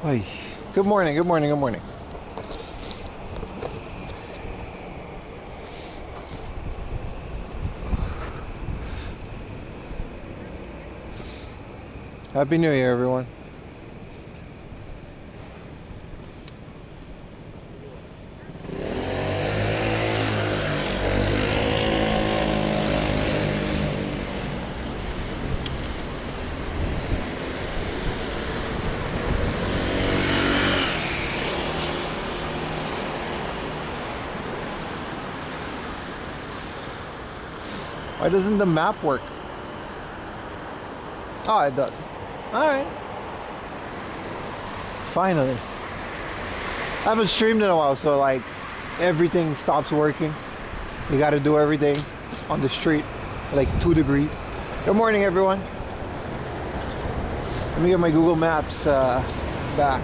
Hi. Good morning, good morning, good morning. Happy New Year, everyone. Why doesn't the map work? Oh, it does. Alright. Finally. I haven't streamed in a while, so like everything stops working. You gotta do everything on the street, like 2 degrees. Good morning, everyone. Let me get my Google Maps back.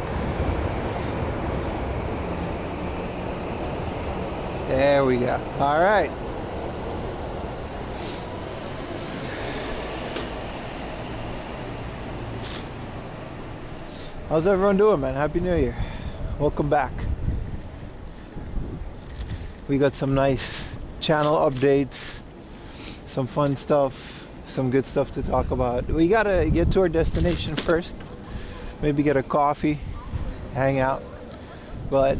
There we go. Alright. How's everyone doing, man? Happy New Year. Welcome back. We got some nice channel updates, some fun stuff, some good stuff to talk about. We gotta get to our destination first. Maybe get a coffee, hang out. But,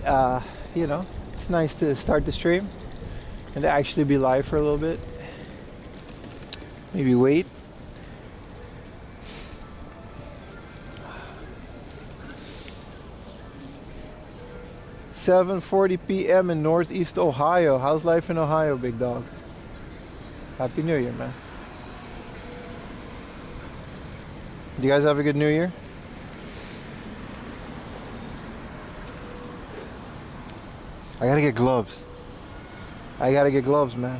you know, it's nice to start the stream and to actually be live for a little bit. Maybe wait. "7:40 p.m. in Northeast Ohio." How's life in Ohio, big dog? Happy New Year, man. Do you guys have a good New Year? I gotta get gloves. I gotta get gloves, man.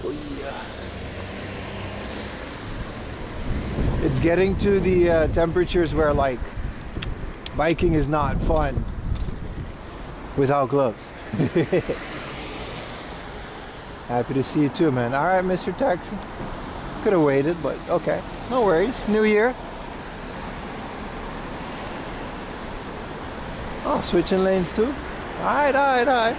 Oh, yeah. It's getting to the temperatures where like biking is not fun without gloves. Happy to see you too, man. All right, Mr. Taxi. Could have waited, but okay. No worries. New Year. Oh, switching lanes too? All right, all right, all right.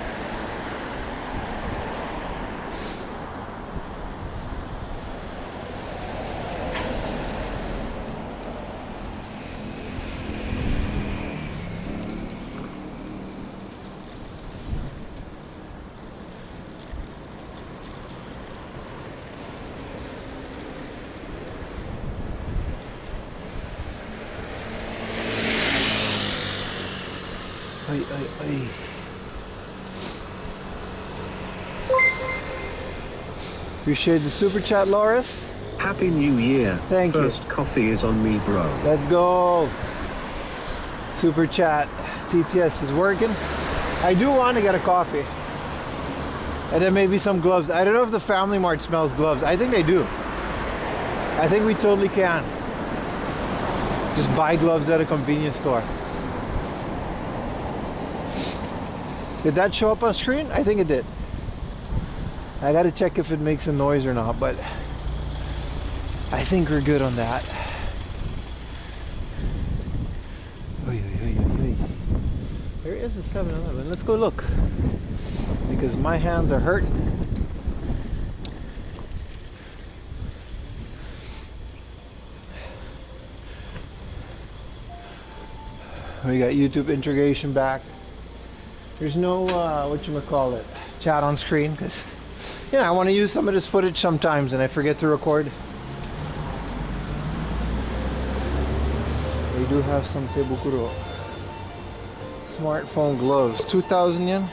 Ay, ay, ay. Appreciate the super chat, Loris. Happy New Year. Thank you. First coffee is on me, bro. Let's go. Super chat. TTS is working. I do want to get a coffee. And then maybe some gloves. I don't know if the Family Mart smells gloves. I think they do. I think we totally can. Just buy gloves at a convenience store. Did that show up on screen? I think it did. I gotta check if it makes a noise or not, but I think we're good on that. Oy, oy, oy, oy, oy. There is a 7-Eleven. Let's go look. Because my hands are hurting. We got YouTube integration back. There's no, whatchamacallit, chat on screen, because, you know, I want to use some of this footage sometimes and I forget to record. We do have some Tebukuro. Smartphone gloves, 2,000 yen.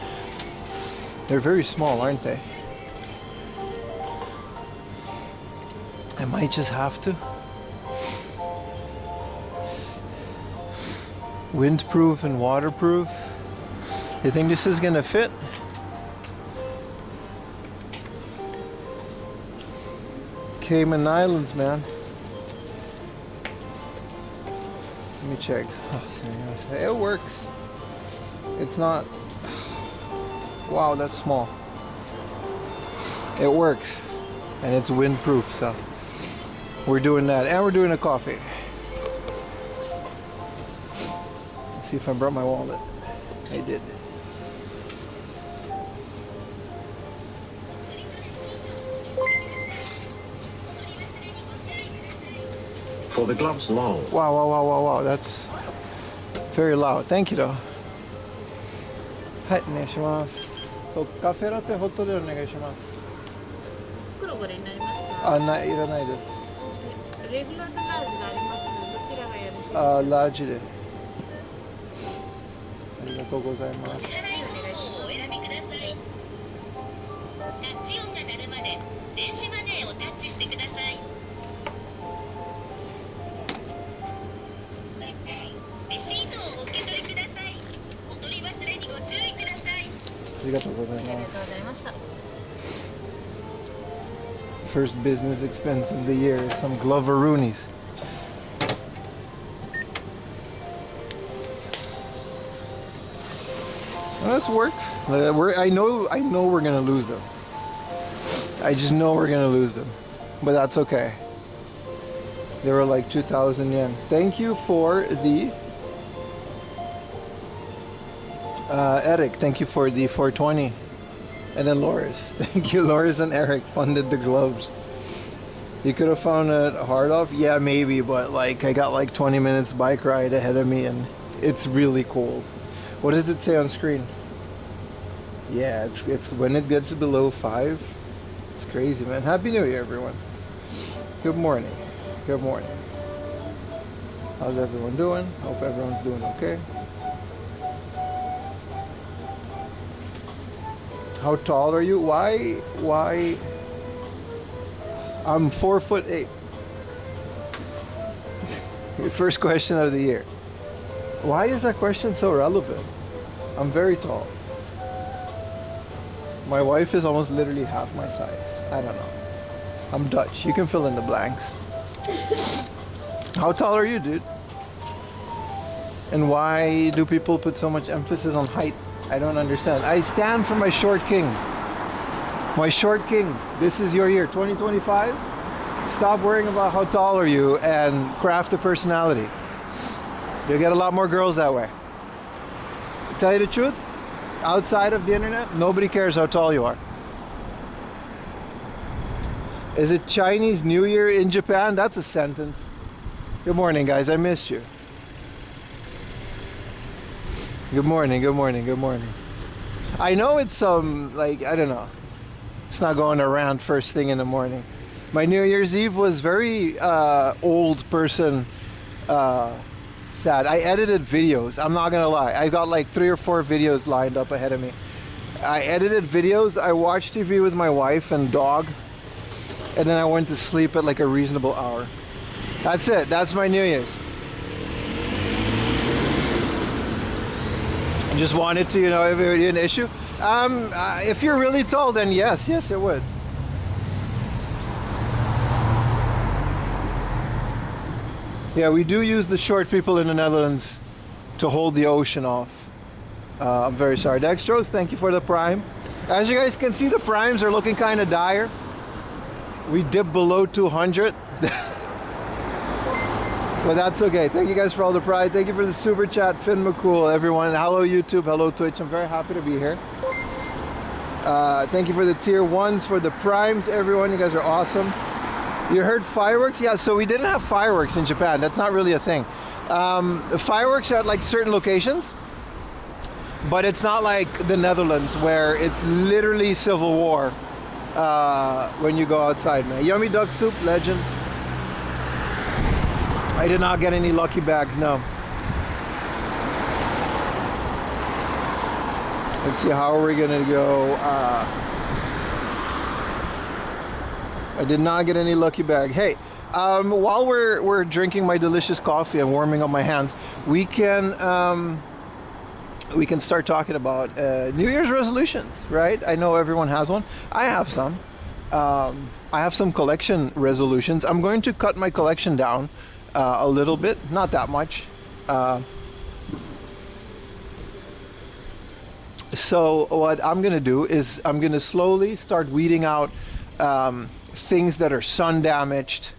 They're very small, aren't they? I might just have to. Windproof and waterproof. You think this is gonna fit? Cayman Islands, man. Let me check. Oh, it works. It's not. Wow, that's small. It works, and it's windproof, so we're doing that, and we're doing a coffee. Let's see if I brought my wallet. I did. For the gloves long. Wow, wow, wow, wow, wow. That's very loud. Thank you, though. はい、お願いします。と、カフェラテホットでお願いします。袋ご覧になりますか？あ、ない、いらないです。レギュラーとラージがありますので、どちらがよろしいでしょうか？あ、ラージで。ありがとうございます。お支払い方法をお選びください。タッチ音が鳴るまで電子マネーをタッチしてください。レシートをお受け取りください。お取り忘れにご注意ください。ありがとうございありがとうます。ございました。First business expense of the year is some gloveroonies. Well, this worked. I know we're gonna lose them. I just know we're gonna lose them, but that's okay. They were like 2,000 yen. Thank you for the Eric. Thank you for the 420. And then Loris. Thank you, Loris and Eric funded the gloves. You could have found it hard off? Yeah, maybe, but like I got like 20 minutes bike ride ahead of me and it's really cold. What does it say on screen? Yeah, it's when it gets below 5. It's crazy, man. Happy New Year, everyone. Good morning. Good morning. How's everyone doing? Hope everyone's doing okay. How tall are you? Why? I'm 4'8". First question of the year. Why is that question so relevant? I'm very tall. My wife is almost literally half my size. I don't know. I'm Dutch. You can fill in the blanks. How tall are you, dude? And why do people put so much emphasis on height? I don't understand. I stand for my short kings. My short kings. This is your year, 2025. Stop worrying about how tall are you and craft a personality. You'll get a lot more girls that way. To tell you the truth, outside of the internet, nobody cares how tall you are. Is it Chinese New Year in Japan? That's a sentence. Good morning, guys. I missed you. Good morning, good morning, good morning. I know it's like, I don't know. It's not going around first thing in the morning. My New Year's Eve was very old person sad. I edited videos. I'm not gonna lie. I got like 3 or 4 videos lined up ahead of me. I edited videos. I watched TV with my wife and dog. And then I went to sleep at like a reasonable hour. That's it. That's my New Year's. I just wanted to, if it would be an issue. If you're really tall, then yes, it would. Yeah, we do use the short people in the Netherlands to hold the ocean off. I'm very sorry. Dextrose, thank you for the prime. As you guys can see, the primes are looking kind of dire. We dipped below 200. But that's okay. Thank you guys for all the pride. Thank you for the super chat, Finn McCool, everyone. Hello YouTube, hello Twitch. I'm very happy to be here. Thank you for the tier 1s, for the primes, everyone. You guys are awesome. You heard fireworks? Yeah, so we didn't have fireworks in Japan. That's not really a thing. Fireworks are at like certain locations, but it's not like the Netherlands where it's literally civil war when you go outside, man. Yummy duck soup, legend. I did not get any lucky bags, no. Let's see, how are we gonna go? I did not get any lucky bag. Hey, while we're drinking my delicious coffee and warming up my hands, we can start talking about New Year's resolutions, right? I know everyone has one. I have some. I have some collection resolutions. I'm going to cut my collection down a little bit, not that much. So what I'm gonna do is I'm gonna slowly start weeding out things that are sun damaged,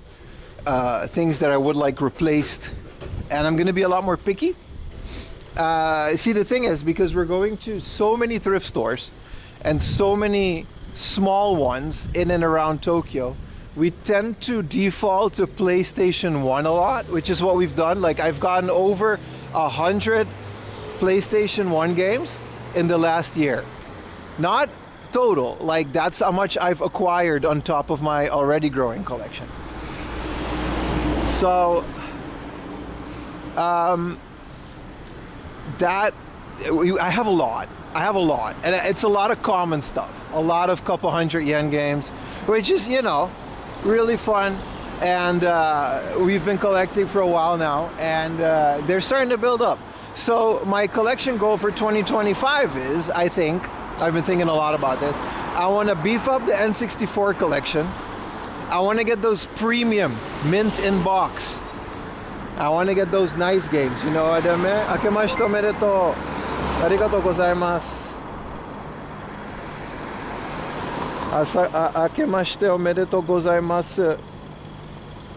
things that I would like replaced, and I'm gonna be a lot more picky. See, the thing is, because we're going to so many thrift stores and so many small ones in and around Tokyo, we tend to default to PlayStation 1 a lot, which is what we've done. Like, I've gotten over 100 PlayStation 1 games in the last year. Not total, like that's how much I've acquired on top of my already growing collection. So I have a lot. And it's a lot of common stuff. A lot of couple hundred yen games, which is, you know, really fun. And we've been collecting for a while now, and they're starting to build up. So my collection goal for 2025 is, I think, I've been thinking a lot about this, I want to beef up the N64 collection. I want to get those premium mint in box. I want to get those nice games, you know what I mean? Akemashite omedetou. Arigatou gozaimasu. Akemashite omedetou gozaimasu.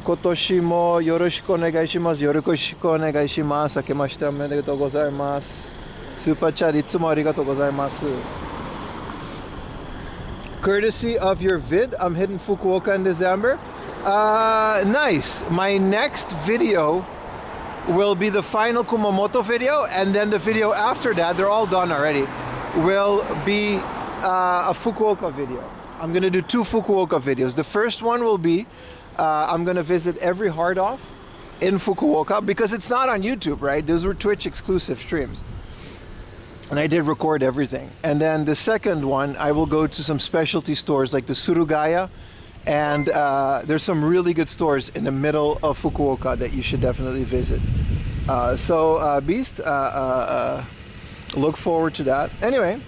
今年もよろしくお願いします。よろしくお願いします。明けましておめでとうございます。スーパーチャットいつもありがとうございます。Courtesy of your vid, I'm hitting Fukuoka in December. Nice. My next video will be the final Kumamoto video, and then the video after that, they're all done already, will be a Fukuoka video. I'm going to do 2 Fukuoka videos. The first one will be I'm going to visit every hard off in Fukuoka, because it's not on YouTube, right? Those were Twitch exclusive streams. And I did record everything. And then the second one, I will go to some specialty stores like the Surugaya. And there's some really good stores in the middle of Fukuoka that you should definitely visit. Beast, look forward to that. Anyway,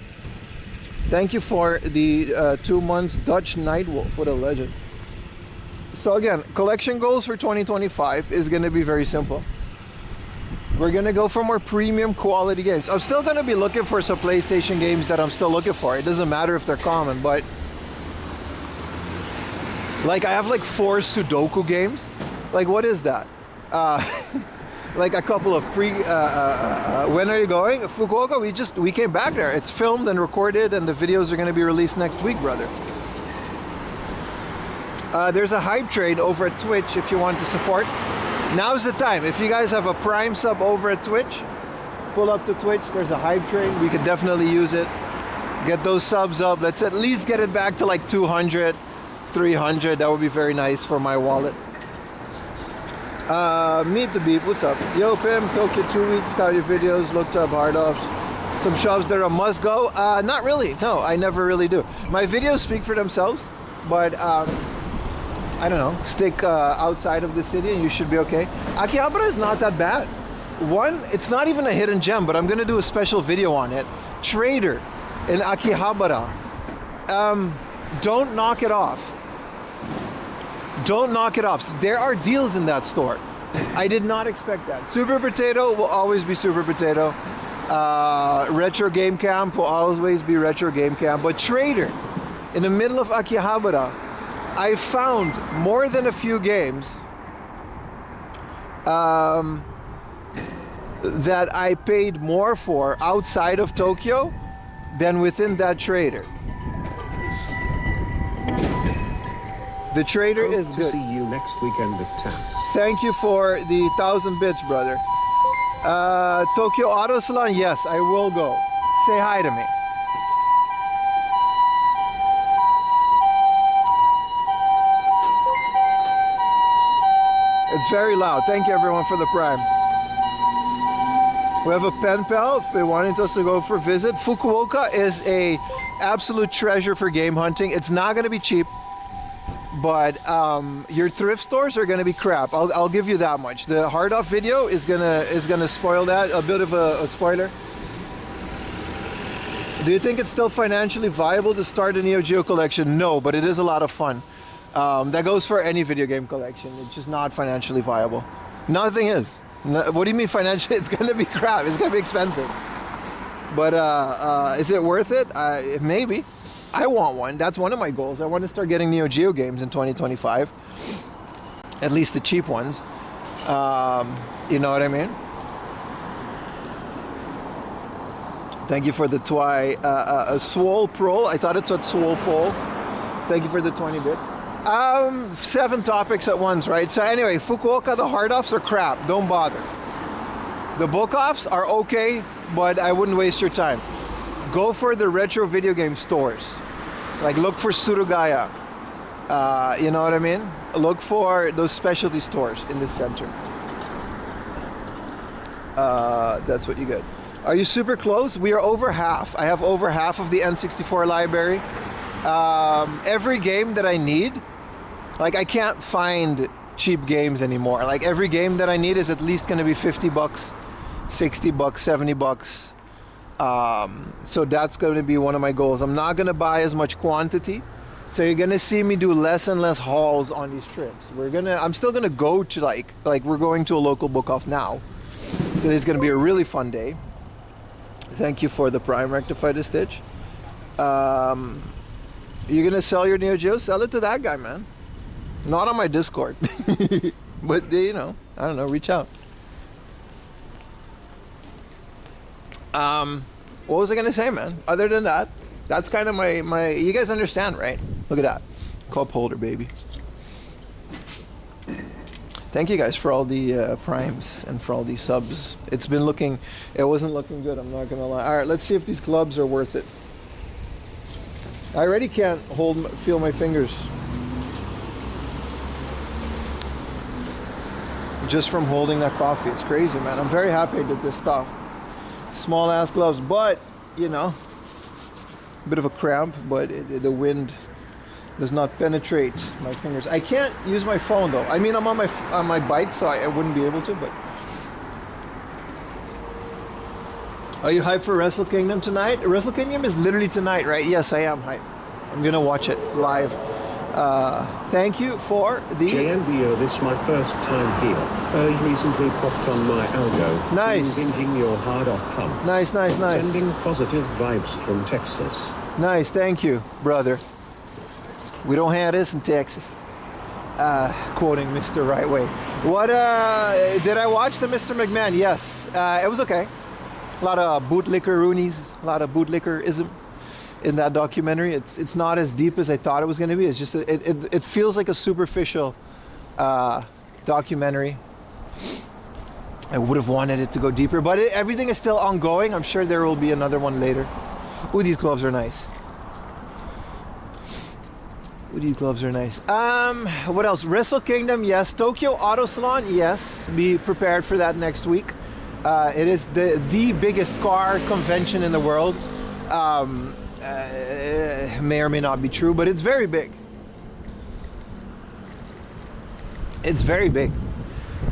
thank you for the 2 months Dutch Nightwolf. What a legend. So again, collection goals for 2025 is going to be very simple. We're going to go for more premium quality games. I'm still going to be looking for some PlayStation games that I'm still looking for. It doesn't matter if they're common, but like I have like 4 Sudoku games. Like, what is that? Like a couple of when are you going? Fukuoka, we came back there. It's filmed and recorded, and the videos are going to be released next week, brother. There's a hype train over at Twitch if you want to support. Now's the time. If you guys have a Prime sub over at Twitch, pull up to Twitch. There's a hype train. We could definitely use it. Get those subs up. Let's at least get it back to like 200, 300. That would be very nice for my wallet. Meet the Beep. What's up? Yo, Pim. Tokyo 2 weeks. Got your videos. Looked up hard offs. Some shops that are a must go. Not really. No, I never really do. My videos speak for themselves, but I don't know, stick outside of the city and you should be okay. Akihabara is not that bad. One, it's not even a hidden gem, but I'm going to do a special video on it. Trader in Akihabara. Don't knock it off. Don't knock it off. There are deals in that store. I did not expect that. Super Potato will always be Super Potato. Retro Game Camp will always be Retro Game Camp. But Trader, in the middle of Akihabara, I found more than a few games that I paid more for outside of Tokyo than within that Trader. The Trader is good. See you next weekend at TAS. Thank you for the 1,000 bits, brother. Tokyo Auto Salon, yes, I will go. Say hi to me. It's very loud. Thank you, everyone, for the Prime. We have a pen pal if they wanted us to go for a visit. Fukuoka is a absolute treasure for game hunting. It's not going to be cheap, but your thrift stores are going to be crap. I'll give you that much. The hard off video is gonna spoil that. A bit of a spoiler. Do you think it's still financially viable to start a Neo Geo collection? No, but it is a lot of fun. That goes for any video game collection. It's just not financially viable. Nothing is. What do you mean financially? It's gonna be crap. It's gonna be expensive. But is it worth it? Maybe. I want one. That's one of my goals. I want to start getting Neo Geo games in 2025. At least the cheap ones. You know what I mean? Thank you for the Swole Pro. I thought it's what Swole Pro. Thank you for the 20 bits. 7 topics at once, right? So anyway, Fukuoka, the hard offs are crap. Don't bother. The book offs are okay, but I wouldn't waste your time. Go for the retro video game stores. Like look for Surugaya. You know what I mean? Look for those specialty stores in the center. That's what you get. Are you super close? We are over half. I have over half of the N64 library. Every game that I need, like I can't find cheap games anymore. Like every game that I need is at least going to be $50, $60, $70. So that's going to be one of my goals. I'm not going to buy as much quantity. So you're going to see me do less and less hauls on these trips. I'm still going to go to like we're going to a local book off now. Today's going to be a really fun day. Thank you for the Prime Rectify the Stitch. You're gonna sell your Neo Geo? Sell it to that guy, man. Not on my Discord. But you know, I don't know, reach out. What was I gonna say, man? Other than that, that's kind of my you guys understand, right? Look at that. Cup holder, baby. Thank you guys for all the primes and for all these subs. It wasn't looking good, I'm not gonna lie. All right, let's see if these clubs are worth it. I already can't feel my fingers. Just from holding that coffee, it's crazy, man. I'm very happy I did this stuff. Small ass gloves, but you know, a bit of a cramp, but the wind does not penetrate my fingers. I can't use my phone though. I mean, I'm on my bike, so I wouldn't be able to. But are you hyped for Wrestle Kingdom tonight? Wrestle Kingdom is literally tonight, right? Yes, I am hyped. I'm gonna watch it live. Thank you for the JNBO, this is my first time here. You recently popped on my algo. Nice. Binging your hard off hump. Nice. Sending positive vibes from Texas. Nice, thank you, brother. We don't have this in Texas. Quoting Mr. Right Way. What, did I watch the Mr. McMahon? Yes. It was okay. A lot of bootlicker-roonies, a lot of bootlickerism in that documentary. It's not as deep as I thought it was going to be. It's just, it feels like a superficial documentary. I would have wanted it to go deeper, but everything is still ongoing. I'm sure there will be another one later. Ooh, these gloves are nice. What else? Wrestle Kingdom, yes. Tokyo Auto Salon, yes. Be prepared for that next week. It is the biggest car convention in the world. May or may not be true, but it's very big. It's very big.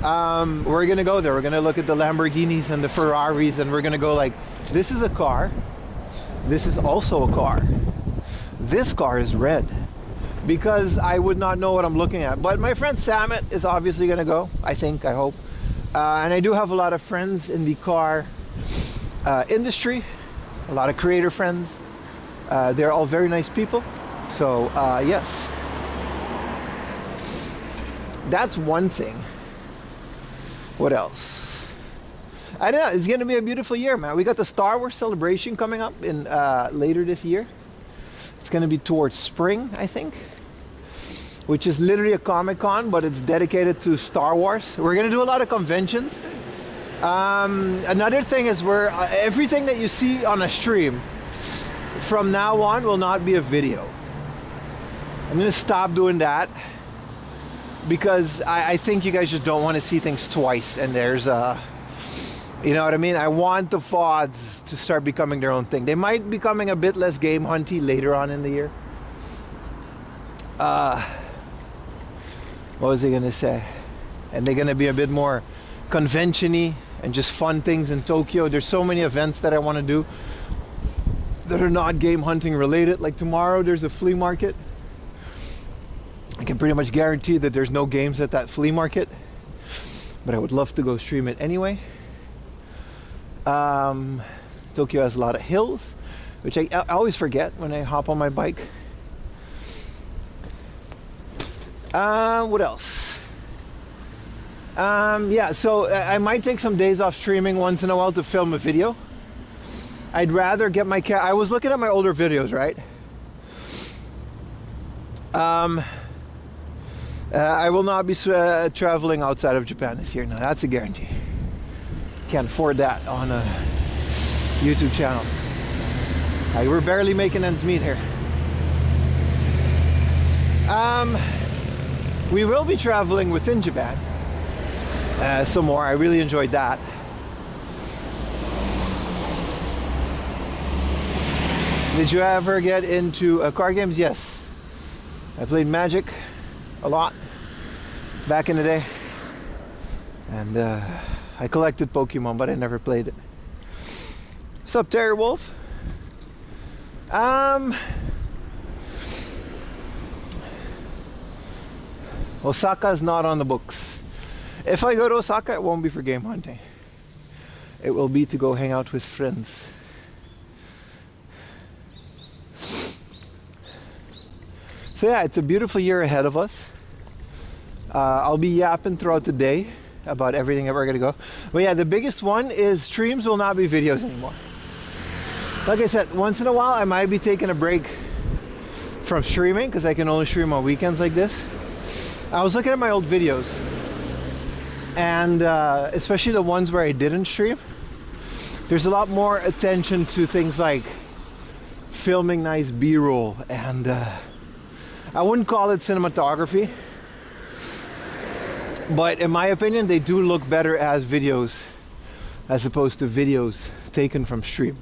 We're gonna go there. We're gonna look at the Lamborghinis and the Ferraris, and we're gonna go like, this is a car. This is also a car. This car is red. Because I would not know what I'm looking at. But my friend Samet is obviously gonna go, I hope. And I do have a lot of friends in the car industry, a lot of creator friends. They're all very nice people. So yes. That's one thing. What else? I don't know, it's gonna be a beautiful year, man. We got the Star Wars celebration coming up in later this year. It's gonna be towards spring, I think. Which is literally a Comic-Con, but it's dedicated to Star Wars. We're gonna do a lot of conventions. Another thing is everything that you see on a stream from now on will not be a video. I'm gonna stop doing that because I think you guys just don't want to see things twice, and there's you know what I mean? I want the VODs to start becoming their own thing. They might be becoming a bit less game hunty later on in the year. What was I gonna say? And they're gonna be a bit more convention-y and just fun things in Tokyo. There's so many events that I want to do. that are not game hunting related. Like tomorrow there's a flea market. I can pretty much guarantee that there's no games at that flea market, but I would love to go stream it anyway. Tokyo has a lot of hills, which I always forget when I hop on my bike. What else? Yeah, so I might take some days off streaming once in a while to film a video. I'd rather get my I was looking at my older videos, right? I will not be traveling outside of Japan this year. No, that's a guarantee. Can't afford that on a YouTube channel. We're barely making ends meet here. We will be traveling within Japan some more. I really enjoyed that. Did you ever get into card games? Yes. I played Magic a lot back in the day. And I collected Pokemon, but I never played it. What's up, Terry Wolf? Osaka's not on the books. If I go to Osaka, it won't be for game hunting. It will be to go hang out with friends. So yeah, it's a beautiful year ahead of us. I'll be yapping throughout the day about everything that we're gonna go. But yeah, the biggest one is streams will not be videos anymore. Like I said, once in a while I might be taking a break from streaming because I can only stream on weekends like this. I was looking at my old videos, and especially the ones where I didn't stream, there's a lot more attention to things like filming nice B-roll, and I wouldn't call it cinematography, but in my opinion they do look better as videos as opposed to videos taken from stream.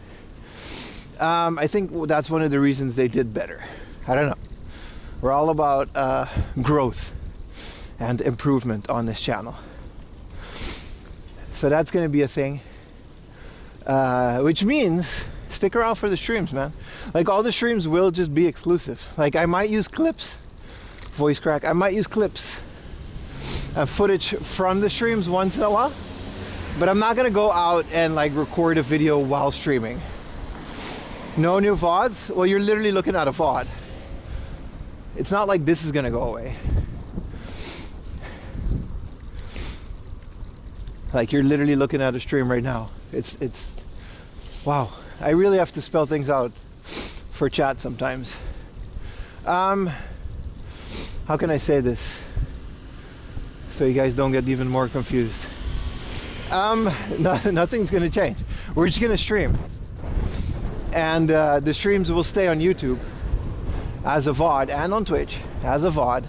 I think that's one of the reasons they did better. I don't know. We're all about growth and improvement on this channel. So that's going to be a thing. Which means stick around for the streams, man. Like all the streams will just be exclusive. Like I might use clips, voice crack, I might use clips, footage from the streams once in a while, but I'm not gonna go out and like record a video while streaming. No new VODs? Well, you're literally looking at a VOD. It's not like this is gonna go away. Like you're literally looking at a stream right now. It's wow. I really have to spell things out for chat sometimes. How can I say this so you guys don't get even more confused? Nothing's gonna change. We're just gonna stream, and the streams will stay on YouTube as a VOD and on Twitch as a VOD.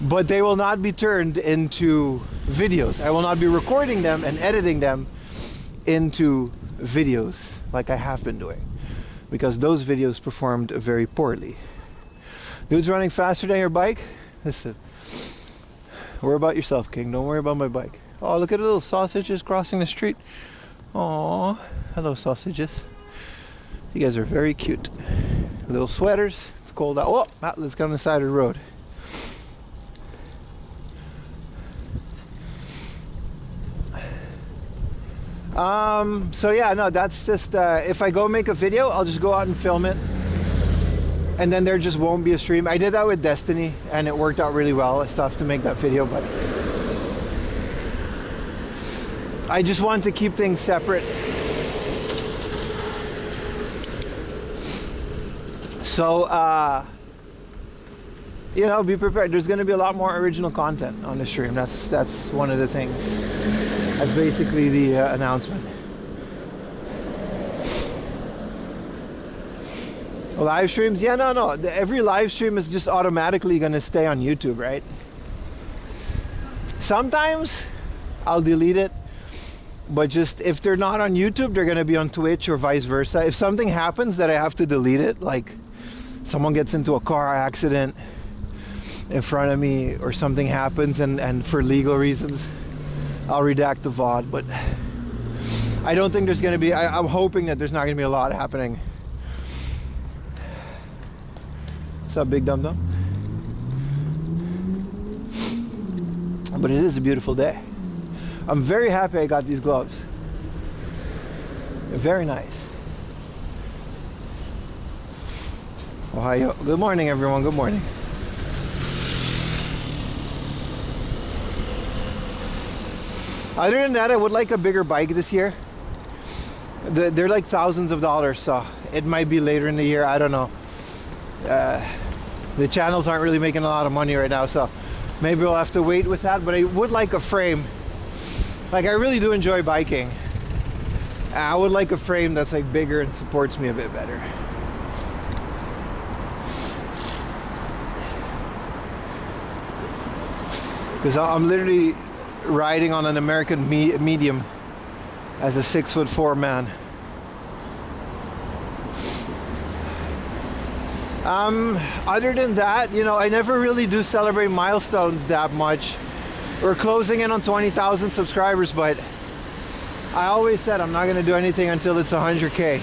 But they will not be turned into videos. I will not be recording them and editing them into videos like I have been doing, because those videos performed very poorly. Dude's running faster than your bike? Listen, worry about yourself, King. Don't worry about my bike. Oh, look at the little sausages crossing the street. Oh, hello, sausages. You guys are very cute. Little sweaters. It's cold out. Oh, let's get on the side of the road. So yeah, no, that's just if I go make a video, I'll just go out and film it, and then there just won't be a stream. I did that with Destiny and it worked out really well. I still have to make that video, but I just want to keep things separate. So you know, be prepared. There's going to be a lot more original content on the stream. That's one of the things. That's basically the announcement. Live streams? Yeah, no. Every live stream is just automatically going to stay on YouTube, right? Sometimes I'll delete it, but just if they're not on YouTube, they're going to be on Twitch or vice versa. If something happens that I have to delete it, like someone gets into a car accident in front of me or something happens, and for legal reasons I'll redact the VOD, but I don't think there's going to be, I'm hoping that there's not going to be a lot happening. What's up, Big Dum Dum? But it is a beautiful day. I'm very happy I got these gloves. They're very nice. Ohio. Good morning, everyone. Good morning. Other than that, I would like a bigger bike this year. They're like thousands of dollars, so it might be later in the year. I don't know. The channels aren't really making a lot of money right now, so maybe we'll have to wait with that. But I would like a frame. Like, I really do enjoy biking. I would like a frame that's like bigger and supports me a bit better. Because I'm literally riding on an American medium as a 6'4" man. Other than that, you know, I never really do celebrate milestones that much. We're closing in on 20,000 subscribers, but I always said I'm not going to do anything until it's 100K.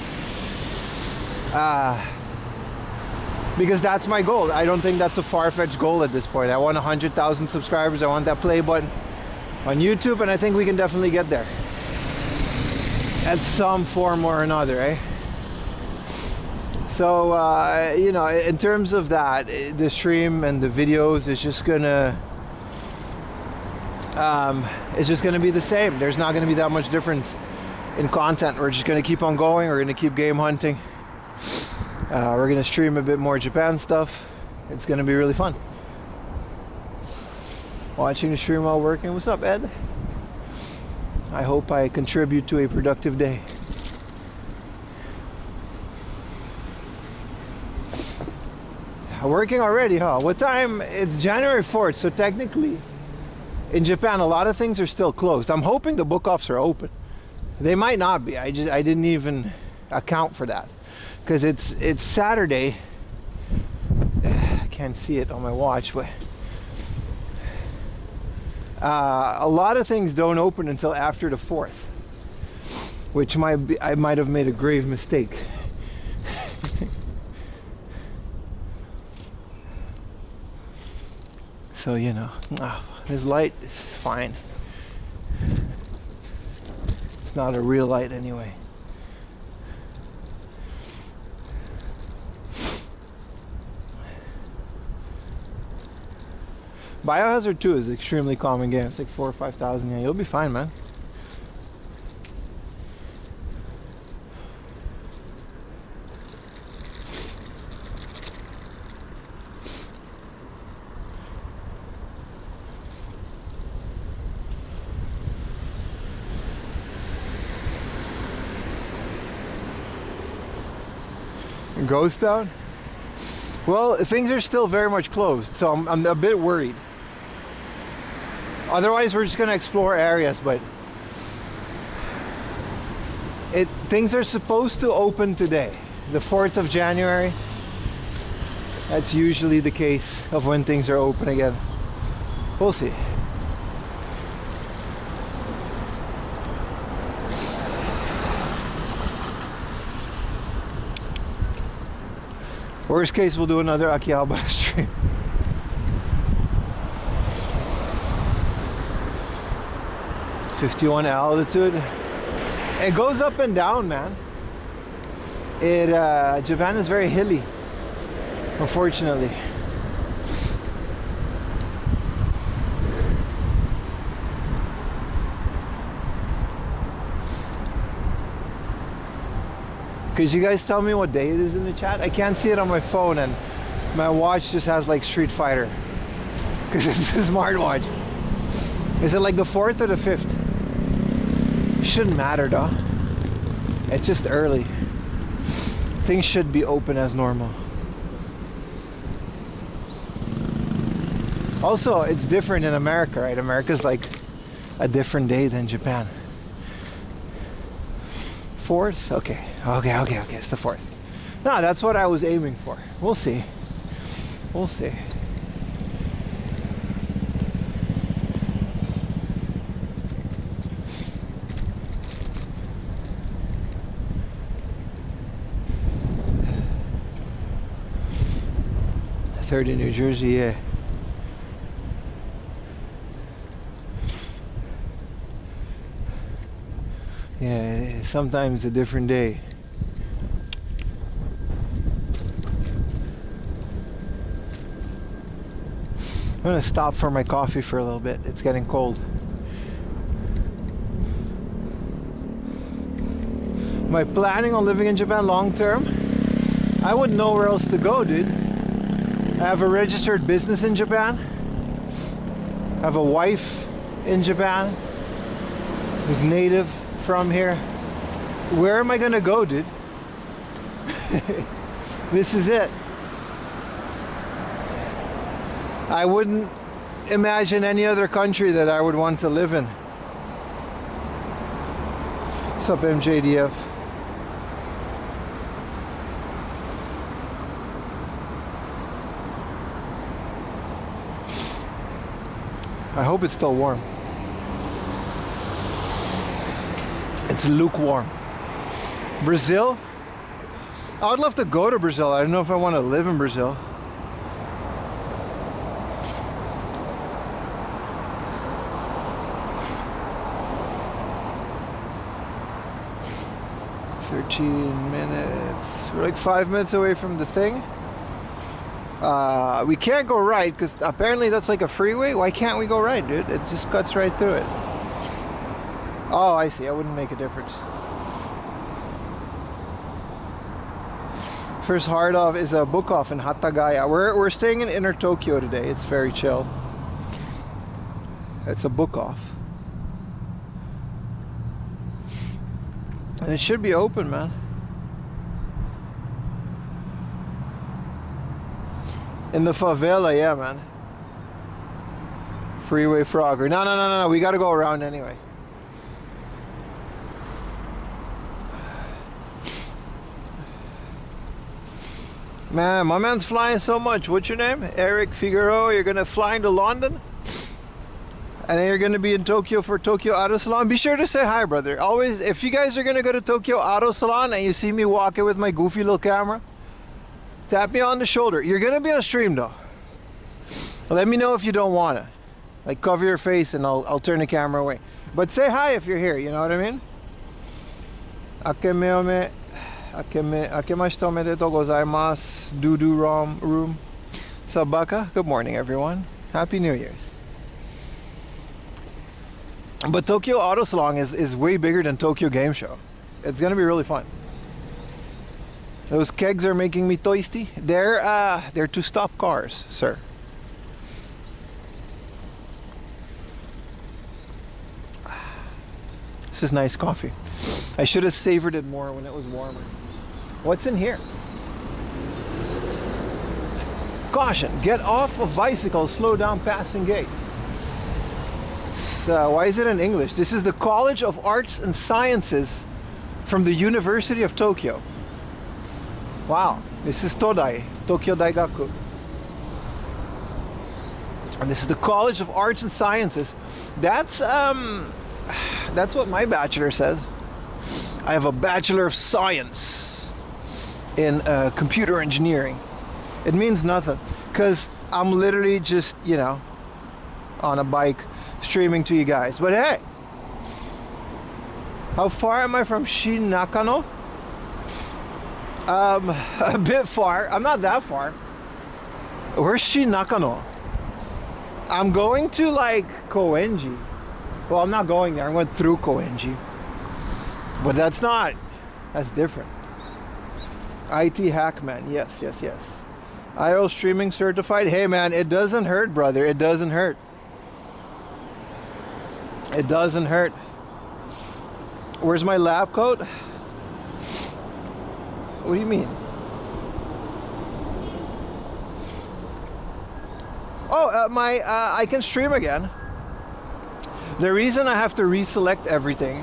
Because that's my goal. I don't think that's a far-fetched goal at this point. I want 100,000 subscribers. I want that play button on YouTube, and I think we can definitely get there at some form or another, eh? So, you know, in terms of that, the stream and the videos is just gonna, it's just gonna be the same. There's not gonna be that much difference in content. We're just gonna keep on going. We're gonna keep game hunting. We're gonna stream a bit more Japan stuff. It's gonna be really fun. Watching the stream while working. What's up, Ed? I hope I contribute to a productive day. Working already, huh? What time? It's January 4th, so technically in Japan a lot of things are still closed. I'm hoping the book-offs are open. They might not be. I didn't even account for that. Because it's Saturday. I can't see it on my watch, but a lot of things don't open until after the 4th, which I might have made a grave mistake. So, you know, this light is fine. It's not a real light anyway. Biohazard 2 is an extremely common game. It's like 4,000 or 5,000. Yeah, you'll be fine, man. Ghost Town? Well, things are still very much closed, so I'm a bit worried. Otherwise, we're just gonna explore areas, but things are supposed to open today, the 4th of January. That's usually the case of when things are open again. We'll see. Worst case, we'll do another Akihabara stream. .51 altitude. It goes up and down, man. Japan is very hilly, unfortunately. Could you guys tell me what day it is in the chat? I can't see it on my phone, and my watch just has like Street Fighter, because it's a smartwatch. Is it like the 4th or the 5th? Shouldn't matter though. It's just early. Things should be open as normal. Also, it's different in America, right? America's like a different day than Japan. 4th? Okay. It's the 4th. No, that's what I was aiming for. We'll see. We'll see. 30 New Jersey, yeah. Yeah, sometimes a different day. I'm gonna stop for my coffee for a little bit. It's getting cold. Am I planning on living in Japan long term? I wouldn't know where else to go, dude. I have a registered business in Japan. I have a wife in Japan who's native from here. Where am I gonna go, dude? This is it. I wouldn't imagine any other country that I would want to live in. What's up, MJDF? I hope it's still warm. It's lukewarm. Brazil? I would love to go to Brazil. I don't know if I want to live in Brazil. Minutes. We're like 5 minutes away from the thing. We can't go right because apparently that's like a freeway. Why can't we go right, dude? It just cuts right through it. Oh, I see. I wouldn't make a difference. First hard off is a book off in Hatagaya. We're staying in Inner Tokyo today. It's very chill. It's a book off. And it should be open, man. In the favela, yeah, man. Freeway Frogger. No. We gotta go around anyway. Man, my man's flying so much. What's your name? Eric Figueroa. You're gonna fly into London? And then you're going to be in Tokyo for Tokyo Auto Salon. Be sure to say hi, brother. Always, if you guys are going to go to Tokyo Auto Salon and you see me walking with my goofy little camera, tap me on the shoulder. You're going to be on stream, though. Let me know if you don't want to. Like, cover your face and I'll turn the camera away. But say hi if you're here, you know what I mean? Akemashite omedetou gozaimasu. Doo-doo room. Sabaka. Good morning, everyone. Happy New Year's. But Tokyo Auto Salon is way bigger than Tokyo Game Show. It's gonna be really fun. Those kegs are making me thirsty. They're to stop cars, sir. This is nice coffee. I should have savored it more when it was warmer. What's in here? Caution, get off of bicycle, slow down passing gate. Why is it in English? This is the College of Arts and Sciences from the University of Tokyo. Wow, this is Todai, Tokyo Daigaku. And this is the College of Arts and Sciences. That's what my bachelor says. I have a Bachelor of Science in computer engineering. It means nothing, because I'm literally just, on a bike streaming to you guys. But hey, how far am I from Shinakano? A bit far. I'm not that far. Where's Shinakano? I'm going to like Koenji. Well, I'm not going there. I'm going through Koenji. But that's different. IT Hackman. Yes. IRL streaming certified. Hey man, it doesn't hurt, brother. It doesn't hurt. It doesn't hurt. Where's my lab coat? What do you mean? Oh, I can stream again. The reason I have to reselect everything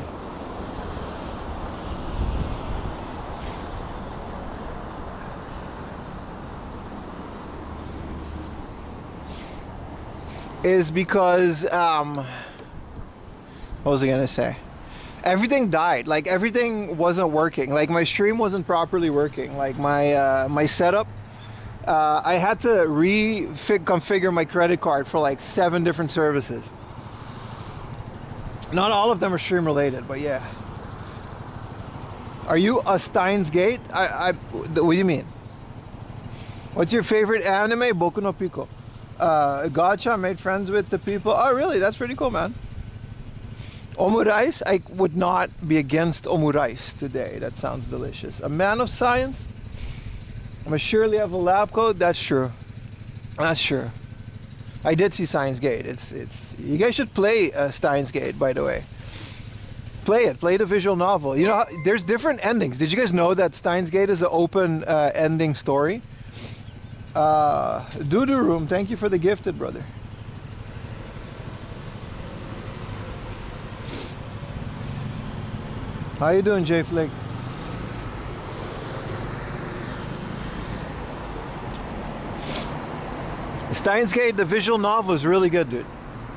is because what was I gonna say? Everything died. Like everything wasn't working. Like my stream wasn't properly working. Like my setup I had to reconfigure my credit card for like 7 different services. Not all of them are stream related, but yeah. Are you a Steins Gate? What do you mean? What's your favorite anime? Boku no Pico. Gacha, made friends with the people. Oh, really? That's pretty cool, man. Omurice? I would not be against omurice today. That sounds delicious. A man of science? I'm a surely have a lab coat. That's true. That's true. I did see Steins Gate. It's. You guys should play Steins Gate, by the way. Play it. Play the visual novel. You know, there's different endings. Did you guys know that Steins Gate is an open ending story? Doo-doo room. Thank you for the gifted, brother. How you doing, Jay Flick? Steins Gate, the visual novel, is really good, dude.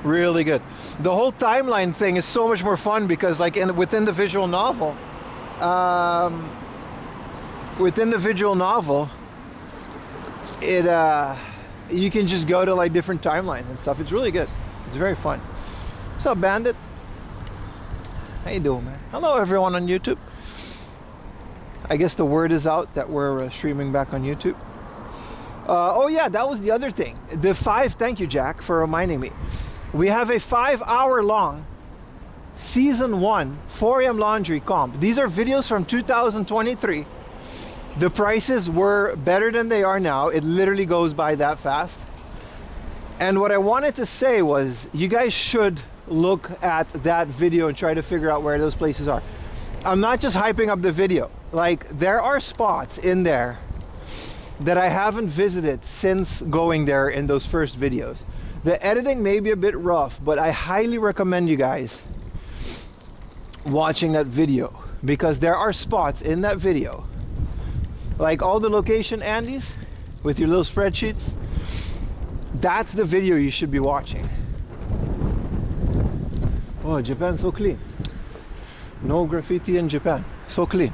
Really good. The whole timeline thing is so much more fun because, like, within the visual novel, you can just go to like different timelines and stuff. It's really good. It's very fun. What's up, Bandit? How you doing, man? Hello, everyone on YouTube. I guess the word is out that we're streaming back on YouTube. Oh yeah, that was the other thing. Thank you, Jack, for reminding me. We have a 5-hour long season 1 4am laundry comp. These are videos from 2023. The prices were better than they are now. It literally goes by that fast. And what I wanted to say was, you guys should look at that video and try to figure out where those places are. I'm not just hyping up the video. Like, there are spots in there that I haven't visited since going there in those first videos. The editing may be a bit rough, but I highly recommend you guys watching that video, because there are spots in that video, like all the location Andes with your little spreadsheets. That's the video you should be watching. Oh, Japan's so clean. No graffiti in Japan. So clean.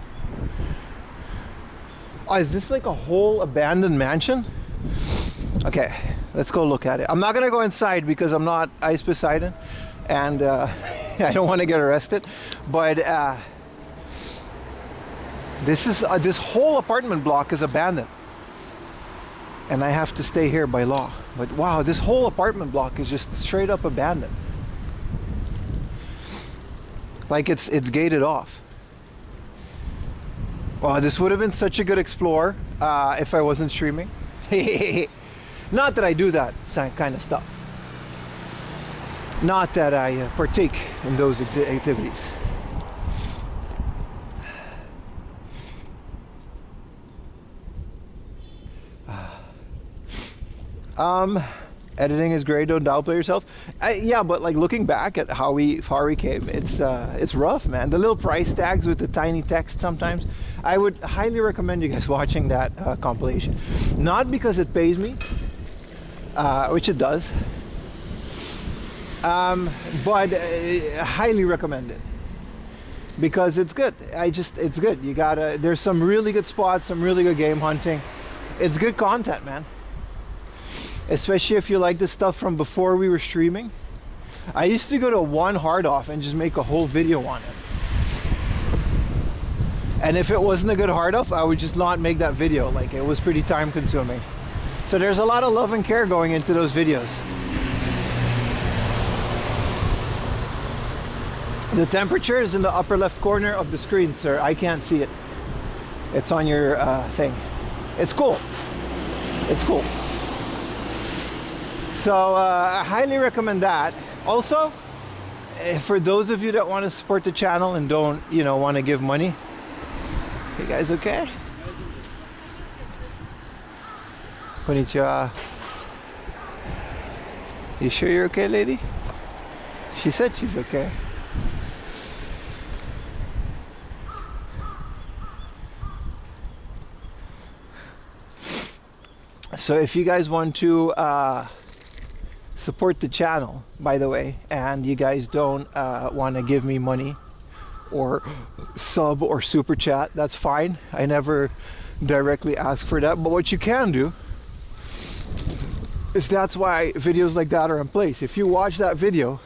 Oh, is this like a whole abandoned mansion? Okay, let's go look at it. I'm not gonna go inside because I'm not Ice Poseidon, and I don't want to get arrested. But this whole apartment block is abandoned, and I have to stay here by law. But wow, this whole apartment block is just straight up abandoned. Like it's gated off. Wow, this would have been such a good explore if I wasn't streaming. Not that I do that kind of stuff. Not that I partake in those activities. Editing is great. Don't downplay yourself. Yeah, but like looking back at how far we came, it's rough, man. The little price tags with the tiny text sometimes. I would highly recommend you guys watching that compilation. Not because it pays me, which it does, but highly recommend it because it's good. It's good. You gotta. There's some really good spots, some really good game hunting. It's good content, man. Especially if you like the stuff from before we were streaming. I used to go to one hard off and just make a whole video on it. And if it wasn't a good hard off, I would just not make that video. Like, it was pretty time consuming. So there's a lot of love and care going into those videos. The temperature is in the upper left corner of the screen, sir. I can't see it. It's on your thing. It's cool. It's cool. So I highly recommend that. Also, for those of you that want to support the channel and don't, want to give money, you guys okay? Konnichiwa. You sure you're okay, lady? She said she's okay. So if you guys want to support the channel, by the way, and you guys don't want to give me money or sub or super chat, that's fine. I never directly ask for that. But what you can do that's why videos like that are in place. If you watch that video,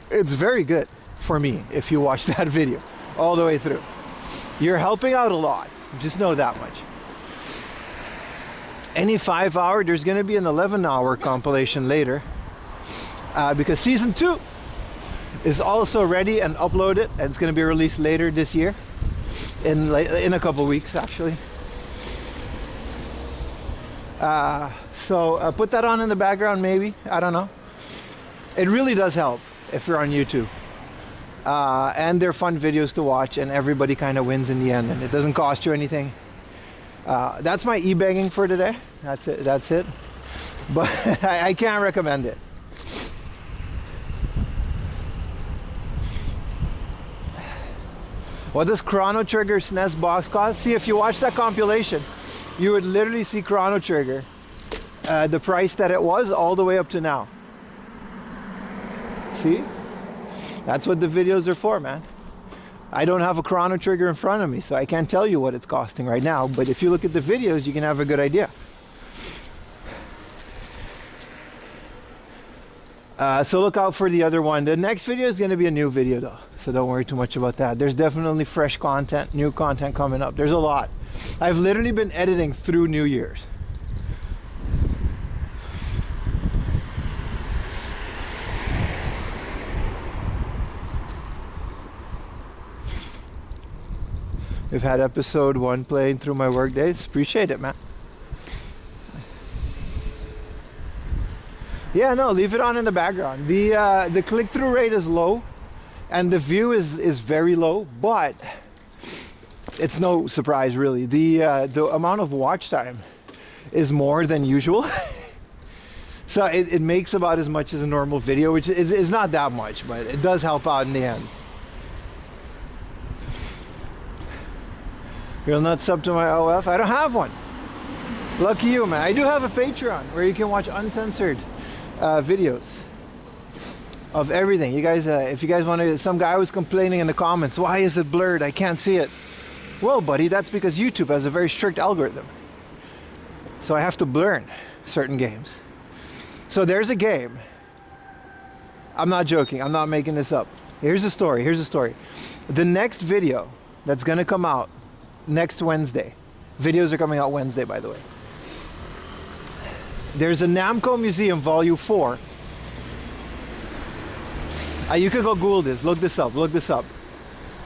it's very good for me if you watch that video all the way through. You're helping out a lot. Just know that much. Any 5 hour, there's going to be an 11-hour compilation later because season 2 is also ready and uploaded, and it's going to be released later this year in a couple weeks actually. So put that on in the background maybe, I don't know. It really does help if you're on YouTube. And they're fun videos to watch, and everybody kind of wins in the end, and it doesn't cost you anything. That's my e-begging for today. That's it. But I can't recommend it. What does Chrono Trigger SNES box cost? See, if you watch that compilation, you would literally see Chrono Trigger, the price that it was all the way up to now. See? That's what the videos are for, man. I don't have a Chrono Trigger in front of me, so I can't tell you what it's costing right now, but if you look at the videos, you can have a good idea. So look out for the other one. The next video is going to be a new video though, so don't worry too much about that. There's definitely fresh content, new content coming up. There's a lot. I've literally been editing through New Year's. We've had episode 1 playing through my work days. Appreciate it, man. Yeah, no, leave it on in the background. The click-through rate is low, and the view is very low, but it's no surprise really. The amount of watch time is more than usual. So it makes about as much as a normal video, which is not that much, but it does help out in the end. You'll not sub to my OF? I don't have one. Lucky you, man. I do have a Patreon where you can watch uncensored videos of everything. You guys, if you guys want to, some guy was complaining in the comments, why is it blurred? I can't see it. Well, buddy, that's because YouTube has a very strict algorithm. So I have to blur certain games. So there's a game. I'm not joking. I'm not making this up. Here's the story. Here's the story. The next video that's going to come out next Wednesday. Videos are coming out Wednesday, by the way. There's a Namco Museum Volume 4. You could go Google this. Look this up. Look this up.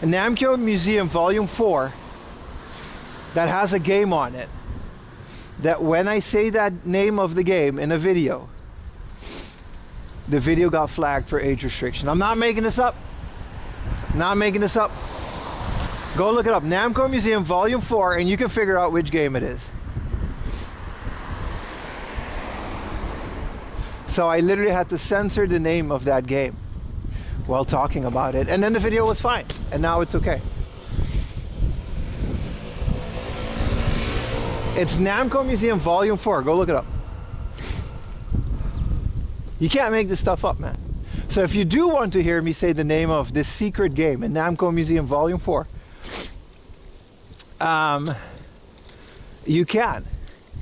A Namco Museum Volume 4 that has a game on it. That when I say that name of the game in a video, the video got flagged for age restriction. I'm not making this up. Not making this up. Go look it up. Namco Museum Volume 4, and you can figure out which game it is. So I literally had to censor the name of that game while talking about it, and then the video was fine, and now it's okay. It's Namco Museum Volume 4. Go look it up. You can't make this stuff up, man. So if you do want to hear me say the name of this secret game in Namco Museum Volume 4, you can,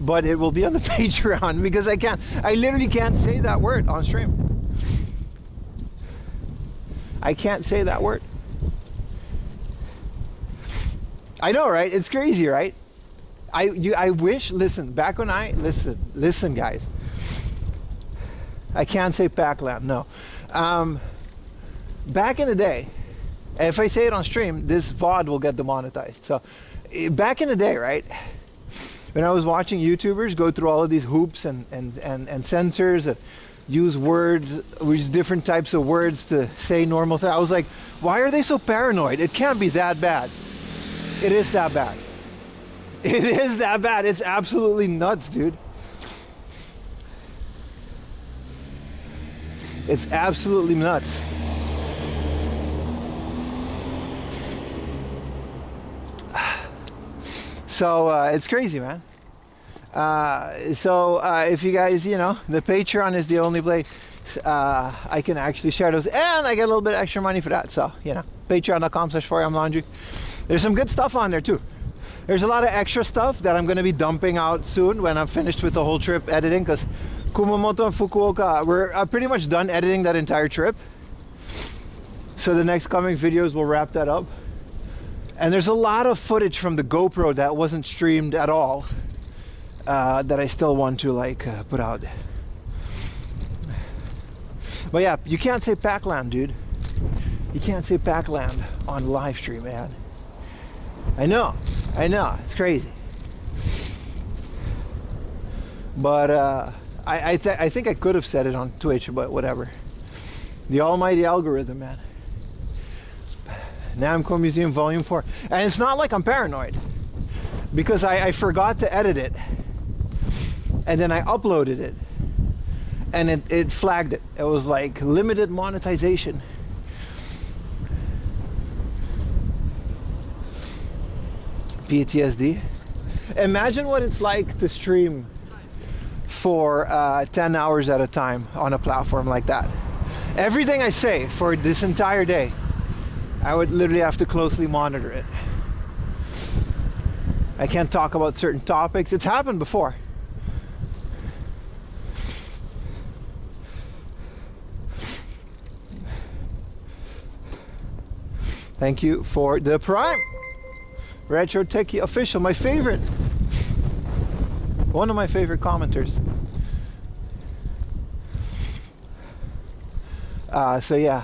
but it will be on the Patreon because I literally can't say that word on stream. I can't say that word. I know, right? It's crazy, right? I wish, listen, back when listen guys, I can't say Pac-Lam, no. Back in the day, if I say it on stream, this VOD will get demonetized. So back in the day, right, when I was watching YouTubers go through all of these hoops and censors and use different types of words to say normal things, I was like, why are they so paranoid? It can't be that bad. It is that bad. It is that bad. It's absolutely nuts, dude. It's absolutely nuts. So it's crazy, man. If you guys, the Patreon is the only place I can actually share those, and I get a little bit of extra money for that. So, patreon.com/4amlaundry. There's some good stuff on there too. There's a lot of extra stuff that I'm going to be dumping out soon when I'm finished with the whole trip editing, because Kumamoto and Fukuoka, we're pretty much done editing that entire trip. So the next coming videos will wrap that up. And there's a lot of footage from the GoPro that wasn't streamed at all that I still want to put out. But yeah, you can't say Pac-Land, dude. You can't say Pac-Land on live stream, man. I know, it's crazy. But I think I could have said it on Twitch, but whatever. The almighty algorithm, man. Namco Museum Volume 4. And it's not like I'm paranoid, because I forgot to edit it. And then I uploaded it. And it flagged it. It was like limited monetization. PTSD. Imagine what it's like to stream for 10 hours at a time on a platform like that. Everything I say for this entire day, I would literally have to closely monitor it. I can't talk about certain topics. It's happened before. Thank you for the Prime. Retro Techie Official, my favorite. One of my favorite commenters. So yeah.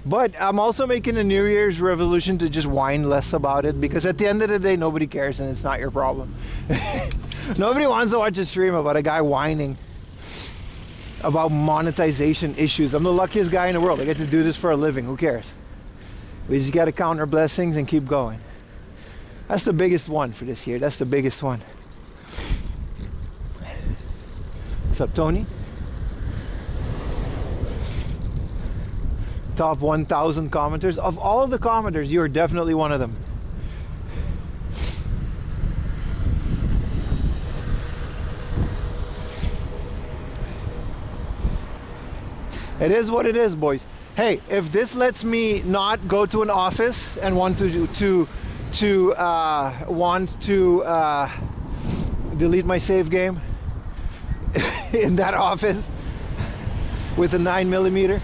But I'm also making a New Year's resolution to just whine less about it, because at the end of the day, nobody cares and it's not your problem. Nobody wants to watch a stream about a guy whining about monetization issues. I'm the luckiest guy in the world. I get to do this for a living. Who cares? We just got to count our blessings and keep going. That's the biggest one for this year. That's the biggest one. What's up, Tony? Top 1,000 commenters. Of all the commenters, you are definitely one of them. It is what it is, boys. Hey, if this lets me not go to an office and want to delete my save game in that office with a 9mm,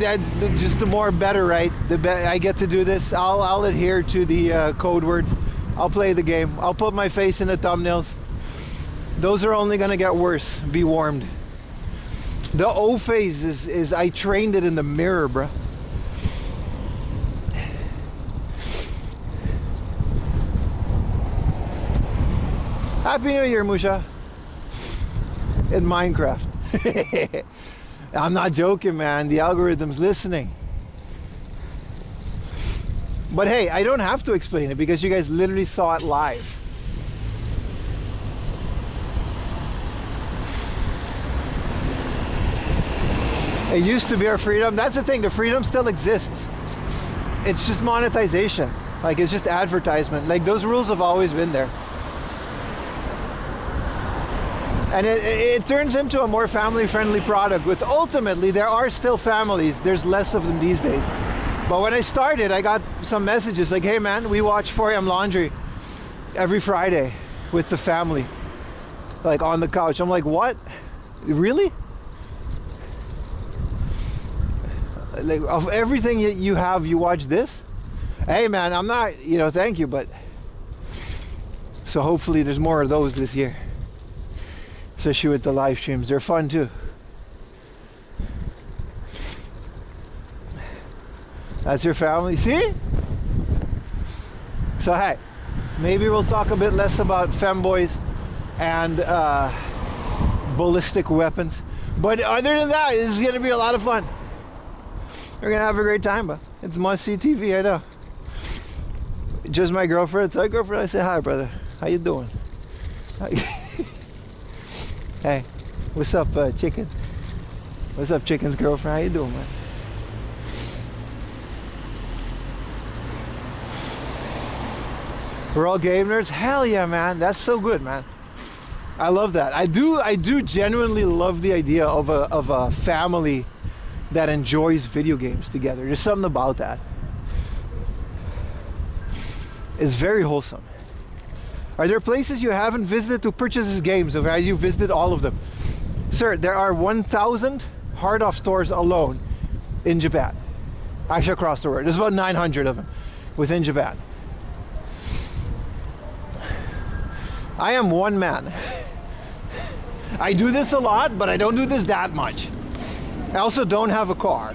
that's just the more better, right? I get to do this. I'll adhere to the code words. I'll play the game. I'll put my face in the thumbnails. Those are only gonna get worse. Be warned. The O phase is I trained it in the mirror, bro. Happy New Year, Musha. In Minecraft. I'm not joking, man. The algorithm's listening. But hey, I don't have to explain it because you guys literally saw it live. It used to be our freedom. That's the thing, the freedom still exists. It's just monetization. Like, it's just advertisement. Like, those rules have always been there. And it turns into a more family-friendly product with, ultimately, there are still families. There's less of them these days. But when I started, I got some messages like, hey man, we watch 4am Laundry every Friday with the family. Like, on the couch. I'm like, what? Really? Like, of everything you have, you watch this? Hey man, I'm not, thank you, but so hopefully there's more of those this year, especially with the live streams. They're fun too. That's your family, see? So hey, maybe we'll talk a bit less about femboys and ballistic weapons, but other than that, this is gonna be a lot of fun. We're gonna have a great time, but it's must-see TV, I know. Just my girlfriend. So, hi, girlfriend. I say hi, brother. How you doing? Hey, what's up, chicken? What's up, chicken's girlfriend? How you doing, man? We're all gamers. Hell yeah, man. That's so good, man. I love that. I do genuinely love the idea of a family that enjoys video games together. There's something about that. is very wholesome. Are there places you haven't visited to purchase these games, or have you visited all of them? Sir, there are 1,000 hard-off stores alone in Japan. Actually, across the world. There's about 900 of them within Japan. I am one man. I do this a lot, but I don't do this that much. I also don't have a car.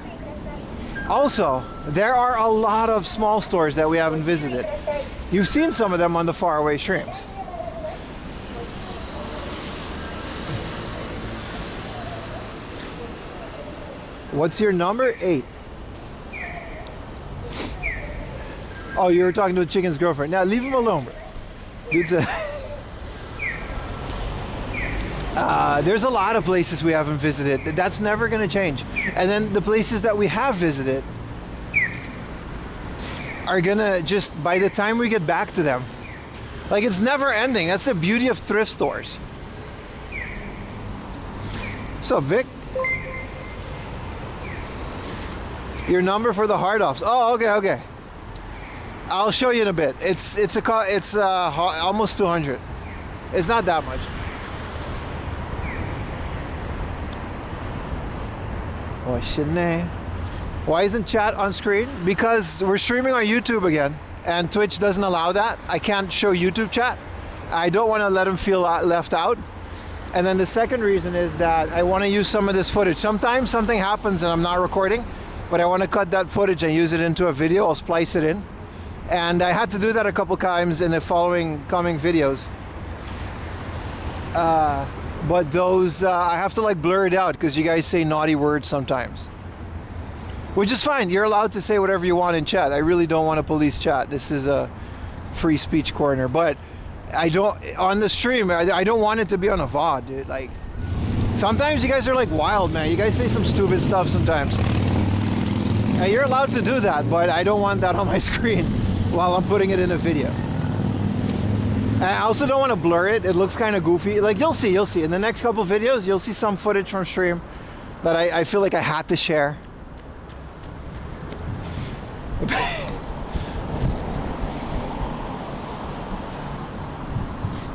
Also, there are a lot of small stores that we haven't visited. You've seen some of them on the faraway streams. What's your number? 8. Oh, you were talking to a chicken's girlfriend. Now leave him alone, bro. Dude's a... there's a lot of places we haven't visited. That's never going to change. And then the places that we have visited are going to just, by the time we get back to them, like, it's never ending. That's the beauty of thrift stores. What's up, Vic? Your number for the hard offs. Oh, okay. I'll show you in a bit. It's almost 200. It's not that much. Oh, shouldn't. Why isn't chat on screen? Because we're streaming on YouTube again, and Twitch doesn't allow that. I can't show YouTube chat. I don't want to let them feel left out. And then the second reason is that I want to use some of this footage. Sometimes something happens and I'm not recording, but I want to cut that footage and use it into a video. I'll splice it in. And I had to do that a couple times in the coming videos. But those, I have to like blur it out because you guys say naughty words sometimes. Which is fine. You're allowed to say whatever you want in chat. I really don't want to police chat. This is a free speech corner. But I don't, on the stream, I don't want it to be on a VOD, dude. Like, sometimes you guys are like wild, man. You guys say some stupid stuff sometimes. And you're allowed to do that, but I don't want that on my screen while I'm putting it in a video. And I also don't want to blur it. It looks kind of goofy. Like, you'll see. In the next couple videos, you'll see some footage from stream that I feel like I had to share.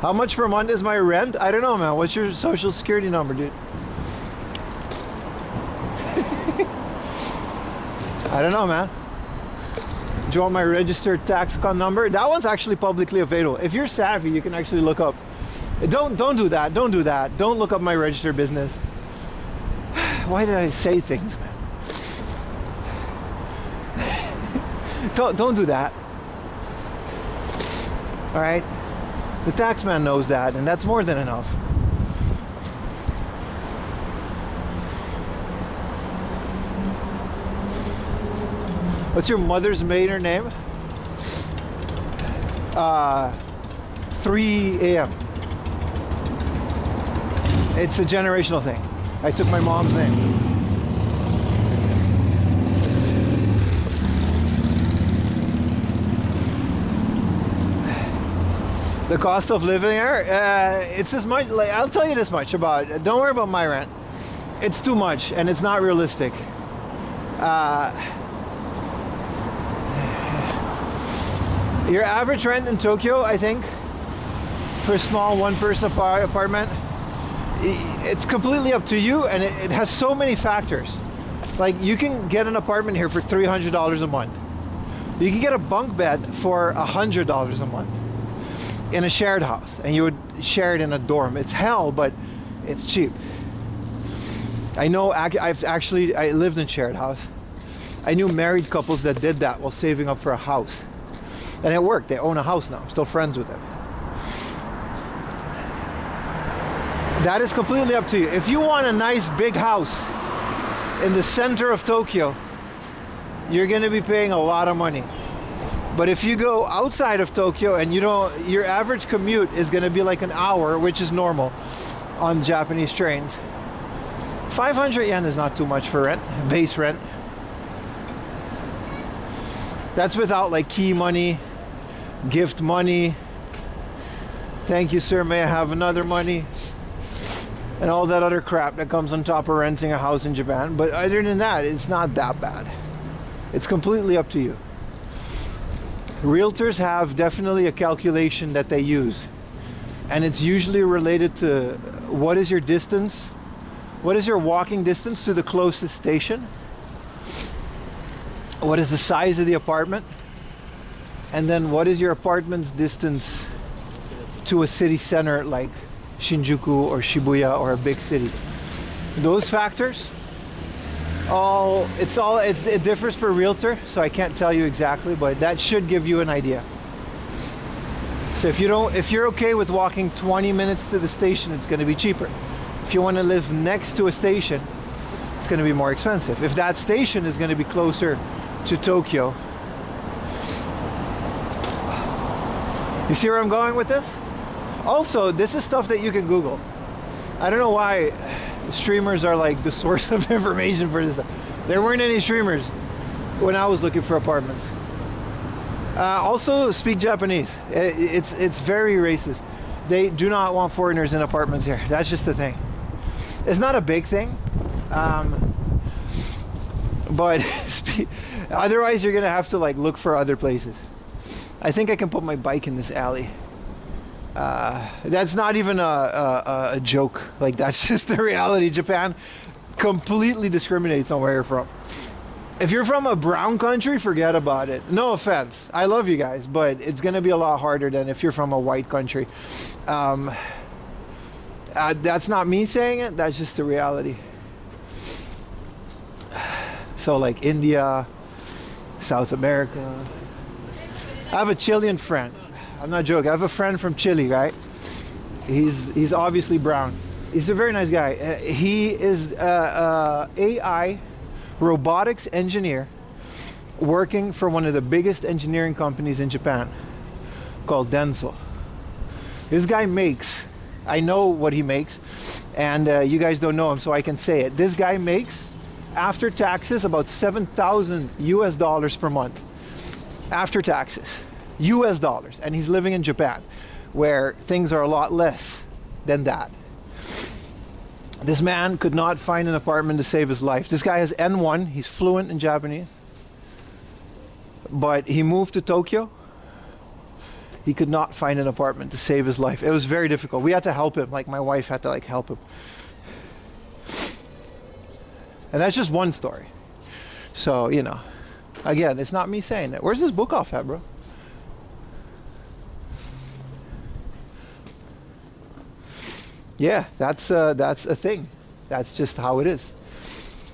How much per month is my rent? I don't know, man. What's your social security number, dude? I don't know, man. Do you want my registered tax account number? That one's actually publicly available. If you're savvy, you can actually look up. Don't do that. Don't do that. Don't look up my registered business. Why did I say things, man? Don't do that. All right? The tax man knows that, and that's more than enough. What's your mother's maiden name? 3 a.m. It's a generational thing. I took my mom's name. The cost of living here, it's as much, like, I'll tell you this much about, don't worry about my rent. It's too much and it's not realistic. Your average rent in Tokyo, I think, for a small one-person apartment, it's completely up to you, and it has so many factors. Like, you can get an apartment here for $300 a month. You can get a bunk bed for $100 a month in a shared house, and you would share it in a dorm. It's hell, but it's cheap. I know, I lived in shared house. I knew married couples that did that while saving up for a house. And it worked. They own a house now. I'm still friends with them. That is completely up to you. If you want a nice big house in the center of Tokyo, you're going to be paying a lot of money. But if you go outside of Tokyo and your average commute is going to be like an hour, which is normal on Japanese trains. 500 yen is not too much for rent, base rent. That's without like key money, gift money. Thank you, sir. May I have another money? And all that other crap that comes on top of renting a house in Japan. But other than that, it's not that bad. It's completely up to you. realtors have definitely a calculation that they use, and it's usually related to what is your distance, what is your walking distance to the closest station, what is the size of the apartment, and then what is your apartment's distance to a city center like Shinjuku or Shibuya or a big city. Those factors, it differs per realtor, so I can't tell you exactly, but that should give you an idea. So if you're okay with walking 20 minutes to the station, it's going to be cheaper. If you want to live next to a station, it's going to be more expensive. If that station is going to be closer to Tokyo. You see where I'm going with this? Also, this is stuff that you can Google. I don't know why streamers are like the source of information for this stuff. There weren't any streamers when I was looking for apartments. Also, speak Japanese. It's very racist. They do not want foreigners in apartments here. That's just the thing. It's not a big thing, but otherwise you're gonna have to like look for other places. I think I can put my bike in this alley. That's not even a joke. Like, that's just the reality. Japan completely discriminates on where you're from. If you're from a brown country, forget about it. No offense. I love you guys, but it's going to be a lot harder than if you're from a white country. That's not me saying it. That's just the reality. So like India, South America. I have a Chilean friend. I'm not joking. I have a friend from Chile, right? He's obviously brown. He's a very nice guy. He is AI robotics engineer working for one of the biggest engineering companies in Japan called Denso. This guy makes, I know what he makes, and you guys don't know him, so I can say it. This guy makes, after taxes, about $7,000 per month. After taxes. US dollars. And he's living in Japan, where things are a lot less than that. This man could not find an apartment to save his life. This guy has N1. He's fluent in Japanese. But he moved to Tokyo. He could not find an apartment to save his life. It was very difficult. We had to help him. Like, my wife had to like help him. And that's just one story. So, you know, again, it's not me saying it. Where's this book off at, bro? Yeah, that's a thing. That's just how it is.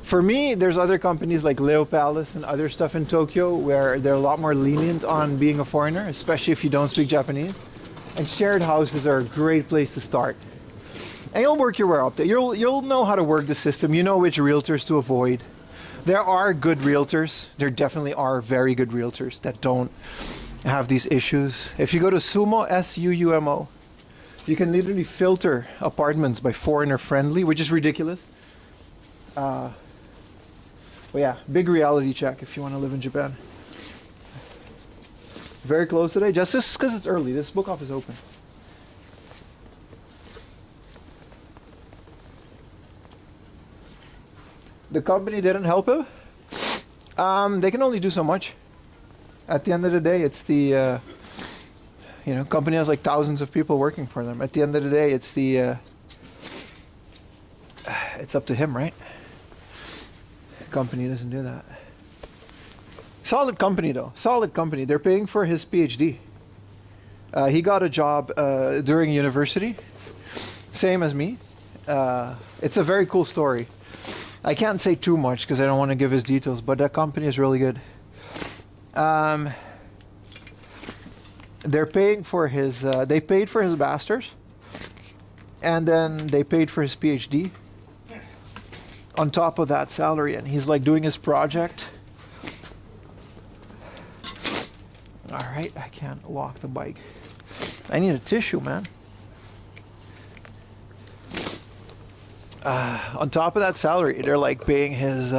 For me, there's other companies like Leo Palace and other stuff in Tokyo where they're a lot more lenient on being a foreigner, especially if you don't speak Japanese. And shared houses are a great place to start. And you'll work your way up there. You'll know how to work the system. You know which realtors to avoid. There are good realtors. There definitely are very good realtors that don't have these issues. If you go to Sumo, SUUMO, you can literally filter apartments by foreigner friendly, which is ridiculous. But yeah, big reality check if you want to live in Japan. Very close today, just because it's early. This book off is open. The company didn't help him. They can only do so much. At the end of the day, it's the company has like thousands of people working for them. At the end of the day, it's it's up to him, right? Company doesn't do that. Solid company though. Solid company. They're paying for his PhD. He got a job during university, same as me. It's a very cool story. I can't say too much because I don't want to give his details, but that company is really good. They're paying for his. They paid for his master's, and then they paid for his PhD. On top of that salary, and he's like doing his project. All right, I can't walk the bike. I need a tissue, man. On top of that salary, they're like paying his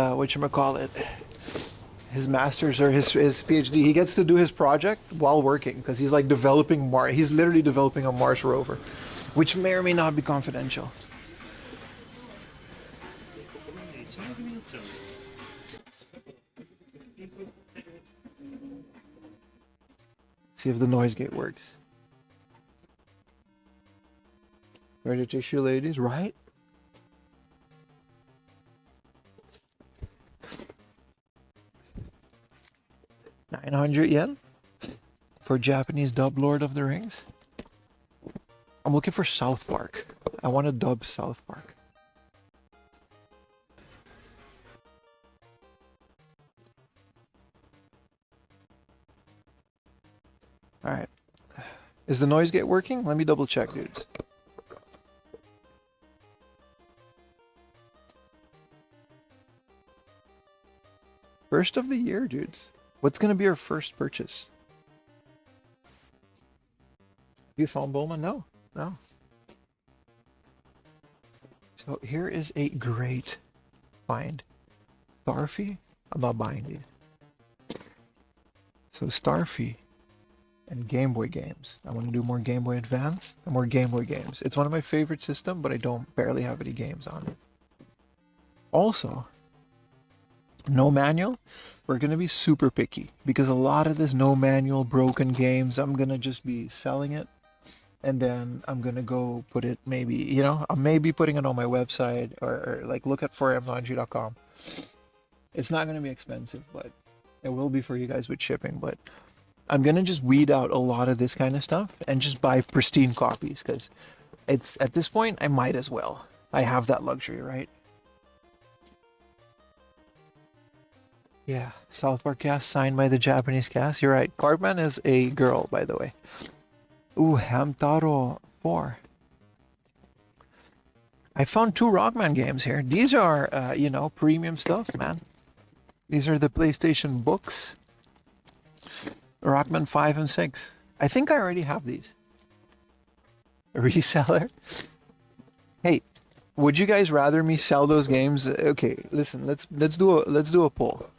his master's or his PhD. He gets to do his project while working because he's like developing Mars. He's literally developing a Mars rover, which may or may not be confidential. See if the noise gate works. Ready tissue, ladies, right? $900 for Japanese dub Lord of the Rings. I'm looking for South Park. I want to dub South Park. Alright. Is the noise gate working? Let me double check, dudes. First of the year, dudes. What's going to be our first purchase? You found Bulma? No. No. So here is a great find. Starfy? I'm not buying these. So Starfy and Game Boy games. I want to do more Game Boy Advance and more Game Boy games. It's one of my favorite systems, but I don't barely have any games on it. Also, no manual. We're going to be super picky because a lot of this no manual broken games, I'm going to just be selling it. And then I'm going to go put it maybe, you know, I'm maybe putting it on my website or like look at 4mlaundry.com. It's not going to be expensive, but it will be for you guys with shipping. But I'm going to just weed out a lot of this kind of stuff and just buy pristine copies because it's at this point, I might as well. I have that luxury, right? Yeah, South Park cast signed by the Japanese cast. You're right. Cardman is a girl, by the way. Ooh, Hamtaro 4. I found 2 Rockman games here. These are, you know, premium stuff, man. These are the PlayStation books. Rockman 5 and 6. I think I already have these. A reseller? Hey, would you guys rather me sell those games? Okay, listen, let's do a poll.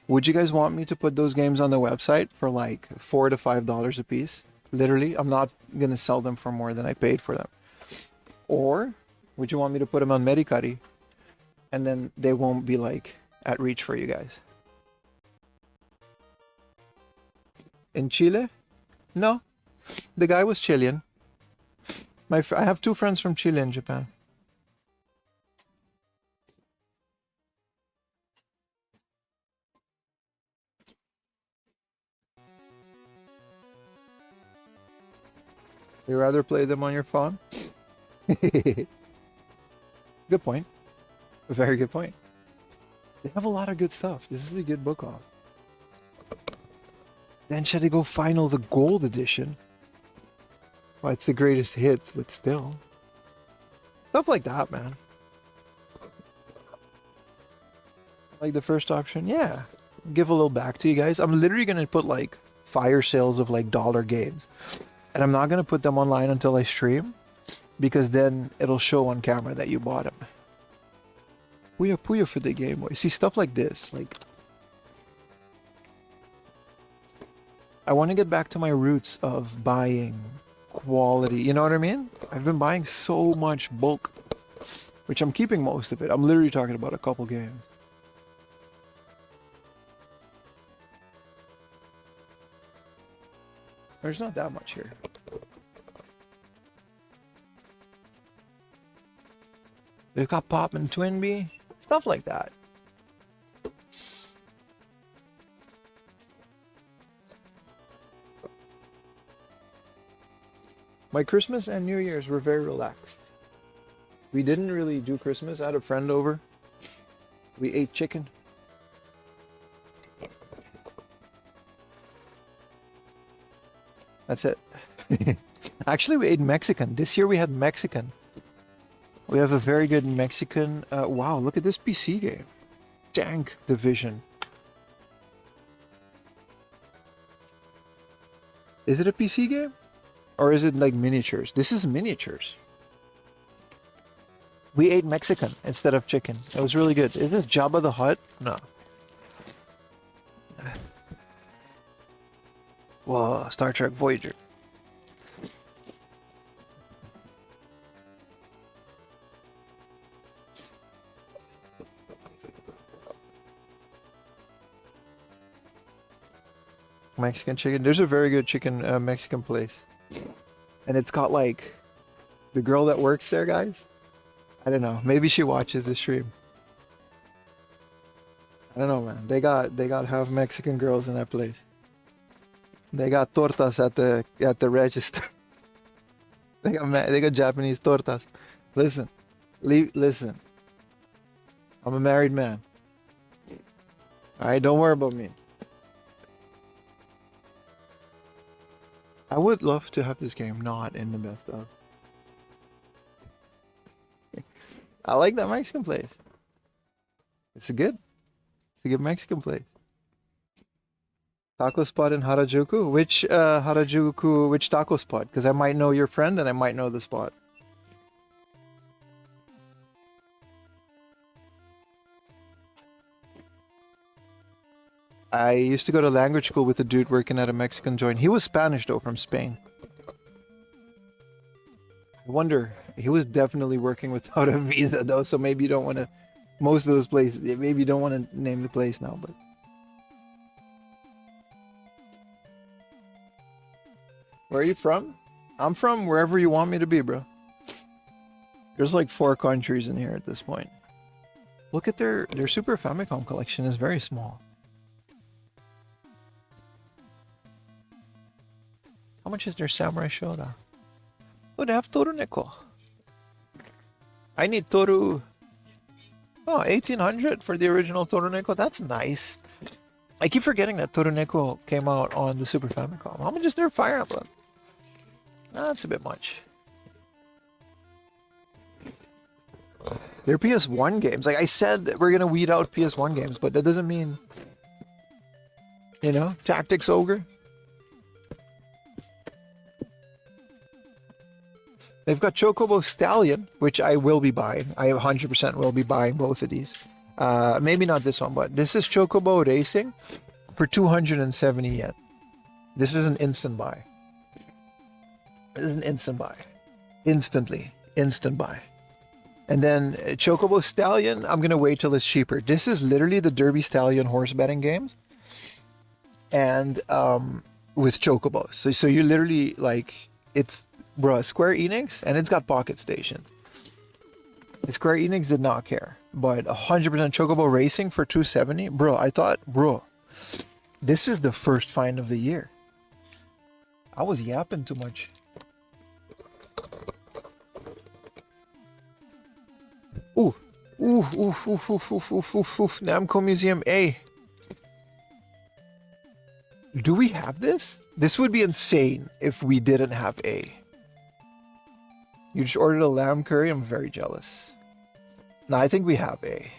Would you guys want me to put those games on the website for like $4 to $5 a piece? Literally, I'm not gonna sell them for more than I paid for them. Or would you want me to put them on Mericari and then they won't be like at reach for you guys? In Chile? No, the guy was Chilean. I have 2 friends from Chile in Japan. You rather play them on your phone? Good point. A very good point. They have a lot of good stuff. This is a good book off. Then should I go final the gold edition? Well, it's the greatest hits, but still. Stuff like that, man. Like the first option, yeah. Give a little back to you guys. I'm literally gonna put like fire sales of like dollar games. And I'm not going to put them online until I stream, because then it'll show on camera that you bought them. Puya Puya for the Game Boy. See, stuff like this. Like, I want to get back to my roots of buying quality. You know what I mean? I've been buying so much bulk, which I'm keeping most of it. I'm literally talking about a couple games. There's not that much here. We've got Pop and Twinbee. Stuff like that. My Christmas and New Year's were very relaxed. We didn't really do Christmas. I had a friend over. We ate chicken. That's it. Actually, we ate Mexican. This year we had Mexican. We have a very good Mexican. Wow, look at this PC game. Tank Division. Is it a PC game? Or is it like miniatures? This is miniatures. We ate Mexican instead of chicken. It was really good. Is it Jabba the Hutt? No. Whoa, Star Trek Voyager. Mexican chicken. There's a very good chicken Mexican place, and it's got like the girl that works there, guys. I don't know. Maybe she watches the stream. I don't know, man. They got half Mexican girls in that place. They got tortas at the register. they got Japanese tortas. Listen, listen. I'm a married man. All right, don't worry about me. I would love to have this game not in the best of. I like that Mexican place. It's a good Mexican place. Taco spot in Harajuku? Which Harajuku, which taco spot? Because I might know your friend and I might know the spot. I used to go to language school with a dude working at a Mexican joint. He was Spanish though, from Spain. I wonder, he was definitely working without a visa though, so maybe you don't want to, most of those places, maybe you don't want to name the place now, but. Where are you from? I'm from wherever you want me to be, bro. There's like 4 countries in here at this point. Look at their Super Famicom collection is very small. How much is their Samurai Shodown? Oh, they have Toru Neko. I need Toru. Oh, 1800 for the original Toru Neko. That's nice. I keep forgetting that Toru Neko came out on the Super Famicom. How much is their Fire Emblem? That's a bit much. They're PS1 games. Like I said, we're gonna weed out PS1 games, but that doesn't mean, you know, Tactics Ogre. They've got Chocobo Stallion, which I will be buying. I 100% will be buying both of these. Maybe not this one, but this is Chocobo Racing for 270 yen. This is an instant buy. This is an instant buy. Instantly. Instant buy. And then Chocobo Stallion, I'm going to wait till it's cheaper. This is literally the Derby Stallion horse betting games. And with Chocobos. So you literally, like, it's, bro, Square Enix, and it's got Pocket Station. Square Enix did not care. But 100% Chocobo Racing for 270? Bro, I thought, bro, this is the first find of the year. I was yapping too much. Ooh. Ooh. Namco Museum A. Do we have this? This would be insane if we didn't have A. You just ordered a lamb curry? I'm very jealous. No, I think we have A.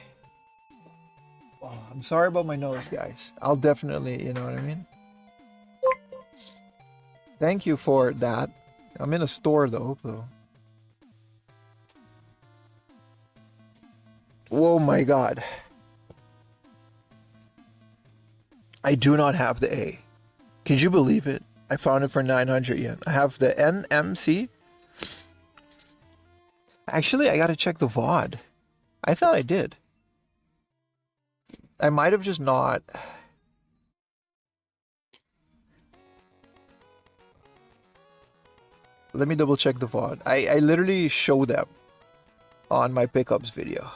Oh, I'm sorry about my nose, guys. I'll definitely, you know what I mean? Thank you for that. I'm in a store though. Oh my god. I do not have the A. Could you believe it? I found it for 900 yen. I have the NMC. Actually, I gotta check the VOD. I thought I did. I might have just not. Let me double check the VOD. I literally show them on my pickups video.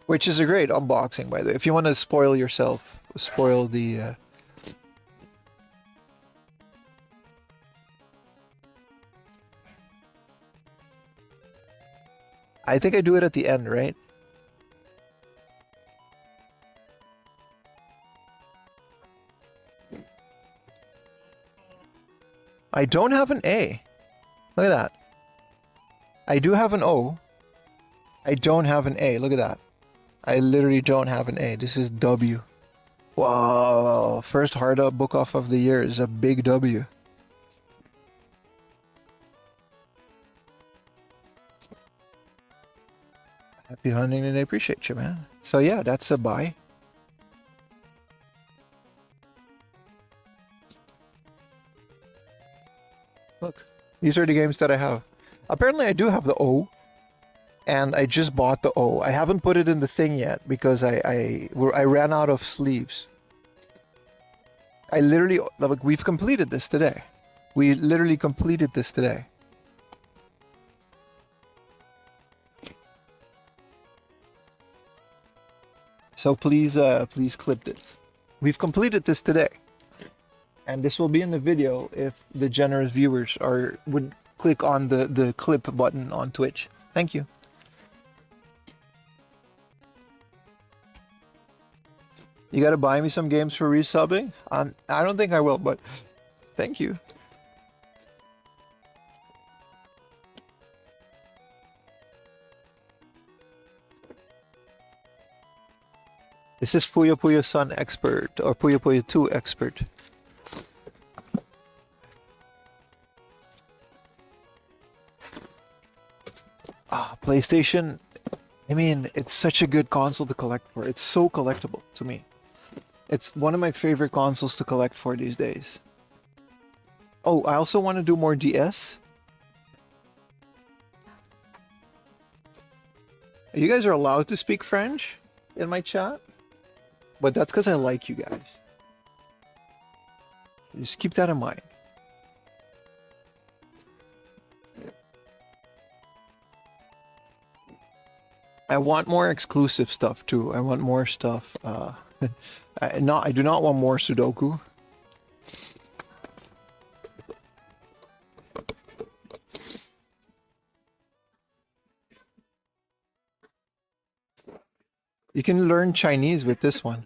Which is a great unboxing, by the way. If you want to spoil yourself, spoil the... I think I do it at the end, right? I don't have an A. Look at that. I do have an O. I don't have an A. Look at that. I literally don't have an A. This is W. Wow. First hard up book off of the year is a big W. Happy hunting and I appreciate you, man. So yeah, that's a buy. Look, these are the games that I have. Apparently I do have the O. and I just bought the O. I haven't put it in the thing yet because I ran out of sleeves. I literally, like, we've completed this today. We literally completed this today. So please, please clip this. We've completed this today, and this will be in the video if the generous viewers would click on the clip button on Twitch. Thank you. You gotta buy me some games for resubbing. I don't think I will, but thank you. This is Puyo Puyo Sun Expert, or Puyo Puyo 2 Expert. PlayStation, I mean, it's such a good console to collect for. It's so collectible to me. It's one of my favorite consoles to collect for these days. Oh, I also want to do more DS. You guys are allowed to speak French in my chat? But that's because I like you guys. Just keep that in mind. I want more exclusive stuff too. I want more stuff. I do not want more Sudoku. You can learn Chinese with this one.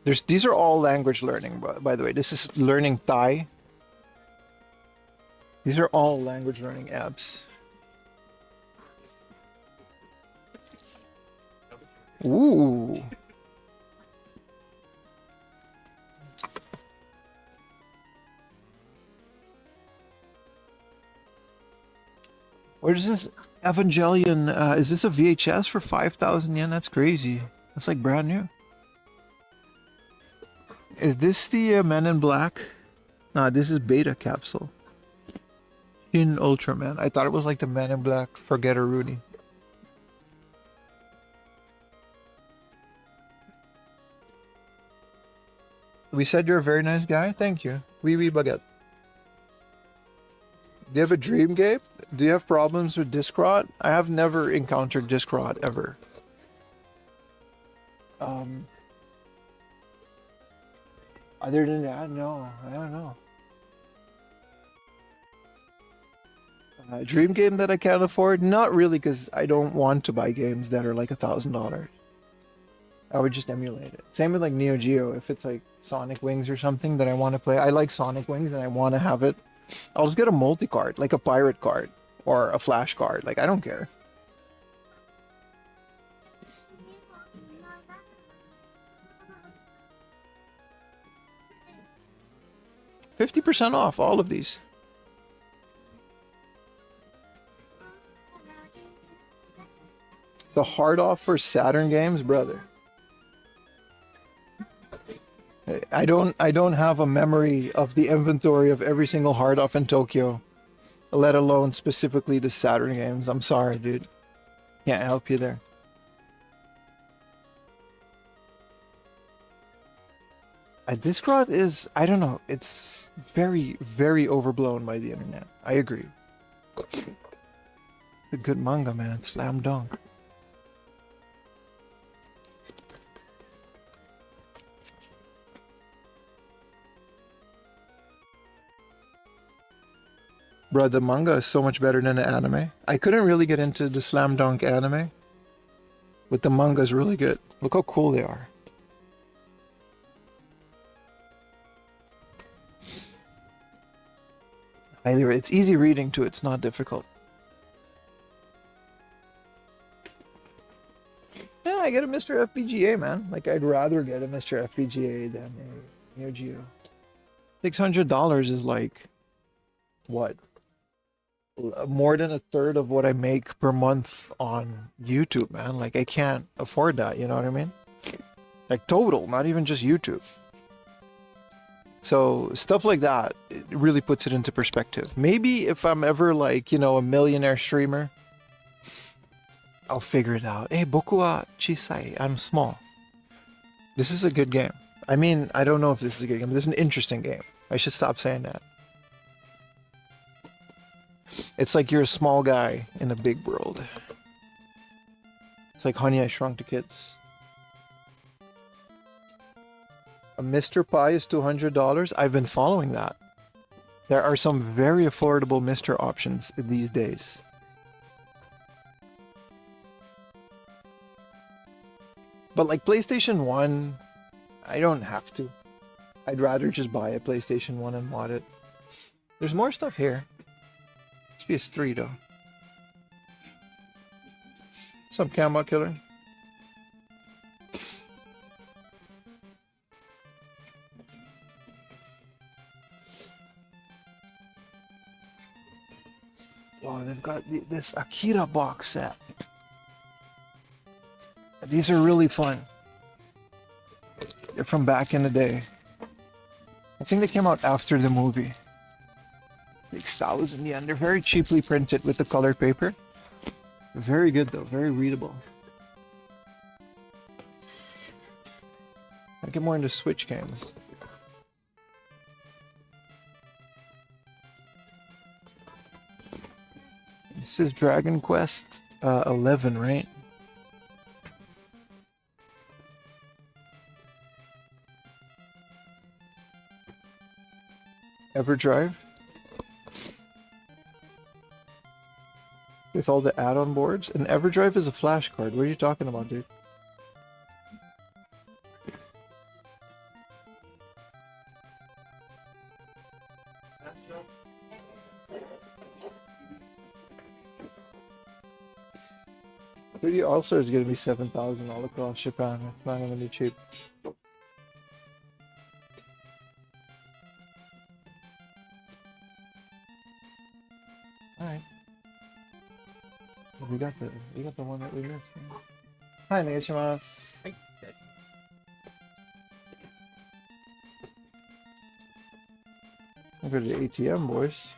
These are all language learning, by the way. This is learning Thai. These are all language learning apps. Ooh. What is this? Evangelion, is this a VHS for 5,000 yen? That's crazy. That's like brand new. Is this the Men in Black? Nah, this is Beta Capsule. In Ultraman. I thought it was like the Men in Black Forgetter Rooney. We said you're a very nice guy. Thank you. Oui, baguette. Do you have a dream game? Do you have problems with disc rot? I have never encountered disc rot ever. Other than that, no. I don't know. Dream game that I can't afford? Not really, because I don't want to buy games that are like $1,000. I would just emulate it. Same with like Neo Geo. If it's like Sonic Wings or something that I want to play, I like Sonic Wings and I want to have it. I'll just get a multi-card, like a pirate card or a flash card. Like, I don't care. $50% off all of these. The hard off for Saturn games, brother. I don't have a memory of the inventory of every single hard off in Tokyo, let alone specifically the Saturn games. I'm sorry, dude. Can't help you there. Disc rot is, I don't know, it's very, very overblown by the internet. I agree. A good manga, man. Slam dunk. Bro, the manga is so much better than the anime. I couldn't really get into the Slam Dunk anime, but the manga is really good. Look how cool they are. It's easy reading too, it's not difficult. Yeah, I get a Mr. FPGA, man. Like, I'd rather get a Mr. FPGA than a Neo Geo. $600 is like, what? More than a third of what I make per month on YouTube, man. Like, I can't afford that, you know what I mean? Like, total, not even just YouTube. So stuff like that, it really puts it into perspective. Maybe if I'm ever like, you know, a millionaire streamer, I'll figure it out. Hey, boku wa chisai. I'm small. This is a good game. I mean, I don't know if this is a good game, but this is an interesting game. I should stop saying that. It's like you're a small guy in a big world. It's like Honey, I Shrunk the Kids. A Mr. Pie is $200. I've been following that. There are some very affordable Mr. options these days. But like PlayStation 1, I don't have to. I'd rather just buy a PlayStation 1 and mod it. There's more stuff here. It's PS3 though. Some Camo Killer. Oh, they've got this Akira box set. These are really fun. They're from back in the day. I think they came out after the movie. Like 1,000 yen. They're very cheaply printed with the colored paper. Very good though, very readable. I get more into Switch games. This is Dragon Quest 11, right? EverDrive? With all the add-on boards? And EverDrive is a flash card. What are you talking about, dude? Also, is going to be 7,000 all across Japan. It's not going to be cheap. All right. We got the one that we missed. Hi, onegaishimasu. Hi. We'll go to the ATM, boys.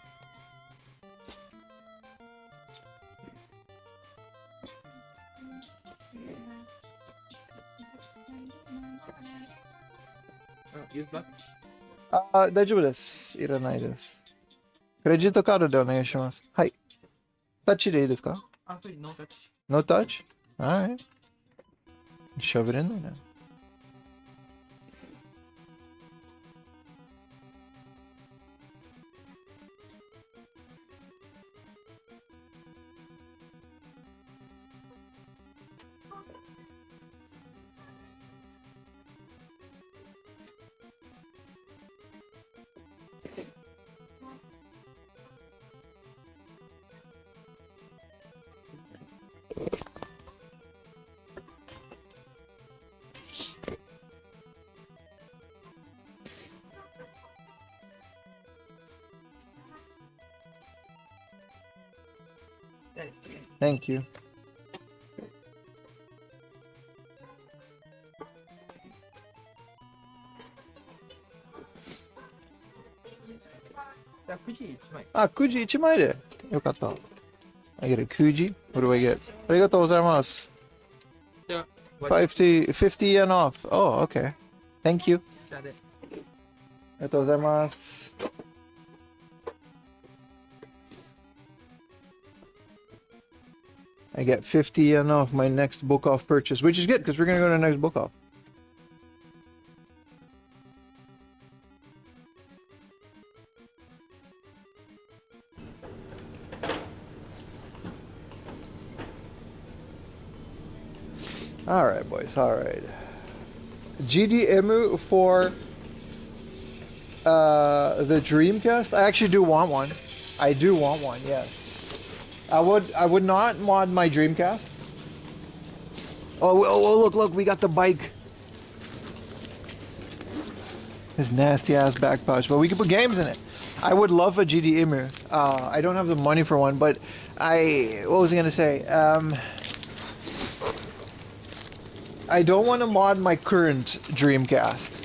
Use that. 大丈夫です。いらないです。クレジットカードでお願いします。はい。タッチでいいですか？ Actually, no touch. No touch? Alright. Shove it in there now. Thank you. Kuji 1枚で。よかった。I get a Kuji? What do I get? ありがとうございます。Yeah. 50 yen off. Oh, okay. Thank you. ありがとうございます。I get 50 yen off my next book off purchase, which is good because we're going to go to the next book off. All right, boys. All right. GDM for the Dreamcast. I actually do want one. I do want one. Yes. I would not mod my Dreamcast. Oh, look, we got the bike. This nasty ass back pouch, but we can put games in it. I would love a GDM. I don't have the money for one, but what was I gonna say? I don't want to mod my current Dreamcast.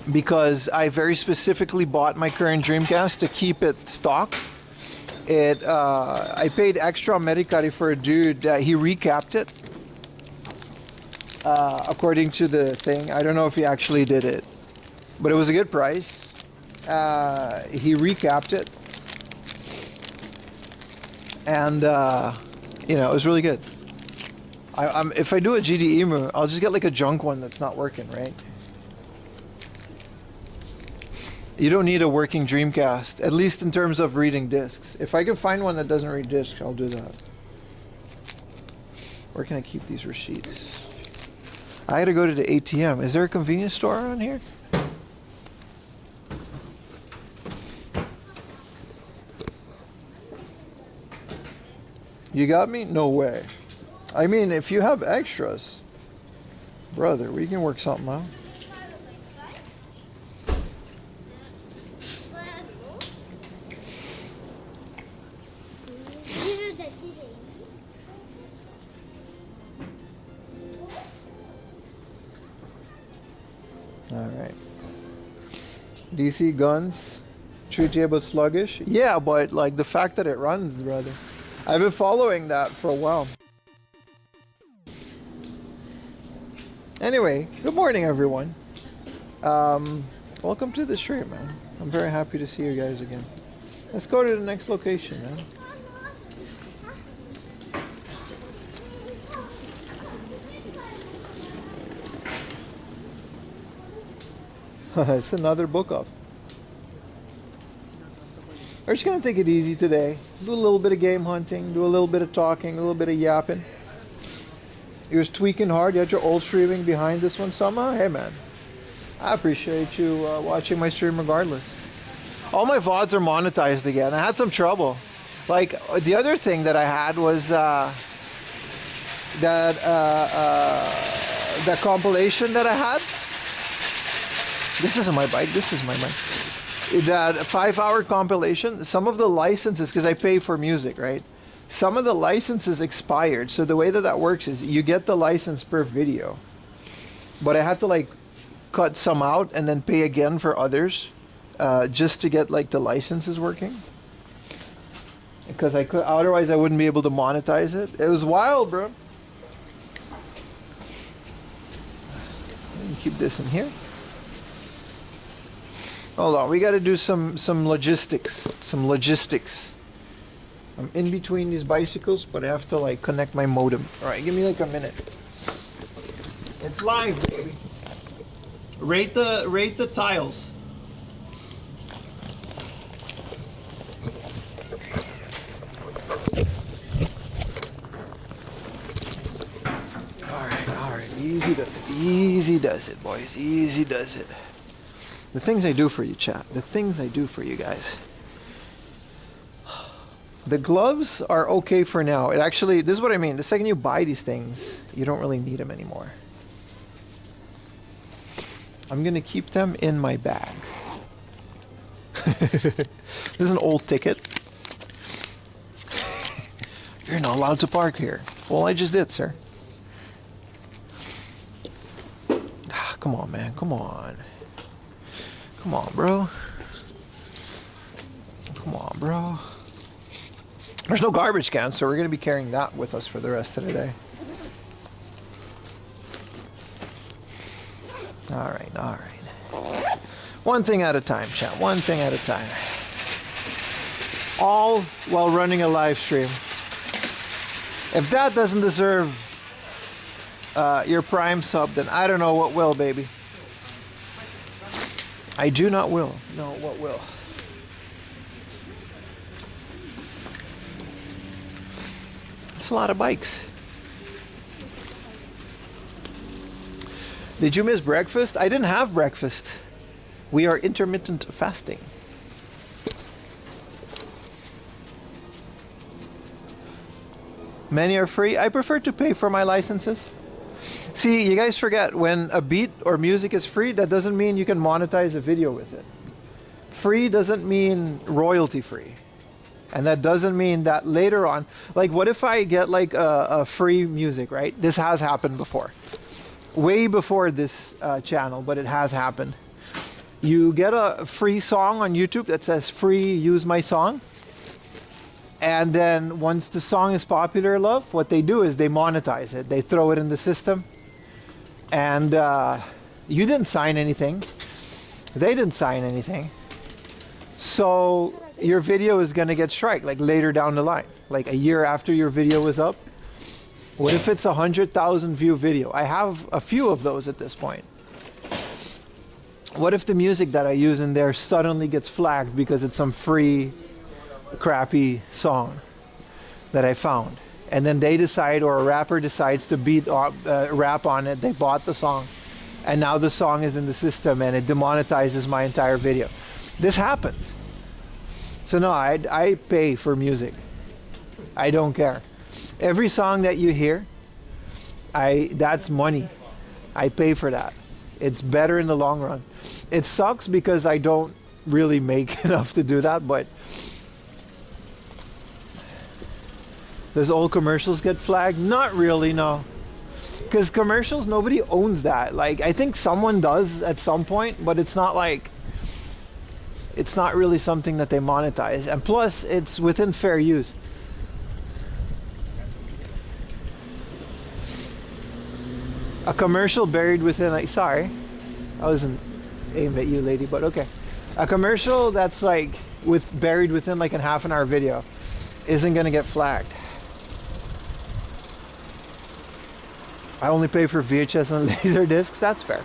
because I very specifically bought my current Dreamcast to keep it stock. I paid extra on Medicare for a dude. He recapped it. According to the thing, I don't know if he actually did it, but it was a good price. He recapped it, and it was really good. If I do a GDEMU, I'll just get like a junk one that's not working, right? You don't need a working Dreamcast, at least in terms of reading discs. If I can find one that doesn't read discs, I'll do that. Where can I keep these receipts? I had to go to the ATM. Is there a convenience store around here? You got me? No way. I mean, if you have extras, brother, we can work something out. Alright. DC guns treat you a bit sluggish? Yeah, but like the fact that it runs, brother. I've been following that for a while. Anyway, good morning everyone. Welcome to the stream, man. I'm very happy to see you guys again. Let's go to the next location, man. It's another book off. We're just gonna take it easy today. Do a little bit of game hunting, do a little bit of talking, a little bit of yapping. You was tweaking hard. You had your old streaming behind this one somehow. Hey man, I appreciate you watching my stream regardless. All my VODs are monetized again. I had some trouble. Like the other thing that I had was that compilation that I had. This isn't my bike. This is my mic. That 5-hour compilation. Some of the licenses, because I pay for music, right? Some of the licenses expired. So the way that works is you get the license per video. But I had to like cut some out and then pay again for others, just to get like the licenses working. Because I could, otherwise I wouldn't be able to monetize it. It was wild, bro. Let me keep this in here. Hold on, we got to do some logistics. Some logistics. I'm in between these bicycles, but I have to like connect my modem. All right, give me like a minute. It's live, baby. Rate the tiles. All right. Easy does it, boys. Easy does it. The things I do for you, chat. The things I do for you guys. The gloves are okay for now. It actually, this is what I mean. The second you buy these things, you don't really need them anymore. I'm going to keep them in my bag. This is an old ticket. You're not allowed to park here. Well, I just did, sir. Come on, man. Come on. Come on, bro. Come on, bro. There's no garbage can, so we're going to be carrying that with us for the rest of the day. All right. One thing at a time, chat. One thing at a time. All while running a live stream. If that doesn't deserve your Prime sub, then I don't know what will, baby. I do not will. No, what will? It's a lot of bikes. Did you miss breakfast? I didn't have breakfast. We are intermittent fasting. Many are free. I prefer to pay for my licenses. See, you guys forget, when a beat or music is free, that doesn't mean you can monetize a video with it. Free doesn't mean royalty free. And that doesn't mean that later on, like what if I get like a free music, right? This has happened before. Way before this channel, but it has happened. you get a free song on YouTube that says free use my song. And then once the song is popular enough, what they do is they monetize it. They throw it in the system. And you didn't sign anything. They didn't sign anything. So your video is going to get striked like later down the line, like a year after your video was up. What if it's a 100,000 view video? I have a few of those at this point. What if the music that I use in there suddenly gets flagged because it's some free crappy song that I found, and then they decide, or a rapper decides to rap on it, they bought the song, and now the song is in the system and it demonetizes my entire video. This happens. So no, I pay for music. I don't care. Every song that you hear, that's money. I pay for that. It's better in the long run. It sucks because I don't really make enough to do that, but does old commercials get flagged? Not really, no. Because commercials, nobody owns that. Like, I think someone does at some point, but it's not like, it's not really something that they monetize. And plus, it's within fair use. A commercial buried within, like, sorry, I wasn't aimed at you, lady, but okay. A commercial that's like buried within like a half an hour video isn't gonna get flagged. I only pay for VHS and laser discs. That's fair.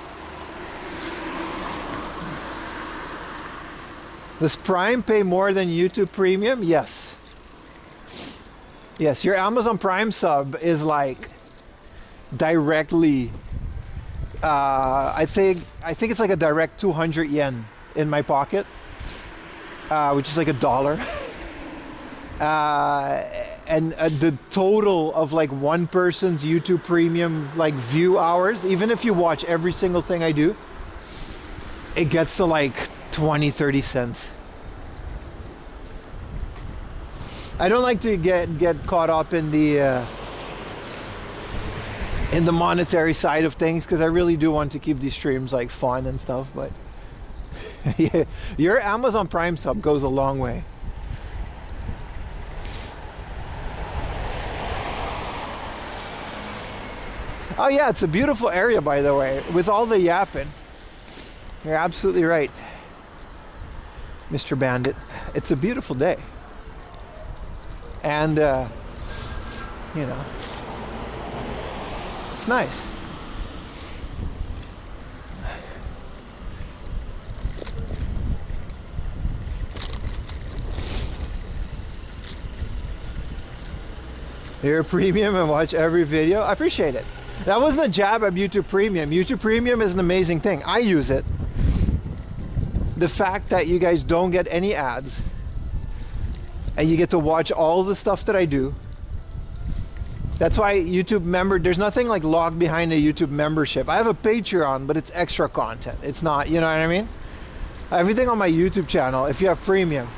Does Prime pay more than YouTube Premium? Yes. Yes, your Amazon Prime sub is like directly. I think it's like a direct 200 yen in my pocket, which is like $1. And the total of like one person's YouTube Premium like view hours, even if you watch every single thing I do, it gets to like 20-30 cents. I don't like to get caught up in the monetary side of things, because I really do want to keep these streams like fun and stuff, but yeah, your Amazon Prime sub goes a long way. Oh yeah, it's a beautiful area, by the way, with all the yapping. You're absolutely right, Mr. Bandit. It's a beautiful day. And, you know, it's nice. You're a premium and watch every video. I appreciate it. That wasn't a jab at YouTube Premium. YouTube Premium is an amazing thing. I use it. The fact that you guys don't get any ads and you get to watch all the stuff that I do. That's why YouTube there's nothing like logged behind a YouTube membership. I have a Patreon, but it's extra content. It's not, you know what I mean? Everything on my YouTube channel, if you have premium,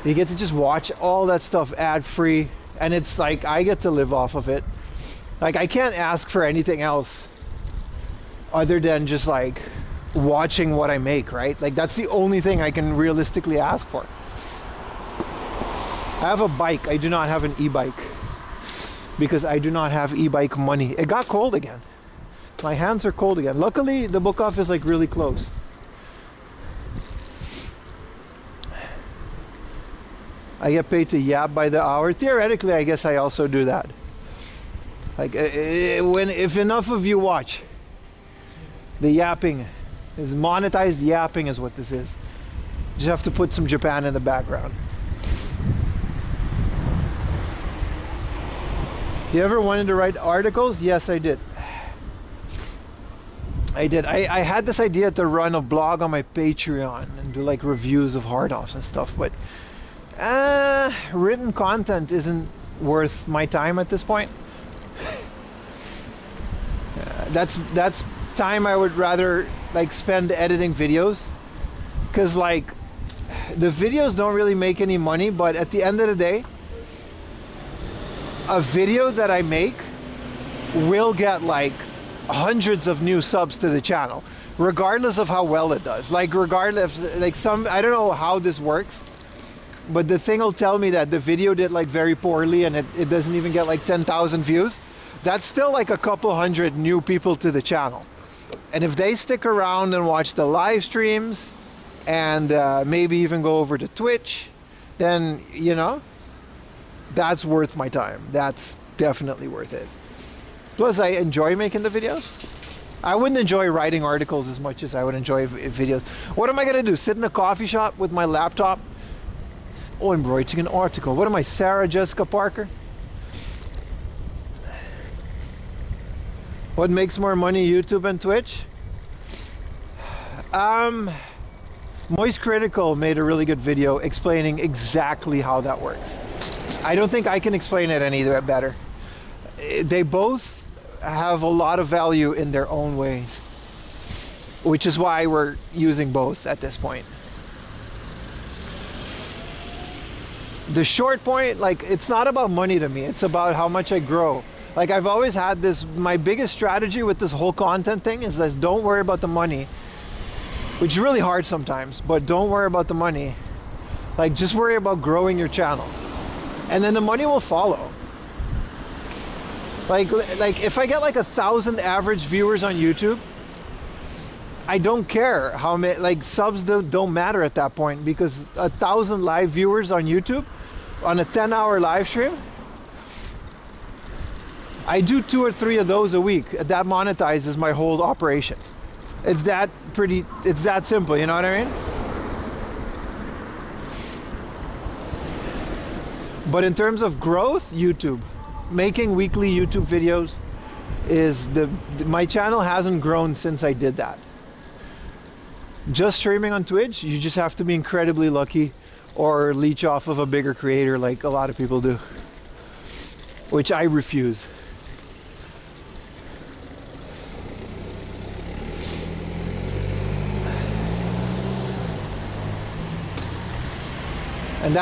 you get to just watch all that stuff ad-free, and it's like I get to live off of it. Like, I can't ask for anything else other than just like watching what I make, right? Like, that's the only thing I can realistically ask for. I have a bike. I do not have an e-bike because I do not have e-bike money. It got cold again. My hands are cold again. Luckily, the book off is like really close. I get paid to yap by the hour. Theoretically, I guess I also do that. Like, if enough of you watch, the yapping is monetized. Yapping is what this is. Just have to put some Japan in the background. You ever wanted to write articles? Yes, I did. I did. I had this idea to run a blog on my Patreon and do like reviews of hard-offs and stuff, but written content isn't worth my time at this point. That's time I would rather like spend editing videos, because like the videos don't really make any money, but at the end of the day, a video that I make will get like hundreds of new subs to the channel, regardless of how well it does. Like regardless, like some, I don't know how this works, but the thing will tell me that the video did like very poorly and it doesn't even get like 10,000 views. That's still like a couple hundred new people to the channel. And if they stick around and watch the live streams and maybe even go over to Twitch, then, you know, that's worth my time. That's definitely worth it. Plus, I enjoy making the videos. I wouldn't enjoy writing articles as much as I would enjoy videos. What am I going to do? Sit in a coffee shop with my laptop? Oh, I'm writing an article. What am I, Sarah Jessica Parker? What makes more money, YouTube and Twitch? Moist Critical made a really good video explaining exactly how that works. I don't think I can explain it any better. They both have a lot of value in their own ways, which is why we're using both at this point. The short point, like, it's not about money to me, it's about how much I grow. Like, I've always had this, my biggest strategy with this whole content thing is this: don't worry about the money, which is really hard sometimes, but don't worry about the money. Like, just worry about growing your channel, and then the money will follow. Like if I get like 1,000 average viewers on YouTube, I don't care how many, like, subs don't matter at that point, because 1,000 live viewers on YouTube on a 10-hour live stream, I do 2 or 3 of those a week. That monetizes my whole operation. It's that simple, you know what I mean? But in terms of growth, YouTube, making weekly YouTube videos is my channel hasn't grown since I did that. Just streaming on Twitch, you just have to be incredibly lucky or leech off of a bigger creator like a lot of people do, which I refuse. And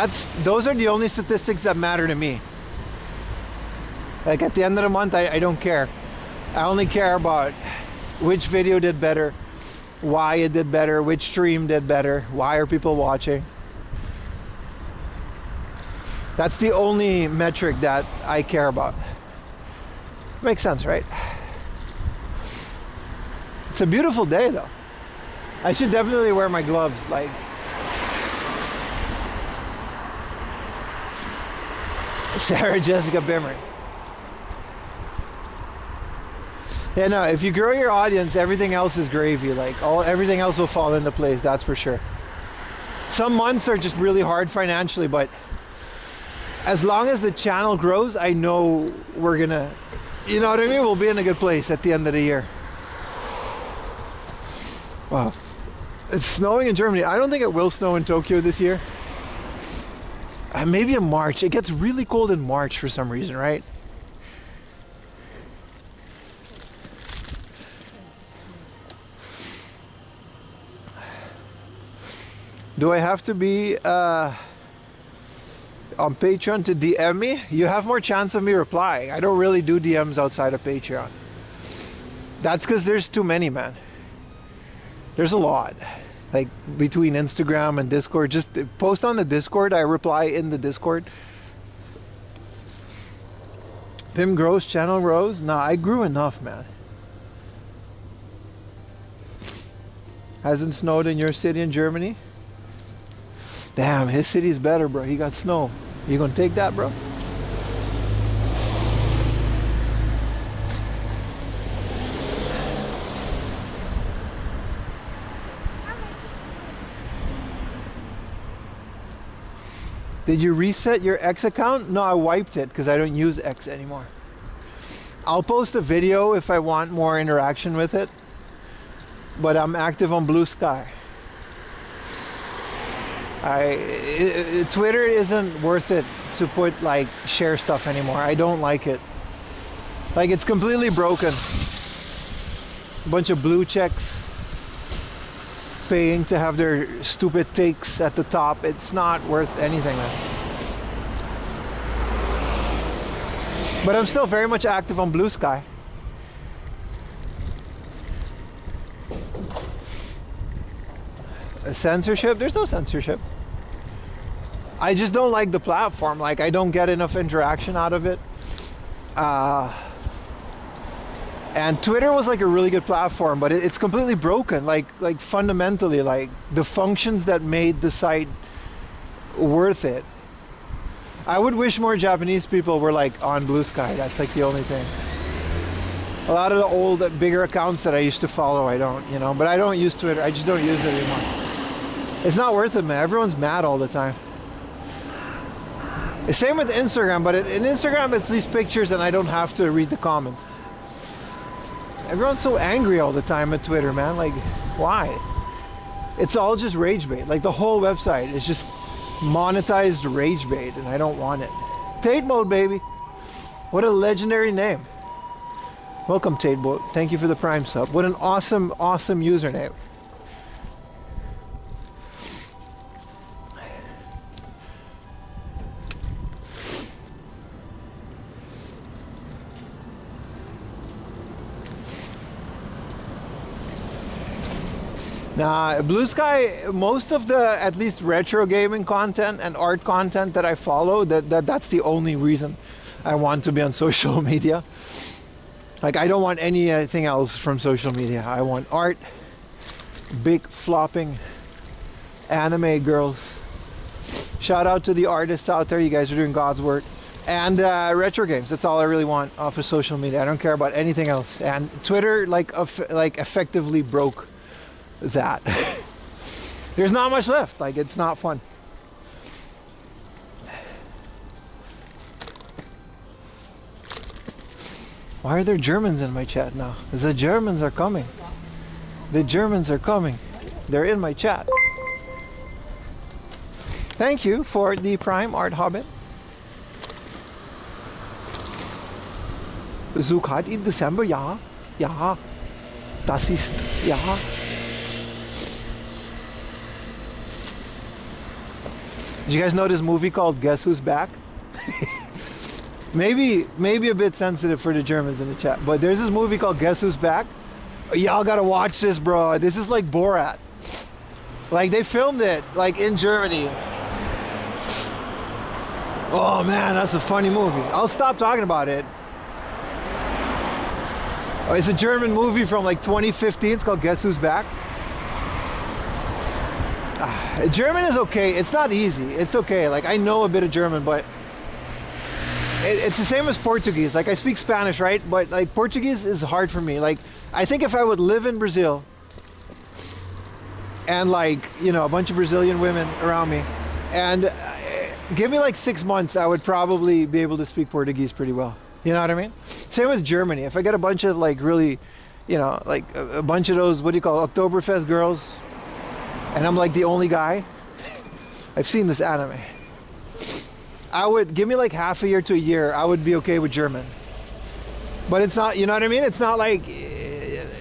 those are the only statistics that matter to me. Like, at the end of the month, I don't care. I only care about which video did better, why it did better, which stream did better, why are people watching. That's the only metric that I care about. Makes sense, right? It's a beautiful day though. I should definitely wear my gloves, like. Sarah Jessica Bimmer. Yeah, no, if you grow your audience, everything else is gravy. Like, everything else will fall into place, that's for sure. Some months are just really hard financially, but as long as the channel grows, I know we're gonna, you know what I mean? We'll be in a good place at the end of the year. Wow. It's snowing in Germany. I don't think it will snow in Tokyo this year. Maybe in March. It gets really cold in March for some reason, right? Do I have to be on Patreon to DM me? You have more chance of me replying. I don't really do DMs outside of Patreon. That's because there's too many, man. There's a lot. Like, between Instagram and Discord, just post on the Discord. I reply in the Discord. Pim grows, channel grows. Nah, I grew enough, man. Hasn't snowed in your city in Germany? Damn, his city's better, bro. He got snow. You gonna take that, bro? Did you reset your X account? No, I wiped it because I don't use X anymore. I'll post a video if I want more interaction with it, but I'm active on Blue Sky. Twitter isn't worth it to put, like, share stuff anymore. I don't like it. Like, it's completely broken. Bunch of blue checks paying to have their stupid takes at the top. It's not worth anything, man. But I'm still very much active on Blue Sky. Censorship? There's no censorship. I just don't like the platform. Like, I don't get enough interaction out of it. And Twitter was like a really good platform, but it's completely broken. Like fundamentally, like the functions that made the site worth it. I would wish more Japanese people were like on Blue Sky. That's like the only thing. A lot of the old, bigger accounts that I used to follow, I don't, you know. But I don't use Twitter. I just don't use it anymore. It's not worth it, man. Everyone's mad all the time. The same with Instagram, but in Instagram it's these pictures and I don't have to read the comments. Everyone's so angry all the time at Twitter, man. Like, why? It's all just rage bait. Like, the whole website is just monetized rage bait, and I don't want it. Tate Mode, baby. What a legendary name. Welcome, Tate Mode. Thank you for the Prime sub. What an awesome, awesome username. Nah, Blue Sky, most of the, at least retro gaming content and art content that I follow, that's the only reason I want to be on social media. Like, I don't want anything else from social media. I want art, big flopping anime girls. Shout out to the artists out there. You guys are doing God's work. And retro games. That's all I really want off of social media. I don't care about anything else. And Twitter, like effectively broke that. There's not much left. Like, it's not fun. Why are there Germans in my chat now? The Germans are coming. The Germans are coming. They're in my chat. Thank you for the Prime Art Hobbit. Zukat in December, ja. Ja. Das ist, ja. Did you guys know this movie called Guess Who's Back? maybe a bit sensitive for the Germans in the chat, but there's this movie called Guess Who's Back. Y'all gotta watch this, bro. This is like Borat. Like, they filmed it like in Germany. Oh man, that's a funny movie. I'll stop talking about it. Oh, it's a German movie from like 2015. It's called Guess Who's Back. German is okay. It's not easy. It's okay. Like, I know a bit of German, but it's the same as Portuguese. Like, I speak Spanish, right? But like, Portuguese is hard for me. Like, I think if I would live in Brazil and, like, you know, a bunch of Brazilian women around me, and give me like 6 months, I would probably be able to speak Portuguese pretty well. You know what I mean? Same with Germany. If I get a bunch of like really, you know, like a bunch of those, what do you call it, Oktoberfest girls, and I'm like the only guy. I've seen this anime. I would give me like half a year to a year, I would be okay with German. But it's not, you know what I mean? It's not like, it's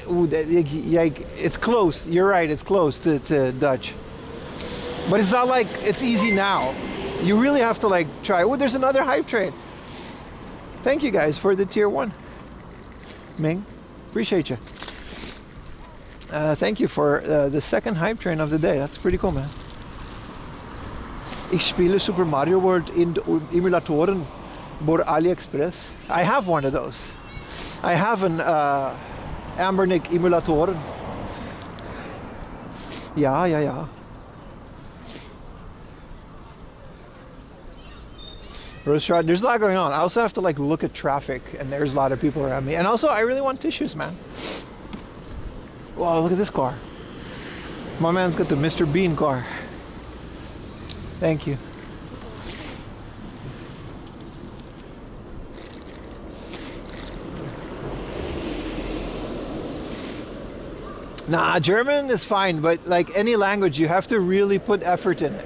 close. You're right, it's close to Dutch. But it's not like it's easy now. You really have to like try. Oh, there's another hype train. Thank you guys for the tier 1. Ming, appreciate you. Thank you for the second hype train of the day. That's pretty cool, man. Ich spiele Super Mario World in Emulatoren por AliExpress. I have one of those. I have an Ambernick Emulatoren. Ja. Rostrad, there's a lot going on. I also have to like look at traffic, and there's a lot of people around me. And also, I really want tissues, man. Whoa, look at this car. My man's got the Mr. Bean car. Thank you. Nah, German is fine, but like any language, you have to really put effort in it.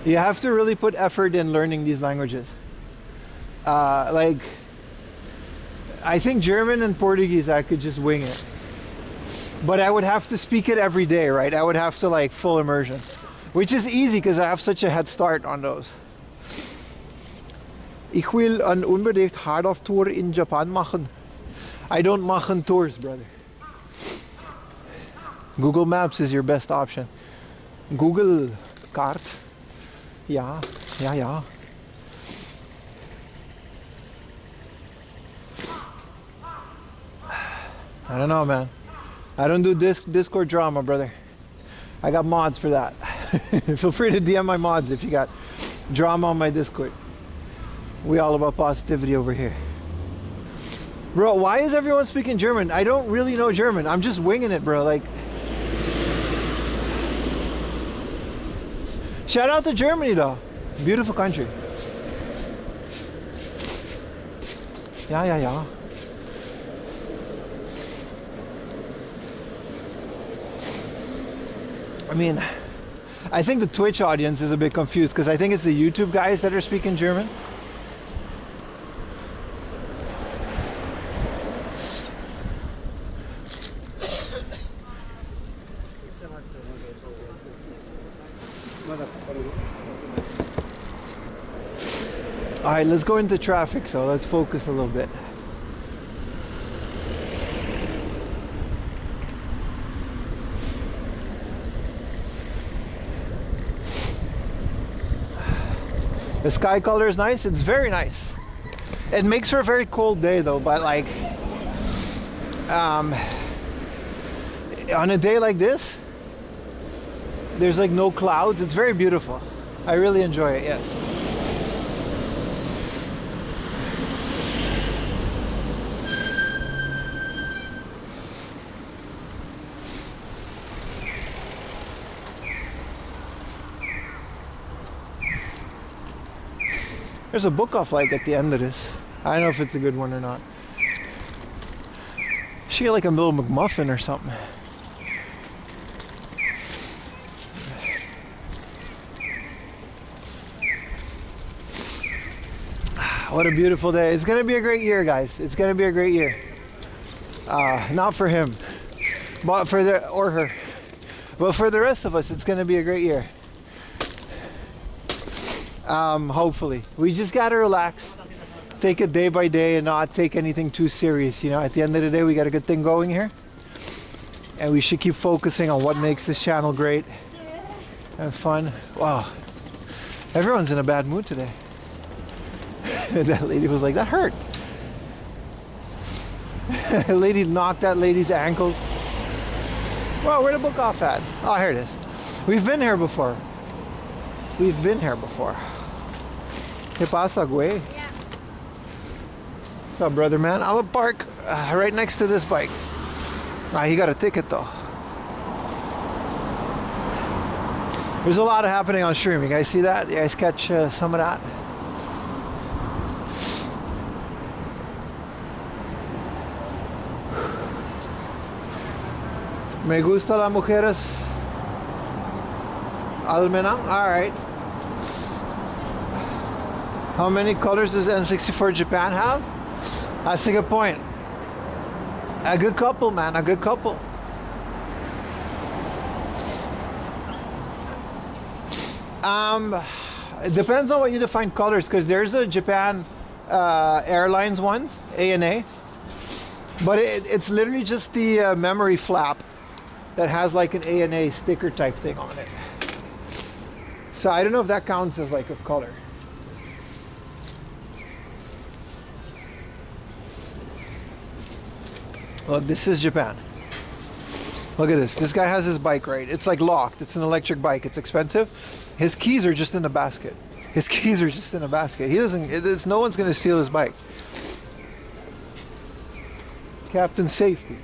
You have to really put effort in learning these languages. Like, I think German and Portuguese, I could just wing it. But I would have to speak it every day, right? I would have to like full immersion, which is easy because I have such a head start on those. Ich will an unbedingt Hard-Off-Tour in Japan machen. I don't machen tours, brother. Google Maps is your best option. Google Kart. Yeah, yeah, yeah. I don't know, man. I don't do Discord drama, brother. I got mods for that. Feel free to DM my mods if you got drama on my Discord. We all about positivity over here. Bro, why is everyone speaking German? I don't really know German. I'm just winging it, bro. Like, shout out to Germany, though. Beautiful country. Yeah, yeah, yeah. I mean, I think the Twitch audience is a bit confused because I think it's the YouTube guys that are speaking German. All right, let's go into traffic, so let's focus a little bit. The sky color is nice. It's very nice. It makes for a very cold day though, but like on a day like this, there's like no clouds. It's very beautiful. I really enjoy it, yes. There's a book off like at the end of this. I don't know if it's a good one or not. She got like a little McMuffin or something. What a beautiful day. It's gonna be a great year, guys. It's gonna be a great year. Not for him, but for the or her. But for the rest of us, it's gonna be a great year. Hopefully. We just gotta relax. Take it day by day and not take anything too serious. You know, at the end of the day, we got a good thing going here. And we should keep focusing on what makes this channel great and fun. Wow. Everyone's in a bad mood today. That lady was like, that hurt. The lady knocked that lady's ankles. Well, where'd the book off at? Oh, here it is. We've been here before. We've been here before. ¿Qué pasa, güey? Yeah. What's up, brother, man? I'm gonna park right next to this bike. He got a ticket, though. There's a lot of happening on stream. You guys see that? You guys catch some of that? Me gusta las mujeres Almenang? Alright. How many colors does N64 Japan have? That's a good point. A good couple, man. A good couple. It depends on what you define colors, because there's a Japan Airlines ones, ANA. But it's literally just the memory flap that has like an ANA sticker type thing on it. So I don't know if that counts as like a color. Look, this is Japan. Look at this. This guy has his bike, right? It's like locked. It's an electric bike. It's expensive. His keys are just in a basket. His keys are just in a basket. He doesn't, no one's going to steal his bike. Captain Safety.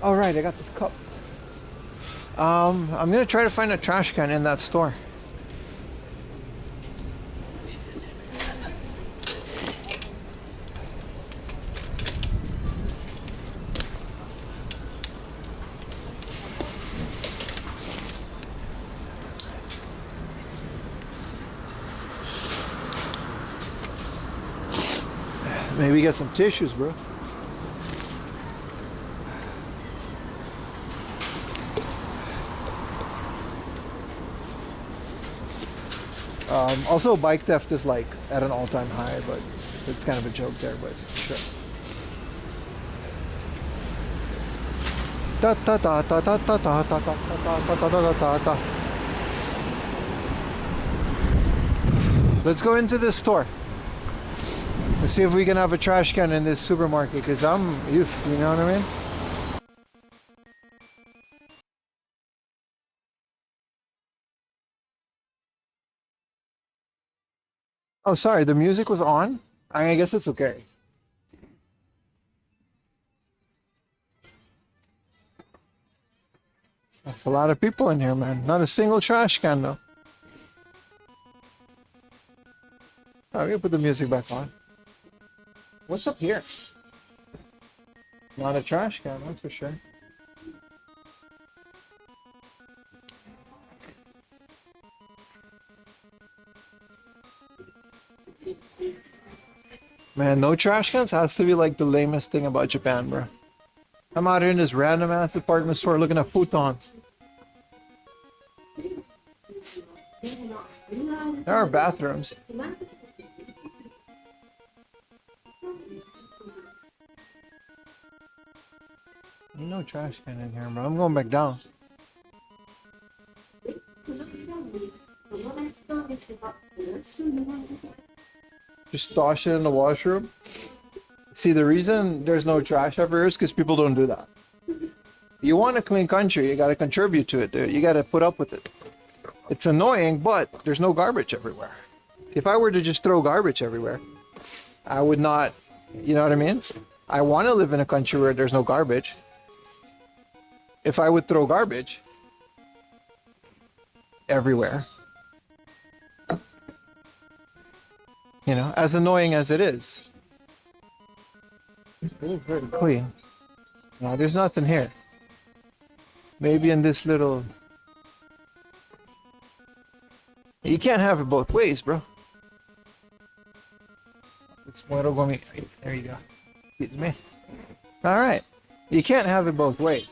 All right, I got this cup. I'm going to try to find a trash can in that store. Maybe get some tissues, bro. Also, bike theft is like at an all-time high, but it's kind of a joke there, but sure. Ta ta ta ta ta ta ta ta ta ta ta ta ta ta ta. Let's go into this store. Let's see if we can have a trash can in this supermarket, because you know what I mean? Oh, sorry, the music was on? I guess it's okay. That's a lot of people in here, man. Not a single trash can, though. Oh, I'm gonna put the music back on. What's up here? Not a trash can, that's for sure. Man, no trash cans has to be like the lamest thing about Japan, bro. I'm out here in this random ass department store looking at futons. There are bathrooms. No trash can in here, bro. I'm going back down. Just toss it in the washroom. See, the reason there's no trash everywhere is because people don't do that. You want a clean country, you gotta contribute to it, dude. You gotta put up with it. It's annoying, but there's no garbage everywhere. If I were to just throw garbage everywhere, I would not, you know what I mean? I want to live in a country where there's no garbage. If I would throw garbage everywhere, you know, as annoying as it is, it's very clean. No, there's nothing here. Maybe in this little... You can't have it both ways, bro. It's muero gomi. There you go. Excuse me. Alright. You can't have it both ways.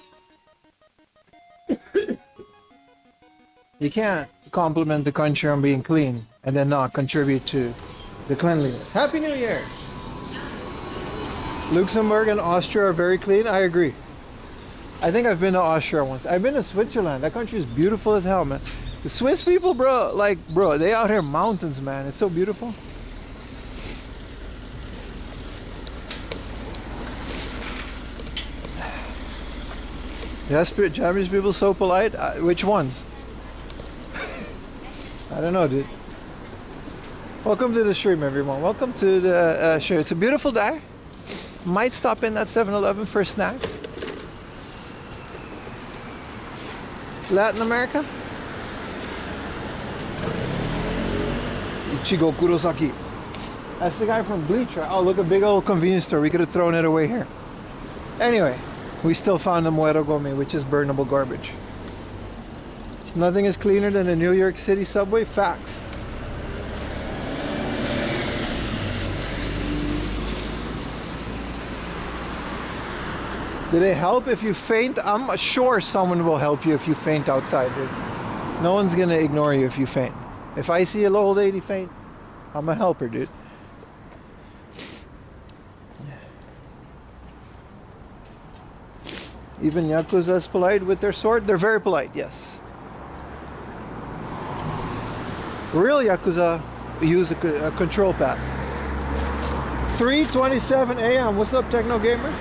You can't compliment the country on being clean and then not contribute to the cleanliness. Happy New Year! Luxembourg and Austria are very clean. I agree. I think I've been to Austria once. I've been to Switzerland. That country is beautiful as hell, man. The Swiss people, bro, like, bro, they out here mountains, man. It's so beautiful. Yes, Japanese people so polite. Which ones? I don't know, dude. Welcome to the stream, everyone. Welcome to the show. It's a beautiful day. Might stop in that 7-Eleven for a snack. Latin America. Ichigo Kurosaki. That's the guy from Bleach, right? Oh, look, a big old convenience store. We could have thrown it away here. Anyway, we still found the muero gomi, which is burnable garbage. Nothing is cleaner than a New York City subway. Facts. Do they help if you faint? I'm sure someone will help you if you faint outside, dude. No one's gonna ignore you if you faint. If I see a old lady faint, I'm a helper, dude. Even Yakuza's polite with their sword? They're very polite, yes. Real Yakuza use a control pad. 3:27 a.m. What's up, Techno Gamer?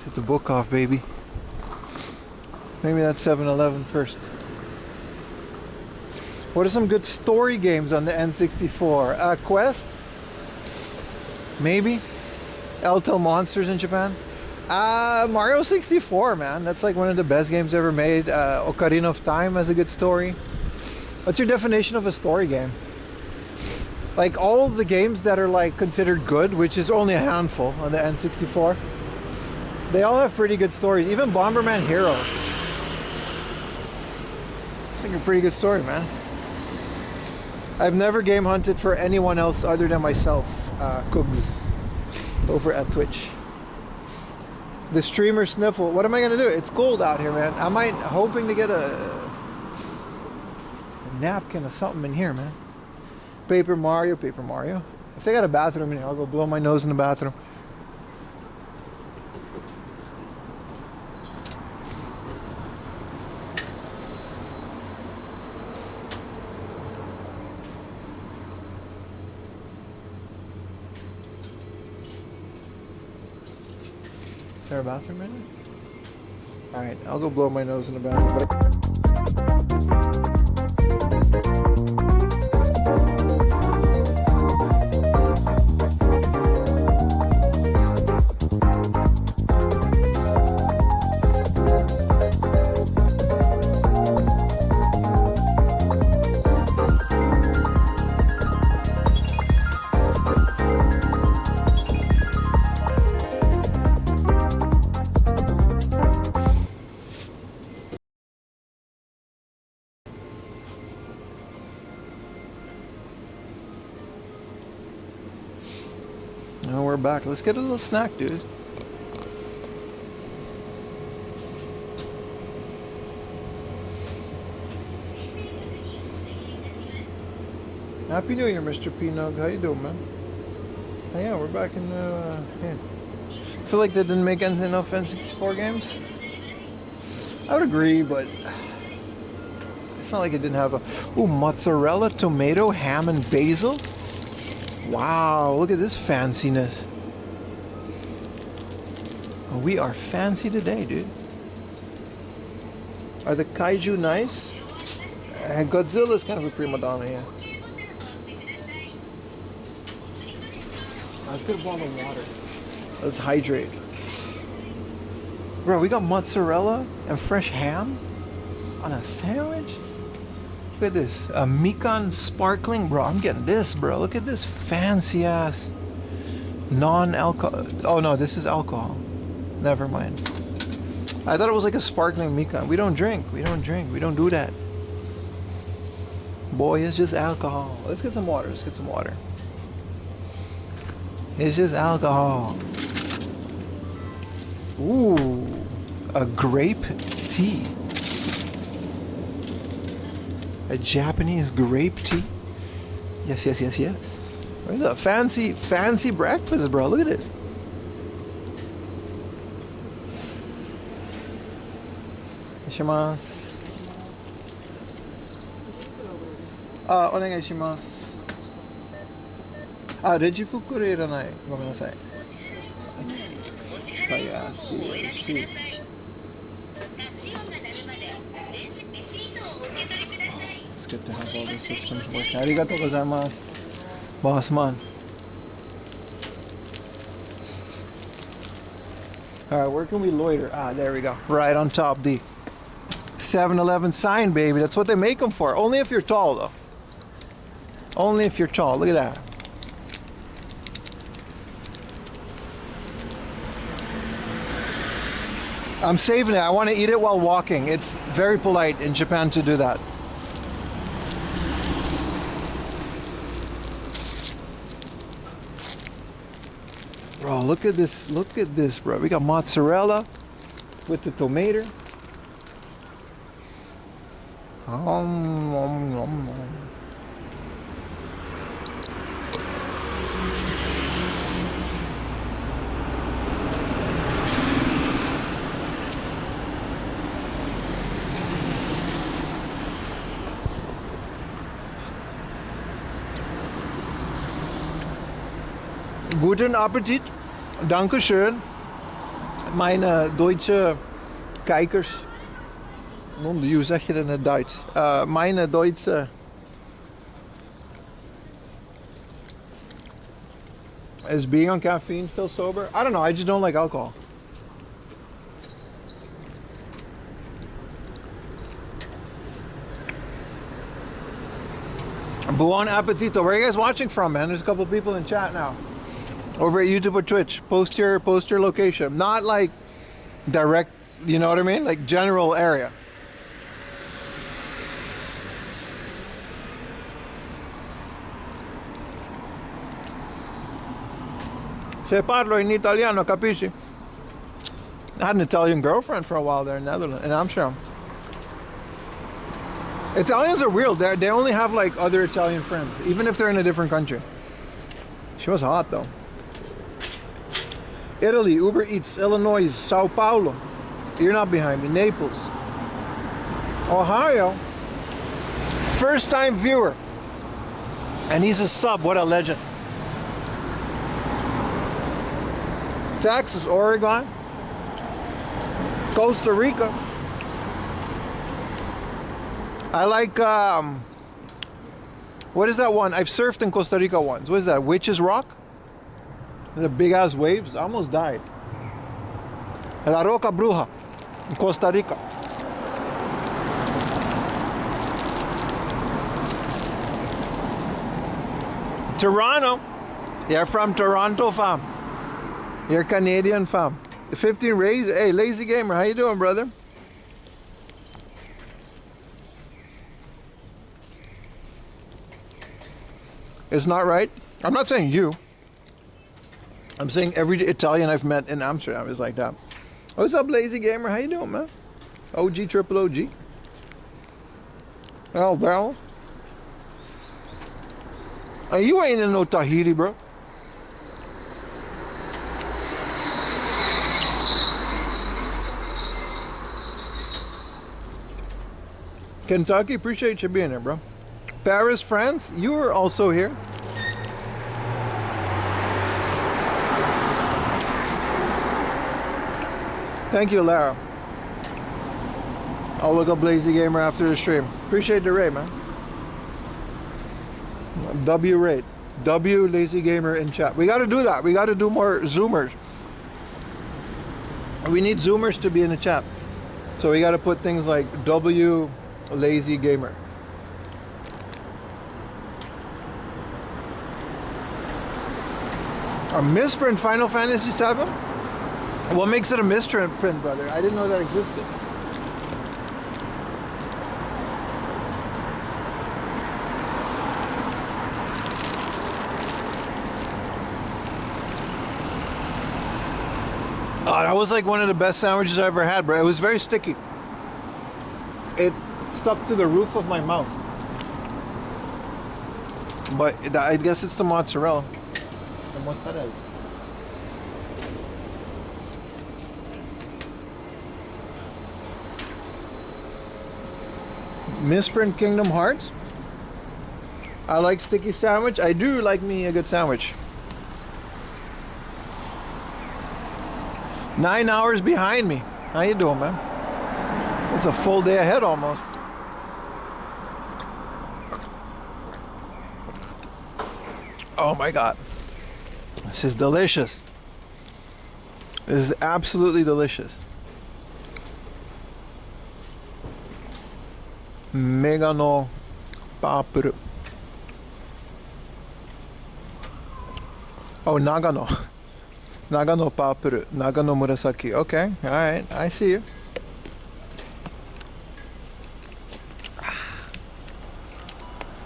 Hit the book off, baby. Maybe that's 7-Eleven first. What are some good story games on the N64? Quest? Maybe? Eltel Monsters in Japan? Mario 64, man. That's like one of the best games ever made. Ocarina of Time has a good story. What's your definition of a story game? Like all of the games that are like considered good, which is only a handful on the N64, they all have pretty good stories. Even Bomberman Hero. It's like a pretty good story, man. I've never game hunted for anyone else other than myself, Coogs, over at Twitch. The streamer sniffle. What am I gonna do? It's cold out here, man. I might hoping to get a napkin or something in here, man. Paper Mario, Paper Mario. If they got a bathroom in here, I'll go blow my nose in the bathroom. Is there a bathroom in here? Alright, I'll go blow my nose in the bathroom. Now we're back. Let's get a little snack, dude. Happy New Year, Mr. P-Nug. How you doing, man? Oh, yeah, we're back in yeah. I feel like they didn't make enough N64 games. I would agree, but it's not like it didn't have a... Ooh, mozzarella, tomato, ham, and basil? Wow, look at this fanciness. Oh, we are fancy today, dude. Are the kaiju nice? Godzilla's kind of a prima donna, yeah. Let's get a bottle of water. Let's hydrate. Bro, we got mozzarella and fresh ham on a sandwich? Look at this. A Mikan sparkling. Bro, I'm getting this, bro. Look at this fancy ass non-alcohol. Oh no, this is alcohol. Never mind. I thought it was like a sparkling Mikan. We don't drink. We don't drink. We don't do that. Boy, it's just alcohol. Let's get some water. Let's get some water. It's just alcohol. Ooh, a grape tea. A Japanese grape tea. Yes, yes, yes, yes. What is that? Fancy, fancy breakfast, bro. Look at this. Ishimasu. お願いします。レジ袋いらない。ごめんなさい。お支払い方法をお選びください。タッチ音が鳴るまで電子レシートをお受け取りください。It's good to have all the systems working. ありがとうございます。Boss man. Alright, where can we loiter? There we go. Right on top, the 7-Eleven sign, baby. That's what they make them for. Only if you're tall, though. Only if you're tall. Look at that. I'm saving it. I want to eat it while walking. It's very polite in Japan to do that. Bro, look at this. Look at this, bro. We got mozzarella with the tomato. Guten Appetit. Dankeschön. Meine deutsche kijkers. Hoe zeg je dat in het Duits? Meine Duitse. Is being on caffeine still sober? I don't know. I just don't like alcohol. Buon appetito. Where are you guys watching from, man? There's a couple people in chat now. Over at YouTube or Twitch. Post your location. Not like direct, you know what I mean? Like general area. Se parlo in italiano, capisci? I had an Italian girlfriend for a while there in Netherlands, in Amsterdam. Italians are weird. They only have like other Italian friends, even if they're in a different country. She was hot though. Italy, Uber Eats, Illinois, Sao Paulo. You're not behind me. Naples. Ohio. First time viewer. And he's a sub. What a legend. Texas, Oregon. Costa Rica. I like, what is that one? I've surfed in Costa Rica once. What is that? Witch's Rock? The big ass waves. I almost died. La Roca Bruja in Costa Rica. Toronto. You're from Toronto, fam. You're Canadian, fam. 15 raised. Hey, Lazy Gamer, how you doing, brother? It's not right. I'm not saying you. I'm saying every Italian I've met in Amsterdam is like that. What's up, Lazy Gamer? How you doing, man? OG, triple OG. Oh, well. Hey, you ain't in no Tahiti, bro. Kentucky, appreciate you being here, bro. Paris, France, you were also here. Thank you, Lara. I'll look up Lazy Gamer after the stream. Appreciate the rate, man. W rate. W Lazy Gamer in chat. We got to do that. We got to do more Zoomers. We need Zoomers to be in the chat. So we got to put things like W Lazy Gamer. A misprint Final Fantasy VII? What makes it a misprint, brother? I didn't know that existed. Oh, that was like one of the best sandwiches I ever had, bro. It was very sticky. It stuck to the roof of my mouth. But I guess it's the mozzarella. The mozzarella. Misprint Kingdom Hearts. I like sticky sandwich. I do like me a good sandwich. 9 hours behind me. How you doing, man? It's a full day ahead almost. Oh my God. This is delicious. This is absolutely delicious. Megano papuru. Oh, Nagano. Nagano papuru. Nagano murasaki. Okay, all right. I see you.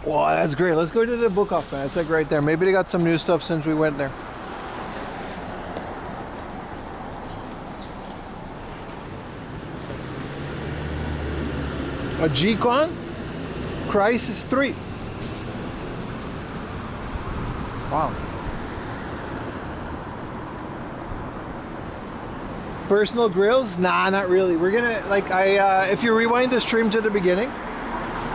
Wow, that's great. Let's go to the book off, man. It's like right there. Maybe they got some new stuff since we went there. A G-Con? Crisis 3. Wow. Personal grills? Nah, not really. We're gonna, like, if you rewind the stream to the beginning,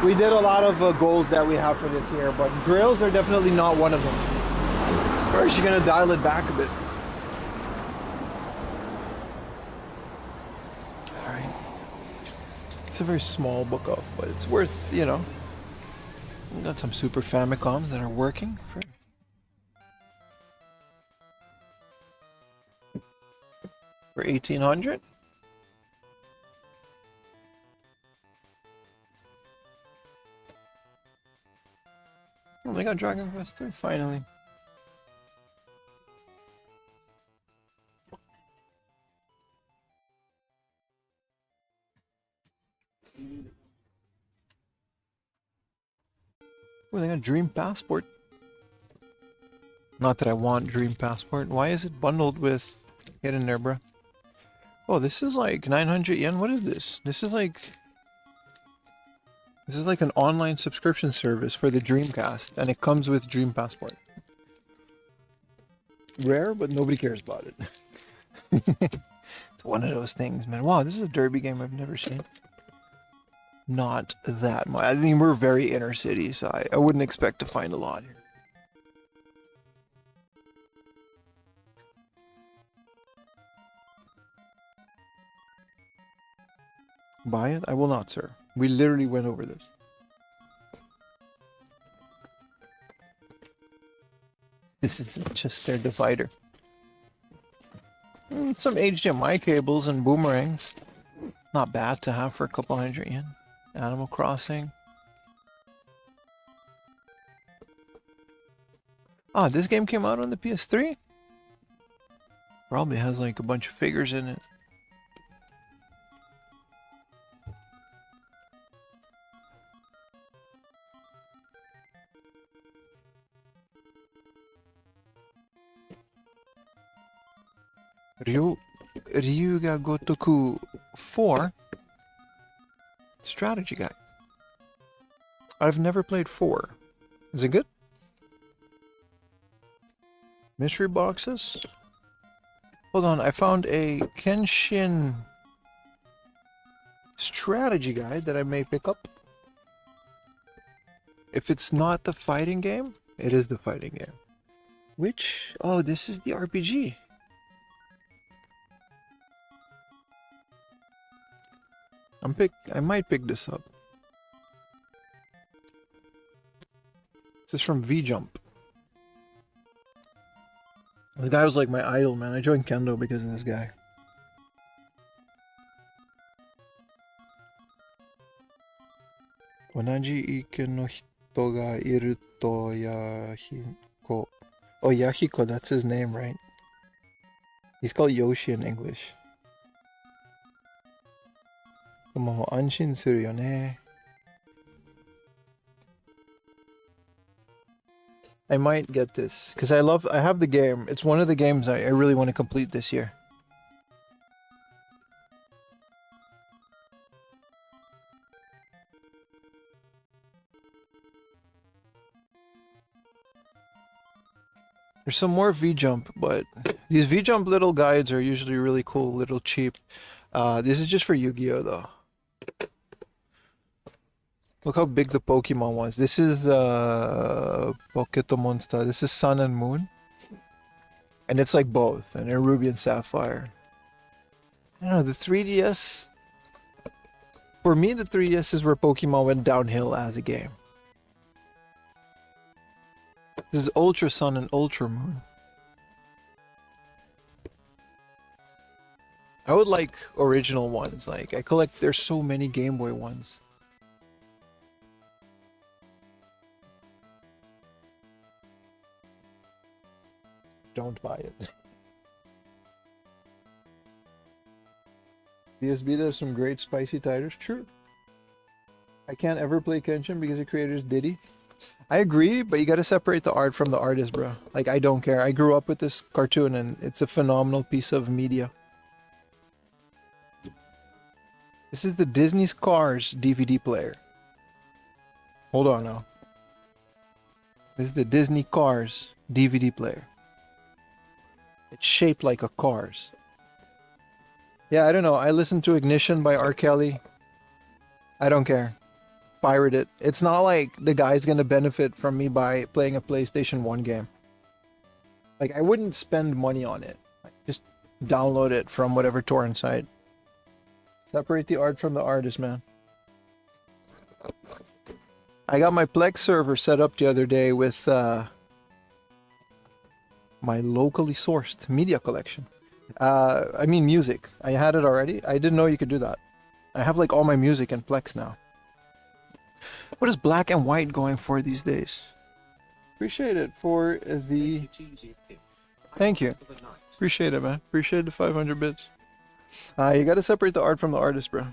we did a lot of goals that we have for this year, but grills are definitely not one of them. Or is she gonna dial it back a bit? Alright. It's a very small book off, but it's worth, you know. We got some Super Famicoms that are working for 1800. Oh, they got Dragon Quest 3 finally. Oh, they got Dream Passport. Not that I want Dream Passport. Why is it bundled with... Get in there, bro. Oh, this is like 900 yen. What is this? This is like an online subscription service for the Dreamcast, and it comes with Dream Passport. Rare, but nobody cares about it. It's one of those things, man. Wow, this is a derby game I've never seen. Not that much. I mean, we're very inner city, so I wouldn't expect to find a lot here. Buy it? I will not, sir. We literally went over this. This is just their divider. Some HDMI cables and boomerangs. Not bad to have for a couple hundred yen. Animal Crossing. Ah, this game came out on the PS3? Probably has like a bunch of figures in it. Ryuga Gotoku 4 strategy guide. I've never played 4. Is it good? Mystery boxes? Hold on, I found a Kenshin strategy guide that I may pick up. If it's not the fighting game, it is the fighting game. Which? Oh, this is the RPG. I might pick this up. This is from V-Jump. This guy was like my idol, man. I joined Kendo because of this guy. Onaji ike no hito ga iru to Yahiko. Oh, Yahiko, that's his name, right? He's called Yoshi in English. もう安心するよね. I might get this because I have the game. It's one of the games I really want to complete this year. There's some more V-Jump, but these V-Jump little guides are usually really cool, little cheap. This is just for Yu-Gi-Oh though. Look how big the Pokemon was. This is Pokémonster. This is Sun and Moon. And it's like both. And they're Ruby and Sapphire. I don't know, the 3DS... For me, the 3DS is where Pokemon went downhill as a game. This is Ultra Sun and Ultra Moon. I would like original ones. Like, I collect... There's so many Game Boy ones. Don't buy it. BSB does some great spicy titles. True. I can't ever play Kenshin because the creator's Diddy. I agree, but you gotta separate the art from the artist, bro. Like, I don't care. I grew up with this cartoon and it's a phenomenal piece of media. This is the Disney's Cars DVD player. Hold on now. This is the Disney Cars DVD player. It's shaped like a Cars. Yeah, I don't know. I listened to Ignition by R. Kelly. I don't care. Pirate it. It's not like the guy's gonna benefit from me by playing a PlayStation 1 game. Like, I wouldn't spend money on it. Just download it from whatever torrent site. Separate the art from the artist, man. I got my Plex server set up the other day with my locally sourced media collection. I mean music. I had it already. I didn't know you could do that. I have like all my music in Plex now. What is Black and White going for these days? Appreciate it for the... Thank you. Appreciate it, man. Appreciate the 500 bits. You gotta separate the art from the artist, bro.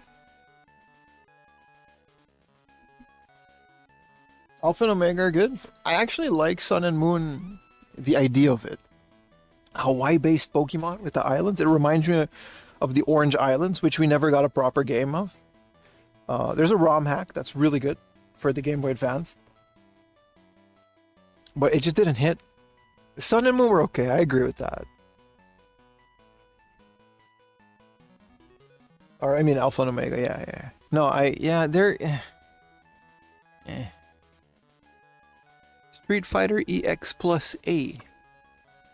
Alpha and Omega are good. I actually like Sun and Moon the idea of it. Hawaii-based Pokemon with the islands. It reminds me of the Orange Islands, which we never got a proper game of. There's a ROM hack that's really good for the Game Boy Advance, but it just didn't hit. Sun and Moon were okay. I agree with that. Or I mean Alpha and Omega. Yeah. No, they're. Street Fighter EX Plus A,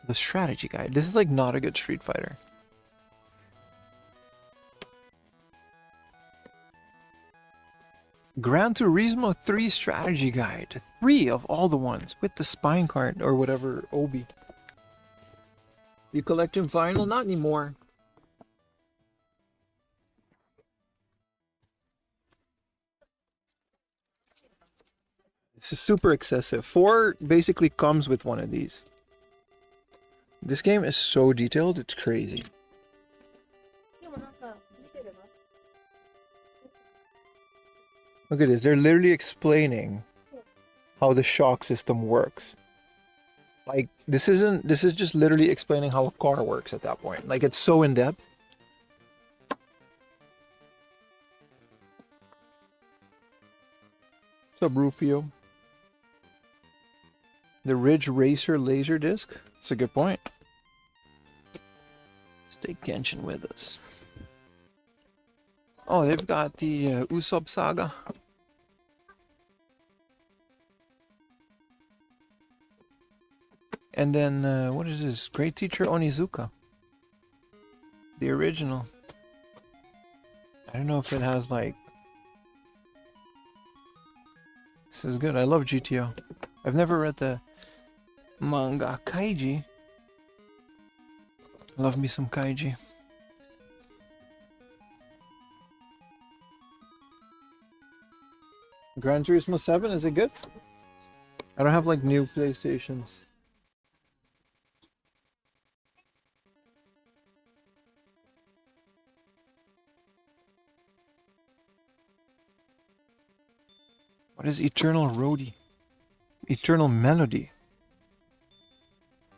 the strategy guide. This is like not a good Street Fighter. Gran Turismo 3 strategy guide. 3 of all the ones with the spine card or whatever, Obi. You collect in vinyl? Not anymore. This is super excessive. 4 basically comes with one of these. This game is so detailed, it's crazy. Look at this, they're literally explaining how the shock system works. Like, this is just literally explaining how a car works at that point. Like, it's so in-depth. What's up, Rufio? The Ridge Racer laser disc? That's a good point. Let's take Genshin with us. Oh, they've got the Usopp Saga. And then, what is this? Great Teacher Onizuka. The original. I don't know if it has, like... This is good. I love GTO. I've never read the manga Kaiji. Love me some Kaiji. Gran Turismo 7, is it good? I don't have like new PlayStations. What is Eternal Roadie? Eternal Melody.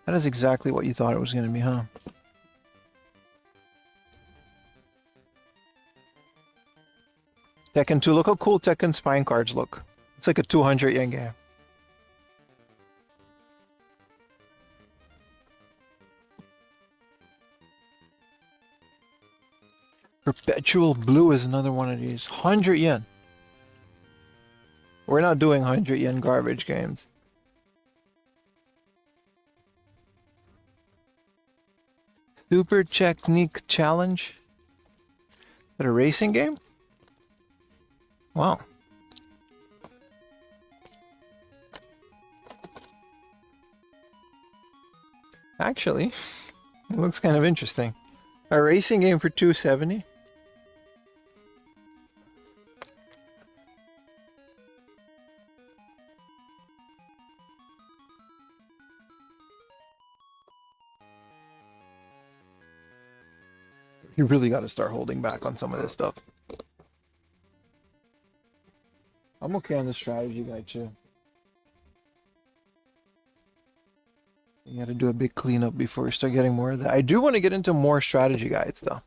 That is exactly what you thought it was going to be, huh? Tekken 2, look how cool Tekken spine cards look. It's like a 200 yen game. Perpetual Blue is another one of these. 100 yen. We're not doing 100 yen garbage games. Super Technique Challenge? Is that a racing game? Wow. Actually, it looks kind of interesting. A racing game for 270? You really got to start holding back on some of this stuff. I'm okay on the strategy guide too. You got to do a big cleanup before we start getting more of that. I do want to get into more strategy guides though.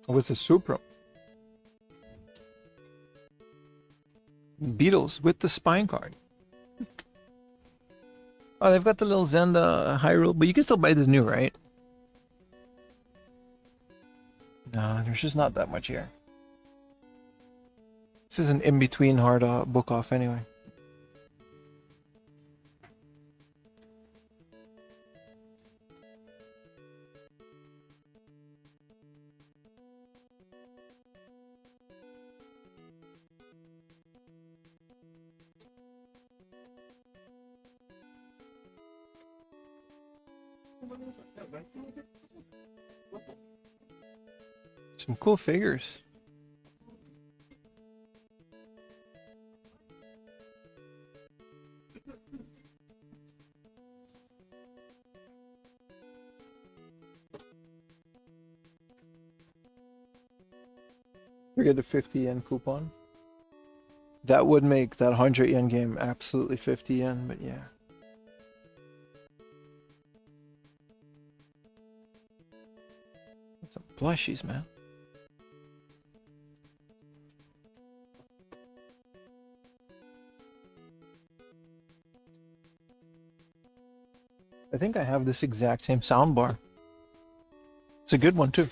With the Supra. Beatles with the spine card. Oh, they've got the little Zelda Hyrule, but you can still buy the new, right? No, there's just not that much here. This is an in-between hard book off anyway. Some cool figures. Forget the 50 yen coupon. That would make that 100 yen game absolutely 50 yen, but yeah. Some plushies, man. I think I have this exact same soundbar. It's a good one too.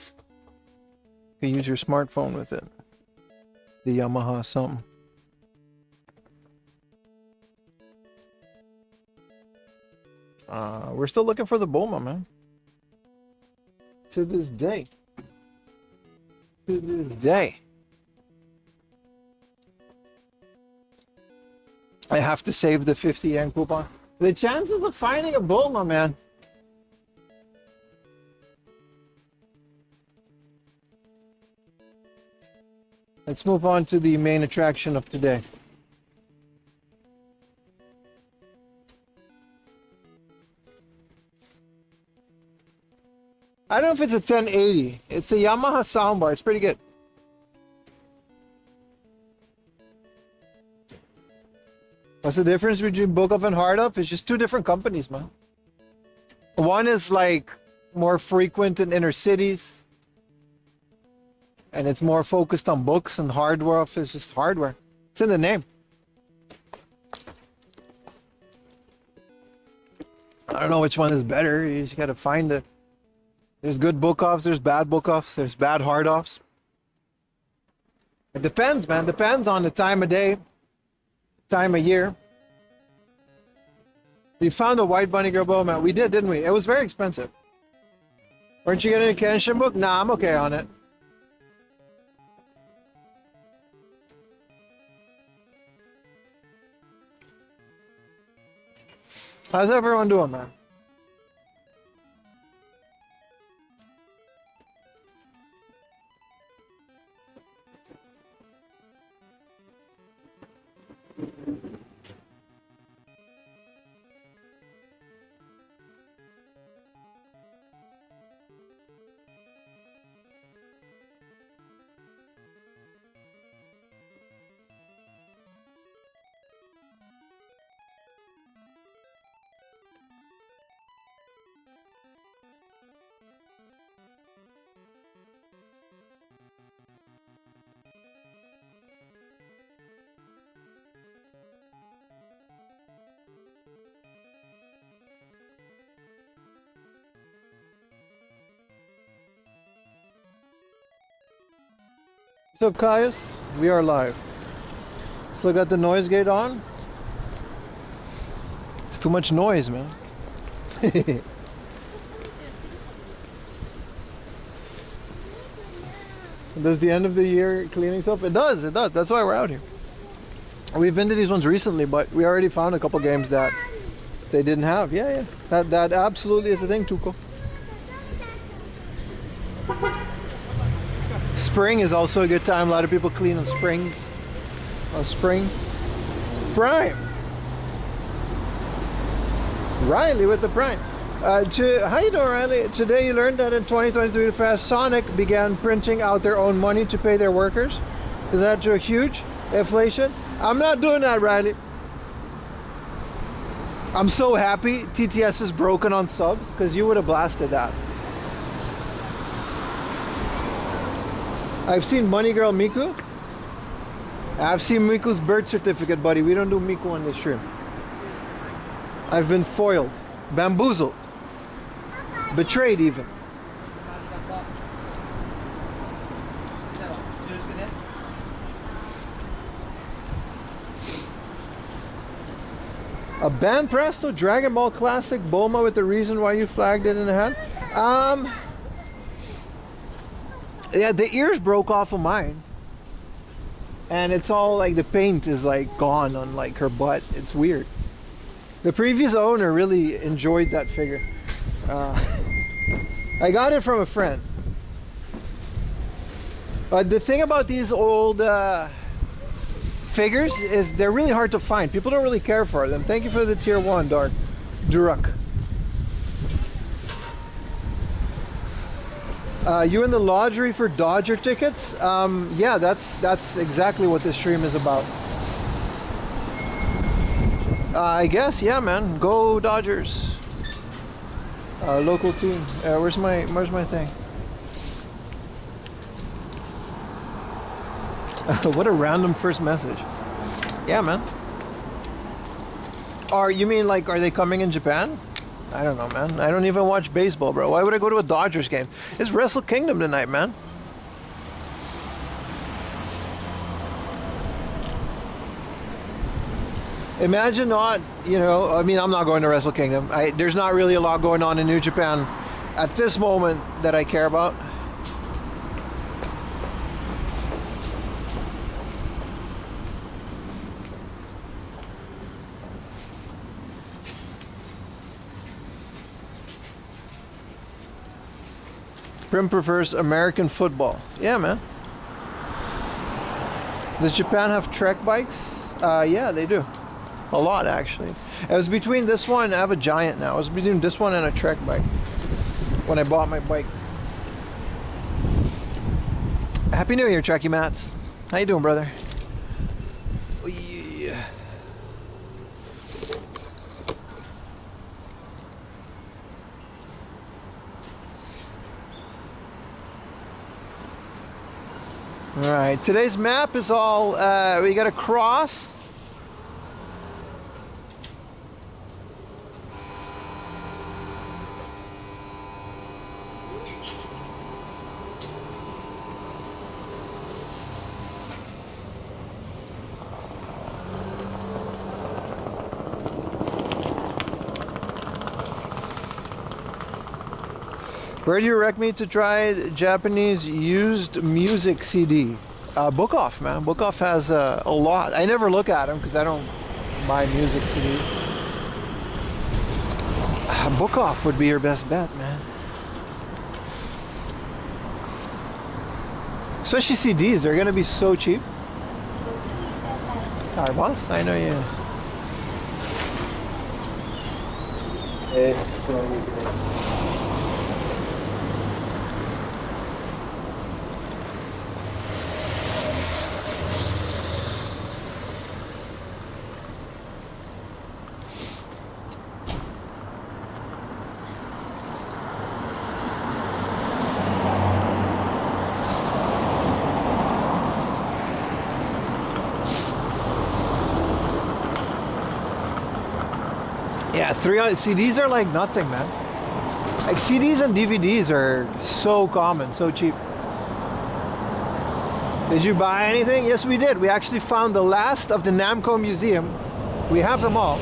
You can use your smartphone with it. The Yamaha something. We're still looking for the Bulma, man. To this day. To this day. I have to save the 50 yen coupon. The chances of finding a Bulma, man. Let's move on to the main attraction of today. I don't know if it's a 1080. It's a Yamaha soundbar. It's pretty good. What's the difference between book up and hard up? It's just two different companies, man. One is like more frequent in inner cities. And it's more focused on books, and hardware is just hardware. It's in the name. I don't know which one is better. You just gotta find it. There's good book offs, there's bad book offs, there's bad hard offs. It depends, man. Depends on the time of day, time of year. You found a White Bunny Girl bow, man. We did, didn't we? It was very expensive. Weren't you getting a Kenshin book? Nah, I'm okay on it. How's everyone doing, man? What's up, Caius? We are live. Still got the noise gate on? It's too much noise, man. Does the end of the year cleaning stuff? It does, it does. That's why we're out here. We've been to these ones recently, but we already found a couple games that they didn't have. Yeah, yeah. That absolutely is a thing, Tuco. Spring is also a good time. A lot of people clean on springs. On spring. Prime. Riley with the Prime. How you doing, Riley? Today you learned that in 2023 the Fast Sonic began printing out their own money to pay their workers. Is that a huge inflation? I'm not doing that, Riley. I'm so happy TTS is broken on subs, because you would have blasted that. I've seen Money Girl Miku. I've seen Miku's birth certificate, buddy. We don't do Miku on this stream. I've been foiled, bamboozled, betrayed even. A Band Presto Dragon Ball Classic Bulma with the reason why you flagged it in the hand. Yeah, the ears broke off of mine, and it's all like the paint is like gone on like her butt. It's weird. The previous owner really enjoyed that figure. I got it from a friend. But the thing about these old figures is they're really hard to find. People don't really care for them. Thank you for the tier 1, Dark Durak. You in the lottery for Dodger tickets? Yeah, that's exactly what this stream is about. I guess, yeah, man. Go Dodgers. Local team. Where's my thing? What a random first message. Yeah, man. You mean like, are they coming in Japan? I don't know, man. I don't even watch baseball, bro. Why would I go to a Dodgers game? It's Wrestle Kingdom tonight, man. Imagine not, you know, I mean, I'm not going to Wrestle Kingdom. There's not really a lot going on in New Japan at this moment that I care about. Prim prefers American football. Yeah, man. Does Japan have trek bikes? Yeah, they do. A lot, actually. It was between this one, I have a Giant now. It was between this one and a trek bike when I bought my bike. Happy New Year, Trekkie Mats. How you doing, brother? Oh, yeah. All right, today's map is all, we got a cross. Where do you rec me to try Japanese used music CD? Book Off, man. Book Off has a lot. I never look at them because I don't buy music CDs. Book Off would be your best bet, man. Especially CDs, they're gonna be so cheap. Sorry, boss. I know you. Yeah, CDs are like nothing, man. Like CDs and DVDs are so common, so cheap. Did you buy anything? Yes, we did. We actually found the last of the Namco Museum. We have them all.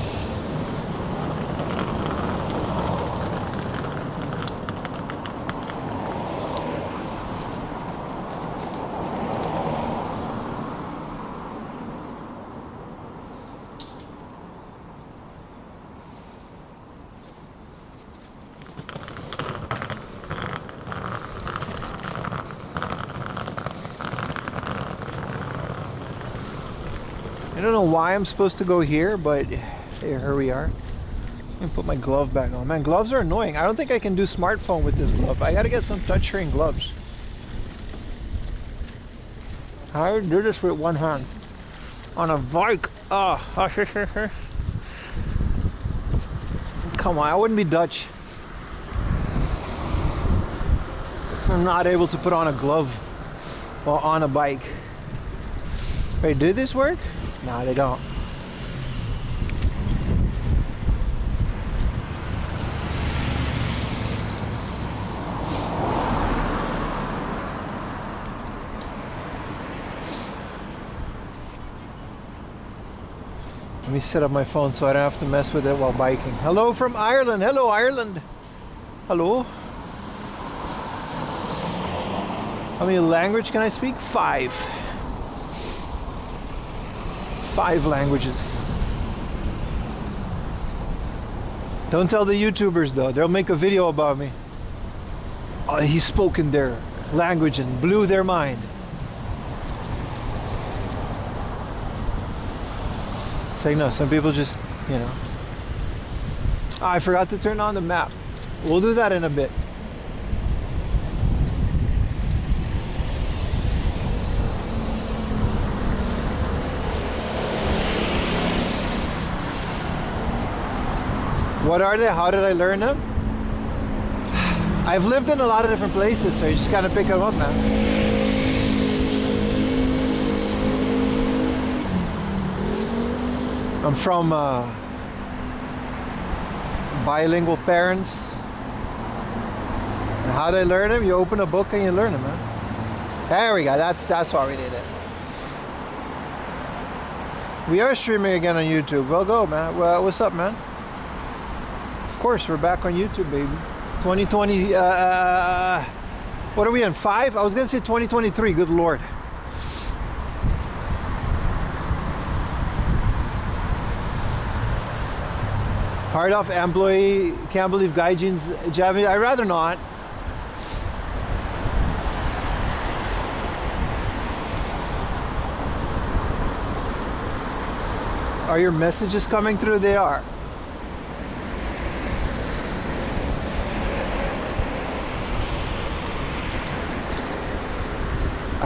I don't know why I'm supposed to go here, but here we are. Let me put my glove back on. Man, gloves are annoying. I don't think I can do smartphone with this glove. I gotta get some touchscreen gloves. How do you do this with one hand? On a bike. Oh. Come on, I wouldn't be Dutch. I'm not able to put on a glove while on a bike. Wait, do this work? No, they don't. Let me set up my phone so I don't have to mess with it while biking. Hello from Ireland. Hello, Ireland. Hello. How many languages can I speak? 5. 5 languages. Don't tell the YouTubers though, they'll make a video about me. Oh, he spoke in their language and blew their mind. Say no, some people just, you know. Oh, I forgot to turn on the map. We'll do that in a bit. What are they? How did I learn them? I've lived in a lot of different places, so you just kind of pick them up, man. I'm from bilingual parents. And how did I learn them? You open a book and you learn them, man. There we go. That's why we did it. We are streaming again on YouTube. Well, go, man. Well, what's up, man? Of course, we're back on YouTube, baby. 2020. What are we in? 5? I was gonna say 2023. Good lord. Hard off employee. Can't believe Gaijin's jabbing. I'd rather not. Are your messages coming through? They are.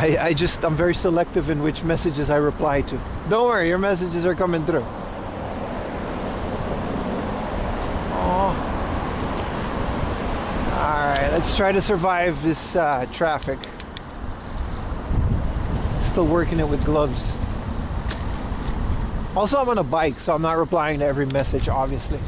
I'm very selective in which messages I reply to. Don't worry, your messages are coming through. Oh. Alright, let's try to survive this traffic. Still working it with gloves. Also, I'm on a bike, so I'm not replying to every message, obviously.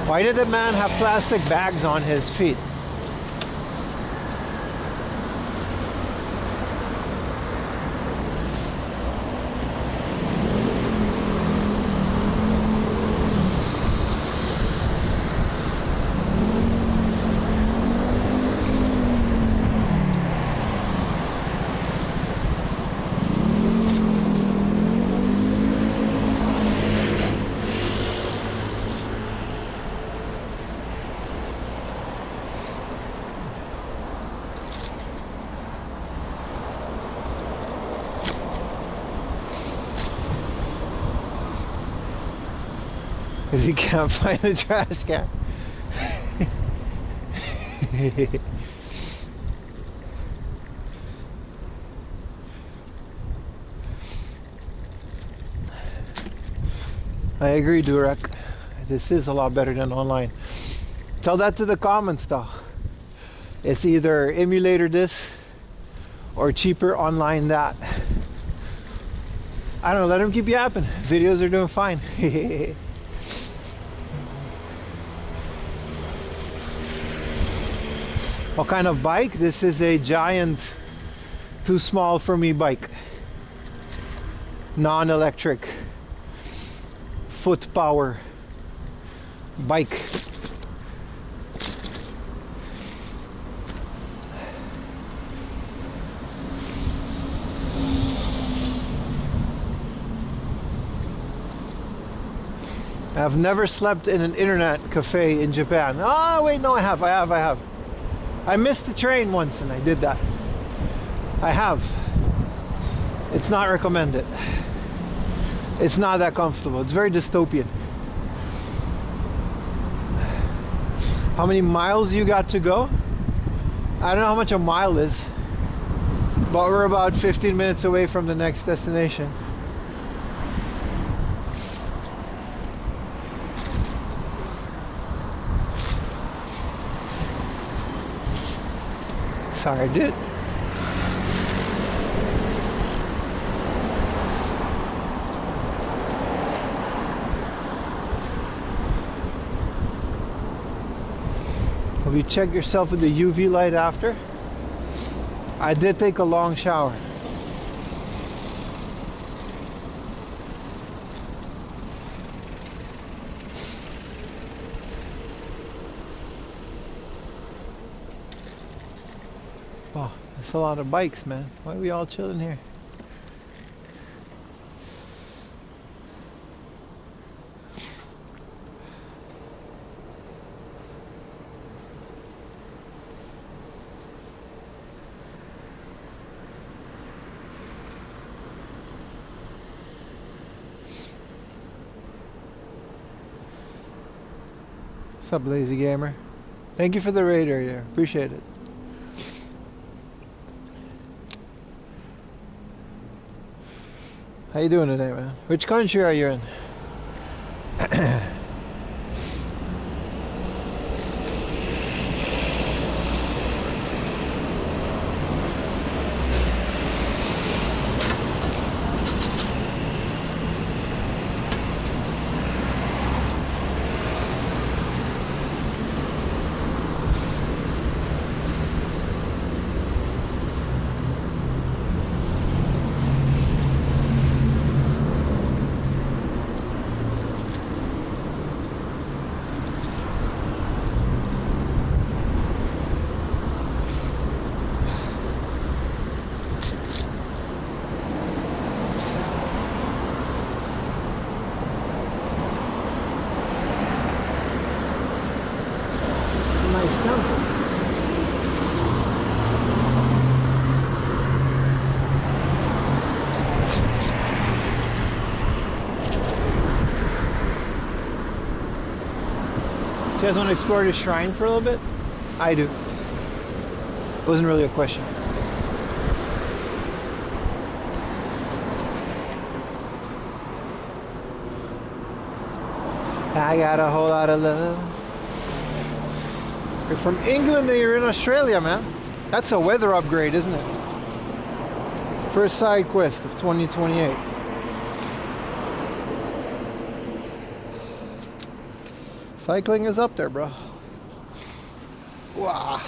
Why did the man have plastic bags on his feet? Because he can't find the trash can. I agree, Durek. This is a lot better than online. Tell that to the comments, though. It's either emulator this or cheaper online that. I don't know, let them keep yapping. Videos are doing fine. What kind of bike? This is a giant, too small for me bike. Non-electric, foot power bike. I've never slept in an internet cafe in Japan. Oh wait, no, I have. I missed the train once and I did that. I have. It's not recommended. It's not that comfortable. It's very dystopian. How many miles you got to go? I don't know how much a mile is, but we're about 15 minutes away from the next destination. Sorry, dude. Have you checked yourself with the UV light after? I did take a long shower. Oh, there's a lot of bikes, man. Why are we all chilling here? What's up, lazy gamer? Thank you for the raid earlier. Appreciate it. How you doing today, man? Which country are you in? Nice temple. Do you guys want to explore the shrine for a little bit? I do. It wasn't really a question. I got a whole lot of love. You're from England and you're in Australia, man. That's a weather upgrade, isn't it? First side quest of 2028. Cycling is up there, bro. Wow.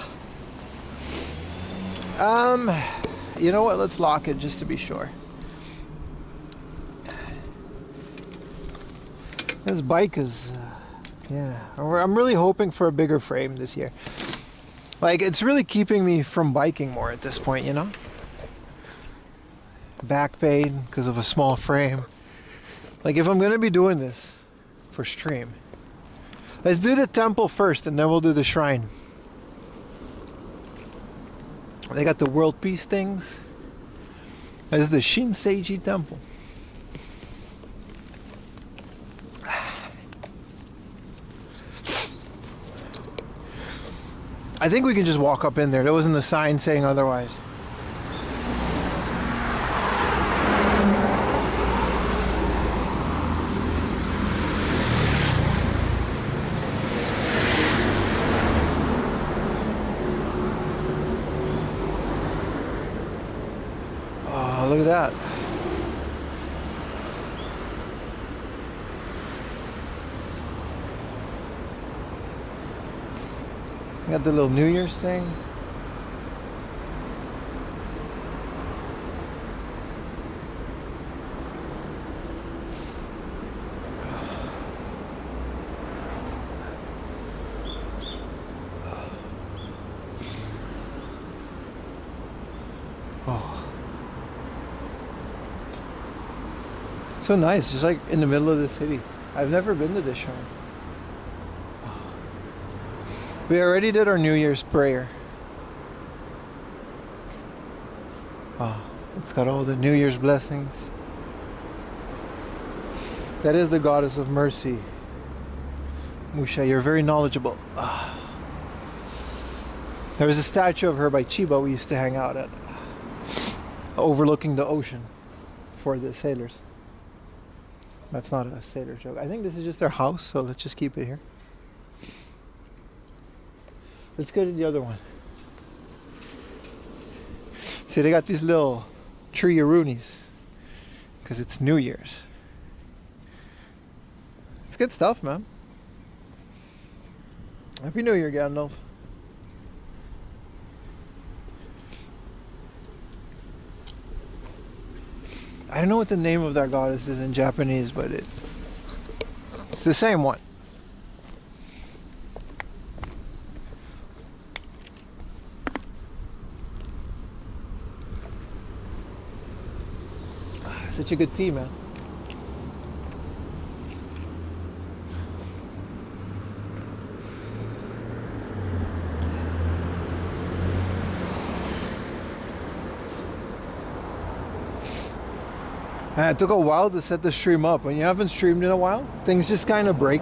You know what? Let's lock it just to be sure. This bike is, yeah. I'm really hoping for a bigger frame this year. Like, it's really keeping me from biking more at this point, you know? Back pain because of a small frame. Like, if I'm gonna be doing this for stream, let's do the temple first and then we'll do the shrine. They got the world peace things. This is the Shinseiji temple. I think we can just walk up in there. There wasn't a sign saying otherwise. Oh, look at that. Got the little New Year's thing. Oh. So nice, just like in the middle of the city. I've never been to this shrine. We already did our New Year's prayer. Oh, it's got all the New Year's blessings. That is the goddess of mercy. Musha, you're very knowledgeable. There was a statue of her by Chiba we used to hang out at, overlooking the ocean for the sailors. That's not a sailor joke. I think this is just their house, so let's just keep it here. Let's go to the other one. See, they got these little tree-a-roonies because it's New Year's. It's good stuff, man. Happy New Year, Gandalf. I don't know what the name of that goddess is in Japanese, but it's the same one. Such a good tea, man. And it took a while to set the stream up. When you haven't streamed in a while, things just kind of break.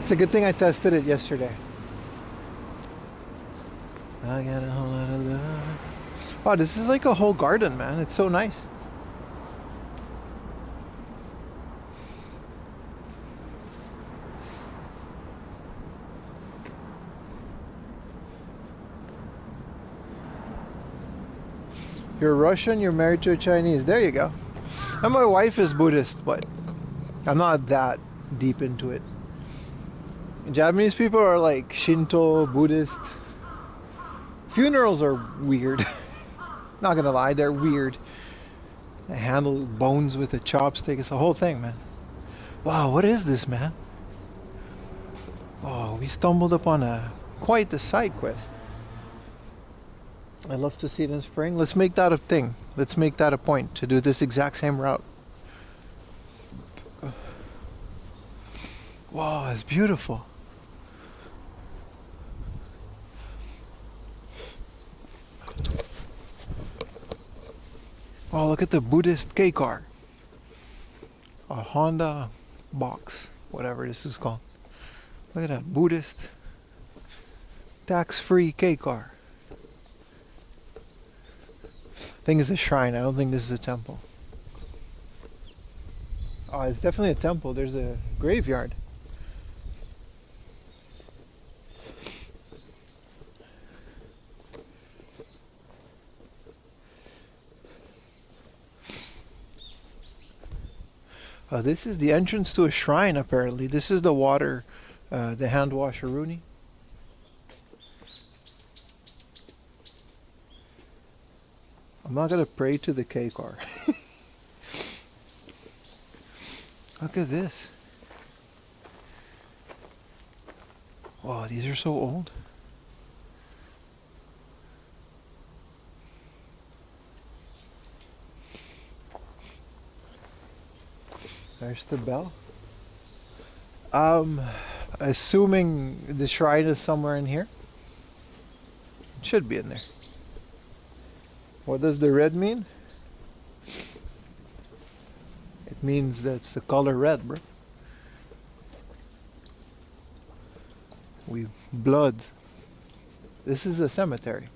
It's a good thing I tested it yesterday. I got a whole lot of love. Oh, this is like a whole garden, man. It's so nice. You're Russian, you're married to a Chinese. There you go. And my wife is Buddhist, but I'm not that deep into it. Japanese people are like Shinto, Buddhist. Funerals are weird. Not gonna lie, they're weird. They handle bones with a chopstick. It's the whole thing, man. Wow, what is this, man? Oh, we stumbled upon quite the side quest. I love to see it in spring. Let's make that a thing. Let's make that a point to do this exact same route. Wow, it's beautiful. Oh, look at the Buddhist K car. A Honda box, whatever this is called. Look at that Buddhist tax-free K car. I think it's a shrine. I don't think this is a temple. Oh, it's definitely a temple. There's a graveyard. This is the entrance to a shrine, apparently. This is the water, the hand wash Aruni. I'm not gonna pray to the K car. Look at this. Wow, these are so old. There's the bell. Assuming the shrine is somewhere in here. It should be in there. What does the red mean? It means that's the color red, bro. We blood. This is a cemetery.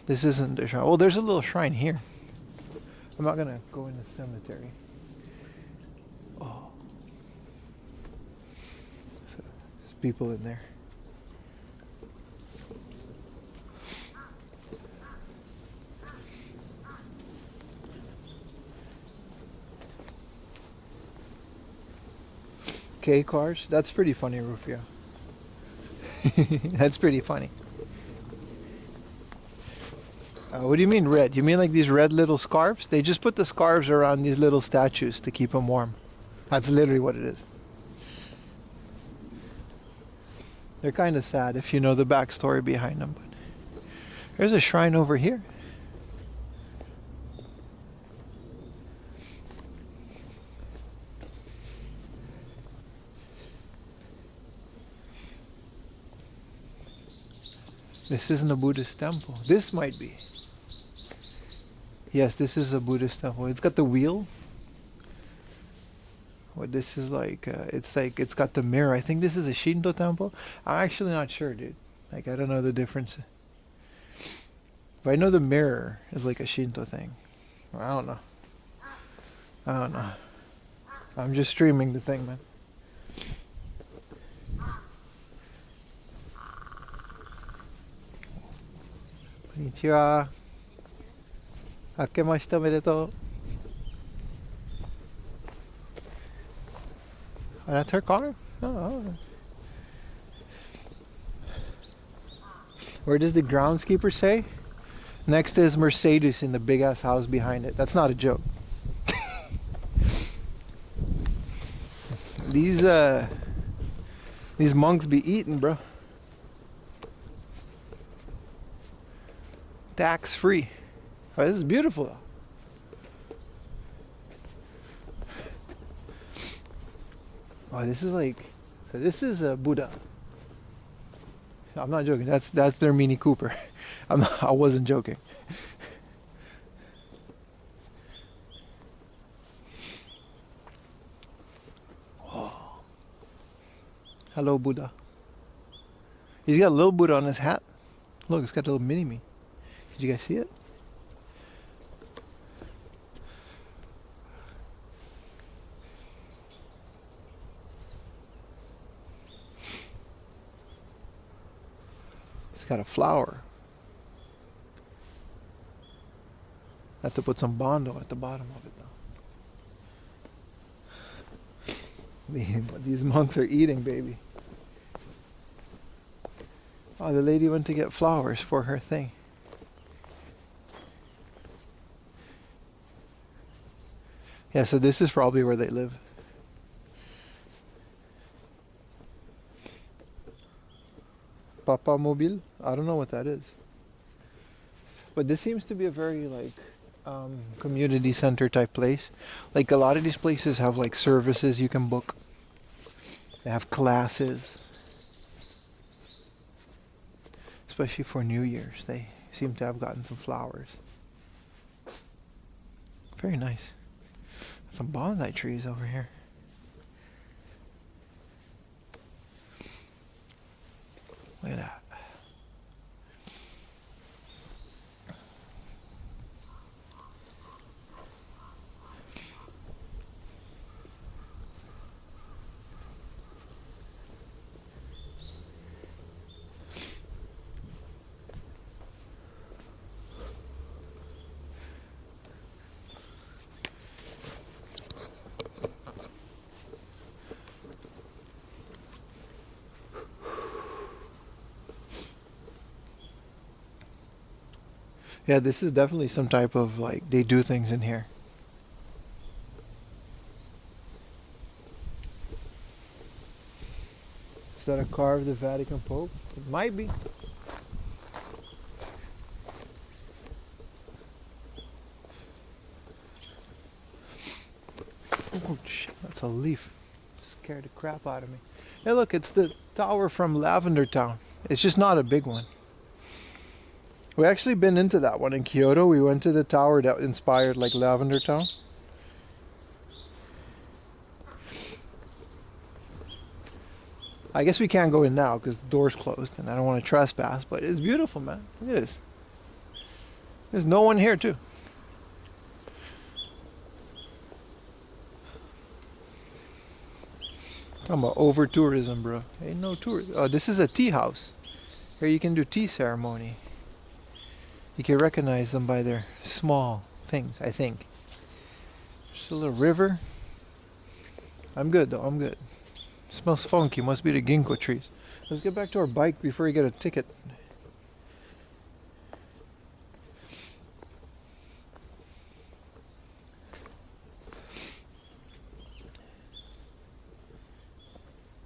This isn't the shrine. Oh, there's a little shrine here. I'm not gonna go in the cemetery. Oh, so there's people in there. K cars. That's pretty funny, Rufio. That's pretty funny. What do you mean red? You mean like these red little scarves? They just put the scarves around these little statues to keep them warm. That's literally what it is. They're kind of sad if you know the backstory behind them. But there's a shrine over here. This isn't a Buddhist temple. This might be. Yes, this is a Buddhist temple. It's got the wheel. What this is like, it's got the mirror. I think this is a Shinto temple. I'm actually not sure, dude. Like, I don't know the difference. But I know the mirror is like a Shinto thing. I don't know. I don't know. I'm just streaming the thing, man. Konnichiwa. Akemashite omedetou. Oh, that's her car? Oh. Where does the groundskeeper say? Next is Mercedes in the big ass house behind it. That's not a joke. These monks be eating, bro. Tax free. Oh, this is beautiful though. Oh, this is like, so this is a Buddha. I'm not joking. That's their Mini Cooper. I wasn't joking. Oh. Hello, Buddha. He's got a little Buddha on his hat. Look, it's got a little mini me. Did you guys see it? It's got a flower. I have to put some bondo at the bottom of it though. These monks are eating, baby. Oh, the lady went to get flowers for her thing. Yeah, so this is probably where they live. Papa Mobile? I don't know what that is. But this seems to be a very like community center type place. Like a lot of these places have like services you can book. They have classes. Especially for New Year's. They seem to have gotten some flowers. Very nice. Some bonsai trees over here. Look at that. Yeah, this is definitely some type of like, they do things in here. Is that a car of the Vatican Pope? It might be. Oh shit, that's a leaf. Scared the crap out of me. Hey look, it's the tower from Lavender Town. It's just not a big one. We actually been into that one in Kyoto. We went to the tower that inspired like Lavender Town. I guess we can't go in now because the door's closed and I don't want to trespass, but it's beautiful, man. Look at this. There's no one here too. Talking about over tourism, bro. Ain't no tourism. Oh, this is a tea house. Here you can do tea ceremony. You can recognize them by their small things, I think. Just a little river. I'm good though, I'm good. Smells funky, must be the ginkgo trees. Let's get back to our bike before we get a ticket.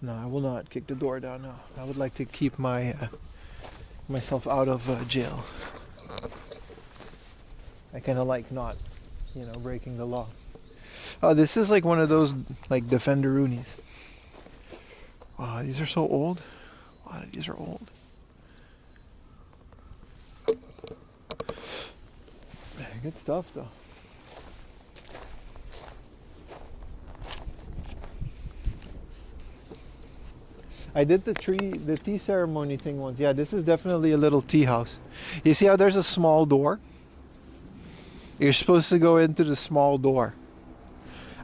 No, I will not kick the door down now. I would like to keep myself out of jail. I kind of like not, breaking the law. Oh, this is like one of those like Defenderoonies. Wow, these are so old. A lot of these are old. Good stuff though. I did the tea ceremony thing once. Yeah, this is definitely a little tea house. You see how there's a small door? You're supposed to go into the small door.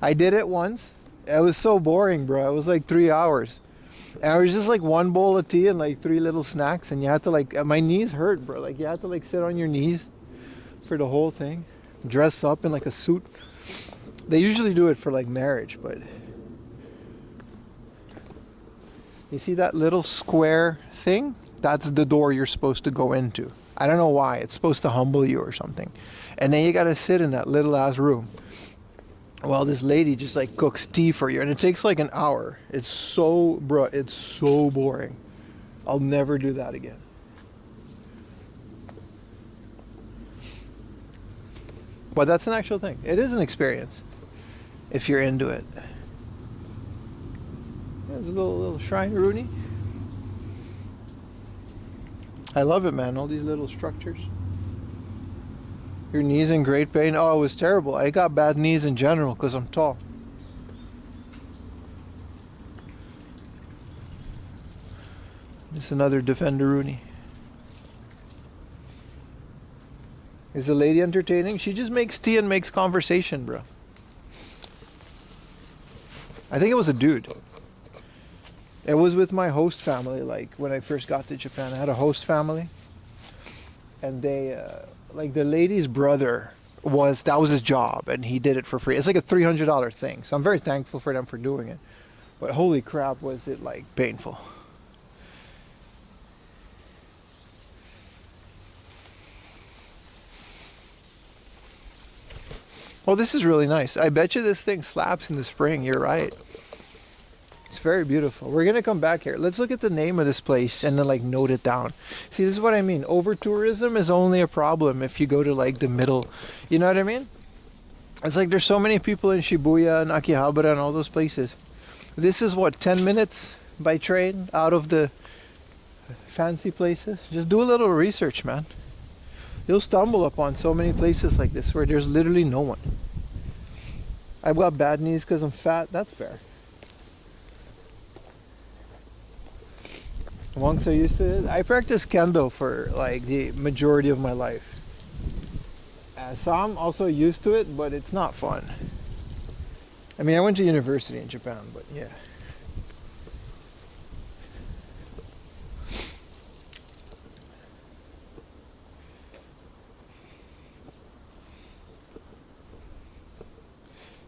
I did it once. It was so boring, bro. It was like 3 hours. And it was just like one bowl of tea and like 3 little snacks. And you had to like, my knees hurt, bro. Like you had to like sit on your knees for the whole thing. Dress up in like a suit. They usually do it for like marriage, but... You see that little square thing? That's the door you're supposed to go into. I don't know why. It's supposed to humble you or something. And then you gotta sit in that little ass room while this lady just like cooks tea for you, and it takes like an hour. It's so, bro, it's so boring. I'll never do that again. But that's an actual thing. It is an experience if you're into it. There's a little shrine, Rooney. I love it, man. All these little structures. Your knees in great pain. Oh, it was terrible. I got bad knees in general because I'm tall. Just another Defender Rooney. Is the lady entertaining? She just makes tea and makes conversation, bro. I think it was a dude. It was with my host family, like when I first got to Japan. I had a host family. And they, like the lady's brother that was his job, and he did it for free. It's like a $300 thing. So I'm very thankful for them for doing it. But holy crap, was it like painful. Oh, this is really nice. I bet you this thing slaps in the spring. You're right. It's very beautiful. We're going to come back here. Let's look at the name of this place and then like note it down. See, this is what I mean. Over tourism is only a problem if you go to like the middle. You know what I mean? It's like there's so many people in Shibuya and Akihabara and all those places. This is what, 10 minutes by train out of the fancy places? Just do a little research, man. You'll stumble upon so many places like this where there's literally no one. I've got bad knees because I'm fat. That's fair. Monks are used to it. I practiced kendo for like the majority of my life. So I'm also used to it, but it's not fun. I mean, I went to university in Japan, but yeah.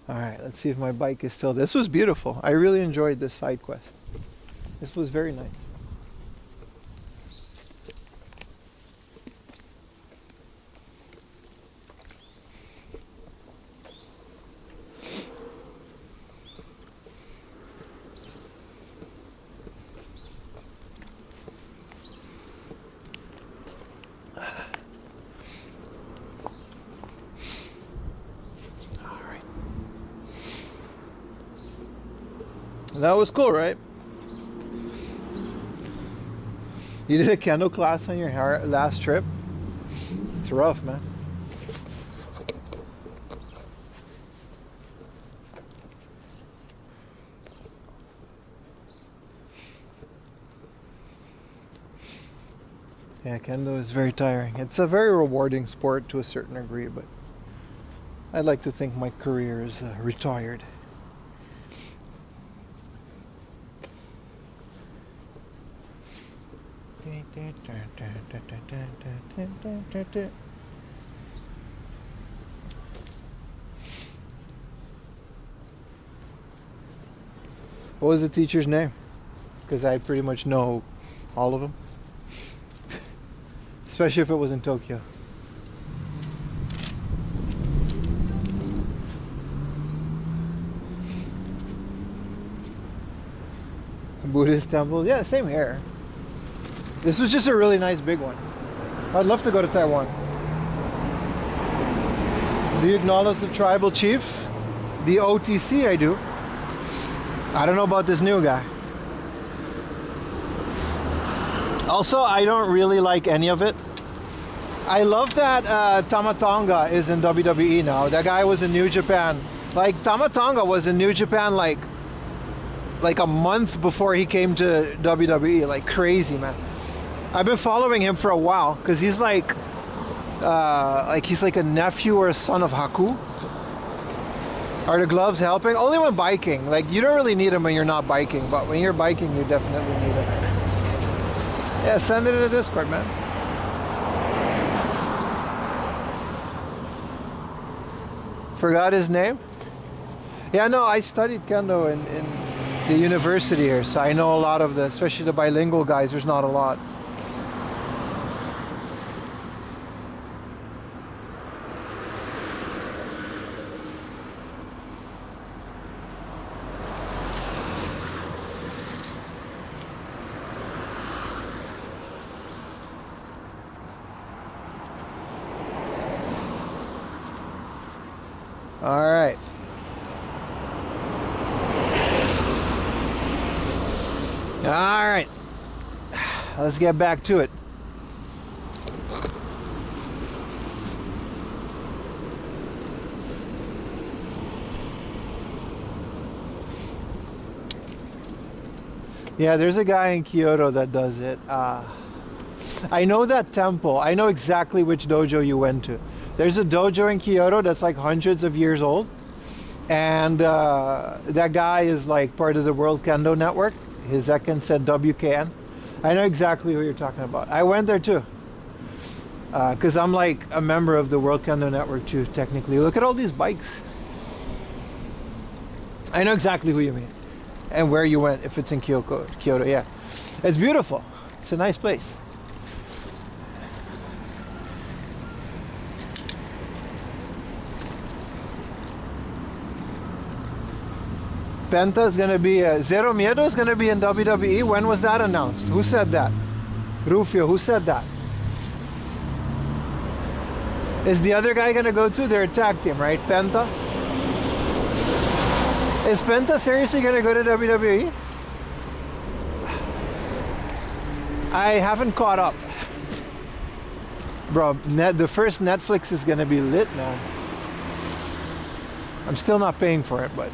Alright, let's see if my bike is still... This was beautiful. I really enjoyed this side quest. This was very nice. That was cool, right? You did a kendo class on your last trip? It's rough, man. Yeah, kendo is very tiring. It's a very rewarding sport to a certain degree, but I'd like to think my career is retired. What was the teacher's name? Because I pretty much know all of them. Especially if it was in Tokyo. Buddhist temple. Yeah, same here. This was just a really nice big one. I'd love to go to Taiwan. Do you acknowledge the tribal chief? The OTC, I do. I don't know about this new guy. Also, I don't really like any of it. I love that Tamatonga is in WWE now. That guy was in New Japan. Like, Tamatonga was in New Japan like a month before he came to WWE. Like, crazy, man. I've been following him for a while because he's like he's like a nephew or a son of Haku. Are the gloves helping? Only when biking. Like, you don't really need them when you're not biking, but when you're biking, you definitely need them. Yeah, send it in the Discord, man. Forgot his name? Yeah, no, I studied kendo in the university here, so I know a lot of especially the bilingual guys. There's not a lot. All right. All right. Let's get back to it. Yeah, there's a guy in Kyoto that does it. I know that temple. I know exactly which dojo you went to. There's a dojo in Kyoto that's like hundreds of years old. And that guy is like part of the World Kendo Network. His Ekin said WKN. I know exactly who you're talking about. I went there too. Because I'm like a member of the World Kendo Network too, technically. Look at all these bikes. I know exactly who you mean. And where you went, if it's in Kyoto, yeah. It's beautiful. It's a nice place. Penta is going to be, Zero Miedo is going to be in WWE. When was that announced? Who said that? Rufio, who said that? Is the other guy going to go too? They're a tag team, right? Penta? Is Penta seriously going to go to WWE? I haven't caught up. Bro, the first Netflix is going to be lit, man. I'm still not paying for it, but...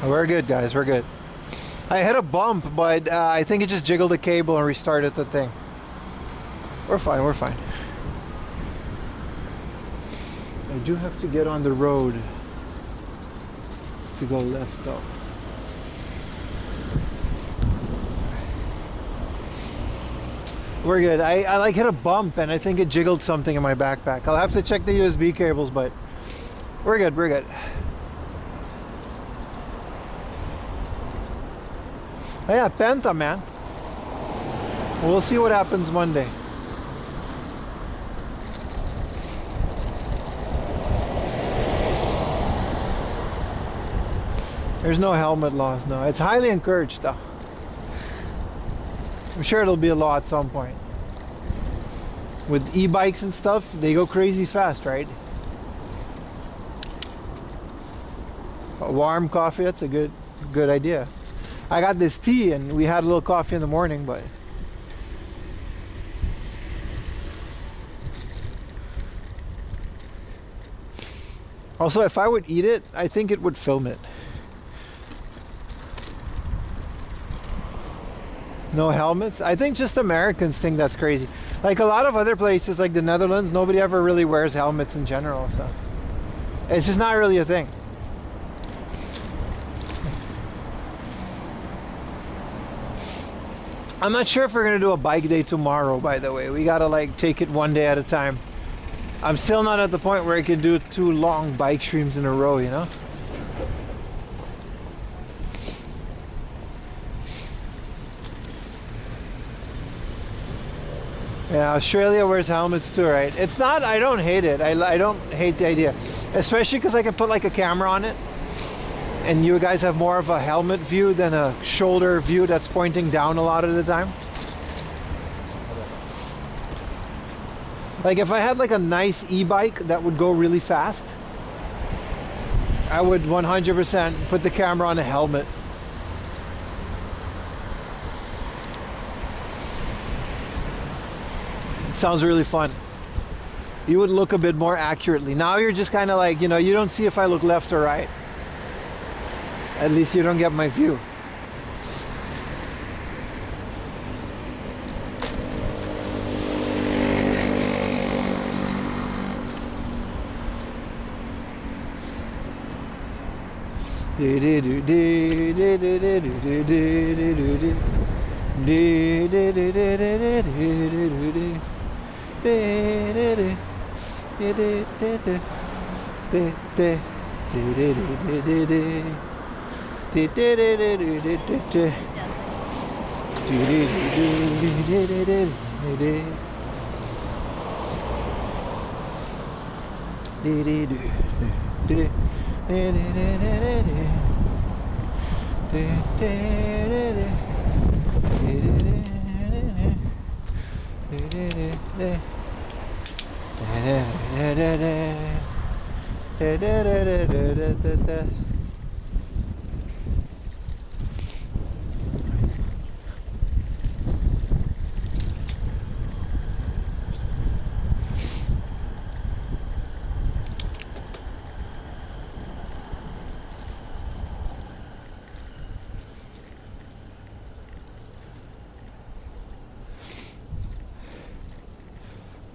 We're good, guys. We're good. I hit a bump, but I think it just jiggled the cable and restarted the thing. We're fine. We're fine. I do have to get on the road to go left, though. We're good. I like hit a bump, and I think it jiggled something in my backpack. I'll have to check the USB cables, but we're good. We're good. Oh, yeah, Penta, man. We'll see what happens Monday. There's no helmet laws, no. It's highly encouraged, though. I'm sure it'll be a law at some point. With e-bikes and stuff, they go crazy fast, right? A warm coffee, that's a good idea. I got this tea and we had a little coffee in the morning, but also if I would eat it, I think it would film it. No helmets? I think just Americans think that's crazy. Like a lot of other places like the Netherlands, nobody ever really wears helmets in general, so it's just not really a thing. I'm not sure if we're gonna do a bike day tomorrow, by the way. We gotta like take it one day at a time. I'm still not at the point where I can do 2 long bike streams in a row, you know? Yeah, Australia wears helmets too, right? It's not, I don't hate it. I don't hate the idea. Especially because I can put like a camera on it. And you guys have more of a helmet view than a shoulder view that's pointing down a lot of the time. Like if I had like a nice e-bike that would go really fast, I would 100% put the camera on a helmet. It sounds really fun. you would look a bit more accurately. Now you're just kind of like, you know, you don't see if I look left or right. At least you don't get my view.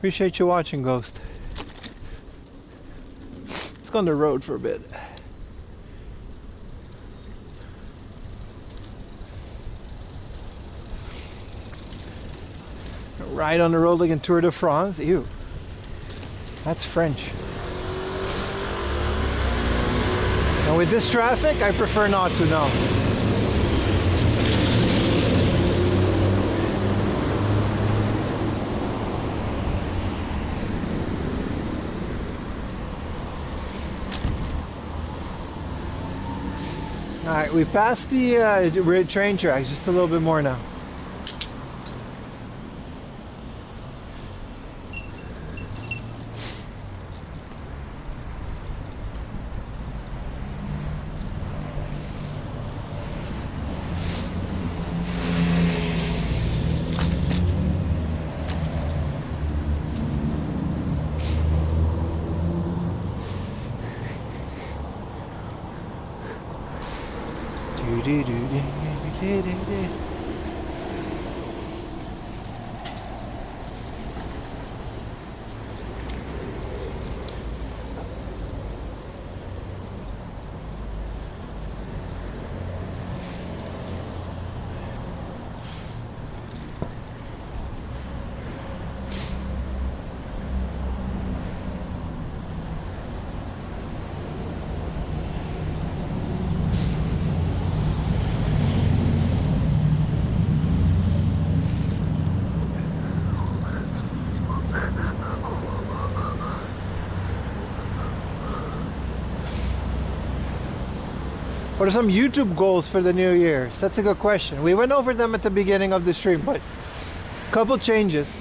Appreciate you watching, Ghost. Let's go on the road for a bit. Ride on the road like in Tour de France. Ew. That's French. And with this traffic, I prefer not to know. Alright, we passed the train tracks, just a little bit more now. What are some YouTube goals for the new year? That's a good question. We went over them at the beginning of the stream, but a couple changes.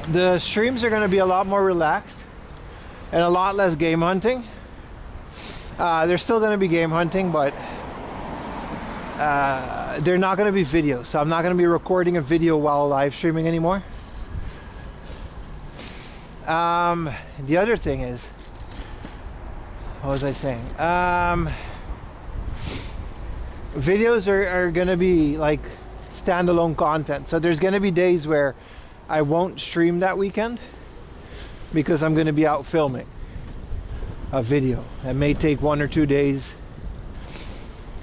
The streams are going to be a lot more relaxed and a lot less game hunting. There's still going to be game hunting, but they're not going to be videos. So I'm not going to be recording a video while live streaming anymore. The other thing is, what was I saying? Videos are gonna be like standalone content. So there's gonna be days where I won't stream that weekend because I'm gonna be out filming a video. It may take 1 or 2 days.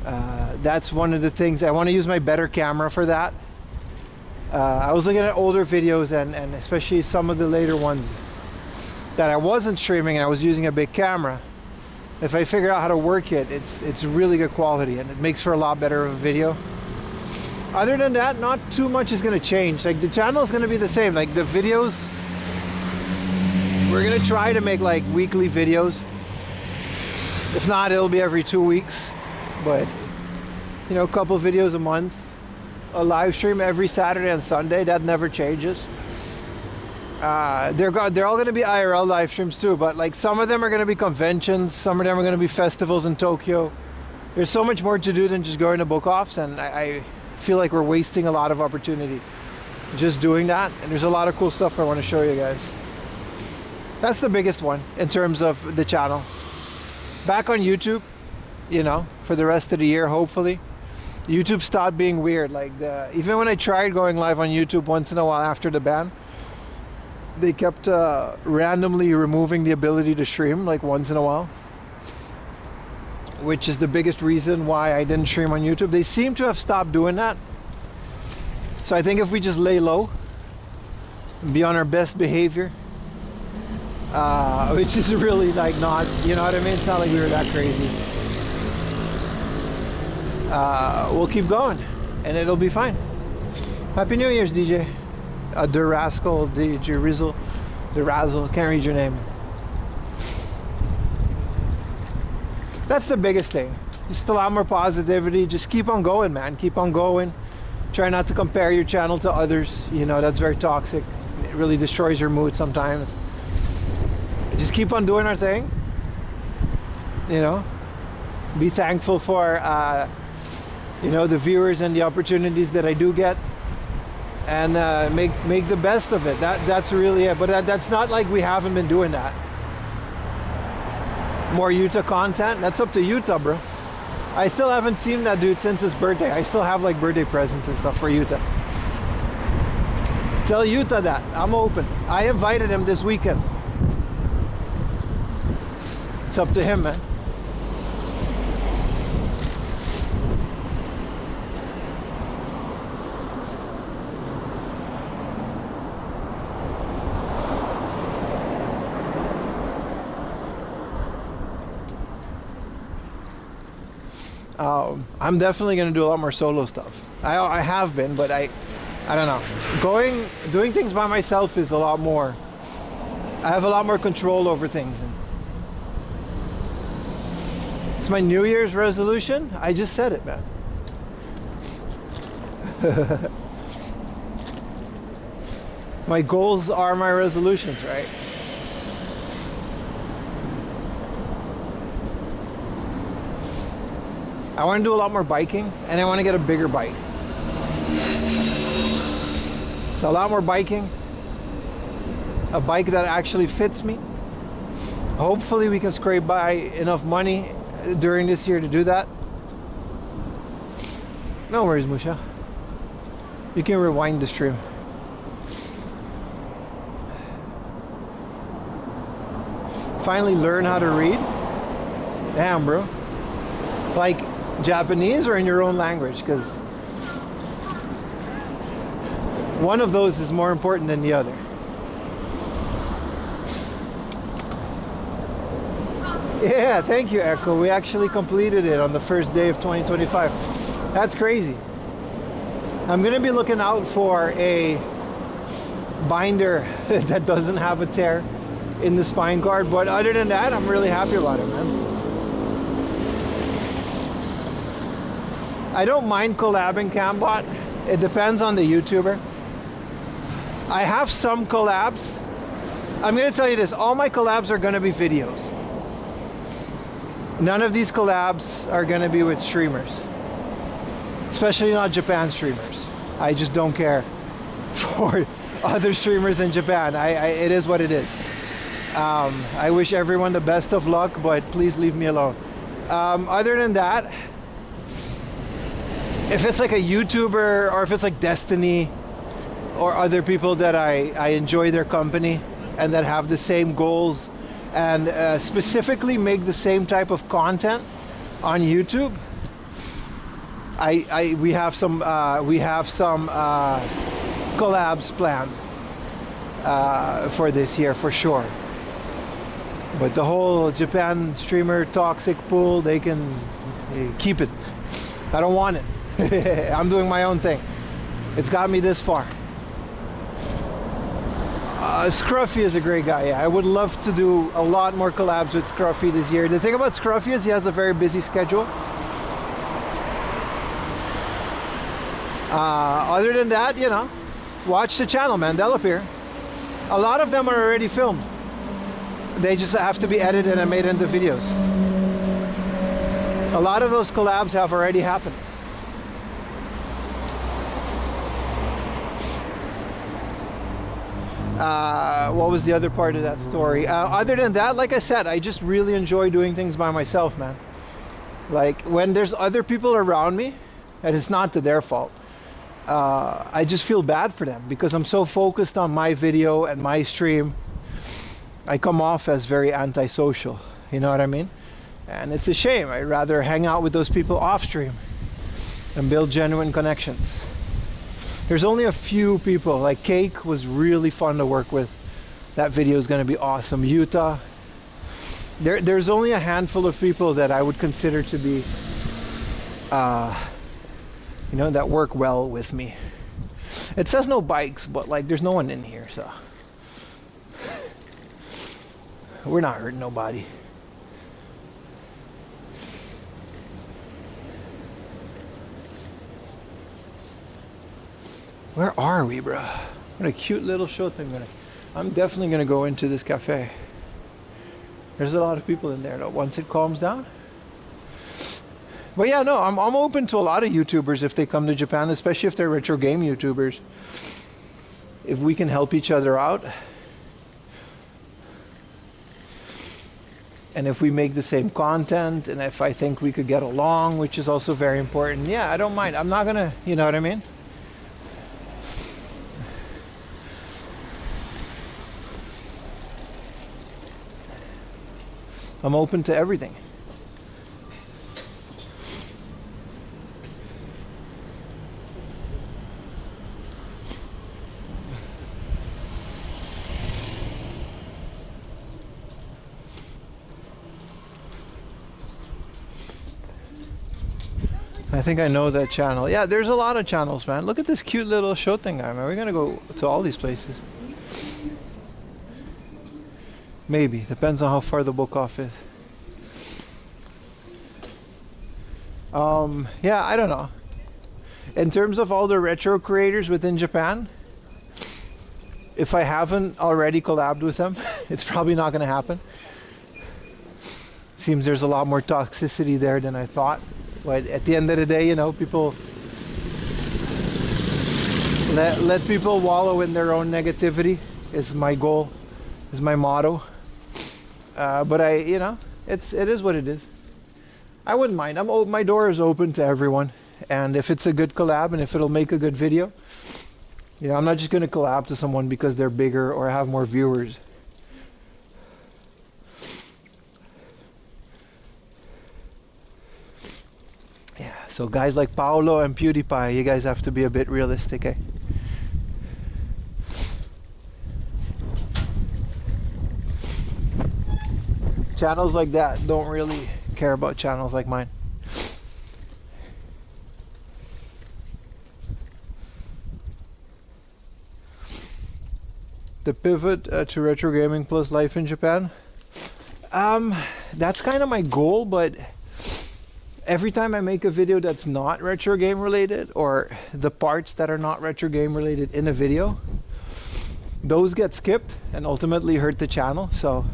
That's one of the things. I want to use my better camera for that. I was looking at older videos and especially some of the later ones that I wasn't streaming and I was using a big camera. If I figure out how to work it, it's really good quality and it makes for a lot better of a video. Other than that, not too much is going to change. Like the channel is going to be the same. Like the videos, we're going to try to make like weekly videos. If not, it'll be every 2 weeks. But you know, a couple videos a month. A live stream every Saturday and Sunday. That never changes. They're all going to be IRL live streams too, but like some of them are going to be conventions, some of them are going to be festivals in Tokyo. There's so much more to do than just going to book offs, and I feel like we're wasting a lot of opportunity just doing that. And there's a lot of cool stuff I want to show you guys. That's the biggest one in terms of the channel. Back on YouTube, you know, for the rest of the year, hopefully. YouTube stopped being weird. Like even when I tried going live on YouTube once in a while after the ban, they kept randomly removing the ability to stream like once in a while, which is the biggest reason why I didn't stream on YouTube. They seem to have stopped doing that. So I think if we just lay low and be on our best behavior, which is really like not, you know what I mean? It's not like we were that crazy. We'll keep going and it'll be fine. Happy New Year's, DJ. Durascal, DJ Rizzle, Durazzle, can't read your name. That's the biggest thing. Just a lot more positivity. Just keep on going, man. Keep on going. Try not to compare your channel to others. You know, that's very toxic. It really destroys your mood sometimes. Just keep on doing our thing. You know, be thankful for, you know, the viewers and the opportunities that I do get. And make the best of it. That's really it. But that's not like we haven't been doing that. More Utah content. That's up to Utah, bro. I still haven't seen that dude since his birthday. I still have like birthday presents and stuff for Utah. Tell Utah that I'm open. I invited him this weekend. It's up to him, man. I'm definitely going to do a lot more solo stuff. I have been, but I don't know. Doing things by myself is a lot more. I have a lot more control over things. It's my New Year's resolution. I just said it, man. My goals are my resolutions, right? I want to do a lot more biking, and I want to get a bigger bike. So a lot more biking, a bike that actually fits me. Hopefully we can scrape by enough money during this year to do that. No worries, Musha. You can rewind the stream. Finally learn how to read. Damn, bro. Like Japanese or in your own language, because one of those is more important than the other. Yeah, thank you, Echo. We actually completed it on the first day of 2025. That's crazy. I'm gonna be looking out for a binder that doesn't have a tear in the spine guard, but other than that, I'm really happy about it, man. I don't mind collabing Cambot. It depends on the YouTuber. I have some collabs. I'm gonna tell you this, all my collabs are gonna be videos. None of these collabs are gonna be with streamers. Especially not Japan streamers. I just don't care for other streamers in Japan. It is what it is. I wish everyone the best of luck, but please leave me alone. Other than that, if it's like a YouTuber or if it's like Destiny or other people that I enjoy their company and that have the same goals and specifically make the same type of content on YouTube, we have some collabs planned for this year for sure. But the whole Japan streamer toxic pool, they can keep it. I don't want it. I'm doing my own thing. It's got me this far. Scruffy is a great guy. Yeah, I would love to do a lot more collabs with Scruffy this year. The thing about Scruffy is he has a very busy schedule. Other than that, you know, watch the channel, man. They'll appear. A lot of them are already filmed. They just have to be edited and made into videos. A lot of those collabs have already happened. What was the other part of that story? Other than that, like I said, I just really enjoy doing things by myself, man. Like when there's other people around me, and it's not to their fault, I just feel bad for them because I'm so focused on my video and my stream. I come off as very antisocial, you know what I mean? And it's a shame. I'd rather hang out with those people off stream and build genuine connections. There's only a few people, like Cake was really fun to work with. That video is going to be awesome. Utah. There's only a handful of people that I would consider to be, you know, that work well with me. It says no bikes, but like there's no one in here, so we're not hurting nobody. Where are we, bro? What a cute little show thing. I'm definitely gonna go into this cafe. There's a lot of people in there though, once it calms down. But yeah, no, I'm open to a lot of YouTubers if they come to Japan, especially if they're retro game YouTubers. If we can help each other out. And if we make the same content, and if I think we could get along, which is also very important, yeah, I don't mind. I'm not gonna, you know what I mean? I'm open to everything. I think I know that channel. Yeah, there's a lot of channels, man. Look at this cute little show thing guy, man. We're gonna go to all these places. Maybe. Depends on how far the book off is. Yeah, I don't know. In terms of all the retro creators within Japan, if I haven't already collabed with them, it's probably not gonna happen. Seems there's a lot more toxicity there than I thought. But at the end of the day, you know, people let people wallow in their own negativity is my goal, is my motto. But you know, it is what it is. I wouldn't mind. My door is open to everyone, and if it's a good collab and if it'll make a good video, you know, I'm not just gonna collab to someone because they're bigger or have more viewers. Yeah, so guys like Paolo and PewDiePie, you guys have to be a bit realistic, eh? Channels like that don't really care about channels like mine. The pivot to retro gaming plus life in Japan. That's kind of my goal, but every time I make a video that's not retro game related, or the parts that are not retro game related in a video, those get skipped and ultimately hurt the channel. So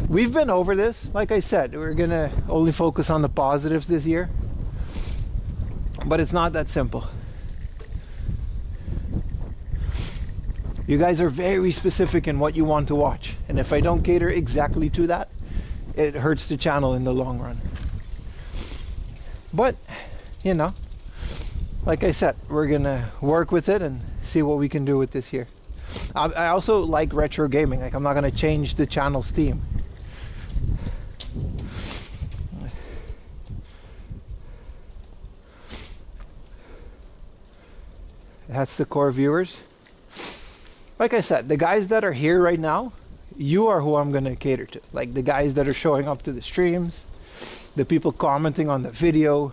we've been over this. Like I said, we're gonna only focus on the positives this year, but it's not that simple. You guys are very specific in what you want to watch, and if I don't cater exactly to that, it hurts the channel in the long run. But you know, like I said, we're gonna work with it and see what we can do with this year. I also like retro gaming. Like, I'm not gonna change the channel's theme. That's the core viewers. Like I said, the guys that are here right now, you are who I'm gonna cater to. Like the guys that are showing up to the streams, the people commenting on the video,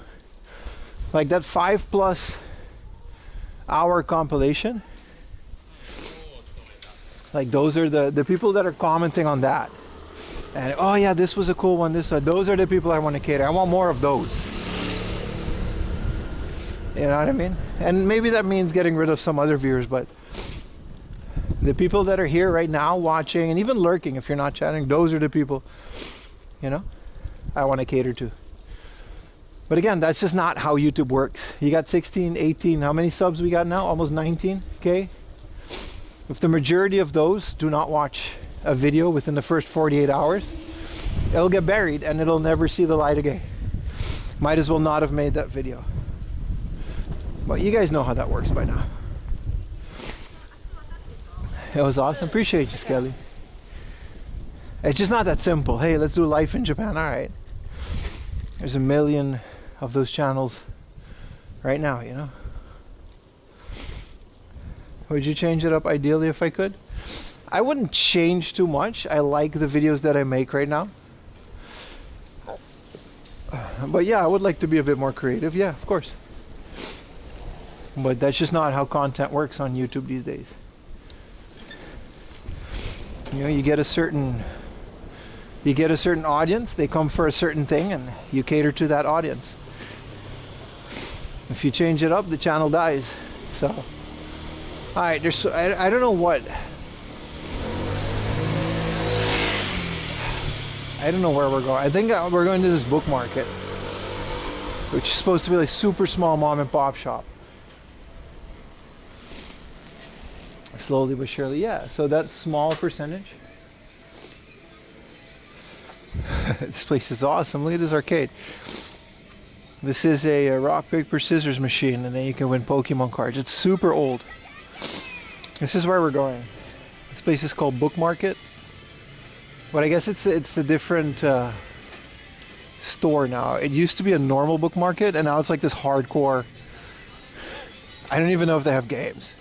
like that 5+ hour compilation. Like those are the people that are commenting on that. And oh yeah, this was a cool one. Those are the people I want to cater. I want more of those. You know what I mean? And maybe that means getting rid of some other viewers, but the people that are here right now watching and even lurking, if you're not chatting, those are the people, you know, I want to cater to. But again, that's just not how YouTube works. You got 16, 18, how many subs we got now? Almost 19K. if the majority of those do not watch a video within the first 48 hours, it'll get buried and it'll never see the light again. Might as well not have made that video. But you guys know how that works by now. It was awesome. Appreciate you, Skelly. It's just not that simple. Hey, let's do life in Japan. All right. There's a million of those channels right now, you know. Would you change it up ideally if I could? I wouldn't change too much. I like the videos that I make right now. But yeah, I would like to be a bit more creative. Yeah, of course. But that's just not how content works on YouTube these days. You know, you get a certain audience, they come for a certain thing, and you cater to that audience. If you change it up, the channel dies. So, all right, I don't know what. I don't know where we're going. I think we're going to this book market, which is supposed to be like super small mom and pop shop. Slowly but surely, yeah. So that small percentage. This place is awesome. Look at this arcade. This is a rock, paper, scissors machine, and then you can win Pokemon cards. It's super old. This is where we're going. This place is called Book Market, but I guess it's a different store now. It used to be a normal book market, and now it's like this hardcore. I don't even know if they have games.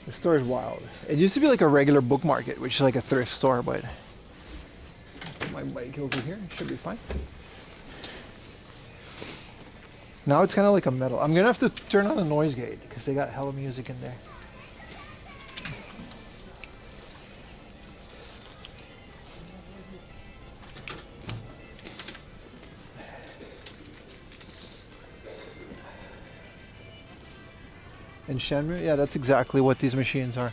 The store is wild. It used to be like a regular book market, which is like a thrift store, but put my bike over here, it should be fine. Now it's kind of like a metal. I'm gonna have to turn on the noise gate because they got hella music in there. In Shenmue, yeah, that's exactly what these machines are.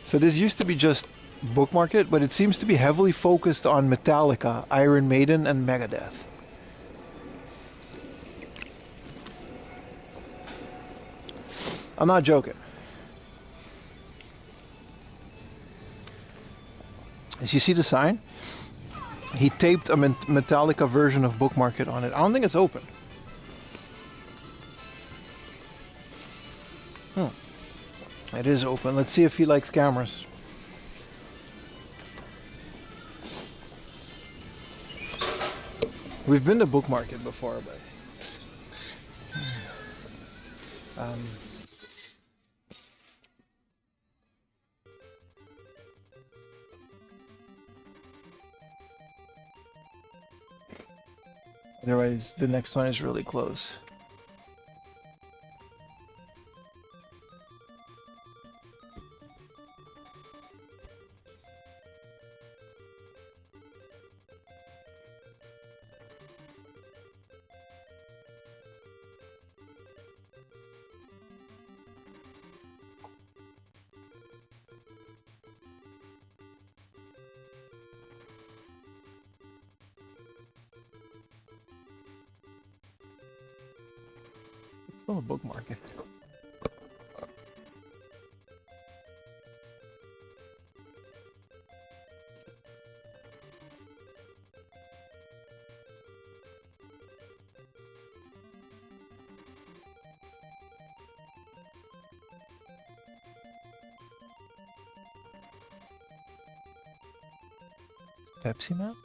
So this used to be just book market, but it seems to be heavily focused on Metallica, Iron Maiden, and Megadeth. I'm not joking. As you see the sign, he taped a Metallica version of Book Market on it. I don't think it's open. It is open. Let's see if he likes cameras. We've been to Book Market before, but otherwise the next one is really close. It's still a book market. Pepsi map?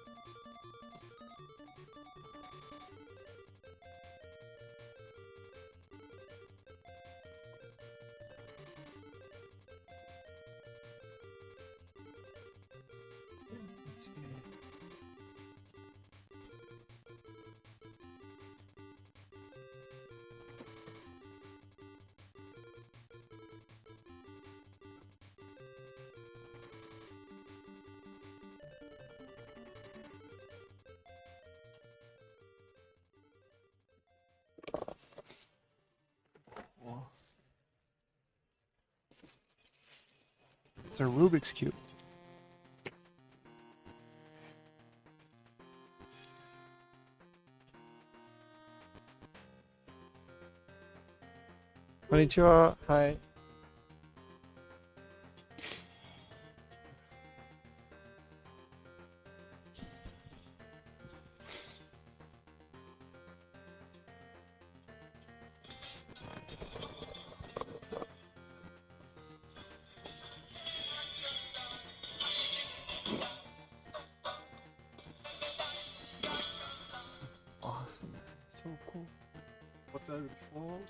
It's a Rubik's Cube. んにちは。はい。Awesome. So cool. What's that for?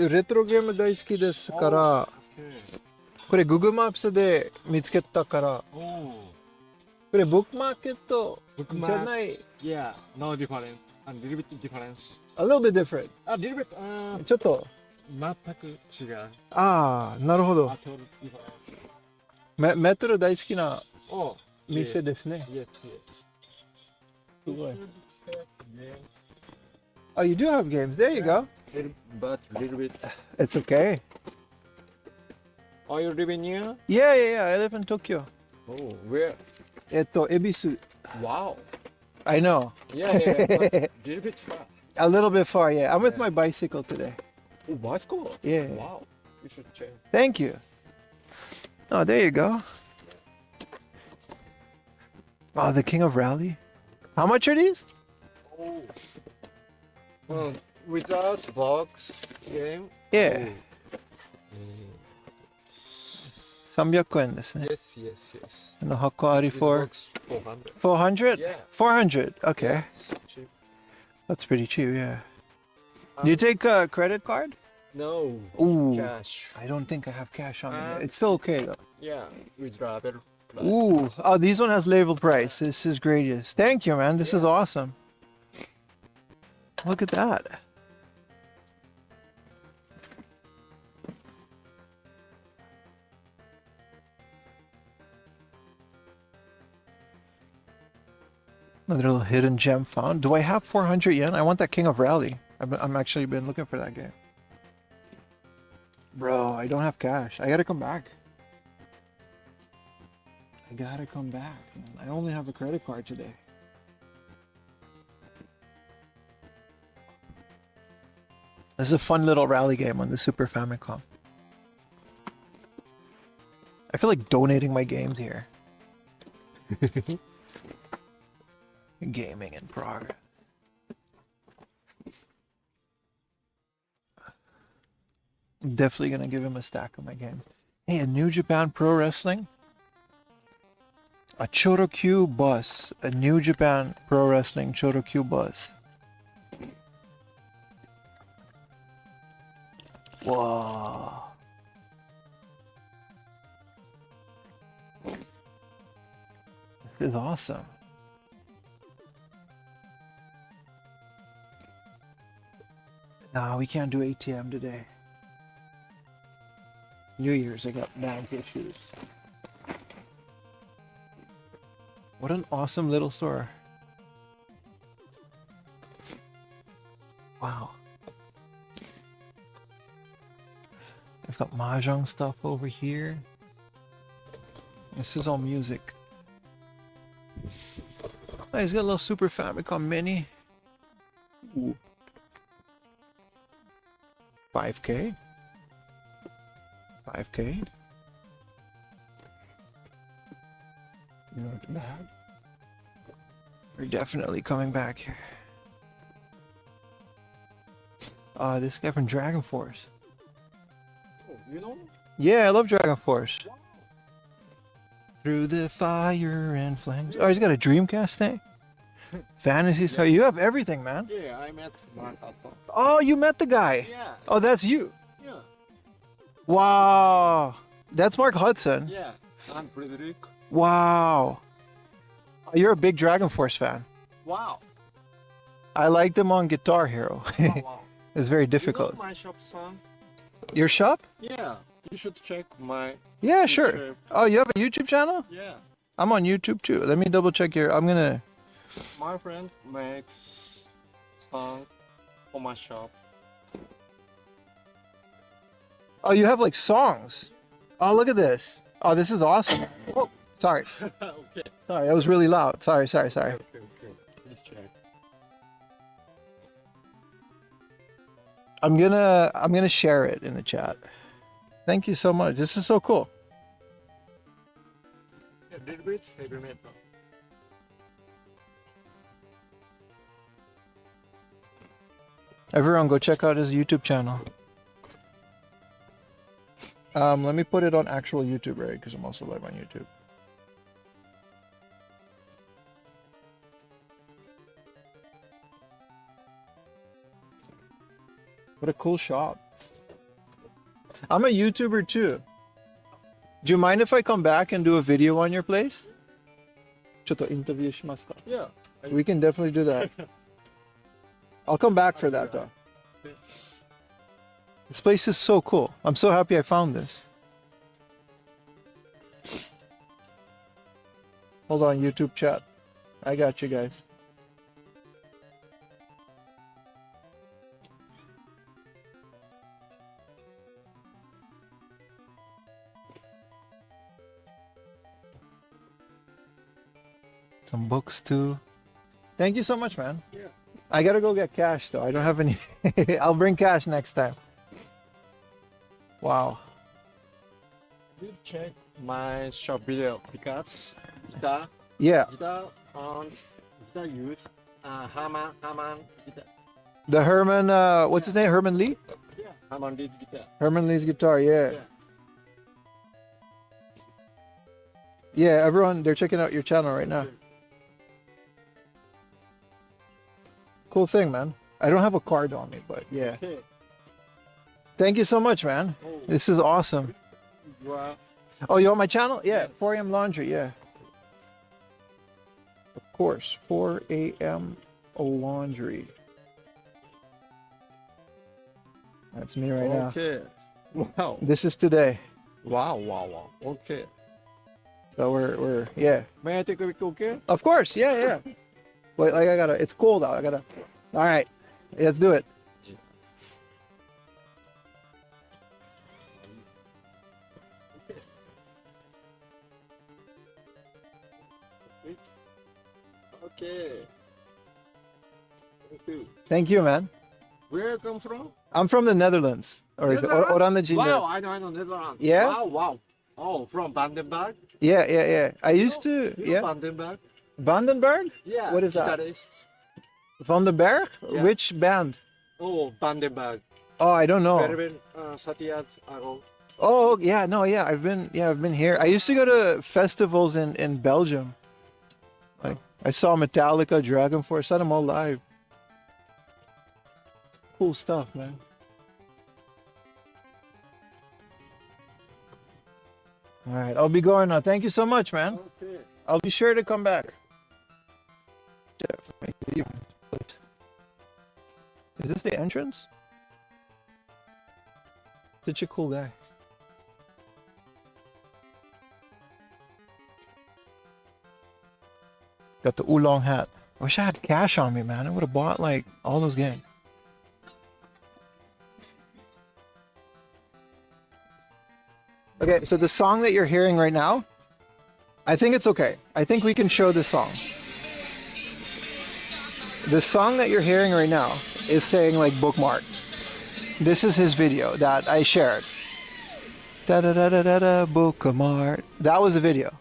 レトロゲーム大好きですから、Okay. これ Google マップスで見つけたから、 Oh. これブックマーケットじゃ Bookmark. ない、Yeah. No difference. A little bit difference. a little bit different. A little bit. ちょっと、全く違う。ああ、なるほど。 A total difference. メトロ大好きな Oh. 店ですね。 Yes. Yes. すごい。 Should check again. Oh, you do have games. There you go. But little bit. It's okay. Are you living near? Yeah, yeah, yeah. I live in Tokyo. Oh, where? 恵比寿. Wow. I know. Yeah, yeah. But little bit far. A little bit far, yeah. I'm with my bicycle today. Oh, bicycle. Yeah. Wow. You should check. Thank you. Oh, there you go. Oh, the King of Rally. How much are these? Oh. Without box game. Yeah. 300円ですね。 Yes, yes, yes. の箱あり This for box 400. 400? Yeah. 400. Okay. It's cheap. That's pretty cheap, yeah. Do you take a credit card? No. Ooh. Cash. I don't think I have cash on me. Um, It's still okay though. Yeah. With label. Ooh. Oh, these one has label price. This is great. Thank you, man. This is awesome. Look at that. Another little hidden gem found. Do I have 400 yen? I want that King of Rally. I'm actually been looking for that game. Bro, I don't have cash. I gotta come back. I gotta come back, man. I only have a credit card today. This is a fun little rally game on the Super Famicom. I feel like donating my games here. Gaming in progress. I'm definitely gonna give him a stack of my game. Hey, a New Japan Pro Wrestling? A Chorokyu bus. A New Japan Pro Wrestling Chorokyu bus. Whoa. This is awesome. Nah, we can't do ATM today. New Year's, I got bank issues. What an awesome little store. Wow. I've got mahjong stuff over here. This is all music. Oh, he's got a little Super Famicom Mini. Ooh. 5K. 5K. Not bad. We're definitely coming back here. This guy from Dragon Force. Oh, you know? Yeah, I love Dragon Force. Through the fire and flames. Oh, he's got a Dreamcast thing? Fantasy Star. You have everything, man. Yeah, I met Mark Hudson. Oh, you met the guy. Yeah. Oh, that's you. Yeah. Wow. That's Mark Hudson. Yeah. I'm Frederick. Wow. You're a big Dragon Force fan. Wow. I liked him on Guitar Hero. Wow, wow. It's very You difficult. know my shop, son? Your shop? Yeah. You should check my. Yeah, sure. YouTube. Oh, you have a YouTube channel? Yeah. I'm on YouTube too. Let me double check your. I'm gonna. My friend makes song for my shop. Oh, you have like songs. Oh, look at this. Oh, this is awesome. Oh, sorry. Okay. Sorry, that was really loud. Sorry. Okay, okay. Please check. I'm gonna share it in the chat. Thank you so much. This is so cool. A little bit heavy metal. Everyone, go check out his YouTube channel. Let me put it on actual YouTube, right? Because I'm also live on YouTube. What a cool shop. I'm a YouTuber too. Do you mind if I come back and do a video on your place? ちょっとインタビューしますか? Yeah. We can definitely do that. I'll come back for that though. This place is so cool. I'm so happy I found this. Hold on, YouTube chat. I got you guys. Some books too. Thank you so much, man. Yeah. I gotta go get cash though. I don't have any. I'll bring cash next time. Wow. Please check my shop video because guitar Yeah, use Hammond guitar. the Herman. What's his name? Herman Lee. Yeah. Hammond leads guitar. Herman Lee's guitar. Yeah. Yeah. Yeah. Everyone, they're checking out your channel right now. Cool thing, man. I don't have a card on me, but yeah. Okay. Thank you so much, man. Oh, This is awesome. you are. Oh, you on my channel? Yeah, Yes. 4 a.m. laundry. Yeah. Of course, 4 a.m. laundry. That's me right now. Okay. Wow. This is today. Wow. Okay. So we're yeah. May I take a picture? Okay. Of course, yeah. Wait, like I gotta. It's cold out. I gotta. All right, let's do it. Okay. Thank you. Thank you, man. Where you come from? I'm from the Netherlands. Orang the Wow, I know Netherlands. Yeah? Wow. Oh, from Vandenberg? Yeah. I used to. You know Yeah. Vandenberg? Vandenberg? Yeah. What is that? Guitarist. Van den Berg? Yeah. Which band? Oh, Vandenberg. Oh, I don't know. Very well, 30 years ago. Oh, yeah. No, yeah. I've been here. I used to go to festivals in Belgium. Like I saw Metallica, Dragon Force. Saw them all live. Cool stuff, man. All right, I'll be going now. Thank you so much, man. Okay. I'll be sure to come back. Is this the entrance? Such a cool guy. Got the oolong hat. I wish I had cash on me, man. I would have bought like all those games. Okay, so the song that you're hearing right now, I think it's okay. I think we can show the song. The song that you're hearing right now is saying like bookmark. This is his video that I shared. Da da da da da da bookmark. That was the video.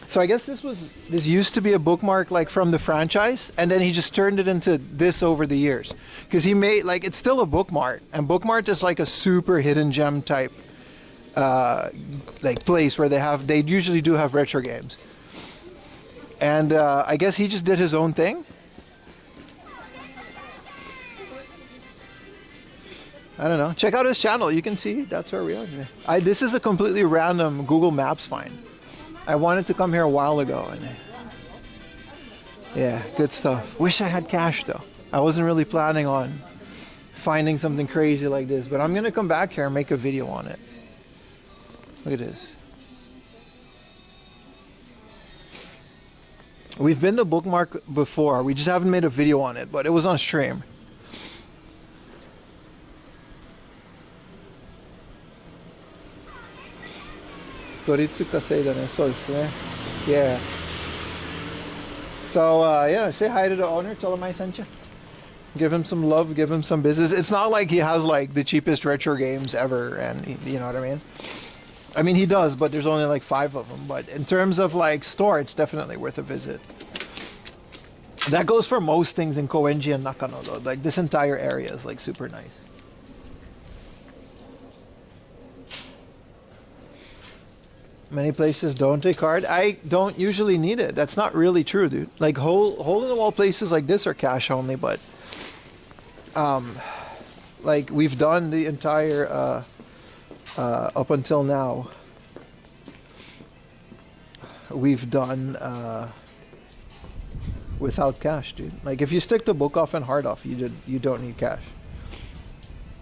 So I guess this used to be a bookmark like from the franchise, and then he just turned it into this over the years. Because he made like it's still a bookmark, and bookmark is like a super hidden gem type like place where they usually do have retro games. And I guess he just did his own thing. I don't know. Check out his channel. You can see that's where we are today. This is a completely random Google Maps find. I wanted to come here a while ago, and yeah, good stuff. Wish I had cash though. I wasn't really planning on finding something crazy like this, but I'm gonna come back here and make a video on it. Look at this. We've been to Bookmark before. We just haven't made a video on it, but it was on stream. Toritsuka Seida ne, so desu ne. Yeah. So yeah, say hi to the owner. Tell him I sent you. Give him some love, give him some business. It's not like he has like the cheapest retro games ever, and you know what I mean? I mean, he does, but there's only like 5 of them. But in terms of like store, it's definitely worth a visit. That goes for most things in Koenji and Nakano though. Like this entire area is like super nice. Many places don't take card. I don't usually need it. That's not really true, dude. Like hole in the wall places like this are cash only, but like we've done the entire up until now. We've done without cash, dude. Like if you stick the book off and hard off, you don't need cash.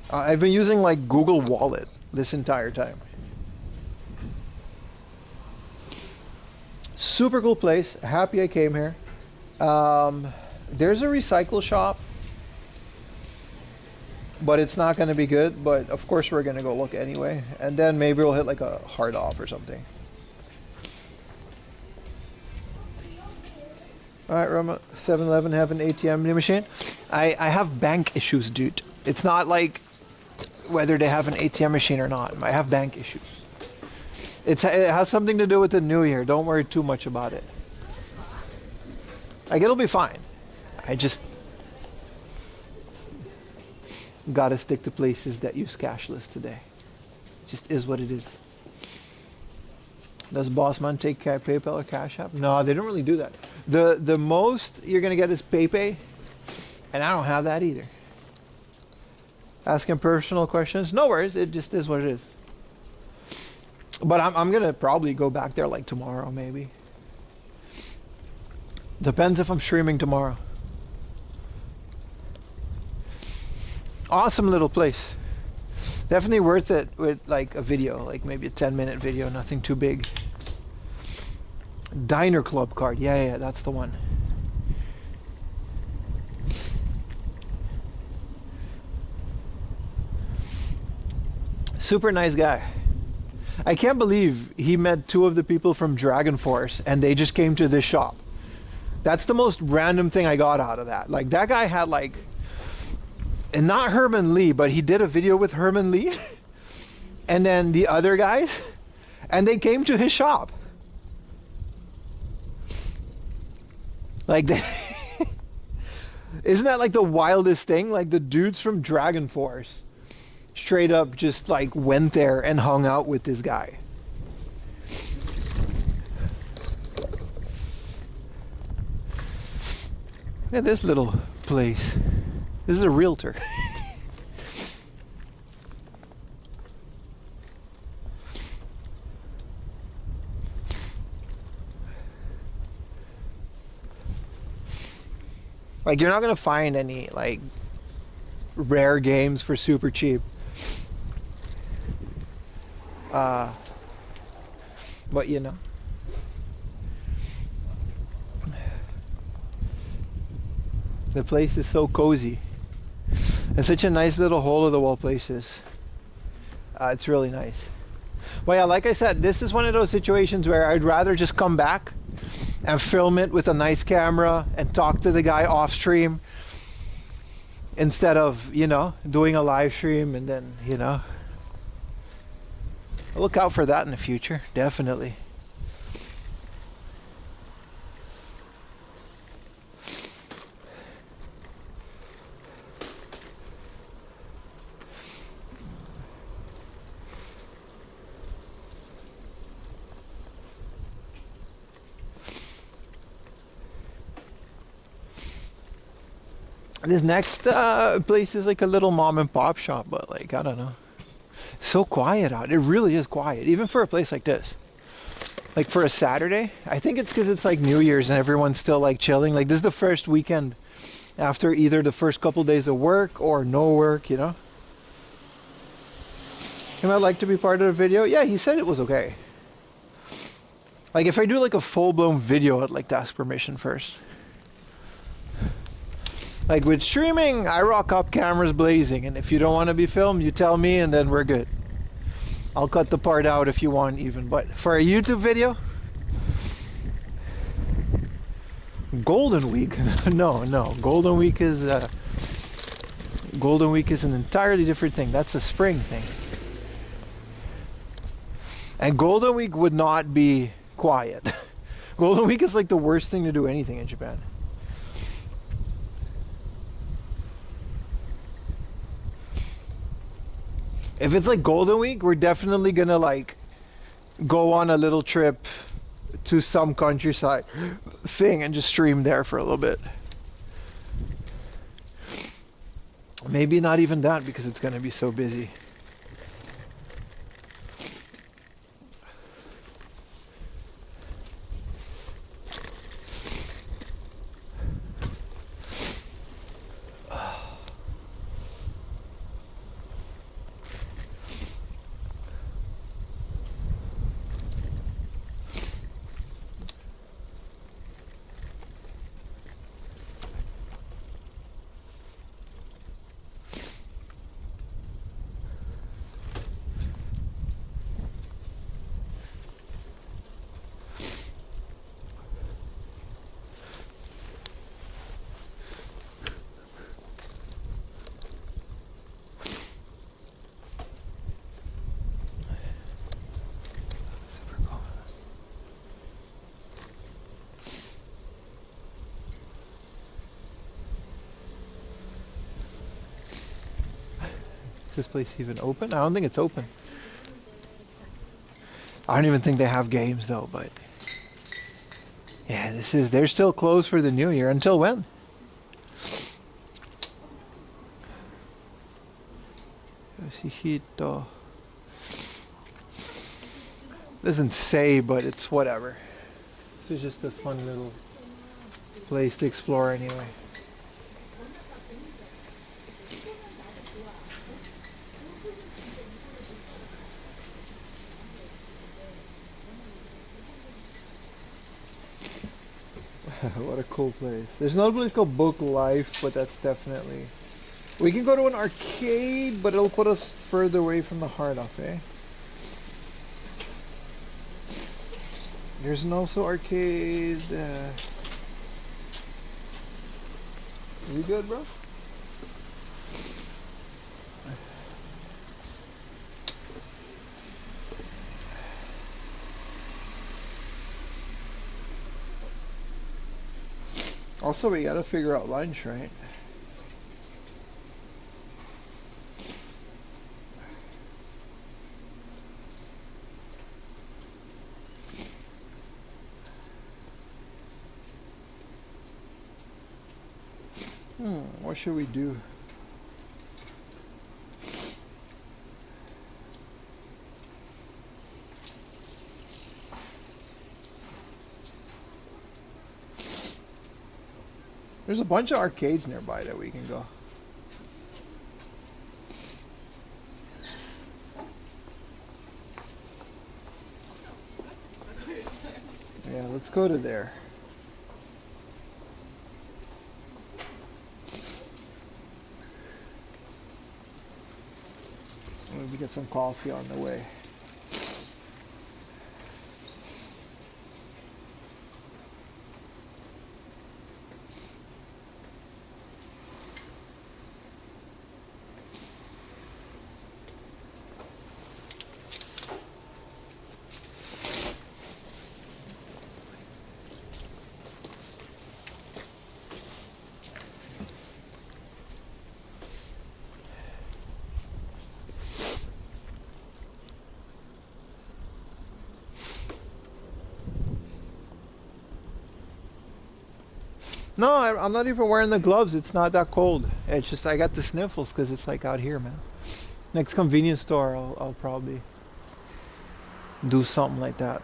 I've been using like Google Wallet this entire time. Super cool place. Happy I came here. There's a recycle shop, but it's not going to be good. But of course we're going to go look anyway, and then maybe we'll hit like a hard off or something. All right, Roma. 7-Eleven have an ATM machine. I have bank issues, dude. It's not like whether they have an ATM machine or not. I have bank issues. It has something to do with the new year. Don't worry too much about it. Like, it'll be fine. I just gotta stick to places that use cashless today. Just is what it is. Does Bossman take PayPal or Cash App? No, they don't really do that. The most you're gonna get is PayPay, and I don't have that either. Asking personal questions? No worries. It just is what it is. But I'm gonna probably go back there like tomorrow, maybe. Depends if I'm streaming tomorrow. Awesome little place. Definitely worth it with like a video, like maybe a 10-minute video, nothing too big. Diner Club card, yeah, that's the one. Super nice guy. I can't believe he met 2 of the people from Dragon Force and they just came to this shop. That's the most random thing I got out of that. Like that guy had like, and not Herman Lee, but he did a video with Herman Lee and then the other guys, and they came to his shop. Like isn't that like the wildest thing? Like the dudes from Dragon Force straight up just like went there and hung out with this guy. Look at this little place. This is a realtor. Like you're not gonna find any like rare games for super cheap. But you know, the place is so cozy. It's such a nice little hole of the wall places. It's really nice. Well, yeah, like I said, this is one of those situations where I'd rather just come back and film it with a nice camera and talk to the guy off stream instead of, you know, doing a live stream and then, you know. I'll look out for that in the future, definitely. This next place is like a little mom and pop shop, but like, I don't know. So quiet out. It really is quiet, even for a place like this. Like for a Saturday, I think it's because it's like New Year's and everyone's still like chilling. Like this is the first weekend after either the first couple days of work or no work, you know. And I'd like to be part of the video. Yeah, he said it was okay. Like if I do like a full-blown video, I'd like to ask permission first. Like with streaming, I rock up cameras blazing, and if you don't want to be filmed, you tell me and then we're good. I'll cut the part out if you want even, but for a YouTube video, Golden Week, no, Golden Week is Golden Week is an entirely different thing. That's a spring thing. And Golden Week would not be quiet. Golden Week is like the worst thing to do anything in Japan. If it's like Golden Week, we're definitely gonna like go on a little trip to some countryside thing and just stream there for a little bit. Maybe not even that because it's gonna be so busy. Is this place even open? I don't think it's open. I don't even think they have games though, but yeah, they're still closed for the new year. Until when? Yoshihito. Doesn't say, but it's whatever. This is just a fun little place to explore anyway. What a cool place. There's another place called Book Life, but that's definitely... We can go to an arcade, but it'll put us further away from the heart of, eh? There's an also arcade... You good, bro? Also, we gotta figure out lunch, right? What should we do? There's a bunch of arcades nearby that we can go. Yeah, let's go to there. Maybe get some coffee on the way. No, I'm not even wearing the gloves. It's not that cold. It's just I got the sniffles because it's like out here, man. Next convenience store, I'll probably do something like that.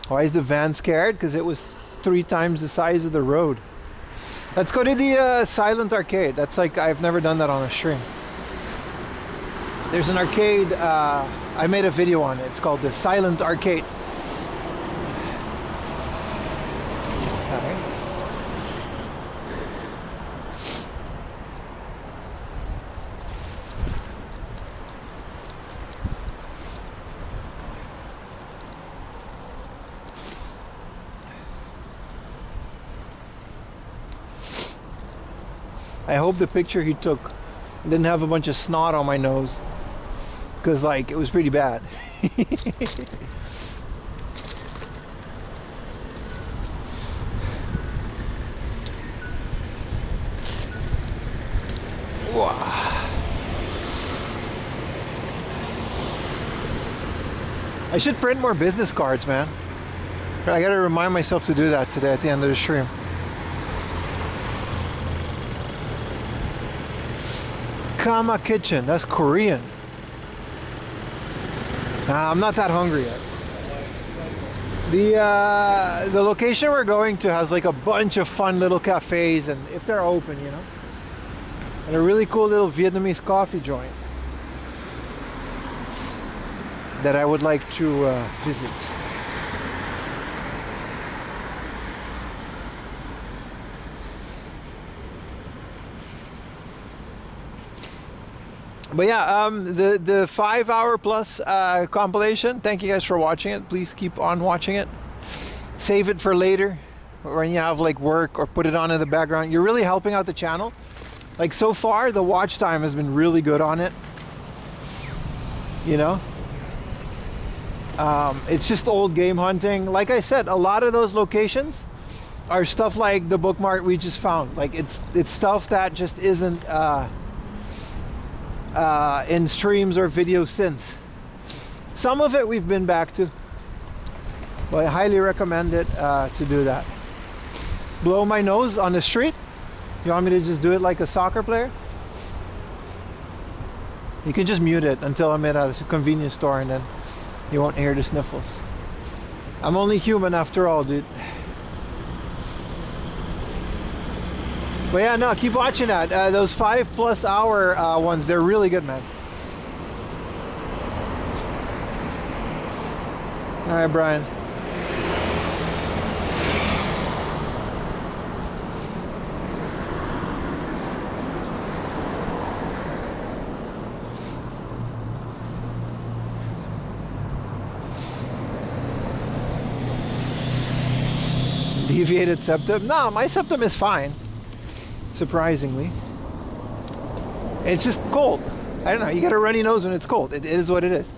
Why is the van scared? Because it was 3 times the size of the road. Let's go to the silent arcade. That's like, I've never done that on a stream. There's an arcade, I made a video on it. It's called the Silent Arcade. I hope the picture he took didn't have a bunch of snot on my nose, because like it was pretty bad. Wow. I should print more business cards, man. I gotta remind myself to do that today at the end of the stream. Kama Kitchen, that's Korean. Nah, I'm not that hungry yet. The location we're going to has like a bunch of fun little cafes, and if they're open, you know. And a really cool little Vietnamese coffee joint that I would like to visit. But yeah, the 5 hour plus compilation, thank you guys for watching it. Please keep on watching it. Save it for later when you have like work, or put it on in the background. You're really helping out the channel. Like so far, the watch time has been really good on it. You know? It's just old game hunting. Like I said, a lot of those locations are stuff like the bookmark we just found. Like it's stuff that just isn't in streams or videos since. Some of it we've been back to, but I highly recommend it to do that. Blow my nose on the street. You want me to just do it like a soccer player? You can just mute it until I'm at a convenience store, and then you won't hear the sniffles. I'm only human after all, dude. But yeah, no, keep watching that. Those 5+ hour ones, they're really good, man. All right, Brian. Deviated septum? No, my septum is fine. Surprisingly. It's just cold. I don't know, you get a runny nose when it's cold. It is what it is.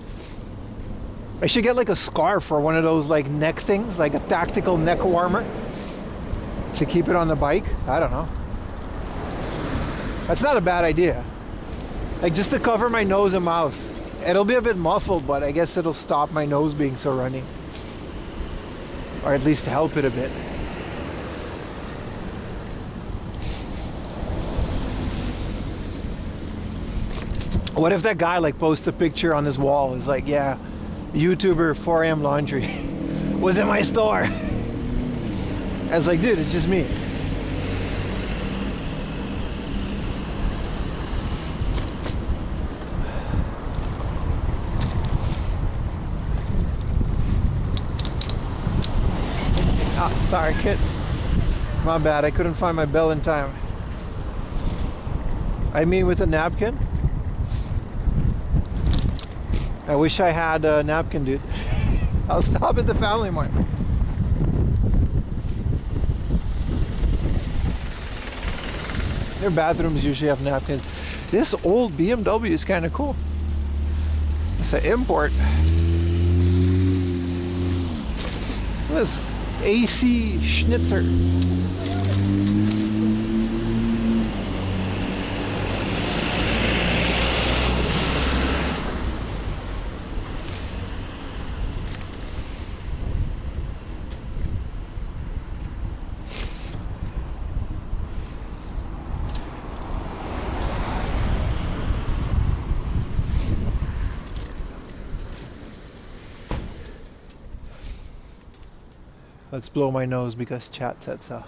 I should get like a scarf or one of those like neck things, like a tactical neck warmer to keep it on the bike. I don't know. That's not a bad idea. Like just to cover my nose and mouth. It'll be a bit muffled, but I guess it'll stop my nose being so runny. Or at least help it a bit. What if that guy like posts a picture on his wall? It's like, yeah, YouTuber 4 AM laundry was in my store. I was like, dude, it's just me. Oh, sorry, kid. My bad, I couldn't find my bell in time. I mean with a napkin? I wish I had a napkin, dude. I'll stop at the Family Mart. Their bathrooms usually have napkins. This old BMW is kind of cool. It's an import. This AC Schnitzer. Let's blow my nose because chat said so.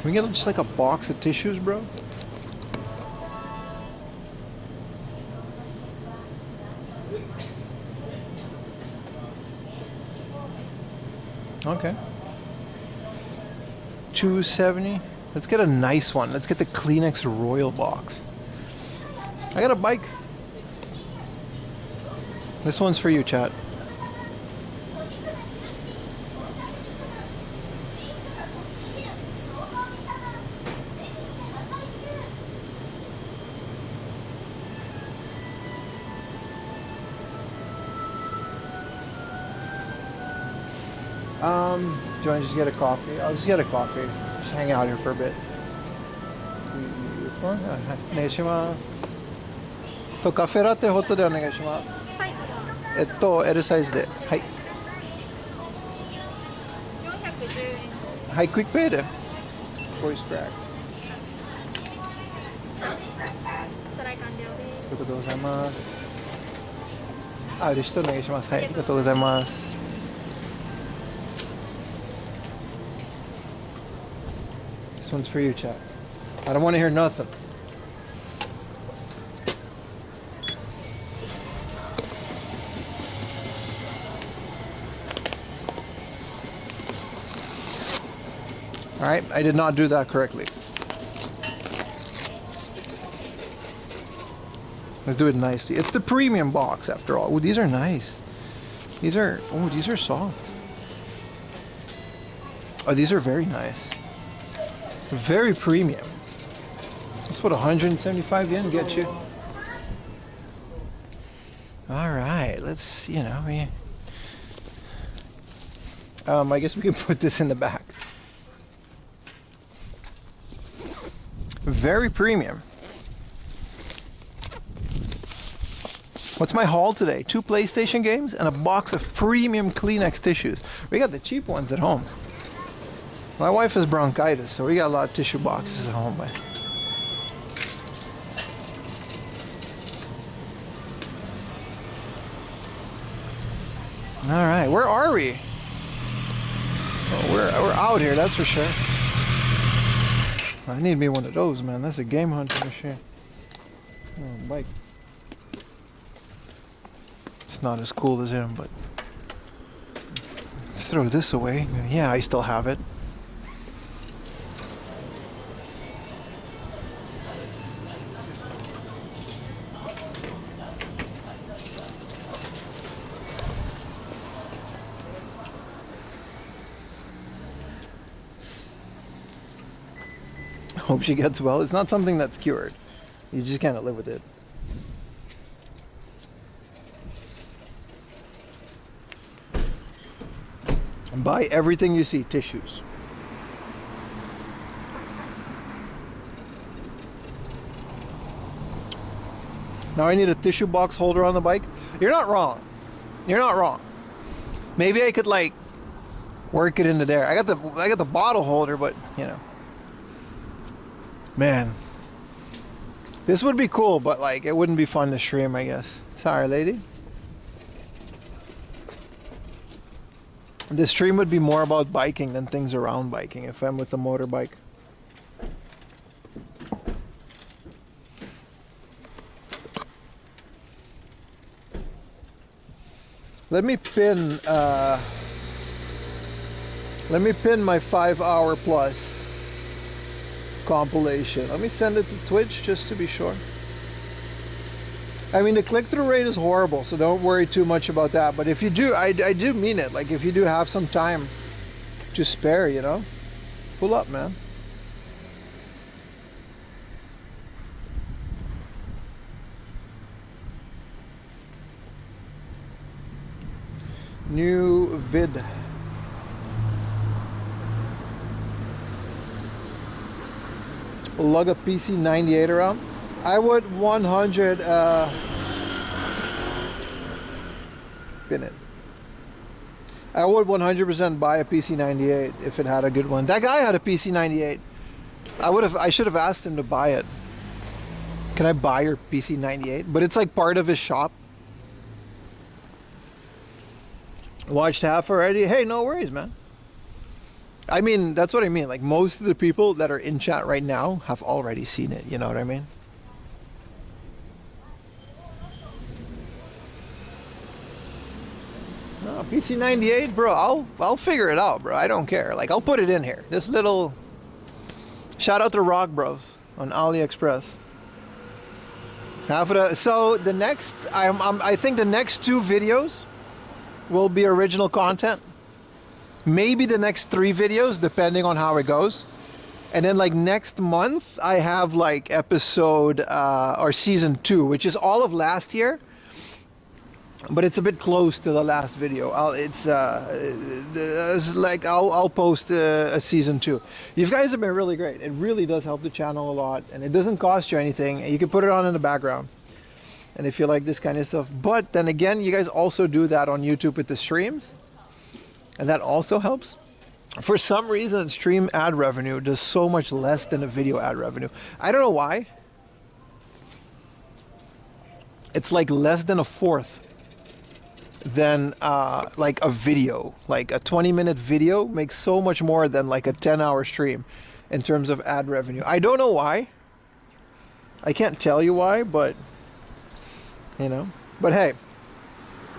Can we get just like a box of tissues, bro? Okay. $2.70. Let's get a nice one. Let's get the Kleenex Royal box. I got a bike. This one's for you, chat. Do you want to just get a coffee? I'll just get a coffee. Just hang out here for a bit. To カフェラテホットでお願いします。サイズが L サイズで。はい。410円。はい、クイックペイで。ボイスクラック。お支払い完了です。ありがとうございます。あ、レシートお願いします。はい、ありがとうございます。This one's for you, chat. I don't want to hear nothing. All right, I did not do that correctly. Let's do it nicely. It's the premium box after all. Oh, these are nice. These are soft. Oh, these are very nice. Very premium. That's what 175 yen get you. All right, let's, I guess we can put this in the back. Very premium. What's my haul today? 2 PlayStation games and a box of premium Kleenex tissues. We got the cheap ones at home. My wife has bronchitis, so we got a lot of tissue boxes at home. But all right, where are we? Oh, we're out here, that's for sure. I need me one of those, man. That's a game hunter machine. Oh, bike. It's not as cool as him, but let's throw this away. Yeah, I still have it. Hope she gets well. It's not something that's cured. You just can't live with it. And buy everything you see, tissues. Now I need a tissue box holder on the bike. You're not wrong. You're not wrong. Maybe I could like work it into there. I got the bottle holder, but man, this would be cool, but like it wouldn't be fun to stream, I guess. Sorry, lady. The stream would be more about biking than things around biking if I'm with a motorbike. Let me pin my 5-hour plus compilation. Let me send it to Twitch just to be sure. I mean, the click-through rate is horrible, so don't worry too much about that. But if you do, I do mean it. Like, if you do have some time to spare, you know? Pull up, man. New vid. Lug a PC98 around. I would 100 spin it. I would 100% buy a PC98 if it had a good one. That guy had a PC98. I should have asked him to buy it. Can I buy your PC98? But it's like part of his shop. Watched half already? Hey, no worries, man. I mean, that's what I mean. Like, most of the people that are in chat right now have already seen it. You know what I mean? No, PC98, bro. I'll figure it out, bro. I don't care. Like, I'll put it in here. This little shout out to Rock Bros on AliExpress. Half of the so the next I think the next 2 videos will be original content. Maybe the next 3 videos, depending on how it goes. And then like next month, I have like episode or season 2, which is all of last year. But it's a bit close to the last video. I'll post a season 2. You guys have been really great. It really does help the channel a lot, and it doesn't cost you anything. You can put it on in the background. And if you like this kind of stuff, but then again, you guys also do that on YouTube with the streams, and that also helps. For some reason, stream ad revenue does so much less than a video ad revenue. I don't know why. It's like less than a fourth than like a video. Like a 20-minute video makes so much more than like a 10-hour stream in terms of ad revenue. I don't know why. I can't tell you why, but you know. But hey,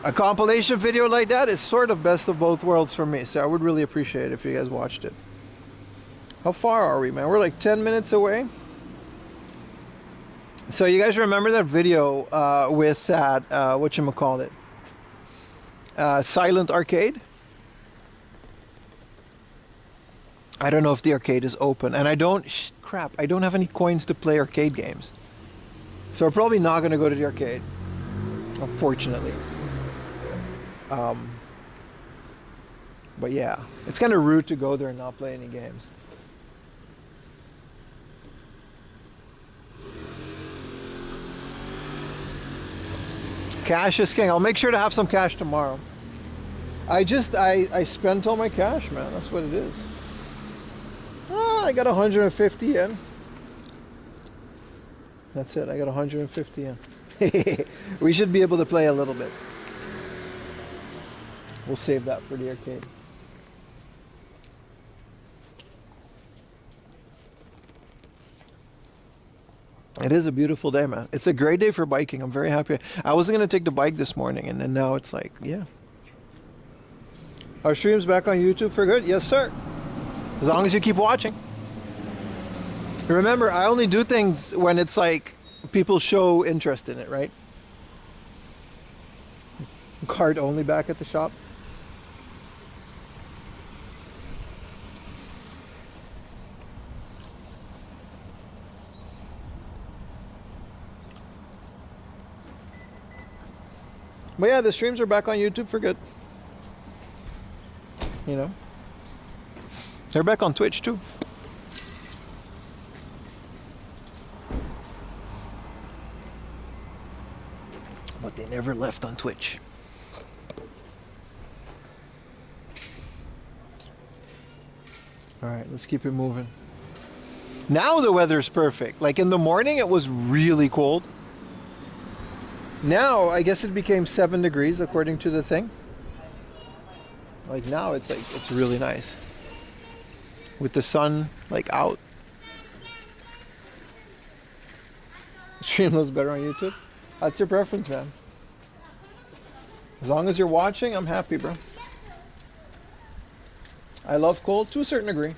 a compilation video like that is sort of best of both worlds for me. So I would really appreciate it if you guys watched it. How far are we, man? We're like 10 minutes away. So you guys remember that video with that, whatchamacallit? Silent Arcade? I don't know if the arcade is open. And I don't have any coins to play arcade games. So we're probably not going to go to the arcade. Unfortunately. But yeah, it's kind of rude to go there and not play any games. Cash is king. I'll make sure to have some cash tomorrow. I spent all my cash, man. That's what it is. I got 150 yen. That's it. I got 150 yen. We should be able to play a little bit. We'll save that for the arcade. It is a beautiful day, man. It's a great day for biking. I'm very happy. I wasn't going to take the bike this morning, and then now it's like, yeah. Our stream's back on YouTube for good? Yes, sir. As long as you keep watching. Remember, I only do things when it's like people show interest in it, right? Card only back at the shop. But yeah, the streams are back on YouTube for good. You know. They're back on Twitch too. But they never left on Twitch. Alright, let's keep it moving. Now the weather's perfect. Like in the morning it was really cold. Now, I guess it became 7 degrees according to the thing. Like now it's like, it's really nice. With the sun like out. Stream looks better on YouTube. That's your preference, man. As long as you're watching, I'm happy, bro. I love cold to a certain degree.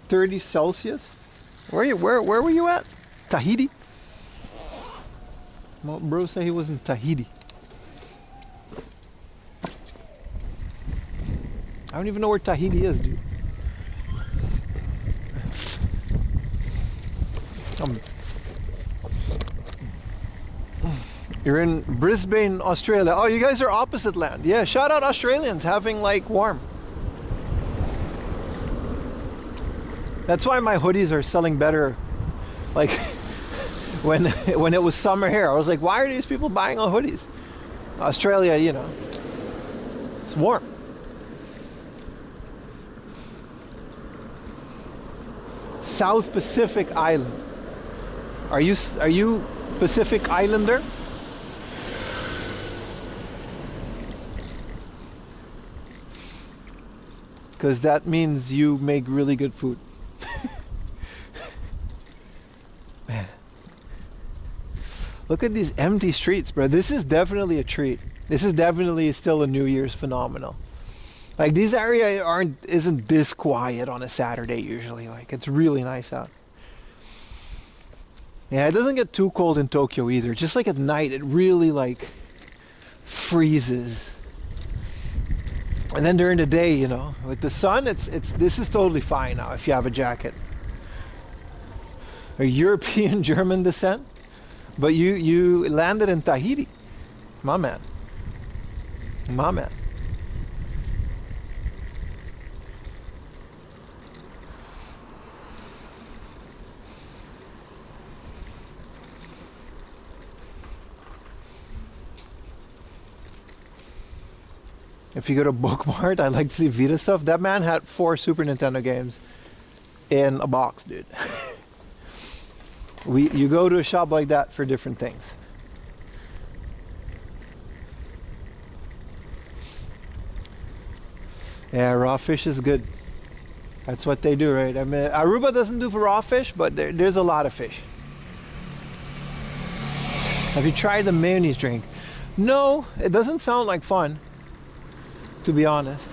.30 Celsius. Where were you at? Tahiti? Well, bro said he was in Tahiti. don't even know where Tahiti is, dude. You're in Brisbane, Australia. Oh, you guys are opposite land. Yeah, shout out Australians having like warm. That's why my hoodies are selling better. Like when it was summer here, I was like, why are these people buying all hoodies? Australia, you know, it's warm. South Pacific Island. Are you Pacific Islander? Because that means you make really good food. Man. Look at these empty streets, bro. This is definitely a treat. This is definitely still a New Year's phenomenon. Like these areas isn't this quiet on a Saturday usually. Like it's really nice out. Yeah, it doesn't get too cold in Tokyo either. Just like at night, it really like freezes. And then during the day, you know, with the sun, this is totally fine now if you have a jacket. A European German descent, but you landed in Tahiti, my man. My man. If you go to Bookmart, I like to see Vita stuff. That man had 4 Super Nintendo games in a box, dude. You go to a shop like that for different things. Yeah, raw fish is good. That's what they do, right? I mean, Aruba doesn't do for raw fish, but there's a lot of fish. Have you tried the mayonnaise drink? No, it doesn't sound like fun, to be honest.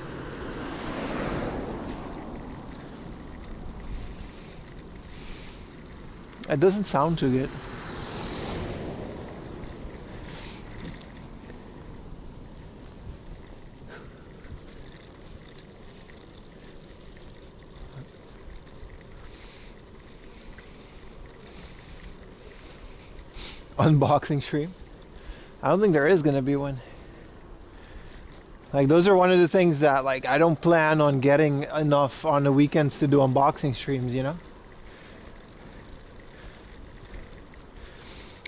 It doesn't sound too good. Unboxing stream? I don't think there is gonna be one. Like those are one of the things that like I don't plan on getting enough on the weekends to do unboxing streams, you know?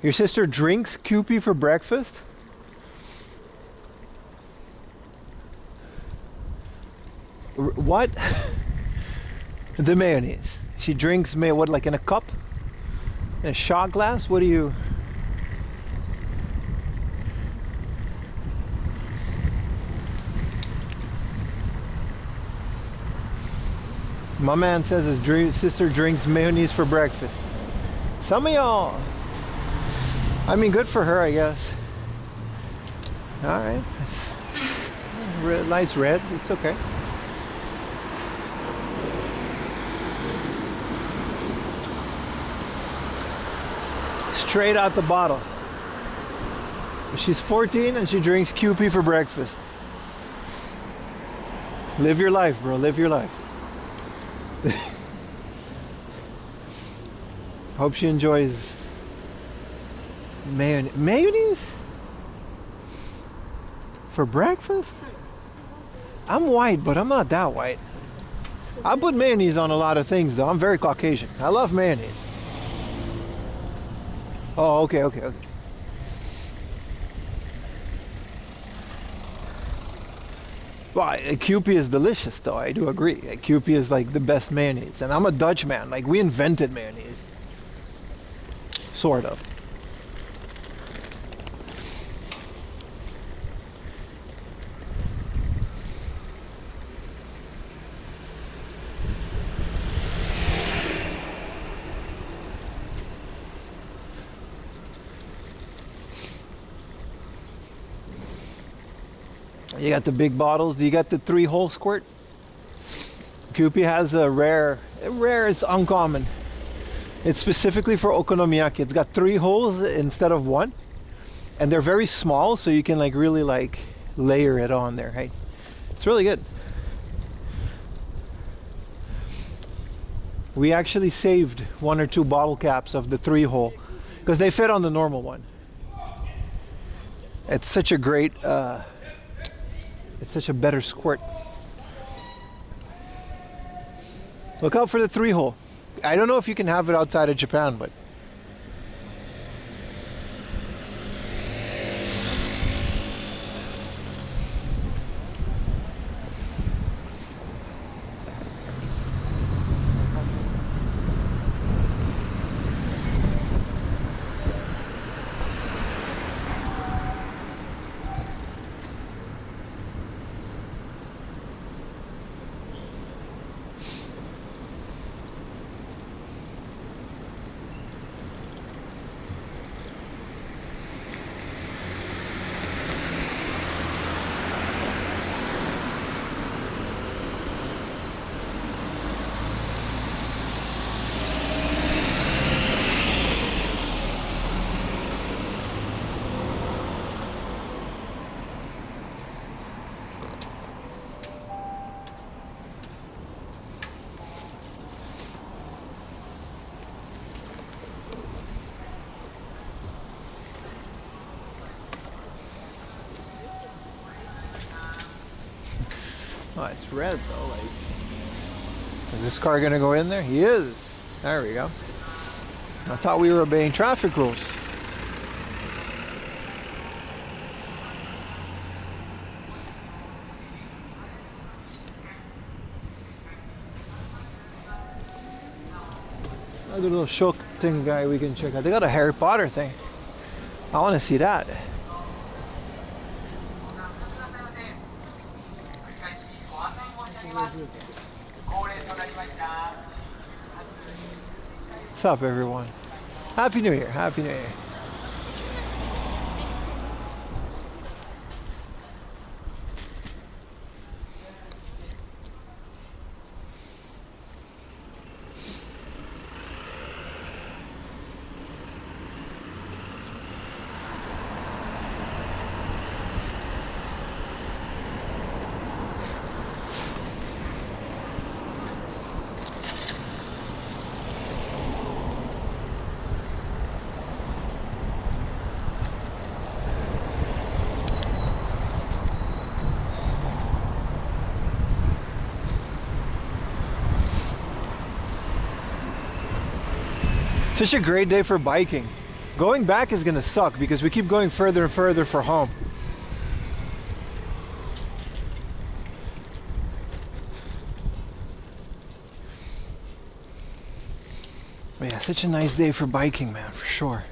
Your sister drinks Kewpie for breakfast? What? The mayonnaise. She drinks what, like in a cup? In a shot glass? What do you... My man says his sister drinks mayonnaise for breakfast. Some of y'all... I mean, good for her, I guess. Alright. Light's red. It's okay. Straight out the bottle. She's 14 and she drinks Kewpie for breakfast. Live your life, bro. Live your life. Hope she enjoys mayonnaise for breakfast. I'm white, but I'm not that white. I put mayonnaise on a lot of things though. I'm very Caucasian. I love mayonnaise. Oh, okay. Well, Kewpie is delicious though, I do agree. Kewpie is like the best mayonnaise. And I'm a Dutch man, like we invented mayonnaise. Sort of. You got the big bottles. Do you got the 3-hole squirt? Kewpie has a rare, it's uncommon. It's specifically for okonomiyaki. It's got 3 holes instead of 1. And they're very small, so you can like really like layer it on there, hey? It's really good. We actually saved 1 or 2 bottle caps of the 3-hole because they fit on the normal one. It's such a great, it's such a better squirt. Look out for the 3-hole. I don't know if you can have it outside of Japan, but oh, it's red though. Like, is this car gonna go in there? He is. There we go. I thought we were obeying traffic rules. Another little show thing guy we can check out. They got a Harry Potter thing. I want to see that. What's up, everyone? Happy New Year. Happy New Year. Such a great day for biking. Going back is gonna suck because we keep going further and further for home. But yeah, such a nice day for biking, man, for sure.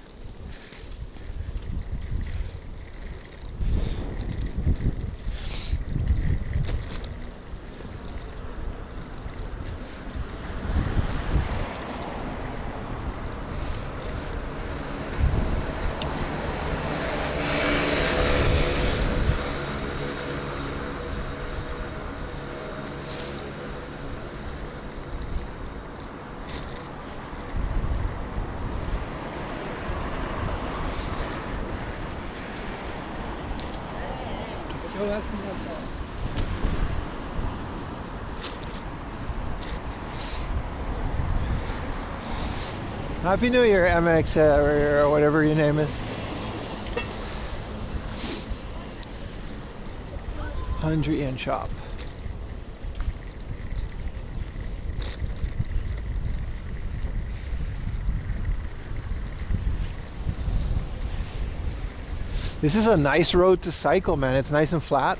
Happy New Year, MX, or whatever your name is. 100 yen shop. This is a nice road to cycle, man. It's nice and flat.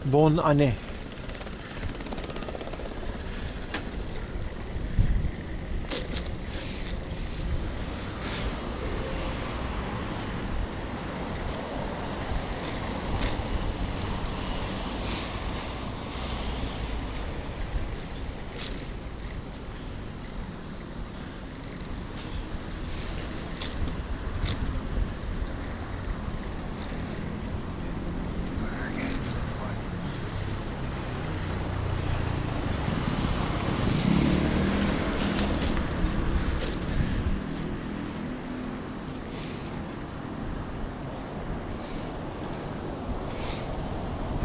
Bonne année.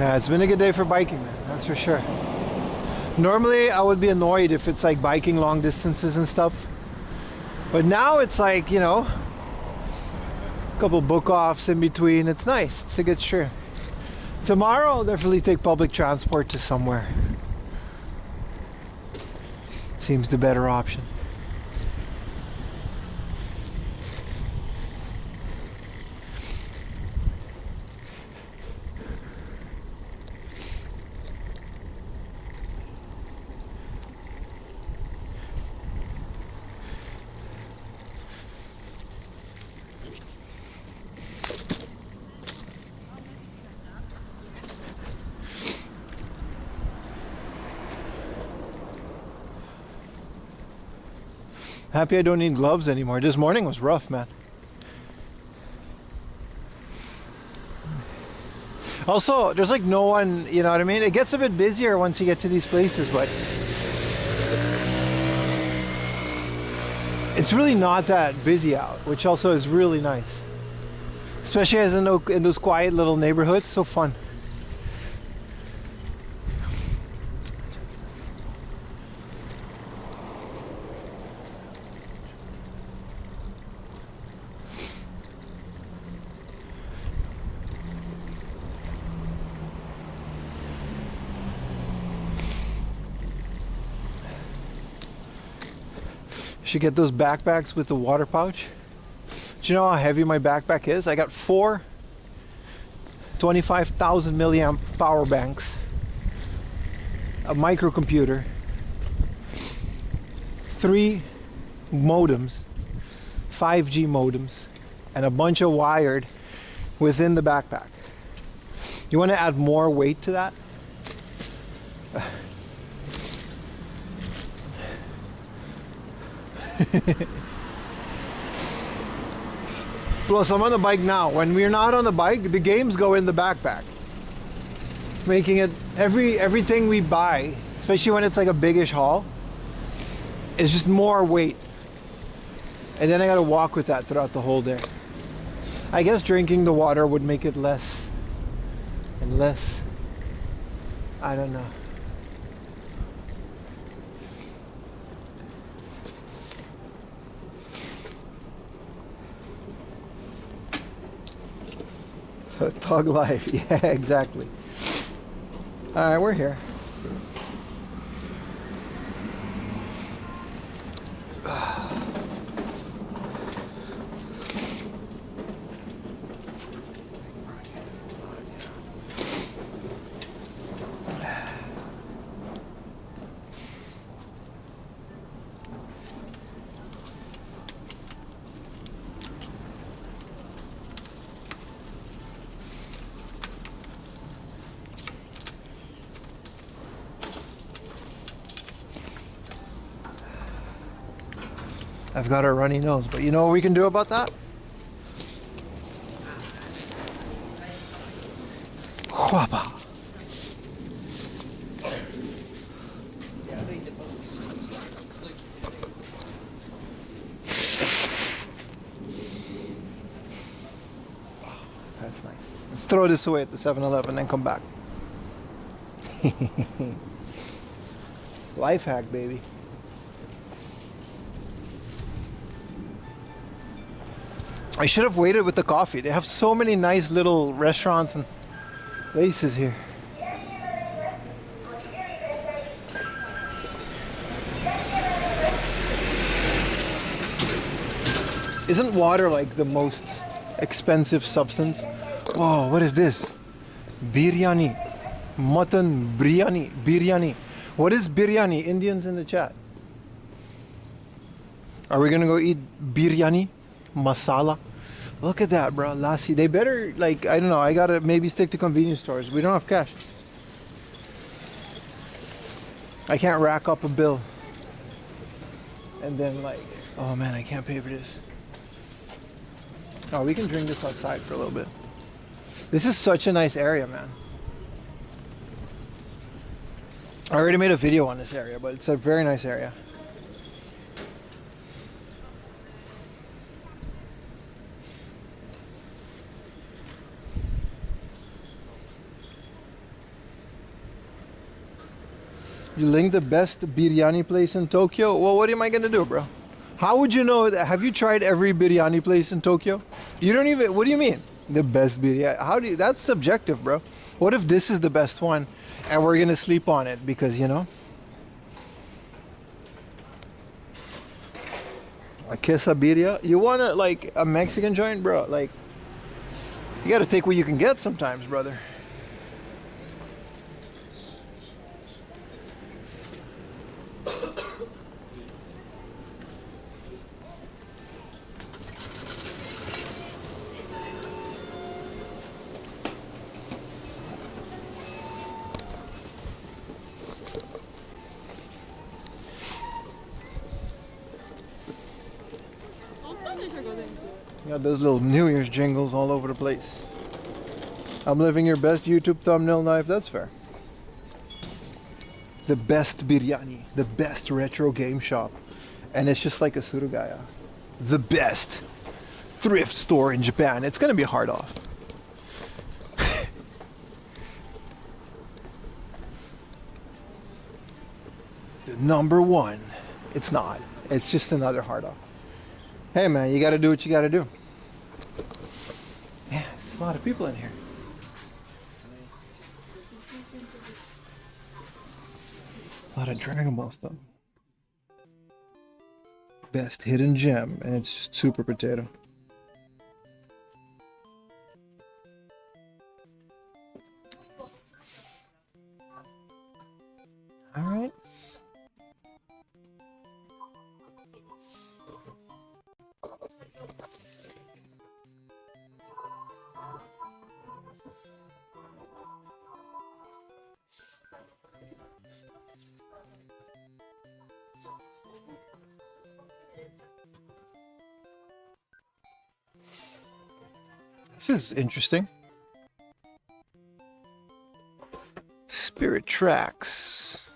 Yeah, it's been a good day for biking, man. That's for sure. Normally, I would be annoyed if it's like biking long distances and stuff. But now it's like, you know, a couple book offs in between. It's nice. It's a good sure. Tomorrow, I'll definitely take public transport to somewhere. Seems the better option. Happy I don't need gloves anymore. This morning was rough, man. Also, there's like no one, you know what I mean? It gets a bit busier once you get to these places, but it's really not that busy out, which also is really nice. Especially as in those quiet little neighborhoods, so fun. Should get those backpacks with the water pouch. Do you know how heavy my backpack is? I got 4 25,000 milliamp power banks, a microcomputer, 3 modems, 5G modems, and a bunch of wired within the backpack. You want to add more weight to that? Plus, I'm on the bike now. When we're not on the bike, the games go in the backpack, making it everything we buy, especially when it's like a biggish haul, is just more weight. And then I gotta walk with that throughout the whole day. I guess drinking the water would make it less and less. I don't know. Thug life. Yeah, exactly. All right, we're here. I've got a runny nose, but you know what we can do about that? Guapa. That's nice. Let's throw this away at the 7-Eleven and come back. Life hack, baby. I should have waited with the coffee. They have so many nice little restaurants and places here. Isn't water like the most expensive substance? Whoa, what is this? Biryani. Mutton biryani. What is biryani? Indians in the chat. Are we gonna go eat biryani? Masala. Look at that, bro. Lassi. They better, like, I don't know. I gotta maybe stick to convenience stores. We don't have cash. I can't rack up a bill. And then, like, oh man, I can't pay for this. Oh, we can drink this outside for a little bit. This is such a nice area, man. I already made a video on this area, but it's a very nice area. You link the best biryani place in Tokyo? Well, what am I gonna do, bro? How would you know that? Have you tried every biryani place in Tokyo? You don't even, what do you mean? The best biryani? How do you, that's subjective, bro. What if this is the best one and we're gonna sleep on it because, you know? A quesabirria? You want like a Mexican joint, bro? Like, you gotta take what you can get sometimes, brother. Got those little New Year's jingles all over the place. I'm living your best YouTube thumbnail life. That's fair. The best biryani, the best retro game shop, and it's just like a surugaya. The best thrift store in Japan. It's gonna be hard off. The number one. It's not. It's just another hard off. Hey man, you gotta do what you gotta do. Yeah, there's a lot of people in here. A lot of Dragon Ball stuff. Best hidden gem, and it's just super potato. All right. This is interesting. Spirit Tracks.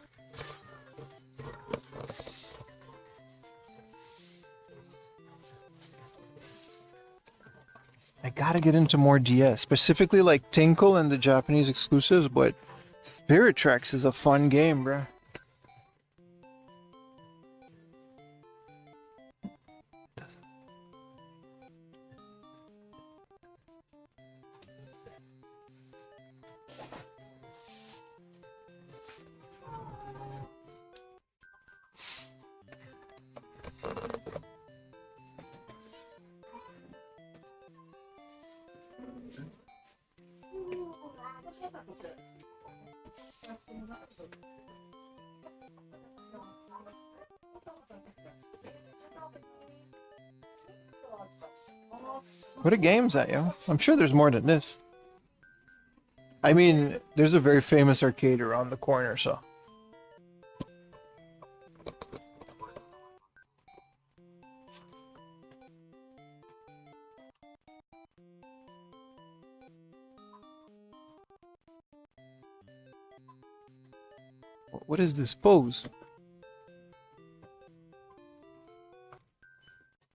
I gotta get into more DS, specifically like Tinkle and the Japanese exclusives, but Spirit Tracks is a fun game, bruh. What a game's that, yo? I'm sure there's more than this. I mean, there's a very famous arcade around the corner, so. What is this pose?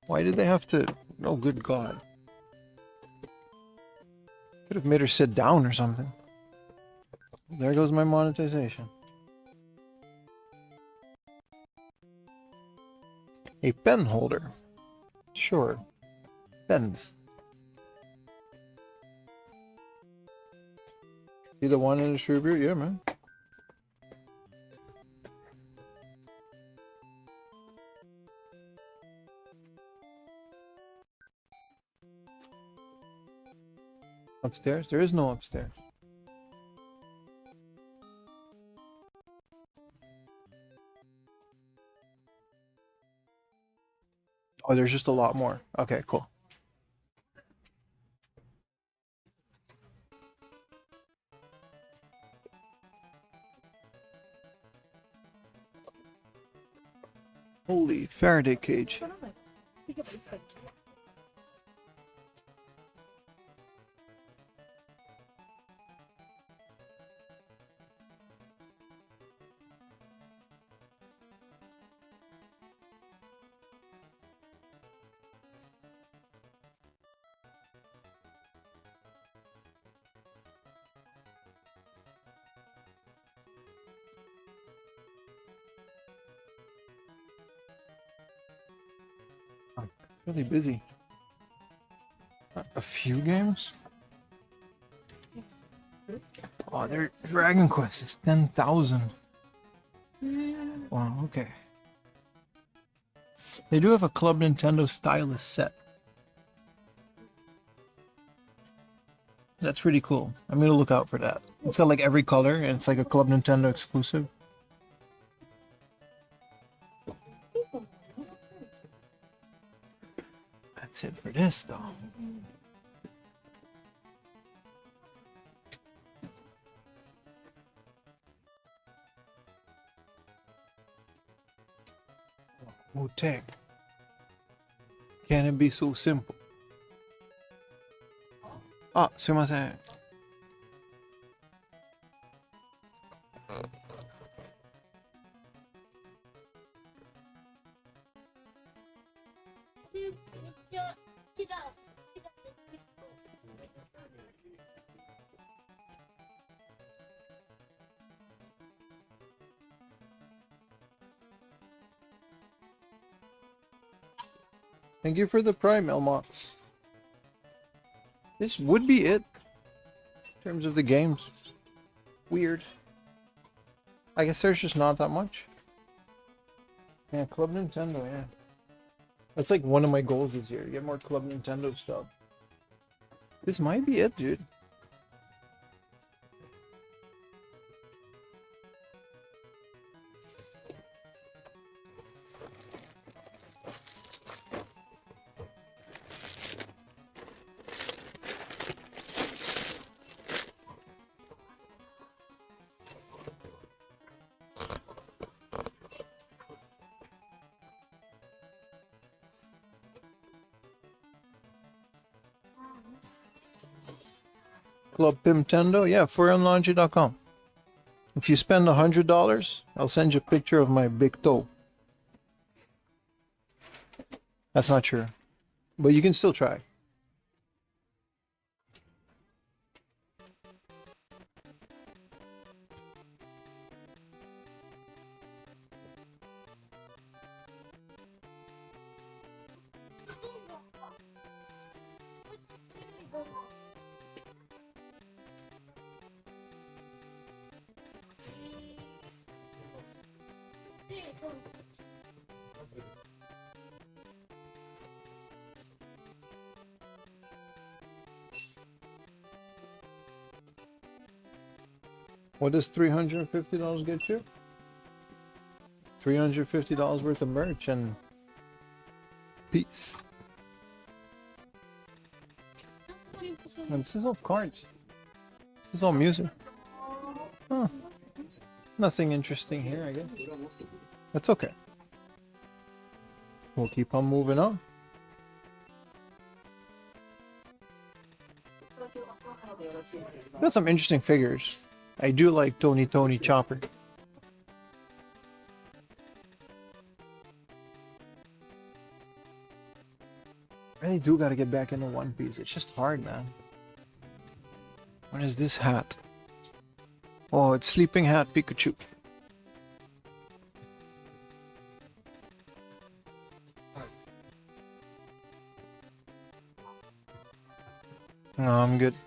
Why did they have to... Oh, good God. Could have made her sit down or something. There goes my monetization. A pen holder. Sure. Pens. See the one in the Shrewsbury? Yeah, man. Upstairs? There is no upstairs. Oh, there's just a lot more. Okay, cool. Holy Faraday cage. Really busy. A few games? Oh, their Dragon Quest is 10,000. Wow, okay. They do have a Club Nintendo stylus set. That's pretty cool. I'm gonna look out for that. It's got like every color and it's like a Club Nintendo exclusive. That's it for this though. Motec. Can it be so simple? Ah, sumimasen. Thank you for the Prime, Elmox. This would be it in terms of the games. Weird. I guess there's just not that much. Yeah, Club Nintendo, yeah. That's like one of my goals this year, get more Club Nintendo stuff. This might be it, dude. Club Nintendo, yeah, ForionLaundry.com. If you spend $100, I'll send you a picture of my big toe. That's not true, but you can still try. What does $350 get you? $350 worth of merch and peace. And this is all cards. This is all music. Huh. Nothing interesting here, I guess. That's okay. We'll keep on moving on. Got some interesting figures. I do like Tony Chopper. I really do gotta get back into One Piece. It's just hard, man. What is this hat? Oh, it's Sleeping Hat Pikachu. No, I'm good.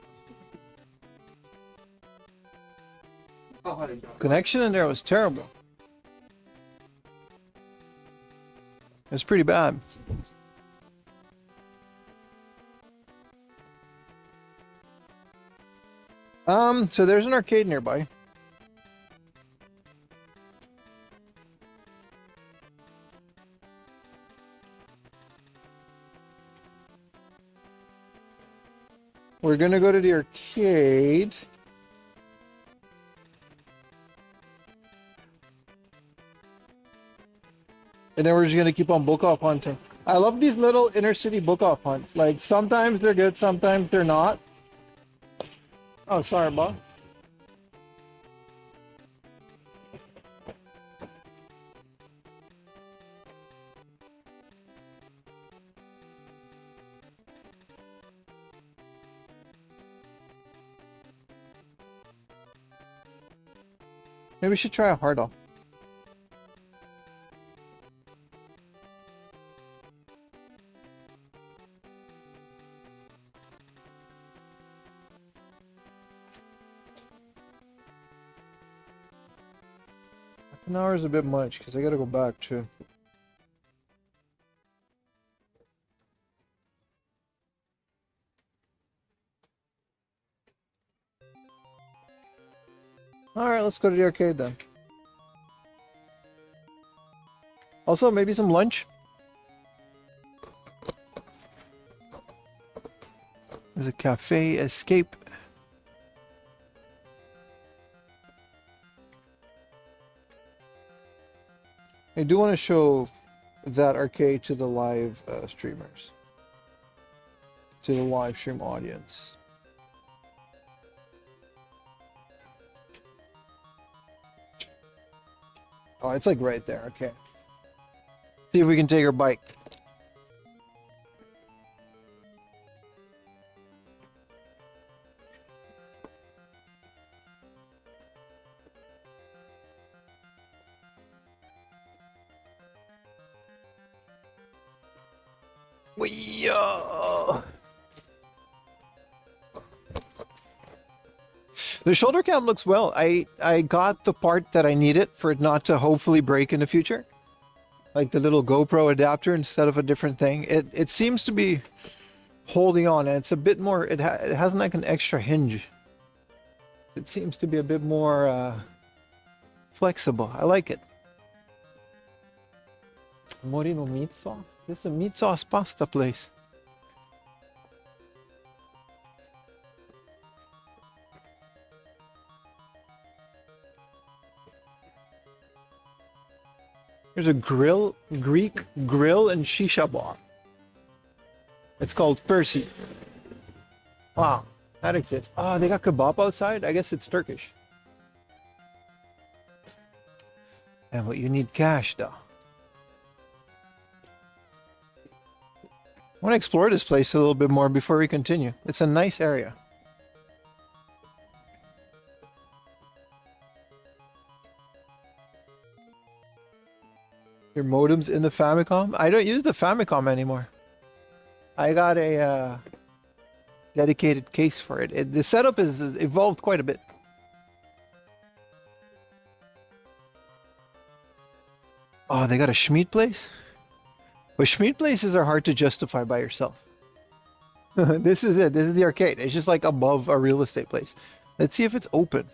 Connection in there was terrible. It was pretty bad. So there's an arcade nearby. We're gonna go to the arcade. And then we're just gonna keep on book off hunting. I love these little inner city book off hunts. Like sometimes they're good, sometimes they're not. Oh, sorry, Bob. Maybe we should try a hard off. An hour is a bit much because I gotta go back too. Alright, let's go to the arcade then. Also, maybe some lunch. There's a cafe escape. I do want to show that arcade to the live streamers, to the live stream audience. Oh, it's like right there. Okay. See if we can take our bike. The shoulder cam looks well. I got the part that I needed for it not to hopefully break in the future. Like the little GoPro adapter instead of a different thing. It seems to be holding on, and it's a bit more, it has like an extra hinge. It seems to be a bit more flexible. I like it. Morino meat sauce? This is a meat sauce pasta place. There's a Greek grill and shisha bar. It's called Percy. Wow, that exists. Oh, they got kebab outside? I guess it's Turkish. And what you need cash though. I want to explore this place a little bit more before we continue. It's a nice area. Your modem's in the Famicom? I don't use the Famicom anymore. I got a dedicated case for it. The setup has evolved quite a bit. Oh, they got a Schmied place? But Schmied places are hard to justify by yourself. This is it. This is the arcade. It's just like above a real estate place. Let's see if it's open.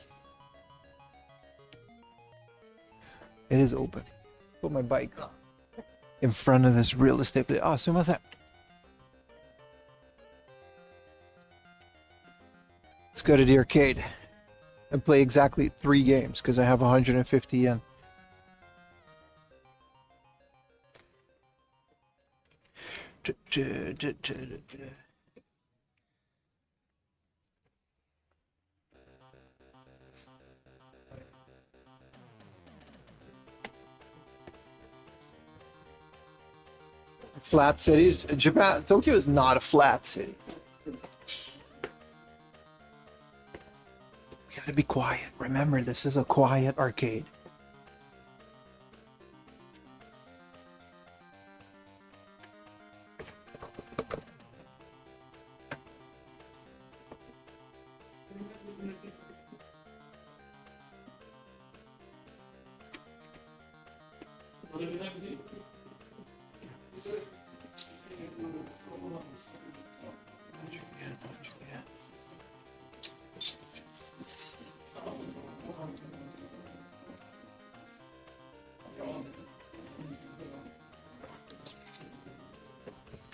It is open. Put my bike in front of this real estate place. Oh, sumimasen. Let's go to the arcade and play exactly 3 games because I have 150 yen. Flat cities. Japan, Tokyo is not a flat city. We gotta be quiet. Remember, this is a quiet arcade.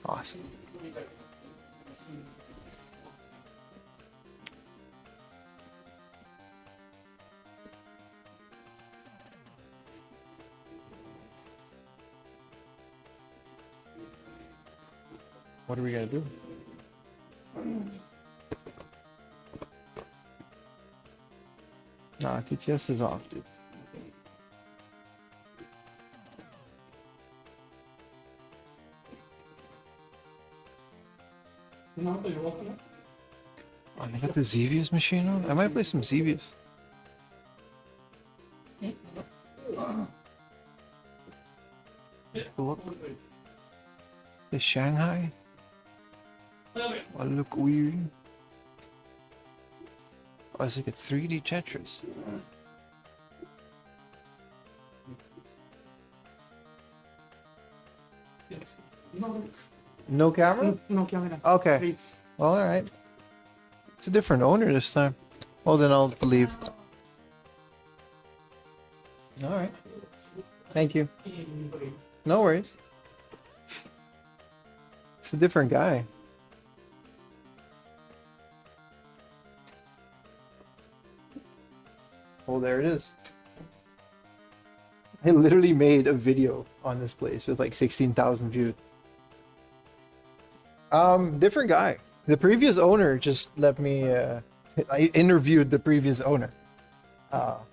Awesome. What are we gonna do? Nah, TTS is off, dude. Oh, they got the Xevious machine on? I might play some Xevious. Look. The Shanghai? Oh, look weird. Oh, it's like a 3D Tetris. No camera? No camera. Okay. Please. Well, all right. It's a different owner this time. Well, then I'll believe. All right. Thank you. No worries. It's a different guy. Oh, there it is. I literally made a video on this place with like 16,000 views. Different guy. The previous owner just let me, I interviewed the previous owner.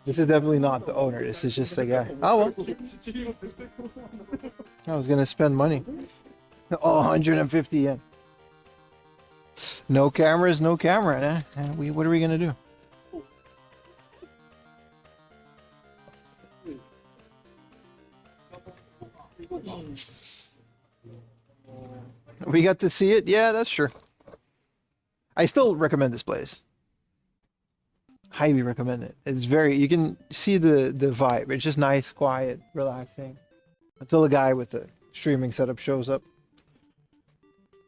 This is definitely not the owner. This is just a guy. Oh, well. I was gonna spend money. Oh, 150 yen. No cameras, no camera. What are we gonna do? We got to see it. Yeah, that's true. I still recommend this place. Highly recommend it. It's very, you can see the vibe. It's just nice, quiet, relaxing. Until the guy with the streaming setup shows up.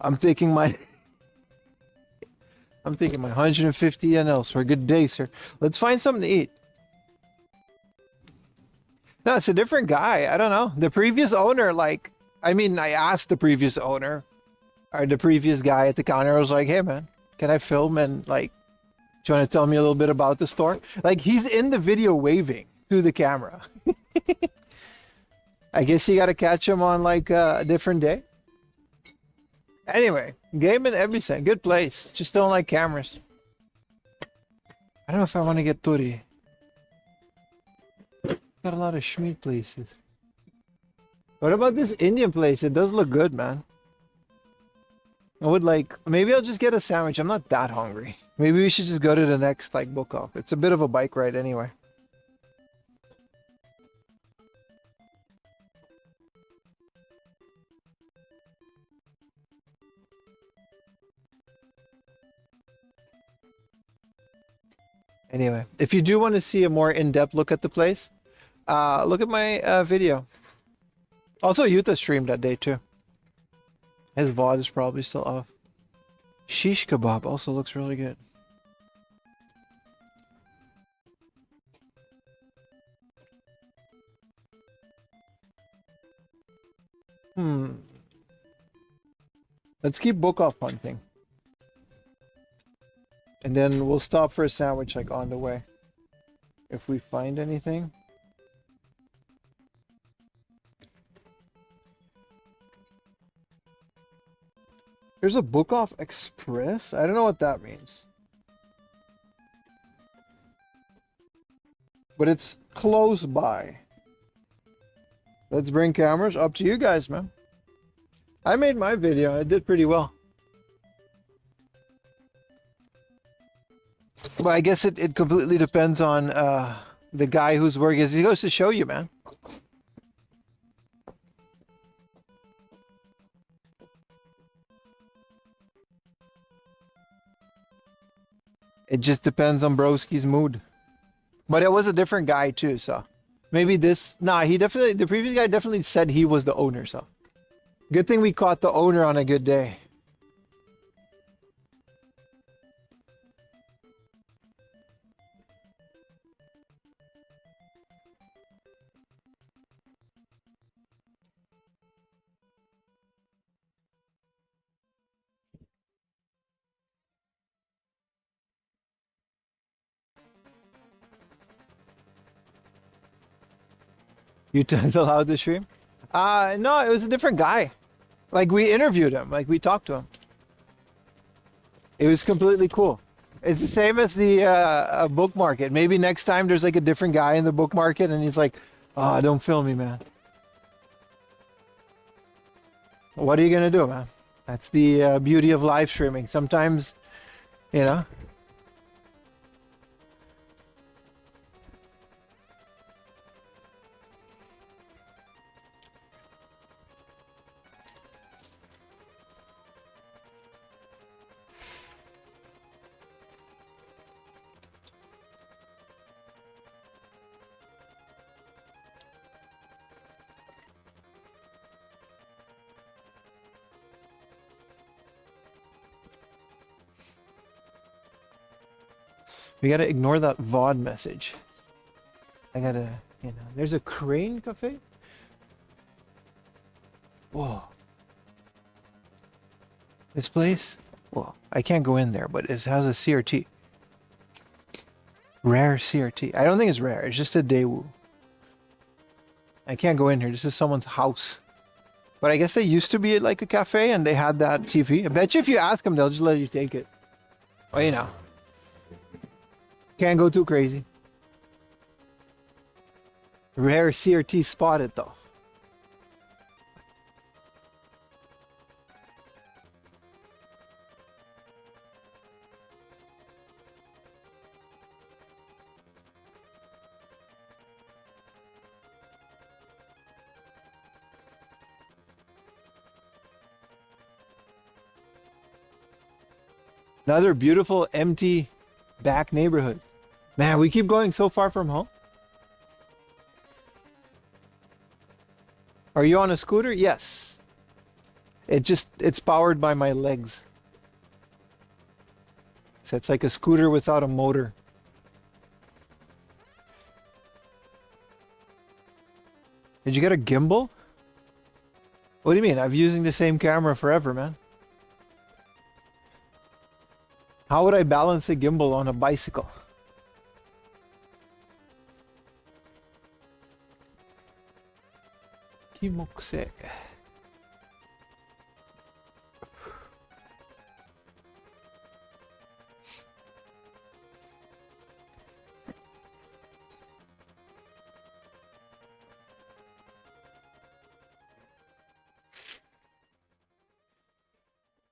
I'm taking my 150 yen else for a good day, sir. Let's find something to eat. No, it's a different guy. I don't know. The previous owner, like, I mean, I asked the previous owner or the previous guy at the counter. I was like, hey, man, can I film? And like, do you want to tell me a little bit about the store? Like, he's in the video waving to the camera. I guess you got to catch him on like a different day. Anyway, game and everything. Good place. Just don't like cameras. I don't know if I want to get Turi. Got a lot of Schmeat places. What about this Indian place? It does look good, man. I would like, maybe I'll just get a sandwich. I'm not that hungry. Maybe we should just go to the next like book off. It's a bit of a bike ride anyway. Anyway, if you do want to see a more in-depth look at the place, look at my video. Also, Yuta streamed that day too. His VOD is probably still off. Shish kebab also looks really good. Let's keep book off hunting. And then we'll stop for a sandwich like on the way. If we find anything. There's a book off express? I don't know what that means. But it's close by. Let's bring cameras. Up to you guys, man. I made my video. I did pretty well. But I guess it completely depends on the guy whose work is. He goes to show you, man. It just depends on Broski's mood. But it was a different guy too, so maybe this. Nah, the previous guy definitely said he was the owner, so good thing we caught the owner on a good day. You allowed to stream? No, it was a different guy. Like, we interviewed him. Like, we talked to him. It was completely cool. It's the same as the book market. Maybe next time there's like a different guy in the book market and he's like, oh, don't film me, man. What are you going to do, man? That's the beauty of live streaming. Sometimes, you know. We gotta ignore that VOD message. I gotta, there's a Crane Cafe? Whoa. This place? Well, I can't go in there, but it has a CRT. Rare CRT. I don't think it's rare. It's just a Daewoo. I can't go in here. This is someone's house. But I guess they used to be like a cafe and they had that TV. I bet you if you ask them, they'll just let you take it. Well, can't go too crazy. Rare CRT spotted though. Another beautiful empty back neighborhood. Man, we keep going so far from home. Are you on a scooter? Yes. It's powered by my legs. So it's like a scooter without a motor. Did you get a gimbal? What do you mean? I've been using the same camera forever, man. How would I balance a gimbal on a bicycle? Kimokse.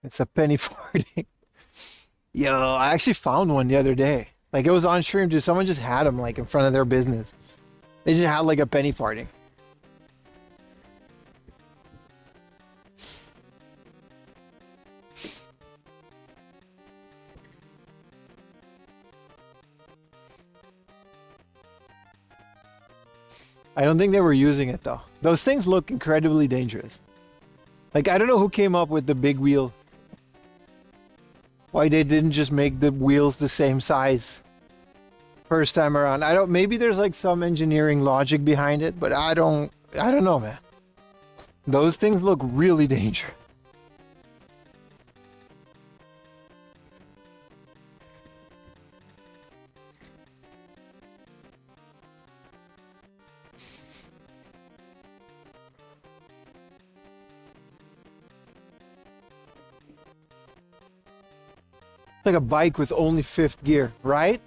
It's a penny farthing. Yo, I actually found one the other day. Like it was on stream too. Someone just had them like in front of their business. They just had like a penny farthing. I don't think they were using it though. Those things look incredibly dangerous. Like I don't know who came up with the big wheel. Why they didn't just make the wheels the same size first time around. Maybe there's like some engineering logic behind it, but I don't know, man. Those things look really dangerous. Like a bike with only fifth gear, right?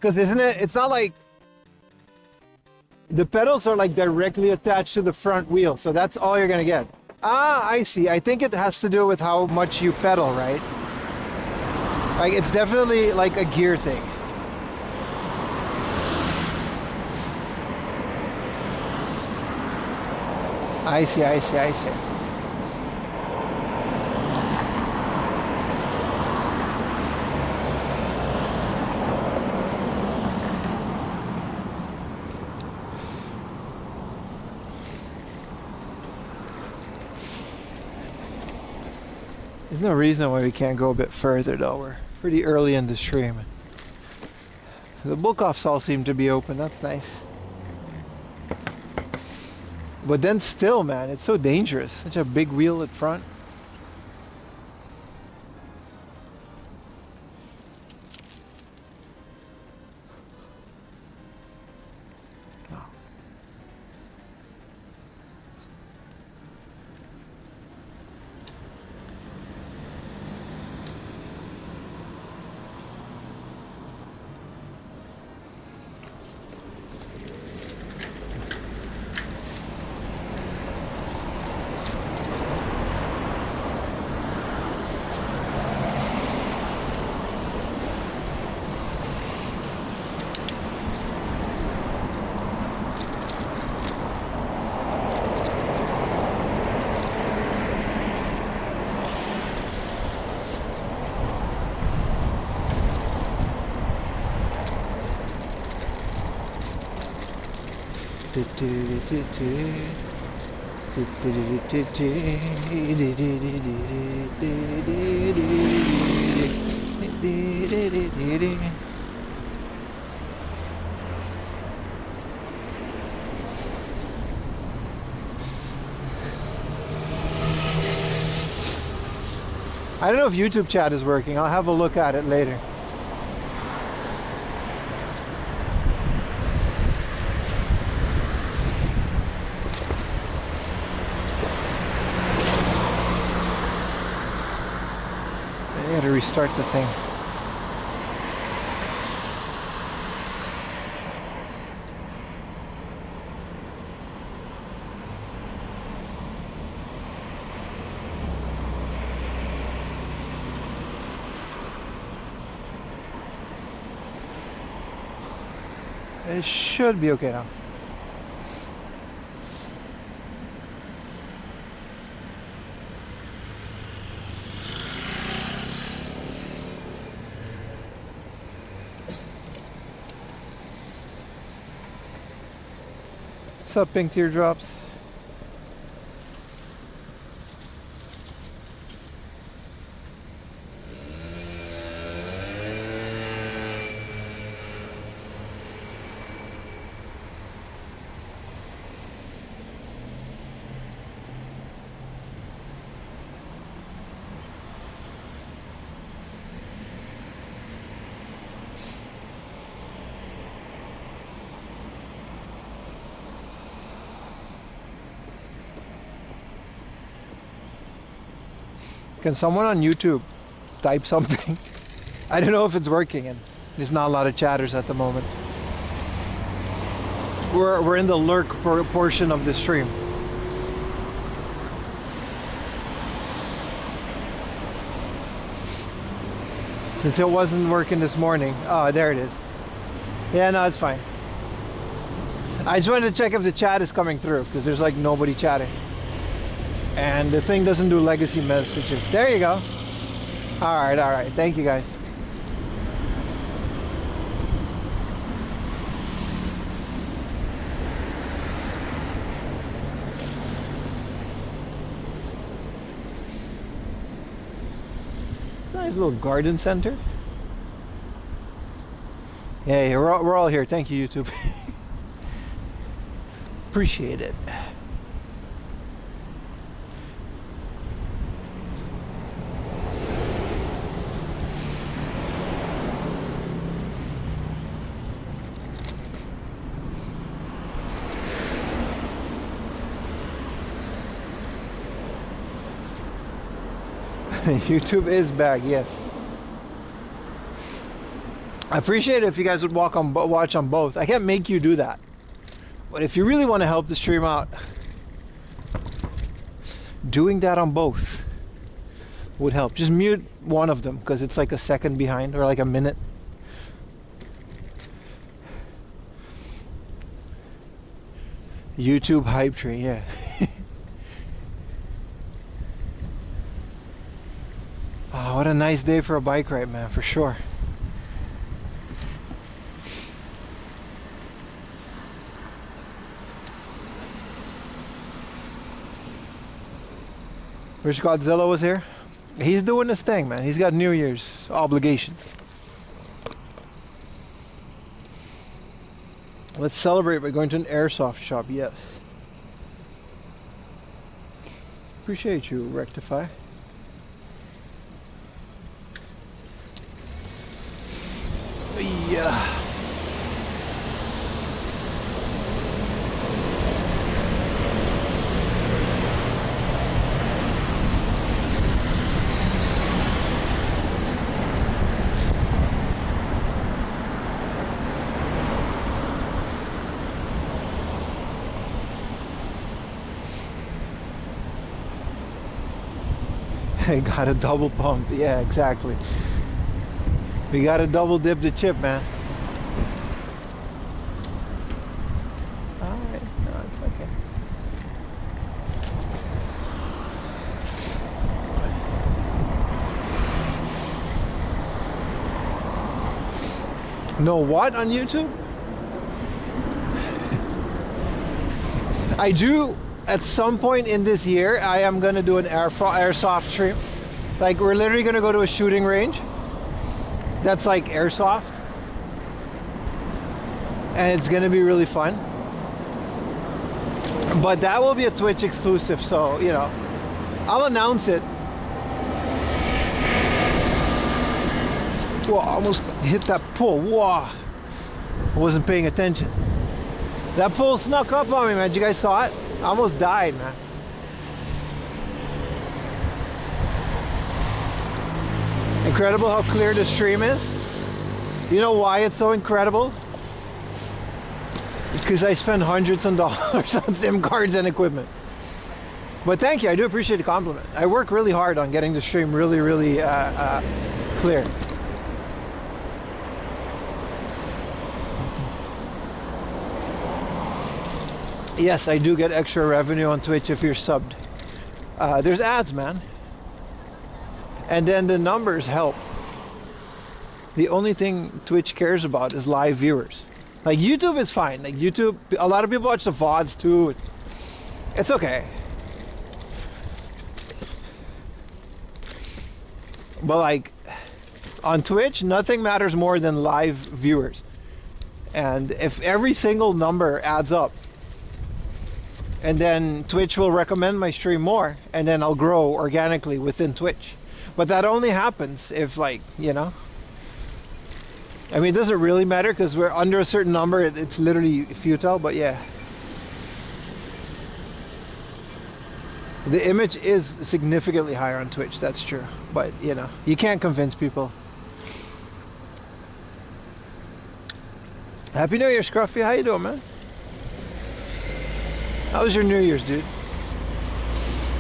Because it's not like the pedals are like directly attached to the front wheel, so that's all you're gonna get. Ah, I see. I think it has to do with how much you pedal, right? Like it's definitely like a gear thing. I see. There's no reason why we can't go a bit further though. We're pretty early in the stream. The book-offs all seem to be open. That's nice. But then still, man, it's so dangerous. Such a big wheel at front. I don't know if YouTube chat is working. I'll have a look at it later. I gotta restart the thing. It should be okay now. What's up, Pink Teardrops? Can someone on YouTube type something? I don't know if it's working, and there's not a lot of chatters at the moment. We're in the lurk portion of the stream. Since it wasn't working this morning. Oh, there it is. Yeah, no, it's fine. I just wanted to check if the chat is coming through, because there's like nobody chatting. And the thing doesn't do legacy messages. There you go. All right. Thank you, guys. Nice little garden center. Yeah, we're all here. Thank you, YouTube. Appreciate it. YouTube is back, yes. I appreciate it if you guys would watch on both. I can't make you do that. But if you really want to help the stream out, doing that on both would help. Just mute one of them because it's like a second behind or like a minute. YouTube hype train, yeah. Oh, what a nice day for a bike ride, man, for sure. Wish Godzilla was here. He's doing his thing, man. He's got New Year's obligations. Let's celebrate by going to an airsoft shop, yes. Appreciate you, Rectify. Yeah. Got a double pump. Yeah, exactly. We got to double dip the chip, man. Alright, no, it's okay. No what on YouTube? I do, at some point in this year, I am going to do an airsoft stream. Like, we're literally going to go to a shooting range that's like airsoft. And it's gonna be really fun. But that will be a Twitch exclusive, so you know, I'll announce it. Whoa, almost hit that pole. Whoa. I wasn't paying attention. That pole snuck up on me, man. Did you guys saw it? I almost died, man. Incredible how clear the stream is. You know why it's so incredible? Because I spend hundreds of dollars on SIM cards and equipment. But thank you, I do appreciate the compliment. I work really hard on getting the stream really, really clear. Yes, I do get extra revenue on Twitch if you're subbed. There's ads, man. And then the numbers help. The only thing Twitch cares about is live viewers. Like YouTube is fine. Like YouTube, a lot of people watch the VODs too. It's okay. But like on Twitch, nothing matters more than live viewers. And if every single number adds up, and then Twitch will recommend my stream more, and then I'll grow organically within Twitch. But that only happens if, like, you know, I mean, it doesn't really matter because we're under a certain number. It's literally futile, but yeah. The image is significantly higher on Twitch, that's true. But, you know, you can't convince people. Happy New Year, Scruffy. How you doing, man? How was your New Year's, dude?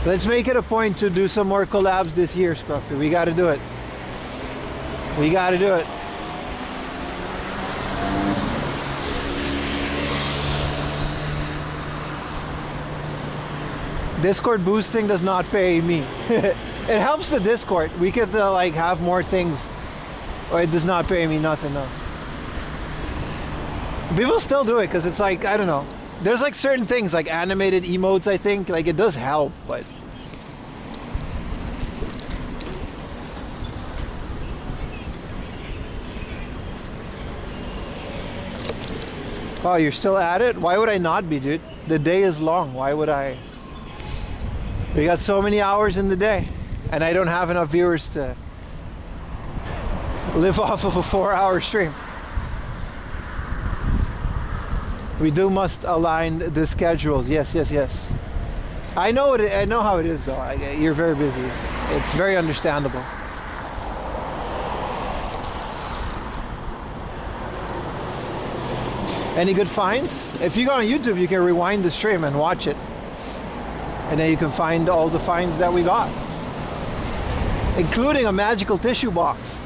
Let's make it a point to do some more collabs this year, Scruffy. We gotta do it. We gotta do it. Discord boosting does not pay me. It helps the Discord. We could like have more things. Or it does not pay me nothing, no. People still do it because it's like, I don't know. There's like certain things like animated emotes, I think. Like it does help, but... Oh, you're still at it? Why would I not be, dude? The day is long. Why would I? We got so many hours in the day, and I don't have enough viewers to live off of a 4-hour stream. We must align the schedules. Yes, yes, yes. I know it. I know how it is, though. You're very busy. It's very understandable. Any good finds? If you go on YouTube, you can rewind the stream and watch it. And then you can find all the finds that we got. Including a magical tissue box.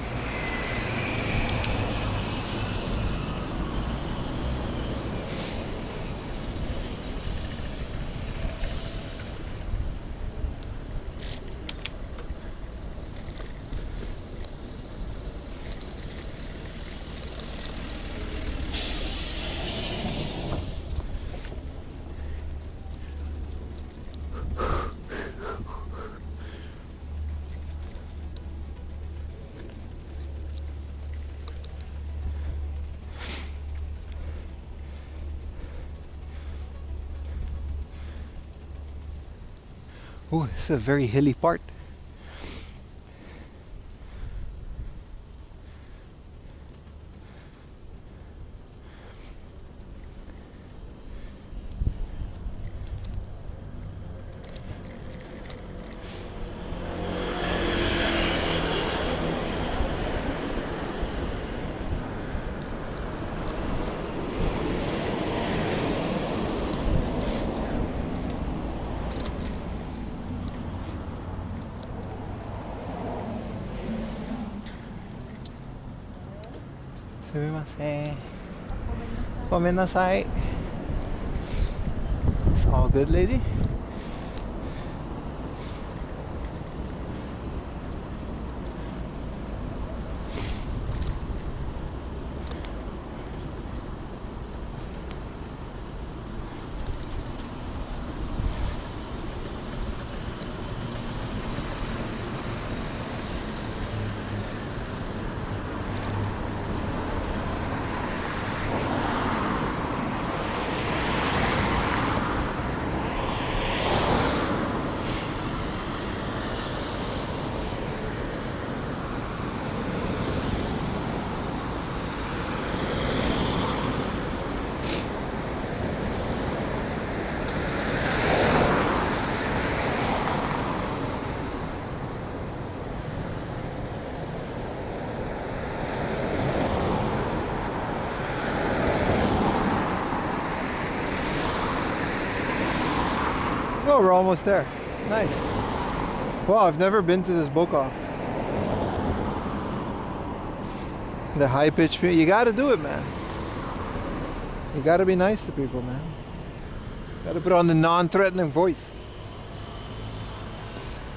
Oh, it's a very hilly part. Gomenasai. It's all good, lady. Oh, we're almost there. Nice. Wow, I've never been to this book off. The high pitch. You gotta do it, man. You gotta be nice to people, man. Gotta put on the non-threatening voice.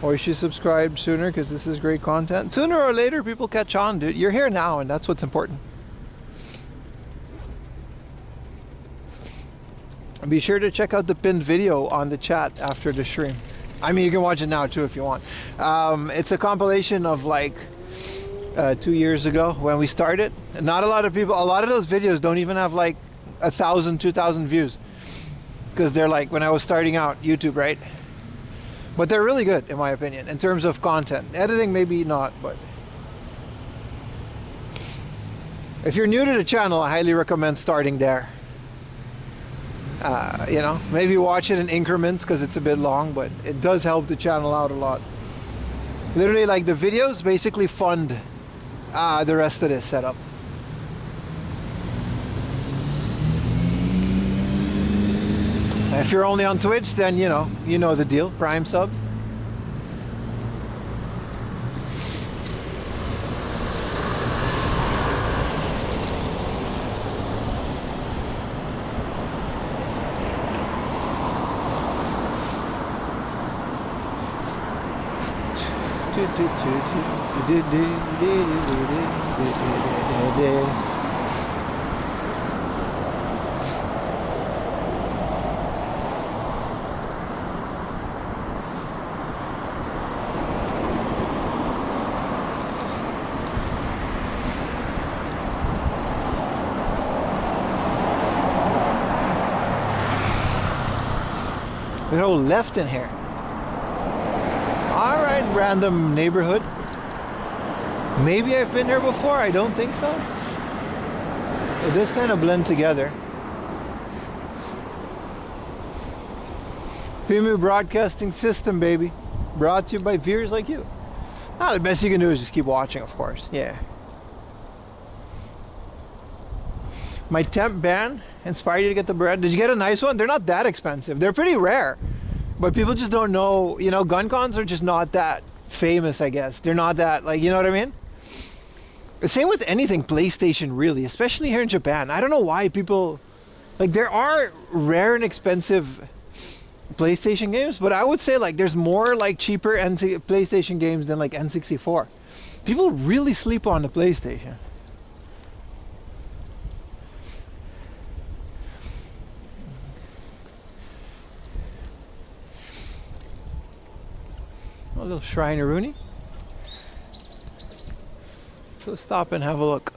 Or you should subscribe sooner because this is great content. Sooner or later, people catch on, dude. You're here now, and that's what's important. Be sure to check out the pinned video on the chat after the stream. I mean, you can watch it now too if you want. It's a compilation of like 2 years ago when we started. Not a lot of people, a lot of those videos don't even have like 1,000, 2,000 views. Because they're like when I was starting out YouTube, right? But they're really good in my opinion in terms of content. Editing maybe not, but if you're new to the channel, I highly recommend starting there. You know, maybe watch it in increments because it's a bit long, but it does help the channel out a lot. Literally, like the videos basically fund the rest of this setup. If you're only on Twitch, then you know the deal. Prime subs. We go left in here. All right, random neighborhood. Maybe I've been here before. I don't think so. It does kind of blend together. Pimu Broadcasting System, baby. Brought to you by viewers like you. The best you can do is just keep watching, of course. Yeah. My temp ban inspired you to get the bread. Did you get a nice one? They're not that expensive. They're pretty rare. But people just don't know, you know, gun cons are just not that famous, I guess. They're not that, like, you know what I mean? The same with anything PlayStation, really, especially here in Japan. I don't know why people, like, there are rare and expensive PlayStation games, but I would say, like, there's more, like, cheaper PlayStation games than, like, N64. People really sleep on the PlayStation. A little Shrine-a-Rooney. So stop and have a look.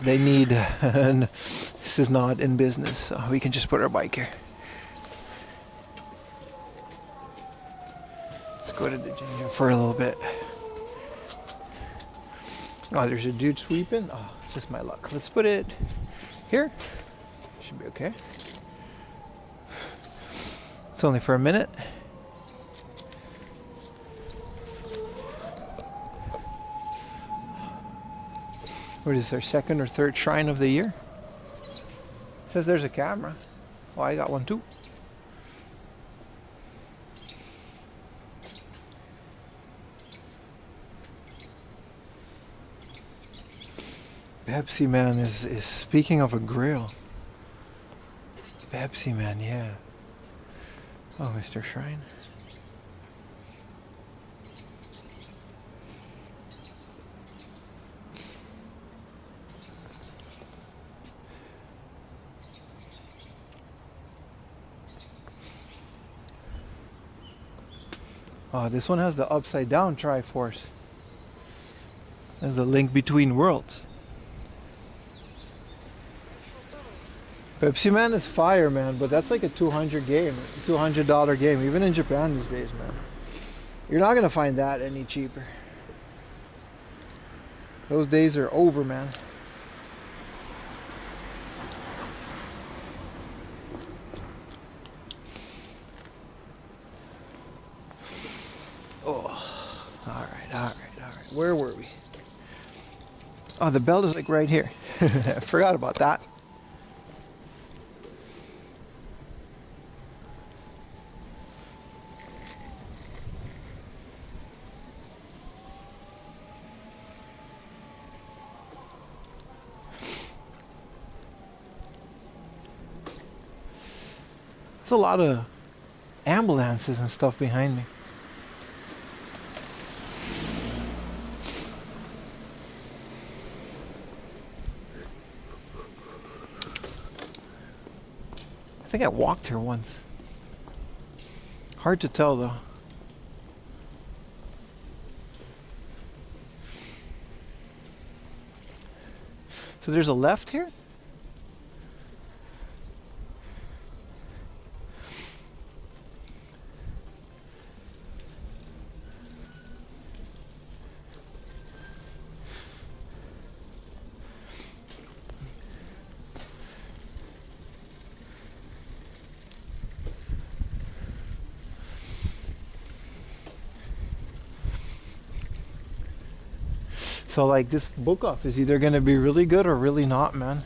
They need, this is not in business, so we can just put our bike here. Let's go to the gym for a little bit. Oh, there's a dude sweeping. Oh, it's just my luck. Let's put it here. Should be okay. It's only for a minute. What is this, our second or third shrine of the year? It says there's a camera. Oh, I got one too. Pepsi Man is speaking of a grill. Pepsi Man, yeah. Oh, Mr. Shrine. Oh, this one has the upside down Triforce. That's the link between worlds. Pepsi Man is fire, man, but that's like a $200 game, even in Japan these days, man. You're not gonna find that any cheaper. Those days are over, man. Oh, all right. Where were we? Oh, the bell is like right here. I forgot about that. There's a lot of ambulances and stuff behind me. I think I walked here once. Hard to tell though. So there's a left here? So like this book off is either gonna be really good or really not, man.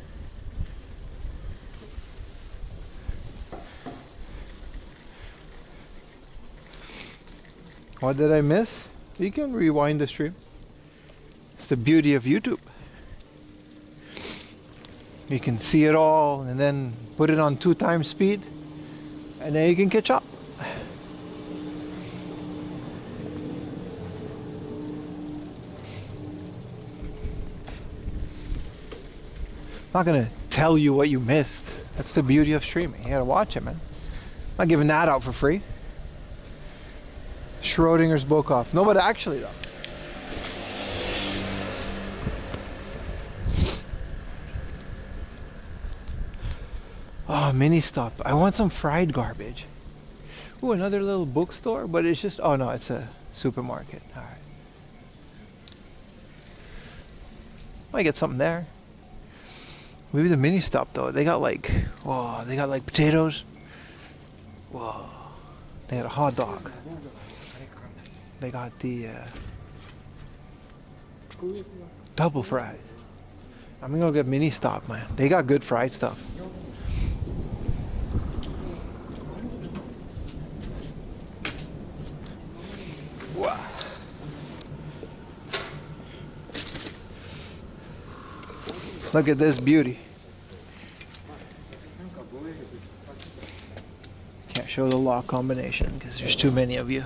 What did I miss? You can rewind the stream. It's the beauty of YouTube. You can see it all and then put it on 2x speed and then you can catch up. I'm not gonna tell you what you missed. That's the beauty of streaming. You gotta watch it, man. I'm not giving that out for free. Schrodinger's book off. No, but actually though. Oh, mini stop. I want some fried garbage. Ooh, another little bookstore, but it's just, oh no, it's a supermarket. All right. Might get something there. Maybe the mini stop though. They got like, whoa, they got like potatoes. Whoa, they had a hot dog. They got the double fried. I'm gonna go get mini stop, man. They got good fried stuff. Wow. Look at this beauty. Can't show the lock combination because there's too many of you.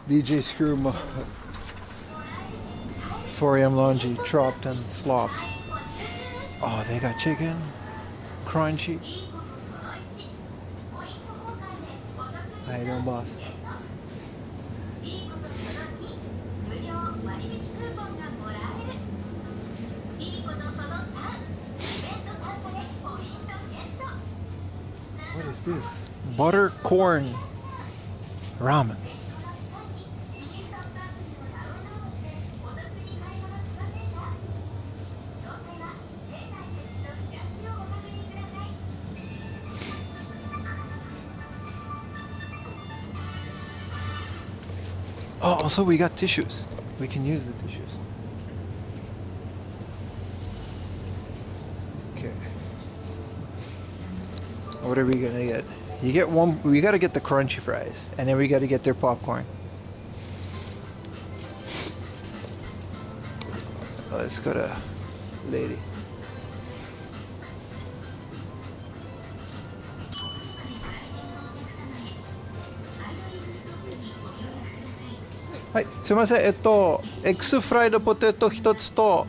DJ Screw Mode. 4am laundry, chopped and slopped. Oh, they got chicken. Crunchy. How you doing, boss? What is this? Butter corn ramen. Oh, also we got tissues. We can use the tissues. Okay. What are we gonna get? You get one. We gotta get the crunchy fries, and then we gotta get their popcorn. Let's go to lady. Hi, すみません。X フライドポテト一つと、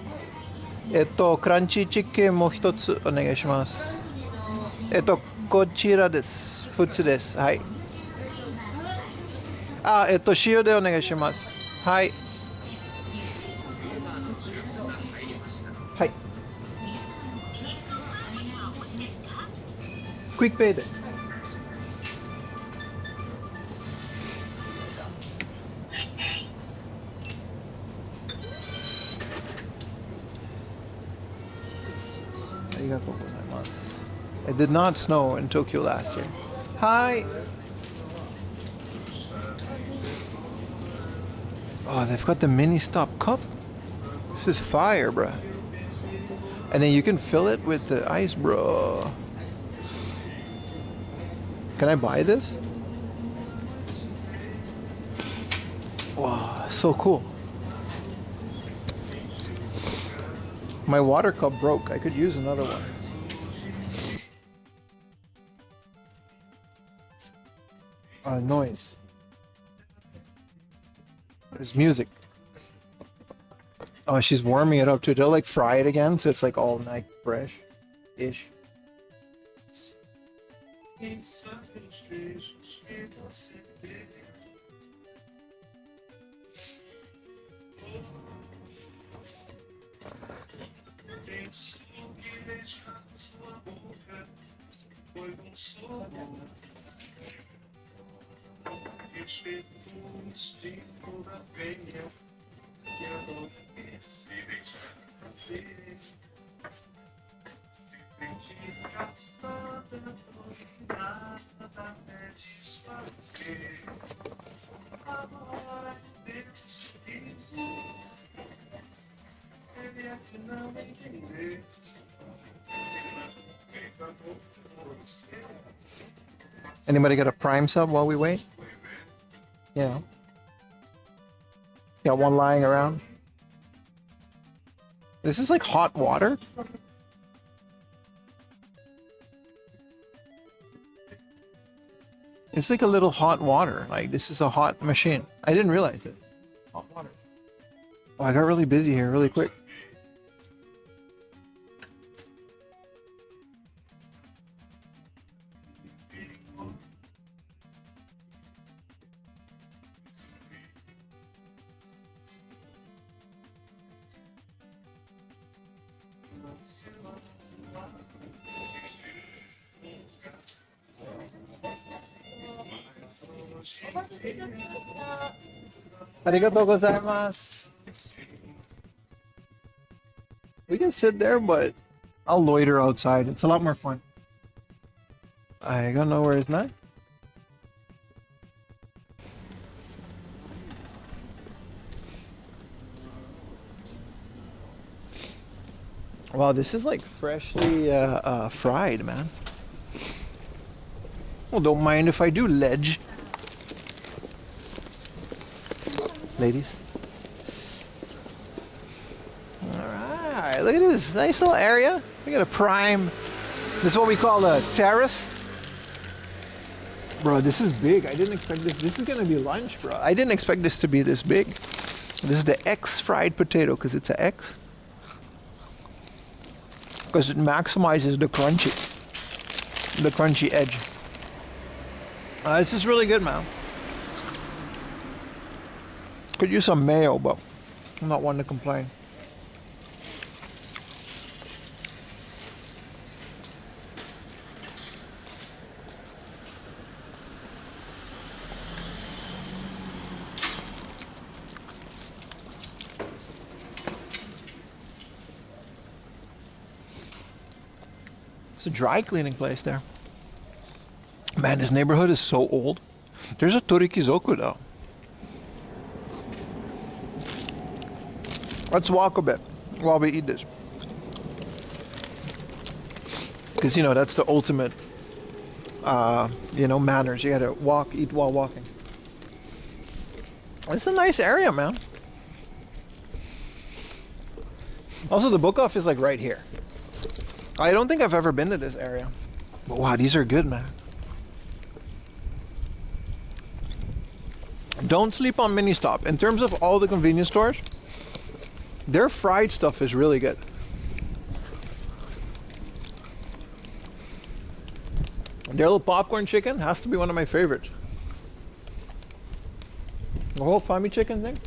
クランチチキンも一つお願いします。こちらです。普通です。はい。あ、塩でお願いします。はい。はい。クイックペイで。It did not snow in Tokyo last year. Hi! Oh, they've got the mini stop cup. This is fire, bruh. And then you can fill it with the ice, bro. Can I buy this? Wow, so cool. My water cup broke. I could use another one. Noise. There's music. Oh, she's warming it up too. They'll like fry it again, so it's like all night fresh-ish. Anybody got a Prime sub while we wait? Yeah. Got one lying around. This is like hot water. It's like a little hot water. Like this is a hot machine. I didn't realize it. Hot water. Oh, I got really busy here really quick. Arigatou gozaimasu. We can sit there, but I'll loiter outside. It's a lot more fun. I don't know where it's not. Wow, this is like freshly fried, man. Well, don't mind if I do, ledge. Ladies. Alright, look at this nice little area. We got a prime. This is what we call a terrace. Bro, this is big. I didn't expect this. This is gonna be lunch, bro. I didn't expect this to be this big. This is the X fried potato because it's an X. Because it maximizes the crunchy edge. This is really good, man. Could use some mayo, but I'm not one to complain. It's a dry cleaning place there. Man, this neighborhood is so old. There's a Torikizoku though. Let's walk a bit while we eat this. Because, you know, that's the ultimate, manners. You gotta eat while walking. It's a nice area, man. Also, the book off is like right here. I don't think I've ever been to this area. But wow, these are good, man. Don't sleep on Mini Stop. In terms of all the convenience stores, their fried stuff is really good. Their little popcorn chicken has to be one of my favorites. The whole Fami chicken thing,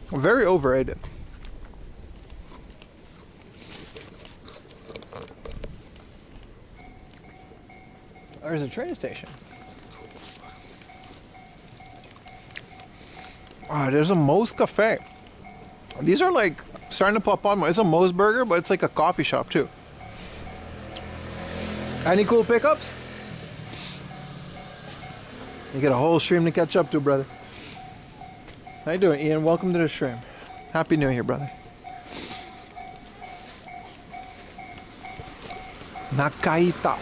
very overrated. There's a train station. There's a Moe's Cafe. These are like starting to pop on. It's a Moe's burger, but it's like a coffee shop too. Any cool pickups? You get a whole stream to catch up to, brother. How you doing, Ian? Welcome to the stream. Happy New Year, brother. Nakaita.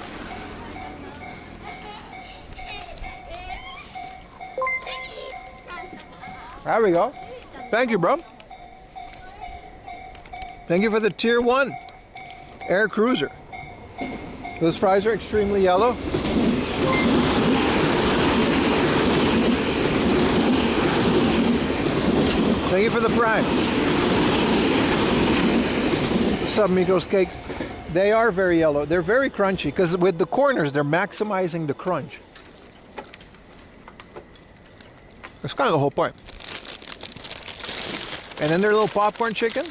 There we go. Thank you, bro. Thank you for the tier 1 air cruiser. Those fries are extremely yellow. Thank you for the prime. Sub Migos cakes. They are very yellow. They're very crunchy because with the corners, they're maximizing the crunch. That's kind of the whole point. And then their little popcorn chicken.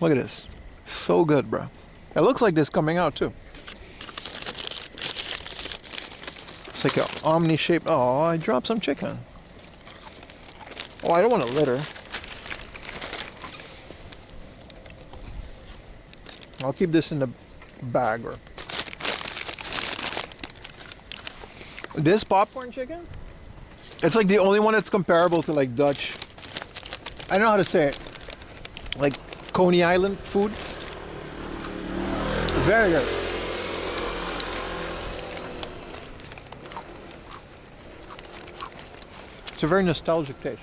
Look at this. So good, bro. It looks like this coming out too. It's like an omni-shaped. Oh, I dropped some chicken. Oh, I don't want to litter. I'll keep this in the bag. Or this popcorn chicken, it's like the only one that's comparable to like Dutch. I don't know how to say it. Like Coney Island food. Very good. It's a very nostalgic taste.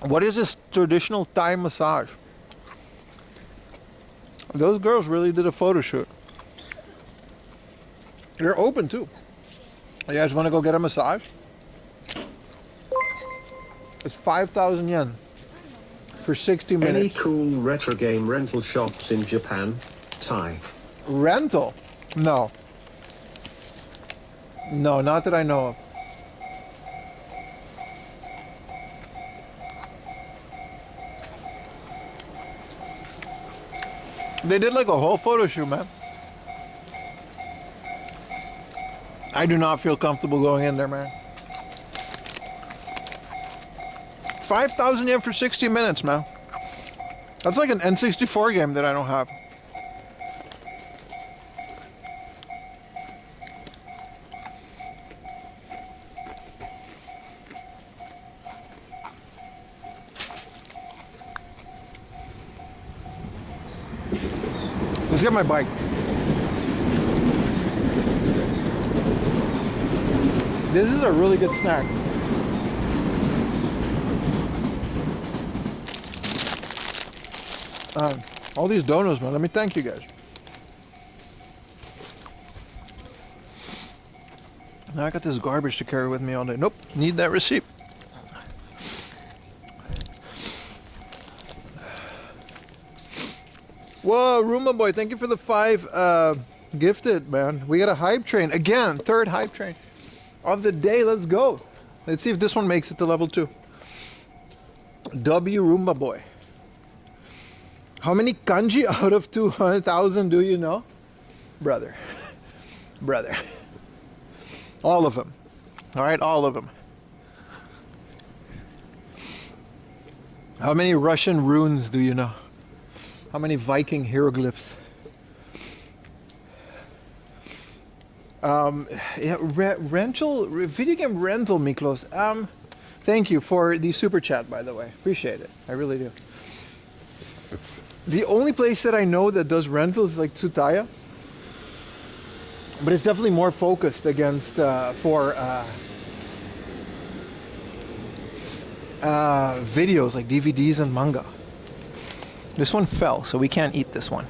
What is this traditional Thai massage? Those girls really did a photo shoot. They're open too. You guys want to go get a massage? It's 5,000 yen for 60 minutes. Any cool retro game rental shops in Japan? Thai. Rental? No. No, not that I know of. They did like a whole photo shoot, man. I do not feel comfortable going in there, man. 5,000 yen for 60 minutes, man. That's like an N64 game that I don't have. Let's get my bike. This is a really good snack. All these donuts, man. Let me thank you guys. Now I got this garbage to carry with me all day. Nope, need that receipt. Whoa, Roomba Boy, thank you for the 5 gifted, man. We got a hype train. Again, 3rd hype train of the day. Let's go. Let's see if this one makes it to level 2. W Roomba Boy. How many kanji out of 200,000 do you know? Brother. Brother. All of them. All right, all of them. How many Russian runes do you know? How many Viking hieroglyphs? Yeah, rental, video game rental, Miklos. Thank you for the super chat, by the way. Appreciate it. I really do. The only place that I know that does rentals is like Tsutaya. But it's definitely more focused against for videos like DVDs and manga. This one fell, so we can't eat this one.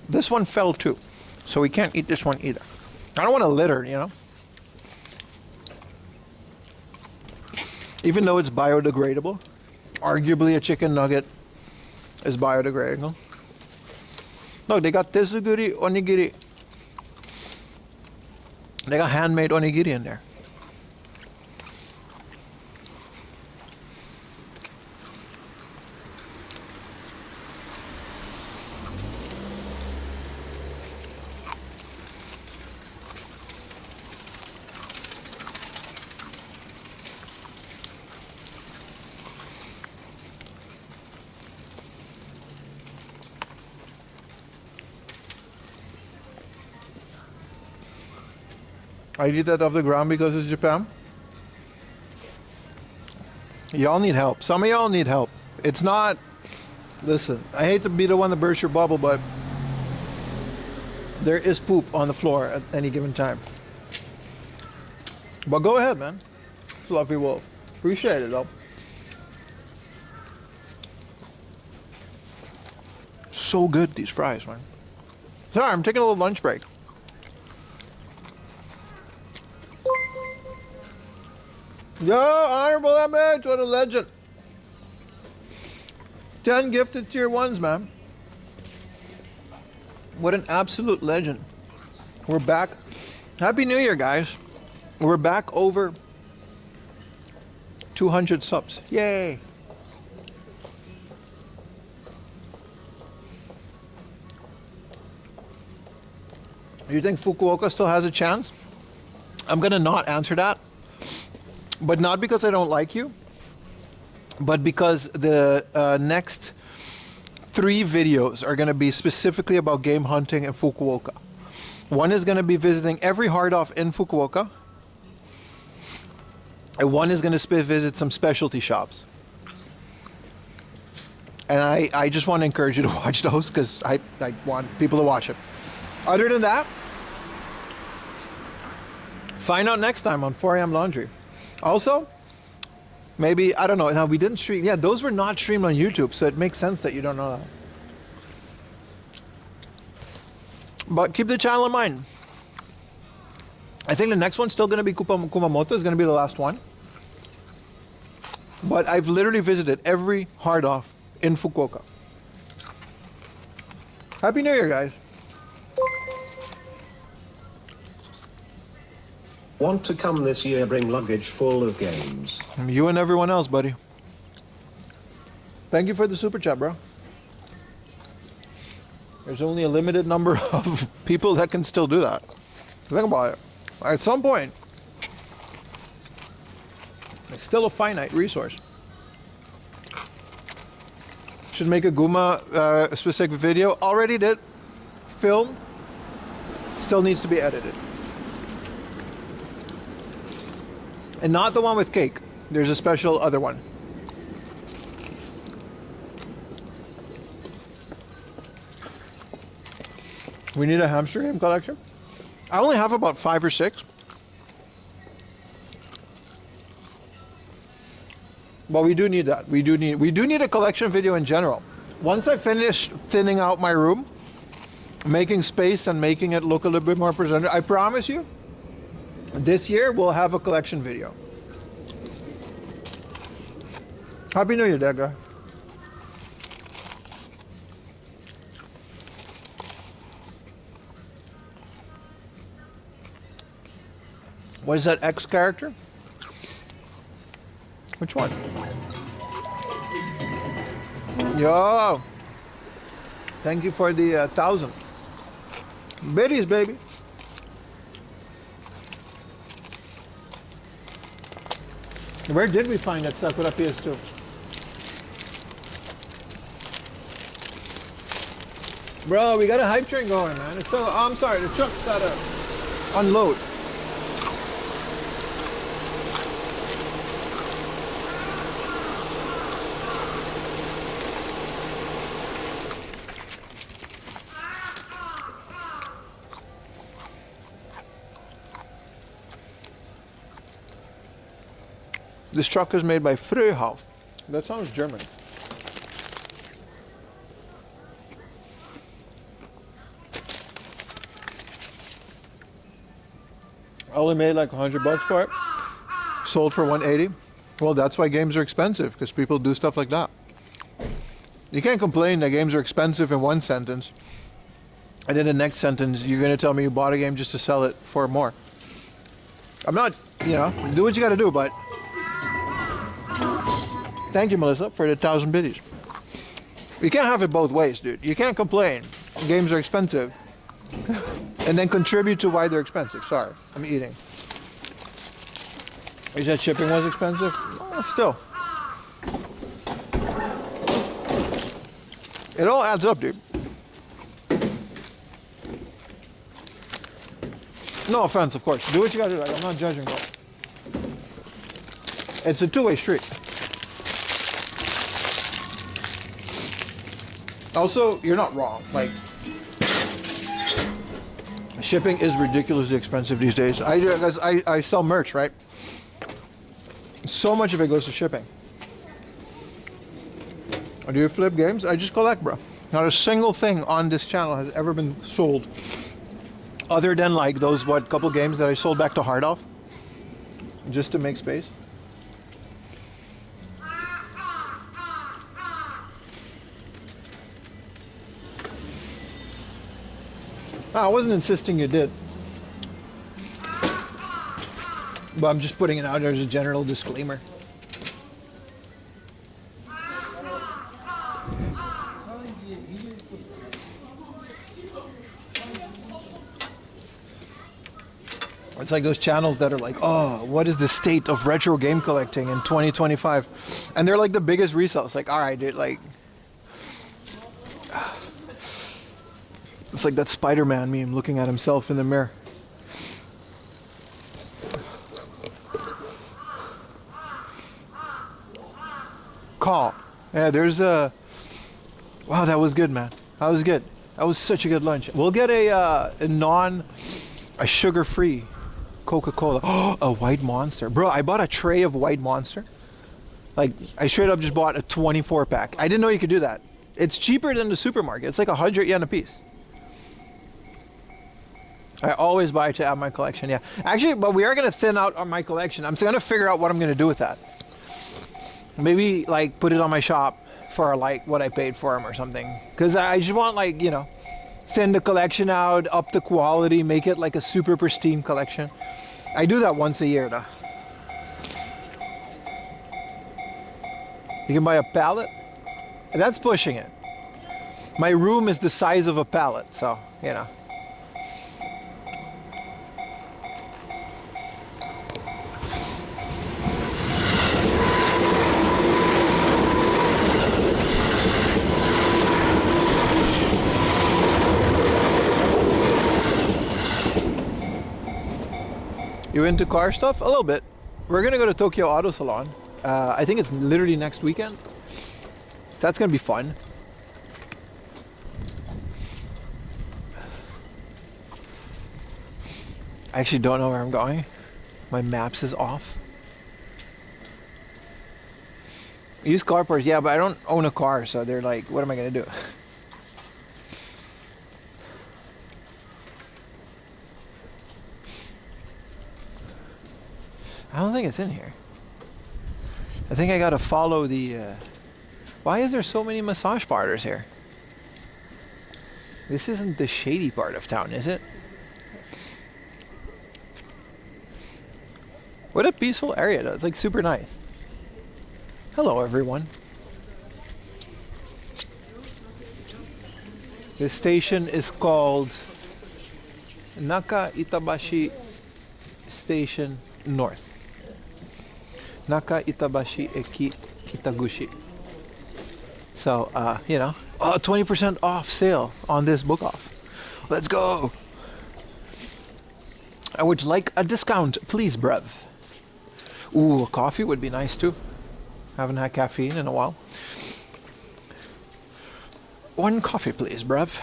This one fell too, so we can't eat this one either. I don't want to litter, you know? Even though it's biodegradable, arguably a chicken nugget is biodegradable. Look, they got tezuguri onigiri. They got handmade onigiri in there. I eat that off the ground because it's Japan. Y'all need help. Some of y'all need help. It's not Listen, I hate to be the one to burst your bubble, but there is poop on the floor at any given time. But go ahead, man. Fluffy Wolf. Appreciate it, though. So good, these fries, man. Sorry, I'm taking a little lunch break. Yo, Honorable MH, what a legend. 10 gifted tier 1s, man. What an absolute legend. We're back. Happy New Year, guys. We're back over 200 subs. Yay. Do you think Fukuoka still has a chance? I'm going to not answer that. But not because I don't like you, but because the next 3 videos are going to be specifically about game hunting in Fukuoka. One is going to be visiting every hard off in Fukuoka. And one is going to visit some specialty shops. And I just want to encourage you to watch those because I want people to watch it. Other than that, find out next time on 4 a.m. Laundry. Also, maybe, I don't know, now we didn't stream, yeah, those were not streamed on YouTube, so it makes sense that you don't know that. But keep the channel in mind. I think the next one's still going to be Kumamoto, is going to be the last one. But I've literally visited every hard off in Fukuoka. Happy New Year, guys. Want to come this year, bring luggage full of games. You and everyone else, buddy. Thank you for the super chat, bro. There's only a limited number of people that can still do that. Think about it. At some point, it's still a finite resource. Should make a Guma specific video. Already did. Filmed. Still needs to be edited. And not the one with cake. There's a special other one. We need a hamster game collection. I only have about 5 or 6. But we do need that. We do need a collection video in general. Once I finish thinning out my room, making space and making it look a little bit more presentable, I promise you, this year we'll have a collection video. Happy New Year, Degra. What is that X character? Which one? Yo! Thank you for the 1,000 biddies, baby. Where did we find that Sakura PS2? Bro, we got a hype train going, man. It's still, oh, I'm sorry, the truck's gotta unload. This truck is made by Freyhof. That sounds German. I only made like $100 for it. Sold for 180. Well, that's why games are expensive, because people do stuff like that. You can't complain that games are expensive in one sentence, and in the next sentence, you're going to tell me you bought a game just to sell it for more. I'm not, you know, do what you got to do, but thank you, Melissa, for the 1,000 biddies. You can't have it both ways, dude. You can't complain. Games are expensive. And then contribute to why they're expensive. Sorry, I'm eating. You said shipping was expensive? Well, still. It all adds up, dude. No offense, of course. Do what you gotta do. Like, I'm not judging, bro. It's a two-way street. Also, you're not wrong. Like, shipping is ridiculously expensive these days. I sell merch, right? So much of it goes to shipping. Do you flip games? I just collect, bro. Not a single thing on this channel has ever been sold, other than like those couple games that I sold back to Hard Off, just to make space. I wasn't insisting you did, but I'm just putting it out there as a general disclaimer. It's like those channels that are like, oh, what is the state of retro game collecting in 2025? And they're like the biggest resellers. Like, all right, dude, like, it's like that Spider-Man meme looking at himself in the mirror. Call. Yeah, there's a... Wow, that was good, man. That was good. That was such a good lunch. We'll get a sugar-free Coca-Cola. Oh, a White Monster. Bro, I bought a tray of White Monster. Like, I straight up just bought a 24-pack. I didn't know you could do that. It's cheaper than the supermarket. It's like 100 yen a piece. I always buy to add my collection, yeah. Actually, but we are going to thin out on my collection. I'm going to figure out what I'm going to do with that. Maybe, like, put it on my shop for, like, what I paid for them or something. Because I just want, like, you know, thin the collection out, up the quality, make it, like, a super pristine collection. I do that once a year, though. You can buy a pallet. That's pushing it. My room is the size of a pallet, so, you know. You into car stuff? A little bit. We're gonna go to Tokyo Auto Salon. I think it's literally next weekend. That's gonna be fun. I actually don't know where I'm going. My maps is off. Used car parts, yeah, but I don't own a car, so they're like, what am I gonna do? I don't think it's in here. I think I gotta follow the... Why is there so many massage parlors here? This isn't the shady part of town, is it? What a peaceful area, though. It's like super nice. Hello, everyone. This station is called Naka Itabashi Station North. Naka Itabashi Eki Kitaguchi. So, you know, 20% off sale on this book off. Let's go. I would like a discount, please, bruv. Ooh, a coffee would be nice too. Haven't had caffeine in a while. One coffee, please, bruv.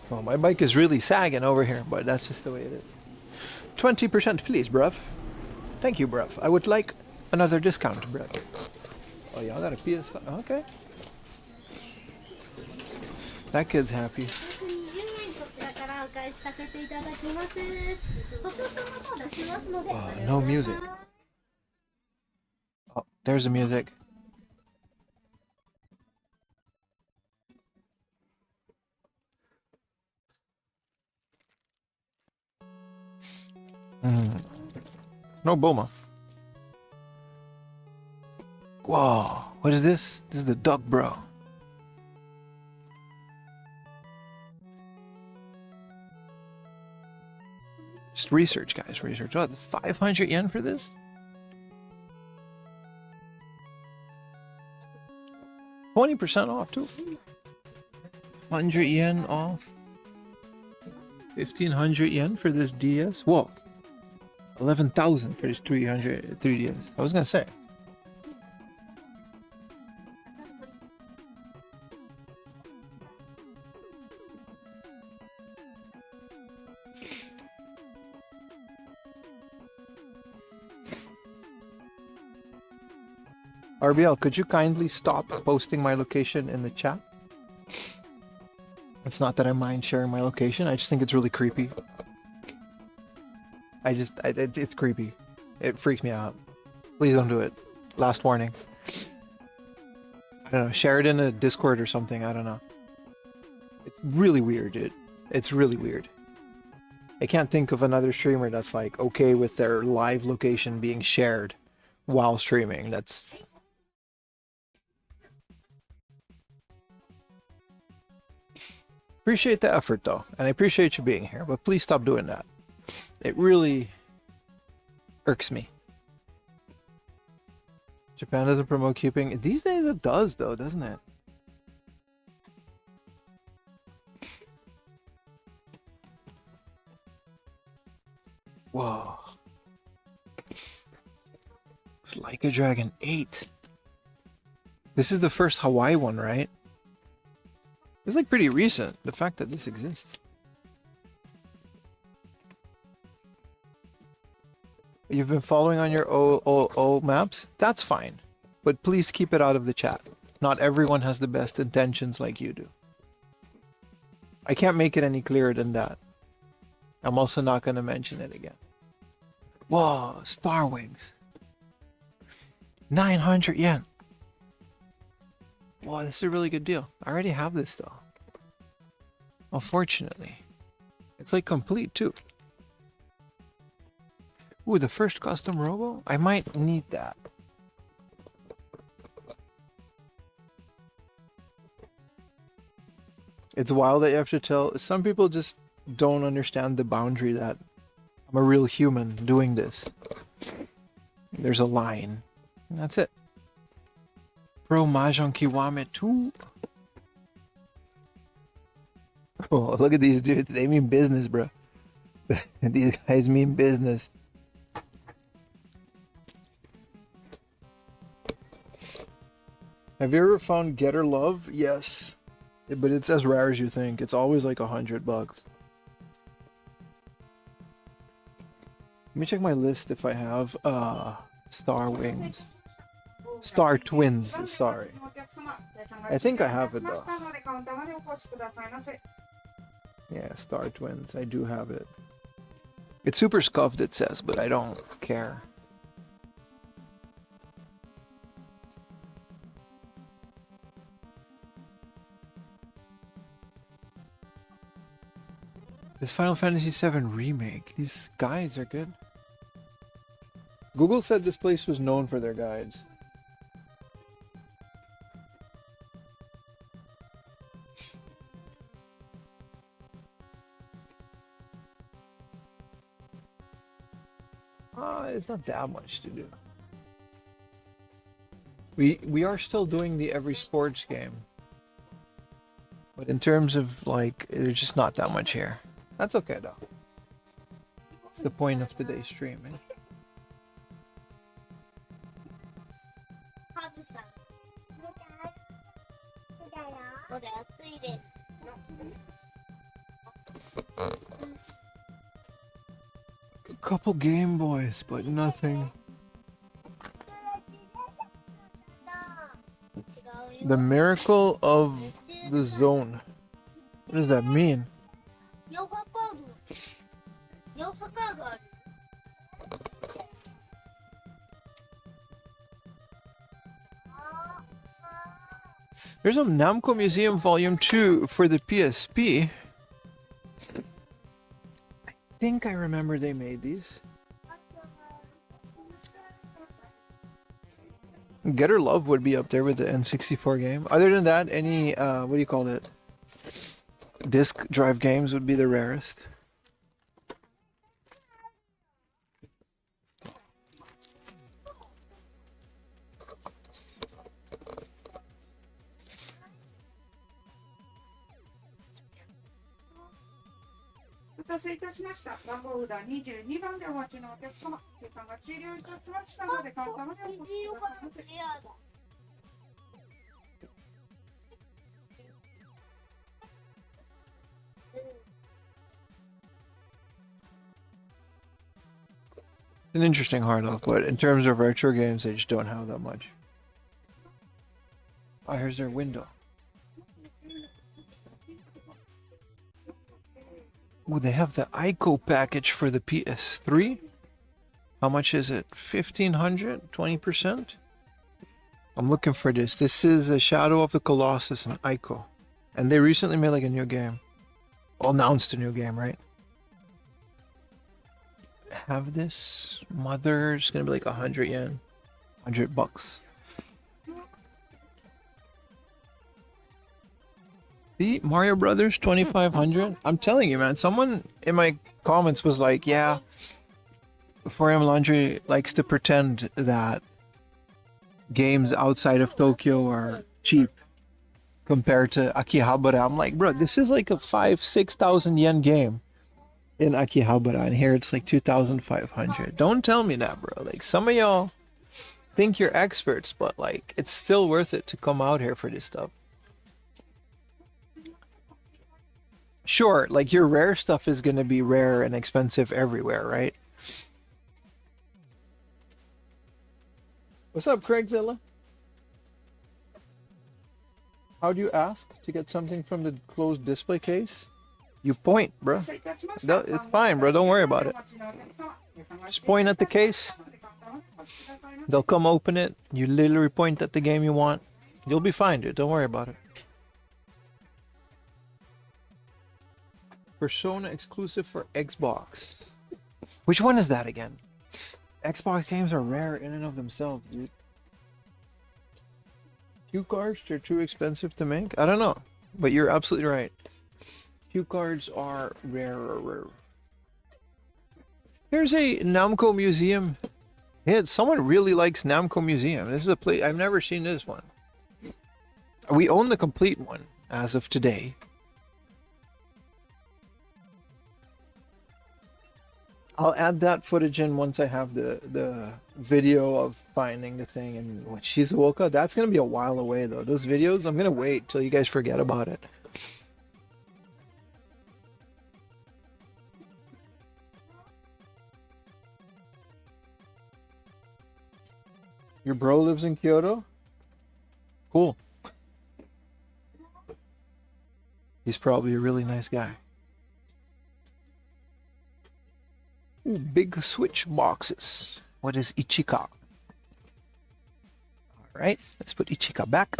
Well, my bike is really sagging over here, but that's just the way it is. 20%, please, bruv. Thank you, bruv. I would like another discount, bruv. Oh, y'all got a PS5? Okay. That kid's happy. Oh, no music. Oh, there's the music. No Boma. Whoa, what is this? This is the duck, bro. Just research, guys, research. Oh, 500 yen for this? 20% off too. 100 yen off. 1500 yen for this DS. Whoa. 11,000 for this 3DS. I was gonna say. RBL, could you kindly stop posting my location in the chat? It's not that I mind sharing my location. I just think it's really creepy. It's creepy. It freaks me out. Please don't do it. Last warning. I don't know. Share it in a Discord or something. I don't know. It's really weird, dude. It's really weird. I can't think of another streamer that's like okay with their live location being shared while streaming. That's appreciate the effort though, and I appreciate you being here, but please stop doing that. It really irks me. Japan doesn't promote keeping. These days it does though, doesn't it? Whoa. It's like a Dragon 8. This is the first Hawaii one, right? It's like pretty recent, the fact that this exists. You've been following on your O maps? That's fine. But please keep it out of the chat. Not everyone has the best intentions like you do. I can't make it any clearer than that. I'm also not going to mention it again. Whoa, Star Wings. 900 yen. Whoa, this is a really good deal. I already have this though. Unfortunately. It's like complete too. Ooh, the first custom robo? I might need that. It's wild that you have to tell. Some people just don't understand the boundary that I'm a real human doing this. There's a line. And that's it. Pro Mahjong Kiwame 2. Oh, look at these dudes. They mean business, bro. These guys mean business. Have you ever found Getter Love? Yes. But it's as rare as you think. It's always like $100. Let me check my list if I have Star Wings. Star Twins, sorry. I think I have it though. Yeah, Star Twins, I do have it. It's super scuffed, it says, but I don't care. This Final Fantasy VII Remake, these guides are good. Google said this place was known for their guides. It's not that much to do. We are still doing the every sports game. But in terms of like, there's just not that much here. That's okay though. It's the point of today's stream, eh? A couple Game Boys, but nothing. The Miracle of the Zone. What does that mean? There's a Namco Museum Volume 2 for the PSP. I think I remember they made these. Getter Love would be up there with the N64 game. Other than that, any, what do you call it? Disk drive games would be the rarest. たせいたしました。番号札22番でお待ちのお客様。時間が終了いたしましたので、カウンターまでお越しくださいませ。An interesting hard look, but in terms of retro games, they just don't have that much. Oh, here's their window. Oh, they have the ICO package for the PS3. How much is it? 1,500? 20%? I'm looking for this. This is a Shadow of the Colossus and ICO. And they recently made like a new game. Well, announced a new game, right? Have this. Mother's gonna be like 100 yen. 100 bucks. See, Mario Brothers 2,500. I'm telling you, man. Someone in my comments was like, "Yeah, 4M Laundry likes to pretend that games outside of Tokyo are cheap compared to Akihabara." I'm like, bro, this is like a 5,000-6,000 yen game in Akihabara, and here it's like 2,500. Don't tell me that, bro. Like, some of y'all think you're experts, but like, it's still worth it to come out here for this stuff. Sure, like your rare stuff is gonna be rare and expensive everywhere, right? What's up, Craigzilla? How do you ask to get something from the closed display case? You point, bro. No, it's fine, bro. Don't worry about it. Just point at the case. They'll come open it. You literally point at the game you want. You'll be fine, dude. Don't worry about it. Persona exclusive for Xbox. Which one is that again? Xbox games are rare in and of themselves, dude. Cue cards, they're too expensive to make? I don't know. But you're absolutely right. Cue cards are rarer. Here's a Namco Museum. Yeah, someone really likes Namco Museum. This is a place I've never seen this one. We own the complete one as of today. I'll add that footage in once I have the video of finding the thing and what Shizuoka. That's gonna be a while away though. Those videos, I'm gonna wait till you guys forget about it. Your bro lives in Kyoto? Cool. He's probably a really nice guy. Ooh, big switch boxes. What is Ichika? Alright, let's put Ichika back.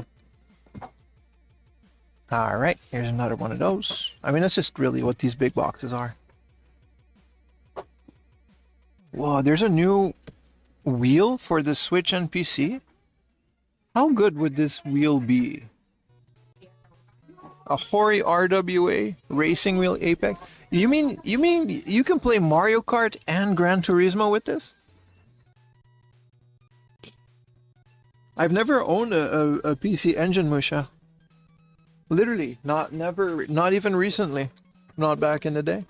Alright, here's another one of those. I mean, that's just really what these big boxes are. Whoa, there's a new wheel for the Switch and PC? How good would this wheel be? A Hori RWA racing wheel Apex? You mean you can play Mario Kart and Gran Turismo with this? I've never owned a PC Engine, Musha. Literally, not even recently. Not back in the day.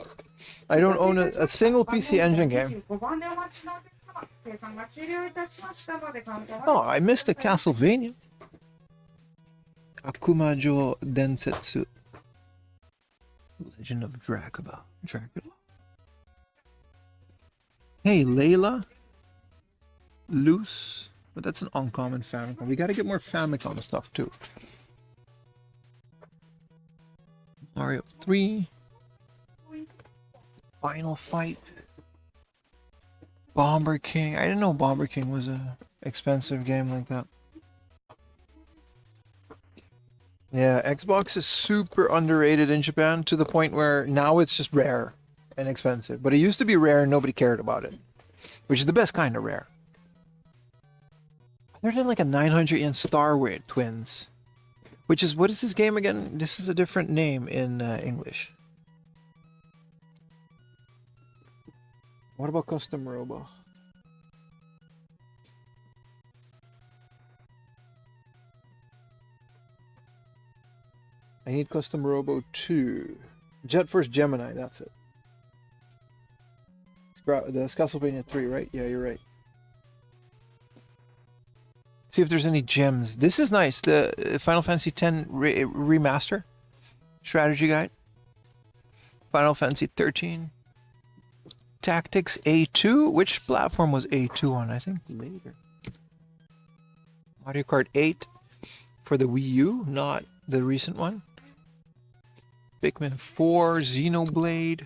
I don't own a single PC Engine game. Oh, I missed a Castlevania. Akumajo Densetsu. Legend of Dracula. Hey, Layla. Loose. But that's an uncommon Famicom. We gotta get more Famicom stuff too. Mario 3. Final Fight. Bomber King. I didn't know Bomber King was a expensive game like that. Yeah, Xbox is super underrated in Japan to the point where now it's just rare and expensive. But it used to be rare and nobody cared about it, which is the best kind of rare. They're in like a 900 yen Star Wars Twins, which is, what is this game again? This is a different name in English. What about Custom Robo? I need Custom Robo 2. Jet Force Gemini, that's it. That's Castlevania 3, right? Yeah, you're right. See if there's any gems. This is nice. The Final Fantasy X remaster strategy guide. Final Fantasy 13 Tactics A2. Which platform was A2 on? I think later. Mario Kart 8 for the Wii U, not the recent one. Pikmin 4, Xenoblade.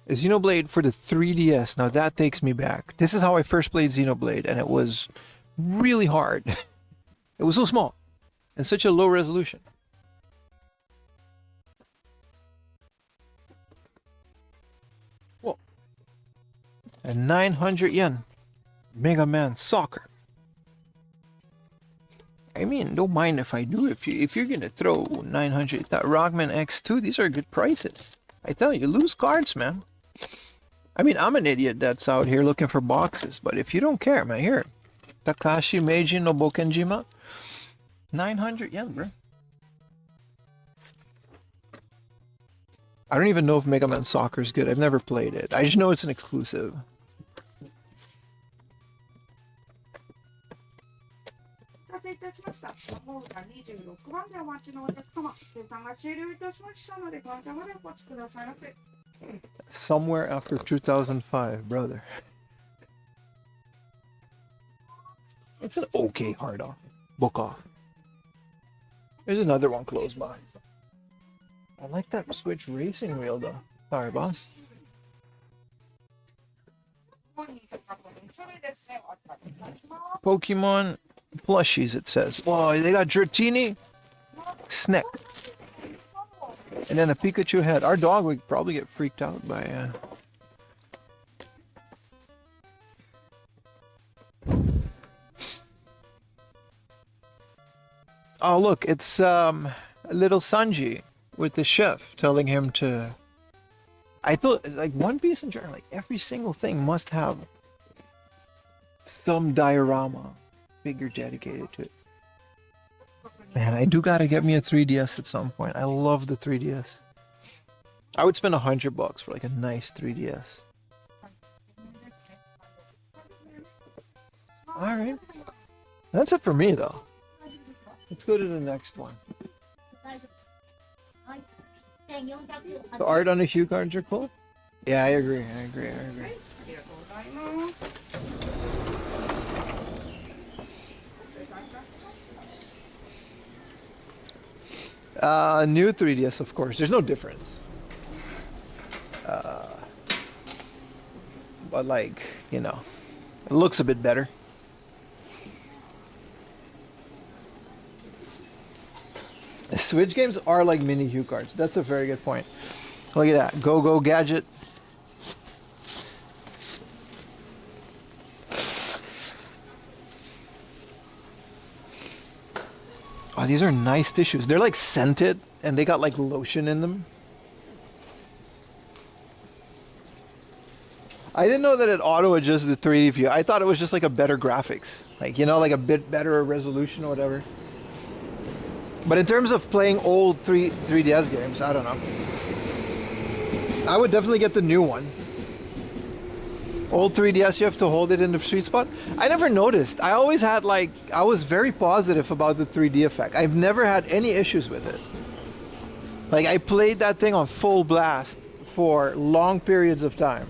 Xenoblade for the 3DS. Now that takes me back. This is how I first played Xenoblade, and it was really hard. It was so small and such a low resolution. Whoa. And 900 yen. Mega Man Soccer. I mean, don't mind if I do. If you're gonna throw 900, that Rockman X2, these are good prices. I tell you, lose cards, man. I mean, I'm an idiot that's out here looking for boxes, but if you don't care, man, here, Takashi Meiji no Bokenjima, 900 yen, bro. I don't even know if Mega Man Soccer is good. I've never played it. I just know it's an exclusive. お待たせいたしました。番号が26番でお待ちのお客様。計算が終了いたしましたので、カウンターまでお越しくださいませ。 Somewhere after 2005, brother. It's an okay hard off. Book off. There's another one close by. I like that Switch racing wheel though. Sorry, boss. 本人と確認書類ですね。お預かりいたします。 Pokemon plushies, it says. Oh, they got Dratini, Sneck, and then a Pikachu head. Our dog would probably get freaked out by Oh, look, it's little Sanji with the chef telling him to. I thought, like, One Piece in general, like every single thing must have some diorama figure dedicated to it. Man, I do gotta get me a 3DS at some point. I love the 3DS. I would spend $100 for like a nice 3DS. All right, that's it for me though. Let's go to the next one. The art on the Hue cards are cool. Yeah, I agree. I agree. ありがとうございます。 New 3DS, of course. There's no difference. But like, you know, it looks a bit better. Switch games are like mini Hue cards. That's a very good point. Look at that. Go Go Gadget. Oh, these are nice tissues. They're like scented and they got like lotion in them. I didn't know that it auto adjusts the 3D view. I thought it was just like a better graphics. Like, you know, like a bit better resolution or whatever. But in terms of playing old 3DS games, I don't know. I would definitely get the new one. Old 3DS, you have to hold it in the sweet spot. I never noticed. I always had like, I was very positive about the 3D effect. I've never had any issues with it. Like, I played that thing on full blast for long periods of time.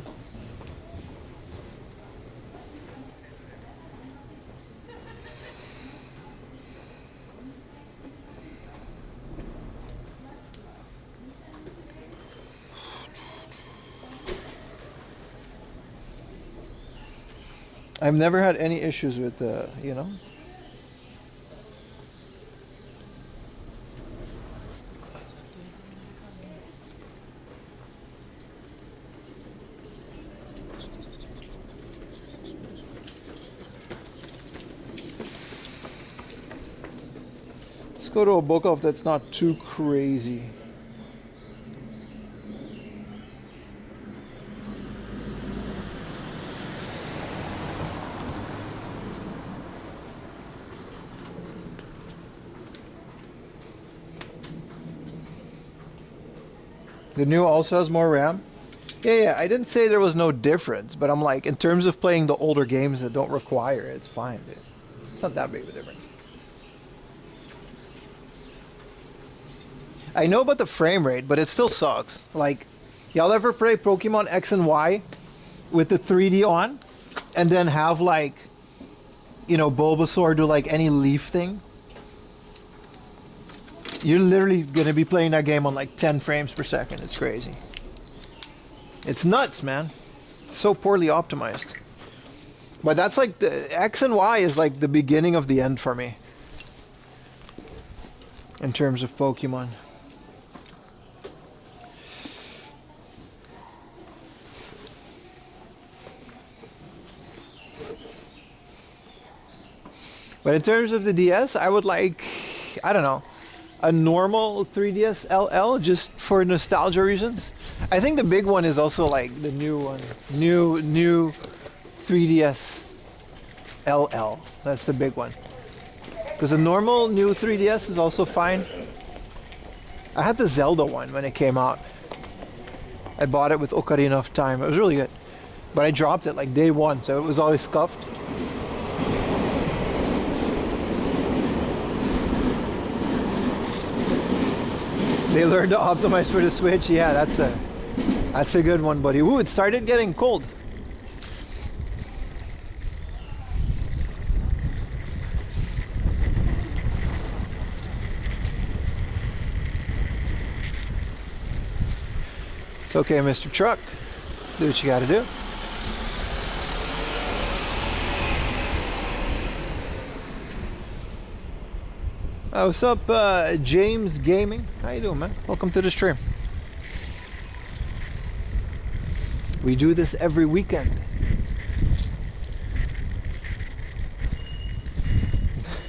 I've never had any issues with you know. Let's go to a book off that's not too crazy. The new also has more RAM. Yeah, I didn't say there was no difference, but I'm like, in terms of playing the older games that don't require it, it's fine, dude. It's not that big of a difference. I know about the frame rate, but it still sucks. Like, y'all ever play Pokemon X and Y with the 3D on, and then have like, you know, Bulbasaur do like any leaf thing? You're literally gonna be playing that game on like 10 frames per second. It's crazy. It's nuts, man. It's so poorly optimized. But that's like the X and Y is like the beginning of the end for me in terms of Pokemon. But in terms of the DS, I would like, I don't know, a normal 3DS LL just for nostalgia reasons. I think the big one is also like the new one, new 3DS LL. That's the big one. Because the normal new 3DS is also fine. I had the Zelda one when it came out. I bought it with Ocarina of Time. It was really good. But I dropped it like day one, so it was always scuffed. They learned to optimize for the Switch. Yeah, that's a good one, buddy. Ooh, it started getting cold. It's okay, Mr. Truck. Do what you gotta do. Oh, what's up, James Gaming? How you doing, man? Welcome to the stream. We do this every weekend.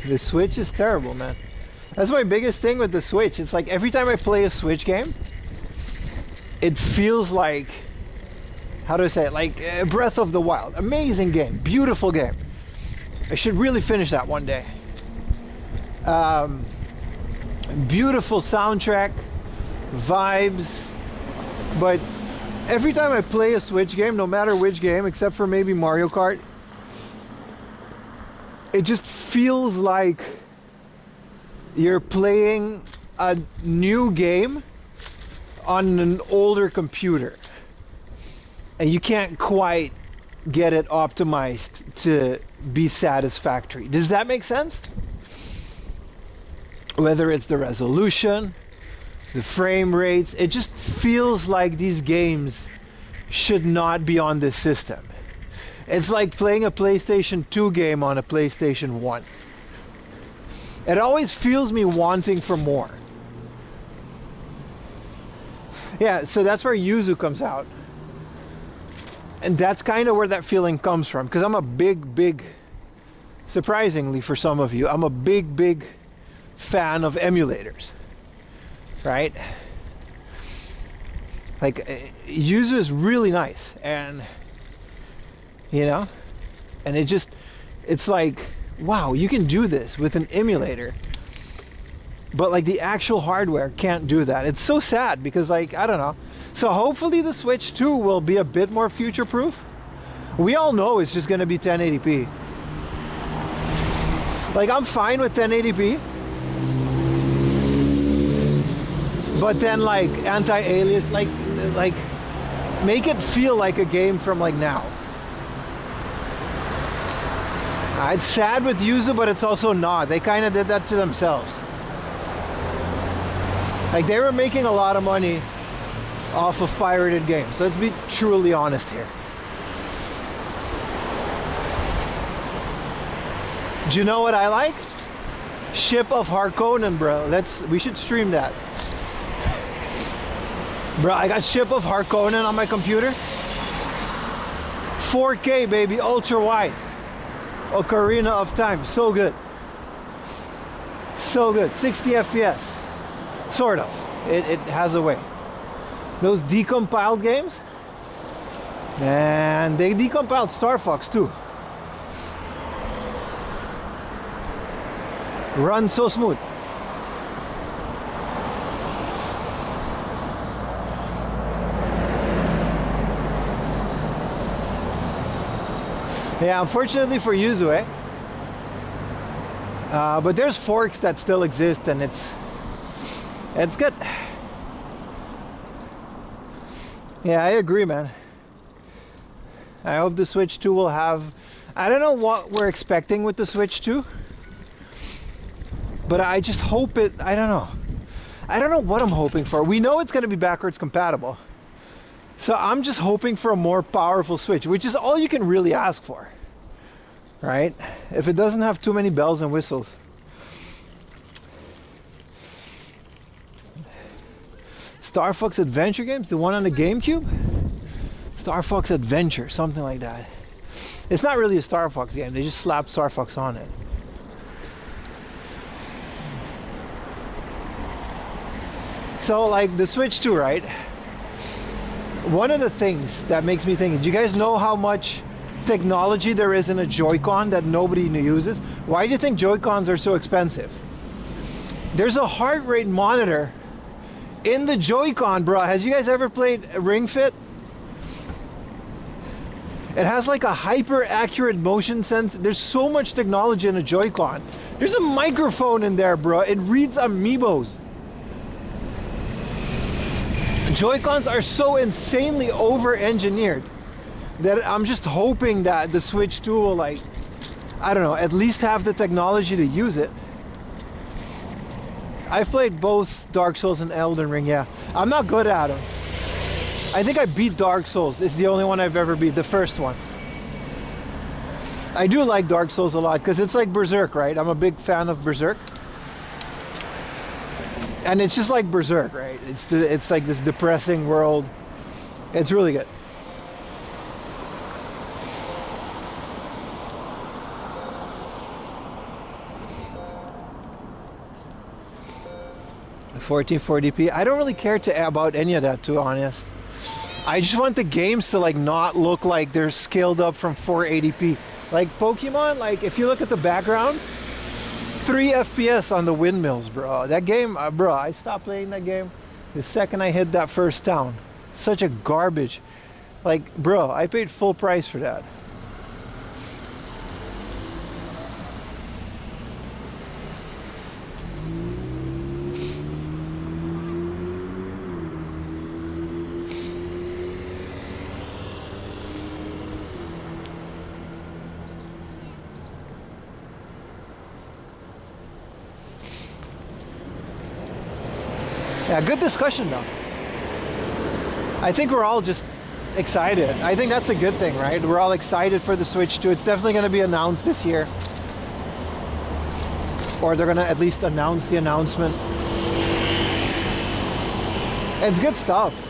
The Switch is terrible, man. That's my biggest thing with the Switch. It's like every time I play a Switch game, it feels like, how do I say it? Like Breath of the Wild. Amazing game, beautiful game. I should really finish that one day. Beautiful soundtrack, vibes, but every time I play a Switch game, no matter which game, except for maybe Mario Kart, it just feels like you're playing a new game on an older computer, and you can't quite get it optimized to be satisfactory. Does that make sense? Whether it's the resolution, the frame rates, it just feels like these games should not be on this system. It's like playing a PlayStation 2 game on a PlayStation 1. It always feels me wanting for more. Yeah, so that's where Yuzu comes out. And that's kind of where that feeling comes from, because I'm a big, surprisingly for some of you, I'm a big fan of emulators, right? Like, Yuzu is really nice, and you know, and it's like, wow, you can do this with an emulator, but like the actual hardware can't do that. It's so sad, because like, I don't know. So hopefully the Switch 2 will be a bit more future proof. We all know it's just gonna be 1080p. Like, I'm fine with 1080p, but then like anti-alias, like make it feel like a game from like now. It's sad with Yuzu, but it's also not. They kind of did that to themselves. Like, they were making a lot of money off of pirated games. Let's be truly honest here. Do you know what I like? Ship of Harkonnen, bro. We should stream that. Bro, I got Ship of Harkonnen on my computer. 4K, baby, ultra wide. Ocarina of Time, so good. So good, 60 FPS. Sort of, it has a way. Those decompiled games, man, they decompiled Star Fox too. Run so smooth. Yeah, unfortunately for Yuzue. But there's forks that still exist, and it's good. Yeah, I agree, man. I hope the Switch 2 will have... I don't know what we're expecting with the Switch 2. But I just hope it... I don't know. I don't know what I'm hoping for. We know it's going to be backwards compatible. So I'm just hoping for a more powerful Switch, which is all you can really ask for. Right? If it doesn't have too many bells and whistles. Star Fox Adventure games? The one on the GameCube? Star Fox Adventure, something like that. It's not really a Star Fox game, they just slapped Star Fox on it. So like the Switch 2, right? One of the things that makes me think, do you guys know how much technology there is in a Joy-Con that nobody uses? Why do you think Joy-Cons are so expensive? There's a heart rate monitor in the Joy-Con, bro. Has you guys ever played Ring Fit? It has like a hyper accurate motion sense. There's so much technology in a Joy-Con. There's a microphone in there, bro. It reads amiibos. Joy-Cons are so insanely over-engineered that I'm just hoping that the Switch 2 will, like, I don't know, at least have the technology to use it. I've played both Dark Souls and Elden Ring, yeah. I'm not good at them. I think I beat Dark Souls. It's the only one I've ever beat, the first one. I do like Dark Souls a lot because it's like Berserk, right? I'm a big fan of Berserk. And it's just like Berserk, right? It's like this depressing world. It's really good. The 1440p. I don't really care about any of that, to be honest. I just want the games to like not look like they're scaled up from 480p. Like Pokemon, like if you look at the background, 3 FPS on the windmills, bro. That game, bro, I stopped playing that game the second I hit that first town. Such a garbage. Like, bro, I paid full price for that. Yeah, good discussion though. I think we're all just excited. I think that's a good thing, right? We're all excited for the Switch 2. It's definitely going to be announced this year. Or they're going to at least announce the announcement. It's good stuff.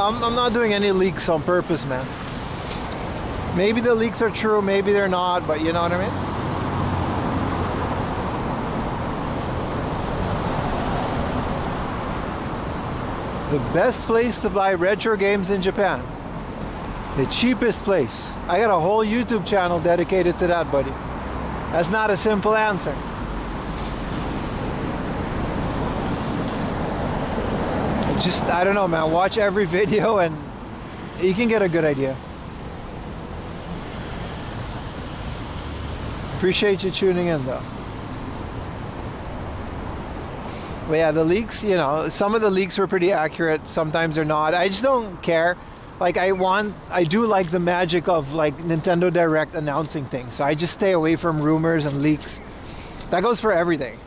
I'm not doing any leaks on purpose, man. Maybe the leaks are true, maybe they're not, but you know what I mean? The best place to buy retro games in Japan. The cheapest place. I got a whole YouTube channel dedicated to that, buddy. That's not a simple answer. Just, I don't know, man. Watch every video and you can get a good idea. Appreciate you tuning in, though. But yeah, the leaks, you know, some of the leaks were pretty accurate. Sometimes they're not. I just don't care. Like I do like the magic of like Nintendo Direct announcing things. So I just stay away from rumors and leaks. That goes for everything.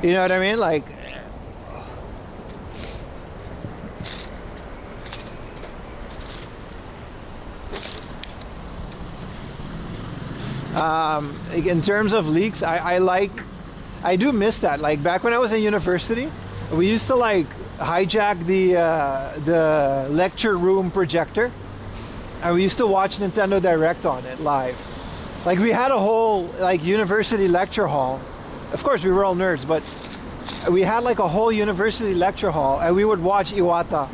You know what I mean? Like, in terms of leaks, I do miss that. Like back when I was in university, we used to like hijack the lecture room projector, and we used to watch Nintendo Direct on it live. Like we had a whole like university lecture hall. Of course, we were all nerds, but we had like a whole university lecture hall, and we would watch Iwata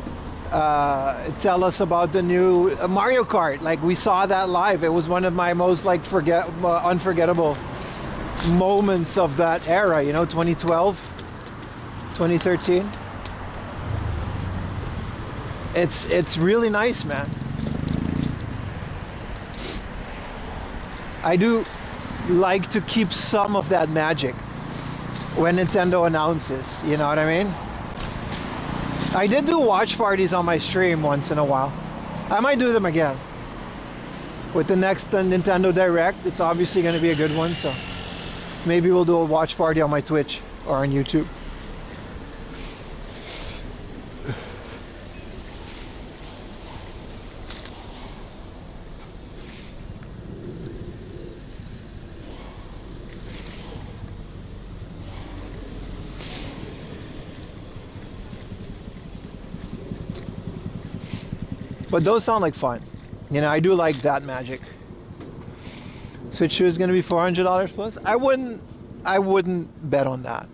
tell us about the new Mario Kart. Like we saw that live. It was one of my most like unforgettable moments of that era. You know, 2012, 2013. It's really nice, man. I do like to keep some of that magic when Nintendo announces, you know what I mean? I did do watch parties on my stream once in a while. I might do them again. With the next Nintendo Direct, it's obviously going to be a good one, so maybe we'll do a watch party on my Twitch or on YouTube. But those sound like fun. You know, I do like that magic. Switch 2 is going to be $400 plus. I wouldn't bet on that.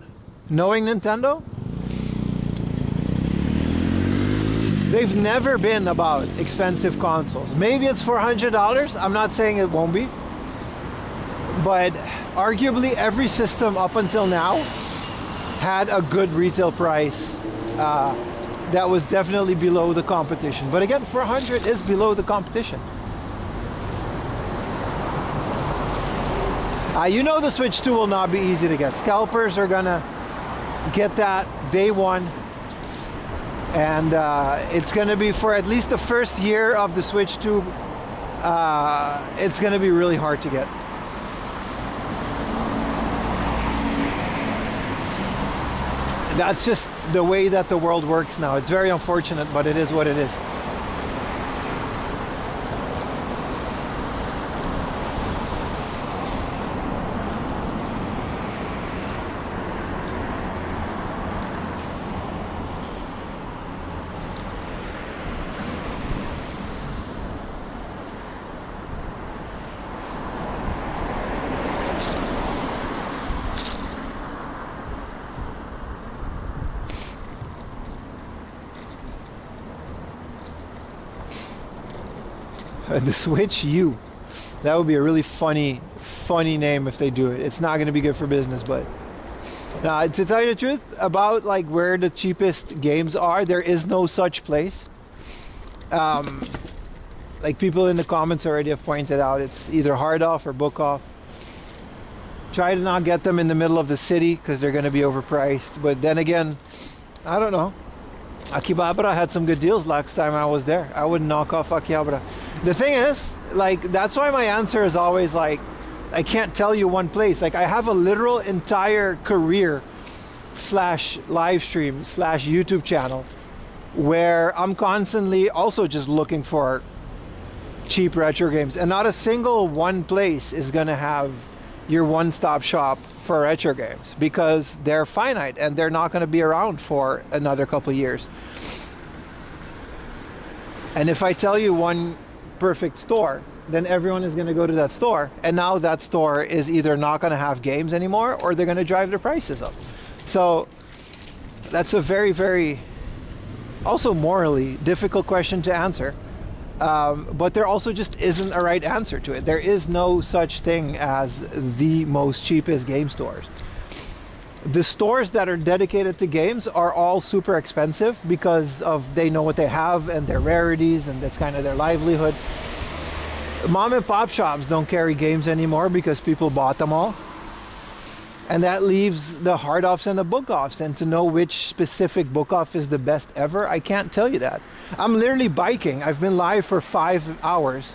Knowing Nintendo, they've never been about expensive consoles. Maybe it's $400. I'm not saying it won't be. But arguably every system up until now had a good retail price. That was definitely below the competition. But again, 400 is below the competition. You know the Switch 2 will not be easy to get. Scalpers are gonna get that day one. And it's gonna be for at least the first year of the Switch 2, it's gonna be really hard to get. That's just the way that the world works now. It's very unfortunate, but it is what it is. The Switch U. That would be a really funny name if they do it. It's not going to be good for business, but now to tell you the truth about like where the cheapest games are, there is no such place. Like people in the comments already have pointed out, it's either hard off or book off. Try to not get them in the middle of the city because they're going to be overpriced. But then again, I don't know. Akihabara had some good deals last time I was there. I wouldn't knock off Akihabara. The thing is, like, that's why my answer is always like, I can't tell you one place. Like, I have a literal entire career / live stream / YouTube channel where I'm constantly also just looking for cheap retro games. And not a single one place is going to have your one-stop shop for retro games because they're finite and they're not going to be around for another couple of years. And if I tell you one perfect store, then everyone is going to go to that store, and now that store is either not going to have games anymore or they're going to drive their prices up. So that's a very, very also morally difficult question to answer, but there also just isn't a right answer to it. There is no such thing as the most cheapest game stores. The stores that are dedicated to games are all super expensive because of they know what they have and their rarities, and that's kind of their livelihood. Mom and pop shops don't carry games anymore because people bought them all. And that leaves the hard offs and the book offs. And to know which specific book off is the best ever, I can't tell you that. I'm literally biking. I've been live for 5 hours.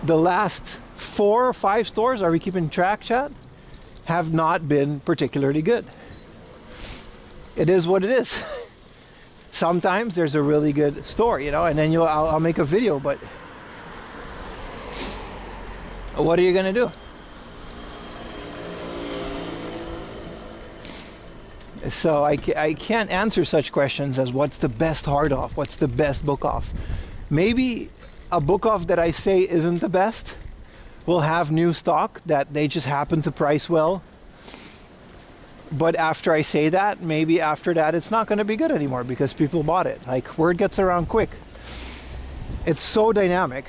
The last 4 or 5 stores, are we keeping track, chat? Have not been particularly good. It is what it is. Sometimes there's a really good store, you know, and then I'll make a video, but what are you gonna do? So I can't answer such questions as what's the best hard off, what's the best book off. Maybe a book off that I say isn't the best will have new stock that they just happen to price well. But after I say that, maybe after that it's not going to be good anymore because people bought it. Like, word gets around quick. It's so dynamic.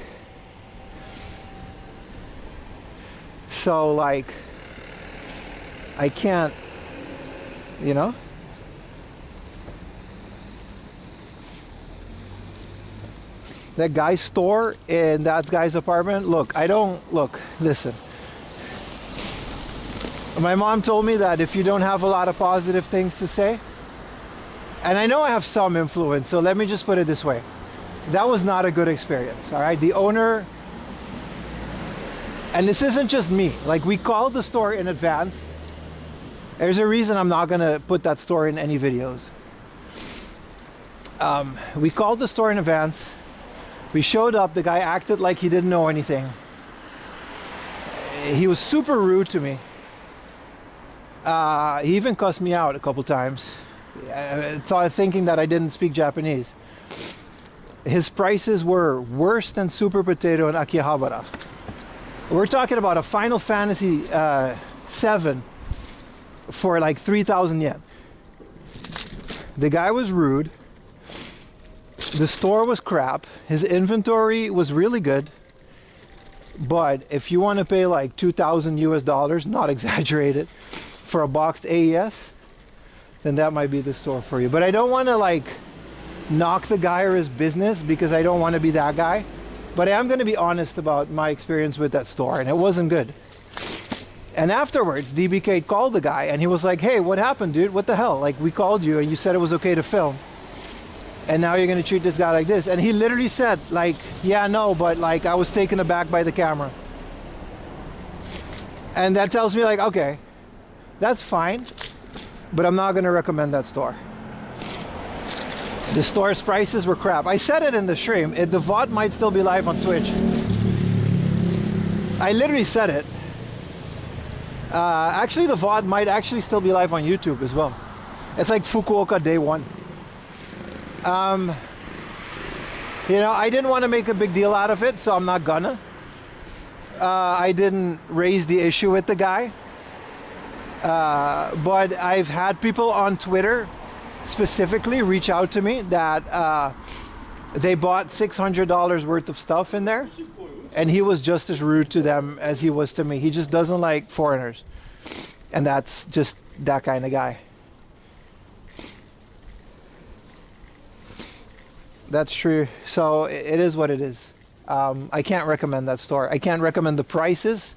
So like, I can't, you know? That guy's store in that guy's apartment, look, listen. My mom told me that if you don't have a lot of positive things to say, and I know I have some influence, so let me just put it this way. That was not a good experience, all right? The owner, and this isn't just me, like we called the store in advance. There's a reason I'm not gonna put that store in any videos. We called the store in advance. We showed up, the guy acted like he didn't know anything. He was super rude to me. He even cussed me out a couple times, thinking that I didn't speak Japanese. His prices were worse than Super Potato and Akihabara. We're talking about a Final Fantasy 7 for like 3,000 yen. The guy was rude. The store was crap. His inventory was really good. But if you want to pay like 2,000 US dollars, not exaggerated, for a boxed AES, then that might be the store for you. But I don't want to like knock the guy or his business because I don't want to be that guy. But I am going to be honest about my experience with that store, and it wasn't good. And afterwards, DBK called the guy and he was like, hey, what happened, dude? What the hell? Like, we called you and you said it was okay to film. And now you're going to treat this guy like this. And he literally said, like, yeah, no, but like I was taken aback by the camera. And that tells me like, okay, that's fine, but I'm not going to recommend that store. The store's prices were crap. I said it in the stream. The VOD might still be live on Twitch. I literally said it. Actually, the VOD might actually still be live on YouTube as well. It's like Fukuoka day one. You know, I didn't want to make a big deal out of it, so I'm not gonna. I didn't raise the issue with the guy. But I've had people on Twitter specifically reach out to me that they bought $600 worth of stuff in there, and he was just as rude to them as he was to me. He just doesn't like foreigners, and that's just that kind of guy. That's true. So it is what it is. I can't recommend that store. I can't recommend the prices.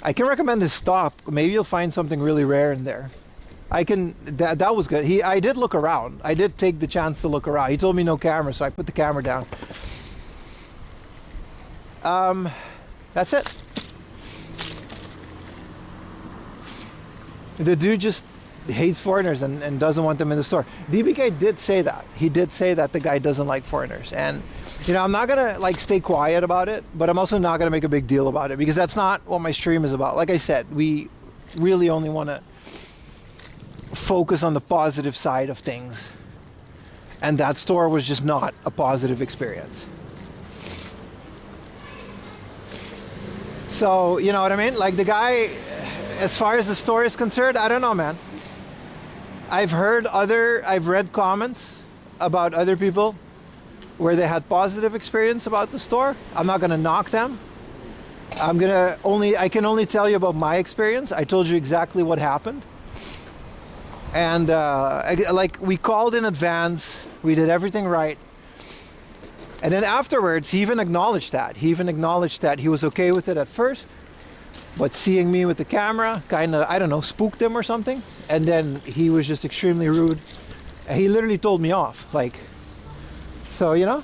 I can recommend his stock. Maybe you'll find something really rare in there. That was good. I did look around. I did take the chance to look around. He told me no camera, so I put the camera down. That's it. The dude just hates foreigners and doesn't want them in the store. DBK did say that. He did say that the guy doesn't like foreigners. And, you know, I'm not going to, like, stay quiet about it, but I'm also not going to make a big deal about it because that's not what my stream is about. Like I said, we really only want to focus on the positive side of things. And that store was just not a positive experience. So, you know what I mean? Like, the guy, as far as the store is concerned, I don't know, man. I've read comments about other people where they had positive experience about the store. I'm not going to knock them. I can only tell you about my experience. I told you exactly what happened. And like, we called in advance. We did everything right. And then afterwards, he even acknowledged that. He was okay with it at first. but seeing me with the camera kind of, I don't know, spooked him or something. And then he was just extremely rude. He literally told me off, like, so, you know,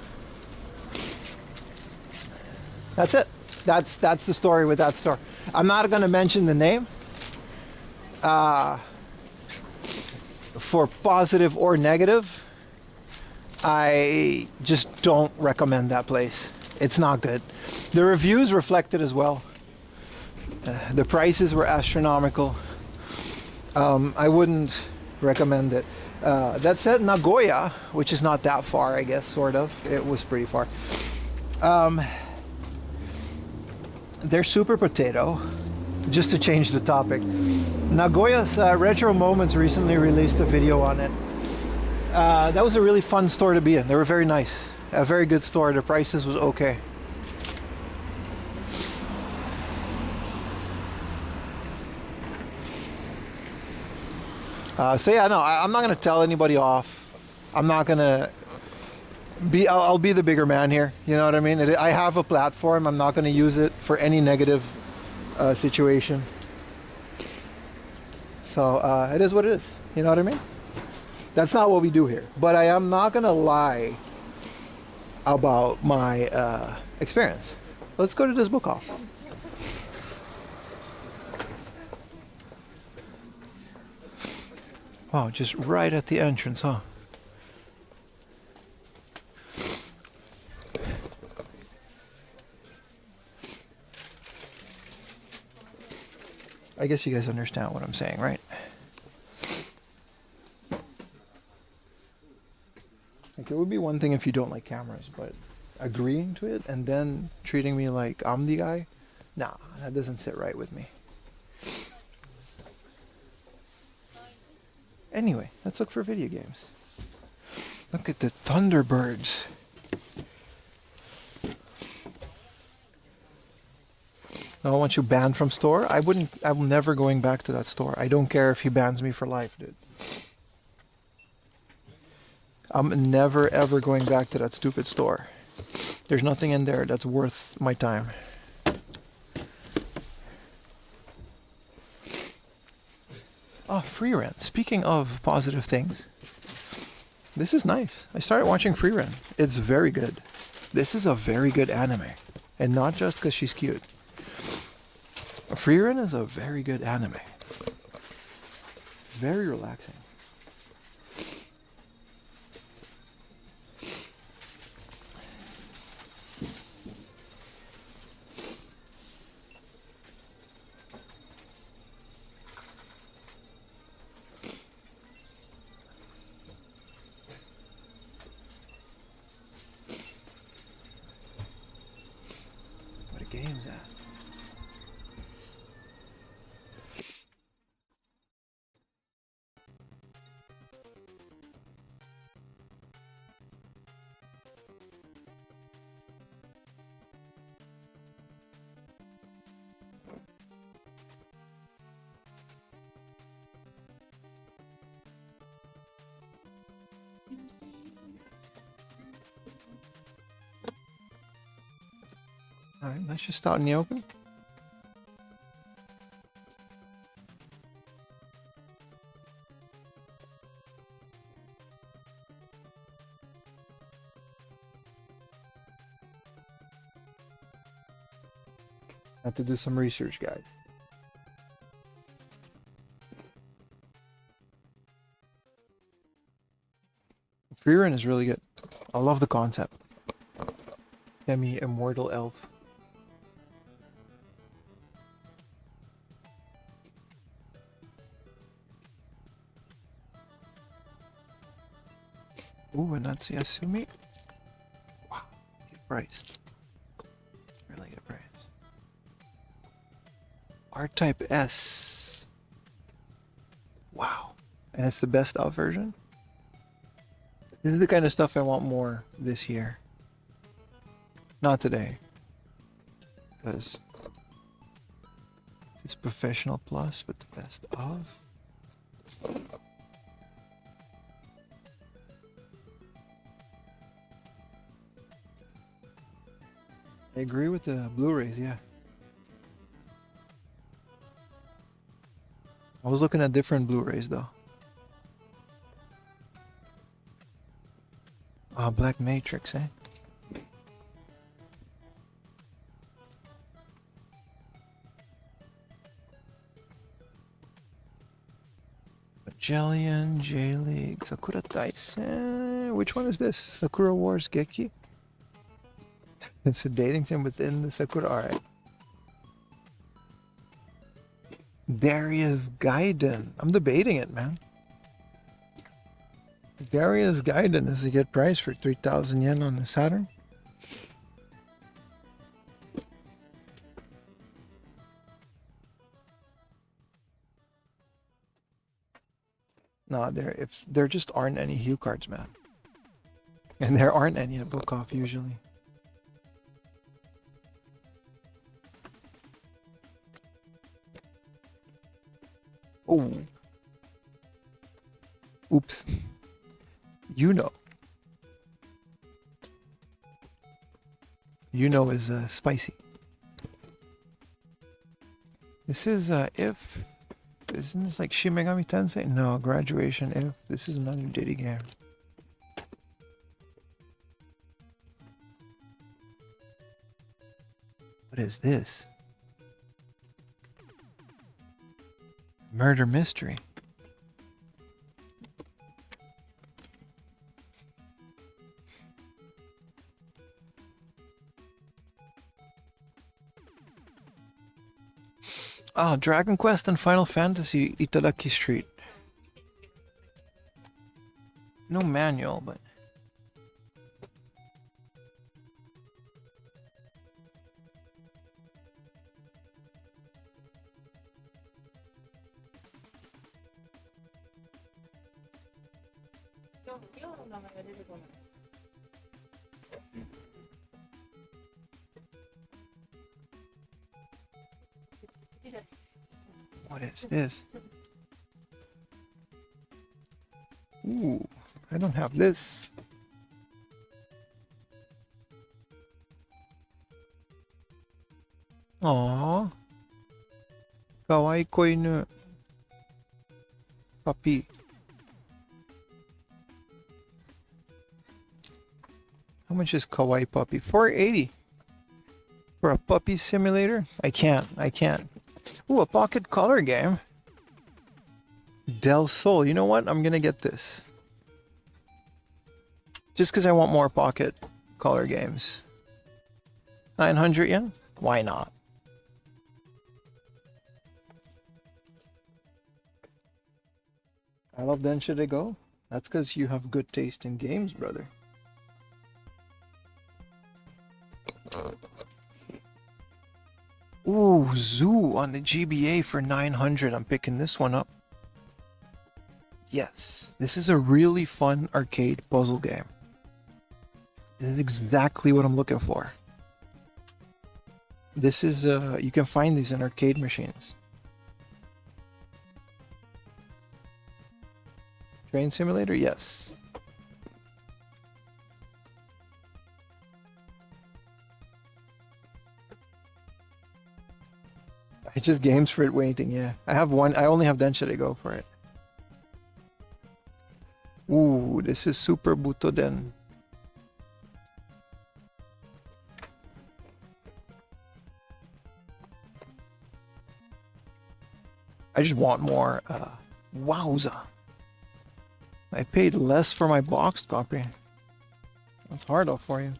that's it. That's the story with that store. I'm not going to mention the name for positive or negative. I just don't recommend that place. It's not good. The reviews reflected as well. The prices were astronomical. I wouldn't recommend it. That said, Nagoya, which is not that far, I guess, sort of. It was pretty far. Their super potato, just to change the topic. Nagoya's Retro Moments recently released a video on it. That was a really fun store to be in. They were very nice. A very good store. The prices was okay. So yeah, no, I'm not gonna tell anybody off. I'm not gonna be. I'll be the bigger man here. You know what I mean? I have a platform. I'm not gonna use it for any negative situation. So it is what it is. You know what I mean? That's not what we do here. But I am not gonna lie about my experience. Let's go to this book off. Wow, just right at the entrance, huh? I guess you guys understand what I'm saying, right? Like, it would be one thing if you don't like cameras, but agreeing to it and then treating me like I'm the guy, nah, that doesn't sit right with me. Anyway, let's look for video games. Look at the Thunderbirds. I don't want you banned from store. I'm never going back to that store. I don't care if he bans me for life, dude. I'm never ever going back to that stupid store. There's nothing in there that's worth my time. Oh, free rent. Speaking of positive things, this is nice. I started watching free rent. It's very good. This is a very good anime. And not just because she's cute. Free rent is a very good anime. Very relaxing. What a game's at. Alright, let's just start in the open. Have to do some research, guys. Free rent is really good. I love the concept. Semi-immortal elf. Ooh, and that's Yasumi. Wow, good price. Really good price. R-Type S. Wow. And it's the best of version? This is the kind of stuff I want more this year. Not today. Because it's professional plus, but the best of. I agree with the Blu-rays, yeah. I was looking at different Blu-rays though. Oh, Black Matrix, eh? Magellan, J-League, Sakura Taisen. Which one is this? Sakura Wars Geki? It's a dating sim within the Sakura. Alright. Darius Gaiden. I'm debating it, man. Darius Gaiden is a good price for 3,000 yen on the Saturn. No, there just aren't any Hue cards, man. And there aren't any at Book Off usually. Oh. Oops. You know. You know is spicy. This is if. Isn't this like Shin Megami Tensei? No, Graduation if. This is another Diddy game. What is this? Murder mystery. Ah, Dragon Quest and Final Fantasy Itadaki Street. No manual, but... What is this? Ooh, I don't have this. Aww. Kawaii koinu. Puppy. How much is Kawaii Puppy? 480. For a puppy simulator? I can't. Ooh, a pocket color game. Del Sol. You know what? I'm gonna get this. Just because I want more pocket color games. 900 yen? Why not? I love Densha to Go. That's because you have good taste in games, brother. Ooh, Zoo on the GBA for 900. I'm picking this one up. Yes, this is a really fun arcade puzzle game. This is exactly what I'm looking for. This is, you can find these in arcade machines. Train simulator? Yes. It's just games for it waiting, yeah. I only have Densha to go for it. Ooh, this is Super Butoden. I just want more, wowza. I paid less for my boxed copy. That's hard off for you.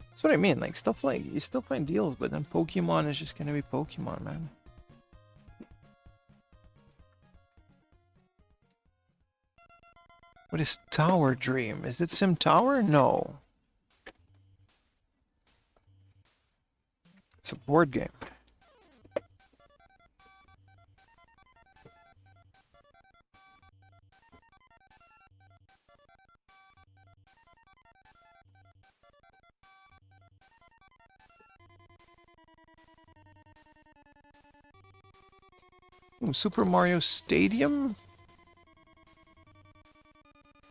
That's what I mean, like stuff like, you still find deals, but then Pokemon is just gonna be Pokemon, man. What is Tower Dream? Is it Sim Tower? No. It's a board game. Ooh, Super Mario Stadium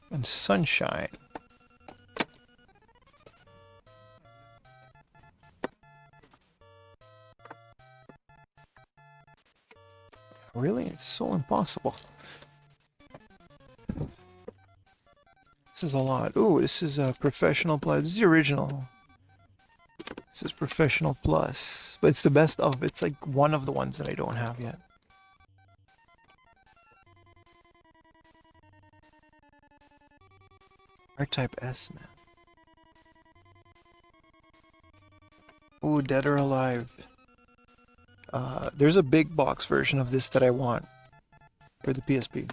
and Sunshine. Really? It's so impossible. This is a lot. Ooh, this is a professional plus. This is the original. This is professional plus. But it's the best of. It's like one of the ones that I don't have yet. R-Type S, man. Ooh, Dead or Alive. There's a big box version of this that I want for the PSP.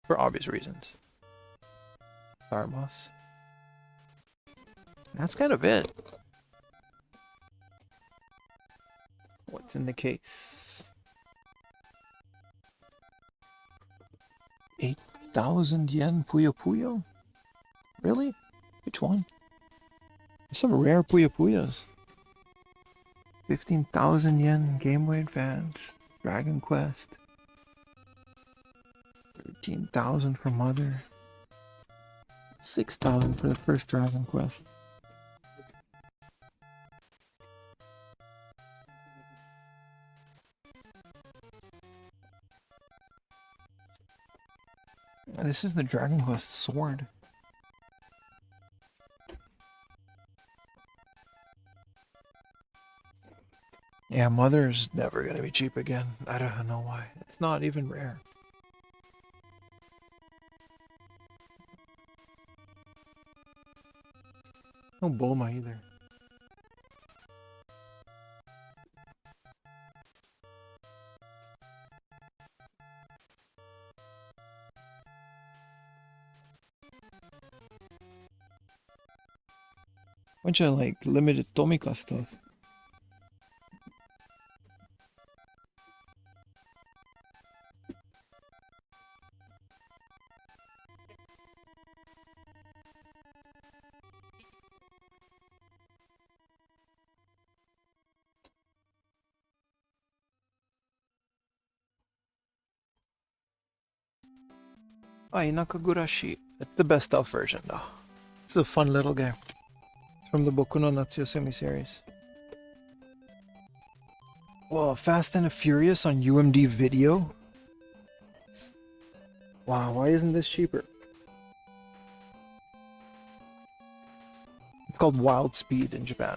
For obvious reasons. Tharmos. That's kind of it. What's in the case? 8,000 yen Puyo Puyo? Really? Which one? There's some rare Puyo Puyos. 15,000 yen Game Boy Advance. Dragon Quest. 13,000 for Mother. 6,000 for the first Dragon Quest. This is the Dragon Quest sword. Yeah, Mother's never gonna be cheap again. I don't know why. It's not even rare. No Bulma either. Bunch of like limited Tomika stuff. Ay, Nakagurashi. It's the best of version though. It's a fun little game. From the Boku no Natsuyosemi series. Whoa, Fast and the Furious on UMD Video? Wow, why isn't this cheaper? It's called Wild Speed in Japan.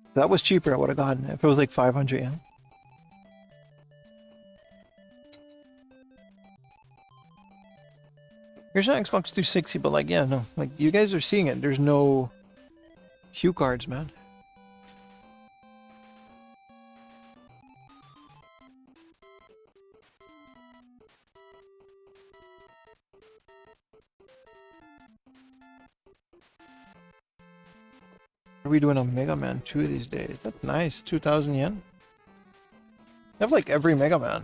If that was cheaper, I would have gotten it. If it was like 500 yen. Here's an Xbox 360, but like, yeah, no. Like, you guys are seeing it. There's no hue cards, man. What are we doing on Mega Man 2 these days? That's nice. 2,000 yen. I have like every Mega Man.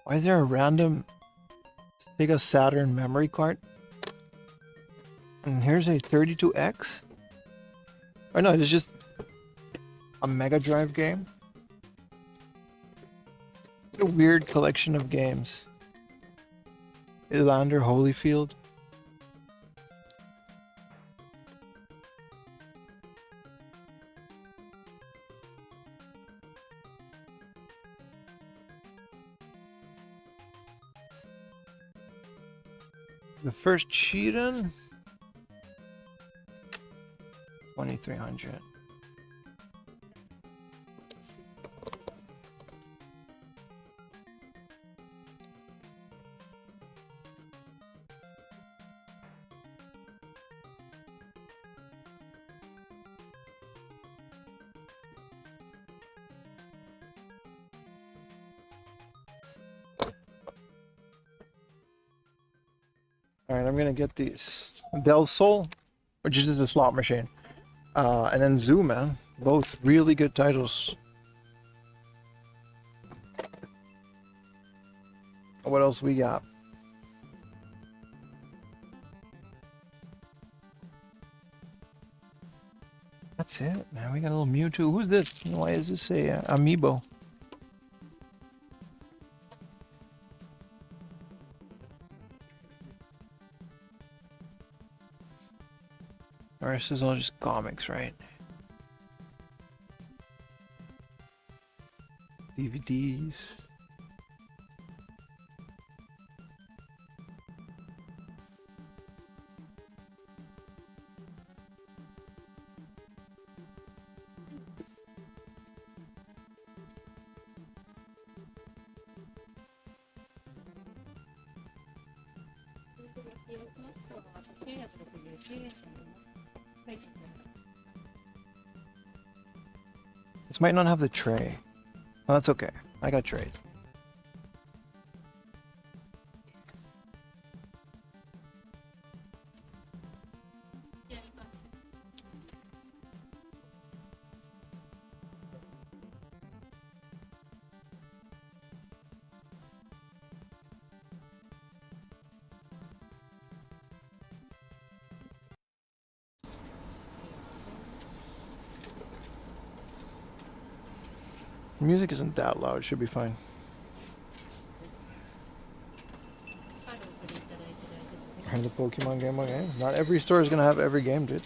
Why is there a random Sega Saturn memory card? And here's a 32X? Or no, it's just a Mega Drive game. A weird collection of games. Evander Holyfield. The first Chirin. 2,300. Alright, I'm gonna get these. Del Sol, which is just a slot machine. And then Zoo, man. Both really good titles. What else we got? That's it, man. We got a little Mewtwo. Who's this? Why does this say Amiibo? The rest is all just comics, right? DVDs. This might not have the tray. Well, that's okay. I got trays. Music isn't that loud. It should be fine. And the Pokemon Game Boy games. Not every store is gonna have every game, dude.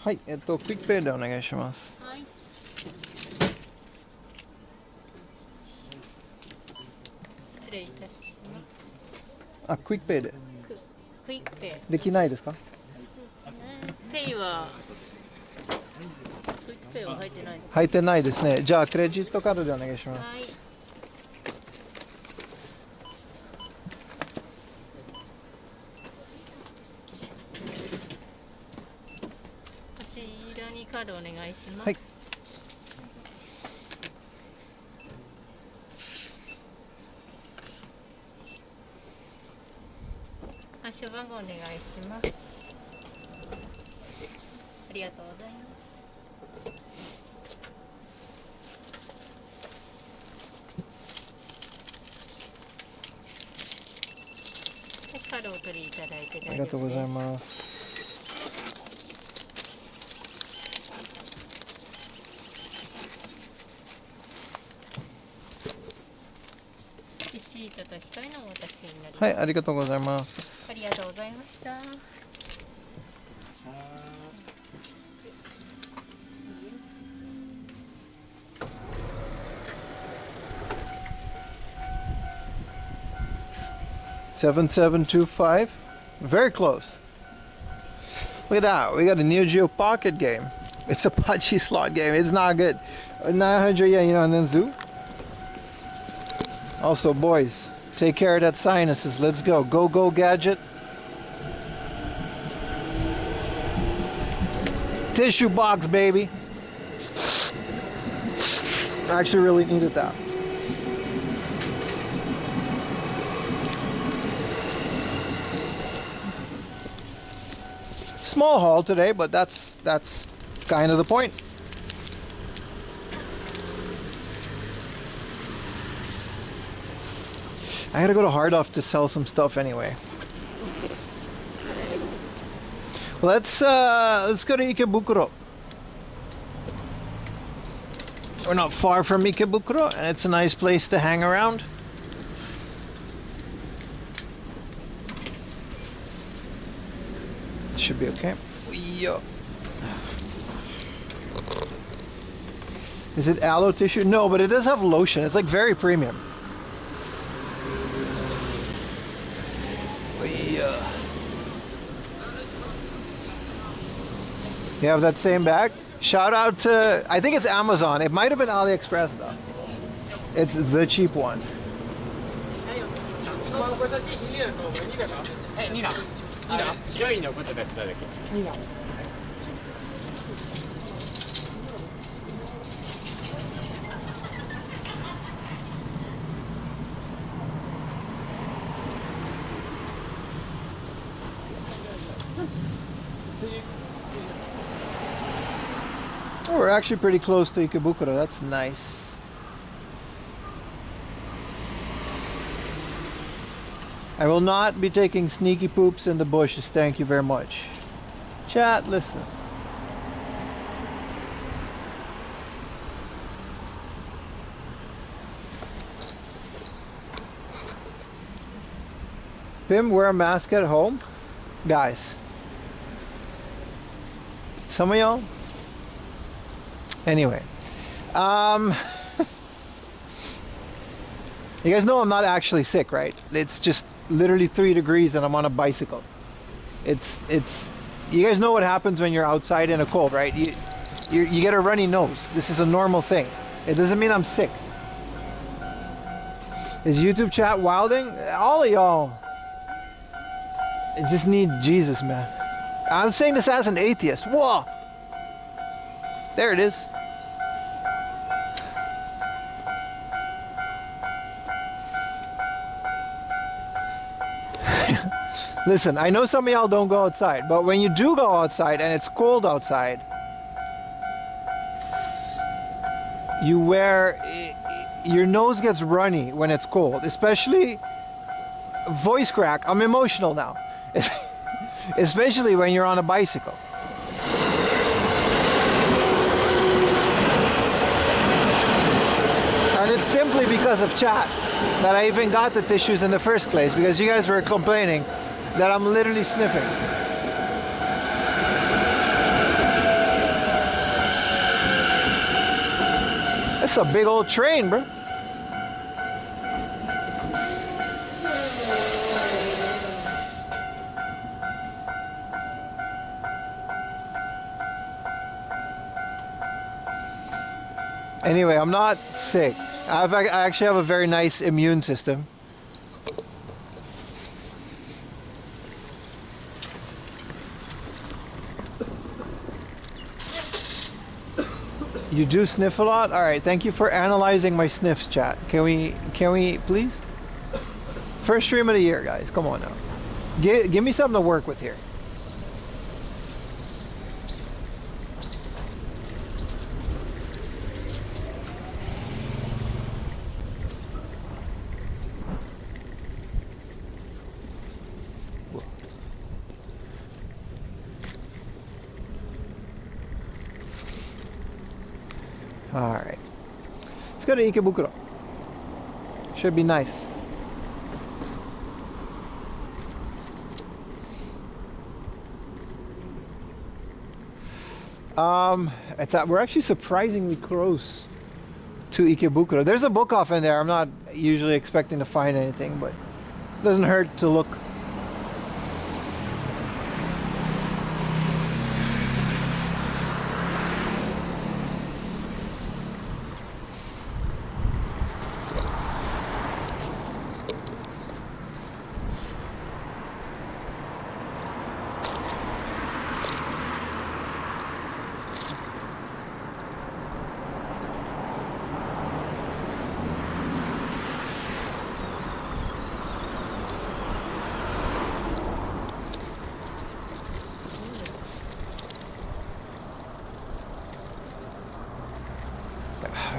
Hi, クイックペイでお願いします。はい。失礼いたします。あ、クイックペイで。クイックペイ。できないですか？ペイはクイックペイは入ってない。入ってないですね。じゃあクレジットカードでお願いします。はい。こちらにカードお願いします。はい。発車番号お願いします。ありがとうございます。カードをお取りいただいて大丈夫です。ありがとうございます。レシートと控えのお渡しになります。はい、ありがとうございます。ありがとうございました。7725. Very close. Look at that. We got a Neo Geo Pocket game. It's a Pachi slot game. It's not good. 900 yen, you know, and then zoo. Also, boys, take care of that sinuses. Let's go. Go, go, gadget. Tissue box, baby. I actually really needed that. Small haul today, but that's kind of the point. I gotta go to Hardoff to sell some stuff anyway. Let's go to Ikebukuro. We're not far from Ikebukuro, and it's a nice place to hang around. Should be okay. Yo. Is it aloe tissue? No, but it does have lotion. It's like very premium. You have that same bag? Shout out to, I think it's Amazon. It might have been AliExpress though. It's the cheap one. Oh, we're actually pretty close to Ikebukuro. That's nice. I will not be taking sneaky poops in the bushes. Thank you very much. Chat, listen. Pim, wear a mask at home? Guys. Some of y'all? Anyway. You guys know I'm not actually sick, right? It's just literally 3 degrees and I'm on a bicycle. It's you guys know what happens when you're outside in a cold, right? You get a runny nose. This is a normal thing. It doesn't mean I'm sick. Is YouTube chat wilding? All of y'all just need Jesus, man. I'm saying this as an atheist. Whoa! There it is. Listen, I know some of y'all don't go outside, but when you do go outside and it's cold outside, you wear, your nose gets runny when it's cold, especially voice crack. I'm emotional now, especially when you're on a bicycle. And it's simply because of chat that I even got the tissues in the first place, because you guys were complaining that I'm literally sniffing. That's a big old train, bro. Anyway, I'm not sick. I actually have a very nice immune system. You do sniff a lot? Alright, thank you for analyzing my sniffs, chat. Can we please? First stream of the year, guys. Come on now. Give me something to work with here. Alright. Let's go to Ikebukuro. Should be nice. We're actually surprisingly close to Ikebukuro. There's a book off in there. I'm not usually expecting to find anything, but it doesn't hurt to look.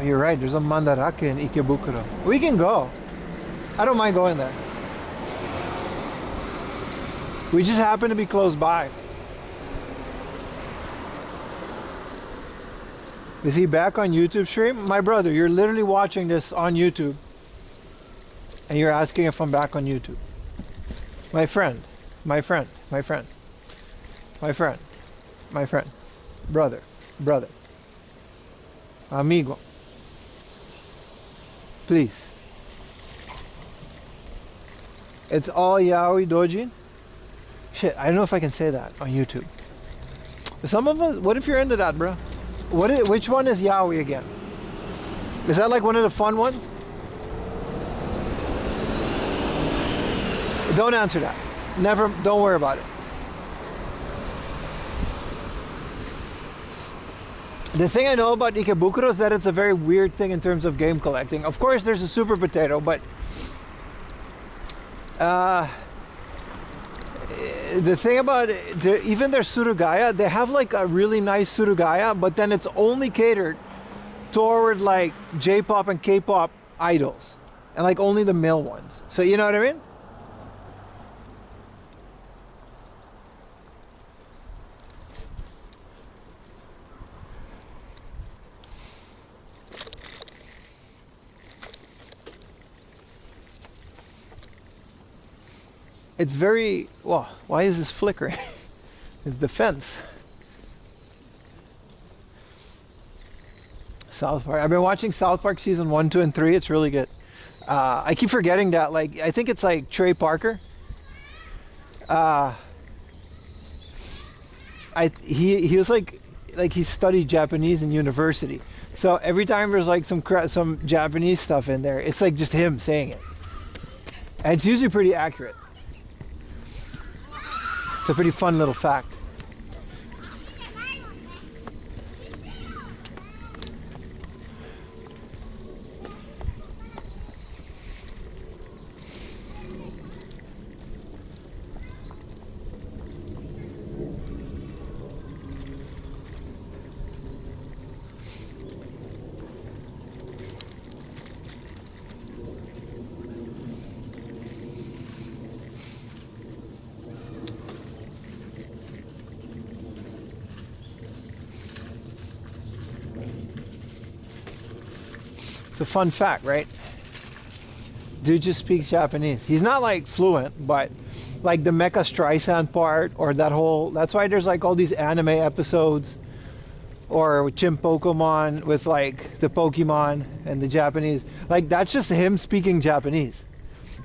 You're right, there's a mandarake in Ikebukuro. We can go. I don't mind going there. We just happen to be close by. Is he back on YouTube stream? My brother, you're literally watching this on YouTube. And you're asking if I'm back on YouTube. My friend. Brother. Amigo. Please. It's all yaoi dojin? Shit, I don't know if I can say that on YouTube. But some of us, what if you're into that, bro? Which one is yaoi again? Is that like one of the fun ones? Don't answer that. Never. Don't worry about it. The thing I know about Ikebukuro is that it's a very weird thing in terms of game collecting. Of course, there's a super potato, but the thing about even their surugaya, they have like a really nice surugaya, but then it's only catered toward like J-pop and K-pop idols, and like only the male ones. So you know what I mean? It's very, well, why is this flickering? It's the fence. South Park. I've been watching South Park season 1, 2, and 3. It's really good. I keep forgetting that, like, I think it's like Trey Parker. He was like he studied Japanese in university. So every time there's like some Japanese stuff in there, it's like just him saying it. And it's usually pretty accurate. It's a pretty fun little fact. It's a fun fact, right? Dude just speaks Japanese. He's not like fluent, but like the Mecha Streisand part or that whole, that's why there's like all these anime episodes or Chimp Pokemon with like the Pokemon and the Japanese. Like that's just him speaking Japanese.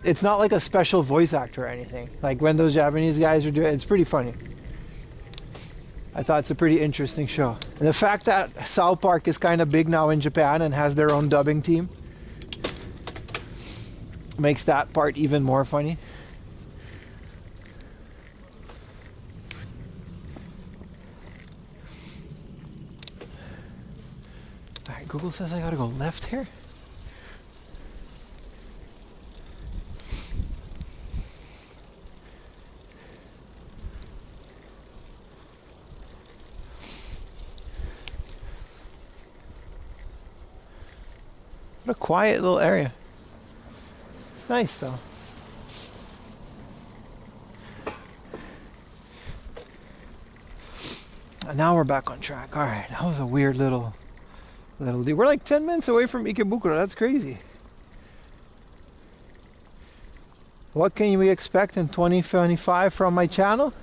It's not like a special voice actor or anything. Like when those Japanese guys are doing it, it's pretty funny. I thought it's a pretty interesting show. And the fact that South Park is kind of big now in Japan and has their own dubbing team makes that part even more funny. Alright, Google says I gotta go left here. What a quiet little area. It's nice though. And now we're back on track. Alright, that was a weird little deal. We're like 10 minutes away from Ikebukuro. That's crazy. What can we expect in 2025 from my channel?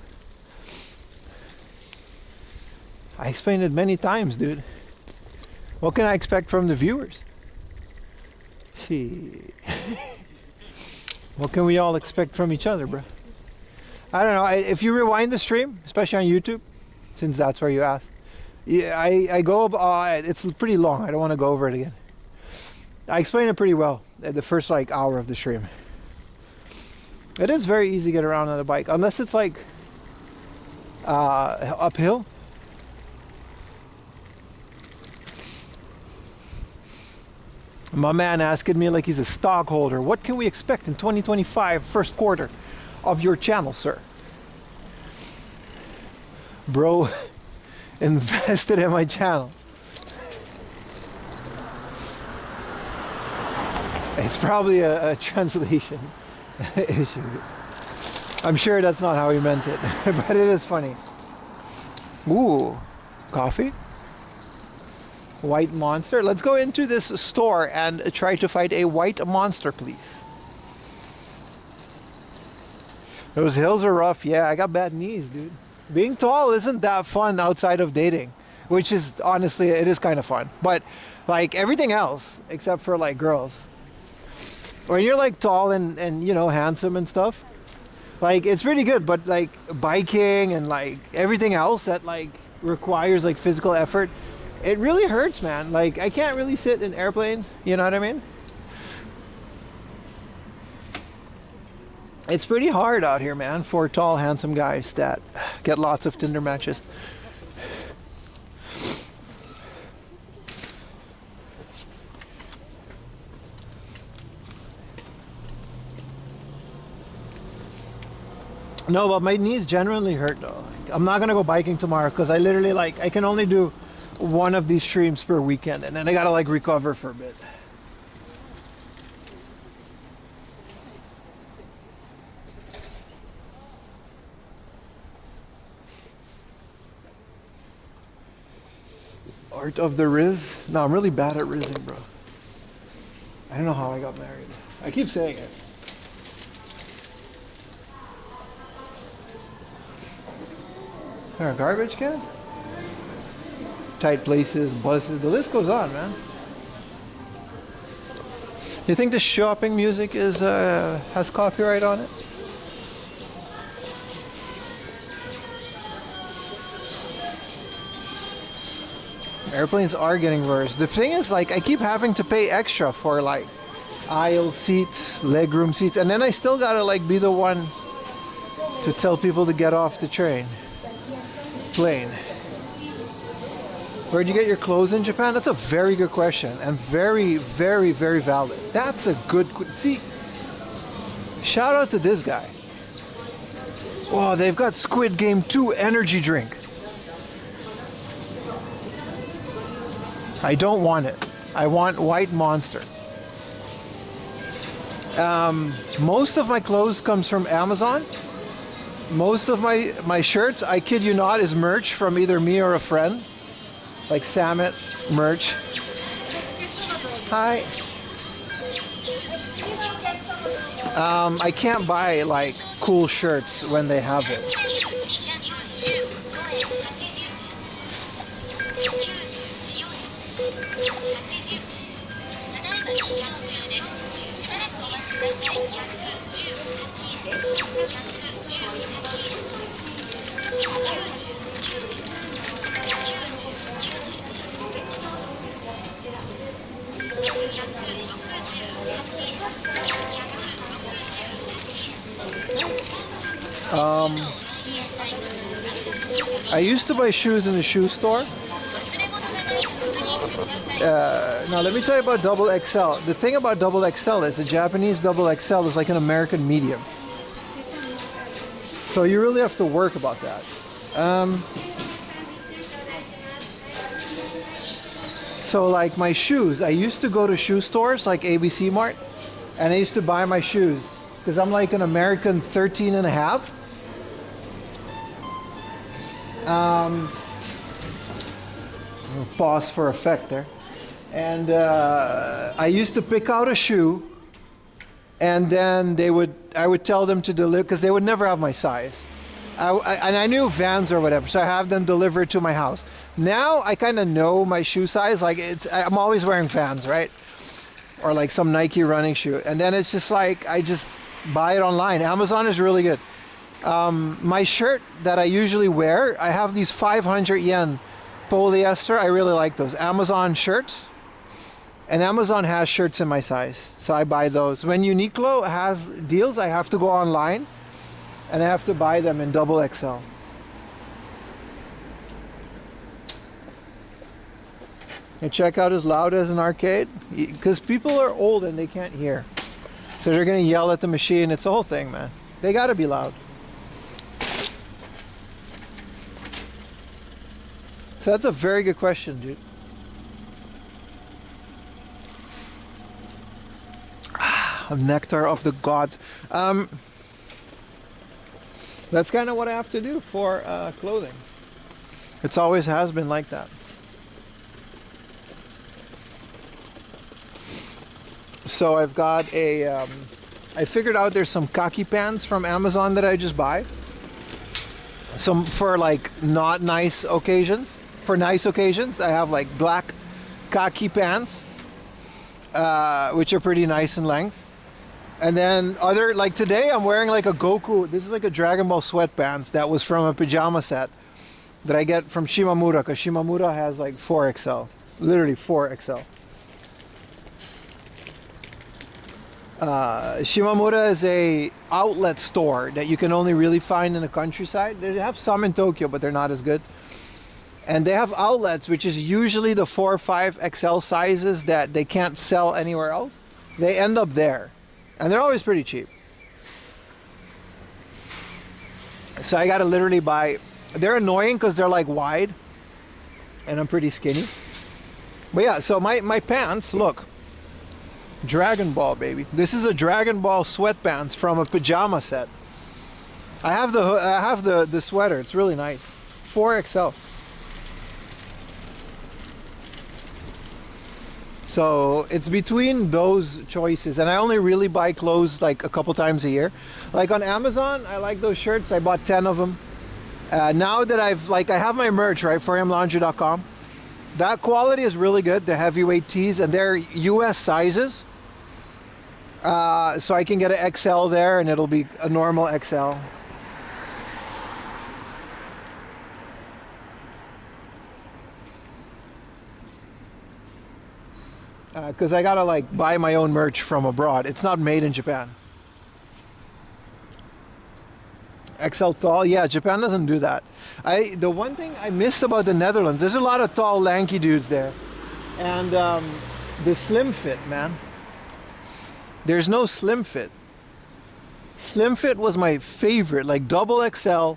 I explained it many times, dude. What can I expect from the viewers? What can we all expect from each other, bro? I don't know. If you rewind the stream, especially on YouTube, since that's where you asked, yeah, I go. It's pretty long. I don't want to go over it again. I explain it pretty well at the first like hour of the stream. It is very easy to get around on a bike, unless it's like uphill. My man asking me like he's a stockholder. What can we expect in 2025 first quarter of your channel, sir? Bro invested in my channel. It's probably a translation issue. I'm sure that's not how he meant it, but it is funny. Ooh, coffee? White monster. Let's go into this store and try to fight a white monster, please. Those hills are rough. Yeah, I got bad knees, dude. Being tall isn't that fun outside of dating, which is honestly, it is kind of fun. But like everything else, except for like girls, when you're like tall and you know, handsome and stuff, like it's pretty good. But like biking and like everything else that like requires like physical effort, it really hurts, man. Like, I can't really sit in airplanes, you know what I mean? It's pretty hard out here, man, for tall, handsome guys that get lots of Tinder matches. No, but my knees genuinely hurt though. I'm not gonna go biking tomorrow because I literally like I can only do one of these streams per weekend, and then I gotta like recover for a bit. Art of the Riz? No, I'm really bad at rizzing, bro. I don't know how I got married. I keep saying it. Is there a garbage can? Tight places, buses, the list goes on, man. You think the shopping music is has copyright on it? Airplanes are getting worse. The thing is, like, I keep having to pay extra for like aisle seats, legroom seats, and then I still gotta like be the one to tell people to get off the plane. Where'd you get your clothes in Japan? That's a very good question, and very, very, very valid. That's a good. See, shout out to this guy. Oh, they've got Squid Game 2 energy drink. I don't want it. I want White Monster. Most of my clothes comes from Amazon. Most of my shirts, I kid you not, is merch from either me or a friend. Like Samet merch. Hi. I can't buy like cool shirts when they have it. I used to buy shoes in the shoe store. Now let me tell you about double XL. The thing about double XL is the Japanese double XL is like an American medium. So you really have to work about that. So like my shoes, I used to go to shoe stores like ABC Mart, and I used to buy my shoes because I'm like an American 13 and a half. Pause for effect there. And I used to pick out a shoe, and then I would tell them to deliver, because they would never have my size. And I knew Vans or whatever, so I have them delivered to my house. Now I kind of know my shoe size. Like I'm always wearing Vans, right? Or like some Nike running shoe. And then it's just like I just buy it online. Amazon is really good. My shirt that I usually wear, I have these 500 yen polyester. I really like those Amazon shirts. And Amazon has shirts in my size, so I buy those. When Uniqlo has deals, I have to go online and I have to buy them in double XL. And check out as loud as an arcade, because people are old and they can't hear. So they're gonna yell at the machine. It's the whole thing, man. They gotta be loud. So that's a very good question, dude. Nectar of the gods. That's kind of what I have to do for clothing. It's always has been like that. So I've got I figured out there's some khaki pants from Amazon that I just buy. Some for like not nice occasions. For nice occasions, I have like black khaki pants, which are pretty nice in length. And then like today I'm wearing like a Goku, this is like a Dragon Ball sweatpants that was from a pajama set. that I get from Shimamura, because Shimamura has like 4XL, literally 4XL. Shimamura is a outlet store that you can only really find in the countryside. They have some in Tokyo, but they're not as good. And they have outlets, which is usually the 4 or 5XL sizes that they can't sell anywhere else. They end up there, and they're always pretty cheap. So I gotta literally buy. They're annoying because they're like wide, and I'm pretty skinny. But yeah, so my pants, look, Dragon Ball, baby. This is a Dragon Ball sweatpants from a pajama set. I have the sweater. It's really nice. 4XL. So it's between those choices, and I only really buy clothes like a couple times a year. Like on Amazon, I like those shirts. I bought 10 of them. Now that I have my merch, right, for mlaundry.com. That quality is really good, the heavyweight tees, and they're US sizes. So I can get an XL there, and it'll be a normal XL. Because I gotta like buy my own merch from abroad. It's not made in Japan. XL tall, yeah, Japan doesn't do that. The one thing I missed about the Netherlands, there's a lot of tall, lanky dudes there, and the slim fit, man. There's no slim fit. Slim fit was my favorite, like double XL,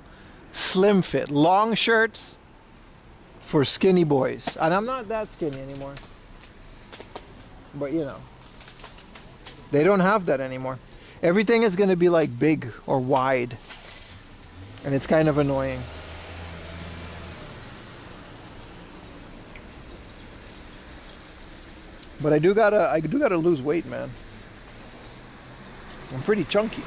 slim fit, long shirts for skinny boys, and I'm not that skinny anymore. But you know, they don't have that anymore. Everything is going to be like big or wide, and it's kind of annoying. But I do gotta lose weight, man. I'm pretty chunky.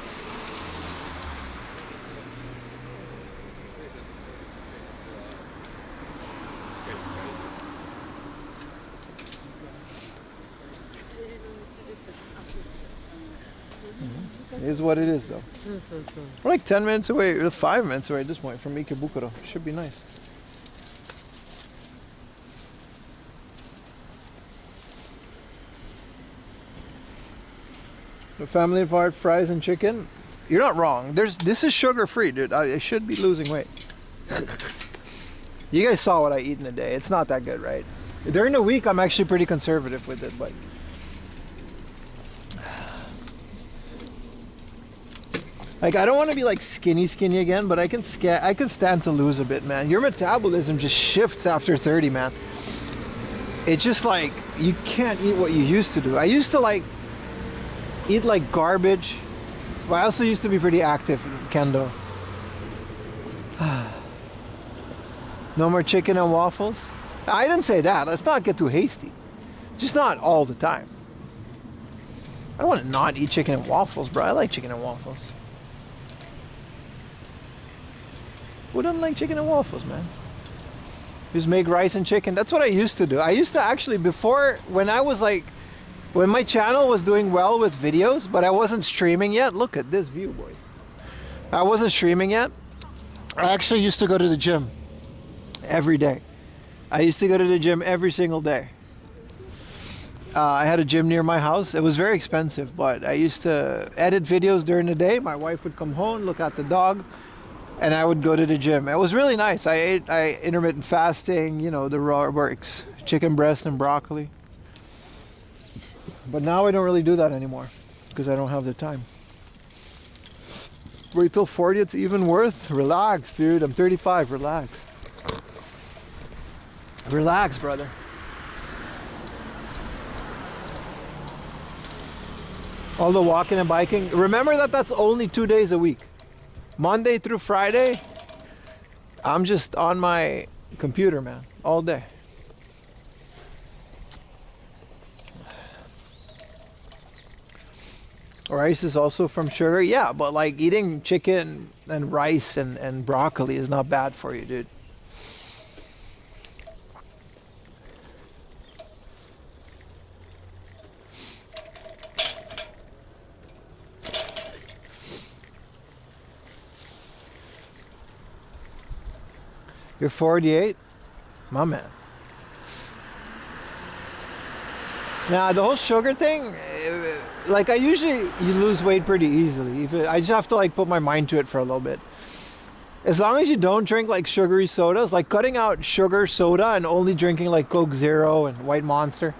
It is what it is, though. We're like 10 minutes away, or 5 minutes away at this point from Ikebukuro. Should be nice. The family of art, fries and chicken. You're not wrong. This is sugar free, dude. I should be losing weight. You guys saw what I eat in a day. It's not that good, right? During the week, I'm actually pretty conservative with it, but like I don't want to be like skinny again, but I can stand to lose a bit, man. Your metabolism just shifts after 30, man. It's just like you can't eat what you used to do. I used to like eat like garbage. But I also used to be pretty active in kendo. No more chicken and waffles? I didn't say that. Let's not get too hasty. Just not all the time. I don't want to not eat chicken and waffles, bro. I like chicken and waffles. Who doesn't like chicken and waffles, man? Just make rice and chicken. That's what I used to do. I used to actually, before, when my channel was doing well with videos, but I wasn't streaming yet. Look at this view, boys. I wasn't streaming yet. I actually used to go to the gym every day. I used to go to the gym every single day. I had a gym near my house. It was very expensive, but I used to edit videos during the day. My wife would come home, look at the dog, and I would go to the gym. It was really nice. I ate intermittent fasting, you know, the raw works, chicken breast and broccoli. But now I don't really do that anymore because I don't have the time. Wait till 40, it's even worth. Relax, dude. I'm 35. Relax. Relax, brother. All the walking and biking. Remember that that's only 2 days a week. Monday through Friday, I'm just on my computer, man, all day. Rice is also from sugar. Yeah, but like eating chicken and rice and broccoli is not bad for you, dude. You're 48? My man. Now, the whole sugar thing, like you lose weight pretty easily. I just have to like put my mind to it for a little bit. As long as you don't drink like sugary sodas, like cutting out sugar soda and only drinking like Coke Zero and White Monster,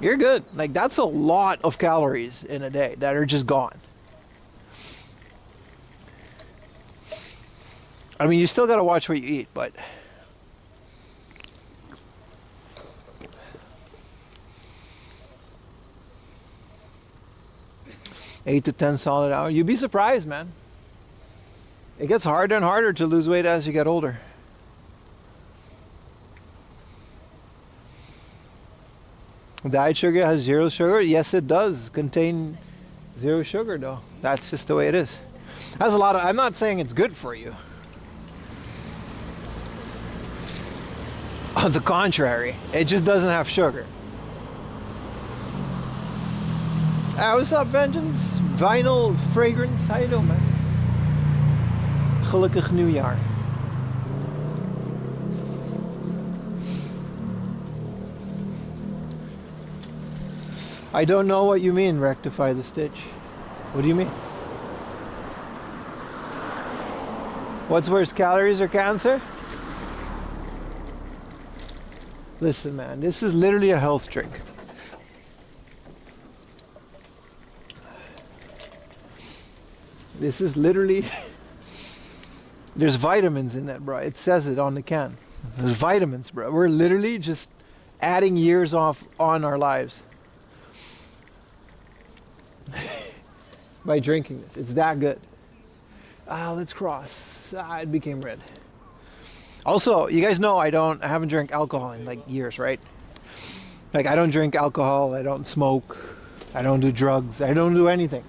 you're good. Like that's a lot of calories in a day that are just gone. I mean, you still gotta watch what you eat, but 8 to 10 solid hours. You'd be surprised, man. It gets harder and harder to lose weight as you get older. Diet sugar has zero sugar? Yes, it does contain zero sugar, though. That's just the way it is. Has a lot of. I'm not saying it's good for you. On the contrary, it just doesn't have sugar. What's up, Vengeance? Vinyl Fragrance. How you doing, man? Gelukkig nieuwjaar. I don't know what you mean, rectify the stitch. What do you mean? What's worse, calories or cancer? Listen, man, this is literally a health drink. This is literally... There's vitamins in that, bro. It says it on the can. There's vitamins, bro. We're literally just adding years off on our lives by drinking this. It's that good. Let's cross. It became red. Also, you guys know I haven't drank alcohol in like years, right? Like I don't drink alcohol, I don't smoke, I don't do drugs, I don't do anything.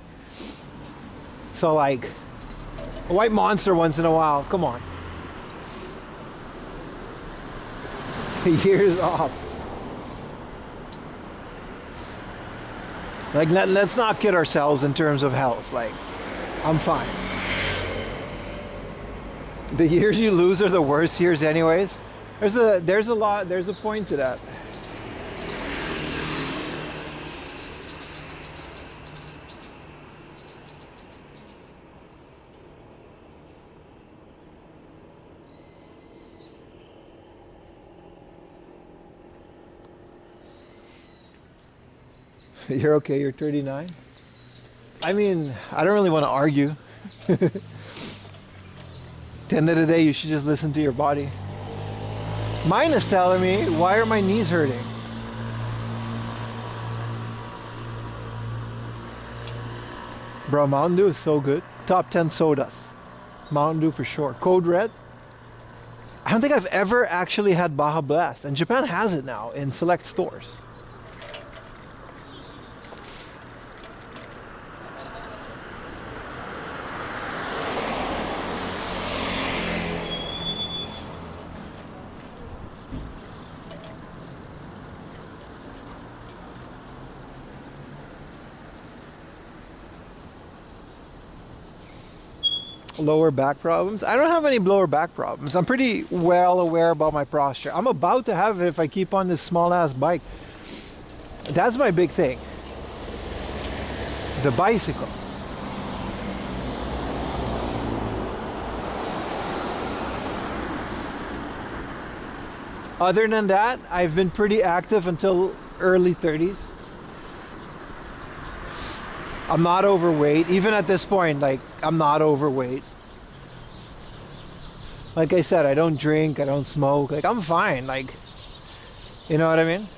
So like a White Monster once in a while, come on. Years off. Like let's not kid ourselves in terms of health. Like I'm fine. The years you lose are the worst years anyways. There's a point to that. You're okay, you're 39. I mean, I don't really want to argue. At the end of the day, you should just listen to your body. Mine is telling me, why are my knees hurting? Bro, Mountain Dew is so good. Top 10 sodas. Mountain Dew for sure. Code Red. I don't think I've ever actually had Baja Blast. And Japan has it now in select stores. Lower back problems? I don't have any lower back problems. I'm pretty well aware about my posture. I'm about to have it if I keep on this small ass bike. That's my big thing. The bicycle. Other than that, I've been pretty active until early 30s. I'm not overweight. Even at this point, like, I'm not overweight. Like I said, I don't drink, I don't smoke. Like, I'm fine. Like, you know what I mean?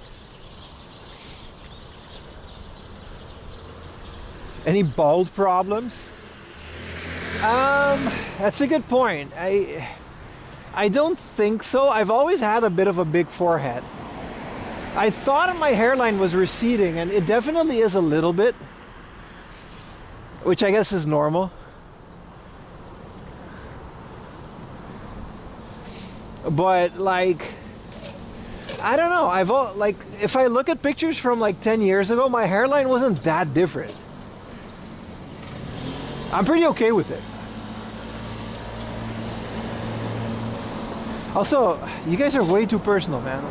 Any bald problems? That's a good point. I don't think so. I've always had a bit of a big forehead. I thought my hairline was receding, and it definitely is a little bit. Which I guess is normal. But like, I don't know. Like, if I look at pictures from like 10 years ago, my hairline wasn't that different. I'm pretty okay with it. Also, you guys are way too personal, man.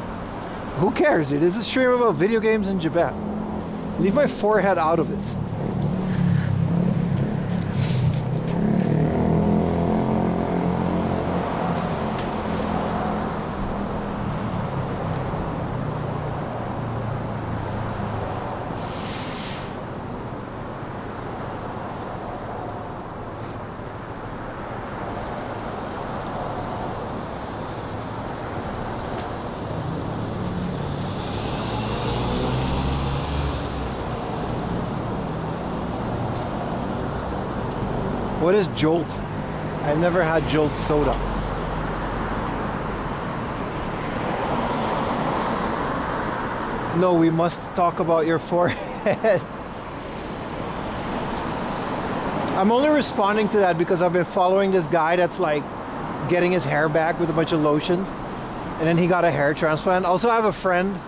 Who cares, dude? It's a stream about video games in Japan. Leave my forehead out of this. What is Jolt? I've never had Jolt soda. No, we must talk about your forehead. I'm only responding to that because I've been following this guy that's like getting his hair back with a bunch of lotions, and then he got a hair transplant. Also, I have a friend,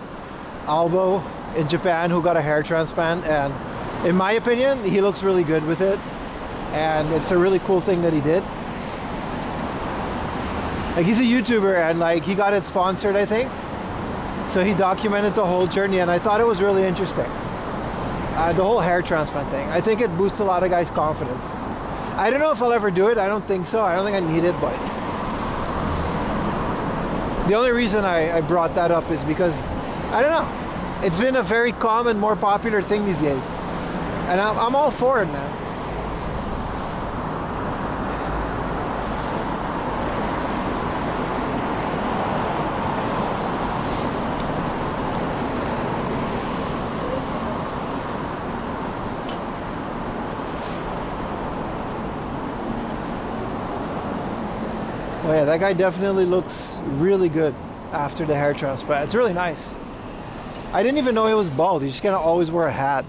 Albo, in Japan who got a hair transplant, and in my opinion, he looks really good with it. And it's a really cool thing that he did. Like, he's a YouTuber, and like he got it sponsored, I think. So he documented the whole journey, and I thought it was really interesting. The whole hair transplant thing. I think it boosts a lot of guys' confidence. I don't know if I'll ever do it. I don't think so. I don't think I need it, but the only reason I brought that up is because, I don't know, it's been a very common, more popular thing these days. And I'm all for it, man. Oh yeah, that guy definitely looks really good after the hair transplant. It's really nice. I didn't even know he was bald. He just kind of always wore a hat.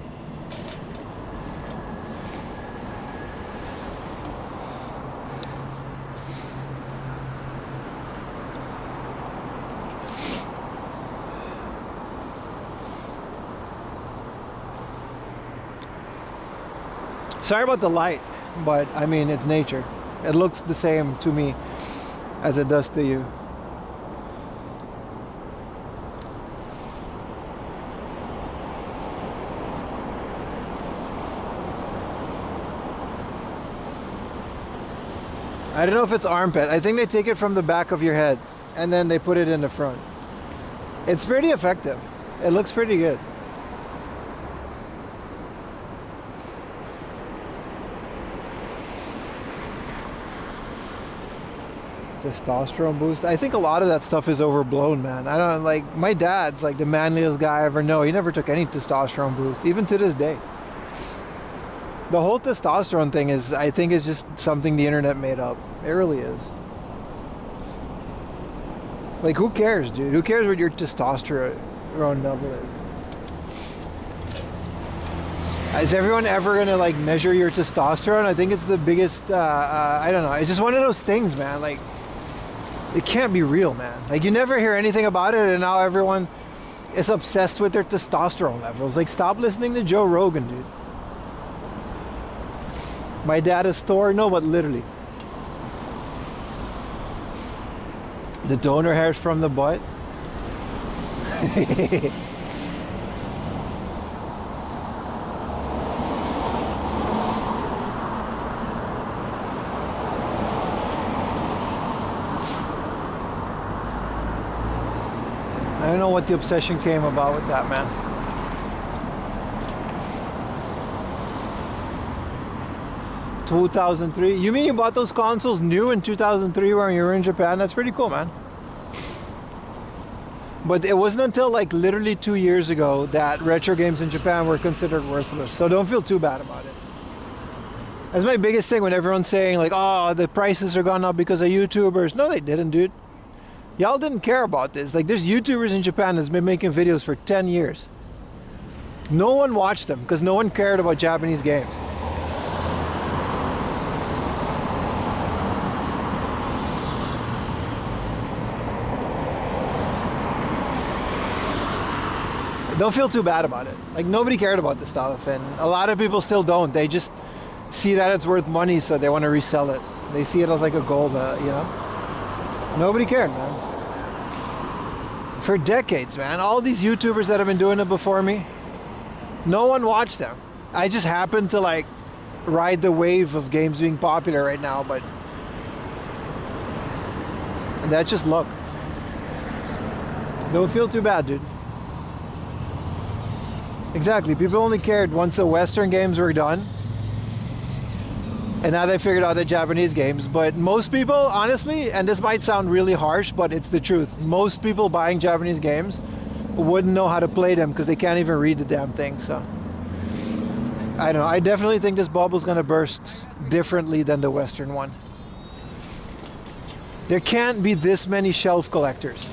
Sorry about the light, but I mean, it's nature. It looks the same to me as it does to you. I don't know if it's armpit. I think they take it from the back of your head and then they put it in the front. It's pretty effective. It looks pretty good. Testosterone boost. I think a lot of that stuff is overblown, man. I don't like, my dad's like the manliest guy I ever know. He never took any testosterone boost, even to this day. The whole testosterone thing is, I think, is just something the internet made up. It really is. Like, who cares, dude? Who cares what your testosterone level is? Is everyone ever gonna like measure your testosterone? I think it's the biggest, I don't know. It's just one of those things, man. Like, it can't be real, man. Like, you never hear anything about it, and now everyone is obsessed with their testosterone levels. Like, stop listening to Joe Rogan, dude. My dad a store? No, but literally. The donor hairs from the butt. I don't know what the obsession came about with that, man. $2003. You mean you bought those consoles new in 2003 when you were in Japan? That's pretty cool, man. But it wasn't until like literally 2 years ago that retro games in Japan were considered worthless. So don't feel too bad about it. That's my biggest thing when everyone's saying like, oh, the prices are gone up because of YouTubers. No, they didn't, dude. Y'all didn't care about this. Like, there's YouTubers in Japan that's been making videos for 10 years. No one watched them because no one cared about Japanese games. Don't feel too bad about it. Like, nobody cared about this stuff, and a lot of people still don't. They just see that it's worth money, so they want to resell it. They see it as like a gold, you know? Nobody cared, man. For decades, man. All these YouTubers that have been doing it before me, no one watched them. I just happened to like ride the wave of games being popular right now, but that's just luck. Don't feel too bad, dude. Exactly. People only cared once the Western games were done. And now they figured out the Japanese games. But most people, honestly, and this might sound really harsh, but it's the truth. Most people buying Japanese games wouldn't know how to play them because they can't even read the damn thing. So I don't know. I definitely think this bubble's going to burst differently than the Western one. There can't be this many shelf collectors.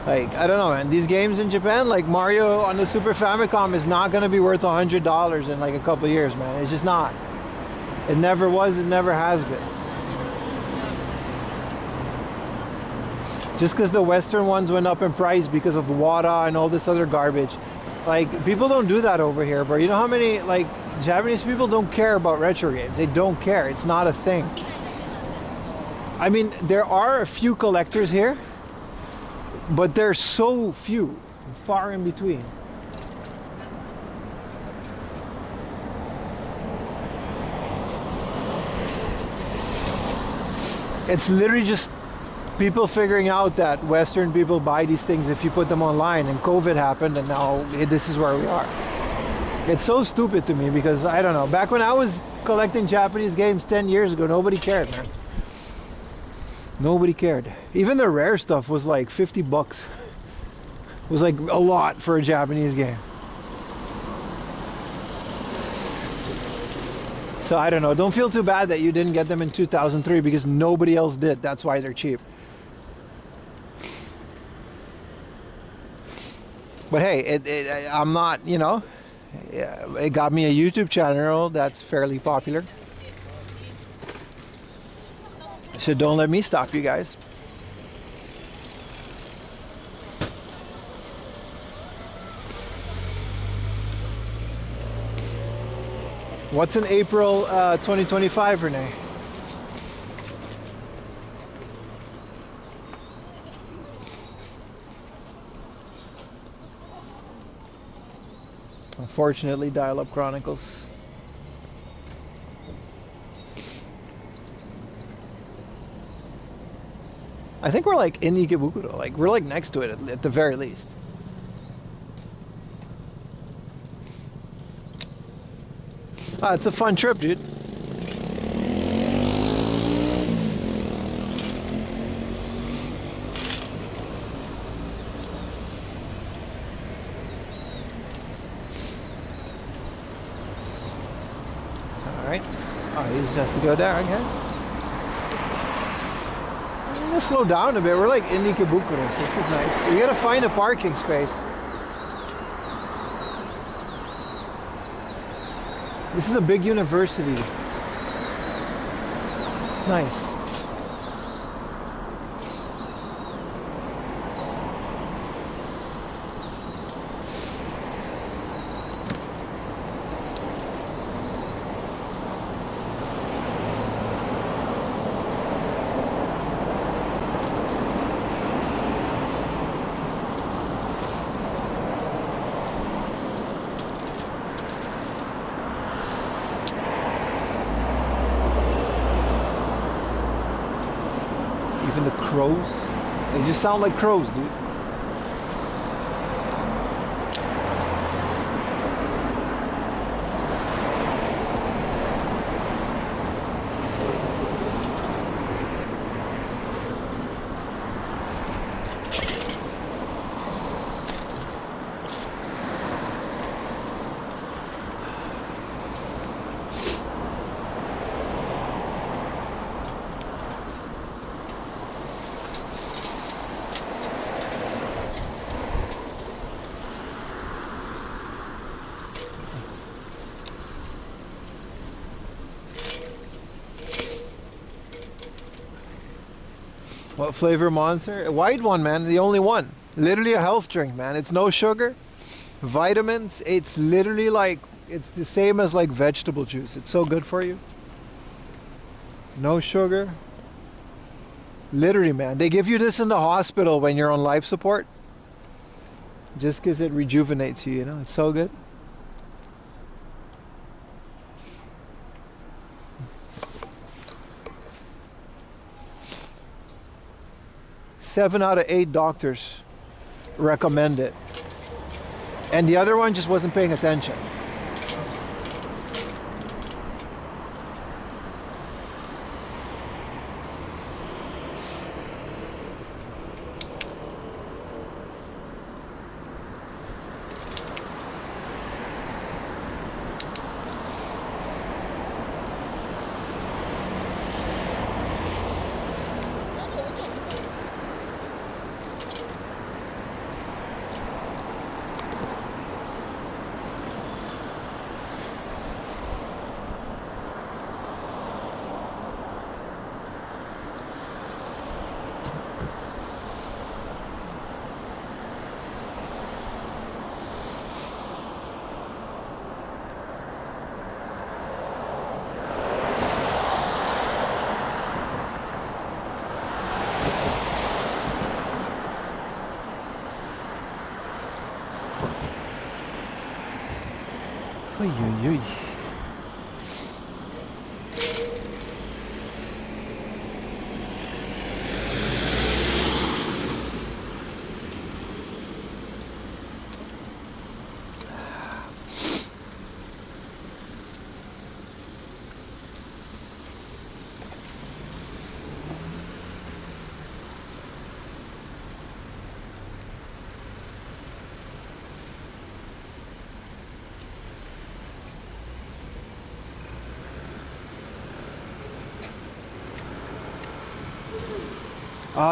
Like, I don't know, man. These games in Japan, like Mario on the Super Famicom, is not going to be worth $100 in like a couple years, man. It's just not. It never was, it never has been. Just because the Western ones went up in price because of WADA and all this other garbage. Like, people don't do that over here, bro. You know how many, like, Japanese people don't care about retro games? They don't care. It's not a thing. I mean, there are a few collectors here, but they're so few, far in between. It's literally just people figuring out that Western people buy these things if you put them online, and COVID happened, and now this is where we are. It's so stupid to me because, I don't know, back when I was collecting Japanese games 10 years ago, nobody cared, man. Nobody cared. Even the rare stuff was like 50 bucks. It was like a lot for a Japanese game. So I don't know. Don't feel too bad that you didn't get them in 2003 because nobody else did. That's why they're cheap. But hey, I'm not, you know, it got me a YouTube channel that's fairly popular. So don't let me stop you guys. What's in April 2025, Renee? Unfortunately, Dial-Up Chronicles. I think we're like in Ikebukuro, like we're like next to it at the very least. Ah, it's a fun trip, dude. All right. Oh, he just has to go there again. We'll slow down a bit. We're like in Ikebukuro, so this is nice. You gotta find a parking space. This is a big university. It's nice. Even the crows, they just sound like crows, dude. What flavor Monster? A white one, man. The only one. Literally a health drink, man. It's no sugar, vitamins. It's literally like, it's the same as like vegetable juice. It's so good for you. No sugar. Literally, man. They give you this in the hospital when you're on life support. Just because it rejuvenates you, you know. It's so good. Seven out of 8 doctors recommend it. And the other one just wasn't paying attention. Uy, uy, uy.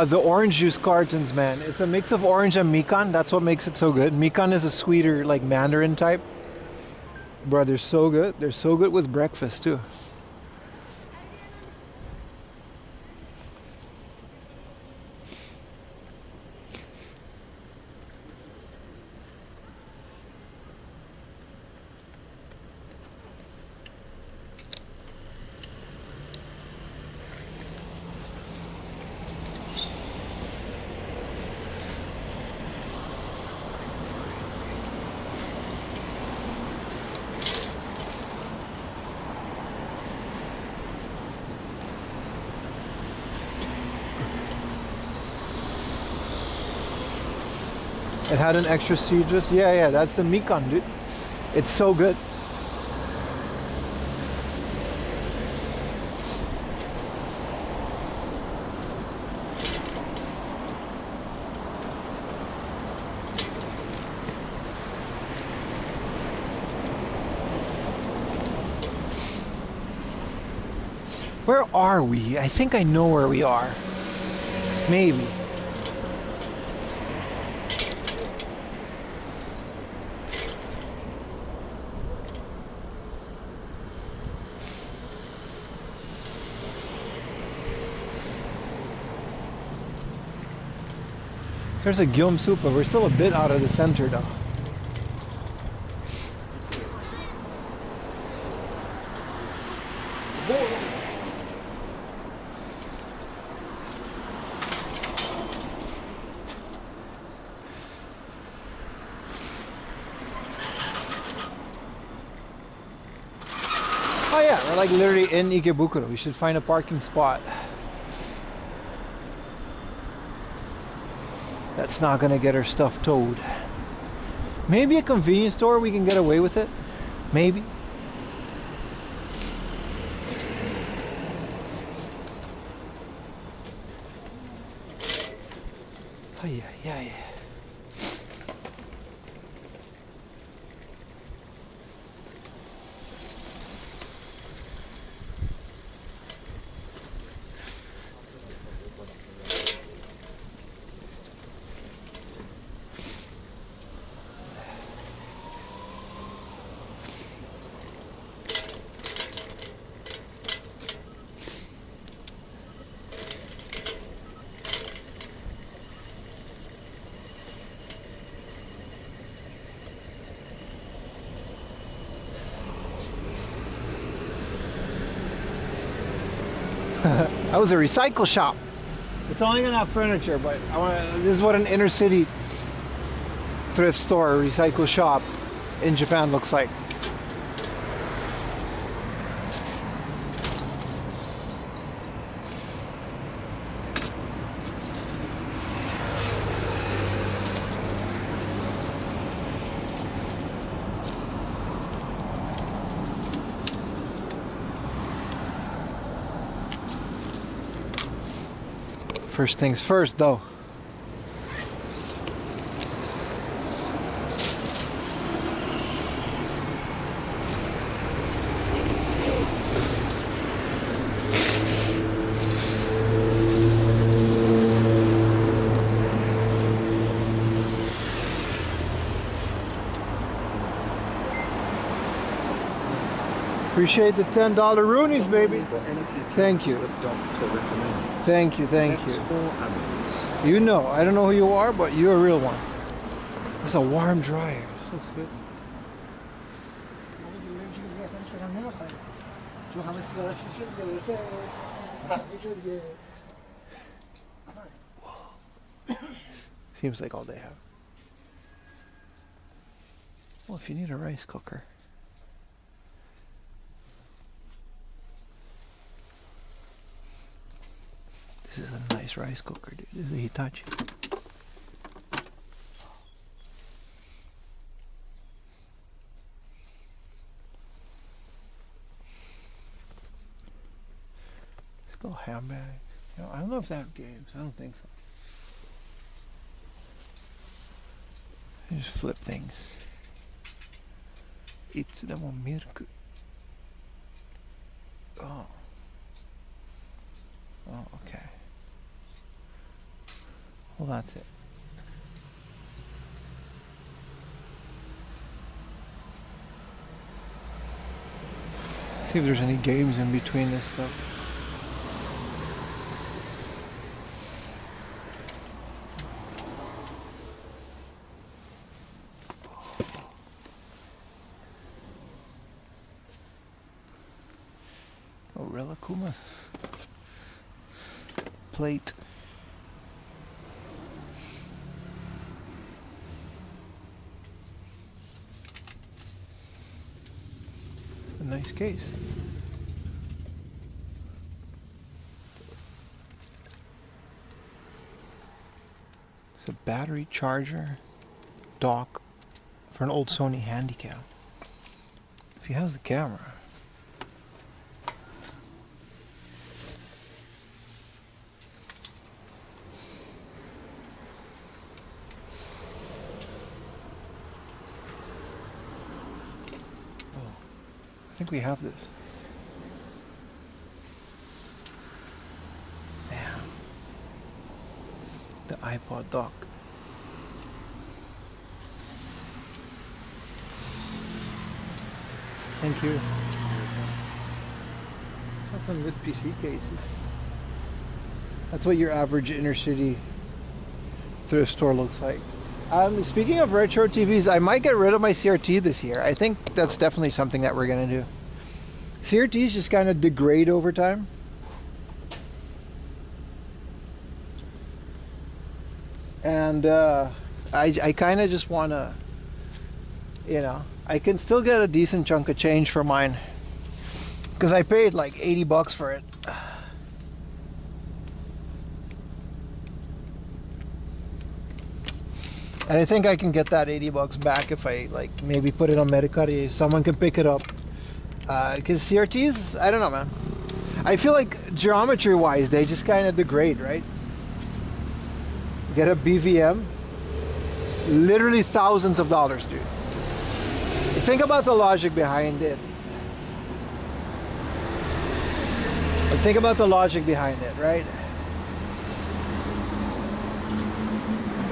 The orange juice cartons, man. It's a mix of orange and mikan. That's what makes it so good. Mikan is a sweeter, like mandarin type. Bro, they're so good. They're so good with breakfast, too. It had an extra citrus. Yeah, that's the mikan, dude. It's so good. Where are we? I think I know where we are. Maybe. There's a gyum soup, but we're still a bit out of the center though. Oh yeah, we're like literally in Ikebukuro. We should find a parking spot. That's not gonna get our stuff towed. Maybe a convenience store, we can get away with it. Maybe. Oh yeah. was a recycle shop. It's only gonna have furniture, but this is what an inner city thrift store, recycle shop in Japan looks like. First things first, though. Appreciate the $10 Roonies, baby. Thank you. Thank you, thank you. You know, I don't know who you are, but you're a real one. It's a warm dryer. This looks good. Whoa. Seems like all they have. Well, if you need a rice cooker. This is a nice rice cooker, dude. This is a Hitachi. It's a little handbag. You know, I don't know if they have games. I don't think so. You just flip things. Itsudemo milk. Oh. Oh, okay. Well, that's it. See if there's any games in between this stuff. Oh, Relakuma. Plate. A nice case. It's a battery charger dock for an old Sony Handycam. If he has the camera. I think we have this. Damn. The iPod dock. Thank you. Saw some good PC cases. That's what your average inner city thrift store looks like. Speaking of retro TVs, I might get rid of my CRT this year. I think that's definitely something that we're gonna do. CRTs just kind of degrade over time. And I kind of just want to, you know, I can still get a decent chunk of change for mine. Because I paid like $80 for it. And I think I can get that $80 back if I like maybe put it on Mercari. Someone can pick it up. Because CRTs, I don't know, man. I feel like geometry-wise, they just kind of degrade, right? Get a BVM, literally thousands of dollars, dude. Think about the logic behind it. Think about the logic behind it, right?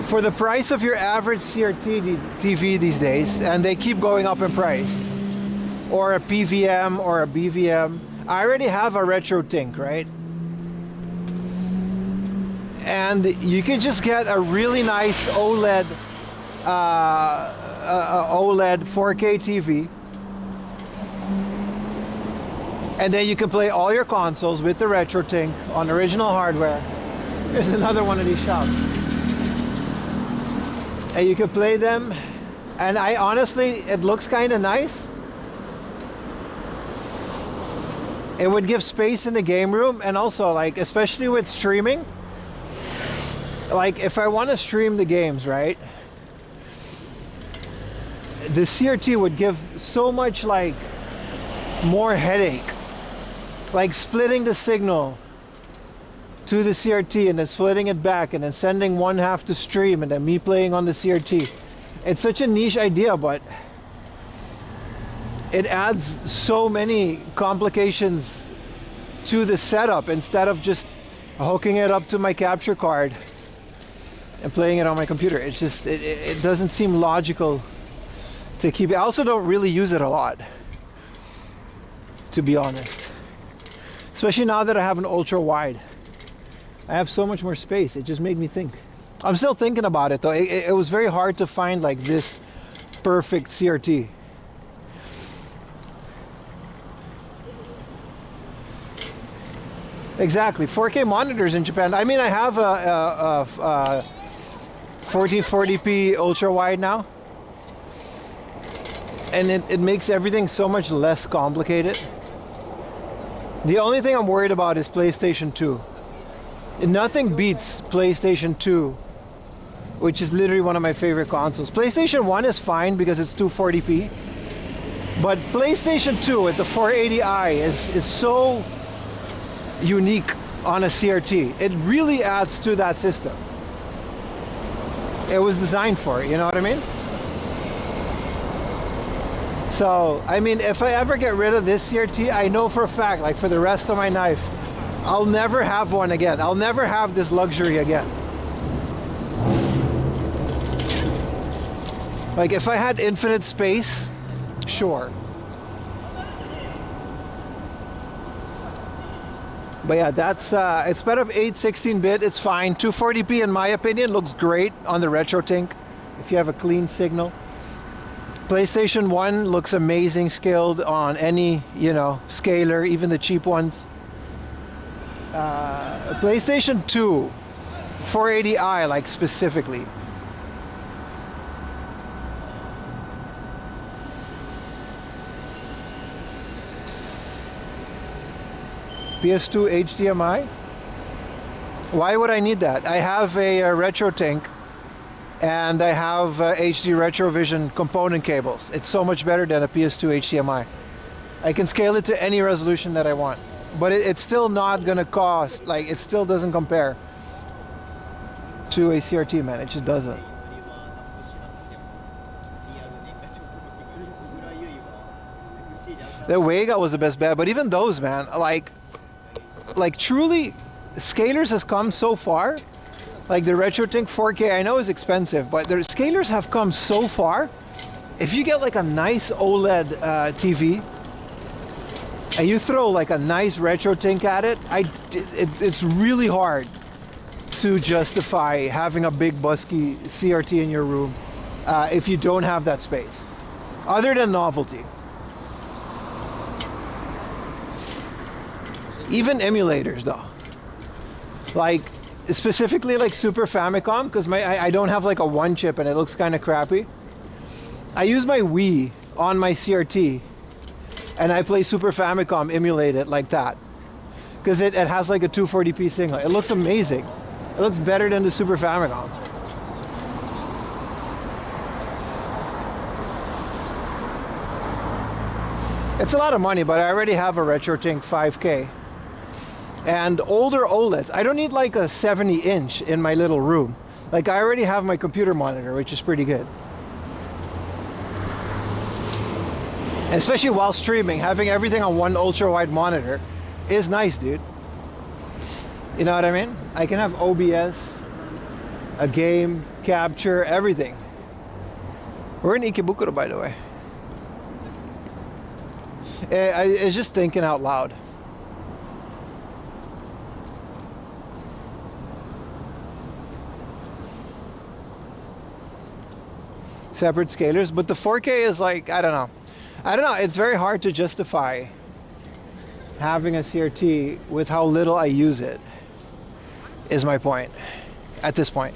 For the price of your average CRT TV these days, and they keep going up in price, or a PVM or a BVM, I already have a retro Tink, right? And you can just get a really nice OLED, OLED 4K TV And then you can play all your consoles with the RetroTink on original hardware. Here's another one of these shops. And you can play them. And I honestly, it looks kind of nice. It would give space in the game room, and also, like, especially with streaming, like if I want to stream the games, right, the CRT would give so much like more headache, like splitting the signal to the CRT and then splitting it back and then sending one half to stream and then me playing on the CRT. It's such a niche idea, but it adds so many complications to the setup instead of just hooking it up to my capture card and playing it on my computer. It's just, it doesn't seem logical to keep it. I also don't really use it a lot, to be honest. Especially now that I have an ultra wide. I have so much more space. It just made me think. I'm still thinking about it though. It was very hard to find like this perfect CRT. Exactly, 4K monitors in Japan. I mean, I have a 1440p ultra wide now, and it makes everything so much less complicated. The only thing I'm worried about is PlayStation 2. Nothing beats PlayStation 2, which is literally one of my favorite consoles. PlayStation 1 is fine because it's 240p, but PlayStation 2 with the 480i is so unique on a CRT. It really adds to that system. It was designed for it, you know what I mean? So, I mean, if I ever get rid of this CRT, I know for a fact, like for the rest of my life, I'll never have one again. I'll never have this luxury again. Like if I had infinite space, sure. But yeah, that's instead of 816-bit, it's fine. 240p in my opinion looks great on the RetroTink if you have a clean signal. PlayStation 1 looks amazing scaled on any, you know, scaler, even the cheap ones. PlayStation 2 480i, like specifically. PS2 HDMI? Why would I need that? I have a RetroTink and I have HD Retrovision component cables. It's so much better than a PS2 HDMI. I can scale it to any resolution that I want, but it's still not gonna cost, like it still doesn't compare to a CRT, man. It just doesn't. The Vega was the best bet, but even those, man, like truly, scalers has come so far. Like the RetroTink 4K, I know is expensive, but the scalers have come so far. If you get like a nice OLED TV and you throw like a nice RetroTink at it, it's really hard to justify having a big busky CRT in your room if you don't have that space, other than novelty. Even emulators though, like specifically like Super Famicom, because I don't have like a one chip and it looks kind of crappy. I use my Wii on my CRT and I play Super Famicom emulated like that because it has like a 240p signal. It looks amazing. It looks better than the Super Famicom. It's a lot of money, but I already have a RetroTink 5K. And older OLEDs. I don't need like a 70-inch in my little room. Like I already have my computer monitor, which is pretty good. And especially while streaming, having everything on one ultra-wide monitor is nice, dude. You know what I mean? I can have OBS, a game, capture, everything. We're in Ikebukuro, by the way. It's just thinking out loud. Separate scalers, but the 4K is like, I don't know, it's very hard to justify having a CRT with how little I use it is my point at this point.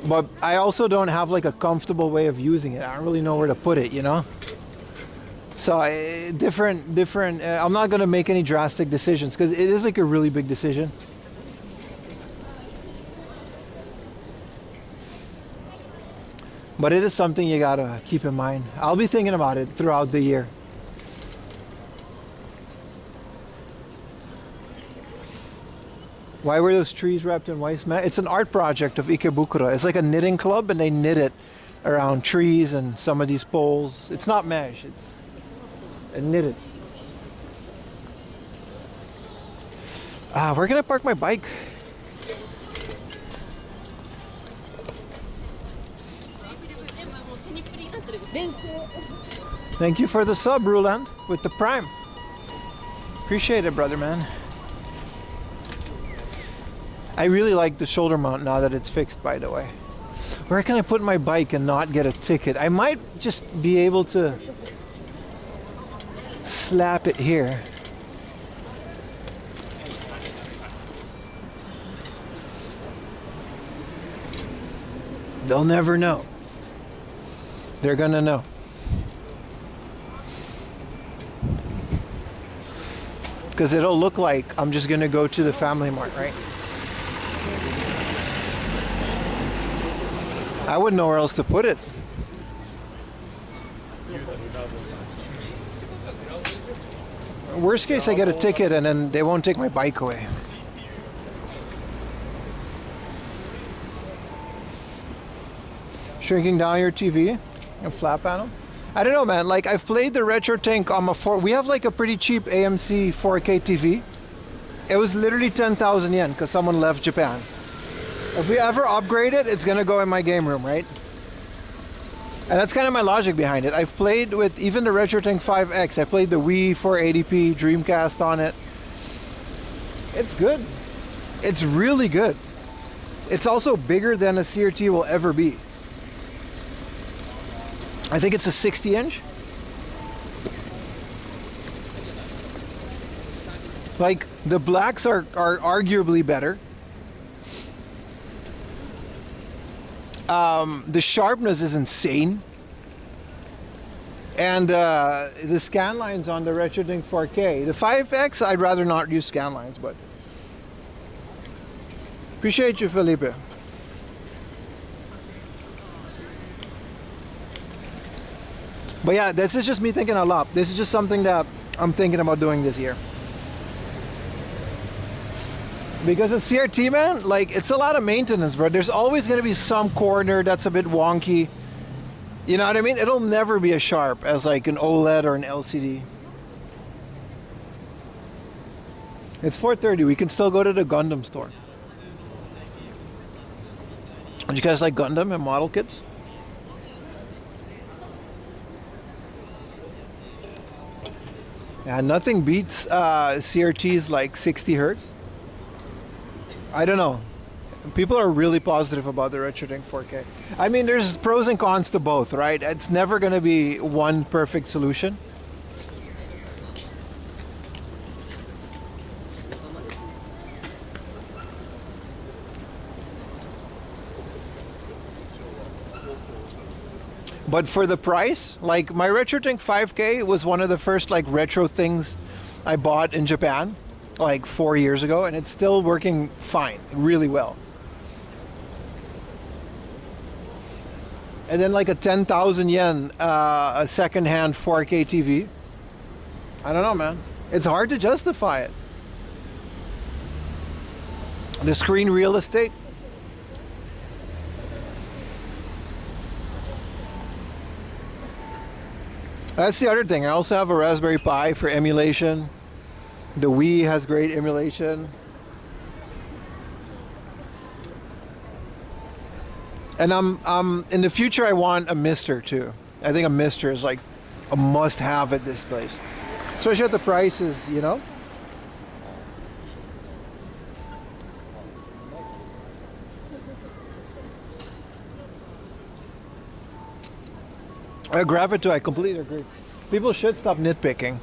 But I also don't have like a comfortable way of using it. I don't really know where to put it, you know? So different. I'm not gonna make any drastic decisions because it is like a really big decision. But it is something you gotta keep in mind. I'll be thinking about it throughout the year. Why were those trees wrapped in white mesh? It's an art project of Ikebukuro. It's like a knitting club, and they knit it around trees and some of these poles. It's not mesh. It's knitted. Where can I park my bike? Thank you for the sub, Ruland, with the Prime. Appreciate it, brother, man. I really like the shoulder mount now that it's fixed, by the way. Where can I put my bike and not get a ticket? I might just be able to slap it here. They'll never know. They're gonna know. Because it'll look like I'm just gonna go to the Family Mart, right? I wouldn't know where else to put it. Worst case, I get a ticket and then they won't take my bike away. Shrinking down your TV and flat panel. I don't know, man. Like, I've played the Retro Tank on we have like a pretty cheap AMC 4K TV. It was literally 10,000 yen because someone left Japan. If we ever upgrade it, it's gonna go in my game room, right? And that's kind of my logic behind it. I've played with even the Retro Tank 5X. I played the Wii 480p Dreamcast on it. It's good. It's really good. It's also bigger than a CRT will ever be. I think it's a 60 inch. Like, the blacks are arguably better. The sharpness is insane. And the scan lines on the RetroTink 4K. The 5X, I'd rather not use scan lines, but appreciate you, Felipe. But yeah, this is just me thinking a lot. This is just something that I'm thinking about doing this year. Because a CRT, man, like, it's a lot of maintenance, bro. There's always going to be some corner that's a bit wonky. You know what I mean? It'll never be as sharp as like an OLED or an LCD. It's 4:30. We can still go to the Gundam store. Do you guys like Gundam and model kits? Yeah, nothing beats CRTs like 60 hertz. I don't know. People are really positive about the RetroTink 4K. I mean, there's pros and cons to both, right? It's never going to be one perfect solution. But for the price, like, my RetroTink 5K was one of the first like retro things I bought in Japan like 4 years ago, and it's still working fine, really well. And then like a 10,000 yen a second-hand 4K TV. I don't know, man. It's hard to justify it. The screen real estate. That's the other thing. I also have a Raspberry Pi for emulation. The Wii has great emulation. And I'm in the future I want a Mister too. I think a Mister is like a must-have at this place. Especially at the prices, you know? I grab it too, I completely agree. People should stop nitpicking.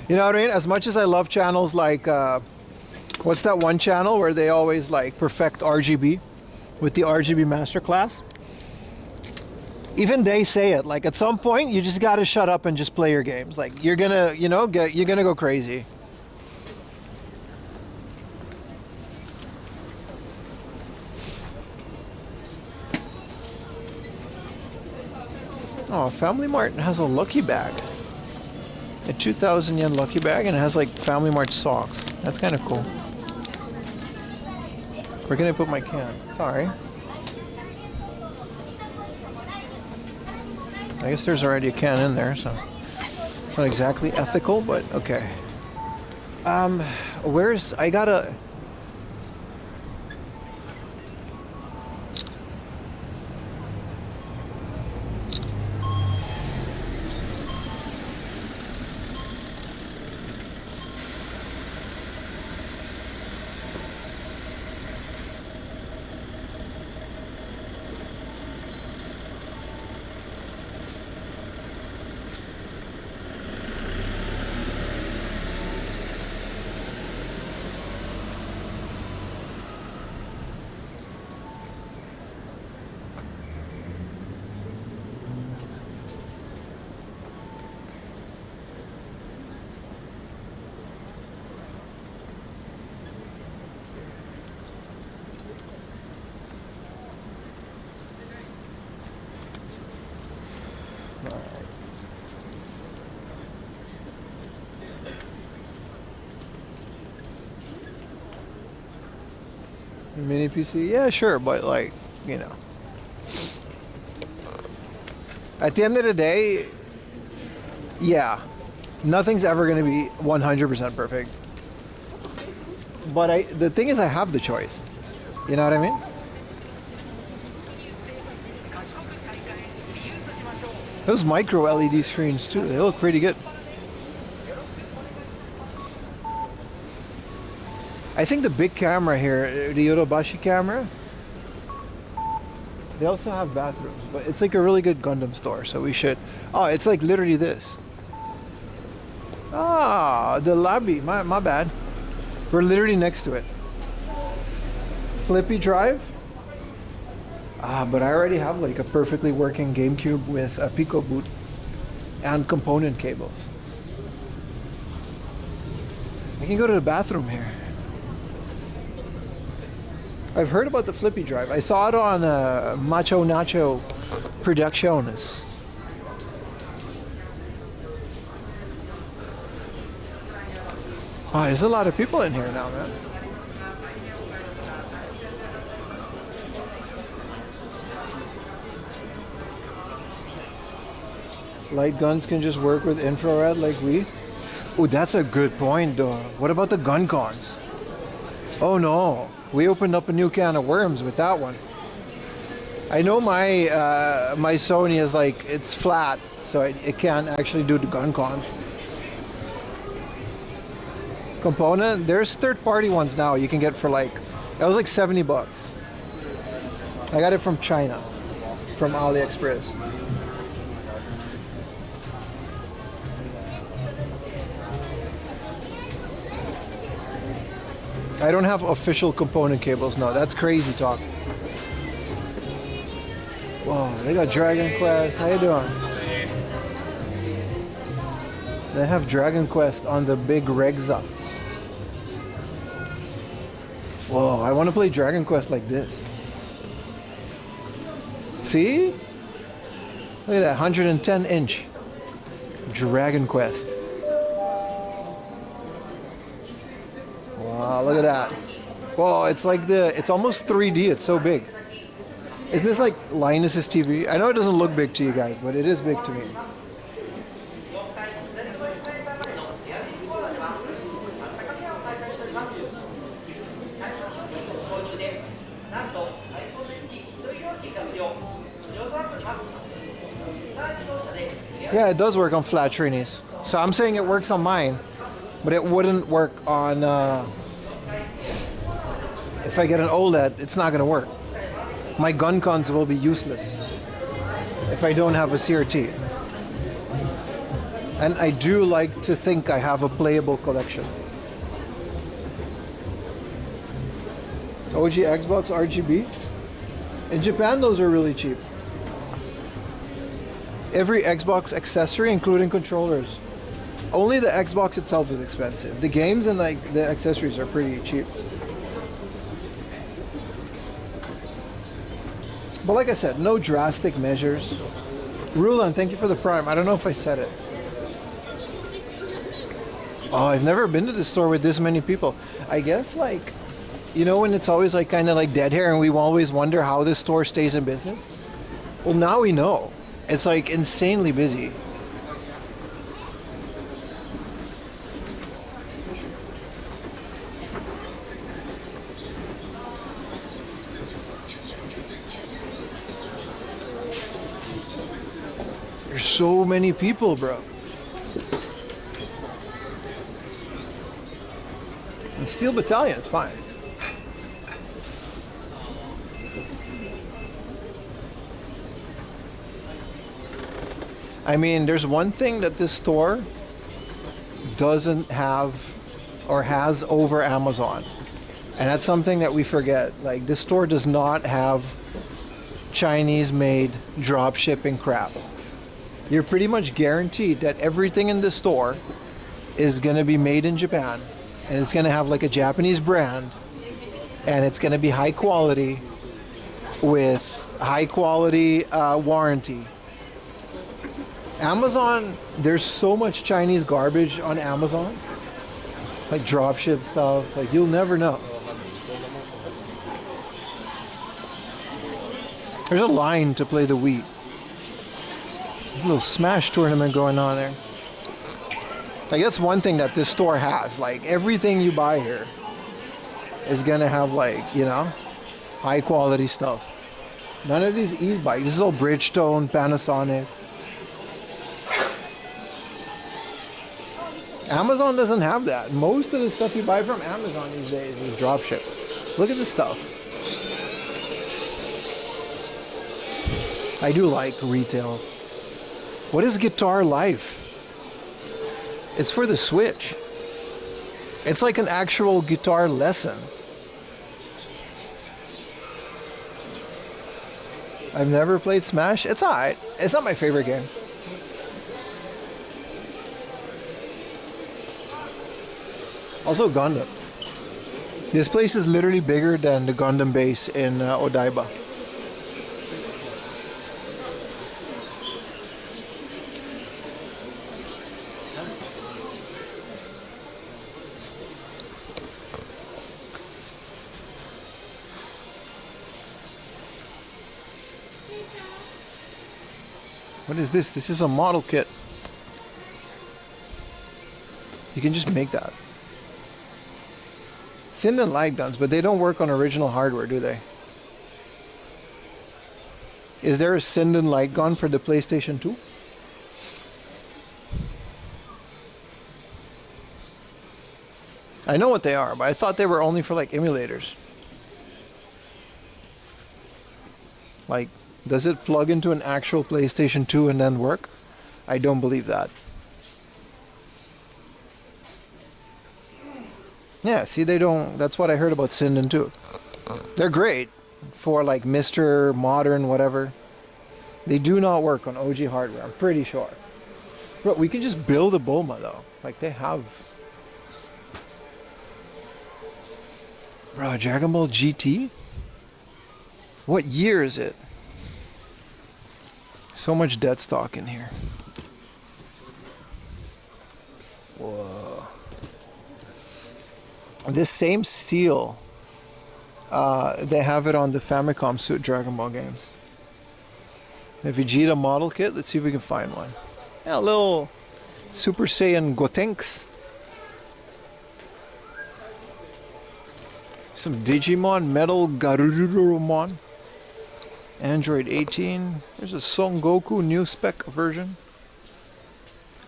You know what I mean? As much as I love channels like, what's that one channel where they always like perfect RGB with the RGB masterclass? Even they say it. Like at some point, you just gotta shut up and just play your games. Like you're gonna, you're gonna go crazy. Oh, Family Mart has a Lucky Bag. A 2,000 yen Lucky Bag, and it has like Family Mart socks. That's kind of cool. Where can I put my can? Sorry. I guess there's already a can in there, so it's not exactly ethical, but okay. I gotta... Mini PC? Yeah, sure, but like, at the end of the day, yeah, nothing's ever going to be 100% perfect. But the thing is, I have the choice. You know what I mean? Those micro LED screens too, they look pretty good. I think the big camera here, the Yodobashi camera, they also have bathrooms, but it's like a really good Gundam store, so we should... Oh, it's like literally this. Ah, the lobby, my bad. We're literally next to it. Flippy drive. Ah, but I already have like a perfectly working GameCube with a Pico boot and component cables. I can go to the bathroom here. I've heard about the flippy drive. I saw it on Macho Nacho Producciones. Oh, there's a lot of people in here now, man. Light guns can just work with infrared like we. Oh, that's a good point, though. What about the gun cons? Oh no. We opened up a new can of worms with that one. I know my my Sony is like, it's flat, so it can't actually do the gun cons. Component, there's third-party ones now you can get for like, that was like 70 bucks. I got it from China, from AliExpress. I don't have official component cables, no. That's crazy talk. Whoa, they got Dragon Quest. How you doing? They have Dragon Quest on the big Regza. Whoa, I want to play Dragon Quest like this. See? Look at that, 110-inch Dragon Quest. Wow, look at that. Whoa, it's like it's almost 3D, it's so big. Isn't this like Linus's TV? I know it doesn't look big to you guys, but it is big to me. Yeah, it does work on flat Trinis. So I'm saying it works on mine, but it wouldn't work on, if I get an OLED, it's not gonna work. My gun cons will be useless if I don't have a CRT. And I do like to think I have a playable collection. OG Xbox RGB. In Japan, those are really cheap. Every Xbox accessory, including controllers. Only the Xbox itself is expensive. The games and like the accessories are pretty cheap. But like I said, no drastic measures. Rulan, thank you for the Prime. I don't know if I said it. Oh, I've never been to the store with this many people. I guess like, you know when it's always like kind of like dead here and we always wonder how this store stays in business? Well, now we know. It's like insanely busy. There's so many people, bro. And Steel Battalion's fine. I mean, there's one thing that this store doesn't have or has over Amazon. And that's something that we forget. Like, this store does not have Chinese-made drop shipping crap. You're pretty much guaranteed that everything in the store is going to be made in Japan. And it's going to have like a Japanese brand. And it's going to be high quality with high quality warranty. Amazon, there's so much Chinese garbage on Amazon. Like dropship stuff. Like you'll never know. There's a line to play the Wii. There's a little Smash tournament going on there. Like that's one thing that this store has. Like everything you buy here is gonna have like, you know, high quality stuff. None of these e-bikes. This is all Bridgestone, Panasonic. Amazon doesn't have that. Most of the stuff you buy from Amazon these days is dropship. Look at this stuff. I do like retail. What is Guitar Life? It's for the Switch. It's like an actual guitar lesson. I've never played Smash. It's alright. It's not my favorite game. Also Gundam. This place is literally bigger than the Gundam base in Odaiba. What is this? This is a model kit. You can just make that. Sinden light guns, but they don't work on original hardware, do they? Is there a Sinden light gun for the PlayStation 2? I know what they are, but I thought they were only for like emulators. Like, does it plug into an actual PlayStation 2 and then work? I don't believe that. Yeah, see, they don't. That's what I heard about Sinden too. They're great for like Mr. Modern, whatever. They do not work on OG hardware, I'm pretty sure. But we can just build a Bulma though. Like they have. Bro, Dragon Ball GT? What year is it? So much dead stock in here. Whoa. This same steel, they have it on the Famicom suit Dragon Ball games. The Vegeta model kit, let's see if we can find one. Yeah, a little Super Saiyan Gotenks. Some Digimon, Metal Garurumon. Android 18. There's a Son Goku new spec version.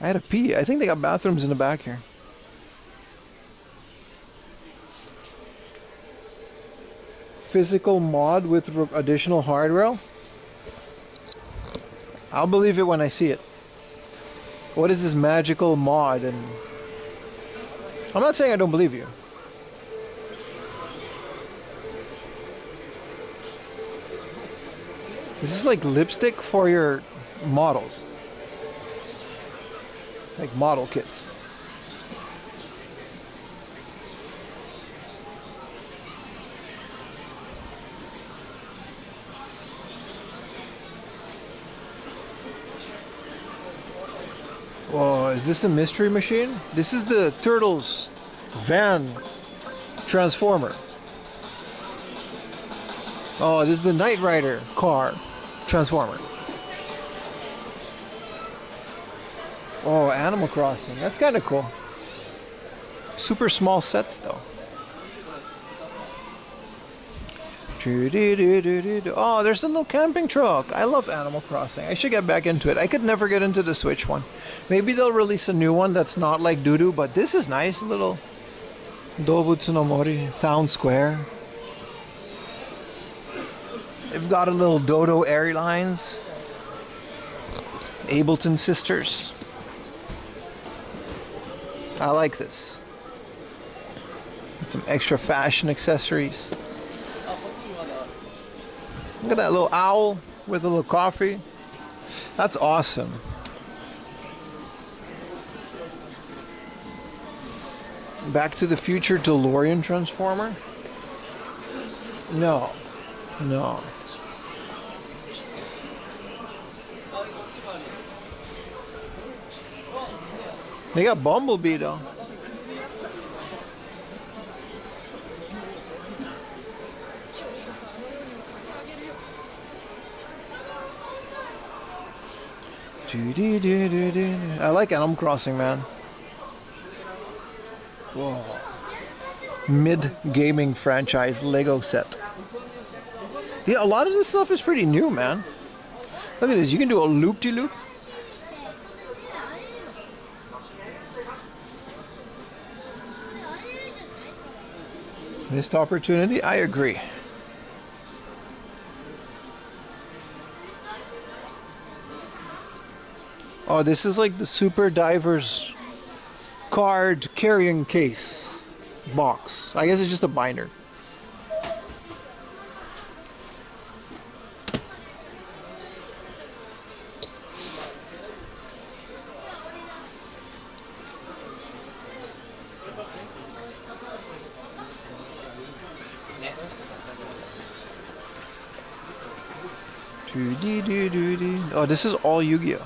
I had to pee. I think they got bathrooms in the back here. Physical mod with additional hardware. I'll believe it when I see it. What is this magical mod? And I'm not saying I don't believe you. This is like lipstick for your models. Like model kits. Whoa, is this a mystery machine? This is the Turtles van transformer. Oh, this is the Knight Rider car transformer. Oh, Animal Crossing. That's kind of cool. Super small sets though. Oh, there's a little camping truck. I love Animal Crossing. I should get back into it. I could never get into the Switch one. Maybe they'll release a new one that's not like doo-doo, but this is nice. A little Dobutsu no Mori town square. They've got a little Dodo Airlines. Ableton Sisters. I like this. Get some extra fashion accessories. Look at that little owl with a little coffee. That's awesome. Back to the Future DeLorean transformer? No. No. They got Bumblebee though. I like Animal Crossing, man. Whoa. Mid-gaming franchise Lego set. Yeah, a lot of this stuff is pretty new, man. Look at this. You can do a loop-de-loop. Missed opportunity? I agree. Oh, this is like the Super Divers card carrying case box. I guess it's just a binder. Oh, this is all Yu-Gi-Oh!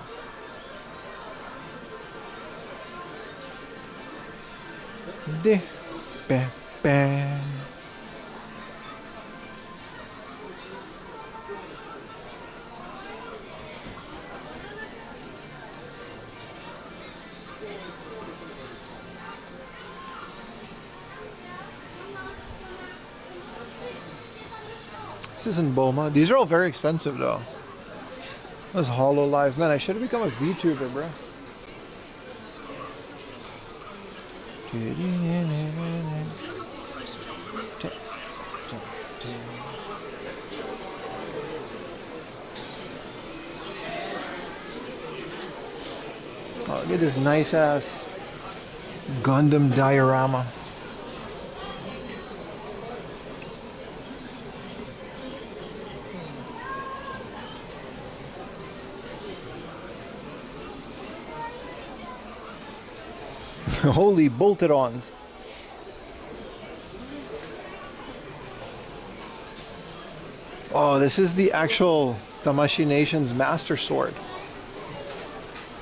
This isn't Bulma. These are all very expensive though. That's HoloLive. Man, I should have become a VTuber, bro. Oh, look at this nice ass Gundam diorama. Holy bolted-ons. Oh, this is the actual Tamashi Nation's Master Sword.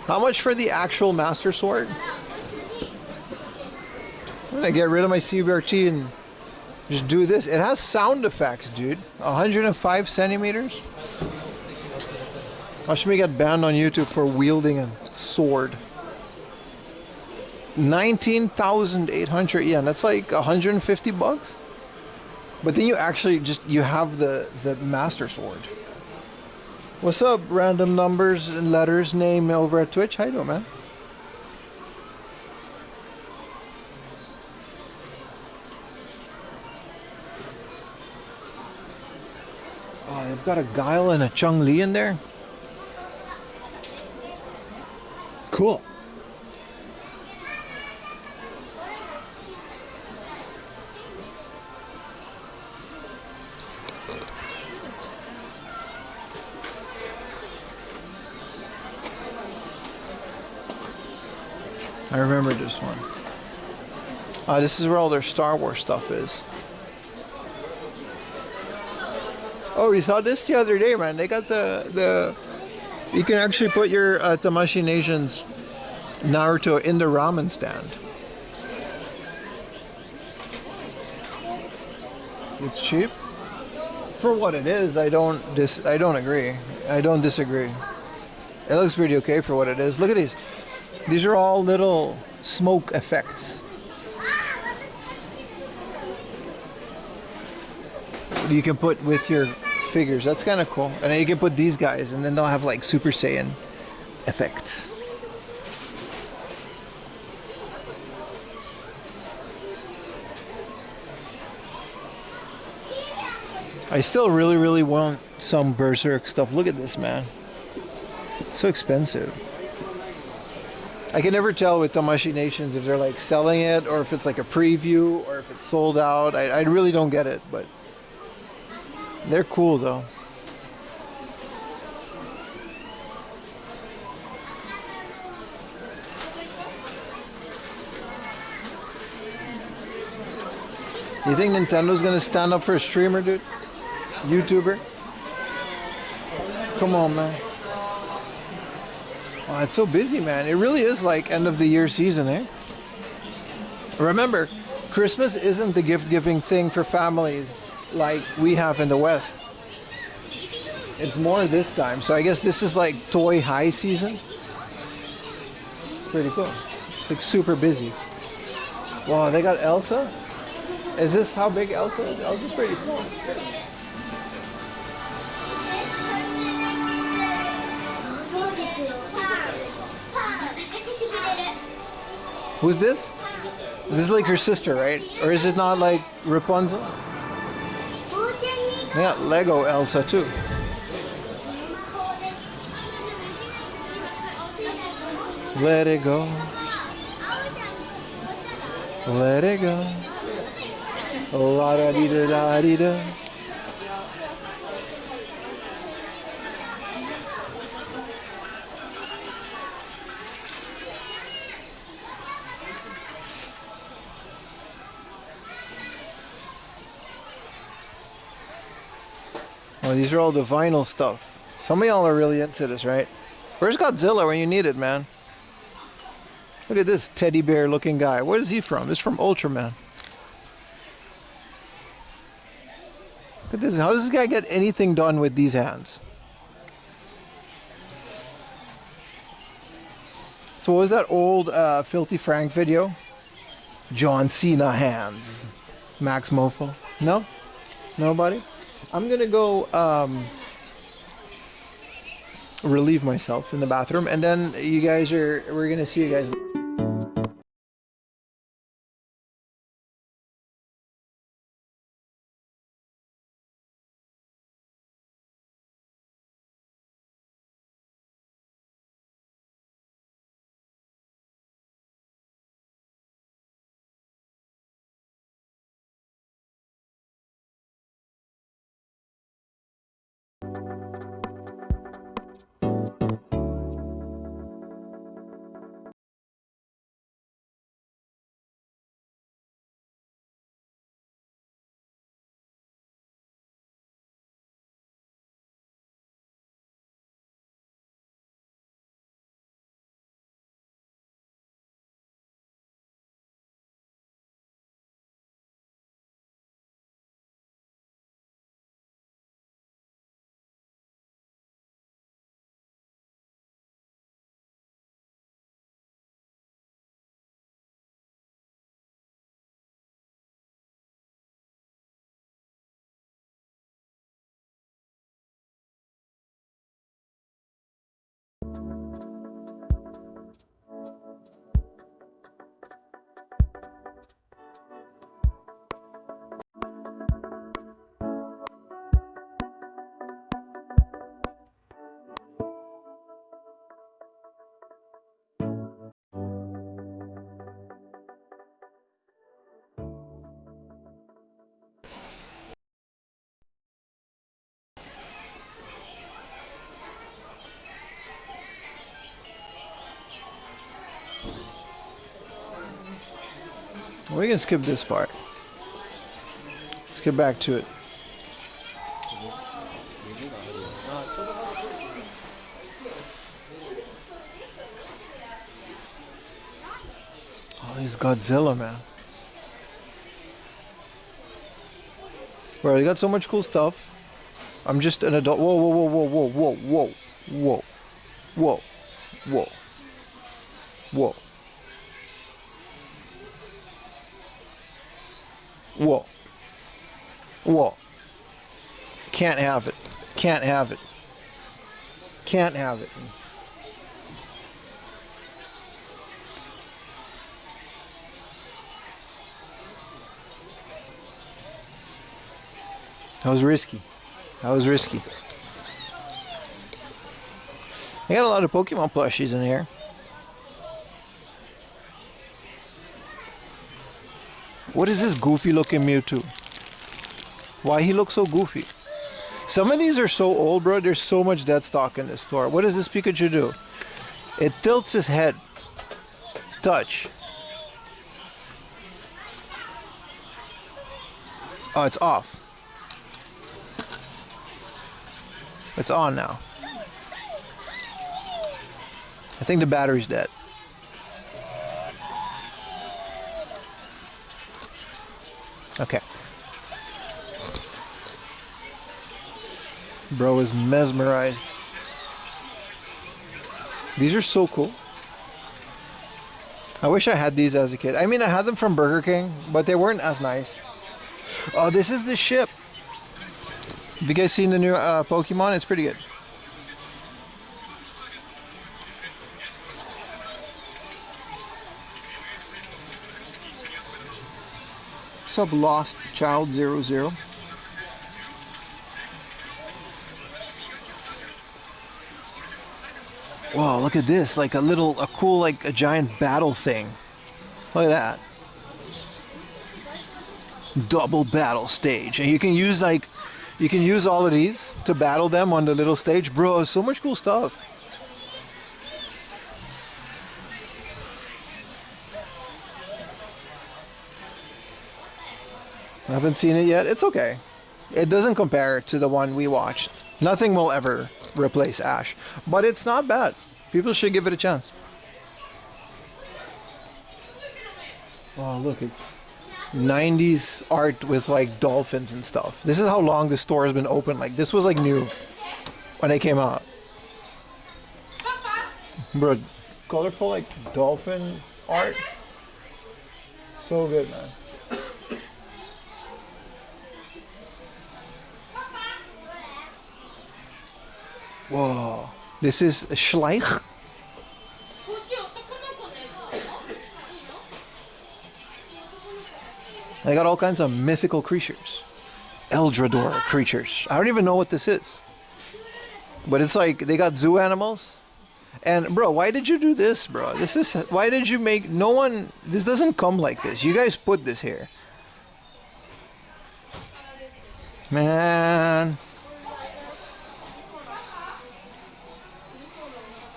How much for the actual Master Sword? I'm gonna get rid of my CBRT and just do this. It has sound effects, dude. 105 centimeters. Watch me get banned on YouTube for wielding a sword. 19,800 yen. That's like 150 bucks. But then you actually you have the Master Sword. What's up, random numbers and letters name over at Twitch? How you doing, man? Oh, they've got a Guile and a Chung Li in there. Cool. I remember this one. This is where all their Star Wars stuff is. Oh, we saw this the other day, man. They got the you can actually put your Tamashii Nations Naruto in the ramen stand. It's cheap for what it is. I don't agree. I don't disagree. It looks pretty okay for what it is. Look at these. These are all little smoke effects. You can put with your figures. That's kind of cool. And then you can put these guys, and then they'll have like Super Saiyan effects. I still really, really want some Berserk stuff. Look at this, man. So expensive. I can never tell with Tamashii Nations if they're like selling it or if it's like a preview or if it's sold out. I really don't get it, but they're cool though. You think Nintendo's gonna stand up for a streamer, dude? YouTuber? Come on, man. Oh, it's so busy, man. It really is like end of the year season, eh? Remember, Christmas isn't the gift-giving thing for families like we have in the West. It's more this time. So I guess this is like toy high season. It's pretty cool. It's like super busy. Wow, they got Elsa? Is this how big Elsa is? Elsa's pretty small. Who's this? This is like her sister, right? Or is it not like Rapunzel? They got Lego Elsa too. Let it go. Let it go. La da dee da da dee da. Oh, these are all the vinyl stuff. Some of y'all are really into this, right? Where's Godzilla when you need it, man? Look at this teddy bear looking guy. Where is he from? He's from Ultraman. Look at this. How does this guy get anything done with these hands? So what was that old Filthy Frank video? John Cena hands. Max Mofo. No? Nobody? I'm gonna go relieve myself in the bathroom, and then we're gonna see you guys We can skip this part. Let's get back to it. Oh, he's Godzilla, man. Bro, you got so much cool stuff. I'm just an adult. Whoa, whoa, whoa, whoa, whoa, whoa, whoa, whoa, whoa, whoa, whoa, whoa. Can't have it. Can't have it. Can't have it. That was risky. That was risky. I got a lot of Pokemon plushies in here. What is this goofy looking Mewtwo? Why he looks so goofy? Some of these are so old, bro. There's so much dead stock in this store. What does this Pikachu do? It tilts his head. Touch. Oh, it's off. It's on now. I think the battery's dead. Okay. Bro is mesmerized. These are so cool. I wish I had these as a kid. I mean, I had them from Burger King, but they weren't as nice. Oh, this is the ship. Have you guys seen the new Pokemon? It's pretty good. What's up, Lost Child 00? Whoa, look at this. Like a cool, like a giant battle thing. Look at that. Double battle stage. And you can use all of these to battle them on the little stage. Bro, so much cool stuff. I haven't seen it yet. It's okay. It doesn't compare to the one we watched. Nothing will ever replace Ash. But it's not bad. People should give it a chance. Oh, look, it's 90s art with like dolphins and stuff. This is how long the store has been open. Like, this was like new when it came out. Bro, colorful like dolphin art. So good, man. Whoa. This is Schleich. They got all kinds of mythical creatures. Eldrador creatures. I don't even know what this is. But it's like, they got zoo animals. And bro, why did you do this, bro? Why did you make, this doesn't come like this. You guys put this here. Man.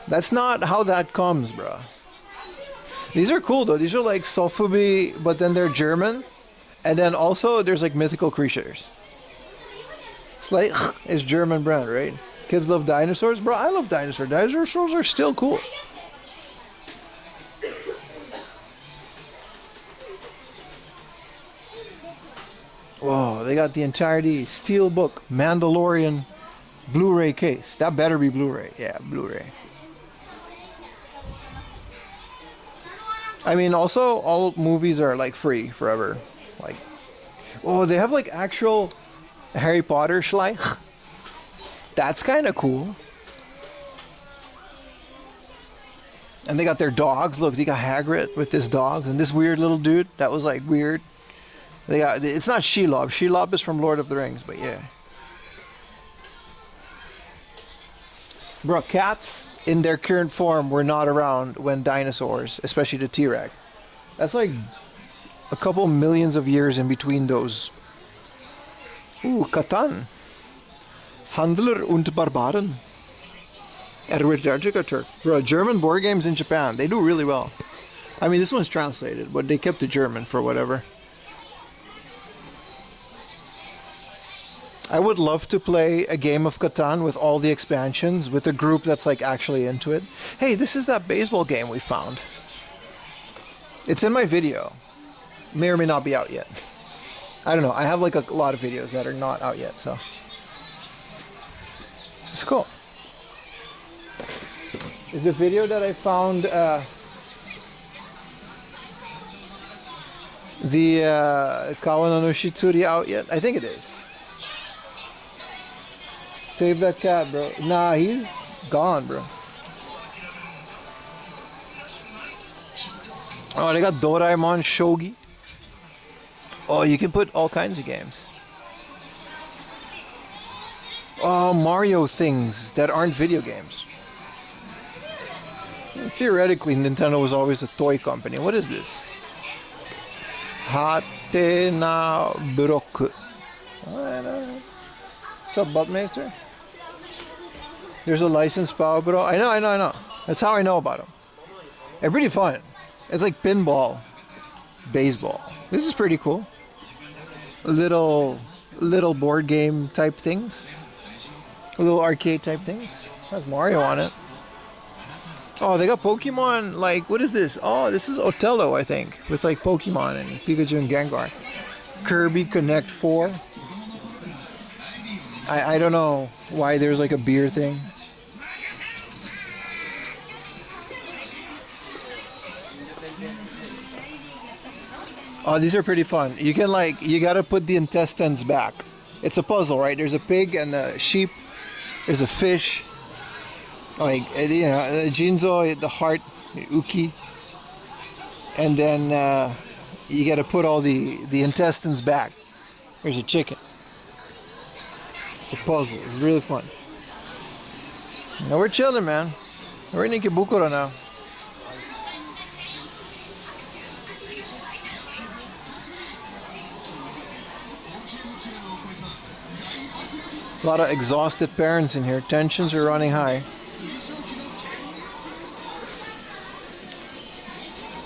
That's not how that comes, bro. These are cool though. These are like Sofubi, but then they're German. And then also there's like mythical creatures. It's like, it's German brand, right? Kids love dinosaurs. Bro, I love dinosaurs. Dinosaurs are still cool. Whoa, they got the entirety Steelbook Mandalorian Blu-ray case. That better be Blu-ray. Yeah, Blu-ray. I mean, also, all movies are like free forever. Like, oh, they have like actual Harry Potter Schleich. That's kind of cool. And they got their dogs. Look, they got Hagrid with his dogs and this weird little dude. That was like weird. They got, it's not Shelob. Shelob is from Lord of the Rings, but yeah. Bro, cats in their current form were not around when dinosaurs, especially the T-Rex. That's like a couple millions of years in between those. Ooh, Catan. Handler und Barbaren. Bro, German board games in Japan, they do really well. I mean, this one's translated, but they kept the German for whatever. I would love to play a game of Catan with all the expansions with a group that's like actually into it. Hey, this is that baseball game we found. It's in my video. May or may not be out yet. I don't know. I have like a lot of videos that are not out yet, so. This is cool. Is the video that I found the Kawana no Shitsuri out yet? I think it is. Save that cat, bro. Nah, he's gone, bro. Oh, they got Doraemon Shogi. Oh, you can put all kinds of games. Oh, Mario things that aren't video games. Theoretically, Nintendo was always a toy company. What is this? Hatena Broku. What's up, Buttmaster? There's a licensed Power Bro. I know. That's how I know about them. They're pretty fun. It's like pinball, baseball. This is pretty cool. Little board game type things. Little arcade type things. Has Mario on it. Oh, they got Pokemon, like, what is this? Oh, this is Othello, I think, with like Pokemon and Pikachu and Gengar. Kirby Connect 4. I don't know why there's like a beer thing. Oh, these are pretty fun. You can like, you gotta put the intestines back. It's a puzzle, right? There's a pig and a sheep. There's a fish. Like, you know, Jinzo, the heart, Uki. And then you gotta put all the intestines back. There's a chicken. It's a puzzle. It's really fun. Now we're chilling, man. We're in Ikebukuro now. A lot of exhausted parents in here. Tensions are running high.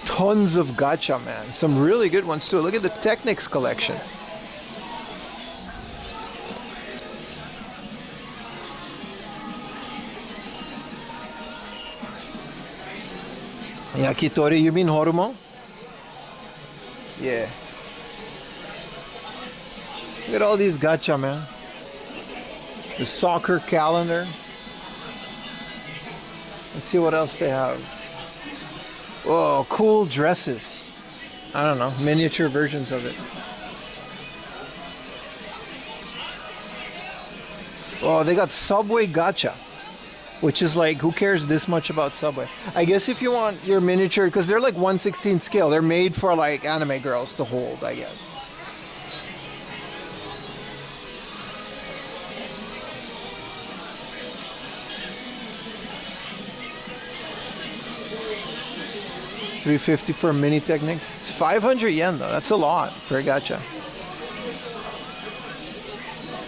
Tons of gacha, man. Some really good ones too. Look at the Technics collection. Yakitori, you mean Horumo? Yeah. Look at all these gacha, man. The soccer calendar. Let's see what else they have. Whoa, cool dresses. I don't know, miniature versions of it. Oh, they got Subway gacha. Which is like, who cares this much about Subway? I guess if you want your miniature, because they're like 1/16 scale. They're made for like anime girls to hold, I guess. $350 for mini Technics. It's 500 yen though. That's a lot for a gacha.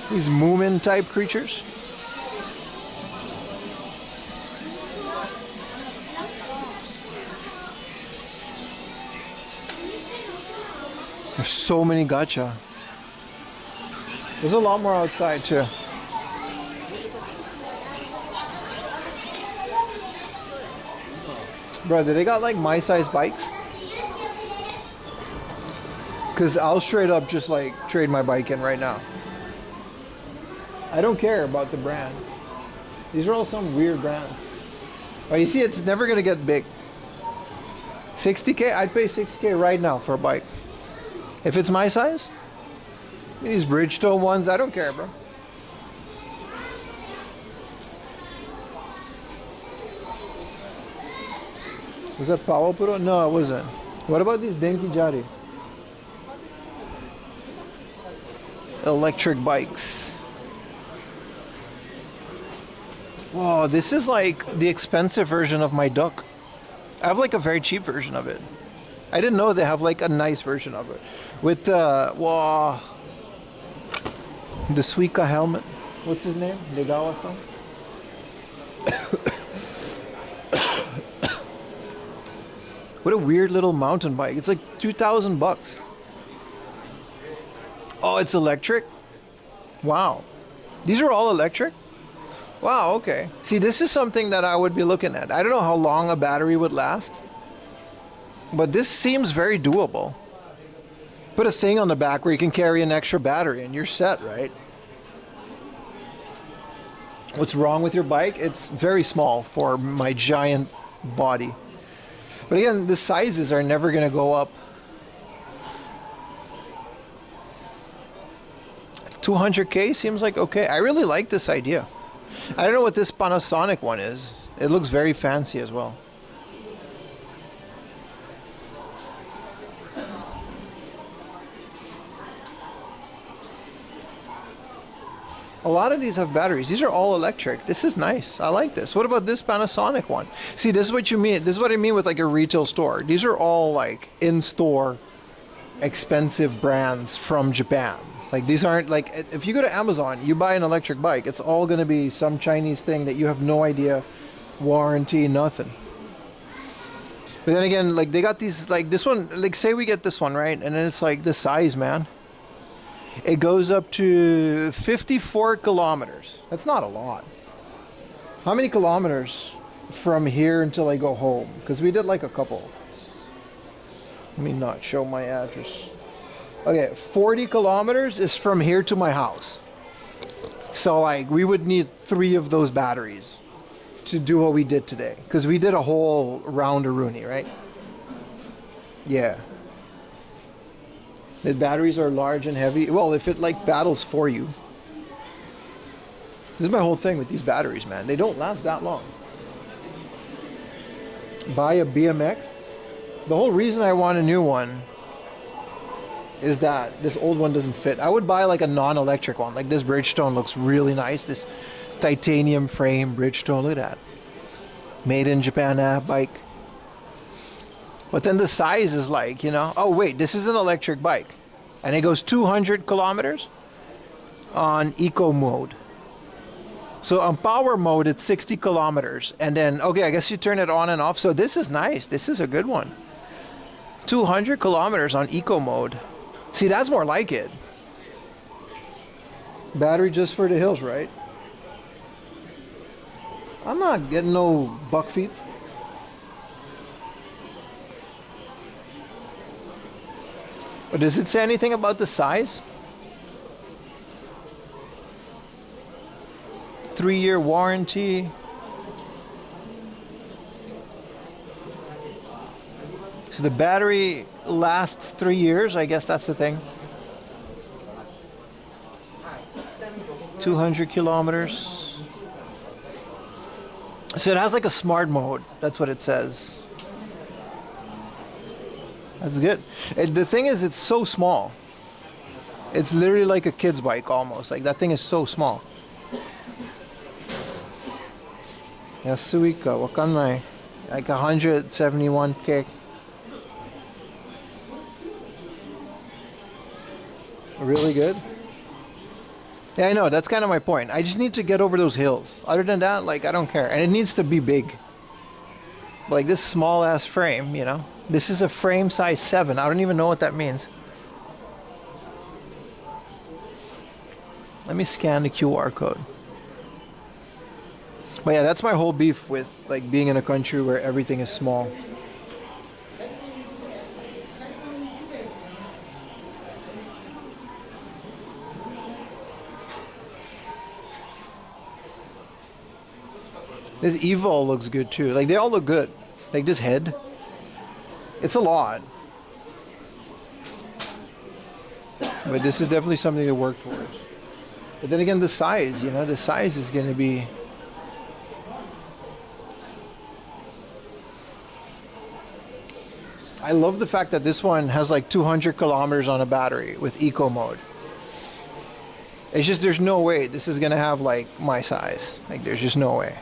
These Moomin type creatures. There's so many gacha. There's a lot more outside too. Brother, they got like my size bikes. Cause I'll straight up just like trade my bike in right now. I don't care about the brand. These are all some weird brands. Oh, you see, it's never gonna get big. 60K, I'd pay 60K right now for a bike. If it's my size, these Bridgestone ones, I don't care, bro. Was that Power Pro? No, it wasn't. What about these Denki Jari? Electric bikes. Whoa, this is like the expensive version of my Duck. I have like a very cheap version of it. I didn't know they have like a nice version of it. With the, whoa, the Suica helmet. What's his name? Degawa-san? What What a weird little mountain bike. It's like 2,000 bucks. Oh, it's electric? Wow. These are all electric? Wow, okay. See, this is something that I would be looking at. I don't know how long a battery would last, but this seems very doable. Put a thing on the back where you can carry an extra battery and you're set, right? What's wrong with your bike? It's very small for my giant body. But again, the sizes are never going to go up. 200K seems like okay. I really like this idea. I don't know what this Panasonic one is. It looks very fancy as well. A lot of these have batteries. These are all electric. This is nice. I like this. What about this Panasonic one? See, this is what you mean. This is what I mean with like a retail store. These are all like in-store expensive brands from Japan. Like these aren't like, if you go to Amazon, you buy an electric bike, it's all going to be some Chinese thing that you have no idea, warranty, nothing. But then again, like they got these, like this one, like say we get this one, right? And then it's like the size, man. It goes up to 54 kilometers. That's not a lot. How many kilometers from here until I go home? Because we did like a couple. Let me not show my address. Okay, 40 kilometers is from here to my house. So like we would need 3 of those batteries to do what we did today. Because we did a whole round-a-rooney, right? Yeah. The batteries are large and heavy. Well, if it like battles for you. This is my whole thing with these batteries, man. They don't last that long. Buy a BMX. The whole reason I want a new one is that this old one doesn't fit. I would buy like a non-electric one. Like this Bridgestone looks really nice. This titanium frame Bridgestone. Look at that. Made in Japan bike. But then the size is like, you know, oh wait, this is an electric bike. And it goes 200 kilometers on eco mode. So on power mode, it's 60 kilometers. And then, okay, I guess you turn it on and off. So this is nice. This is a good one. 200 kilometers on eco mode. See, that's more like it. Battery just for the hills, right? I'm not getting no buck feet. But does it say anything about the size? 3-year warranty. So the battery lasts 3 years. I guess that's the thing. 200 kilometers. So it has like a smart mode. That's what it says. That's good. The thing is, it's so small. It's literally like a kid's bike almost. Like that thing is so small. Yasuika, wakanmai. Like 171K. Really good. Yeah, I know. That's kind of my point. I just need to get over those hills. Other than that, like, I don't care. And it needs to be big. Like this small ass frame, you know. This is a frame size 7. I don't even know what that means. Let me scan the QR code. But yeah, that's my whole beef with like being in a country where everything is small. This Evol looks good too. Like they all look good. Like this head. It's a lot. But this is definitely something to work towards. But then again, the size, you know, the size is going to be... I love the fact that this one has like 200 kilometers on a battery with eco mode. It's just, there's no way this is going to have like my size. Like there's just no way.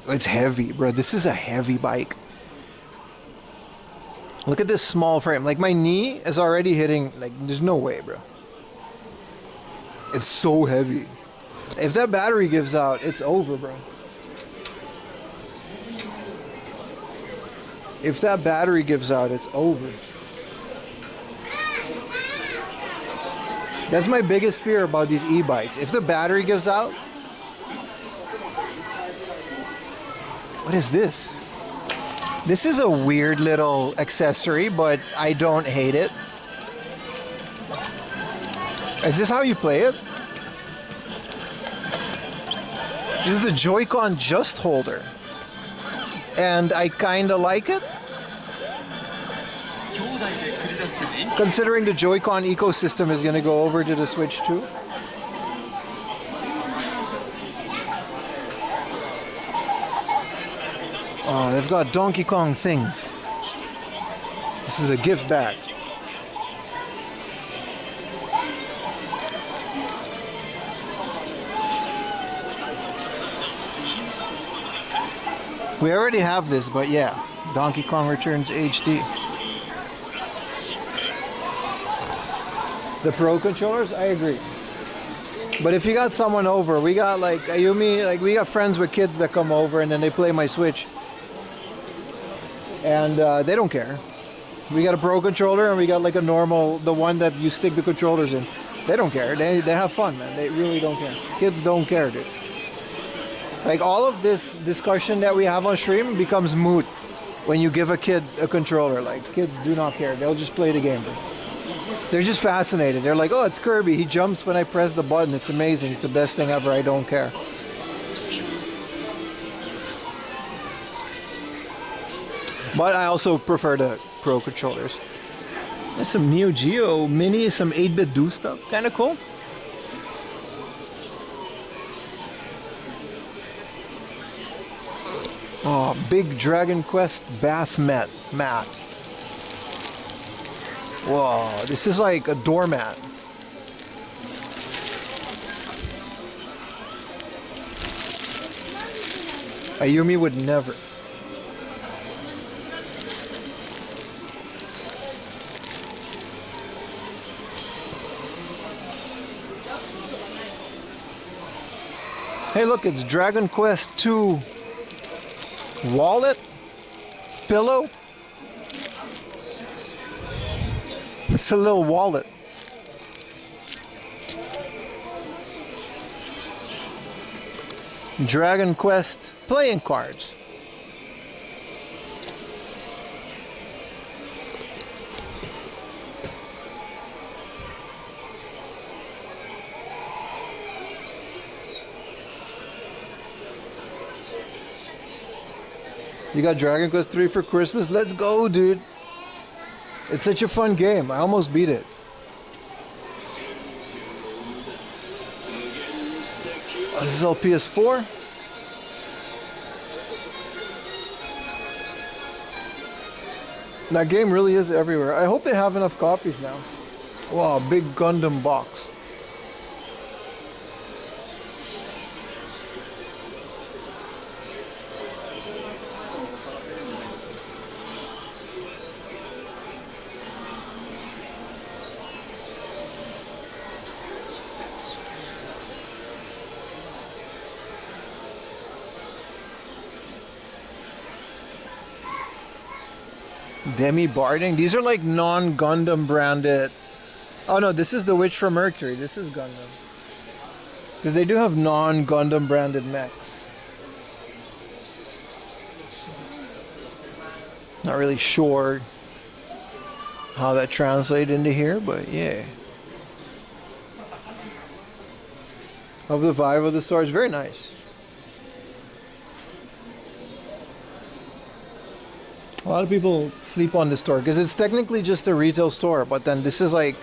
It's heavy, bro. This is a heavy bike. Look at this small frame. Like my knee is already hitting, like there's no way, bro. It's so heavy. If that battery gives out, it's over, bro. If that battery gives out, it's over. That's my biggest fear about these e-bikes. If the battery gives out... What is this? This is a weird little accessory, but I don't hate it. Is this how you play it? This is the Joy-Con Just holder. And I kinda like it. Considering the Joy-Con ecosystem is gonna go over to the Switch too. Oh, they've got Donkey Kong things. This is a gift bag. We already have this, but yeah, Donkey Kong Returns HD. The Pro controllers, I agree. But if you got someone over, we got like Ayumi, like we got friends with kids that come over and then they play my Switch. And they don't care. We got a Pro controller and we got like a normal, the one that you stick the controllers in. They don't care. They have fun, man. They really don't care. Kids don't care, dude. Like all of this discussion that we have on stream becomes moot when you give a kid a controller. Like kids do not care. They'll just play the game. They're just fascinated. They're like, oh, it's Kirby. He jumps when I press the button. It's amazing. It's the best thing ever. I don't care. But I also prefer the Pro controllers. There's some Neo Geo Mini, some 8-bit do stuff. Kind of cool. Oh, big Dragon Quest bath mat. Whoa, this is like a doormat. Ayumi would never. Hey, look, it's Dragon Quest 2 wallet, pillow. It's a little wallet. Dragon Quest playing cards. You got Dragon Quest 3 for Christmas? Let's go, dude. It's such a fun game. I almost beat it. Oh, this is all PS4? That game really is everywhere. I hope they have enough copies now. Wow, big Gundam box. Demi Barding. These are like non-Gundam branded. Oh no, this is the Witch from Mercury. This is Gundam. Because they do have non-Gundam branded mechs. Not really sure how that translates into here, but yeah. Of the vibe of the store, it's very nice. A lot of people sleep on this store because it's technically just a retail store, but then this is like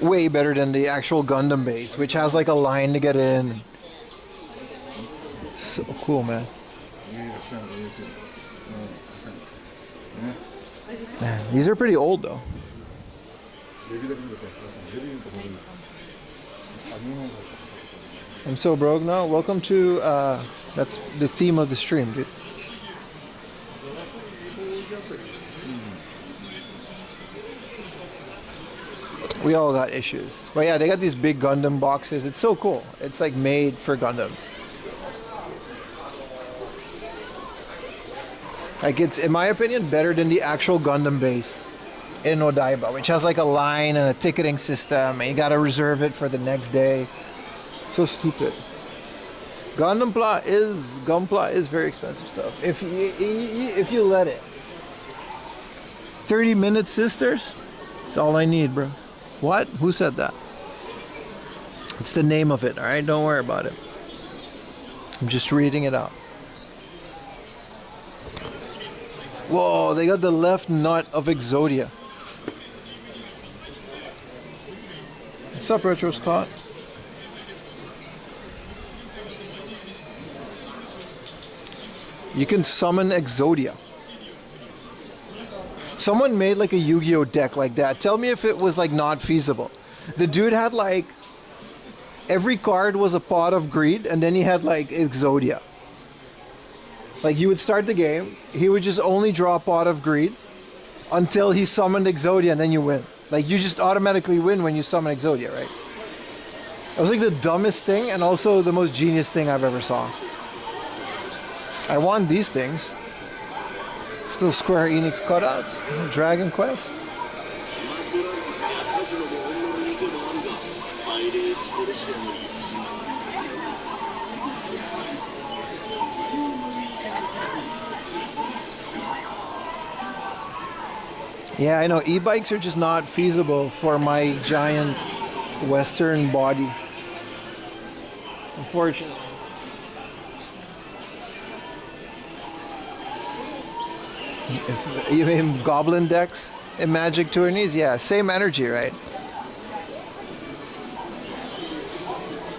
way better than the actual Gundam base, which has like a line to get in. So cool, man. Man, these are pretty old though. I'm so broke now. Welcome to that's the theme of the stream, dude. We all got issues. But yeah, they got these big Gundam boxes. It's so cool. It's like made for Gundam. Like it's, in my opinion, better than the actual Gundam base in Odaiba, which has like a line and a ticketing system, and you gotta reserve it for the next day. So stupid. Gunpla is very expensive stuff. If you let it. 30 minutes, sisters. It's all I need, bro. What? Who said that? It's the name of it. All right, don't worry about it. I'm just reading it out. Whoa, they got the left nut of Exodia. What's up, Retro Scott? You can summon Exodia. Someone made like a Yu-Gi-Oh deck like that. Tell me if it was like not feasible. The dude had like every card was a pot of greed, and then he had like Exodia. Like you would start the game, he would just only draw a pot of greed until he summoned Exodia, and then you win. Like you just automatically win when you summon Exodia, right? It was like the dumbest thing and also the most genius thing I've ever saw. I want these things. Still Square Enix cutouts. Dragon Quest. Yeah, I know. E-bikes are just not feasible for my giant Western body. Unfortunately. You mean Goblin decks in Magic tourneys? Yeah, same energy, right?